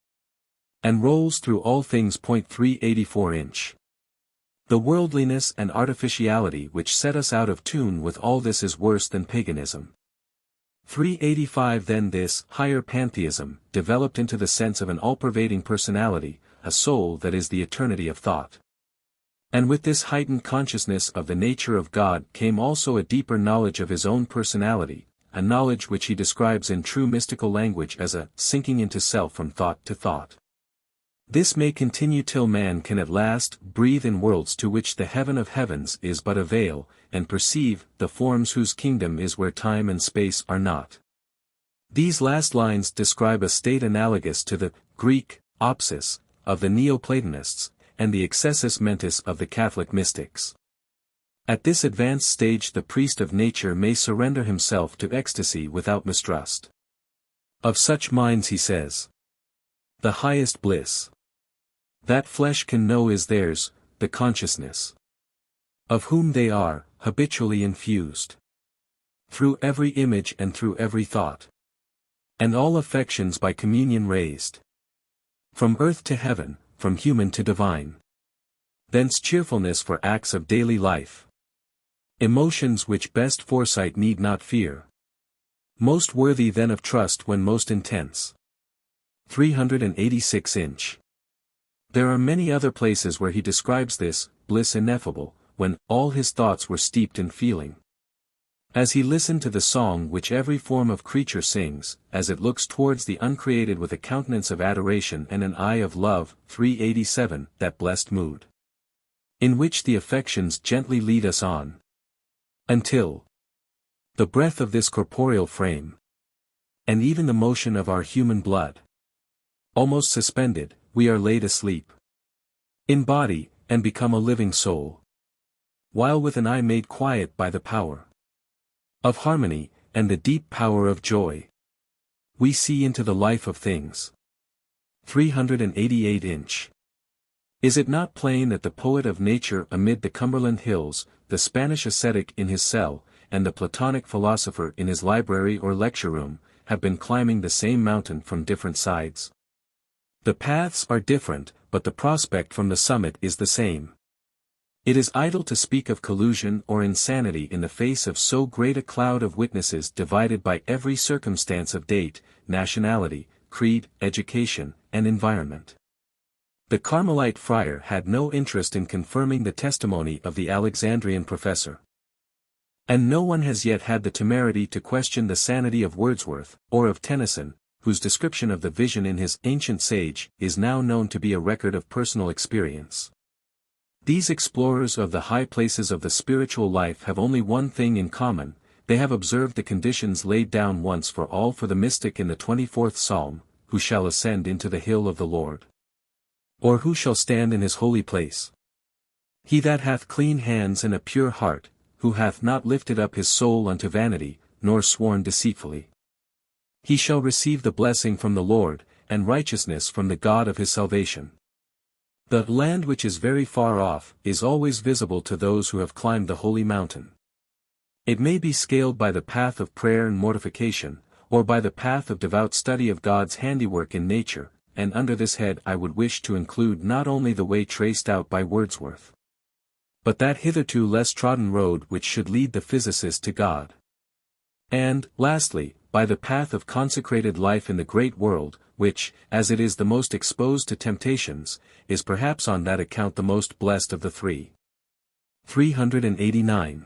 And rolls through all things. 384 inch. The worldliness and artificiality which set us out of tune with all this is worse than paganism. 385 Then this higher pantheism developed into the sense of an all-pervading personality, a soul that is the eternity of thought. And with this heightened consciousness of the nature of God came also a deeper knowledge of his own personality, a knowledge which he describes in true mystical language as a sinking into self from thought to thought. This may continue till man can at last breathe in worlds to which the heaven of heavens is but a veil, and perceive the forms whose kingdom is where time and space are not. These last lines describe a state analogous to the Greek opsis of the Neoplatonists, and the excessus mentis of the Catholic mystics. At this advanced stage the priest of nature may surrender himself to ecstasy without mistrust. Of such minds he says, the highest bliss that flesh can know is theirs, the consciousness of whom they are habitually infused through every image and through every thought, and all affections by communion raised from earth to heaven, from human to divine. Thence cheerfulness for acts of daily life, emotions which best foresight need not fear, most worthy then of trust when most intense. 386 inch. There are many other places where he describes this bliss ineffable, when all his thoughts were steeped in feeling. As he listened to the song which every form of creature sings, as it looks towards the uncreated with a countenance of adoration and an eye of love. 387 That blessed mood, in which the affections gently lead us on, until the breath of this corporeal frame, and even the motion of our human blood, almost suspended, we are laid asleep in body, and become a living soul, while with an eye made quiet by the power of harmony, and the deep power of joy, we see into the life of things. 388 inch. Is it not plain that the poet of nature amid the Cumberland hills, the Spanish ascetic in his cell, and the Platonic philosopher in his library or lecture room, have been climbing the same mountain from different sides? The paths are different, but the prospect from the summit is the same. It is idle to speak of collusion or insanity in the face of so great a cloud of witnesses divided by every circumstance of date, nationality, creed, education, and environment. The Carmelite friar had no interest in confirming the testimony of the Alexandrian professor. And no one has yet had the temerity to question the sanity of Wordsworth, or of Tennyson, whose description of the vision in his Ancient Sage is now known to be a record of personal experience. These explorers of the high places of the spiritual life have only one thing in common: they have observed the conditions laid down once for all for the mystic in the 24th Psalm: who shall ascend into the hill of the Lord? Or who shall stand in his holy place? He that hath clean hands and a pure heart, who hath not lifted up his soul unto vanity, nor sworn deceitfully. He shall receive the blessing from the Lord, and righteousness from the God of his salvation. The land which is very far off is always visible to those who have climbed the holy mountain. It may be scaled by the path of prayer and mortification, or by the path of devout study of God's handiwork in nature, and under this head I would wish to include not only the way traced out by Wordsworth, but that hitherto less trodden road which should lead the physicist to God. And, lastly, by the path of consecrated life in the great world, which, as it is the most exposed to temptations, is perhaps on that account the most blessed of the three. 389.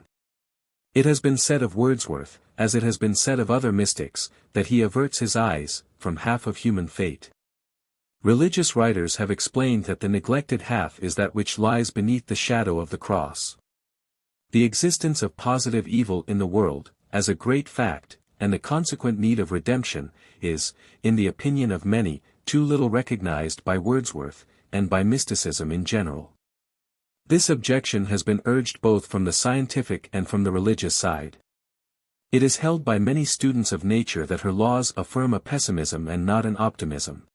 It has been said of Wordsworth, as it has been said of other mystics, that he averts his eyes from half of human fate. Religious writers have explained that the neglected half is that which lies beneath the shadow of the cross. The existence of positive evil in the world, as a great fact, and the consequent need of redemption, is, in the opinion of many, too little recognized by Wordsworth, and by mysticism in general. This objection has been urged both from the scientific and from the religious side. It is held by many students of nature that her laws affirm a pessimism and not an optimism.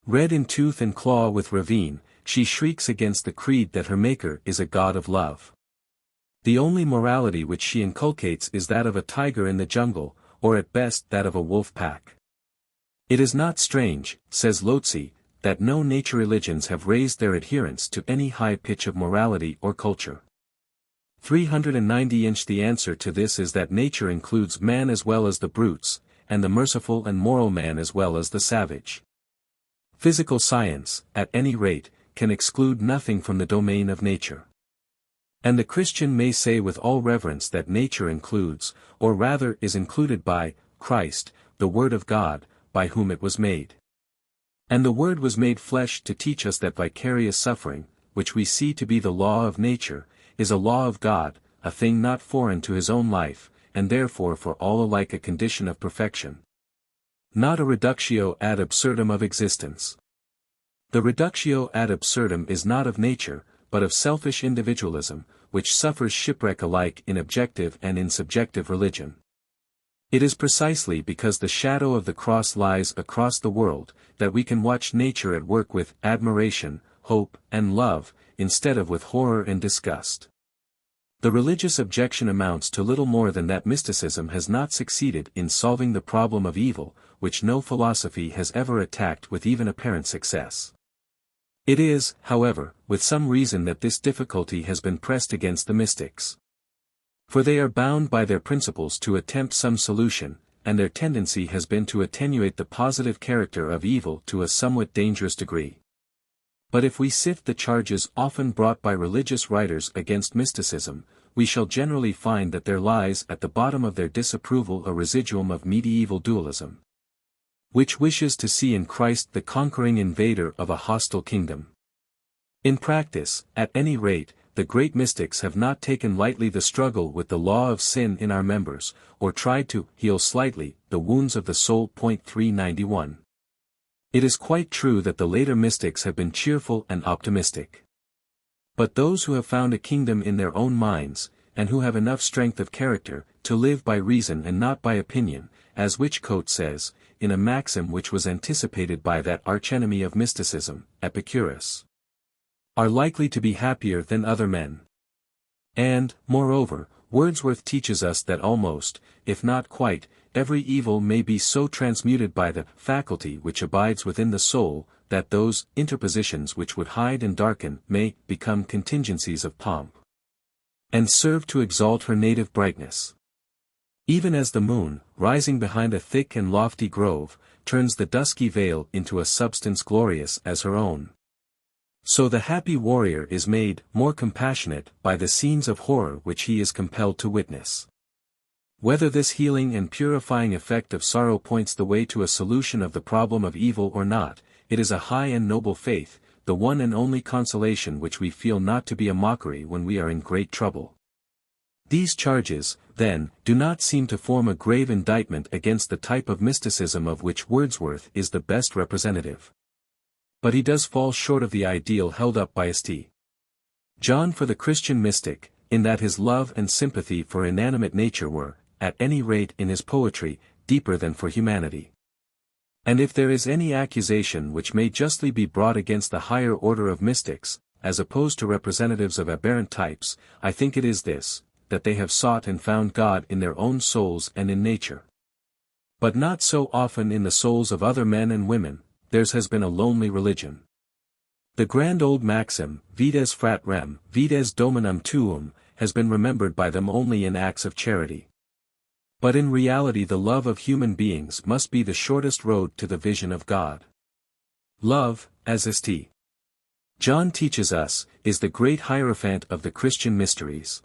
Red in tooth and claw with ravine, she shrieks against the creed that her Maker is a God of love. The only morality which she inculcates is that of a tiger in the jungle, or at best that of a wolf pack. It is not strange, says Lotze, that no nature religions have raised their adherents to any high pitch of morality or culture. 390. The answer to this is that nature includes man as well as the brutes, and the merciful and moral man as well as the savage. Physical science, at any rate, can exclude nothing from the domain of nature. And the Christian may say with all reverence that nature includes, or rather is included by, Christ, the Word of God, by whom it was made. And the Word was made flesh to teach us that vicarious suffering, which we see to be the law of nature, is a law of God, a thing not foreign to his own life, and therefore for all alike a condition of perfection. Not a reductio ad absurdum of existence. The reductio ad absurdum is not of nature, but of selfish individualism, which suffers shipwreck alike in objective and in subjective religion. It is precisely because the shadow of the cross lies across the world, that we can watch nature at work with admiration, hope, and love, instead of with horror and disgust. The religious objection amounts to little more than that mysticism has not succeeded in solving the problem of evil, which no philosophy has ever attacked with even apparent success. It is, however, with some reason that this difficulty has been pressed against the mystics. For they are bound by their principles to attempt some solution, and their tendency has been to attenuate the positive character of evil to a somewhat dangerous degree. But if we sift the charges often brought by religious writers against mysticism, we shall generally find that there lies at the bottom of their disapproval a residuum of medieval dualism, which wishes to see in Christ the conquering invader of a hostile kingdom. In practice, at any rate, the great mystics have not taken lightly the struggle with the law of sin in our members, or tried to heal slightly the wounds of the soul. 391. It is quite true that the later mystics have been cheerful and optimistic. But those who have found a kingdom in their own minds, and who have enough strength of character, to live by reason and not by opinion, as Whichcote says, in a maxim which was anticipated by that archenemy of mysticism, Epicurus, are likely to be happier than other men. And, moreover, Wordsworth teaches us that almost, if not quite, every evil may be so transmuted by the faculty which abides within the soul, that those interpositions which would hide and darken may become contingencies of pomp, and serve to exalt her native brightness. Even as the moon, rising behind a thick and lofty grove, turns the dusky veil into a substance glorious as her own, so the happy warrior is made more compassionate by the scenes of horror which he is compelled to witness. Whether this healing and purifying effect of sorrow points the way to a solution of the problem of evil or not, it is a high and noble faith, the one and only consolation which we feel not to be a mockery when we are in great trouble. These charges, then, do not seem to form a grave indictment against the type of mysticism of which Wordsworth is the best representative. But he does fall short of the ideal held up by St. John for the Christian mystic, in that his love and sympathy for inanimate nature were, at any rate in his poetry, deeper than for humanity. And if there is any accusation which may justly be brought against the higher order of mystics, as opposed to representatives of aberrant types, I think it is this, that they have sought and found God in their own souls and in nature. But not so often in the souls of other men and women. Theirs has been a lonely religion. The grand old maxim, vides frat rem, vides dominum tuum, has been remembered by them only in acts of charity. But in reality the love of human beings must be the shortest road to the vision of God. Love, as St. John teaches us, is the great hierophant of the Christian mysteries.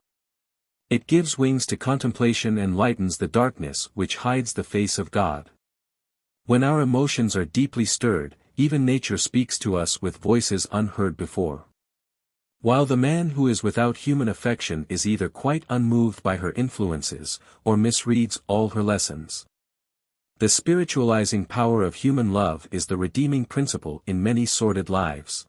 It gives wings to contemplation and lightens the darkness which hides the face of God. When our emotions are deeply stirred, even nature speaks to us with voices unheard before. While the man who is without human affection is either quite unmoved by her influences, or misreads all her lessons. The spiritualizing power of human love is the redeeming principle in many sordid lives.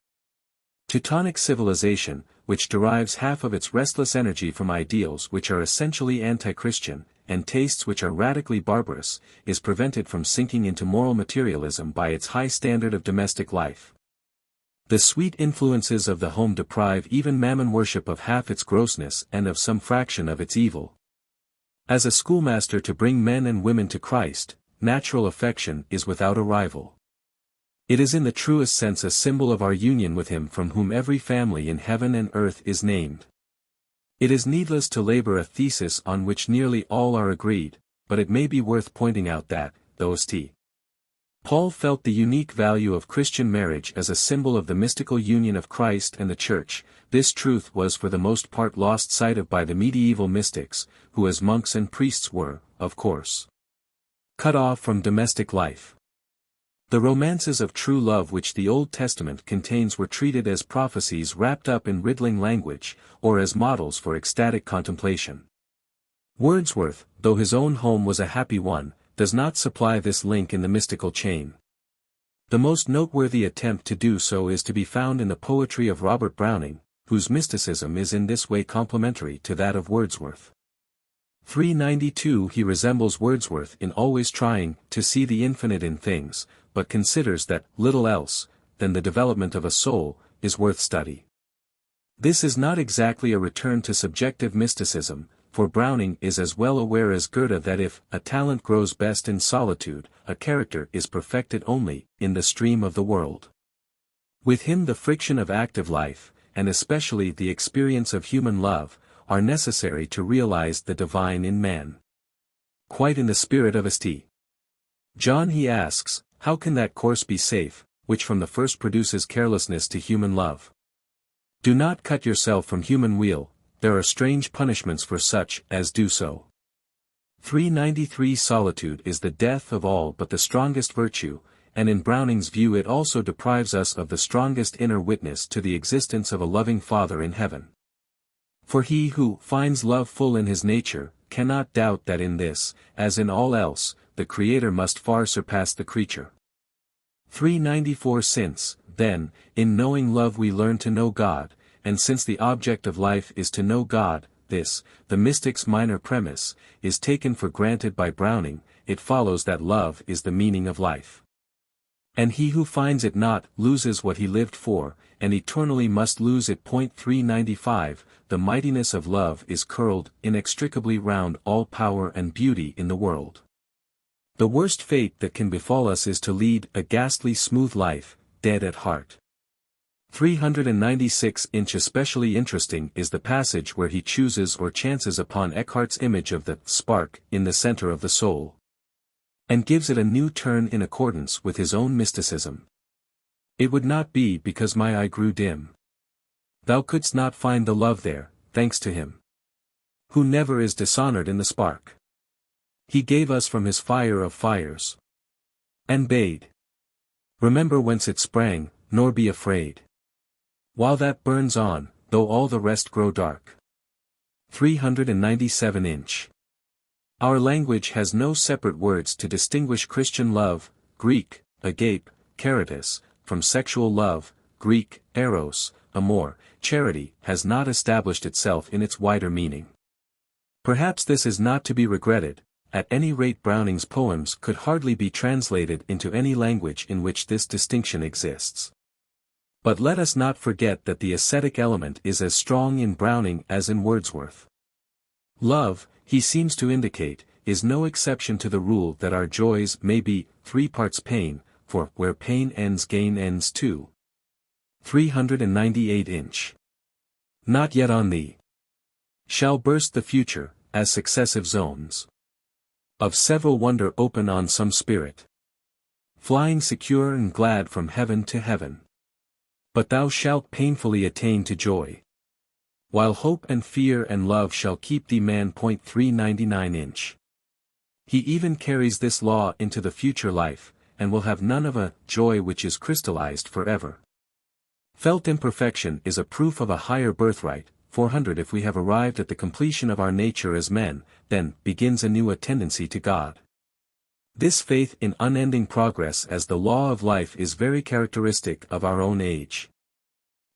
Teutonic civilization, which derives half of its restless energy from ideals which are essentially anti-Christian, and tastes which are radically barbarous, is prevented from sinking into moral materialism by its high standard of domestic life. The sweet influences of the home deprive even mammon worship of half its grossness and of some fraction of its evil. As a schoolmaster to bring men and women to Christ, natural affection is without a rival. It is in the truest sense a symbol of our union with Him from whom every family in heaven and earth is named. It is needless to labor a thesis on which nearly all are agreed, but it may be worth pointing out that, though St. Paul felt the unique value of Christian marriage as a symbol of the mystical union of Christ and the Church, this truth was for the most part lost sight of by the medieval mystics, who as monks and priests were, of course, cut off from domestic life. The romances of true love which the Old Testament contains were treated as prophecies wrapped up in riddling language, or as models for ecstatic contemplation. Wordsworth, though his own home was a happy one, does not supply this link in the mystical chain. The most noteworthy attempt to do so is to be found in the poetry of Robert Browning, whose mysticism is in this way complementary to that of Wordsworth. 392 He resembles Wordsworth in always trying to see the infinite in things, but considers that little else, than the development of a soul, is worth study. This is not exactly a return to subjective mysticism, for Browning is as well aware as Goethe that if a talent grows best in solitude, a character is perfected only in the stream of the world. With him the friction of active life, and especially the experience of human love, are necessary to realize the divine in man. Quite in the spirit of St. John he asks, how can that course be safe, which from the first produces carelessness to human love? Do not cut yourself from human weal, there are strange punishments for such as do so. 393 Solitude is the death of all but the strongest virtue, and in Browning's view it also deprives us of the strongest inner witness to the existence of a loving Father in heaven. For he who finds love full in his nature, cannot doubt that in this, as in all else, the Creator must far surpass the creature. 394 Since, then, in knowing love we learn to know God, and since the object of life is to know God, this, the mystic's minor premise, is taken for granted by Browning, it follows that love is the meaning of life. And he who finds it not, loses what he lived for, and eternally must lose it. 395 The mightiness of love is curled inextricably round all power and beauty in the world. The worst fate that can befall us is to lead a ghastly smooth life, dead at heart. 396 inch. Especially interesting is the passage where he chooses or chances upon Eckhart's image of the spark in the center of the soul, and gives it a new turn in accordance with his own mysticism. It would not be because my eye grew dim. Thou couldst not find the love there, thanks to him who never is dishonored in the spark. He gave us from his fire of fires, and bade remember whence it sprang, nor be afraid, while that burns on, though all the rest grow dark. 397 inch. Our language has no separate words to distinguish Christian love, Greek, agape, caritas, from sexual love, Greek, eros, amor. Charity has not established itself in its wider meaning. Perhaps this is not to be regretted. At any rate, Browning's poems could hardly be translated into any language in which this distinction exists. But let us not forget that the ascetic element is as strong in Browning as in Wordsworth. Love, he seems to indicate, is no exception to the rule that our joys may be 3 parts pain, for where pain ends gain ends too. 398 inch. Not yet on thee shall burst the future, as successive zones of several wonder open on some spirit, flying secure and glad from heaven to heaven. But thou shalt painfully attain to joy, while hope and fear and love shall keep thee man. 399 inch. He even carries this law into the future life, and will have none of a joy which is crystallized forever. Felt imperfection is a proof of a higher birthright. 400. If we have arrived at the completion of our nature as men, then begins anew a tendency to God. This faith in unending progress as the law of life is very characteristic of our own age.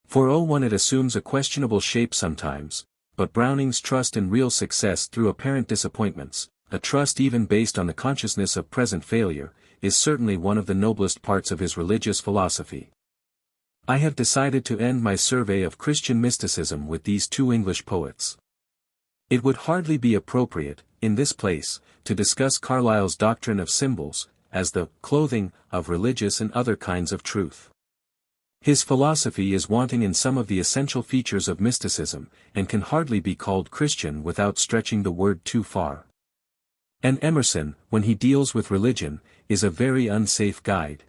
For it assumes a questionable shape sometimes, but Browning's trust in real success through apparent disappointments, a trust even based on the consciousness of present failure, is certainly one of the noblest parts of his religious philosophy. I have decided to end my survey of Christian mysticism with these 2 English poets. It would hardly be appropriate, in this place, to discuss Carlyle's doctrine of symbols, as the clothing of religious and other kinds of truth. His philosophy is wanting in some of the essential features of mysticism, and can hardly be called Christian without stretching the word too far. And Emerson, when he deals with religion, is a very unsafe guide.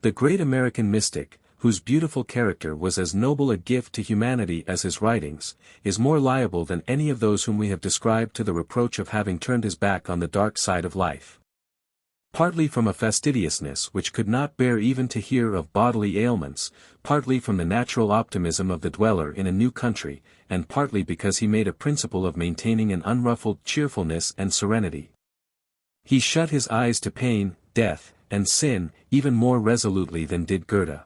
The great American mystic, whose beautiful character was as noble a gift to humanity as his writings, is more liable than any of those whom we have described to the reproach of having turned his back on the dark side of life. Partly from a fastidiousness which could not bear even to hear of bodily ailments, partly from the natural optimism of the dweller in a new country, and partly because he made a principle of maintaining an unruffled cheerfulness and serenity. He shut his eyes to pain, death, and sin, even more resolutely than did Goethe.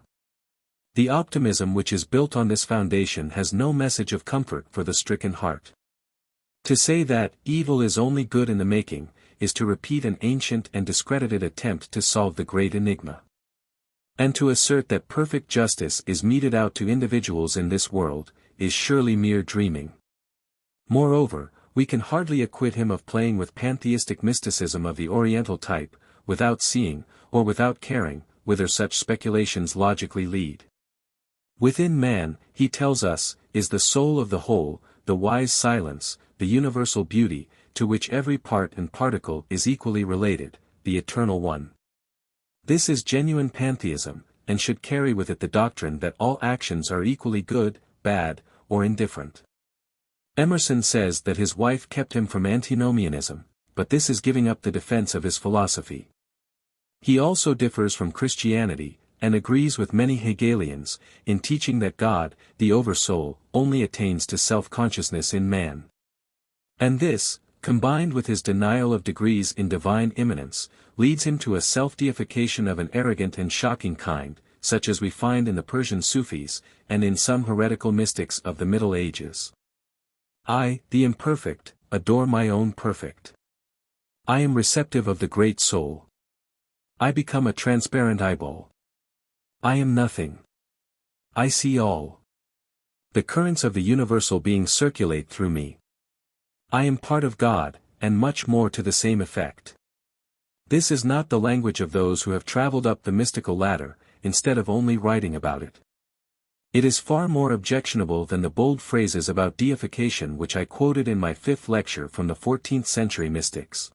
The optimism which is built on this foundation has no message of comfort for the stricken heart. To say that evil is only good in the making, is to repeat an ancient and discredited attempt to solve the great enigma. And to assert that perfect justice is meted out to individuals in this world, is surely mere dreaming. Moreover, we can hardly acquit him of playing with pantheistic mysticism of the Oriental type, without seeing, or without caring, whither such speculations logically lead. Within man, he tells us, is the soul of the whole, the wise silence, the universal beauty, to which every part and particle is equally related, the eternal one. This is genuine pantheism, and should carry with it the doctrine that all actions are equally good, bad, or indifferent. Emerson says that his wife kept him from antinomianism, but this is giving up the defense of his philosophy. He also differs from Christianity, and agrees with many Hegelians, in teaching that God, the Oversoul, only attains to self-consciousness in man. And this, combined with his denial of degrees in divine immanence, leads him to a self-deification of an arrogant and shocking kind, such as we find in the Persian Sufis, and in some heretical mystics of the Middle Ages. I, the imperfect, adore my own perfect. I am receptive of the great soul. I become a transparent eyeball. I am nothing. I see all. The currents of the universal being circulate through me. I am part of God, and much more to the same effect. This is not the language of those who have traveled up the mystical ladder, instead of only writing about it. It is far more objectionable than the bold phrases about deification which I quoted in my 5th lecture from the 14th century mystics.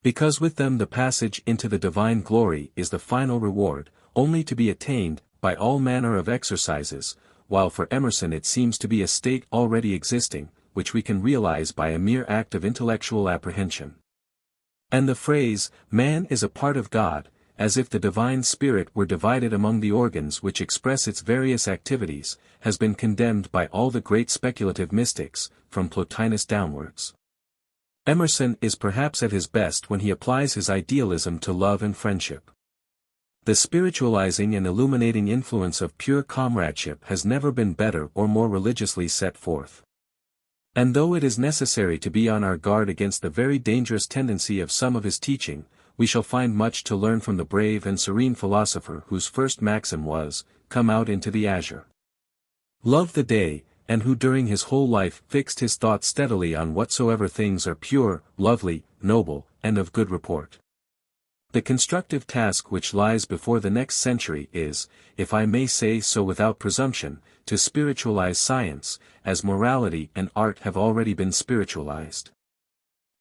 Because with them the passage into the divine glory is the final reward, only to be attained by all manner of exercises, while for Emerson it seems to be a state already existing, which we can realize by a mere act of intellectual apprehension. And the phrase, man is a part of God, as if the divine spirit were divided among the organs which express its various activities, has been condemned by all the great speculative mystics, from Plotinus downwards. Emerson is perhaps at his best when he applies his idealism to love and friendship. The spiritualizing and illuminating influence of pure comradeship has never been better or more religiously set forth. And though it is necessary to be on our guard against the very dangerous tendency of some of his teaching, we shall find much to learn from the brave and serene philosopher whose first maxim was, "Come out into the azure. Love the day," and who during his whole life fixed his thoughts steadily on whatsoever things are pure, lovely, noble, and of good report. The constructive task which lies before the next century is, if I may say so without presumption, to spiritualize science, as morality and art have already been spiritualized.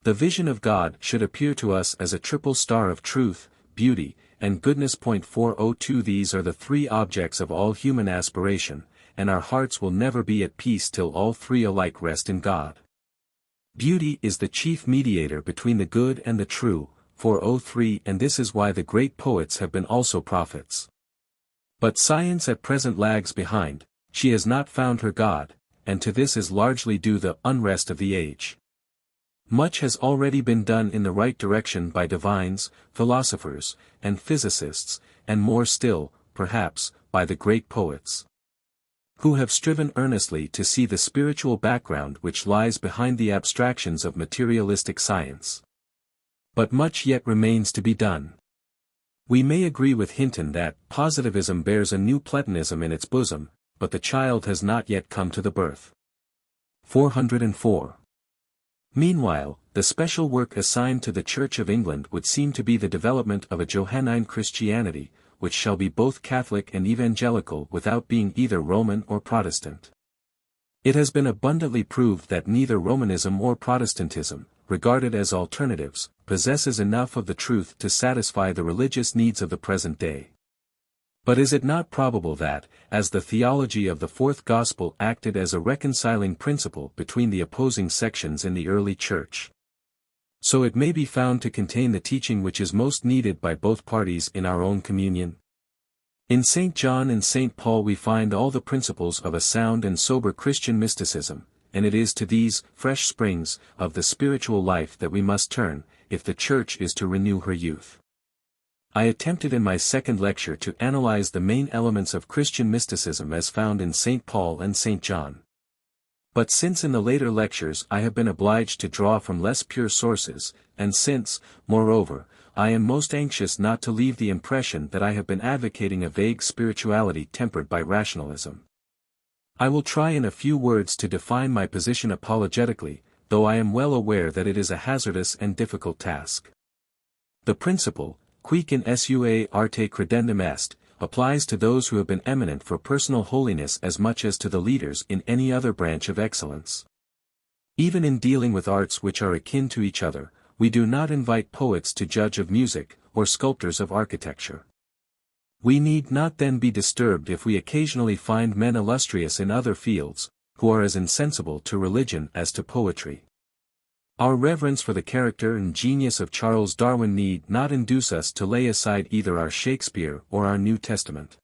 The vision of God should appear to us as a triple star of truth, beauty, and goodness. 402 These are the 3 objects of all human aspiration, and our hearts will never be at peace till all 3 alike rest in God. Beauty is the chief mediator between the good and the true, 403, and this is why the great poets have been also prophets. But science at present lags behind, she has not found her God, and to this is largely due the unrest of the age. Much has already been done in the right direction by divines, philosophers, and physicists, and more still, perhaps, by the great poets, who have striven earnestly to see the spiritual background which lies behind the abstractions of materialistic science. But much yet remains to be done. We may agree with Hinton that positivism bears a new Platonism in its bosom, but the child has not yet come to the birth. 404. Meanwhile, the special work assigned to the Church of England would seem to be the development of a Johannine Christianity, which shall be both Catholic and evangelical without being either Roman or Protestant. It has been abundantly proved that neither Romanism or Protestantism, regarded as alternatives, possesses enough of the truth to satisfy the religious needs of the present day. But is it not probable that, as the theology of the 4th Gospel acted as a reconciling principle between the opposing sections in the early Church, so it may be found to contain the teaching which is most needed by both parties in our own communion? In St. John and St. Paul we find all the principles of a sound and sober Christian mysticism, and it is to these fresh springs of the spiritual life that we must turn, if the Church is to renew her youth. I attempted in my 2nd lecture to analyze the main elements of Christian mysticism as found in St. Paul and St. John. But since in the later lectures I have been obliged to draw from less pure sources, and since, moreover, I am most anxious not to leave the impression that I have been advocating a vague spirituality tempered by rationalism, I will try in a few words to define my position apologetically, though I am well aware that it is a hazardous and difficult task. The principle, Quic in sua arte credendum est, applies to those who have been eminent for personal holiness as much as to the leaders in any other branch of excellence. Even in dealing with arts which are akin to each other, we do not invite poets to judge of music, or sculptors of architecture. We need not then be disturbed if we occasionally find men illustrious in other fields, who are as insensible to religion as to poetry. Our reverence for the character and genius of Charles Darwin need not induce us to lay aside either our Shakespeare or our New Testament.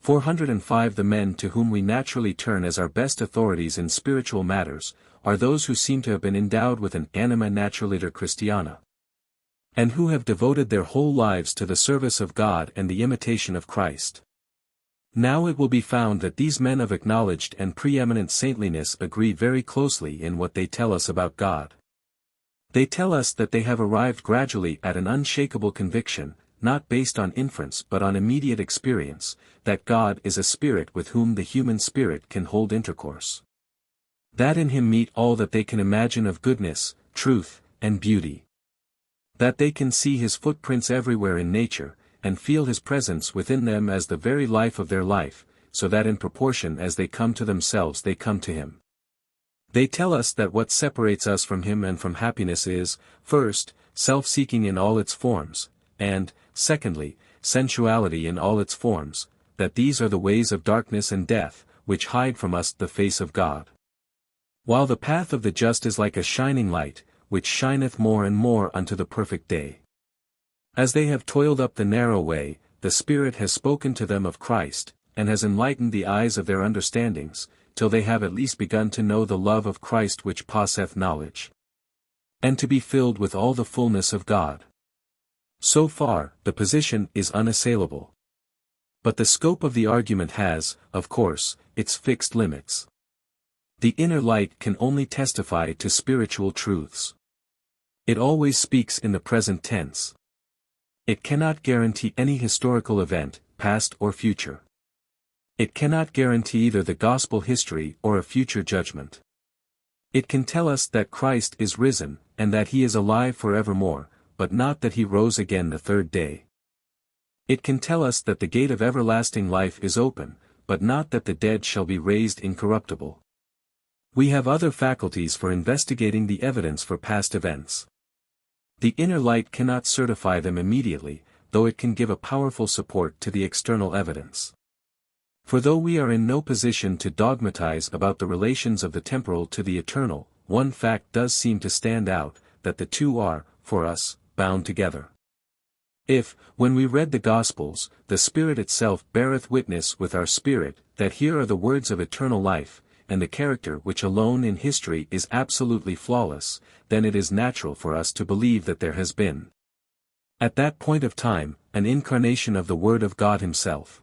405 The men to whom we naturally turn as our best authorities in spiritual matters, are those who seem to have been endowed with an anima naturaliter Christiana, and who have devoted their whole lives to the service of God and the imitation of Christ. Now it will be found that these men of acknowledged and preeminent saintliness agree very closely in what they tell us about God. They tell us that they have arrived gradually at an unshakable conviction, not based on inference but on immediate experience, that God is a spirit with whom the human spirit can hold intercourse. That in him meet all that they can imagine of goodness, truth, and beauty. That they can see his footprints everywhere in nature, and feel his presence within them as the very life of their life, so that in proportion as they come to themselves they come to him. They tell us that what separates us from him and from happiness is, first, self-seeking in all its forms, and, secondly, sensuality in all its forms, that these are the ways of darkness and death, which hide from us the face of God. While the path of the just is like a shining light, which shineth more and more unto the perfect day. As they have toiled up the narrow way, the Spirit has spoken to them of Christ, and has enlightened the eyes of their understandings, till they have at least begun to know the love of Christ which passeth knowledge, and to be filled with all the fullness of God. So far, the position is unassailable. But the scope of the argument has, of course, its fixed limits. The inner light can only testify to spiritual truths. It always speaks in the present tense. It cannot guarantee any historical event, past or future. It cannot guarantee either the gospel history or a future judgment. It can tell us that Christ is risen, and that he is alive forevermore, but not that he rose again the third day. It can tell us that the gate of everlasting life is open, but not that the dead shall be raised incorruptible. We have other faculties for investigating the evidence for past events. The inner light cannot certify them immediately, though it can give a powerful support to the external evidence. For though we are in no position to dogmatize about the relations of the temporal to the eternal, one fact does seem to stand out, that the two are, for us, bound together. If, when we read the Gospels, the Spirit itself beareth witness with our spirit, that here are the words of eternal life, and the character which alone in history is absolutely flawless, then it is natural for us to believe that there has been, at that point of time, an incarnation of the Word of God himself.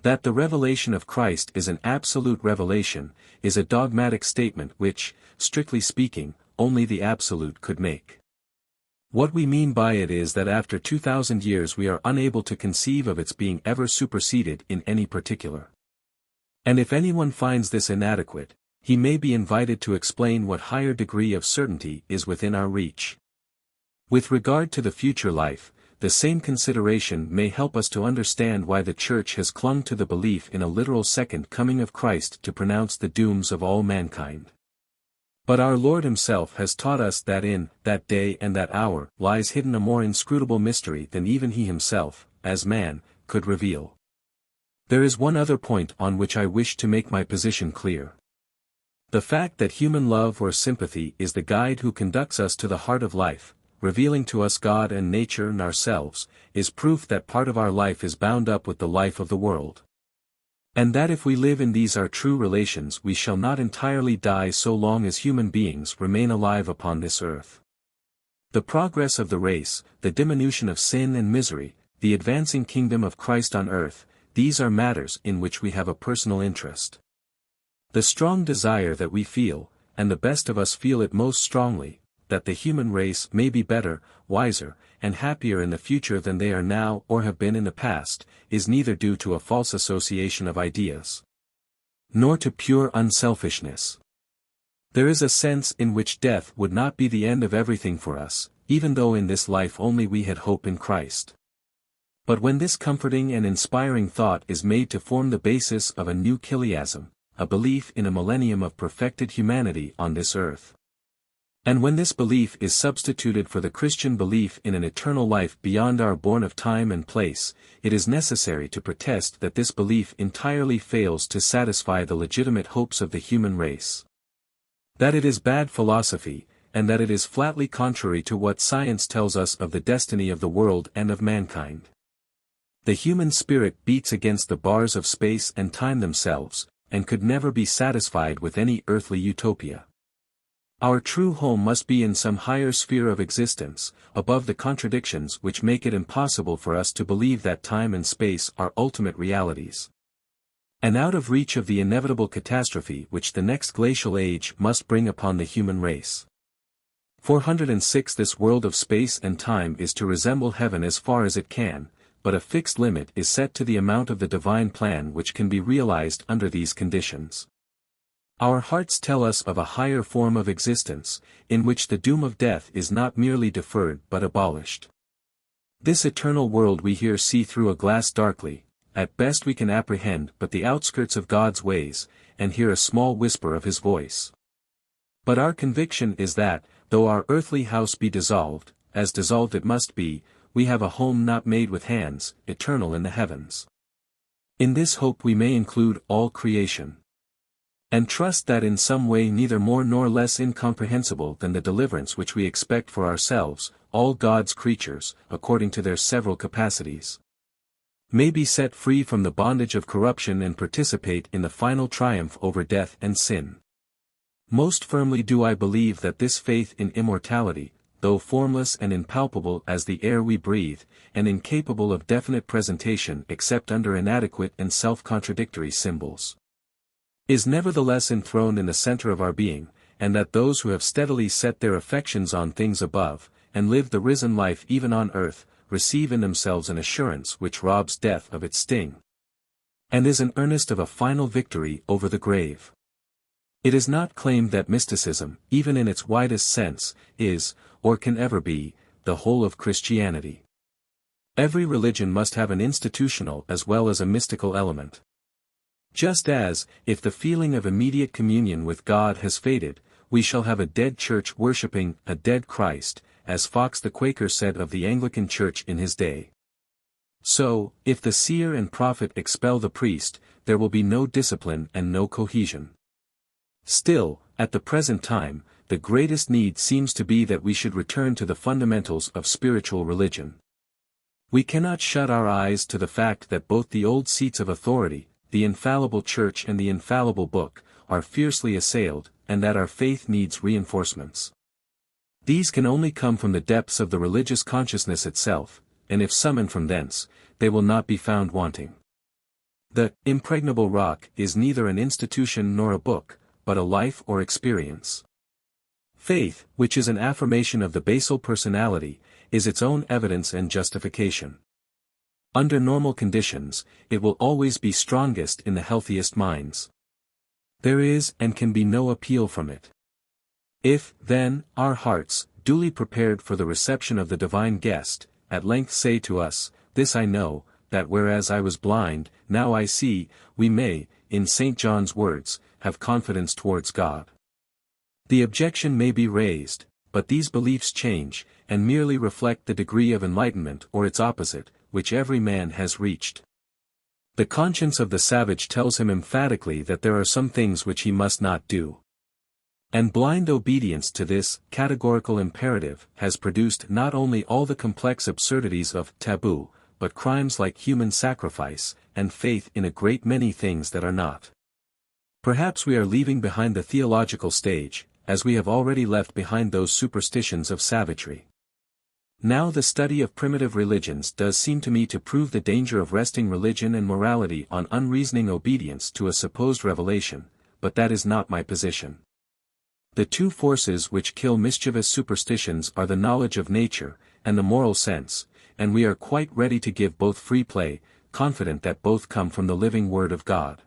That the revelation of Christ is an absolute revelation, is a dogmatic statement which, strictly speaking, only the absolute could make. What we mean by it is that after 2,000 years we are unable to conceive of its being ever superseded in any particular. And if anyone finds this inadequate, he may be invited to explain what higher degree of certainty is within our reach. With regard to the future life, the same consideration may help us to understand why the Church has clung to the belief in a literal second coming of Christ to pronounce the dooms of all mankind. But our Lord himself has taught us that in that day and that hour lies hidden a more inscrutable mystery than even he himself, as man, could reveal. There is one other point on which I wish to make my position clear. The fact that human love or sympathy is the guide who conducts us to the heart of life, revealing to us God and nature and ourselves, is proof that part of our life is bound up with the life of the world. And that if we live in these our true relations we shall not entirely die so long as human beings remain alive upon this earth. The progress of the race, the diminution of sin and misery, the advancing kingdom of Christ on earth, these are matters in which we have a personal interest. The strong desire that we feel, and the best of us feel it most strongly, that the human race may be better, wiser, and happier in the future than they are now or have been in the past, is neither due to a false association of ideas, nor to pure unselfishness. There is a sense in which death would not be the end of everything for us, even though in this life only we had hope in Christ. But when this comforting and inspiring thought is made to form the basis of a new chiliasm, a belief in a millennium of perfected humanity on this earth, and when this belief is substituted for the Christian belief in an eternal life beyond our bourne of time and place, it is necessary to protest that this belief entirely fails to satisfy the legitimate hopes of the human race. That it is bad philosophy, and that it is flatly contrary to what science tells us of the destiny of the world and of mankind. The human spirit beats against the bars of space and time themselves, and could never be satisfied with any earthly utopia. Our true home must be in some higher sphere of existence, above the contradictions which make it impossible for us to believe that time and space are ultimate realities, and out of reach of the inevitable catastrophe which the next glacial age must bring upon the human race. 406 This world of space and time is to resemble heaven as far as it can, but a fixed limit is set to the amount of the divine plan which can be realized under these conditions. Our hearts tell us of a higher form of existence, in which the doom of death is not merely deferred but abolished. This eternal world we here see through a glass darkly, at best we can apprehend but the outskirts of God's ways, and hear a small whisper of His voice. But our conviction is that, though our earthly house be dissolved, as dissolved it must be, we have a home not made with hands, eternal in the heavens. In this hope we may include all creation. And trust that in some way neither more nor less incomprehensible than the deliverance which we expect for ourselves, all God's creatures, according to their several capacities, may be set free from the bondage of corruption and participate in the final triumph over death and sin. Most firmly do I believe that this faith in immortality, though formless and impalpable as the air we breathe, and incapable of definite presentation except under inadequate and self-contradictory symbols, is nevertheless enthroned in the center of our being, and that those who have steadily set their affections on things above, and live the risen life even on earth, receive in themselves an assurance which robs death of its sting, and is an earnest of a final victory over the grave. It is not claimed that mysticism, even in its widest sense, is, or can ever be, the whole of Christianity. Every religion must have an institutional as well as a mystical element. Just as, if the feeling of immediate communion with God has faded, we shall have a dead church worshipping a dead Christ, as Fox the Quaker said of the Anglican Church in his day. So, if the seer and prophet expel the priest, there will be no discipline and no cohesion. Still, at the present time, the greatest need seems to be that we should return to the fundamentals of spiritual religion. We cannot shut our eyes to the fact that both the old seats of authority, the infallible Church and the infallible Book, are fiercely assailed, and that our faith needs reinforcements. These can only come from the depths of the religious consciousness itself, and if summoned from thence, they will not be found wanting. The impregnable rock is neither an institution nor a book, but a life or experience. Faith, which is an affirmation of the basal personality, is its own evidence and justification. Under normal conditions, it will always be strongest in the healthiest minds. There is and can be no appeal from it. If, then, our hearts, duly prepared for the reception of the divine guest, at length say to us, "This I know, that whereas I was blind, now I see," we may, in St. John's words, have confidence towards God. The objection may be raised, but these beliefs change, and merely reflect the degree of enlightenment or its opposite, which every man has reached. The conscience of the savage tells him emphatically that there are some things which he must not do. And blind obedience to this categorical imperative has produced not only all the complex absurdities of taboo, but crimes like human sacrifice, and faith in a great many things that are not. Perhaps we are leaving behind the theological stage, as we have already left behind those superstitions of savagery. Now the study of primitive religions does seem to me to prove the danger of resting religion and morality on unreasoning obedience to a supposed revelation, but that is not my position. The two forces which kill mischievous superstitions are the knowledge of nature, and the moral sense, and we are quite ready to give both free play, confident that both come from the living Word of God.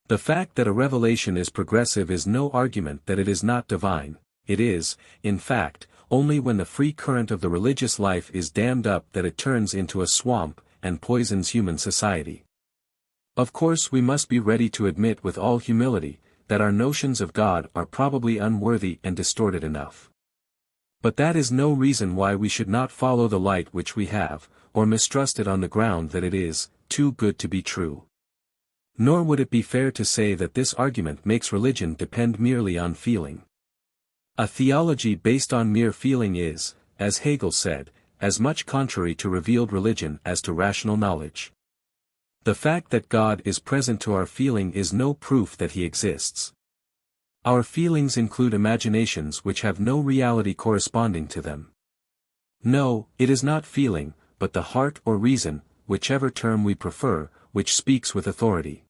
The fact that a revelation is progressive is no argument that it is not divine. It is, in fact, only when the free current of the religious life is dammed up that it turns into a swamp, and poisons human society. Of course we must be ready to admit with all humility, that our notions of God are probably unworthy and distorted enough. But that is no reason why we should not follow the light which we have, or mistrust it on the ground that it is too good to be true. Nor would it be fair to say that this argument makes religion depend merely on feeling. A theology based on mere feeling is, as Hegel said, as much contrary to revealed religion as to rational knowledge. The fact that God is present to our feeling is no proof that He exists. Our feelings include imaginations which have no reality corresponding to them. No, it is not feeling, but the heart or reason, whichever term we prefer, which speaks with authority.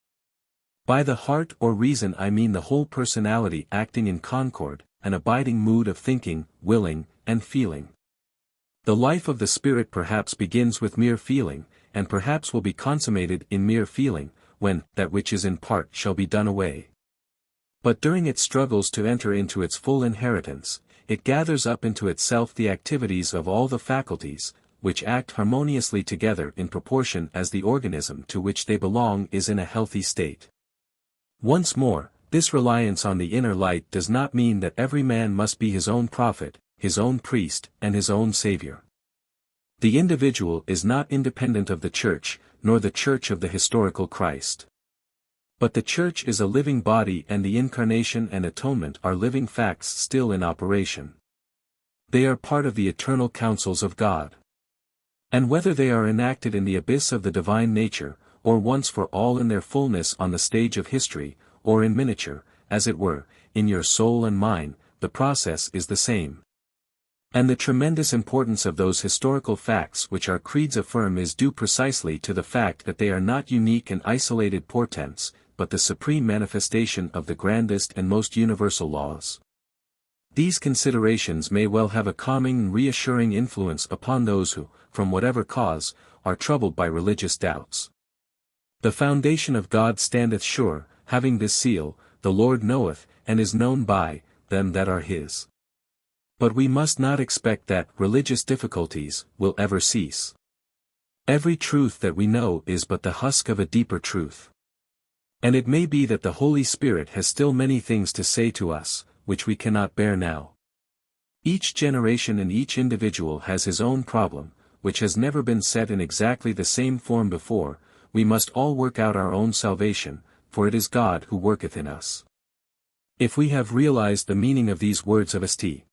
By the heart or reason I mean the whole personality acting in concord, an abiding mood of thinking, willing, and feeling. The life of the spirit perhaps begins with mere feeling, and perhaps will be consummated in mere feeling, when that which is in part shall be done away. But during its struggles to enter into its full inheritance, it gathers up into itself the activities of all the faculties, which act harmoniously together in proportion as the organism to which they belong is in a healthy state. Once more, this reliance on the inner light does not mean that every man must be his own prophet, his own priest, and his own savior. The individual is not independent of the church, nor the church of the historical Christ. But the church is a living body, and the incarnation and atonement are living facts still in operation. They are part of the eternal counsels of God. And whether they are enacted in the abyss of the divine nature, or once for all in their fullness on the stage of history, or in miniature, as it were, in your soul and mine, the process is the same. And the tremendous importance of those historical facts which our creeds affirm is due precisely to the fact that they are not unique and isolated portents, but the supreme manifestation of the grandest and most universal laws. These considerations may well have a calming and reassuring influence upon those who, from whatever cause, are troubled by religious doubts. The foundation of God standeth sure, having this seal, the Lord knoweth, and is known by them that are his. But we must not expect that religious difficulties will ever cease. Every truth that we know is but the husk of a deeper truth. And it may be that the Holy Spirit has still many things to say to us, which we cannot bear now. Each generation and each individual has his own problem, which has never been set in exactly the same form before. We must all work out our own salvation, for it is God who worketh in us. If we have realized the meaning of these words of St.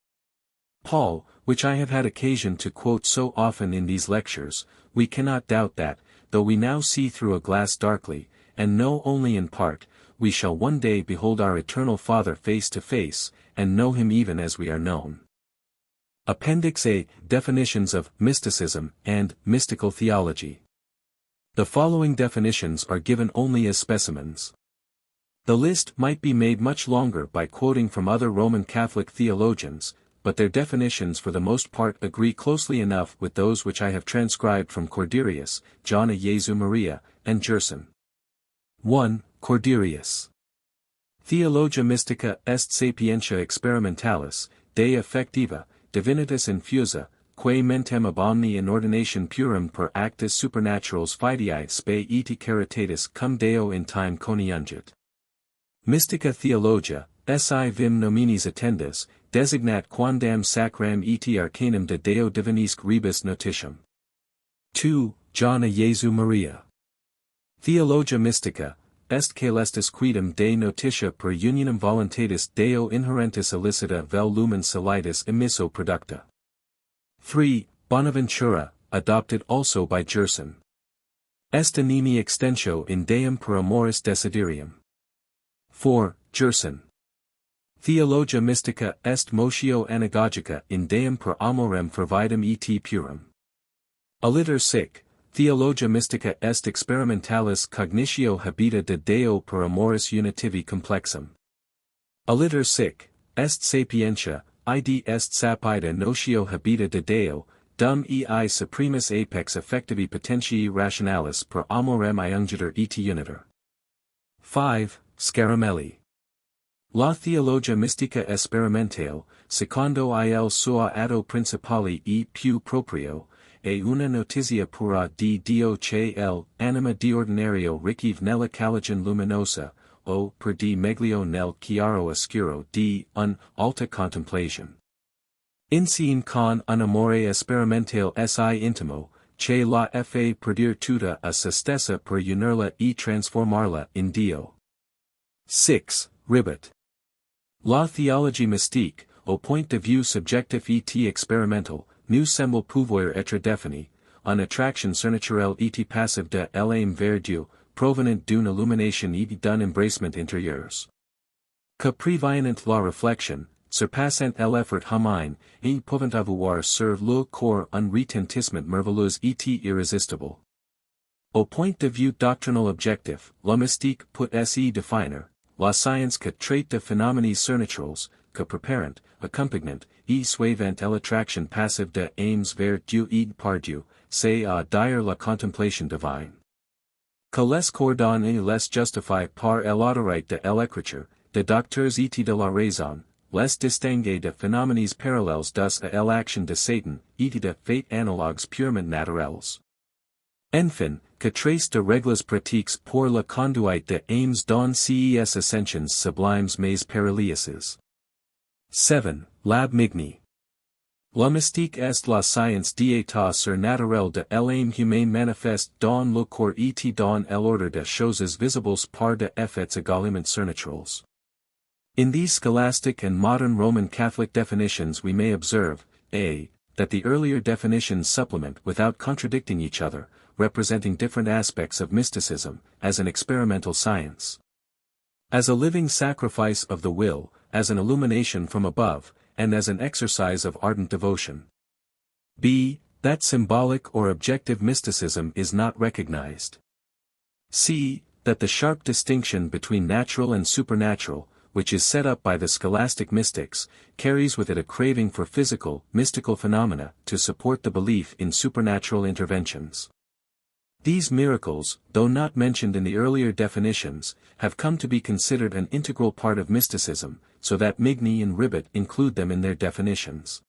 Paul, which I have had occasion to quote so often in these lectures, we cannot doubt that, though we now see through a glass darkly, and know only in part, we shall one day behold our eternal Father face to face, and know him even as we are known. Appendix A. Definitions of Mysticism and Mystical Theology. The following definitions are given only as specimens. The list might be made much longer by quoting from other Roman Catholic theologians, but their definitions for the most part agree closely enough with those which I have transcribed from Corderius, John a Jesu Maria, and Gerson. 1. Corderius. Theologia mystica est sapientia experimentalis, Dei effectiva, divinitas infusa, quae mentem ab omni in ordination purum per actus supernaturals fidei spe eti caritatis cum Deo in time coniungit. Mystica theologia, si vim nominis attendus, designat quandam sacram eti arcanum de Deo divinisque rebus notitium. 2. John a Jesu Maria. Theologia mystica, est caelestis quidem de notitia per unionum voluntatis Deo inherentis illicita vel lumen solitis emisso producta. 3. Bonaventura, adopted also by Gerson. Est animi extentio in Deum per amoris desiderium. 4. Gerson. Theologia mystica est motio anagogica in Deum per amorem fervidum et purum. Aliter sic. Theologia mystica est experimentalis cognitio habita de Deo per amoris unitivi complexum. Aliter sic, est sapientia, id est sapida notio habita de Deo, dum ei supremus apex effectivi potentii rationalis per amorem iungitur et unitor. 5. Scaramelli. La theologia mystica experimentale, secondo il sua atto principali e più proprio, e una notizia pura di Dio che anima di ordinario richieve nella caligine luminosa, o per di meglio nel chiaro oscuro di un alta contemplation. Insien con un amore experimentale si intimo, che la fa perdir tutta a se stessa per unirla e transformarla in Dio. 6. Ribbet. La théologie mystique, au point de vue subjectif et expérimental, nous semble pouvoir être défini, en attraction surnaturelle et passive de l'âme vers Dieu, provenant d'une illumination et d'un embracement intérieurs. Que préviennent la réflexion, surpassant l'effort humain, et pouvant avoir sur le corps un retentissement merveilleux et irrésistible. Au point de vue doctrinal objectif, la mystique peut se définir, la science que traite de phénomènes surnaturels, que préparent, accompagnant, et suivant l'attraction passive de âmes vers Dieu et par Dieu, c'est à dire la contemplation divine. Que les cordons et les justifie par l'autorité de l'écriture, de docteurs et de la raison, les distinguer de phénomènes parallèles dus à l'action de Satan, et de faits analogues purement naturels. Enfin, que trace de règles pratiques pour la conduite de aims dans ces ascensions sublimes mais périlleuses. 7. Lab Migni. La mystique est la science d'état surnaturel de l'âme humaine manifeste dans le corps et dans l'ordre de choses visibles par de effets également surnaturels. In these scholastic and modern Roman Catholic definitions we may observe, a. that the earlier definitions supplement without contradicting each other, representing different aspects of mysticism, as an experimental science. As a living sacrifice of the will, as an illumination from above, and as an exercise of ardent devotion. b. That symbolic or objective mysticism is not recognized. c. That the sharp distinction between natural and supernatural, which is set up by the scholastic mystics, carries with it a craving for physical, mystical phenomena to support the belief in supernatural interventions. These miracles, though not mentioned in the earlier definitions, have come to be considered an integral part of mysticism, so that Migny and Ribbet include them in their definitions.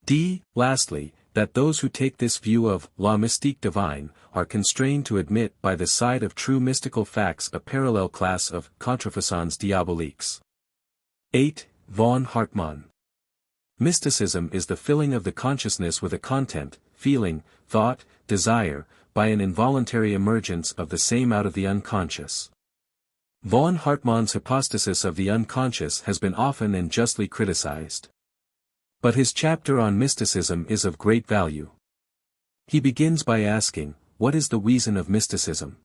d. Lastly, that those who take this view of la mystique divine are constrained to admit by the side of true mystical facts a parallel class of contrefaçons diaboliques. 8. Von Hartmann. Mysticism is the filling of the consciousness with a content, feeling, thought, desire, by an involuntary emergence of the same out of the unconscious. Von Hartmann's hypostasis of the unconscious has been often and justly criticized. But his chapter on mysticism is of great value. He begins by asking, what is the reason of mysticism?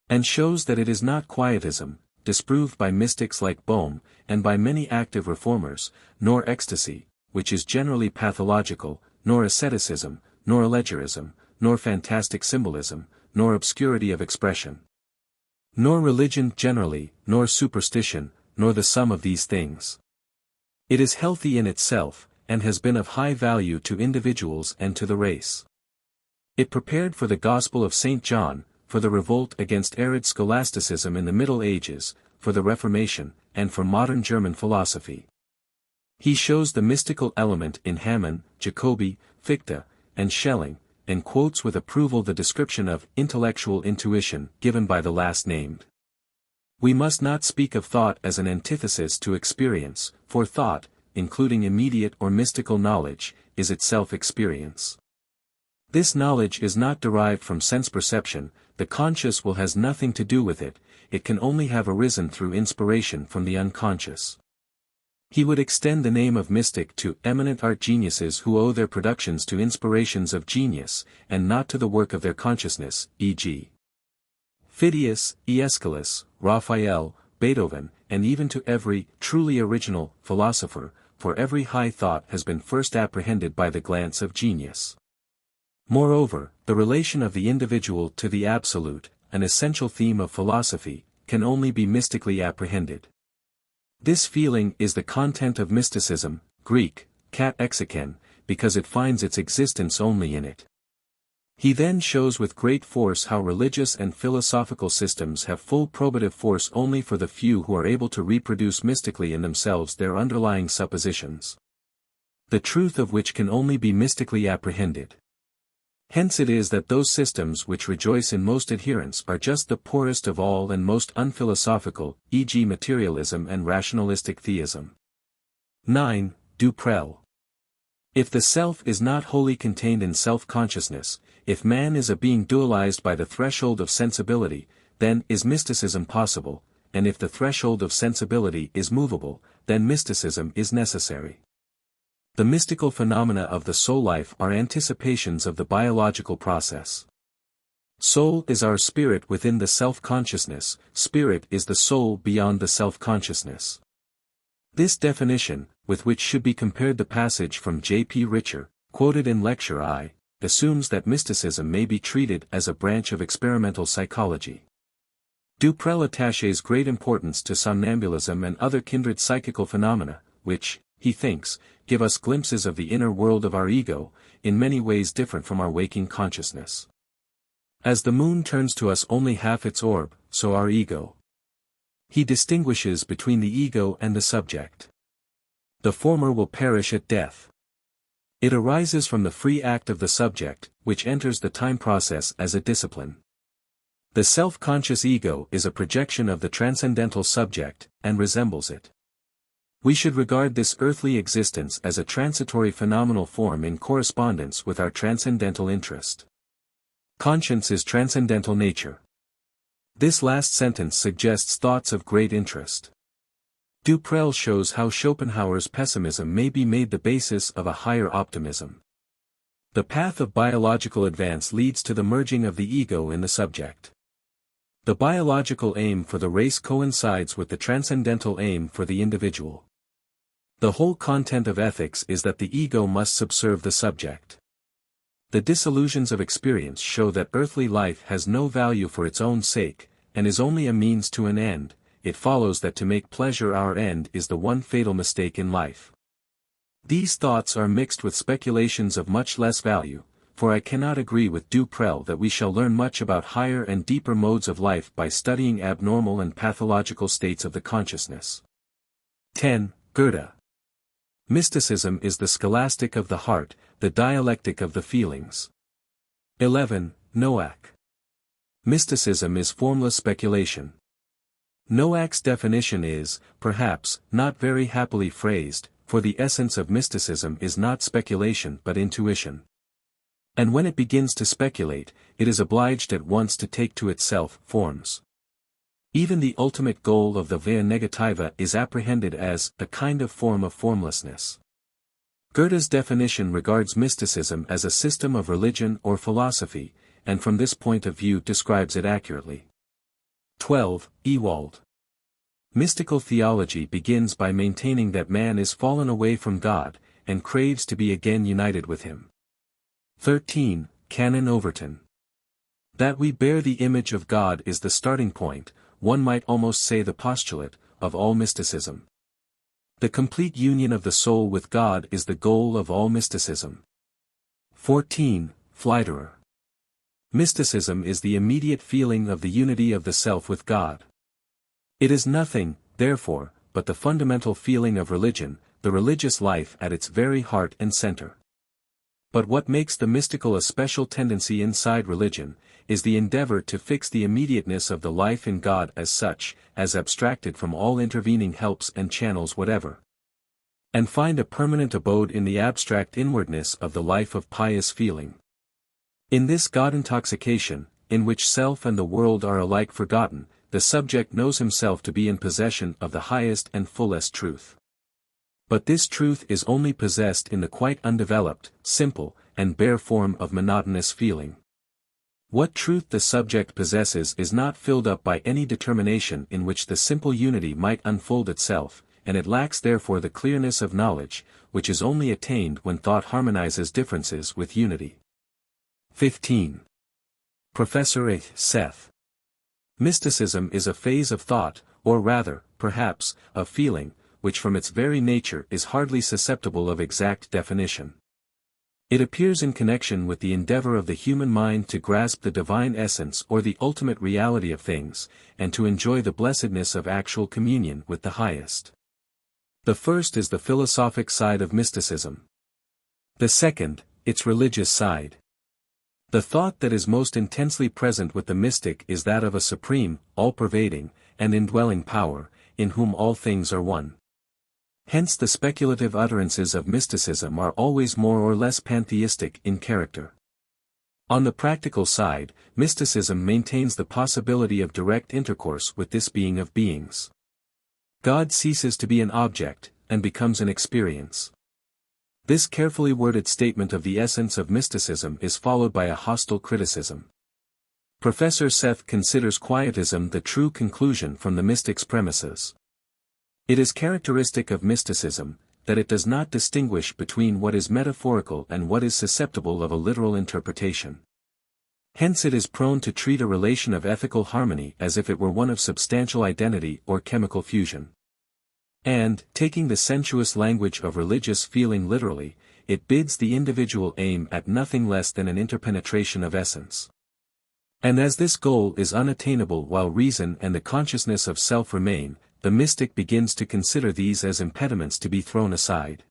And shows that it is not quietism, disproved by mystics like Bohm, and by many active reformers, nor ecstasy, which is generally pathological, nor asceticism, nor allegorism, nor fantastic symbolism, nor obscurity of expression. Nor religion generally, nor superstition, nor the sum of these things. It is healthy in itself, and has been of high value to individuals and to the race. It prepared for the Gospel of St. John, for the revolt against arid scholasticism in the Middle Ages, for the Reformation, and for modern German philosophy. He shows the mystical element in Hamann, Jacobi, Fichte, and Schelling, and quotes with approval the description of intellectual intuition given by the last named. We must not speak of thought as an antithesis to experience, for thought, including immediate or mystical knowledge, is itself experience. This knowledge is not derived from sense perception, the conscious will has nothing to do with it, it can only have arisen through inspiration from the unconscious. He would extend the name of mystic to eminent art geniuses who owe their productions to inspirations of genius, and not to the work of their consciousness, e.g. Phidias, Aeschylus, Raphael, Beethoven, and even to every truly original philosopher, for every high thought has been first apprehended by the glance of genius. Moreover, the relation of the individual to the absolute, an essential theme of philosophy, can only be mystically apprehended. This feeling is the content of mysticism, Greek, kat exoken, because it finds its existence only in it. He then shows with great force how religious and philosophical systems have full probative force only for the few who are able to reproduce mystically in themselves their underlying suppositions. The truth of which can only be mystically apprehended. Hence it is that those systems which rejoice in most adherents are just the poorest of all and most unphilosophical, e.g. materialism and rationalistic theism. 9. Duprel. If the self is not wholly contained in self-consciousness, if man is a being dualized by the threshold of sensibility, then is mysticism possible, and if the threshold of sensibility is movable, then mysticism is necessary. The mystical phenomena of the soul life are anticipations of the biological process. Soul is our spirit within the self-consciousness, spirit is the soul beyond the self-consciousness. This definition, with which should be compared the passage from J. P. Richer, quoted in Lecture I, assumes that mysticism may be treated as a branch of experimental psychology. Duprel attaches great importance to somnambulism and other kindred psychical phenomena, which, he thinks, give us glimpses of the inner world of our ego, in many ways different from our waking consciousness. As the moon turns to us only half its orb, so our ego. He distinguishes between the ego and the subject. The former will perish at death. It arises from the free act of the subject, which enters the time process as a discipline. The self-conscious ego is a projection of the transcendental subject, and resembles it. We should regard this earthly existence as a transitory phenomenal form in correspondence with our transcendental interest. Conscience is transcendental nature. This last sentence suggests thoughts of great interest. Duprel shows how Schopenhauer's pessimism may be made the basis of a higher optimism. The path of biological advance leads to the merging of the ego in the subject. The biological aim for the race coincides with the transcendental aim for the individual. The whole content of ethics is that the ego must subserve the subject. The disillusions of experience show that earthly life has no value for its own sake, and is only a means to an end. It follows that to make pleasure our end is the one fatal mistake in life. These thoughts are mixed with speculations of much less value, for I cannot agree with Duprel that we shall learn much about higher and deeper modes of life by studying abnormal and pathological states of the consciousness. 10. Goethe. Mysticism is the scholastic of the heart, the dialectic of the feelings. 11. Noack. Mysticism is formless speculation. Noack's definition is, perhaps, not very happily phrased, for the essence of mysticism is not speculation but intuition. And when it begins to speculate, it is obliged at once to take to itself forms. Even the ultimate goal of the via negativa is apprehended as a kind of form of formlessness. Goethe's definition regards mysticism as a system of religion or philosophy, and from this point of view describes it accurately. 12. Ewald. Mystical theology begins by maintaining that man is fallen away from God, and craves to be again united with him. 13. Canon Overton. That we bear the image of God is the starting point, one might almost say the postulate, of all mysticism. The complete union of the soul with God is the goal of all mysticism. 14. Pfleiderer. Mysticism is the immediate feeling of the unity of the self with God. It is nothing, therefore, but the fundamental feeling of religion, the religious life at its very heart and center. But what makes the mystical a special tendency inside religion, is the endeavor to fix the immediateness of the life in God as such, as abstracted from all intervening helps and channels whatever. And find a permanent abode in the abstract inwardness of the life of pious feeling. In this God-intoxication, in which self and the world are alike forgotten, the subject knows himself to be in possession of the highest and fullest truth. But this truth is only possessed in the quite undeveloped, simple, and bare form of monotonous feeling. What truth the subject possesses is not filled up by any determination in which the simple unity might unfold itself, and it lacks therefore the clearness of knowledge, which is only attained when thought harmonizes differences with unity. 15. Professor A. Seth. Mysticism is a phase of thought, or rather, perhaps, of feeling, which from its very nature is hardly susceptible of exact definition. It appears in connection with the endeavor of the human mind to grasp the divine essence or the ultimate reality of things, and to enjoy the blessedness of actual communion with the highest. The first is the philosophic side of mysticism. The second, its religious side. The thought that is most intensely present with the mystic is that of a supreme, all-pervading, and indwelling power, in whom all things are one. Hence the speculative utterances of mysticism are always more or less pantheistic in character. On the practical side, mysticism maintains the possibility of direct intercourse with this being of beings. God ceases to be an object, and becomes an experience. This carefully worded statement of the essence of mysticism is followed by a hostile criticism. Professor Seth considers quietism the true conclusion from the mystic's premises. It is characteristic of mysticism, that it does not distinguish between what is metaphorical and what is susceptible of a literal interpretation. Hence it is prone to treat a relation of ethical harmony as if it were one of substantial identity or chemical fusion. And, taking the sensuous language of religious feeling literally, it bids the individual aim at nothing less than an interpenetration of essence. And as this goal is unattainable while reason and the consciousness of self remain, the mystic begins to consider these as impediments to be thrown aside.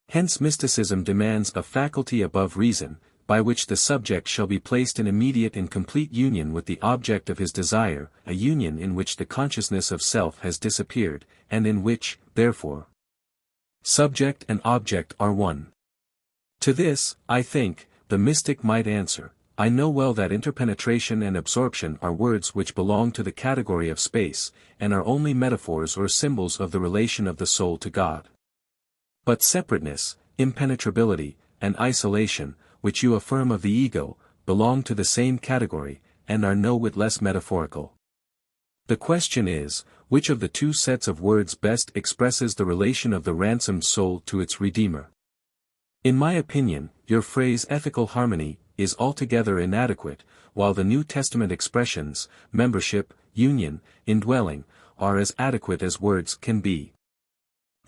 Hence mysticism demands a faculty above reason, by which the subject shall be placed in immediate and complete union with the object of his desire, a union in which the consciousness of self has disappeared, and in which, therefore, subject and object are one. To this, I think, the mystic might answer, I know well that interpenetration and absorption are words which belong to the category of space, and are only metaphors or symbols of the relation of the soul to God. But separateness, impenetrability, and isolation, which you affirm of the ego, belong to the same category, and are no whit less metaphorical. The question is, which of the two sets of words best expresses the relation of the ransomed soul to its Redeemer? In my opinion, your phrase ethical harmony is altogether inadequate, while the New Testament expressions, membership, union, indwelling, are as adequate as words can be.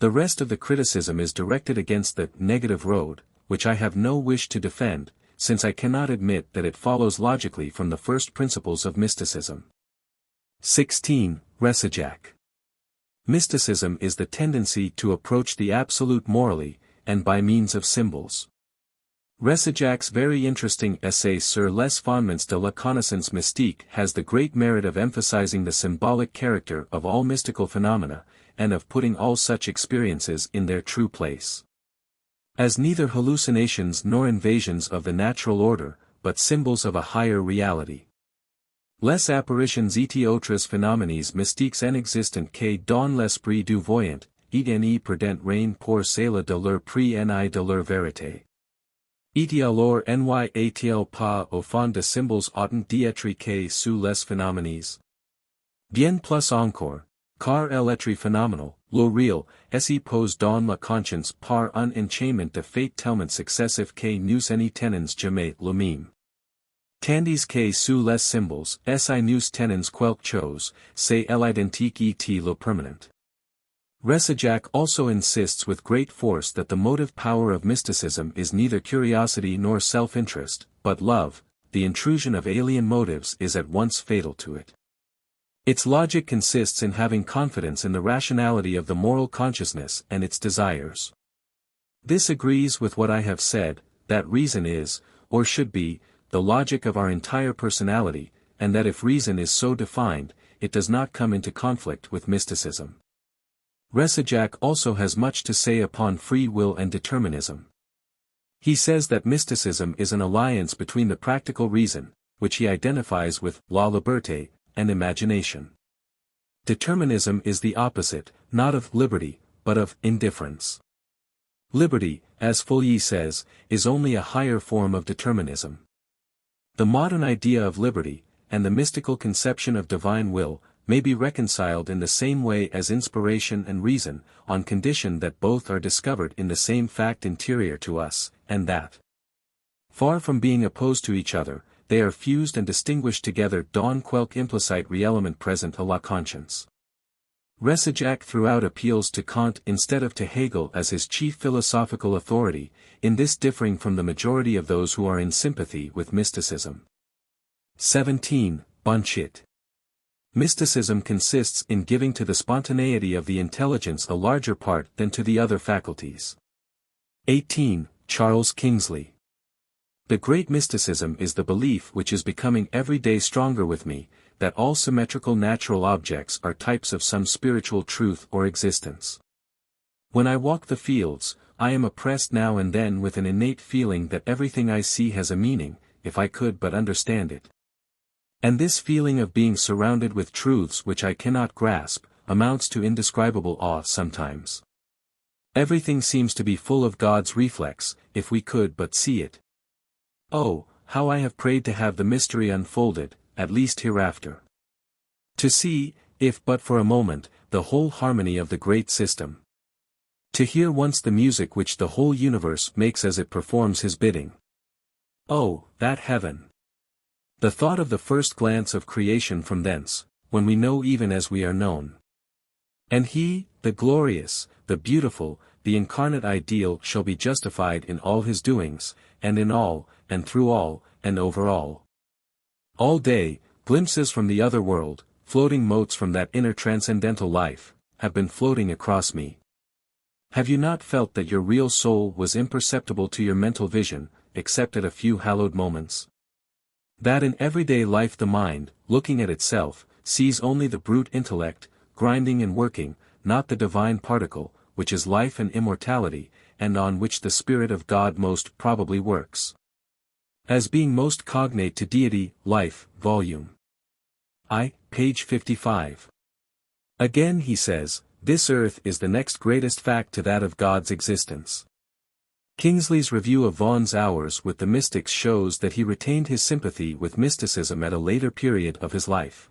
The rest of the criticism is directed against the negative road, which I have no wish to defend, since I cannot admit that it follows logically from the first principles of mysticism. 16. Resijak. Mysticism is the tendency to approach the absolute morally, and by means of symbols. Resijak's very interesting essay Sur les fondements de la connaissance mystique has the great merit of emphasizing the symbolic character of all mystical phenomena, and of putting all such experiences in their true place. As neither hallucinations nor invasions of the natural order, but symbols of a higher reality. Les apparitions et autres phénomènes mystiques inexistent que dans l'esprit du voyant, et ne perdent rien pour cela de leur prix ni de leur vérité. Et alors n'y a-t-il pas au fond de symboles autant d'être que sous les phénomènes? Bien plus encore, car l'être phénoménal, le réel, se pose dans la conscience par un enchaînement de faits tellement successifs que nous n'y tenons jamais le même. Tandis que sous les symboles, si nous tenons quelque chose, c'est l'identique et le permanent. Resijak also insists with great force that the motive power of mysticism is neither curiosity nor self-interest, but love. The intrusion of alien motives is at once fatal to it. Its logic consists in having confidence in the rationality of the moral consciousness and its desires. This agrees with what I have said, that reason is, or should be, the logic of our entire personality, and that if reason is so defined, it does not come into conflict with mysticism. Resijak also has much to say upon free will and determinism. He says that mysticism is an alliance between the practical reason, which he identifies with la liberté, and imagination. Determinism is the opposite, not of liberty, but of indifference. Liberty, as Fouillé says, is only a higher form of determinism. The modern idea of liberty, and the mystical conception of divine will, may be reconciled in the same way as inspiration and reason, on condition that both are discovered in the same fact interior to us, and that, far from being opposed to each other, they are fused and distinguished together dans quelque implicite réellement present à la conscience. Resijak throughout appeals to Kant instead of to Hegel as his chief philosophical authority, in this differing from the majority of those who are in sympathy with mysticism. 17. Bonchit. Mysticism consists in giving to the spontaneity of the intelligence a larger part than to the other faculties. 18. Charles Kingsley. The great mysticism is the belief which is becoming every day stronger with me, that all symmetrical natural objects are types of some spiritual truth or existence. When I walk the fields, I am oppressed now and then with an innate feeling that everything I see has a meaning, if I could but understand it. And this feeling of being surrounded with truths which I cannot grasp, amounts to indescribable awe sometimes. Everything seems to be full of God's reflex, if we could but see it. Oh, how I have prayed to have the mystery unfolded, at least hereafter. To see, if but for a moment, the whole harmony of the great system. To hear once the music which the whole universe makes as it performs his bidding. Oh, that heaven! The thought of the first glance of creation from thence, when we know even as we are known. And he, the glorious, the beautiful, the incarnate ideal shall be justified in all his doings, and in all, and through all, and over all. All day, glimpses from the other world, floating motes from that inner transcendental life, have been floating across me. Have you not felt that your real soul was imperceptible to your mental vision, except at a few hallowed moments? That in everyday life the mind, looking at itself, sees only the brute intellect, grinding and working, not the divine particle, which is life and immortality, and on which the Spirit of God most probably works. As being most cognate to deity, life, volume I, page 55. Again he says, this earth is the next greatest fact to that of God's existence. Kingsley's review of Vaughan's hours with the mystics shows that he retained his sympathy with mysticism at a later period of his life.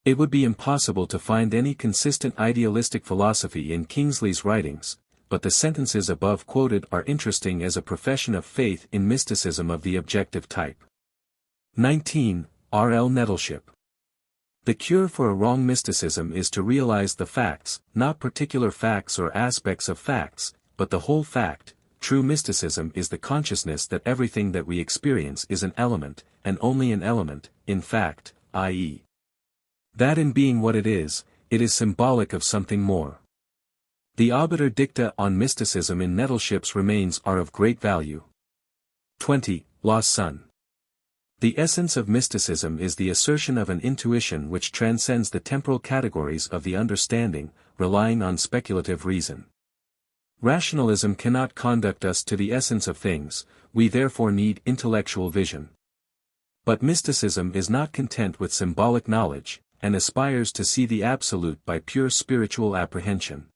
It would be impossible to find any consistent idealistic philosophy in Kingsley's writings, but the sentences above quoted are interesting as a profession of faith in mysticism of the objective type. 19. R. L. Nettleship. The cure for a wrong mysticism is to realize the facts, not particular facts or aspects of facts, but the whole fact. True mysticism is the consciousness that everything that we experience is an element, and only an element, in fact, i.e. that in being what it is symbolic of something more. The obiter dicta on mysticism in Nettleship's remains are of great value. 20. Lost Son. The essence of mysticism is the assertion of an intuition which transcends the temporal categories of the understanding, relying on speculative reason. Rationalism cannot conduct us to the essence of things, we therefore need intellectual vision. But mysticism is not content with symbolic knowledge, and aspires to see the absolute by pure spiritual apprehension.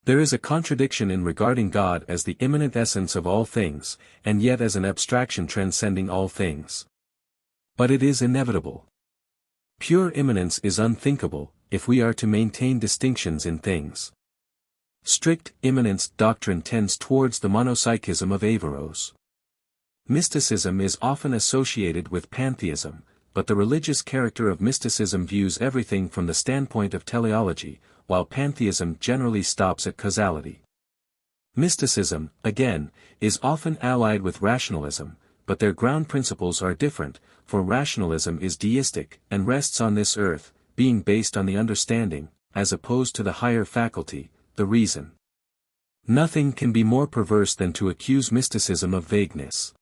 There is a contradiction in regarding God as the immanent essence of all things, and yet as an abstraction transcending all things. But it is inevitable. Pure immanence is unthinkable, if we are to maintain distinctions in things. Strict immanence doctrine tends towards the monopsychism of Averroes. Mysticism is often associated with pantheism, but the religious character of mysticism views everything from the standpoint of teleology, while pantheism generally stops at causality. Mysticism, again, is often allied with rationalism, but their ground principles are different, for rationalism is deistic, and rests on this earth, being based on the understanding, as opposed to the higher faculty, the reason. Nothing can be more perverse than to accuse mysticism of vagueness.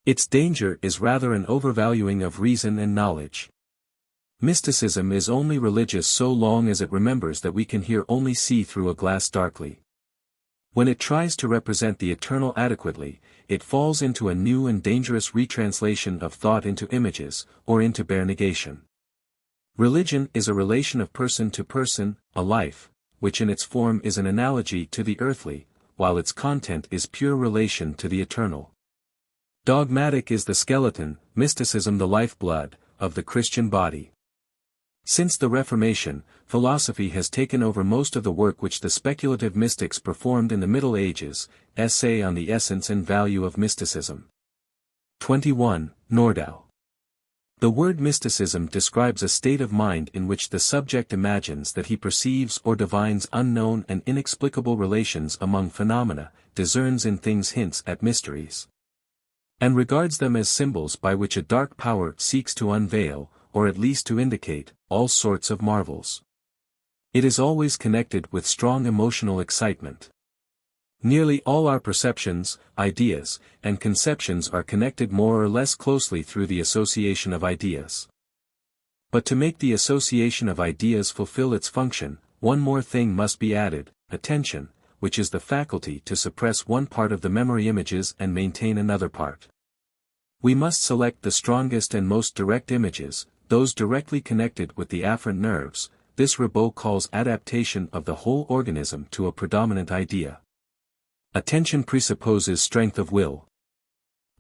Its danger is rather an overvaluing of reason and knowledge. Mysticism is only religious so long as it remembers that we can here only see through a glass darkly. When it tries to represent the eternal adequately, it falls into a new and dangerous retranslation of thought into images, or into bare negation. Religion is a relation of person to person, a life, which in its form is an analogy to the earthly, while its content is pure relation to the eternal. Dogmatic is the skeleton, mysticism the lifeblood, of the Christian body. Since the Reformation, philosophy has taken over most of the work which the speculative mystics performed in the Middle Ages. Essay on the Essence and Value of Mysticism. 21. Nordau. The word mysticism describes a state of mind in which the subject imagines that he perceives or divines unknown and inexplicable relations among phenomena, discerns in things hints at mysteries, and regards them as symbols by which a dark power seeks to unveil, or at least to indicate, all sorts of marvels. It is always connected with strong emotional excitement. Nearly all our perceptions, ideas, and conceptions are connected more or less closely through the association of ideas. But to make the association of ideas fulfill its function, one more thing must be added, attention, which is the faculty to suppress one part of the memory images and maintain another part. We must select the strongest and most direct images, those directly connected with the afferent nerves. This Ribot calls adaptation of the whole organism to a predominant idea. Attention presupposes strength of will.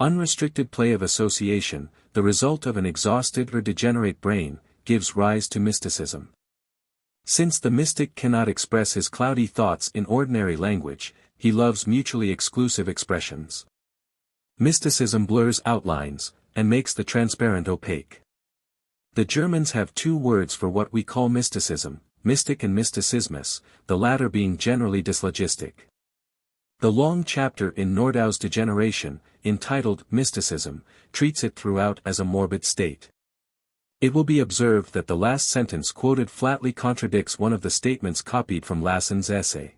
Unrestricted play of association, the result of an exhausted or degenerate brain, gives rise to mysticism. Since the mystic cannot express his cloudy thoughts in ordinary language, he loves mutually exclusive expressions. Mysticism blurs outlines, and makes the transparent opaque. The Germans have two words for what we call mysticism, mystic and mysticismus, the latter being generally dyslogistic. The long chapter in Nordau's Degeneration, entitled Mysticism, treats it throughout as a morbid state. It will be observed that the last sentence quoted flatly contradicts one of the statements copied from Lassen's essay.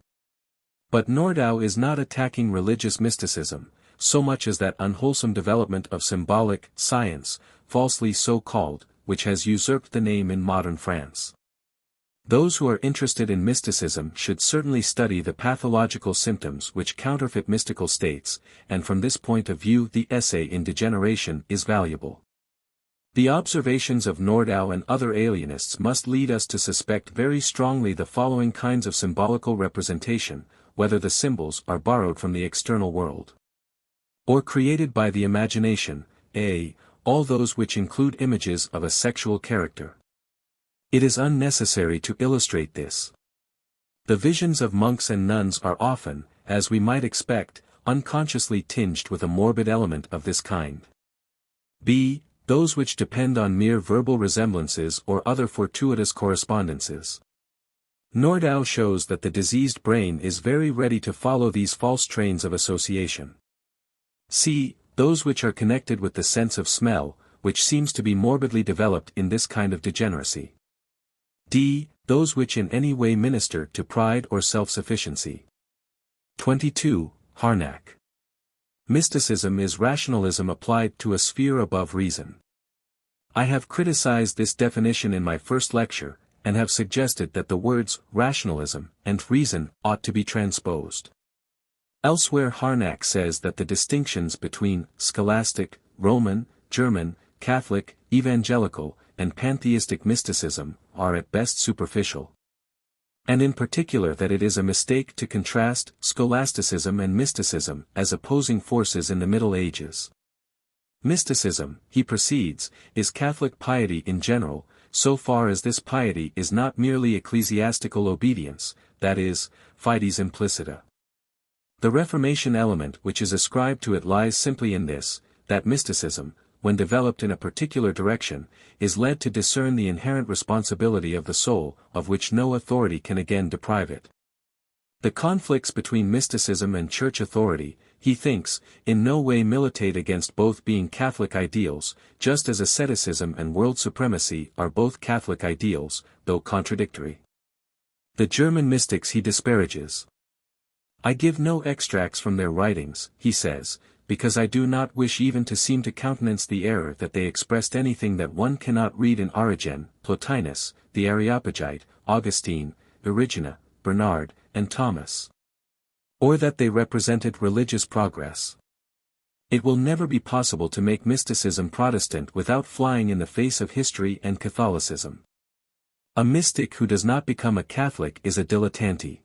But Nordau is not attacking religious mysticism, so much as that unwholesome development of symbolic science, falsely so called, which has usurped the name in modern France. Those who are interested in mysticism should certainly study the pathological symptoms which counterfeit mystical states, and from this point of view the essay in Degeneration is valuable. The observations of Nordau and other alienists must lead us to suspect very strongly the following kinds of symbolical representation, whether the symbols are borrowed from the external world, or created by the imagination, a. All those which include images of a sexual character. It is unnecessary to illustrate this. The visions of monks and nuns are often, as we might expect, unconsciously tinged with a morbid element of this kind. b. Those which depend on mere verbal resemblances or other fortuitous correspondences. Nordau shows that the diseased brain is very ready to follow these false trains of association. c. Those which are connected with the sense of smell, which seems to be morbidly developed in this kind of degeneracy. d. Those which in any way minister to pride or self-sufficiency. 22. Harnack. Mysticism is rationalism applied to a sphere above reason. I have criticized this definition in my first lecture, and have suggested that the words rationalism and reason ought to be transposed. Elsewhere Harnack says that the distinctions between scholastic, Roman, German, Catholic, evangelical, and pantheistic mysticism are at best superficial. And in particular that it is a mistake to contrast scholasticism and mysticism as opposing forces in the Middle Ages. Mysticism, he proceeds, is Catholic piety in general, so far as this piety is not merely ecclesiastical obedience, that is, fides implicita. The Reformation element which is ascribed to it lies simply in this, that mysticism, when developed in a particular direction, is led to discern the inherent responsibility of the soul, of which no authority can again deprive it. The conflicts between mysticism and church authority, he thinks, in no way militate against both being Catholic ideals, just as asceticism and world supremacy are both Catholic ideals, though contradictory. The German mystics he disparages. I give no extracts from their writings, he says, because I do not wish even to seem to countenance the error that they expressed anything that one cannot read in Origen, Plotinus, the Areopagite, Augustine, Erigena, Bernard, and Thomas. Or that they represented religious progress. It will never be possible to make mysticism Protestant without flying in the face of history and Catholicism. A mystic who does not become a Catholic is a dilettante.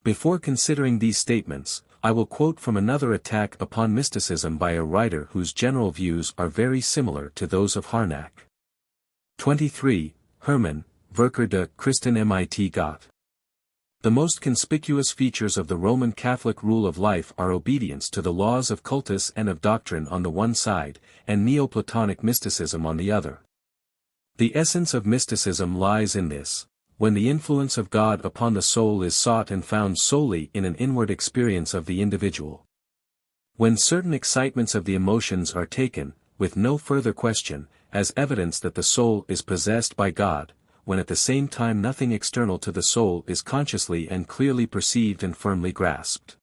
Before considering these statements, I will quote from another attack upon mysticism by a writer whose general views are very similar to those of Harnack. 23. Hermann, Werker de Christen mit Gott. The most conspicuous features of the Roman Catholic rule of life are obedience to the laws of cultus and of doctrine on the one side, and Neoplatonic mysticism on the other. The essence of mysticism lies in this: when the influence of God upon the soul is sought and found solely in an inward experience of the individual. When certain excitements of the emotions are taken, with no further question, as evidence that the soul is possessed by God, when at the same time nothing external to the soul is consciously and clearly perceived and firmly grasped.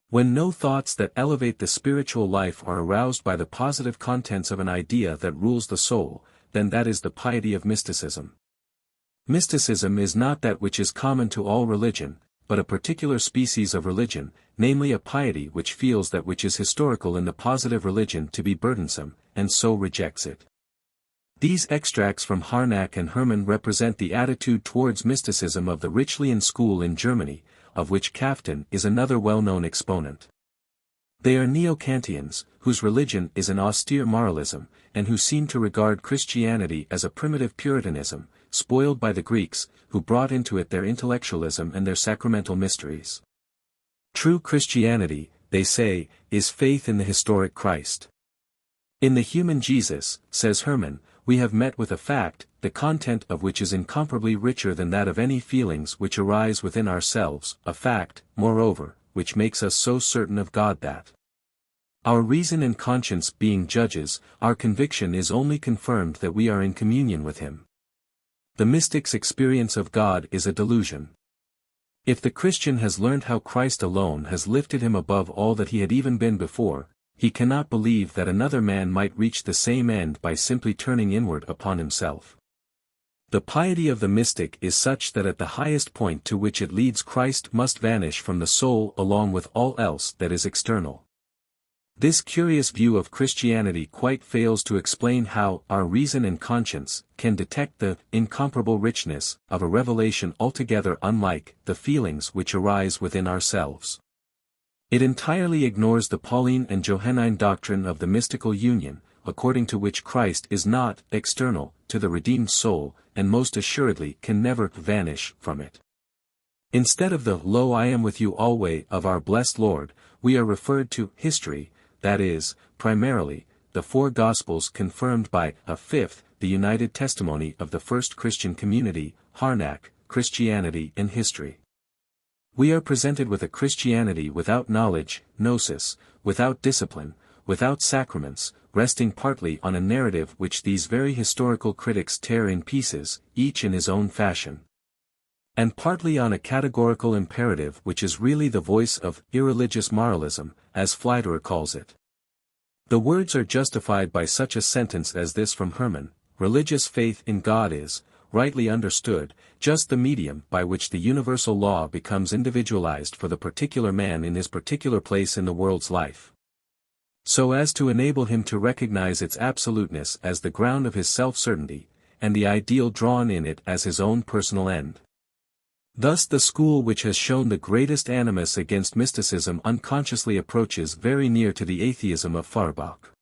When no thoughts that elevate the spiritual life are aroused by the positive contents of an idea that rules the soul, then that is the piety of mysticism. Mysticism is not that which is common to all religion, but a particular species of religion, namely a piety which feels that which is historical in the positive religion to be burdensome, and so rejects it. These extracts from Harnack and Hermann represent the attitude towards mysticism of the Richelian school in Germany, of which Bampton is another well-known exponent. They are neo-Kantians, whose religion is an austere moralism, and who seem to regard Christianity as a primitive Puritanism, spoiled by the Greeks, who brought into it their intellectualism and their sacramental mysteries. True Christianity, they say, is faith in the historic Christ. In the human Jesus, says Hermann, we have met with a fact, the content of which is incomparably richer than that of any feelings which arise within ourselves, a fact, moreover, which makes us so certain of God that our reason and conscience being judges, our conviction is only confirmed that we are in communion with Him. The mystic's experience of God is a delusion. If the Christian has learned how Christ alone has lifted him above all that he had even been before, he cannot believe that another man might reach the same end by simply turning inward upon himself. The piety of the mystic is such that at the highest point to which it leads Christ must vanish from the soul along with all else that is external. This curious view of Christianity quite fails to explain how our reason and conscience can detect the incomparable richness of a revelation altogether unlike the feelings which arise within ourselves. It entirely ignores the Pauline and Johannine doctrine of the mystical union, according to which Christ is not external to the redeemed soul, and most assuredly can never vanish from it. Instead of the "Lo, I am with you alway" of our blessed Lord, we are referred to history, that is, primarily, the four Gospels confirmed by a fifth, the united testimony of the first Christian community, Harnack, Christianity and history. We are presented with a Christianity without knowledge, gnosis, without discipline, without sacraments, resting partly on a narrative which these very historical critics tear in pieces, each in his own fashion, and partly on a categorical imperative which is really the voice of irreligious moralism, as Pfleiderer calls it. The words are justified by such a sentence as this from Herman: religious faith in God is, rightly understood, just the medium by which the universal law becomes individualized for the particular man in his particular place in the world's life, so as to enable him to recognize its absoluteness as the ground of his self-certainty, and the ideal drawn in it as his own personal end. Thus the school which has shown the greatest animus against mysticism unconsciously approaches very near to the atheism of Feuerbach.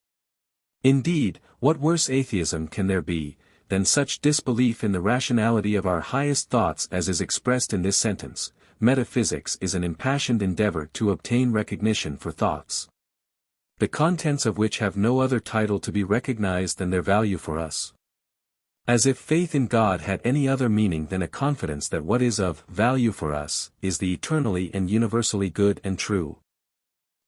Indeed, what worse atheism can there be, than such disbelief in the rationality of our highest thoughts as is expressed in this sentence: metaphysics is an impassioned endeavor to obtain recognition for thoughts, the contents of which have no other title to be recognized than their value for us. As if faith in God had any other meaning than a confidence that what is of value for us is the eternally and universally good and true.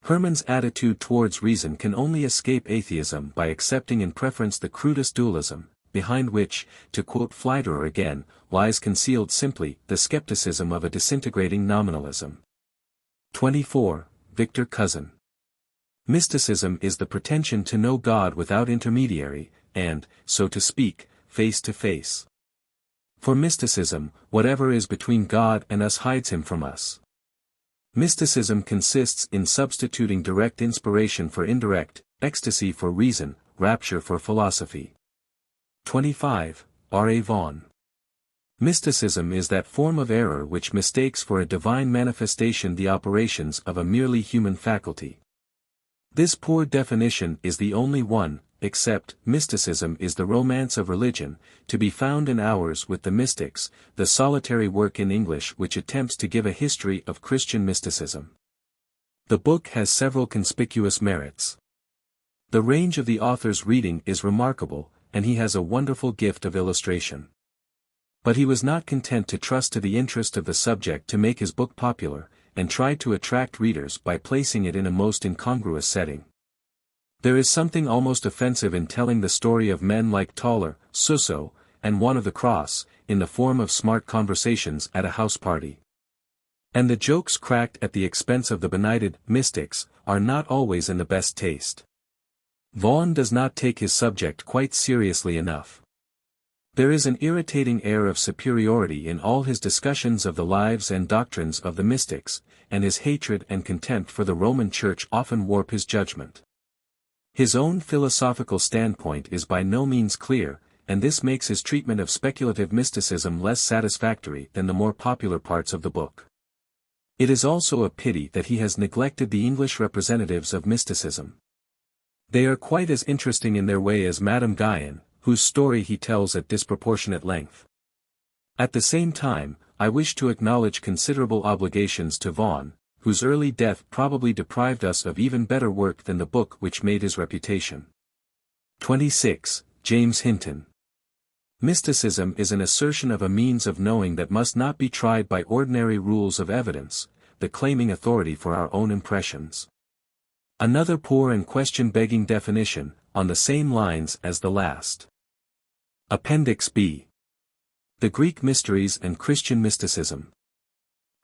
Herman's attitude towards reason can only escape atheism by accepting in preference the crudest dualism, behind which, to quote Pfleiderer again, lies concealed simply the skepticism of a disintegrating nominalism. 24. Victor Cousin. Mysticism is the pretension to know God without intermediary, and, so to speak, face to face. For mysticism, whatever is between God and us hides him from us. Mysticism consists in substituting direct inspiration for indirect, ecstasy for reason, rapture for philosophy. 25. R. A. Vaughan. Mysticism is that form of error which mistakes for a divine manifestation the operations of a merely human faculty. This poor definition is the only one, except mysticism is the romance of religion, to be found in Hours with the Mystics, the solitary work in English which attempts to give a history of Christian mysticism. The book has several conspicuous merits. The range of the author's reading is remarkable, and he has a wonderful gift of illustration. But he was not content to trust to the interest of the subject to make his book popular, and tried to attract readers by placing it in a most incongruous setting. There is something almost offensive in telling the story of men like Toller, Suso, and Juan of the Cross, in the form of smart conversations at a house party. And the jokes cracked at the expense of the benighted mystics are not always in the best taste. Vaughan does not take his subject quite seriously enough. There is an irritating air of superiority in all his discussions of the lives and doctrines of the mystics, and his hatred and contempt for the Roman Church often warp his judgment. His own philosophical standpoint is by no means clear, and this makes his treatment of speculative mysticism less satisfactory than the more popular parts of the book. It is also a pity that he has neglected the English representatives of mysticism. They are quite as interesting in their way as Madame Guyon, whose story he tells at disproportionate length. At the same time, I wish to acknowledge considerable obligations to Vaughan, whose early death probably deprived us of even better work than the book which made his reputation. 26. James Hinton. Mysticism is an assertion of a means of knowing that must not be tried by ordinary rules of evidence, the claiming authority for our own impressions. Another poor and question-begging definition, on the same lines as the last. Appendix B. The Greek Mysteries and Christian Mysticism.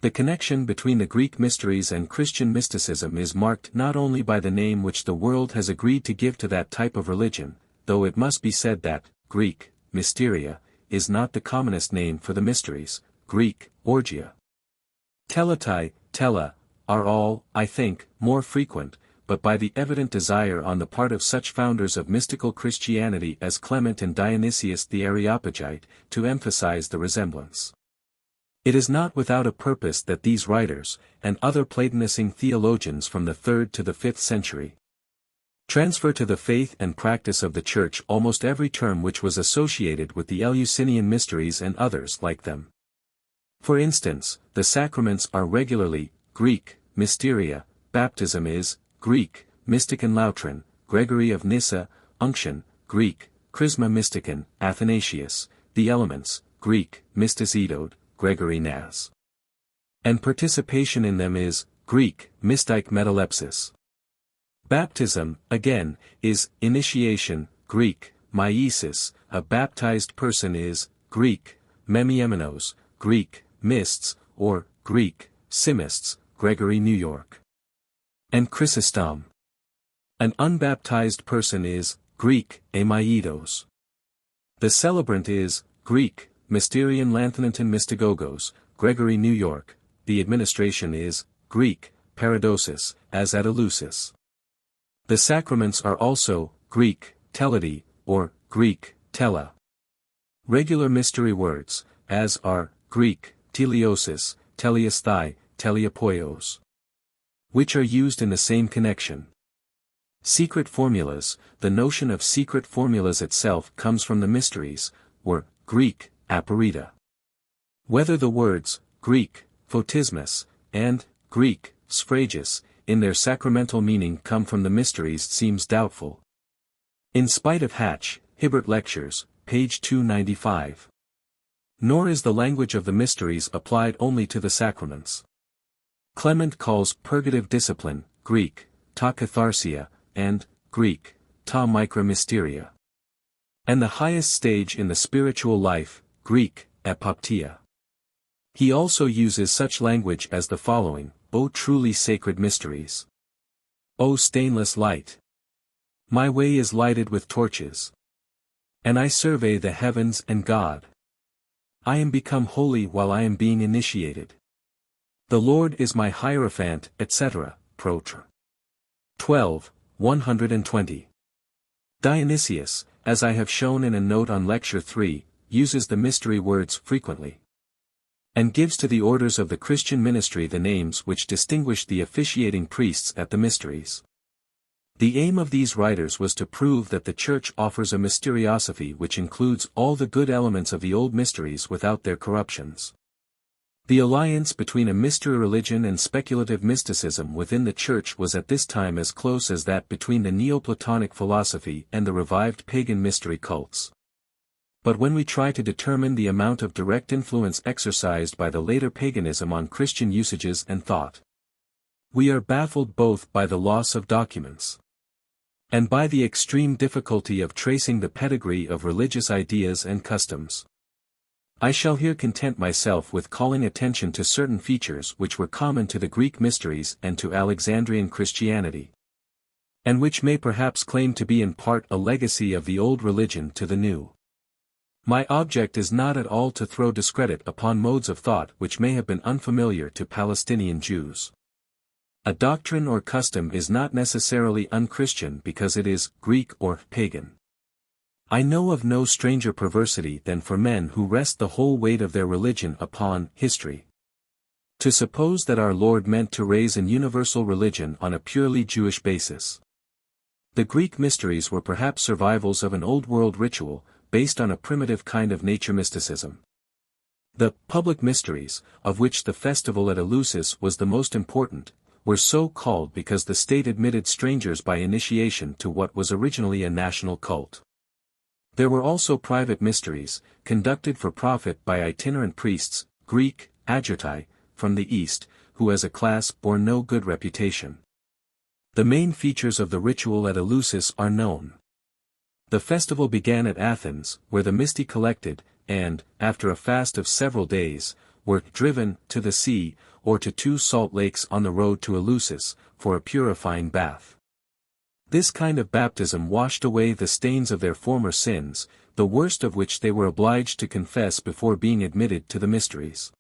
The connection between the Greek mysteries and Christian mysticism is marked not only by the name which the world has agreed to give to that type of religion, though it must be said that, Greek, mysteria, is not the commonest name for the mysteries, Greek, orgia. Teletai, tela, are all, I think, more frequent, but by the evident desire on the part of such founders of mystical Christianity as Clement and Dionysius the Areopagite, to emphasize the resemblance. It is not without a purpose that these writers, and other Platonising theologians from the 3rd to the 5th century, transfer to the faith and practice of the Church almost every term which was associated with the Eleusinian mysteries and others like them. For instance, the sacraments are regularly, Greek, mysteria, baptism is, Greek, mystikon lautron, Gregory of Nyssa, unction, Greek, chrisma mystikon, Athanasius, the elements, Greek, mystis edode, Gregory Naz. And participation in them is, Greek, mystike metalepsis. Baptism, again, is, initiation, Greek, myesis, a baptized person is, Greek, memiemenos, Greek, mists, or, Greek, simists, Gregory New York. And Chrysostom. An unbaptized person is, Greek, amaidos. The celebrant is, Greek, Mysterion Lanthananton Mystagogos, Gregory New York, the administration is, Greek, paradosis, as at Eleusis. The sacraments are also, Greek, teledi, or, Greek, tela. Regular mystery words, as are, Greek, teleiosis, teleasthai, teleapoios, which are used in the same connection. Secret formulas, the notion of secret formulas itself comes from the mysteries, or, Greek, aperita. Whether the words, Greek, photismus, and, Greek, sphragus, in their sacramental meaning come from the mysteries seems doubtful. In spite of Hatch, Hibbert Lectures, page 295. Nor is the language of the mysteries applied only to the sacraments. Clement calls purgative discipline, Greek, ta katharsia, and, Greek, ta micra mysteria. And the highest stage in the spiritual life, Greek, epoptia. He also uses such language as the following, O truly sacred mysteries. O stainless light. My way is lighted with torches. And I survey the heavens and God. I am become holy while I am being initiated. The Lord is my Hierophant, etc. Protr. 12, 120. Dionysius, as I have shown in a note on Lecture 3, uses the mystery words frequently, and gives to the orders of the Christian ministry the names which distinguish the officiating priests at the mysteries. The aim of these writers was to prove that the Church offers a mysteriosophy which includes all the good elements of the old mysteries without their corruptions. The alliance between a mystery religion and speculative mysticism within the Church was at this time as close as that between the Neoplatonic philosophy and the revived pagan mystery cults. But when we try to determine the amount of direct influence exercised by the later paganism on Christian usages and thought, we are baffled both by the loss of documents and by the extreme difficulty of tracing the pedigree of religious ideas and customs. I shall here content myself with calling attention to certain features which were common to the Greek mysteries and to Alexandrian Christianity, and which may perhaps claim to be in part a legacy of the old religion to the new. My object is not at all to throw discredit upon modes of thought which may have been unfamiliar to Palestinian Jews. A doctrine or custom is not necessarily unchristian because it is Greek or pagan. I know of no stranger perversity than for men who rest the whole weight of their religion upon history. To suppose that our Lord meant to raise an universal religion on a purely Jewish basis. The Greek mysteries were perhaps survivals of an old world ritual, based on a primitive kind of nature-mysticism. The public mysteries, of which the festival at Eleusis was the most important, were so called because the state admitted strangers by initiation to what was originally a national cult. There were also private mysteries, conducted for profit by itinerant priests, Greek, agiotai, from the East, who as a class bore no good reputation. The main features of the ritual at Eleusis are known. The festival began at Athens, where the Mysti collected, and, after a fast of several days, were driven to the sea, or to 2 salt lakes on the road to Eleusis, for a purifying bath. This kind of baptism washed away the stains of their former sins, the worst of which they were obliged to confess before being admitted to the mysteries.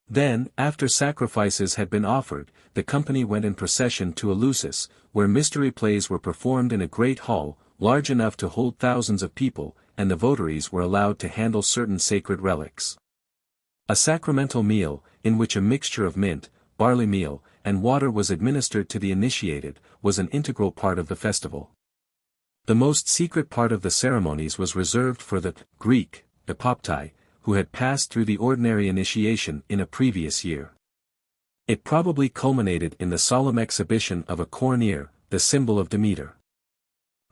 Then, after sacrifices had been offered, the company went in procession to Eleusis, where mystery plays were performed in a great hall, large enough to hold thousands of people, and the votaries were allowed to handle certain sacred relics. A sacramental meal, in which a mixture of mint, barley meal, and water was administered to the initiated, was an integral part of the festival. The most secret part of the ceremonies was reserved for the Greek epoptai, who had passed through the ordinary initiation in a previous year. It probably culminated in the solemn exhibition of a corn ear, the symbol of Demeter.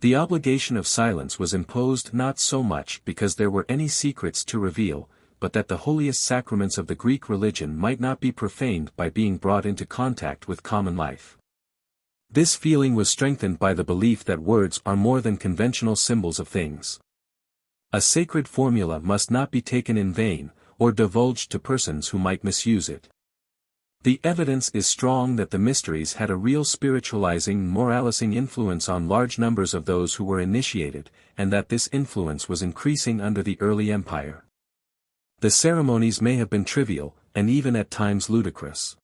The obligation of silence was imposed not so much because there were any secrets to reveal, but that the holiest sacraments of the Greek religion might not be profaned by being brought into contact with common life. This feeling was strengthened by the belief that words are more than conventional symbols of things. A sacred formula must not be taken in vain, or divulged to persons who might misuse it. The evidence is strong that the mysteries had a real spiritualizing moralizing influence on large numbers of those who were initiated, and that this influence was increasing under the early empire. The ceremonies may have been trivial, and even at times ludicrous.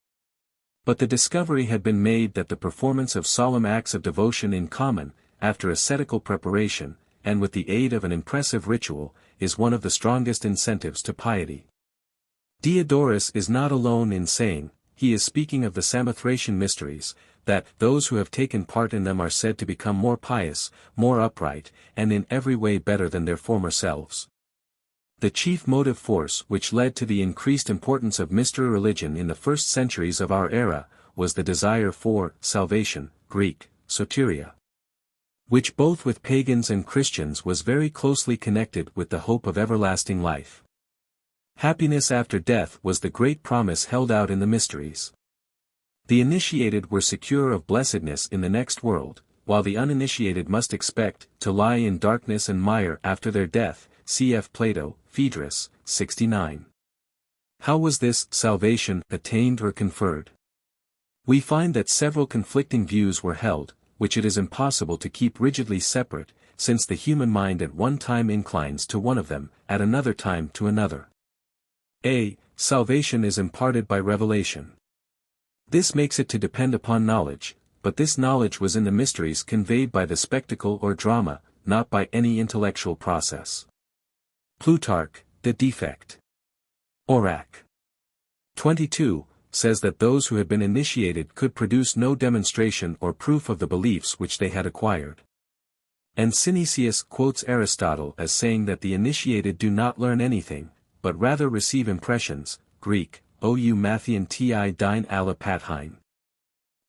But the discovery had been made that the performance of solemn acts of devotion in common, after ascetical preparation, and with the aid of an impressive ritual, is one of the strongest incentives to piety. Diodorus is not alone in saying, he is speaking of the Samothracian mysteries, that those who have taken part in them are said to become more pious, more upright, and in every way better than their former selves. The chief motive force which led to the increased importance of mystery religion in the first centuries of our era, was the desire for salvation, Greek, soteria, which both with pagans and Christians was very closely connected with the hope of everlasting life. Happiness after death was the great promise held out in the mysteries. The initiated were secure of blessedness in the next world, while the uninitiated must expect to lie in darkness and mire after their death, cf. Plato, Phaedrus, 69. How was this salvation attained or conferred? We find that several conflicting views were held, which it is impossible to keep rigidly separate, since the human mind at one time inclines to one of them, at another time to another. A. Salvation is imparted by revelation. This makes it to depend upon knowledge, but this knowledge was in the mysteries conveyed by the spectacle or drama, not by any intellectual process. Plutarch, The Defect. Orac. 22, says that those who had been initiated could produce no demonstration or proof of the beliefs which they had acquired. And Synesius quotes Aristotle as saying that the initiated do not learn anything, but rather receive impressions, Greek, ou mathian ti dine alla pathain.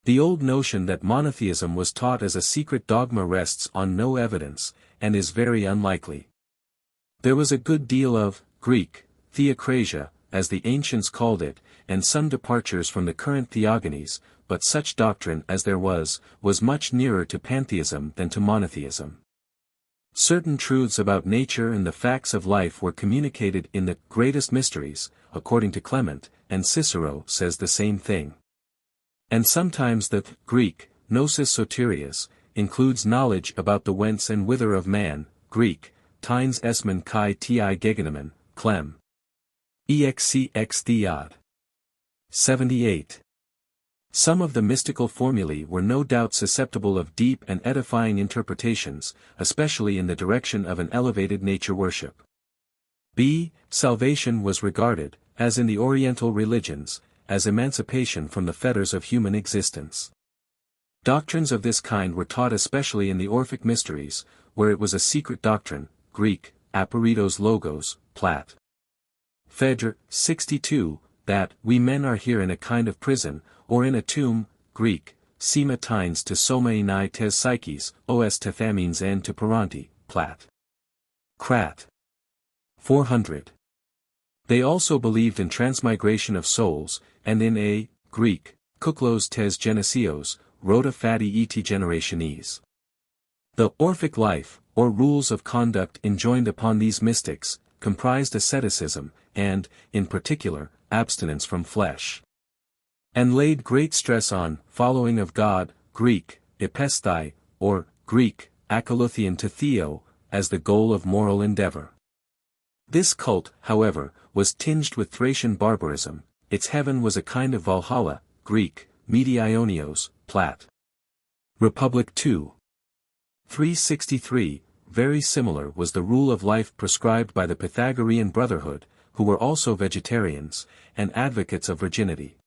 The old notion that monotheism was taught as a secret dogma rests on no evidence, and is very unlikely. There was a good deal of Greek theocrasia, as the ancients called it, and some departures from the current theogonies, but such doctrine as there was much nearer to pantheism than to monotheism. Certain truths about nature and the facts of life were communicated in the greatest mysteries, according to Clement, and Cicero says the same thing. And sometimes the Greek gnosis soterias includes knowledge about the whence and whither of man, Greek, tines esmen kai ti gegenomen, Clem. Exc theod. 78. Some of the mystical formulae were no doubt susceptible of deep and edifying interpretations, especially in the direction of an elevated nature worship. B. Salvation was regarded, as in the Oriental religions, as emancipation from the fetters of human existence. Doctrines of this kind were taught especially in the Orphic mysteries, where it was a secret doctrine, Greek, aparitos logos, Plat. Phaedr. 62, that we men are here in a kind of prison, or in a tomb, Greek, sema tines to somainai tes psyches, os tethamines en to paranti, Plat. Crat. 400. They also believed in transmigration of souls, and in a Greek, kuklos tes genesios, rota fati et generationes. The Orphic life, or rules of conduct enjoined upon these mystics, comprised asceticism, and, in particular, abstinence from flesh. And laid great stress on, following of God, Greek, epesthai, or, Greek, akoluthein to theo, as the goal of moral endeavor. This cult, however, was tinged with Thracian barbarism. Its heaven was a kind of Valhalla, Greek, Mediaionios, Plat. Republic 2. 363, very similar was the rule of life prescribed by the Pythagorean Brotherhood, who were also vegetarians, and advocates of virginity.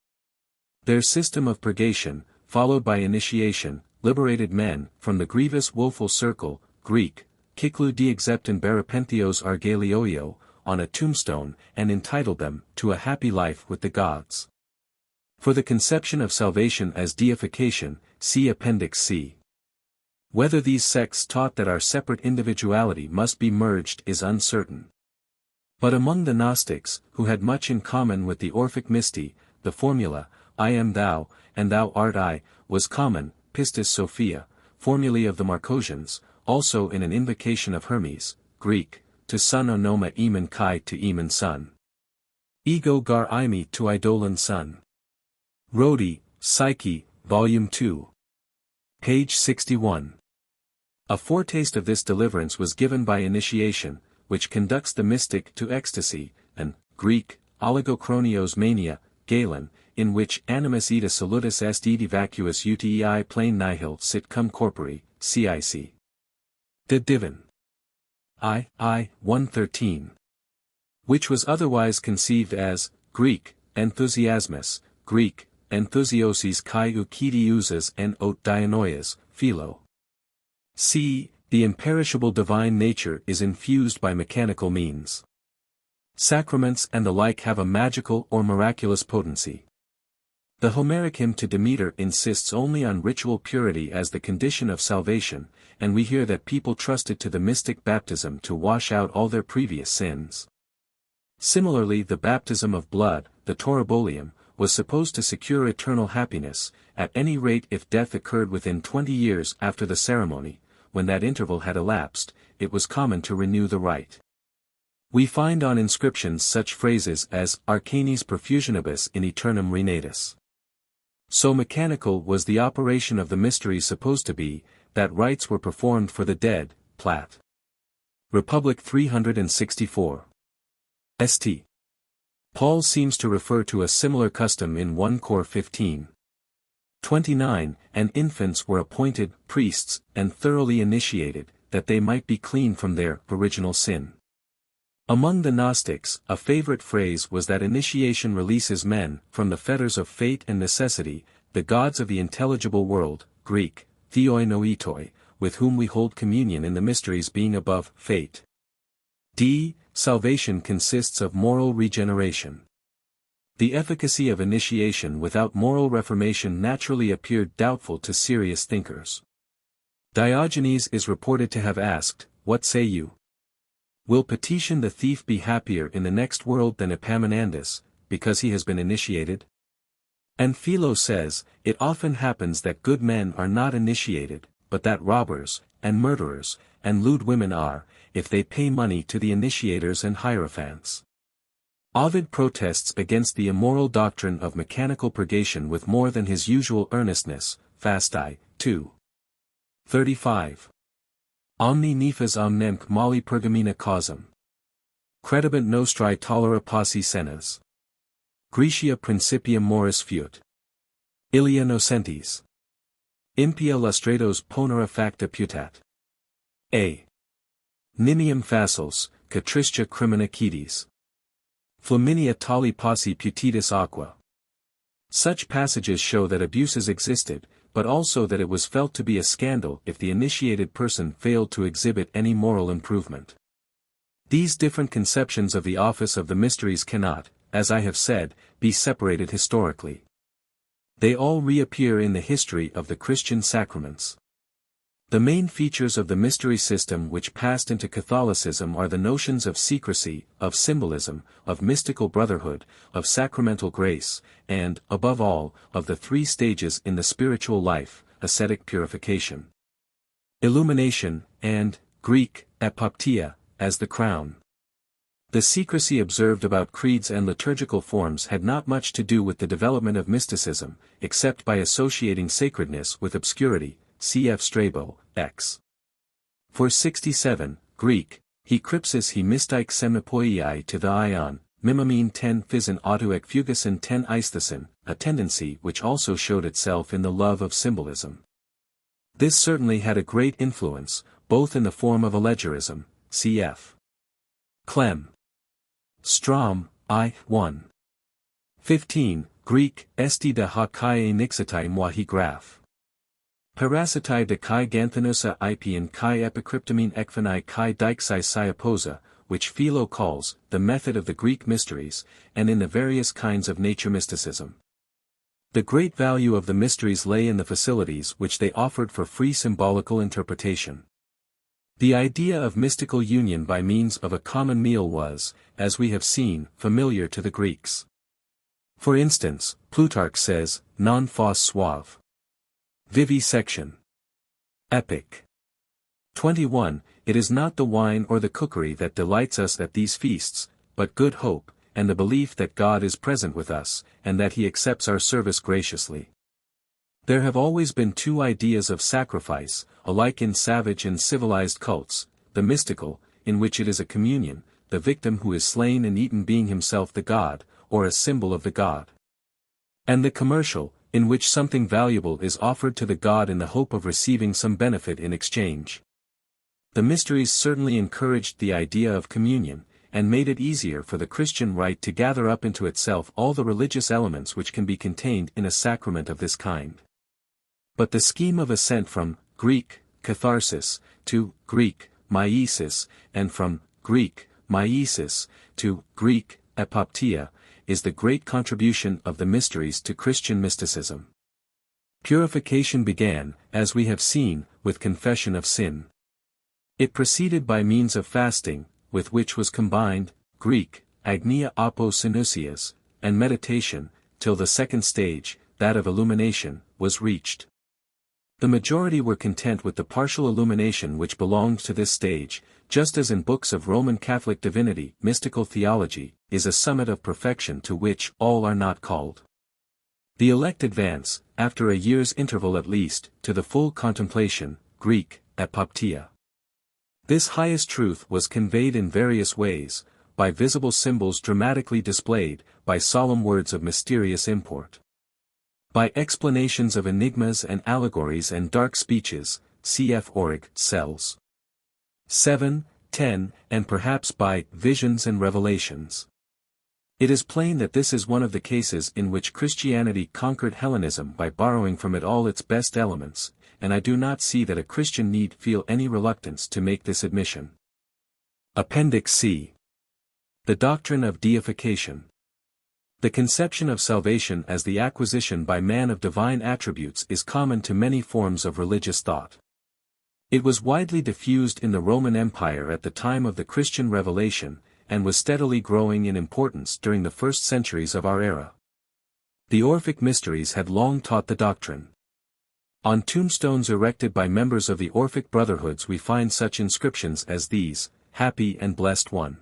Their system of purgation, followed by initiation, liberated men from the grievous woeful circle, Greek, kiklou diexepton barapenthios argalioio, on a tombstone, and entitled them to a happy life with the gods. For the conception of salvation as deification, see Appendix C. Whether these sects taught that our separate individuality must be merged is uncertain. But among the Gnostics, who had much in common with the Orphic Mysti, the formula, I am thou, and thou art I, was common, pistis sophia, formulae of the Marcosians, also in an invocation of Hermes, Greek, to sun onoma emen kai to emen sun. Ego gar imi to idolan sun. Rodi, Psyche, Volume 2. Page 61. A foretaste of this deliverance was given by initiation, which conducts the mystic to ecstasy, and, Greek, oligochronios mania, Galen, in which animus ita salutis est id vacuus utei plain nihil sit cum corpori, cic. De Divin. I, 113. Which was otherwise conceived as, Greek, enthusiasmus, Greek, enthusiosis kai eukidiusas en ot dianoias, philo. C. The imperishable divine nature is infused by mechanical means. Sacraments and the like have a magical or miraculous potency. The Homeric hymn to Demeter insists only on ritual purity as the condition of salvation, and we hear that people trusted to the mystic baptism to wash out all their previous sins. Similarly, the baptism of blood, the Toribolium, was supposed to secure eternal happiness, at any rate if death occurred within 20 years after the ceremony. When that interval had elapsed, it was common to renew the rite. We find on inscriptions such phrases as Arcanis perfusionibus in aeternum renatus. So mechanical was the operation of the mysteries supposed to be, that rites were performed for the dead, Plat. Republic 364. St. Paul seems to refer to a similar custom in 1 Cor 15. 29, and infants were appointed priests and thoroughly initiated, that they might be clean from their original sin. Among the Gnostics, a favorite phrase was that initiation releases men from the fetters of fate and necessity, the gods of the intelligible world, Greek, theoi noitoi, with whom we hold communion in the mysteries being above fate. D. Salvation consists of moral regeneration. The efficacy of initiation without moral reformation naturally appeared doubtful to serious thinkers. Diogenes is reported to have asked, "What say you? Will Patrician the thief be happier in the next world than Epaminondas, because he has been initiated?" And Philo says, "It often happens that good men are not initiated, but that robbers, and murderers, and lewd women are, if they pay money to the initiators and hierophants." Ovid protests against the immoral doctrine of mechanical purgation with more than his usual earnestness, Fasti, 2. 35. Omni nefas omnenc mali pergamina causam. Credibant nostri tolera passi senas. Graecia principium moris fiut. Ilia nocentes. Impia lustratos ponera facta putat. A. Nimium facilis, catristia crimina quides. Flaminia tali passi putitus aqua. Such passages show that abuses existed, but also that it was felt to be a scandal if the initiated person failed to exhibit any moral improvement. These different conceptions of the office of the mysteries cannot, as I have said, be separated historically. They all reappear in the history of the Christian sacraments. The main features of the mystery system which passed into Catholicism are the notions of secrecy, of symbolism, of mystical brotherhood, of sacramental grace, and, above all, of the three stages in the spiritual life: ascetic purification, illumination, and, Greek, epoptia, as the crown. The secrecy observed about creeds and liturgical forms had not much to do with the development of mysticism, except by associating sacredness with obscurity. Cf. Strabo, X. 467, Greek, he crypsis he mystique semipoiei to the ion, mimamin ten phison autoek fugasin ten aisthasin, a tendency which also showed itself in the love of symbolism. This certainly had a great influence, both in the form of allegorism, cf. Clem. Strom, I. 1. 15, Greek, esti de ha kai nixatai moihi graph. Parasitai de kai ganthanosa ipian kai epicryptomene ekphanai kai dixai syaposa, which Philo calls the method of the Greek mysteries, and in the various kinds of nature-mysticism. The great value of the mysteries lay in the facilities which they offered for free symbolical interpretation. The idea of mystical union by means of a common meal was, as we have seen, familiar to the Greeks. For instance, Plutarch says, non fos suave. Vivisection. Epic. 21, it is not the wine or the cookery that delights us at these feasts, but good hope, and the belief that God is present with us, and that He accepts our service graciously. There have always been two ideas of sacrifice, alike in savage and civilized cults: the mystical, in which it is a communion, the victim who is slain and eaten being himself the god, or a symbol of the god; and the commercial, in which something valuable is offered to the god in the hope of receiving some benefit in exchange. The mysteries certainly encouraged the idea of communion, and made it easier for the Christian rite to gather up into itself all the religious elements which can be contained in a sacrament of this kind. But the scheme of ascent from Greek, catharsis, to Greek, myesis, and from Greek, myesis, to Greek, epoptia, is the great contribution of the mysteries to Christian mysticism. Purification began, as we have seen, with confession of sin. It proceeded by means of fasting, with which was combined, Greek, agnia apo synusias, and meditation, till the second stage, that of illumination, was reached. The majority were content with the partial illumination which belonged to this stage, just as in books of Roman Catholic divinity, mystical theology is a summit of perfection to which all are not called. The elect advance, after a year's interval at least, to the full contemplation, Greek, epoptia. This highest truth was conveyed in various ways, by visible symbols dramatically displayed, by solemn words of mysterious import, by explanations of enigmas and allegories and dark speeches, cf. Orig, Cells. 7, 10, and perhaps by visions and revelations. It is plain that this is one of the cases in which Christianity conquered Hellenism by borrowing from it all its best elements, and I do not see that a Christian need feel any reluctance to make this admission. Appendix C. The doctrine of deification. The conception of salvation as the acquisition by man of divine attributes is common to many forms of religious thought. It was widely diffused in the Roman Empire at the time of the Christian Revelation, and was steadily growing in importance during the first centuries of our era. The Orphic mysteries had long taught the doctrine. On tombstones erected by members of the Orphic brotherhoods we find such inscriptions as these: Happy and blessed one.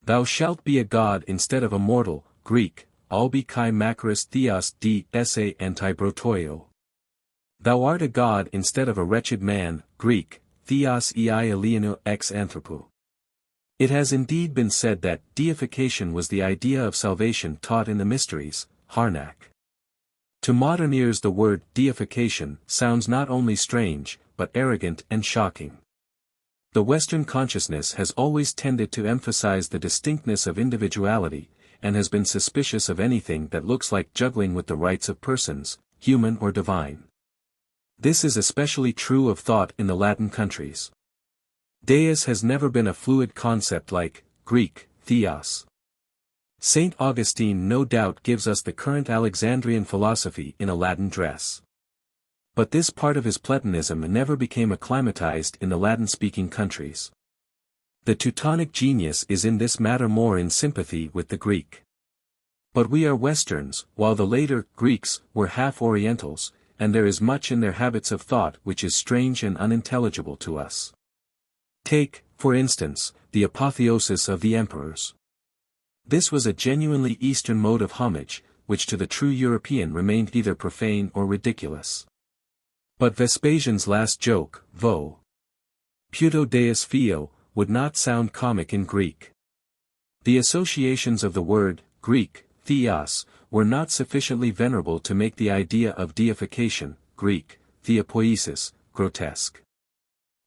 Thou shalt be a god instead of a mortal, Greek, albi kai makaris theos d sa antibrotoio. Thou art a god instead of a wretched man, Greek, theos ei alieno ex anthropo. It has indeed been said that deification was the idea of salvation taught in the mysteries, Harnack. To modern ears the word deification sounds not only strange, but arrogant and shocking. The Western consciousness has always tended to emphasize the distinctness of individuality, and has been suspicious of anything that looks like juggling with the rights of persons, human or divine. This is especially true of thought in the Latin countries. Deus has never been a fluid concept like Greek, theos. Saint Augustine no doubt gives us the current Alexandrian philosophy in a Latin dress. But this part of his Platonism never became acclimatized in the Latin-speaking countries. The Teutonic genius is in this matter more in sympathy with the Greek. But we are Westerns, while the later Greeks were half-Orientals, and there is much in their habits of thought which is strange and unintelligible to us. Take, for instance, the apotheosis of the emperors. This was a genuinely Eastern mode of homage, which to the true European remained either profane or ridiculous. But Vespasian's last joke, vo puto deus phio, would not sound comic in Greek. The associations of the word, Greek, theos, were not sufficiently venerable to make the idea of deification, Greek, theopoiesis, grotesque.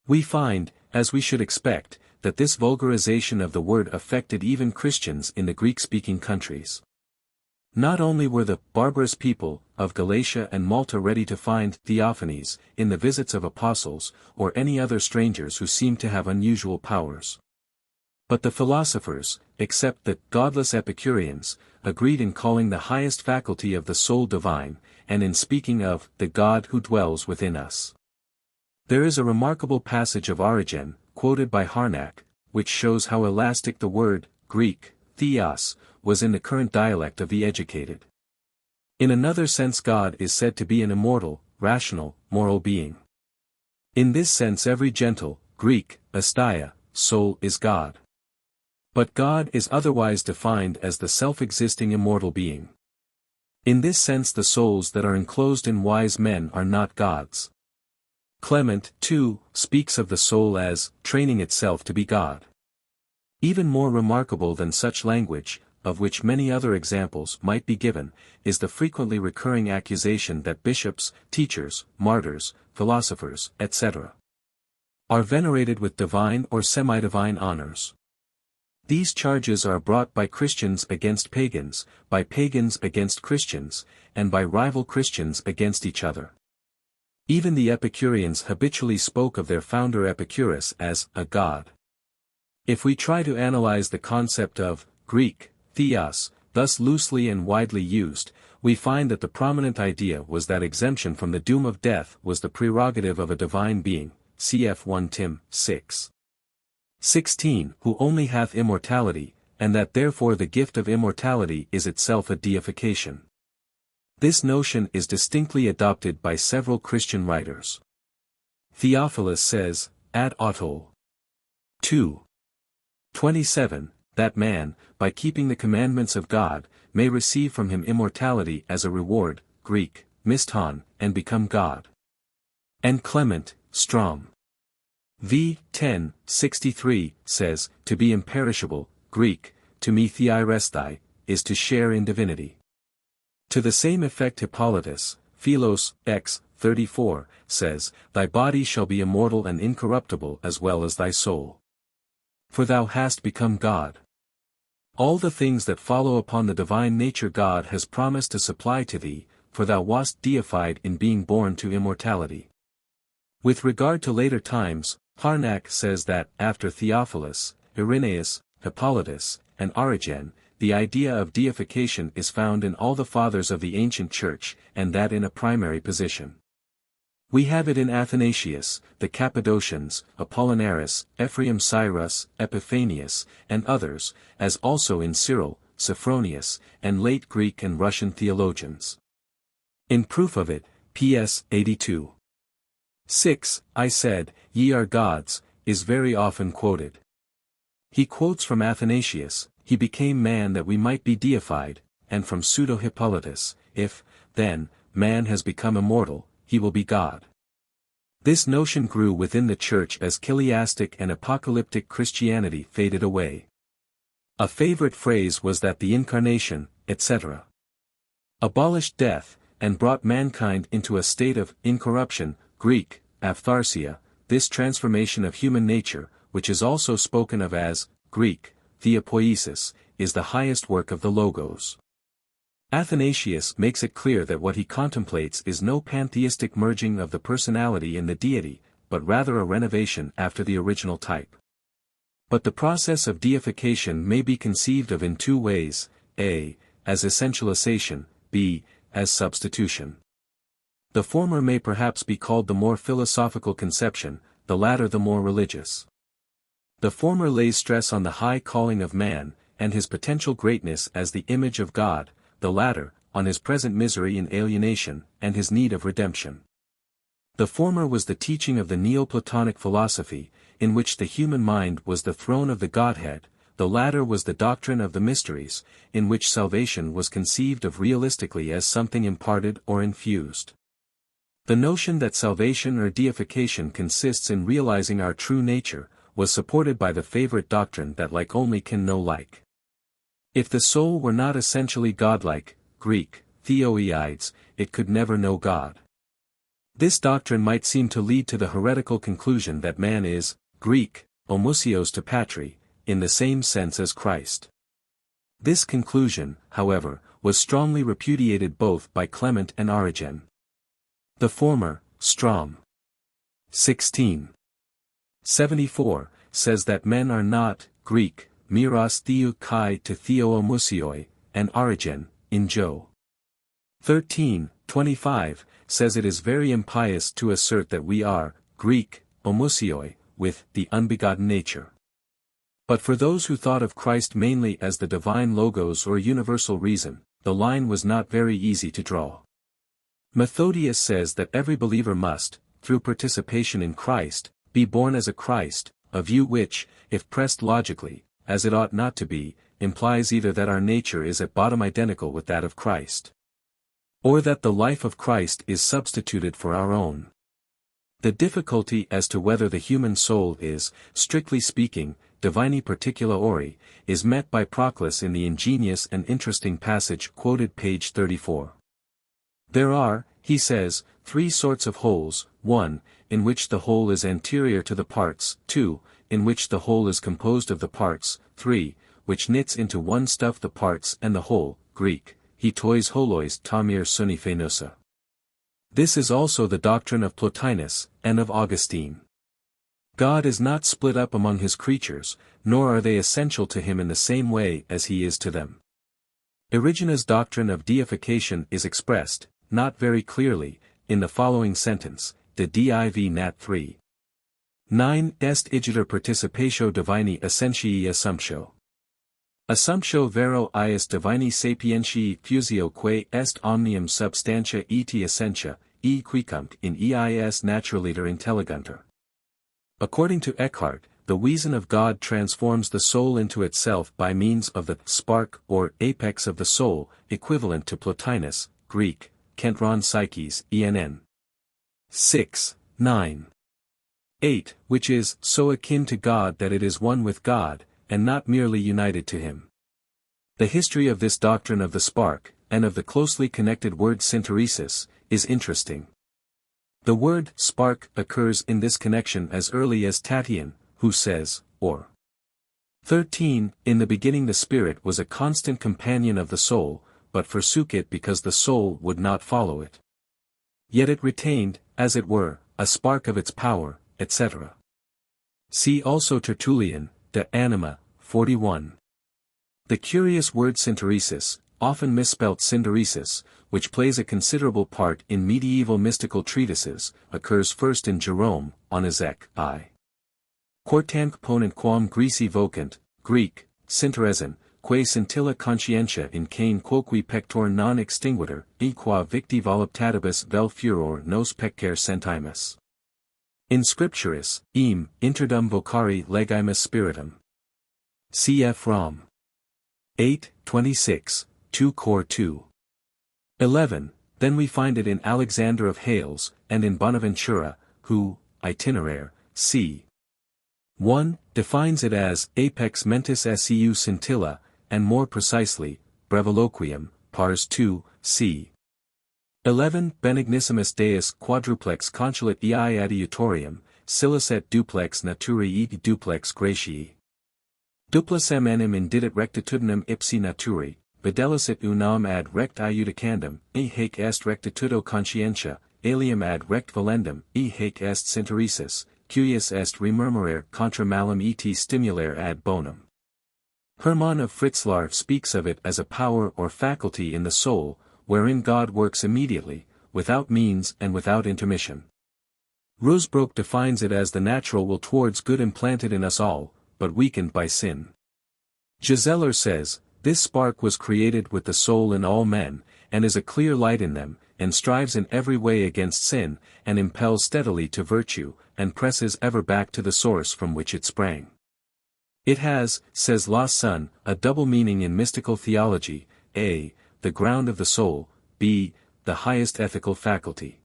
We find, as we should expect, that this vulgarization of the word affected even Christians in the Greek-speaking countries. Not only were the barbarous people of Galatia and Malta ready to find theophanies in the visits of apostles or any other strangers who seemed to have unusual powers, but the philosophers, except the godless Epicureans, agreed in calling the highest faculty of the soul divine, and in speaking of the God who dwells within us. There is a remarkable passage of Origen, quoted by Harnack, which shows how elastic the word, Greek, theos, was in the current dialect of the educated. In another sense God is said to be an immortal, rational, moral being. In this sense every gentle, Greek, asteia, soul is God. But God is otherwise defined as the self-existing immortal being. In this sense the souls that are enclosed in wise men are not gods. Clement, too, speaks of the soul as training itself to be God. Even more remarkable than such language, of which many other examples might be given, is the frequently recurring accusation that bishops, teachers, martyrs, philosophers, etc. are venerated with divine or semi-divine honors. These charges are brought by Christians against pagans, by pagans against Christians, and by rival Christians against each other. Even the Epicureans habitually spoke of their founder Epicurus as a god. If we try to analyze the concept of Greek, theos, thus loosely and widely used, we find that the prominent idea was that exemption from the doom of death was the prerogative of a divine being, cf 1 Tim. 6:16, who only hath immortality, and that therefore the gift of immortality is itself a deification. This notion is distinctly adopted by several Christian writers. Theophilus says, ad autol. 2:27, that man, by keeping the commandments of God, may receive from him immortality as a reward, Greek, miston, and become God. And Clement, Strom. v. 10:63, says, to be imperishable, Greek, to me theirесthai, is to share in divinity. To the same effect Hippolytus, Philos, X. 34, says, thy body shall be immortal and incorruptible as well as thy soul. For thou hast become God. All the things that follow upon the divine nature God has promised to supply to thee, for thou wast deified in being born to immortality. With regard to later times, Harnack says that, after Theophilus, Irenaeus, Hippolytus, and Origen, the idea of deification is found in all the fathers of the ancient church, and that in a primary position. We have it in Athanasius, the Cappadocians, Apollinaris, Ephraim Cyrus, Epiphanius, and others, as also in Cyril, Sophronius, and late Greek and Russian theologians. In proof of it, Ps. 82. 6, I said, ye are gods, is very often quoted. He quotes from Athanasius, he became man that we might be deified, and from Pseudo-Hippolytus, if, then, man has become immortal, he will be God. This notion grew within the church as chiliastic and apocalyptic Christianity faded away. A favorite phrase was that the incarnation, etc., abolished death, and brought mankind into a state of incorruption, Greek, aphtharsia, this transformation of human nature, which is also spoken of as, Greek, theopoiesis, is the highest work of the Logos. Athanasius makes it clear that what he contemplates is no pantheistic merging of the personality in the deity, but rather a renovation after the original type. But the process of deification may be conceived of in two ways, a. as essentialization, b. as substitution. The former may perhaps be called the more philosophical conception, the latter the more religious. The former lays stress on the high calling of man, and his potential greatness as the image of God, the latter, on his present misery in alienation, and his need of redemption. The former was the teaching of the Neoplatonic philosophy, in which the human mind was the throne of the Godhead. The latter was the doctrine of the mysteries, in which salvation was conceived of realistically as something imparted or infused. The notion that salvation or deification consists in realizing our true nature, was supported by the favorite doctrine that like only can know like. If the soul were not essentially godlike, Greek, theoides, it could never know God. This doctrine might seem to lead to the heretical conclusion that man is, Greek, homousios to patri, in the same sense as Christ. This conclusion, however, was strongly repudiated both by Clement and Origen. The former, Strom. 1674, says that men are not, Greek, meros theou kai to theo homousioi, and Origen, in Jo. 13:25, says it is very impious to assert that we are, Greek, homousioi, with the unbegotten nature. But for those who thought of Christ mainly as the divine logos or universal reason, the line was not very easy to draw. Methodius says that every believer must, through participation in Christ, be born as a Christ, a view which, if pressed logically, as it ought not to be, implies either that our nature is at bottom identical with that of Christ, or that the life of Christ is substituted for our own. The difficulty as to whether the human soul is, strictly speaking, divini particula ori, is met by Proclus in the ingenious and interesting passage quoted page 34. There are, he says, three sorts of wholes: 1, in which the whole is anterior to the parts; 2, in which the whole is composed of the parts; 3, which knits into one stuff the parts and the whole, Greek, he tois holois tamir suniphenosa. This is also the doctrine of Plotinus, and of Augustine. God is not split up among his creatures, nor are they essential to him in the same way as he is to them. Erigena's doctrine of deification is expressed, not very clearly, in the following sentence, de div nat 3. 9 est igiter participatio divini essentiae assumptio. Assumptio vero ius divini sapientiae fusio quae est omnium substantia et essentia, e quicunt in eis naturaliter intelligunter. According to Eckhart, the reason of God transforms the soul into itself by means of the spark or apex of the soul, equivalent to Plotinus, Greek, kentron psyches, enn. 6, 9. 8, which is so akin to God that it is one with God, and not merely united to him. The history of this doctrine of the spark, and of the closely connected word synteresis, is interesting. The word spark occurs in this connection as early as Tatian, who says, or 13, in the beginning the Spirit was a constant companion of the soul, but forsook it because the soul would not follow it. Yet it retained, as it were, a spark of its power, etc. See also Tertullian, De Anima, 41. The curious word synteresis, often misspelt synderesis, which plays a considerable part in medieval mystical treatises, occurs first in Jerome, on Ezek I. Quartanque ponent quam Greci vocant, Greek, synteresin, quae scintilla conscientia in cane quoque pector non extinguitur, e qua victi voluptatibus vel furor nos peccare sentimus. In scripturis, interdum vocari legimus spiritum. Cf. Rom. 8, 26, 2 Cor 2. 11, then we find it in Alexander of Hales, and in Bonaventura, who, Itinerare, c. 1, defines it as apex mentis seu scintilla, and more precisely, breviloquium, pars 2, c. 11 Benignissimus Deus quadruplex consulat ei adiutorium, silis et duplex naturae et duplex gratiae. Duplicem enim indidit rectitudinem ipsi naturi, videlicit unam ad rect iudicandum, e haec est rectitudo conscientia, alium ad rect valendum, e haec est synteresis, cuius est remurmurare contra malum et stimulare ad bonum. Hermann of Fritzlar speaks of it as a power or faculty in the soul, wherein God works immediately, without means and without intermission. Rosebrook defines it as the natural will towards good implanted in us all, but weakened by sin. Giseler says, this spark was created with the soul in all men, and is a clear light in them, and strives in every way against sin, and impels steadily to virtue, and presses ever back to the source from which it sprang. It has, says Lawson, a double meaning in mystical theology, a, the ground of the soul, b, the highest ethical faculty.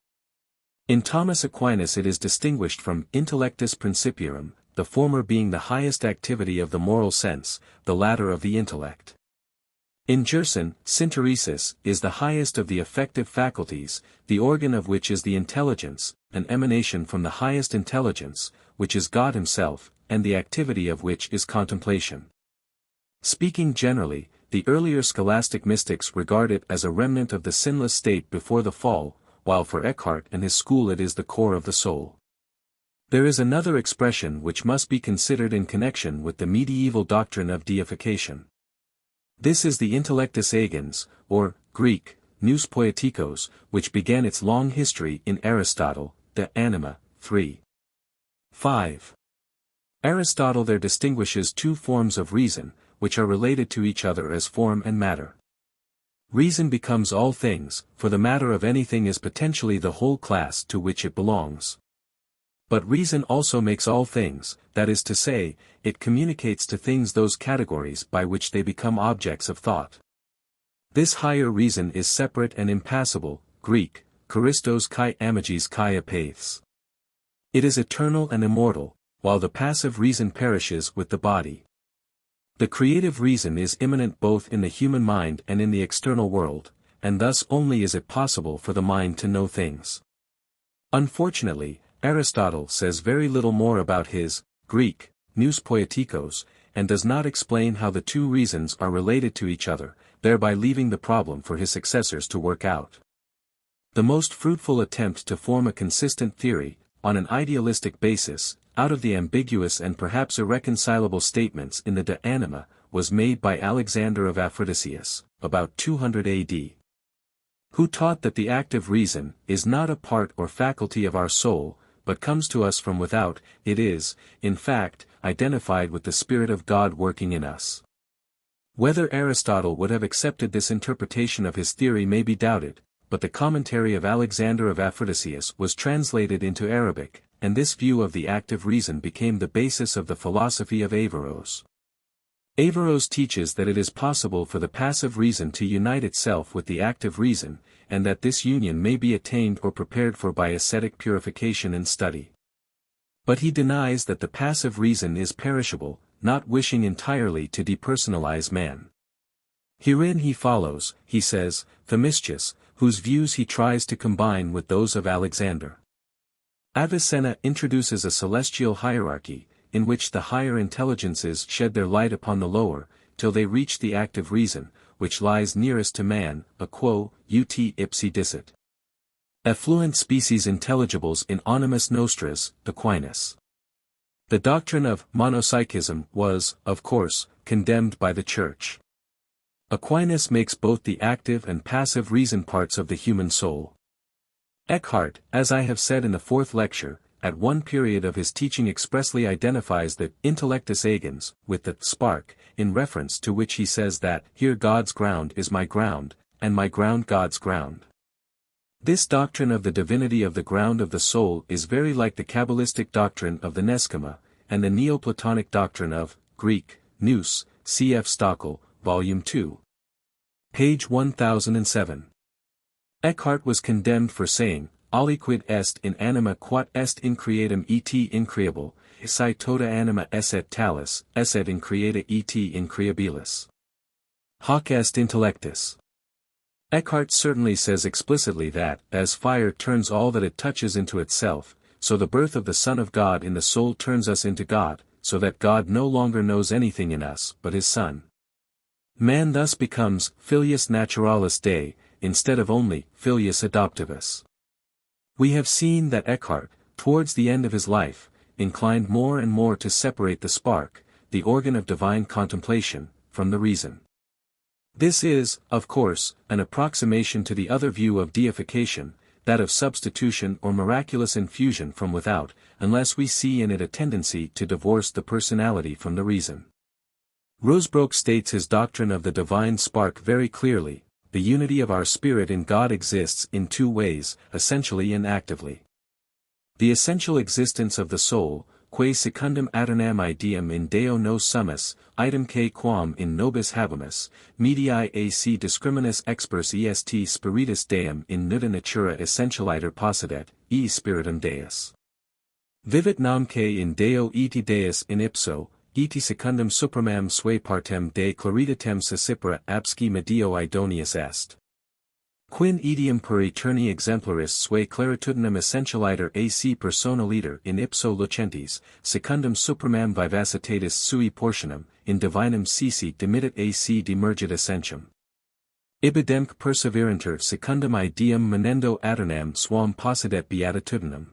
In Thomas Aquinas it is distinguished from intellectus principium, the former being the highest activity of the moral sense, the latter of the intellect. In Gerson, synteresis is the highest of the affective faculties, the organ of which is the intelligence, an emanation from the highest intelligence, which is God himself, and the activity of which is contemplation. Speaking generally, the earlier scholastic mystics regard it as a remnant of the sinless state before the fall, while for Eckhart and his school it is the core of the soul. There is another expression which must be considered in connection with the medieval doctrine of deification. This is the intellectus agens, or, Greek, nous poetikos, which began its long history in Aristotle, De Anima, 3. 5. Aristotle there distinguishes two forms of reason, which are related to each other as form and matter. Reason becomes all things, for the matter of anything is potentially the whole class to which it belongs. But reason also makes all things, that is to say, it communicates to things those categories by which they become objects of thought. This higher reason is separate and impassible, Greek, charistos kai amagis kai apaths. It is eternal and immortal, while the passive reason perishes with the body. The creative reason is immanent both in the human mind and in the external world, and thus only is it possible for the mind to know things. Unfortunately, Aristotle says very little more about his, Greek, nous poetikos, and does not explain how the two reasons are related to each other, thereby leaving the problem for his successors to work out. The most fruitful attempt to form a consistent theory, on an idealistic basis, out of the ambiguous and perhaps irreconcilable statements in the De Anima, was made by Alexander of Aphrodisias, about 200 AD. Who taught that the active reason is not a part or faculty of our soul, but comes to us from without, it is, in fact, identified with the Spirit of God working in us. Whether Aristotle would have accepted this interpretation of his theory may be doubted, but the commentary of Alexander of Aphrodisias was translated into Arabic, and this view of the active reason became the basis of the philosophy of Averroes. Averroes teaches that it is possible for the passive reason to unite itself with the active reason, and that this union may be attained or prepared for by ascetic purification and study. But he denies that the passive reason is perishable, not wishing entirely to depersonalize man. Herein he follows, he says, Themistius, whose views he tries to combine with those of Alexander. Avicenna introduces a celestial hierarchy, in which the higher intelligences shed their light upon the lower, till they reach the active reason, which lies nearest to man, a quo, ut ipsi dicit. Effluent species intelligibles in animis nostris, Aquinas. The doctrine of monopsychism was, of course, condemned by the Church. Aquinas makes both the active and passive reason parts of the human soul. Eckhart, as I have said in the fourth lecture, at one period of his teaching expressly identifies the intellectus agens with the spark, in reference to which he says that here God's ground is my ground, and my ground God's ground. This doctrine of the divinity of the ground of the soul is very like the Kabbalistic doctrine of the Neskama, and the Neoplatonic doctrine of, Greek, nous, cf. Stockel, Volume 2. Page 1007. Eckhart was condemned for saying, aliquid est in anima quod est in creatum et increable, si tota anima esset talis, esset in creata et increabilis. Hoc est intellectus. Eckhart certainly says explicitly that, as fire turns all that it touches into itself, so the birth of the Son of God in the soul turns us into God, so that God no longer knows anything in us but his Son. Man thus becomes filius naturalis Dei, instead of only filius adoptivus. We have seen that Eckhart, towards the end of his life, inclined more and more to separate the spark, the organ of divine contemplation, from the reason. This is, of course, an approximation to the other view of deification, that of substitution or miraculous infusion from without, unless we see in it a tendency to divorce the personality from the reason. Rosebrook states his doctrine of the divine spark very clearly: the unity of our spirit in God exists in two ways, essentially and actively. The essential existence of the soul, quae secundum aeternam ideum in Deo nos summus, idem que quam in nobis habemus, medii ac discriminus expers est spiritus Deum in nuda natura essentialiter possedet, e spiritum Deus. Vivit namque in Deo eti Deus in ipso, eti secundum supremam sui partem de claritatem sesipra absci medio idonius est. Quin etiam per eterni exemplaris sui claritudinem essentialiter ac personaliter in ipso lucentes, secundum supremam vivacitatis sui portionem, in divinum sisi dimitit ac demergit essentium. Ibidemque perseveranter secundum ideum menendo aeternam suam possedet beatitudinem.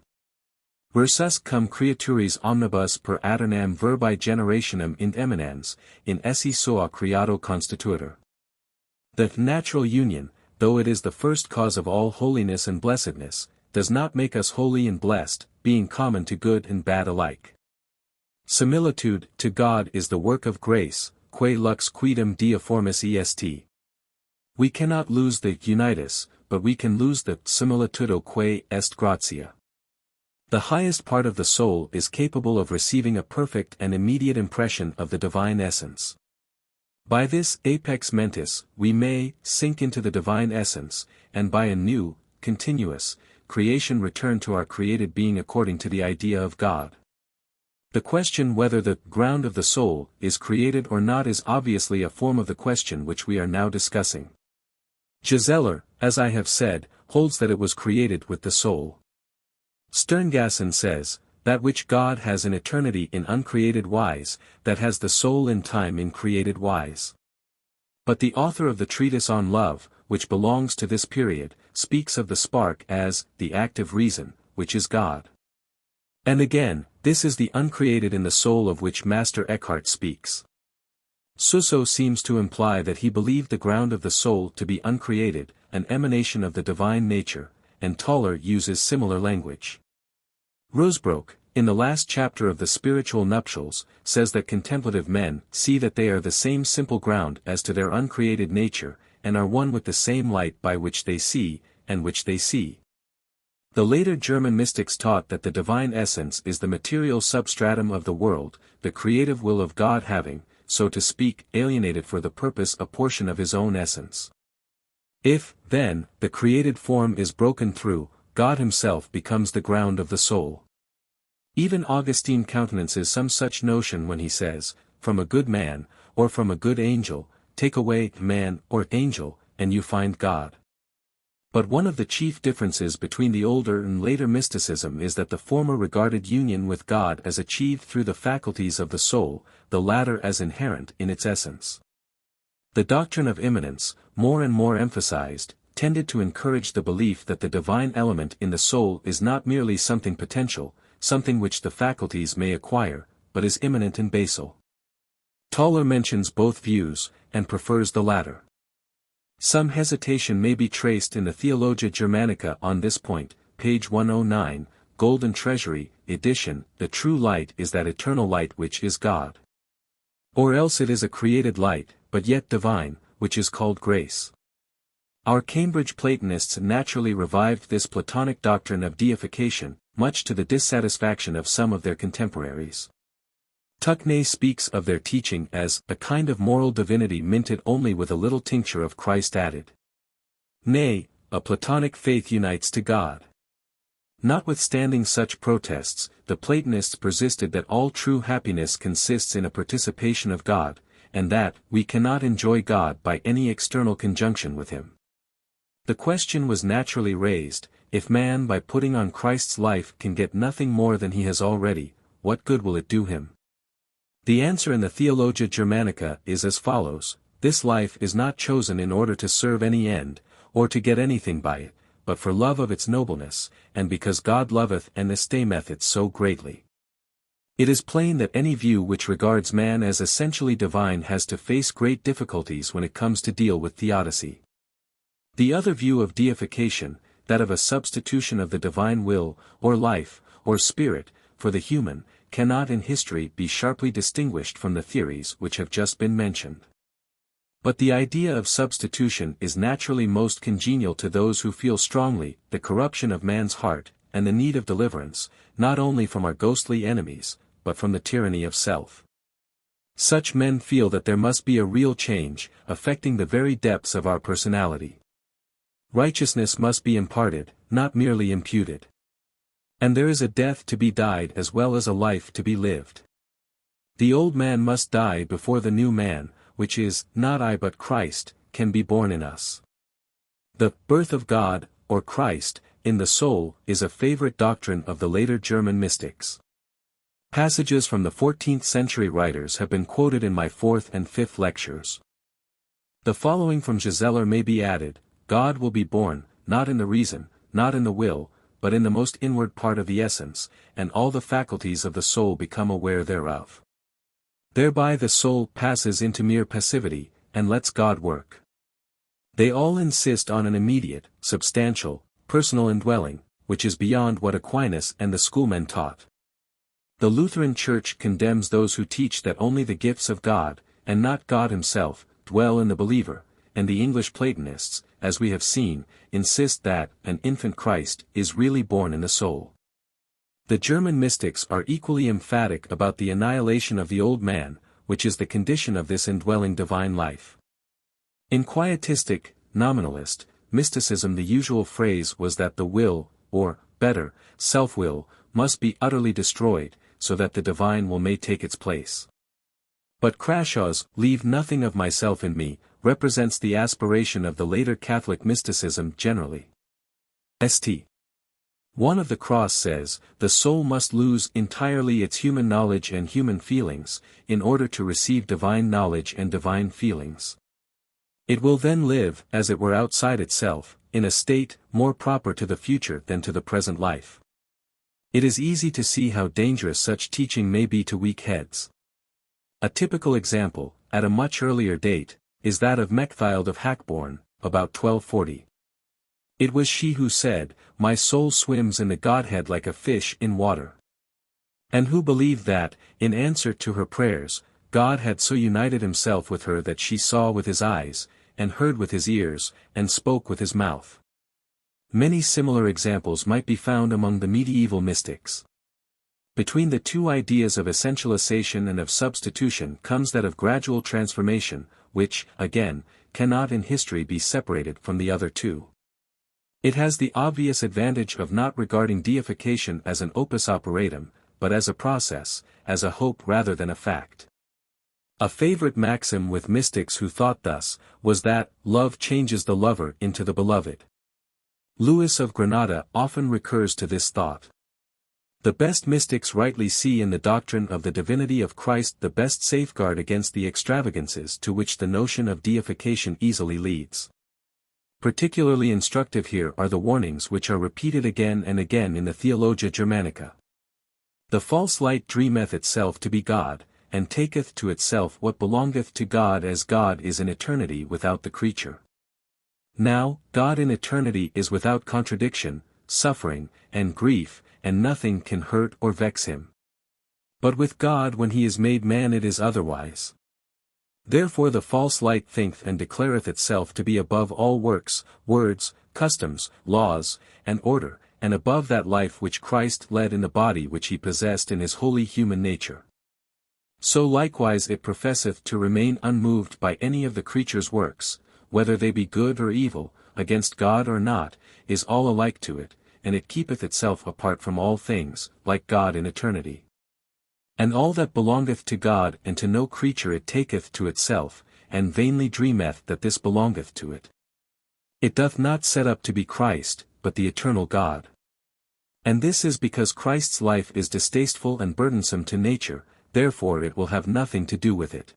Versus cum creaturis omnibus per aeternam verbi generationem in eminens, in esse soa creato constituitur. The natural union, though it is the first cause of all holiness and blessedness, does not make us holy and blessed, being common to good and bad alike. Similitude to God is the work of grace, quae lux quidem deiformis est. We cannot lose the unitas, but we can lose the similitudo quae est gratia. The highest part of the soul is capable of receiving a perfect and immediate impression of the divine essence. By this apex mentis, we may sink into the divine essence, and by a new, continuous, creation return to our created being according to the idea of God. The question whether the ground of the soul is created or not is obviously a form of the question which we are now discussing. Giseler, as I have said, holds that it was created with the soul. Sterngassen says, that which God has in eternity in uncreated wise, that has the soul in time in created wise. But the author of the treatise on love, which belongs to this period, speaks of the spark as the active reason, which is God. And again, this is the uncreated in the soul of which Master Eckhart speaks. Suso seems to imply that he believed the ground of the soul to be uncreated, an emanation of the divine nature, and Toller uses similar language. Rosebrook, in the last chapter of the Spiritual Nuptials, says that contemplative men see that they are the same simple ground as to their uncreated nature, and are one with the same light by which they see, and which they see. The later German mystics taught that the divine essence is the material substratum of the world, the creative will of God having, so to speak, alienated for the purpose a portion of his own essence. If, then, the created form is broken through, God himself becomes the ground of the soul. Even Augustine countenances some such notion when he says, from a good man, or from a good angel, take away man or angel, and you find God. But one of the chief differences between the older and later mysticism is that the former regarded union with God as achieved through the faculties of the soul, the latter as inherent in its essence. The doctrine of immanence, more and more emphasized, tended to encourage the belief that the divine element in the soul is not merely something potential, something which the faculties may acquire, but is immanent and basal. Toller mentions both views, and prefers the latter. Some hesitation may be traced in the Theologia Germanica on this point, page 109, Golden Treasury, edition. The true light is that eternal light which is God. Or else it is a created light, but yet divine, which is called grace. Our Cambridge Platonists naturally revived this Platonic doctrine of deification, much to the dissatisfaction of some of their contemporaries. Tuckney speaks of their teaching as a kind of moral divinity minted only with a little tincture of Christ added. Nay, a Platonic faith unites to God. Notwithstanding such protests, the Platonists persisted that all true happiness consists in a participation of God, and that we cannot enjoy God by any external conjunction with him. The question was naturally raised, if man by putting on Christ's life can get nothing more than he has already, what good will it do him? The answer in the Theologia Germanica is as follows: this life is not chosen in order to serve any end, or to get anything by it, but for love of its nobleness, and because God loveth and estimeth it so greatly. It is plain that any view which regards man as essentially divine has to face great difficulties when it comes to deal with theodicy. The other view of deification, that of a substitution of the divine will, or life, or spirit, for the human, cannot in history be sharply distinguished from the theories which have just been mentioned. But the idea of substitution is naturally most congenial to those who feel strongly the corruption of man's heart, and the need of deliverance, not only from our ghostly enemies, but from the tyranny of self. Such men feel that there must be a real change, affecting the very depths of our personality. Righteousness must be imparted, not merely imputed. And there is a death to be died as well as a life to be lived. The old man must die before the new man, which is, not I but Christ, can be born in us. The birth of God, or Christ, in the soul, is a favorite doctrine of the later German mystics. Passages from the 14th century writers have been quoted in my 4th and 5th lectures. The following from Giseler may be added: God will be born, not in the reason, not in the will, but in the most inward part of the essence, and all the faculties of the soul become aware thereof. Thereby the soul passes into mere passivity, and lets God work. They all insist on an immediate, substantial, personal indwelling, which is beyond what Aquinas and the schoolmen taught. The Lutheran Church condemns those who teach that only the gifts of God, and not God himself, dwell in the believer, and the English Platonists, as we have seen, insist that an infant Christ is really born in the soul. The German mystics are equally emphatic about the annihilation of the old man, which is the condition of this indwelling divine life. In quietistic, nominalist, mysticism the usual phrase was that the will, or, better, self-will, must be utterly destroyed, so that the divine will may take its place. But Crashaw's "leave nothing of myself in me" represents the aspiration of the later Catholic mysticism generally. St. One of the Cross says, the soul must lose entirely its human knowledge and human feelings, in order to receive divine knowledge and divine feelings. It will then live, as it were outside itself, in a state more proper to the future than to the present life. It is easy to see how dangerous such teaching may be to weak heads. A typical example, at a much earlier date, is that of Mechthild of Hackborn, about 1240. It was she who said, "My soul swims in the Godhead like a fish in water." And who believed that, in answer to her prayers, God had so united himself with her that she saw with his eyes, and heard with his ears, and spoke with his mouth. Many similar examples might be found among the medieval mystics. Between the two ideas of essentialization and of substitution comes that of gradual transformation, which, again, cannot in history be separated from the other two. It has the obvious advantage of not regarding deification as an opus operatum, but as a process, as a hope rather than a fact. A favorite maxim with mystics who thought thus, was that, love changes the lover into the beloved. Louis of Granada often recurs to this thought. The best mystics rightly see in the doctrine of the divinity of Christ the best safeguard against the extravagances to which the notion of deification easily leads. Particularly instructive here are the warnings which are repeated again and again in the Theologia Germanica. The false light dreameth itself to be God, and taketh to itself what belongeth to God, as God is in eternity without the creature. Now, God in eternity is without contradiction, suffering, and grief, and nothing can hurt or vex him. But with God when he is made man it is otherwise. Therefore the false light thinketh and declareth itself to be above all works, words, customs, laws, and order, and above that life which Christ led in the body which he possessed in his holy human nature. So likewise it professeth to remain unmoved by any of the creature's works, whether they be good or evil, against God or not, is all alike to it, and it keepeth itself apart from all things, like God in eternity. And all that belongeth to God and to no creature it taketh to itself, and vainly dreameth that this belongeth to it. It doth not set up to be Christ, but the eternal God. And this is because Christ's life is distasteful and burdensome to nature, therefore it will have nothing to do with it.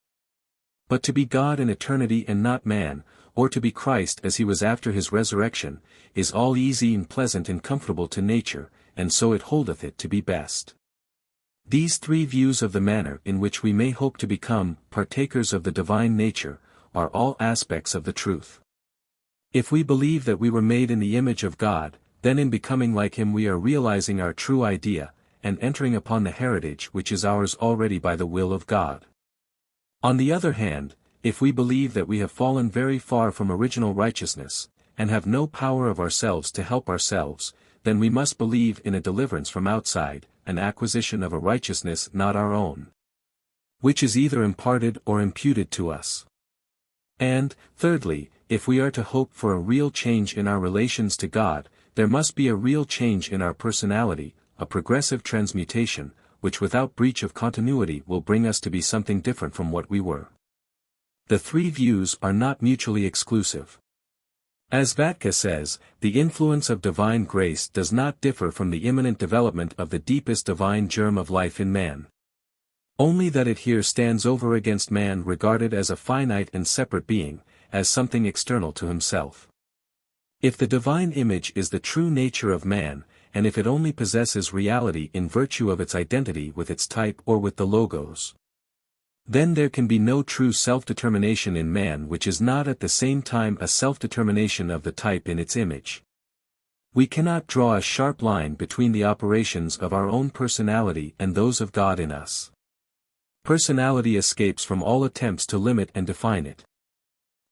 But to be God in eternity and not man, or to be Christ as he was after his resurrection, is all easy and pleasant and comfortable to nature, and so it holdeth it to be best. These three views of the manner in which we may hope to become partakers of the divine nature, are all aspects of the truth. If we believe that we were made in the image of God, then in becoming like Him we are realizing our true idea, and entering upon the heritage which is ours already by the will of God. On the other hand, if we believe that we have fallen very far from original righteousness, and have no power of ourselves to help ourselves, then we must believe in a deliverance from outside, an acquisition of a righteousness not our own, which is either imparted or imputed to us. And, thirdly, if we are to hope for a real change in our relations to God, there must be a real change in our personality, a progressive transmutation, which without breach of continuity will bring us to be something different from what we were. The three views are not mutually exclusive. As Vatke says, the influence of divine grace does not differ from the imminent development of the deepest divine germ of life in man. Only that it here stands over against man regarded as a finite and separate being, as something external to himself. If the divine image is the true nature of man, and if it only possesses reality in virtue of its identity with its type or with the Logos, then there can be no true self-determination in man which is not at the same time a self-determination of the type in its image. We cannot draw a sharp line between the operations of our own personality and those of God in us. Personality escapes from all attempts to limit and define it.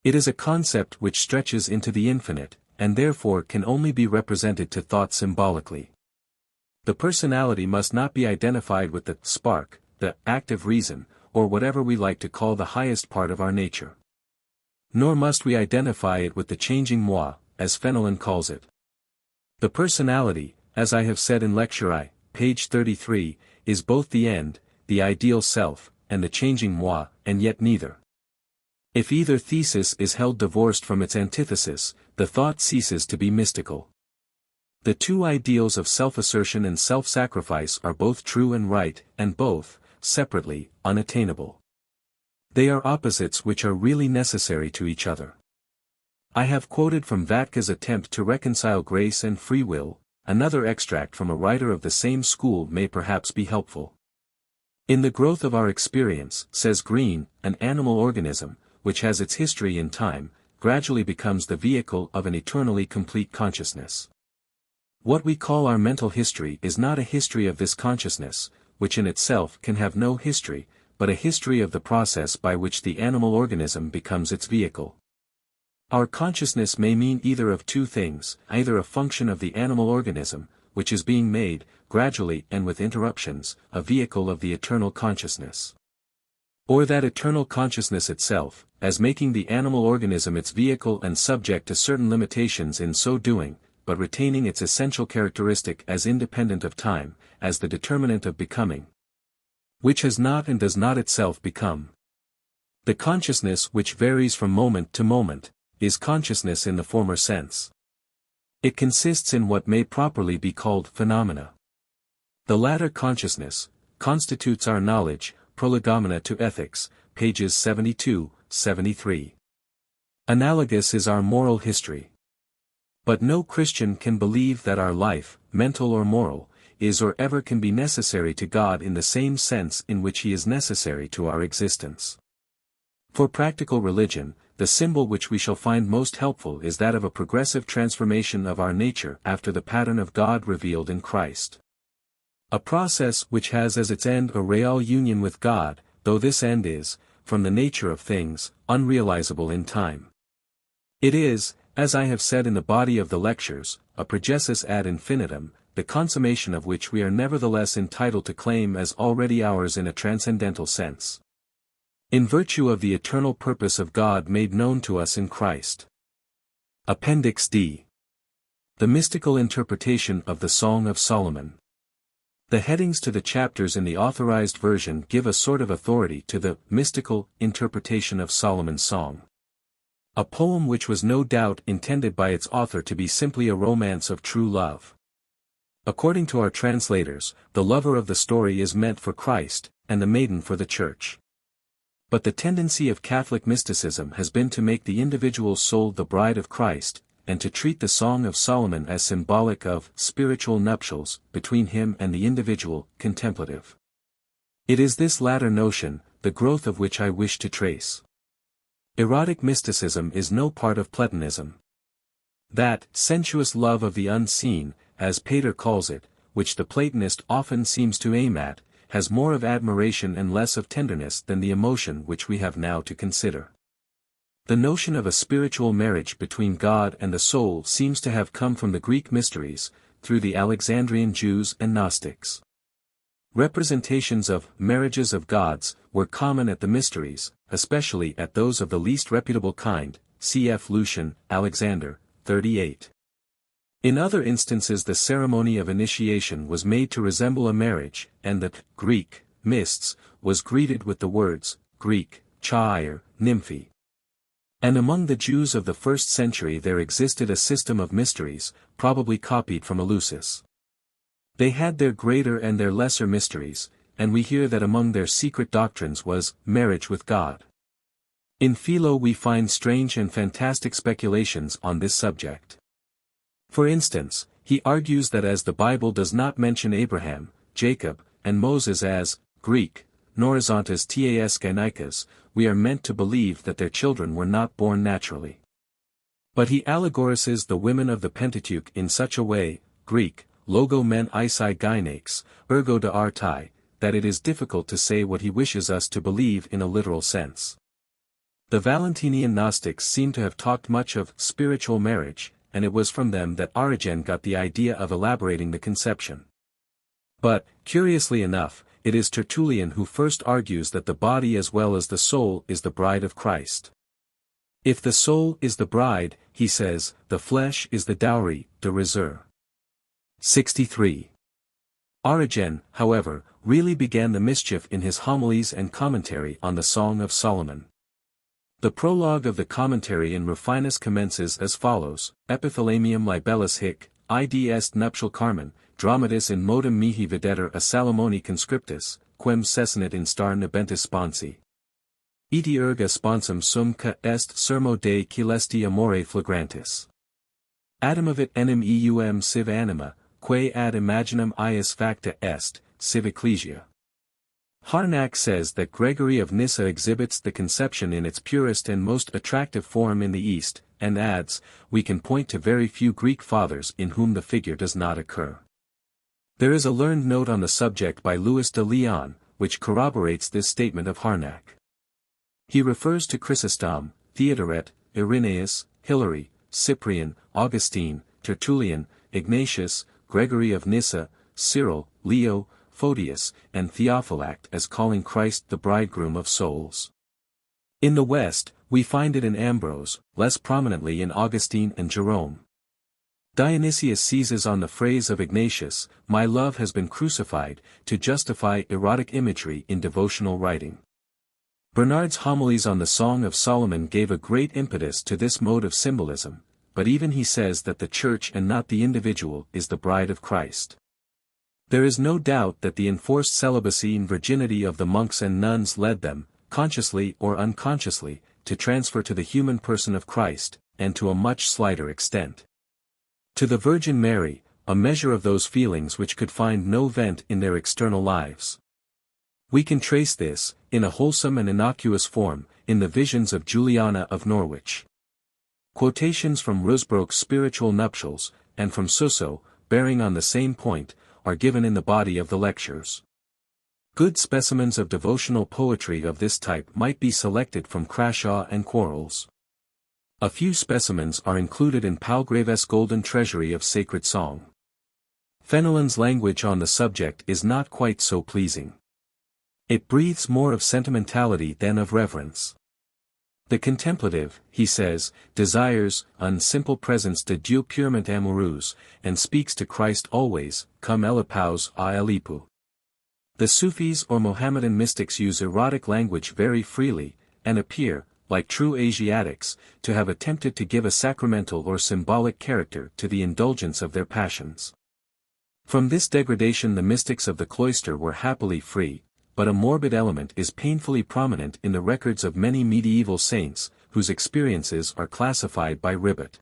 It is a concept which stretches into the infinite, and therefore can only be represented to thought symbolically. The personality must not be identified with the spark, the active reason, or whatever we like to call the highest part of our nature. Nor must we identify it with the changing moi, as Fenelon calls it. The personality, as I have said in Lecture I, page 33, is both the end, the ideal self, and the changing moi, and yet neither. If either thesis is held divorced from its antithesis, the thought ceases to be mystical. The two ideals of self-assertion and self-sacrifice are both true and right, and both, separately, unattainable. They are opposites which are really necessary to each other. I have quoted from Vatke's attempt to reconcile grace and free will. Another extract from a writer of the same school may perhaps be helpful. In the growth of our experience, says Green, an animal organism, which has its history in time, gradually becomes the vehicle of an eternally complete consciousness. What we call our mental history is not a history of this consciousness, which in itself can have no history, but a history of the process by which the animal organism becomes its vehicle. Our consciousness may mean either of two things, either a function of the animal organism, which is being made, gradually and with interruptions, a vehicle of the eternal consciousness. Or that eternal consciousness itself, as making the animal organism its vehicle and subject to certain limitations in so doing, but retaining its essential characteristic as independent of time, as the determinant of becoming, which has not and does not itself become. The consciousness which varies from moment to moment, is consciousness in the former sense. It consists in what may properly be called phenomena. The latter consciousness constitutes our knowledge, Prolegomena to Ethics, pages 72, 73. Analogous is our moral history. But no Christian can believe that our life, mental or moral, is or ever can be necessary to God in the same sense in which He is necessary to our existence. For practical religion, the symbol which we shall find most helpful is that of a progressive transformation of our nature after the pattern of God revealed in Christ. A process which has as its end a real union with God, though this end is, from the nature of things, unrealizable in time. It is, as I have said in the body of the lectures, a progesis ad infinitum, the consummation of which we are nevertheless entitled to claim as already ours in a transcendental sense. In virtue of the eternal purpose of God made known to us in Christ. Appendix D. The mystical interpretation of the Song of Solomon. The headings to the chapters in the authorized version give a sort of authority to the mystical interpretation of Solomon's Song. A poem which was no doubt intended by its author to be simply a romance of true love. According to our translators, the lover of the story is meant for Christ, and the maiden for the Church. But the tendency of Catholic mysticism has been to make the individual soul the bride of Christ, and to treat the Song of Solomon as symbolic of spiritual nuptials between him and the individual contemplative. It is this latter notion, the growth of which I wish to trace. Erotic mysticism is no part of Platonism. That sensuous love of the unseen, as Pater calls it, which the Platonist often seems to aim at, has more of admiration and less of tenderness than the emotion which we have now to consider. The notion of a spiritual marriage between God and the soul seems to have come from the Greek mysteries, through the Alexandrian Jews and Gnostics. Representations of marriages of gods were common at the mysteries, especially at those of the least reputable kind, cf. Lucian, Alexander, 38. In other instances the ceremony of initiation was made to resemble a marriage, and the Greek mysts was greeted with the words, Greek, chair, nymphi. And among the Jews of the 1st century there existed a system of mysteries, probably copied from Eleusis. They had their greater and their lesser mysteries, and we hear that among their secret doctrines was marriage with God. In Philo we find strange and fantastic speculations on this subject. For instance, he argues that as the Bible does not mention Abraham, Jacob, and Moses as Greek, nor as tas Gynaikas, we are meant to believe that their children were not born naturally. But he allegorizes the women of the Pentateuch in such a way, Greek, logo men isai gynakes, ergo de artai, that it is difficult to say what he wishes us to believe in a literal sense. The Valentinian Gnostics seem to have talked much of spiritual marriage, and it was from them that Origen got the idea of elaborating the conception. But, curiously enough, it is Tertullian who first argues that the body as well as the soul is the bride of Christ. If the soul is the bride, he says, the flesh is the dowry, de reserve. 63. Origen, however, really began the mischief in his homilies and commentary on the Song of Solomon. The prologue of the commentary in Rufinus commences as follows, Epithalamium libellus hic, id est nuptial carmen, dramatis in modum mihi videtur a Salomoni conscriptus, quem cessinit in star nebentis sponsi. Iti erga sponsum sum ca est sermo Dei celesti amore flagrantis. Adamavit enim eum civ anima, quae ad imaginum ius facta est, civ ecclesia. Harnack says that Gregory of Nyssa exhibits the conception in its purest and most attractive form in the East, and adds, we can point to very few Greek fathers in whom the figure does not occur. There is a learned note on the subject by Louis de Leon, which corroborates this statement of Harnack. He refers to Chrysostom, Theodoret, Irenaeus, Hilary, Cyprian, Augustine, Tertullian, Ignatius, Gregory of Nyssa, Cyril, Leo, Photius, and Theophylact as calling Christ the bridegroom of souls. In the West, we find it in Ambrose, less prominently in Augustine and Jerome. Dionysius seizes on the phrase of Ignatius, my love has been crucified, to justify erotic imagery in devotional writing. Bernard's homilies on the Song of Solomon gave a great impetus to this mode of symbolism, but even he says that the church and not the individual is the bride of Christ. There is no doubt that the enforced celibacy and virginity of the monks and nuns led them, consciously or unconsciously, to transfer to the human person of Christ, and to a much slighter extent to the Virgin Mary, a measure of those feelings which could find no vent in their external lives. We can trace this, in a wholesome and innocuous form, in the visions of Juliana of Norwich. Quotations from Rusbrook's Spiritual Nuptials, and from Suso, bearing on the same point, are given in the body of the lectures. Good specimens of devotional poetry of this type might be selected from Crashaw and Quarles. A few specimens are included in Palgrave's Golden Treasury of Sacred Song. Fenelon's language on the subject is not quite so pleasing. It breathes more of sentimentality than of reverence. The contemplative, he says, desires un simple presence de Dieu purement amoureuse, and speaks to Christ always, comme elipaus a elipu. The Sufis or Mohammedan mystics use erotic language very freely, and appear, like true Asiatics, to have attempted to give a sacramental or symbolic character to the indulgence of their passions. From this degradation the mystics of the cloister were happily free, but a morbid element is painfully prominent in the records of many medieval saints, whose experiences are classified by Ribbott.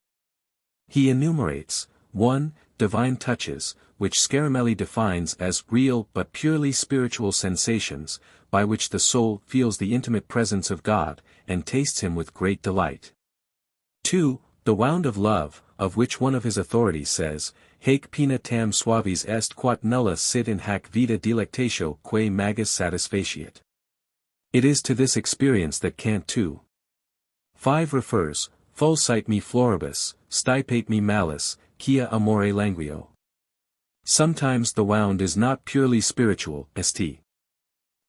He enumerates, 1. Divine touches, which Scaramelli defines as real but purely spiritual sensations, by which the soul feels the intimate presence of God, and tastes him with great delight. 2. The wound of love, of which one of his authorities says, Haec pena tam suavis est quat nulla sit in hac vita delectatio quae magis satisfaciet. It is to this experience that Cant 2:5 refers, Fulcite me floribus, stipate me malis, quia amore languio. Sometimes the wound is not purely spiritual, St.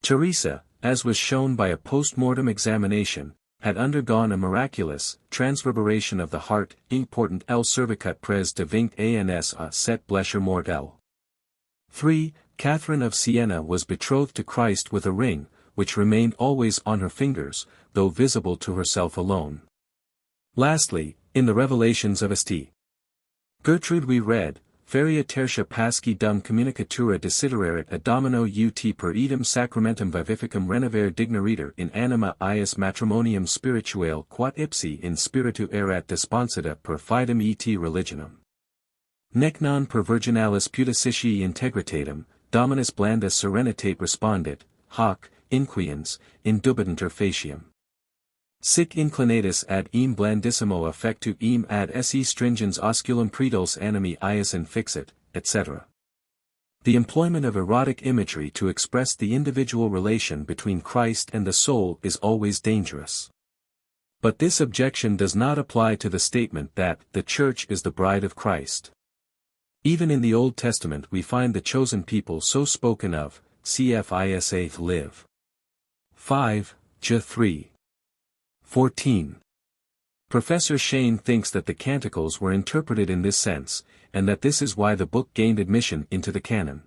Teresa, as was shown by a post-mortem examination, had undergone a miraculous transverberation of the heart, important el servicat pres devinct ans a set blesher mortel. 3. Catherine of Siena was betrothed to Christ with a ring, which remained always on her fingers, though visible to herself alone. Lastly, in the Revelations of St. Gertrude we read, Feria tertia pasci dum communicatura desidererit ad domino ut per idem sacramentum vivificum renovare digneriter in anima ius matrimonium spirituale quat ipsi in spiritu erat desponsita per fidem et religionum. Nec non per virginalis pudicitiae integritatem, dominus blanda serenitate respondit, hoc, inquiens, indubitanter faciam. Sic inclinatus ad eam blandissimo affectu eam ad esse stringens osculum preduls animi ius infixit, etc. The employment of erotic imagery to express the individual relation between Christ and the soul is always dangerous. But this objection does not apply to the statement that the Church is the bride of Christ. Even in the Old Testament we find the chosen people so spoken of, cf. Isa live. 5, J 3. 14. Professor Shane thinks that the Canticles were interpreted in this sense, and that this is why the book gained admission into the canon.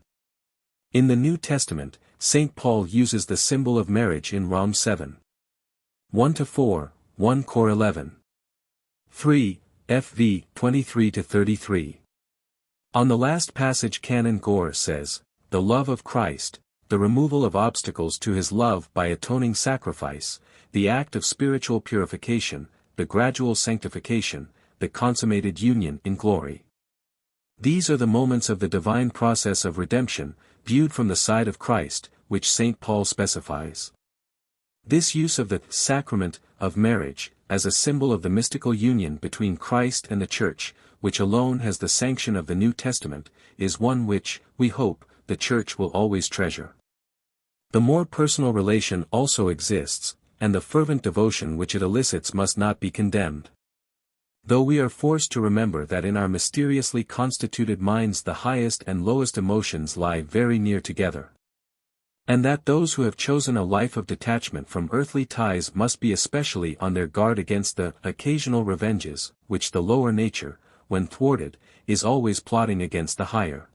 In the New Testament, St. Paul uses the symbol of marriage in Rom 7. 1-4, 1 Cor 11. 3, FV 23-33. On the last passage Canon Gore says, the love of Christ, the removal of obstacles to his love by atoning sacrifice, the act of spiritual purification, the gradual sanctification, the consummated union in glory. These are the moments of the divine process of redemption, viewed from the side of Christ, which St. Paul specifies. This use of the sacrament of marriage, as a symbol of the mystical union between Christ and the Church, which alone has the sanction of the New Testament, is one which, we hope, the Church will always treasure. The more personal relation also exists, and the fervent devotion which it elicits must not be condemned. Though we are forced to remember that in our mysteriously constituted minds the highest and lowest emotions lie very near together. And that those who have chosen a life of detachment from earthly ties must be especially on their guard against the occasional revenges, which the lower nature, when thwarted, is always plotting against the higher.